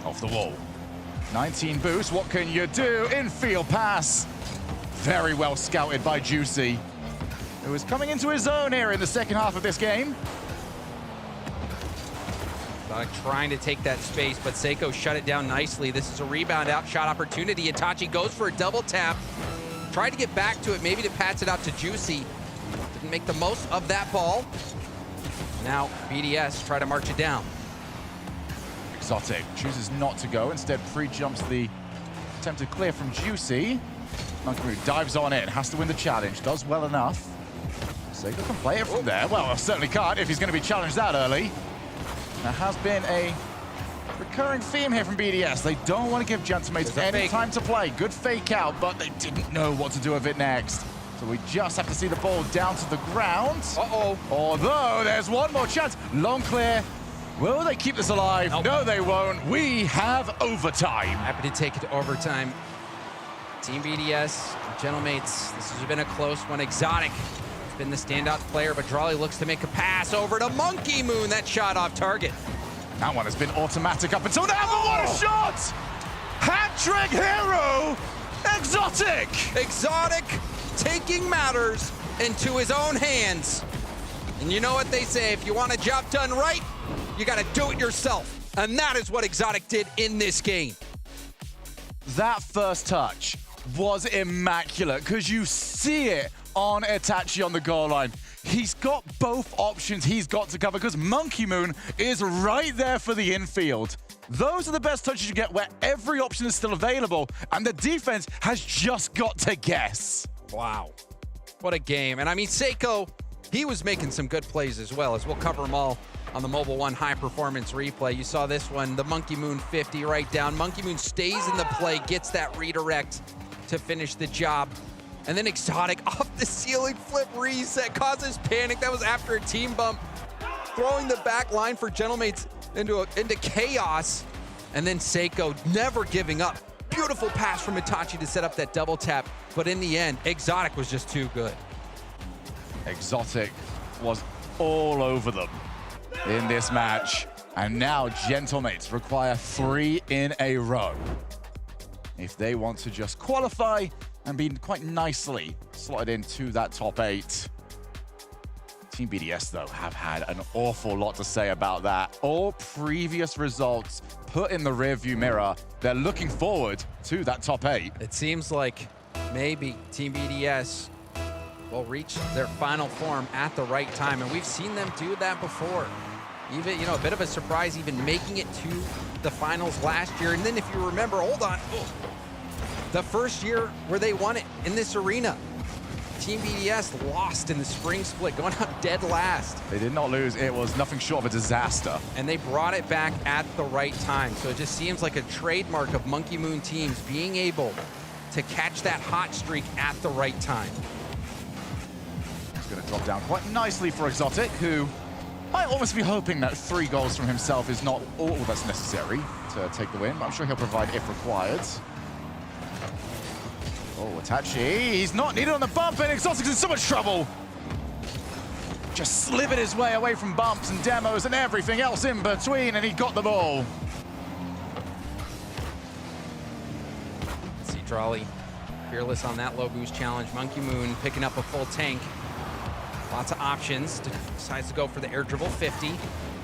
Off the wall. 19 boost, what can you do? Infield pass. Very well scouted by Juicy, who is coming into his own here in the second half of this game. Trying to take that space, but Seiko shut it down nicely. This is a rebound out shot opportunity. Itachi goes for a double tap. Tried to get back to it, maybe to pass it out to Juicy. Didn't make the most of that ball. Now BDS try to march it down. Exotic chooses not to go, instead pre-jumps the attempted clear from Juicy. Monkey dives on it, has to win the challenge, does well enough. Seiko can play it from there. Well, certainly can't if he's going to be challenged that early. There has been a recurring theme here from BDS. They don't want to give Gentlemen any time to play. Good fake out, but they didn't know what to do with it next. So we just have to see the ball down to the ground. Uh-oh. Although there's one more chance. Long clear. Will they keep this alive? Nope. No, they won't. We have overtime. Happy to take it to overtime. Team BDS, Gentlemates, this has been a close one. Exotic has been the standout player, but Drawley looks to make a pass over to Monkey Moon. That shot off target. That one has been automatic up until now, but what a shot! Hat-trick hero, Exotic! Exotic taking matters into his own hands. And you know what they say, if you want a job done right, you gotta do it yourself. And that is what Exotic did in this game. That first touch was immaculate, because you see it on Itachi on the goal line. He's got both options he's got to cover, because Monkey Moon is right there for the infield. Those are the best touches you get, where every option is still available, and the defense has just got to guess. Wow. What a game. And I mean, Seiko, he was making some good plays as well, as we'll cover them all on the Mobile One high performance replay. You saw this one, the Monkey Moon 50 right down. Monkey Moon stays in the play, gets that redirect to finish the job. And then Exotic off the ceiling flip reset, causes panic. That was after a team bump, throwing the back line for Gentlemates into chaos. And then Seiko never giving up. Beautiful pass from Itachi to set up that double tap. But in the end, Exotic was just too good. Exotic was all over them in this match. And now Gentlemates require 3 in a row if they want to just qualify and be quite nicely slotted into that top 8. Team BDS, though, have had an awful lot to say about that. All previous results put in the rearview mirror. They're looking forward to that top 8. It seems like maybe Team BDS will reach their final form at the right time, and we've seen them do that before. Even, you know, a bit of a surprise even making it to the finals last year. And then if you remember, hold on, the first year where they won it in this arena, Team BDS lost in the spring split, going out dead last. They did not lose. It was nothing short of a disaster. And they brought it back at the right time. So it just seems like a trademark of Monkey Moon teams being able to catch that hot streak at the right time. It's going to drop down quite nicely for Exotic, who might almost be hoping that 3 goals from himself is not all that's necessary to take the win, but I'm sure he'll provide if required. Oh, Itachi, he's not needed on the bump, and Exotic's in so much trouble. Just slivered his way away from bumps and demos and everything else in between, and he got the ball. Let's see, Drawley, fearless on that low boost challenge. Monkey Moon picking up a full tank. Lots of options, decides to go for the air dribble 50.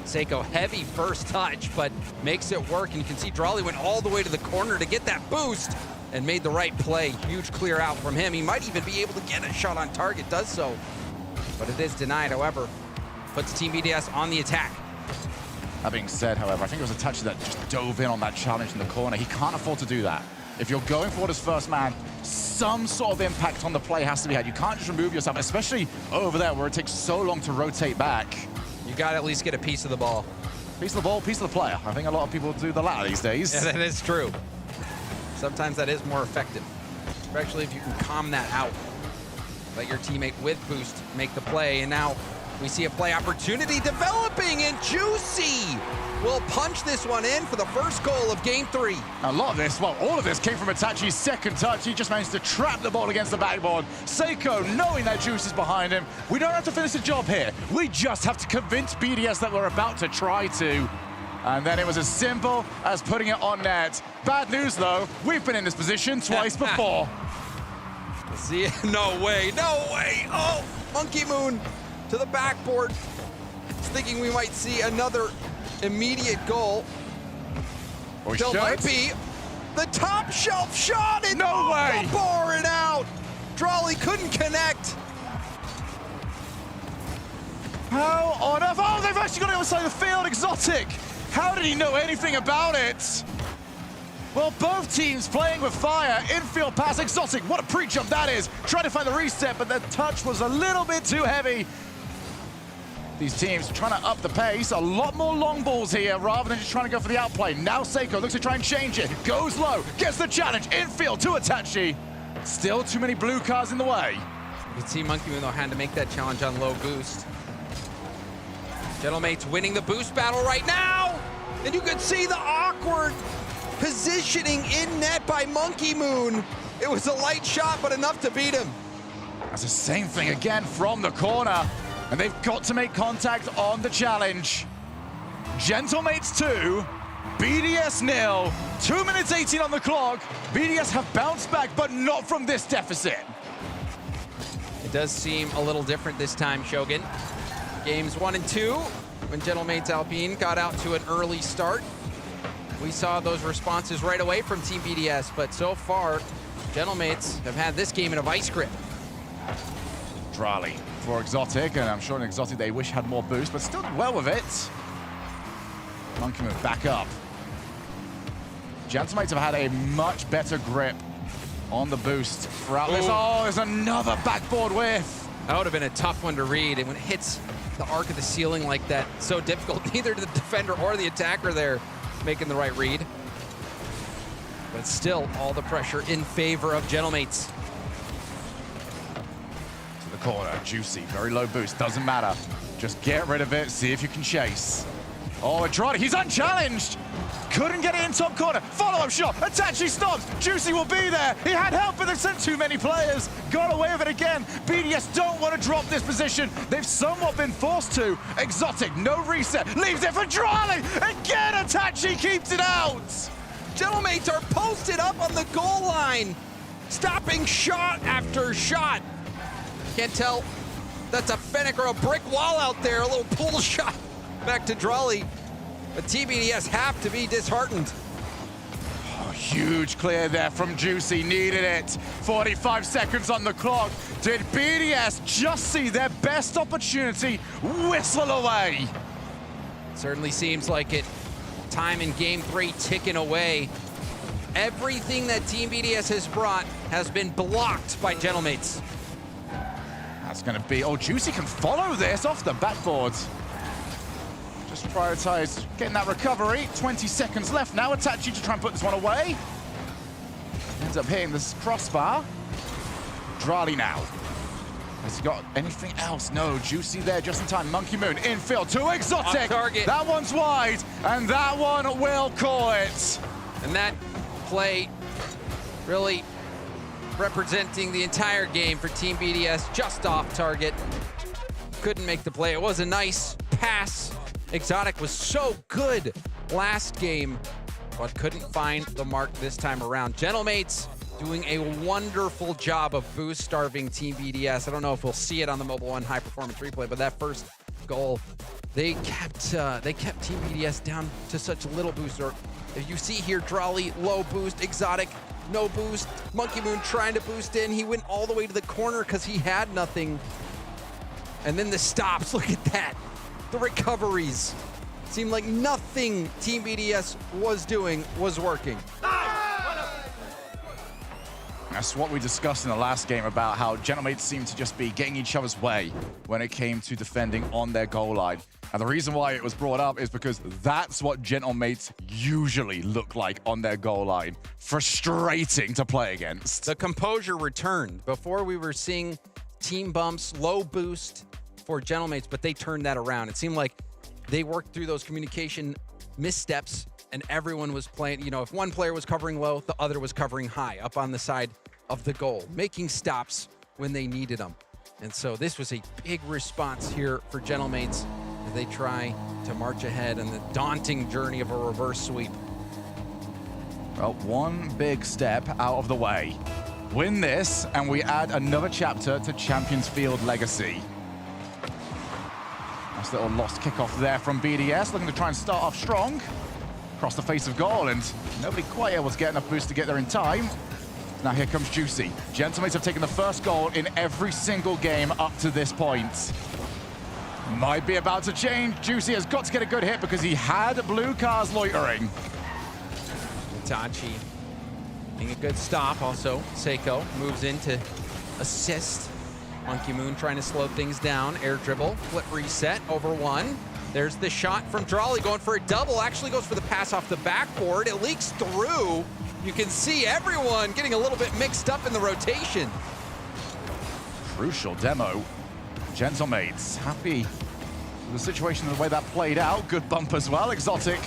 Seiko, heavy first touch, but makes it work, and you can see Drawley went all the way to the corner to get that boost and made the right play. Huge clear out from him. He might even be able to get a shot on target, does so, but it is denied, however. Puts Team BDS on the attack. That being said, however, I think it was Itachi that just dove in on that challenge in the corner. He can't afford to do that. If you're going forward as first man, some sort of impact on the play has to be had. You can't just remove yourself, especially over there where it takes so long to rotate back. You got to at least get a piece of the ball. Piece of the ball, piece of the player. I think a lot of people do the latter these days. Yeah, that is true. Sometimes that is more effective, especially if you can calm that out. Let your teammate with boost make the play, and now we see a play opportunity developing, and Juicy will punch this one in for the first goal of Game 3. A lot of this, well, all of this came from Itachi's second touch. He just managed to trap the ball against the backboard. Seiko, knowing that Juice is behind him, we don't have to finish the job here. We just have to convince BDS that we're about to try to. And then it was as simple as putting it on net. Bad news, though. We've been in this position twice before. See, no way, no way. Oh, Monkey Moon to the backboard. Thinking we might see another immediate goal. Still might be the top shelf shot. And no way. The bar and out. Drawley couldn't connect. How on earth? Oh, they've actually got it outside the field. Exotic. How did he know anything about it? Well, both teams playing with fire. Infield pass, Exotic. What a pre-jump that is. Trying to find the reset, but the touch was a little bit too heavy. These teams trying to up the pace. A lot more long balls here rather than just trying to go for the outplay. Now Seiko looks to try and change it. Goes low, gets the challenge. Infield to Itachi. Still too many blue cars in the way. You can see Monkey Moon, though, had to make that challenge on low boost. Gentlemates winning the boost battle right now. And you can see the awkward positioning in net by Monkey Moon. It was a light shot, but enough to beat him. That's the same thing again from the corner. And they've got to make contact on the challenge. Gentlemates 2, BDS 0. 2 minutes 18 on the clock. BDS have bounced back, but not from this deficit. It does seem a little different this time, Shogun. Games 1 and 2, when Gentlemates Alpine got out to an early start. We saw those responses right away from Team BDS, but so far, Gentlemates have had this game in a vice grip. Drawley for Exotic, and I'm sure an Exotic they wish had more boost, but still did well with it. Monkey Moon back up. Gentlemates have had a much better grip on the boost throughout this. Oh, there's another backboard whiff. That would have been a tough one to read, and when it hits the arc of the ceiling like that, so difficult, neither the defender or the attacker there making the right read. But still, all the pressure in favor of Gentlemates. To the corner, Juicy, very low boost, doesn't matter. Just get rid of it, see if you can chase. Oh, Andrade, he's unchallenged! Couldn't get it in top corner. Follow-up shot. Itachi stops. Juicy will be there. He had help, but they've sent too many players. Got away with it again. BDS don't want to drop this position. They've somewhat been forced to. Exotic, no reset. Leaves it for Drawley. Again, Itachi keeps it out. Gentlemates are posted up on the goal line. Stopping shot after shot. Can't tell that's a Fennec or a brick wall out there. A little pull shot back to Drawley. But TBDS have to be disheartened. Oh, huge clear there from Juicy, needed it. 45 seconds on the clock. Did BDS just see their best opportunity whistle away? Certainly seems like it. Time in game 3 ticking away. Everything that Team BDS has brought has been blocked by Gentlemates. That's gonna be, oh, Juicy can follow this off the backboard. Just prioritize getting that recovery. 20 seconds left now. Itachi to try and put this one away. Ends up hitting this crossbar. Drawley now. Has he got anything else? No, Juicy there just in time. Monkey Moon infield to Exotic. Off target. That one's wide, and that one will call it. And that play really representing the entire game for Team BDS, just off target. Couldn't make the play. It was a nice pass. Exotic was so good last game, but couldn't find the mark this time around. Gentlemates doing a wonderful job of boost starving Team BDS. I don't know if we'll see it on the Mobile One high performance replay, but that first goal, they kept Team BDS down to such little boost. Or if you see here, Drawley low boost, Exotic no boost, Monkey Moon trying to boost in. He went all the way to the corner because he had nothing. And then the stops, look at that. The recoveries. Seemed like nothing Team BDS was doing was working. That's what we discussed in the last game about how Gentlemates seemed to just be getting each other's way when it came to defending on their goal line. And the reason why it was brought up is because that's what Gentlemates usually look like on their goal line. Frustrating to play against. The composure returned. Before we were seeing team bumps, low boost for Gentlemates, but they turned that around. It seemed like they worked through those communication missteps and everyone was playing, you know, if one player was covering low, the other was covering high up on the side of the goal, making stops when they needed them. And so this was a big response here for Gentlemates. as they try to march ahead on the daunting journey of a reverse sweep. Well, one big step out of the way. Win this, and we add another chapter to Champions Field legacy. Nice little lost kickoff there from BDS, looking to try and start off strong. Across the face of goal, and nobody quite able to get enough boost to get there in time. Now here comes Juicy. Gentlemates have taken the first goal in every single game up to this point. Might be about to change. Juicy has got to get a good hit because he had blue cars loitering. Itachi getting a good stop. Also, Seiko moves in to assist. Monkey Moon trying to slow things down. Air dribble, flip reset, over one. There's the shot from Drawley going for a double. Actually goes for the pass off the backboard. It leaks through. You can see everyone getting a little bit mixed up in the rotation. Crucial demo. Gentlemates happy with the situation and the way that played out. Good bump as well. Exotic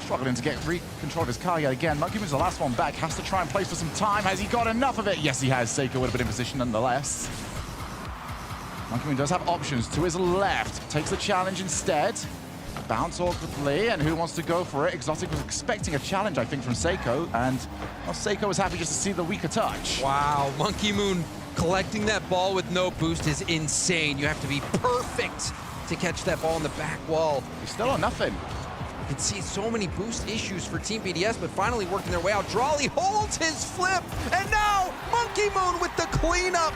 struggling to get control of his car yet again. Monkey Moon's the last one back. Has to try and place for some time. Has he got enough of it? Yes, he has. Seiko would have been in position nonetheless. Monkey Moon does have options to his left. Takes the challenge instead. Bounce awkwardly, and who wants to go for it? Exotic was expecting a challenge, I think, from Seiko, and well, Seiko was happy just to see the weaker touch. Wow, Monkey Moon collecting that ball with no boost is insane. You have to be perfect to catch that ball on the back wall. He's still on nothing. You can see so many boost issues for Team BDS, but finally working their way out. Drawley holds his flip, and now Monkey Moon with the cleanup.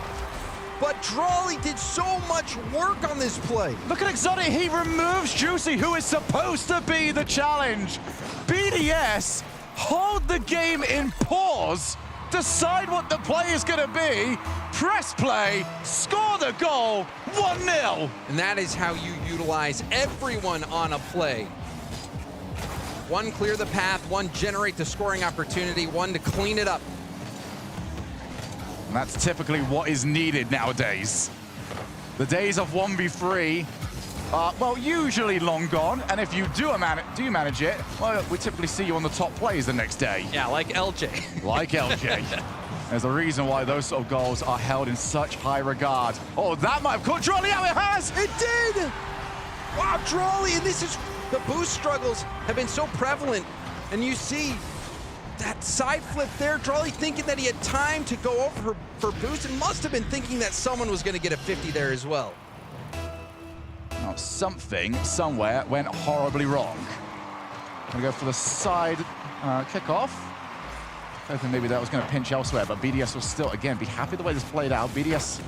But Drawley did so much work on this play. Look at Exotic, he removes Juicy, who is supposed to be the challenge. BDS hold the game in pause, decide what the play is gonna be, press play, score the goal, 1-0. And that is how you utilize everyone on a play. One, clear the path, one, generate the scoring opportunity, one, to clean it up. And that's typically what is needed nowadays. The days of 1v3 are, well, usually long gone, and if you do manage it, well, we typically see you on the top plays the next day. Yeah, like LJ. Like LJ. There's a reason why those sort of goals are held in such high regard. Oh, that might have caught Drawley out. It has! It did! Wow, Drawley, and this is, the boost struggles have been so prevalent, and you see that side flip there, Drawley thinking that he had time to go over for boost, and must have been thinking that someone was going to get a 50 there as well. Now, something somewhere went horribly wrong. Gonna go for the side kickoff. Hoping maybe that was going to pinch elsewhere, but BDS will still, again, be happy the way this played out. BDS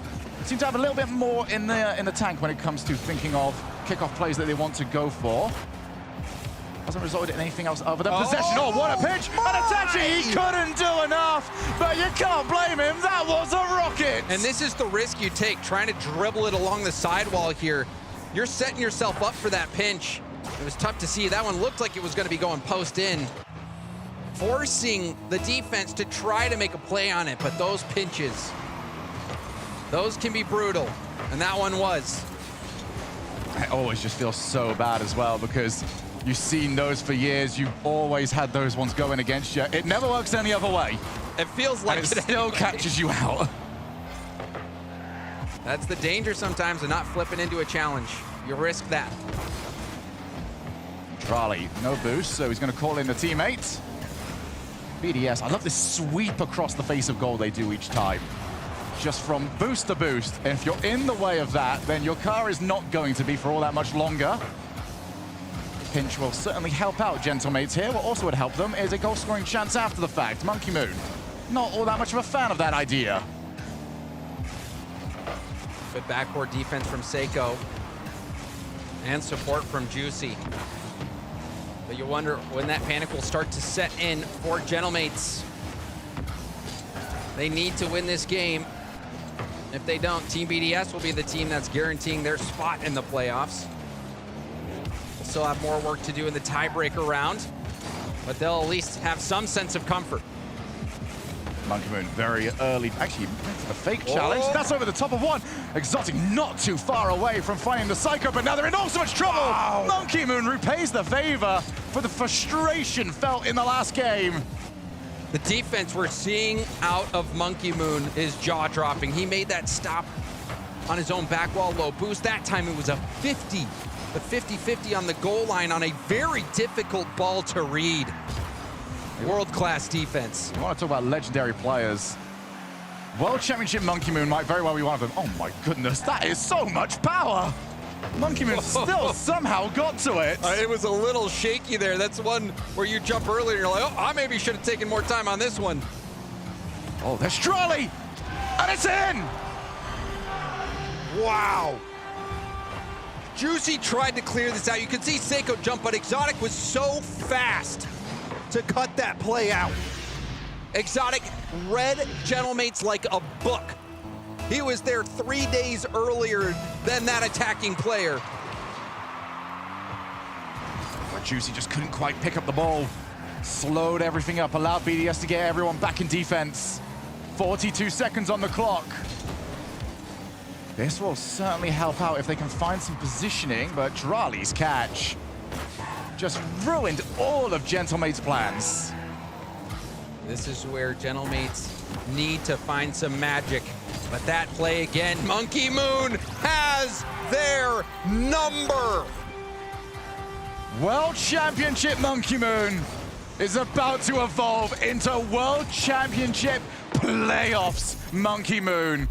seem to have a little bit more in the tank when it comes to thinking of kickoff plays that they want to go for. Hasn't resulted in anything else other than possession. Oh, what a pitch! And Itachi, he couldn't do enough, but you can't blame him. That was a rocket! And this is the risk you take, trying to dribble it along the sidewall here. You're setting yourself up for that pinch. It was tough to see. That one looked like it was going to be going post in. Forcing the defense to try to make a play on it, but those pinches, those can be brutal, and that one was. I always just feel so bad as well, because you've seen those for years. You've always had those ones going against you. It never works any other way. It feels like it still anyway. catches you out. That's the danger sometimes of not flipping into a challenge. You risk that. Drawley, no boost, so he's going to call in the teammate. BDS, I love this sweep across the face of goal they do each time. Just from boost to boost. And if you're in the way of that, then your car is not going to be for all that much longer. Pinch will certainly help out Gentlemates here. What also would help them is a goal scoring chance after the fact. Monkey Moon, not all that much of a fan of that idea. Good backboard defense from Seiko. And support from Juicy. But you wonder when that panic will start to set in for Gentlemates. They need to win this game. If they don't, Team BDS will be the team that's guaranteeing their spot in the playoffs. They'll still have more work to do in the tiebreaker round, but they'll at least have some sense of comfort. Monkey Moon very early, actually went for the fake challenge. That's over the top of one. Exotic not too far away from finding the Psycho, but now they're in all so much trouble. Wow. Monkey Moon repays the favor for the frustration felt in the last game. The defense we're seeing out of Monkey Moon is jaw-dropping. He made that stop on his own back wall low boost. That time it was a 50. the 50-50 on the goal line on a very difficult ball to read. World-class defense. You want to talk about legendary players. World Championship Monkey Moon might very well be one of them. Oh my goodness, that is so much power! Monkey Moon still somehow got to it. It was a little shaky there. That's one where you jump earlier and you're like, oh, I maybe should have taken more time on this one. Oh, there's Strawley! And it's in! Wow. Juicy tried to clear this out. You can see Seiko jump, but Exotic was so fast to cut that play out. Exotic read Gentlemates like a book. He was there 3 days earlier than that attacking player. But Juicy just couldn't quite pick up the ball. Slowed everything up, allowed BDS to get everyone back in defense. 42 seconds on the clock. This will certainly help out if they can find some positioning, but Drali's catch just ruined all of Gentlemate's plans. This is where Gentlemates need to find some magic. But that play again, Monkey Moon has their number. World Championship Monkey Moon is about to evolve into World Championship Playoffs Monkey Moon.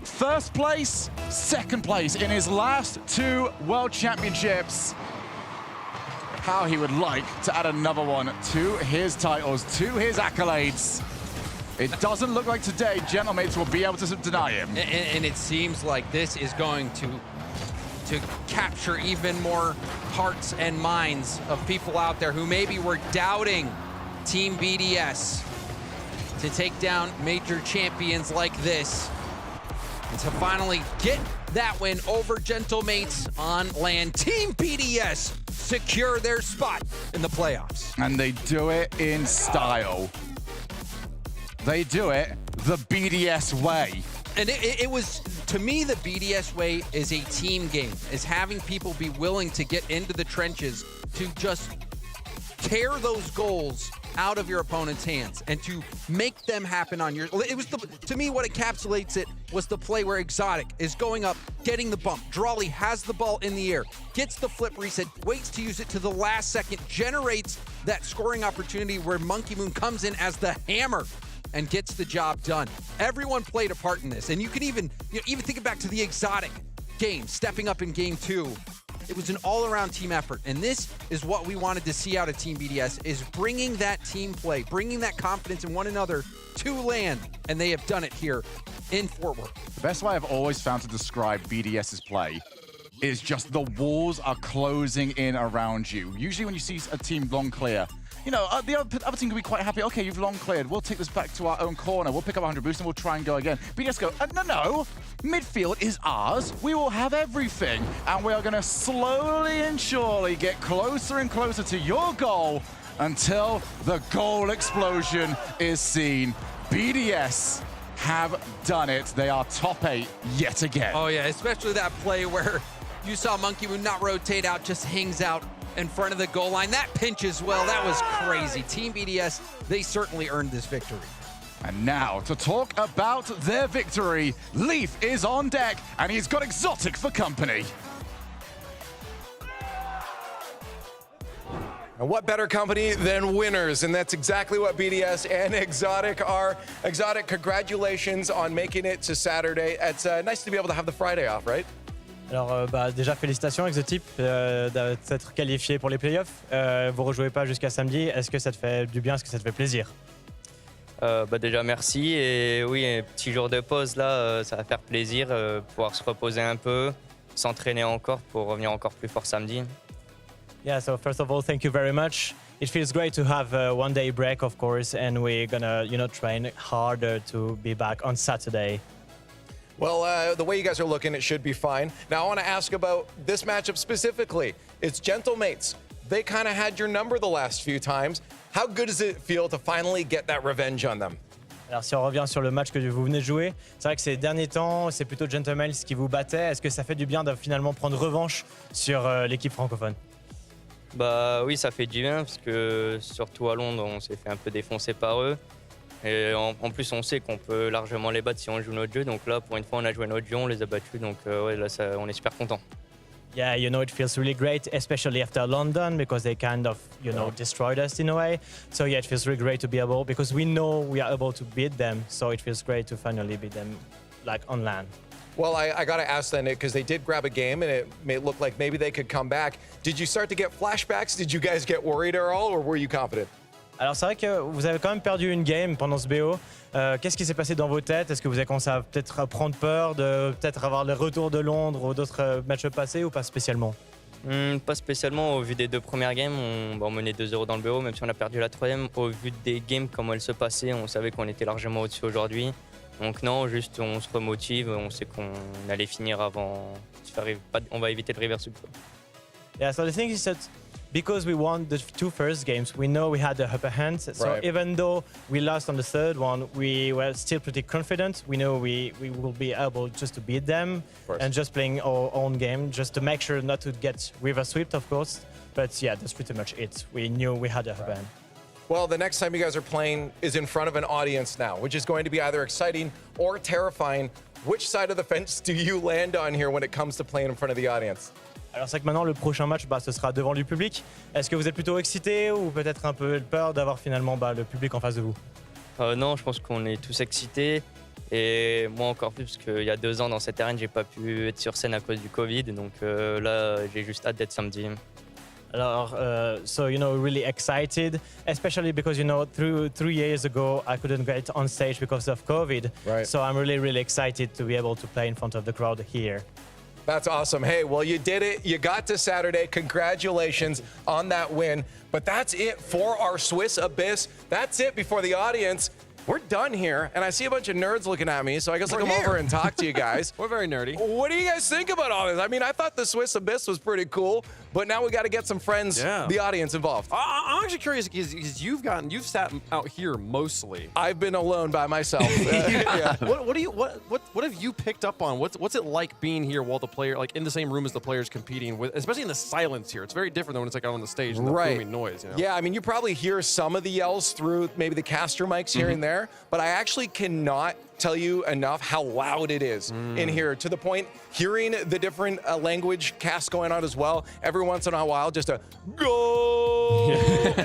First place, second place in his last 2 World Championships. How he would like to add another one to his titles, to his accolades. It doesn't look like today Gentlemates will be able to deny him. And it seems like this is going to capture even more hearts and minds of people out there who maybe were doubting Team BDS to take down major champions like this. And to finally get that win over Gentlemates on land. Team BDS secure their spot in the playoffs. And they do it in style. They do it the BDS way. And it was, to me, the BDS way is a team game, is having people be willing to get into the trenches to just tear those goals out of your opponent's hands and to make them happen on your... It was, to me, what encapsulates it was the play where Exotic is going up, getting the bump. Drawley has the ball in the air, gets the flip reset, waits to use it to the last second, generates that scoring opportunity where Monkey Moon comes in as the hammer and gets the job done. Everyone played a part in this, and you can even think back to the Exotic game, stepping up in game 2. It was an all-around team effort, and this is what we wanted to see out of Team BDS, is bringing that team play, bringing that confidence in one another to land, and they have done it here in Fort Worth. The best way I've always found to describe BDS's play is just the walls are closing in around you. Usually when you see a team long clear, you know, the other team can be quite happy. Okay, you've long cleared. We'll take this back to our own corner. We'll pick up 100 boost and we'll try and go again. BDS go, no. Midfield is ours. We will have everything. And we are going to slowly and surely get closer and closer to your goal until the goal explosion is seen. BDS have done it. They are top 8 yet again. Oh, yeah, especially that play where you saw Monkey Moon not rotate out, just hangs out in front of the goal line. That pinch as well, that was crazy. Team BDS, they certainly earned this victory. And now, to talk about their victory, Leaf is on deck, and he's got Exotic for company. And what better company than winners? And that's exactly what BDS and Exotic are. Exotic, congratulations on making it to Saturday. It's nice to be able to have the Friday off, right? Alors déjà félicitations Exotype d'être qualifié pour les playoffs. Vous rejouez pas jusqu'à samedi. Est-ce que ça te fait du bien? Est-ce que ça te fait plaisir? Déjà merci et oui, un petit jour de pause là, ça va faire plaisir, pouvoir se reposer un peu, s'entraîner encore pour revenir encore plus fort samedi. Yeah, so first of all, thank you very much. It feels great to have a one-day break, of course, and we're gonna, train harder to be back on Saturday. Well, the way you guys are looking, it should be fine. Now, I want to ask about this matchup specifically. It's Gentlemates. They kind of had your number the last few times. How good does it feel to finally get that revenge on them? Alors, si on revient sur le match que vous venez de jouer, c'est vrai que ces derniers temps, c'est plutôt Gentlemen qui vous battait. Est-ce que ça fait du bien de finalement prendre revanche sur l'équipe francophone? Bah oui, ça fait du bien parce que surtout à Londres, on s'est fait un peu défoncer par eux. Et en plus, on sait qu'on peut largement les battre si on joue notre jeu. Donc là, pour une fois, on a joué notre jeu, on les a battus. Donc ouais, là, on est super contents. Yeah, it feels really great, especially after London, because they kind of, destroyed us in a way. So yeah, it feels really great to be able, because we know we are able to beat them. So it feels great to finally beat them, like on land. Well, I got to ask then, because they did grab a game and it may look like maybe they could come back. Did you start to get flashbacks? Did you guys get worried at all, or were you confident? Alors c'est vrai que vous avez quand même perdu une game pendant ce BO. Qu'est-ce qui s'est passé dans vos têtes? Est-ce que vous avez commencé à peut-être prendre peur de peut-être avoir le retour de Londres ou d'autres matchs passés, ou pas spécialement? Pas spécialement. Au vu des deux premières games, on menait 2-0 dans le BO, même si on a perdu la troisième. Au vu des games, comment elles se passaient, on savait qu'on était largement au-dessus aujourd'hui. Donc non, juste on se remotive, on sait qu'on allait finir avant. On va éviter le reverse sub. Yeah, so the thing is that because we won the two first games, we know we had the upper hand. So Right. even though we lost on the third one, we were still pretty confident. We know we will be able just to beat them and just playing our own game, just to make sure not to get reverse swept, of course. But yeah, that's pretty much it. We knew we had the upper hand. Well, the next time you guys are playing is in front of an audience now, which is going to be either exciting or terrifying. Which side of the fence do you land on here when it comes to playing in front of the audience? Alors c'est vrai que maintenant le prochain match, ce sera devant du public. Est-ce que vous êtes plutôt excité ou peut-être un peu peur d'avoir finalement le public en face de vous? Non, je pense qu'on est tous excités. Et moi encore plus, parce qu'il y a 2 ans dans cette arène, j'ai pas pu être sur scène à cause du Covid. Donc là, j'ai juste hâte d'être samedi. Alors, so really excited, especially because 3 years ago I couldn't get on stage because of COVID. Right. So I'm really excited to be able to play in front of the crowd here. That's awesome. Hey, well, you did it. You got to Saturday. Congratulations on that win. But that's it for our Swiss Abyss. That's it before the audience. We're done here, and I see a bunch of nerds looking at me, so I guess I'll come over and talk to you guys. We're very nerdy. What do you guys think about all this? I mean, I thought the Swiss Abyss was pretty cool, but now we got to get some friends, the audience involved. I'm actually curious because you've sat out here mostly. I've been alone by myself. Yeah. What have you picked up on? What's it like being here while the player, like in the same room as the players competing with, especially in the silence here? It's very different than when it's like out on the stage and the booming noise. Yeah, I mean, you probably hear some of the yells through maybe the caster mics here and there, but I actually cannot tell you enough how loud it is in here, to the point hearing the different language casts going on as well. Every once in a while, just a go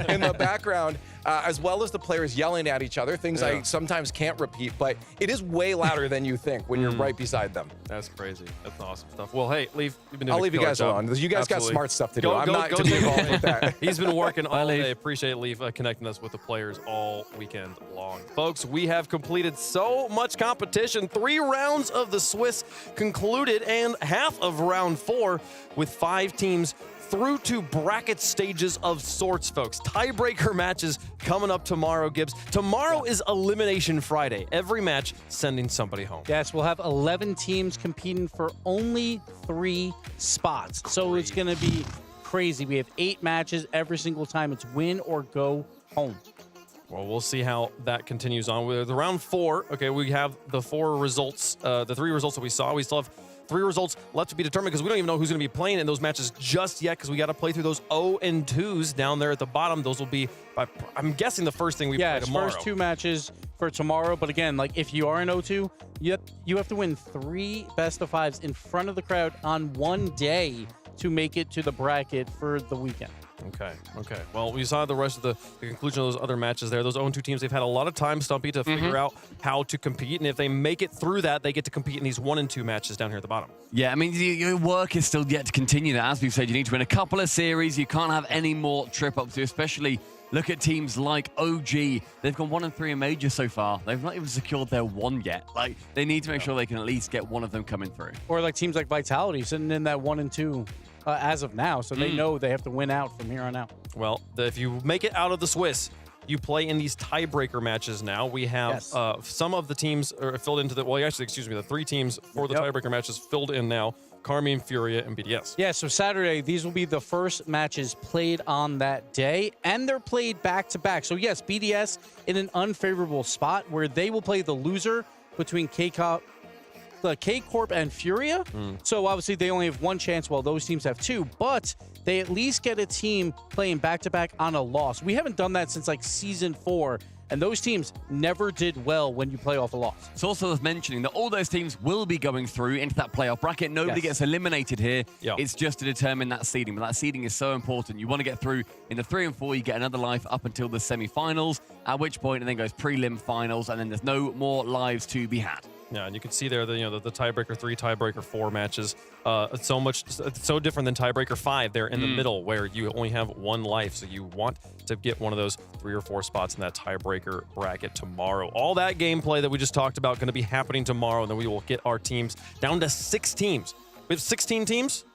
in the background, as well as the players yelling at each other, things I sometimes can't repeat, but it is way louder than you think when you're right beside them. That's crazy. That's awesome stuff. Well, hey, you've been doing I'll a leave you killer guys job. alone. You guys got Absolutely. smart stuff to do. Go, I'm not to be take involved it. with that. He's been working all day. Appreciate Leaf connecting us with the players all weekend long. Folks, we have completed so much competition. 3 rounds of the Swiss concluded and half of round 4 with 5 teams through to bracket stages of sorts, folks. Tiebreaker matches coming up tomorrow, Gibbs. Tomorrow is Elimination Friday. Every match sending somebody home. Yes, we'll have 11 teams competing for only 3 spots. So it's going to be crazy. We have 8 matches every single time. It's win or go home. Well, we'll see how that continues on. With round 4, okay, we have the 4 results, the 3 results that we saw. We still have 3 results left to be determined because we don't even know who's going to be playing in those matches just yet, because we got to play through those 0 and 2s down there at the bottom. Those will be, I'm guessing, the first thing we play tomorrow. First 2 matches for tomorrow. But again, like if you are in 0-2, you have to win 3 best of 5s in front of the crowd on one day to make it to the bracket for the weekend. Okay. Well, we saw the rest of the conclusion of those other matches there. Those 0-2 teams, they've had a lot of time, Stumpy, to figure out how to compete. And if they make it through that, they get to compete in these 1 and 2 matches down here at the bottom. Yeah, I mean, your work is still yet to continue. As we've said, you need to win a couple of series. You can't have any more trip-ups, especially look at teams like OG. They've gone 1 and 3 in majors so far. They've not even secured their 1 yet. Like, they need to make sure they can at least get one of them coming through. Or like teams like Vitality sitting in that 1 and 2 as of now. So they know they have to win out from here on out. Well, if you make it out of the Swiss, you play in these tiebreaker matches now. We have some of the teams are filled into the, well, actually, excuse me, the 3 teams for the tiebreaker matches filled in now. Carmine, Furia, and BDS. Yeah, so Saturday, these will be the first matches played on that day, and they're played back-to-back. So yes, BDS in an unfavorable spot where they will play the loser between K-Corp and Furia. So obviously they only have 1 chance while those teams have 2, but they at least get a team playing back-to-back on a loss. We haven't done that since like season 4, And those teams never did well when you play off a loss. It's also worth mentioning that all those teams will be going through into that playoff bracket. Nobody gets eliminated here. It's just to determine that seeding. But that seeding is so important. You want to get through in the 3 and 4. You get another life up until the semi-finals, at which point it then goes prelim finals, and then there's no more lives to be had. Yeah, and you can see there the the tiebreaker 3, tiebreaker 4 matches. It's so different than tiebreaker 5 there in the middle, where you only have 1 life. So you want to get one of those 3 or 4 spots in that tiebreaker bracket tomorrow. All that gameplay that we just talked about going to be happening tomorrow, and then we will get our teams down to 6 teams. We have 16 teams.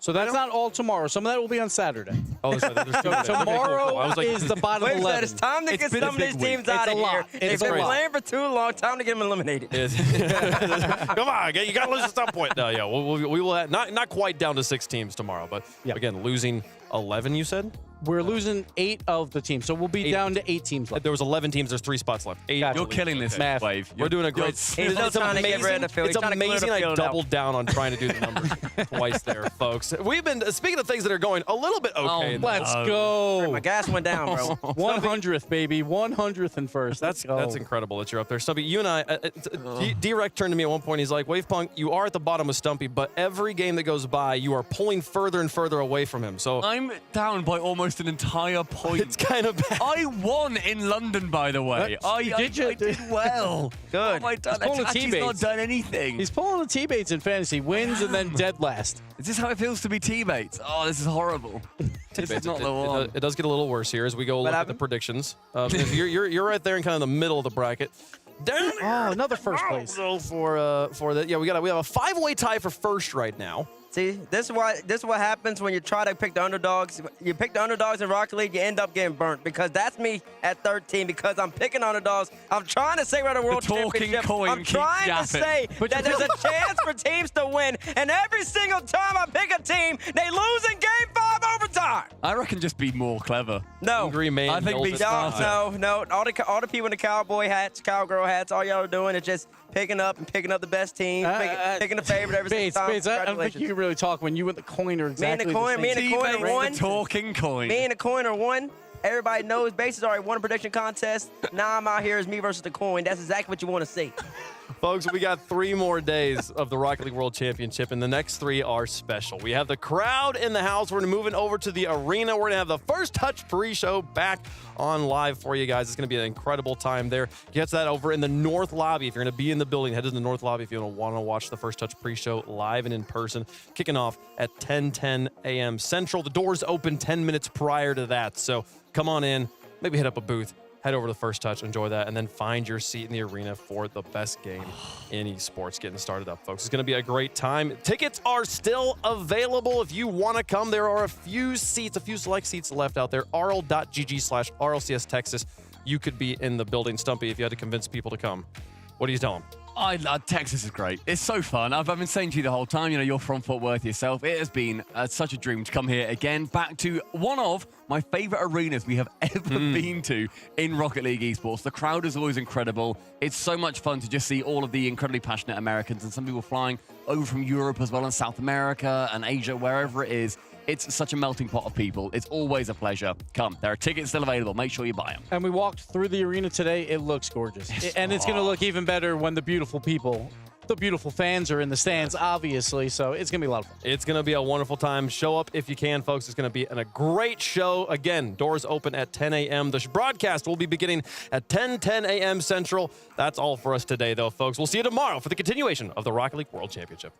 So that's not all tomorrow. Some of that will be on Saturday. Oh, there's so tomorrow is the bottom 11. It's time to get some of these teams out of here. They've been playing for too long. Time to get them eliminated. Come on, you got to lose at some point. No, yeah, we will have, not quite down to 6 teams tomorrow, but again, losing 11, you said? We're losing 8 of the teams, so we'll be down to 8 teams left. There was 11 teams. There's 3 spots left. 8. You're killing this math. Wave. We're doing a great. It's amazing. I doubled down on trying to do the numbers twice there, folks. We've been speaking of things that are going a little bit okay. Let's go. My gas went down, bro. 100th, baby. 100th and first. That's incredible that you're up there, Stumpy. You and I, D-Rec turned to me at one point. He's like, "Wave Punk, you are at the bottom with Stumpy, but every game that goes by, you are pulling further and further away from him." So I'm down by almost an entire point. It's kind of bad. I won in London, by the way. I did well. Good. What have I done? He's pulling the He's not done anything. He's pulling the teammates in fantasy. Wins and then dead last. Is this how it feels to be teammates? Oh, this is horrible. This is not the one. It does get a little worse here as we go look at the predictions. You're right there in kind of the middle of the bracket. Down Oh, another first place. So for that, we have a 5-way tie for first right now. See, this is what happens when you try to pick the underdogs. You pick the underdogs in Rocket League, you end up getting burnt, because that's me at 13, because I'm picking underdogs. I'm trying to say we're at a world championship. I'm trying to say that there's a chance for teams to win, and every single time I pick a team, they lose in Game 5 overtime. I reckon just be more clever. No. Angry man. I think be smarter. No. All the people in the cowboy hats, cowgirl hats, all y'all are doing is just picking up the best team, picking the favorite every single time. I don't think you can really talk when you and the coin are exactly me and the coin are one. Talking coin. Me and the coin are one. Everybody knows Bases already won a prediction contest. Now I'm out here as me versus the coin. That's exactly what you want to see. Folks, we got 3 more days of the Rocket League World Championship, and the next 3 are special. We have the crowd in the house. We're moving over to the arena. We're going to have the First Touch pre-show back on live for you guys. It's going to be an incredible time there. Get that over in the North Lobby. If you're going to be in the building, head to the North Lobby if you want to watch the First Touch pre-show live and in person. Kicking off at 10:10 a.m. Central. The doors open 10 minutes prior to that, so come on in. Maybe hit up a booth. Head over to the First Touch, enjoy that, and then find your seat in the arena for the best game in esports getting started up, folks. It's going to be a great time. Tickets are still available if you want to come. There are a few select seats left out there. rl.gg/RLCS Texas. You could be in the building. Stumpy, if you had to convince people to come, what do you tell them? Texas is great. It's so fun. I've been saying to you the whole time, you're from Fort Worth yourself. It has been such a dream to come here again, back to one of my favorite arenas we have ever been to in Rocket League Esports. The crowd is always incredible. It's so much fun to just see all of the incredibly passionate Americans and some people flying over from Europe as well, and South America and Asia, wherever it is. It's such a melting pot of people. It's always a pleasure. Come, there are tickets still available. Make sure you buy them. And we walked through the arena today. It looks gorgeous. And it's going to look even better when the beautiful fans are in the stands, obviously. So it's going to be a lot of fun. It's going to be a wonderful time. Show up if you can, folks. It's going to be a great show. Again, doors open at 10 a.m. The broadcast will be beginning at 10:10 a.m. Central. That's all for us today, though, folks. We'll see you tomorrow for the continuation of the Rocket League World Championship.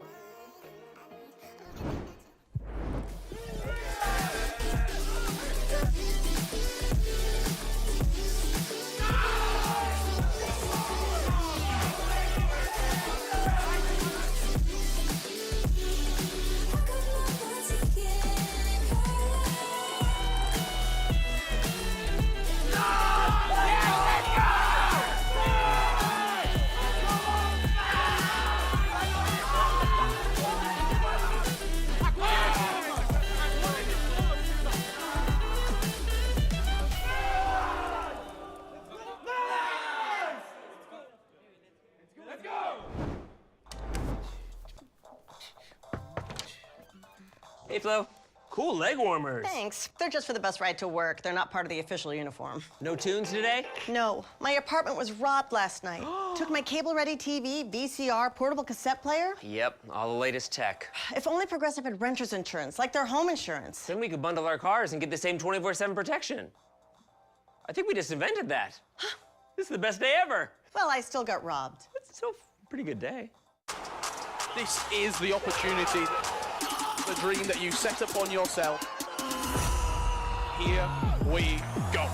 Hey Flo, Cool leg warmers. Thanks. They're just for the bus ride to work. They're not part of the official uniform. No tunes today? No. My apartment was robbed last night. Took my cable-ready TV, VCR, portable cassette player. Yep, all the latest tech. If only Progressive had renter's insurance, like their home insurance. Then we could bundle our cars and get the same 24/7 protection. I think we just invented that. This is the best day ever. Well, I still got robbed. It's still a pretty good day. This is the opportunity, the dream that you set upon yourself. Here we go.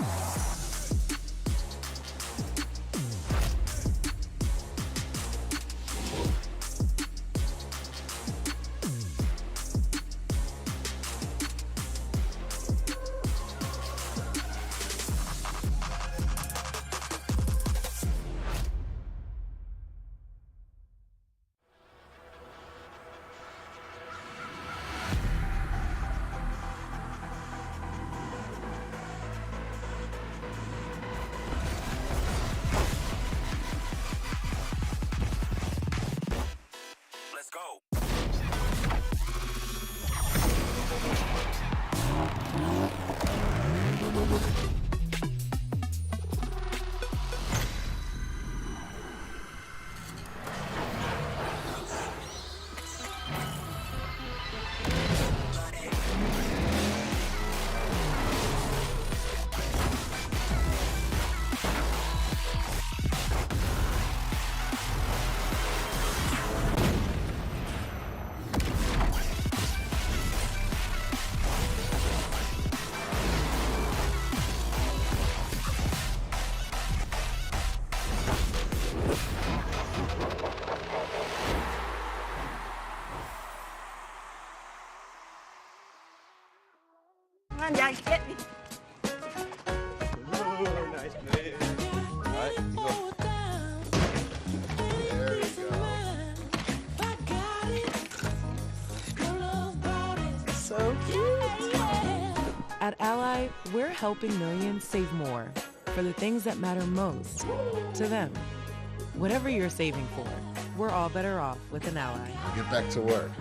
Come on, guys, get me. Nice play. All right, go. There you go. So cute. At Ally, we're helping millions save more for the things that matter most to them. Whatever you're saving for, we're all better off with an Ally. Get back to work.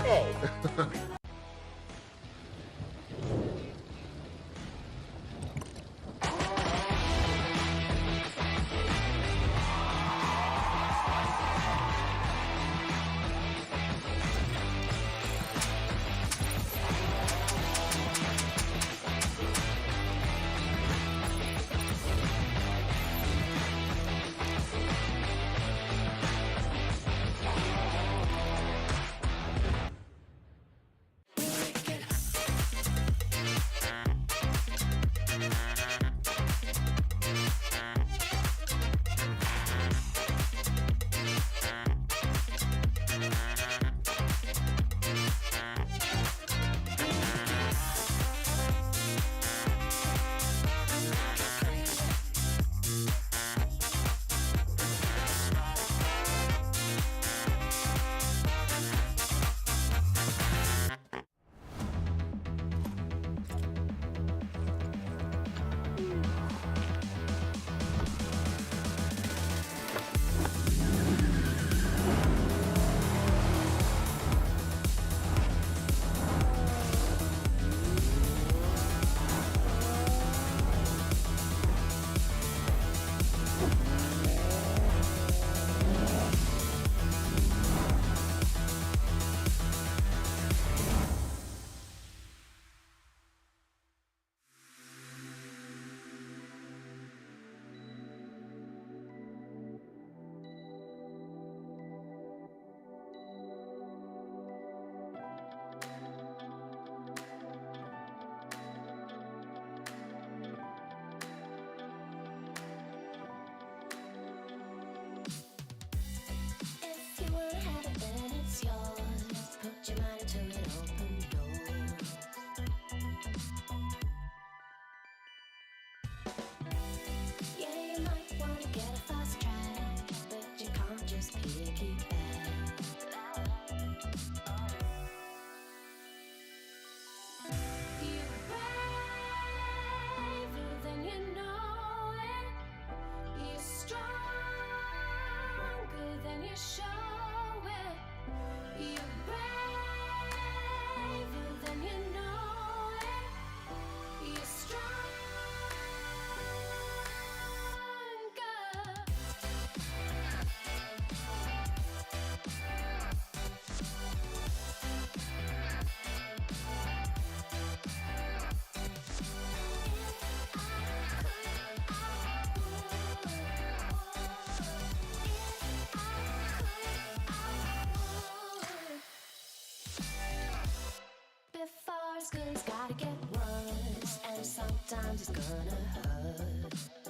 I'm just gonna hug.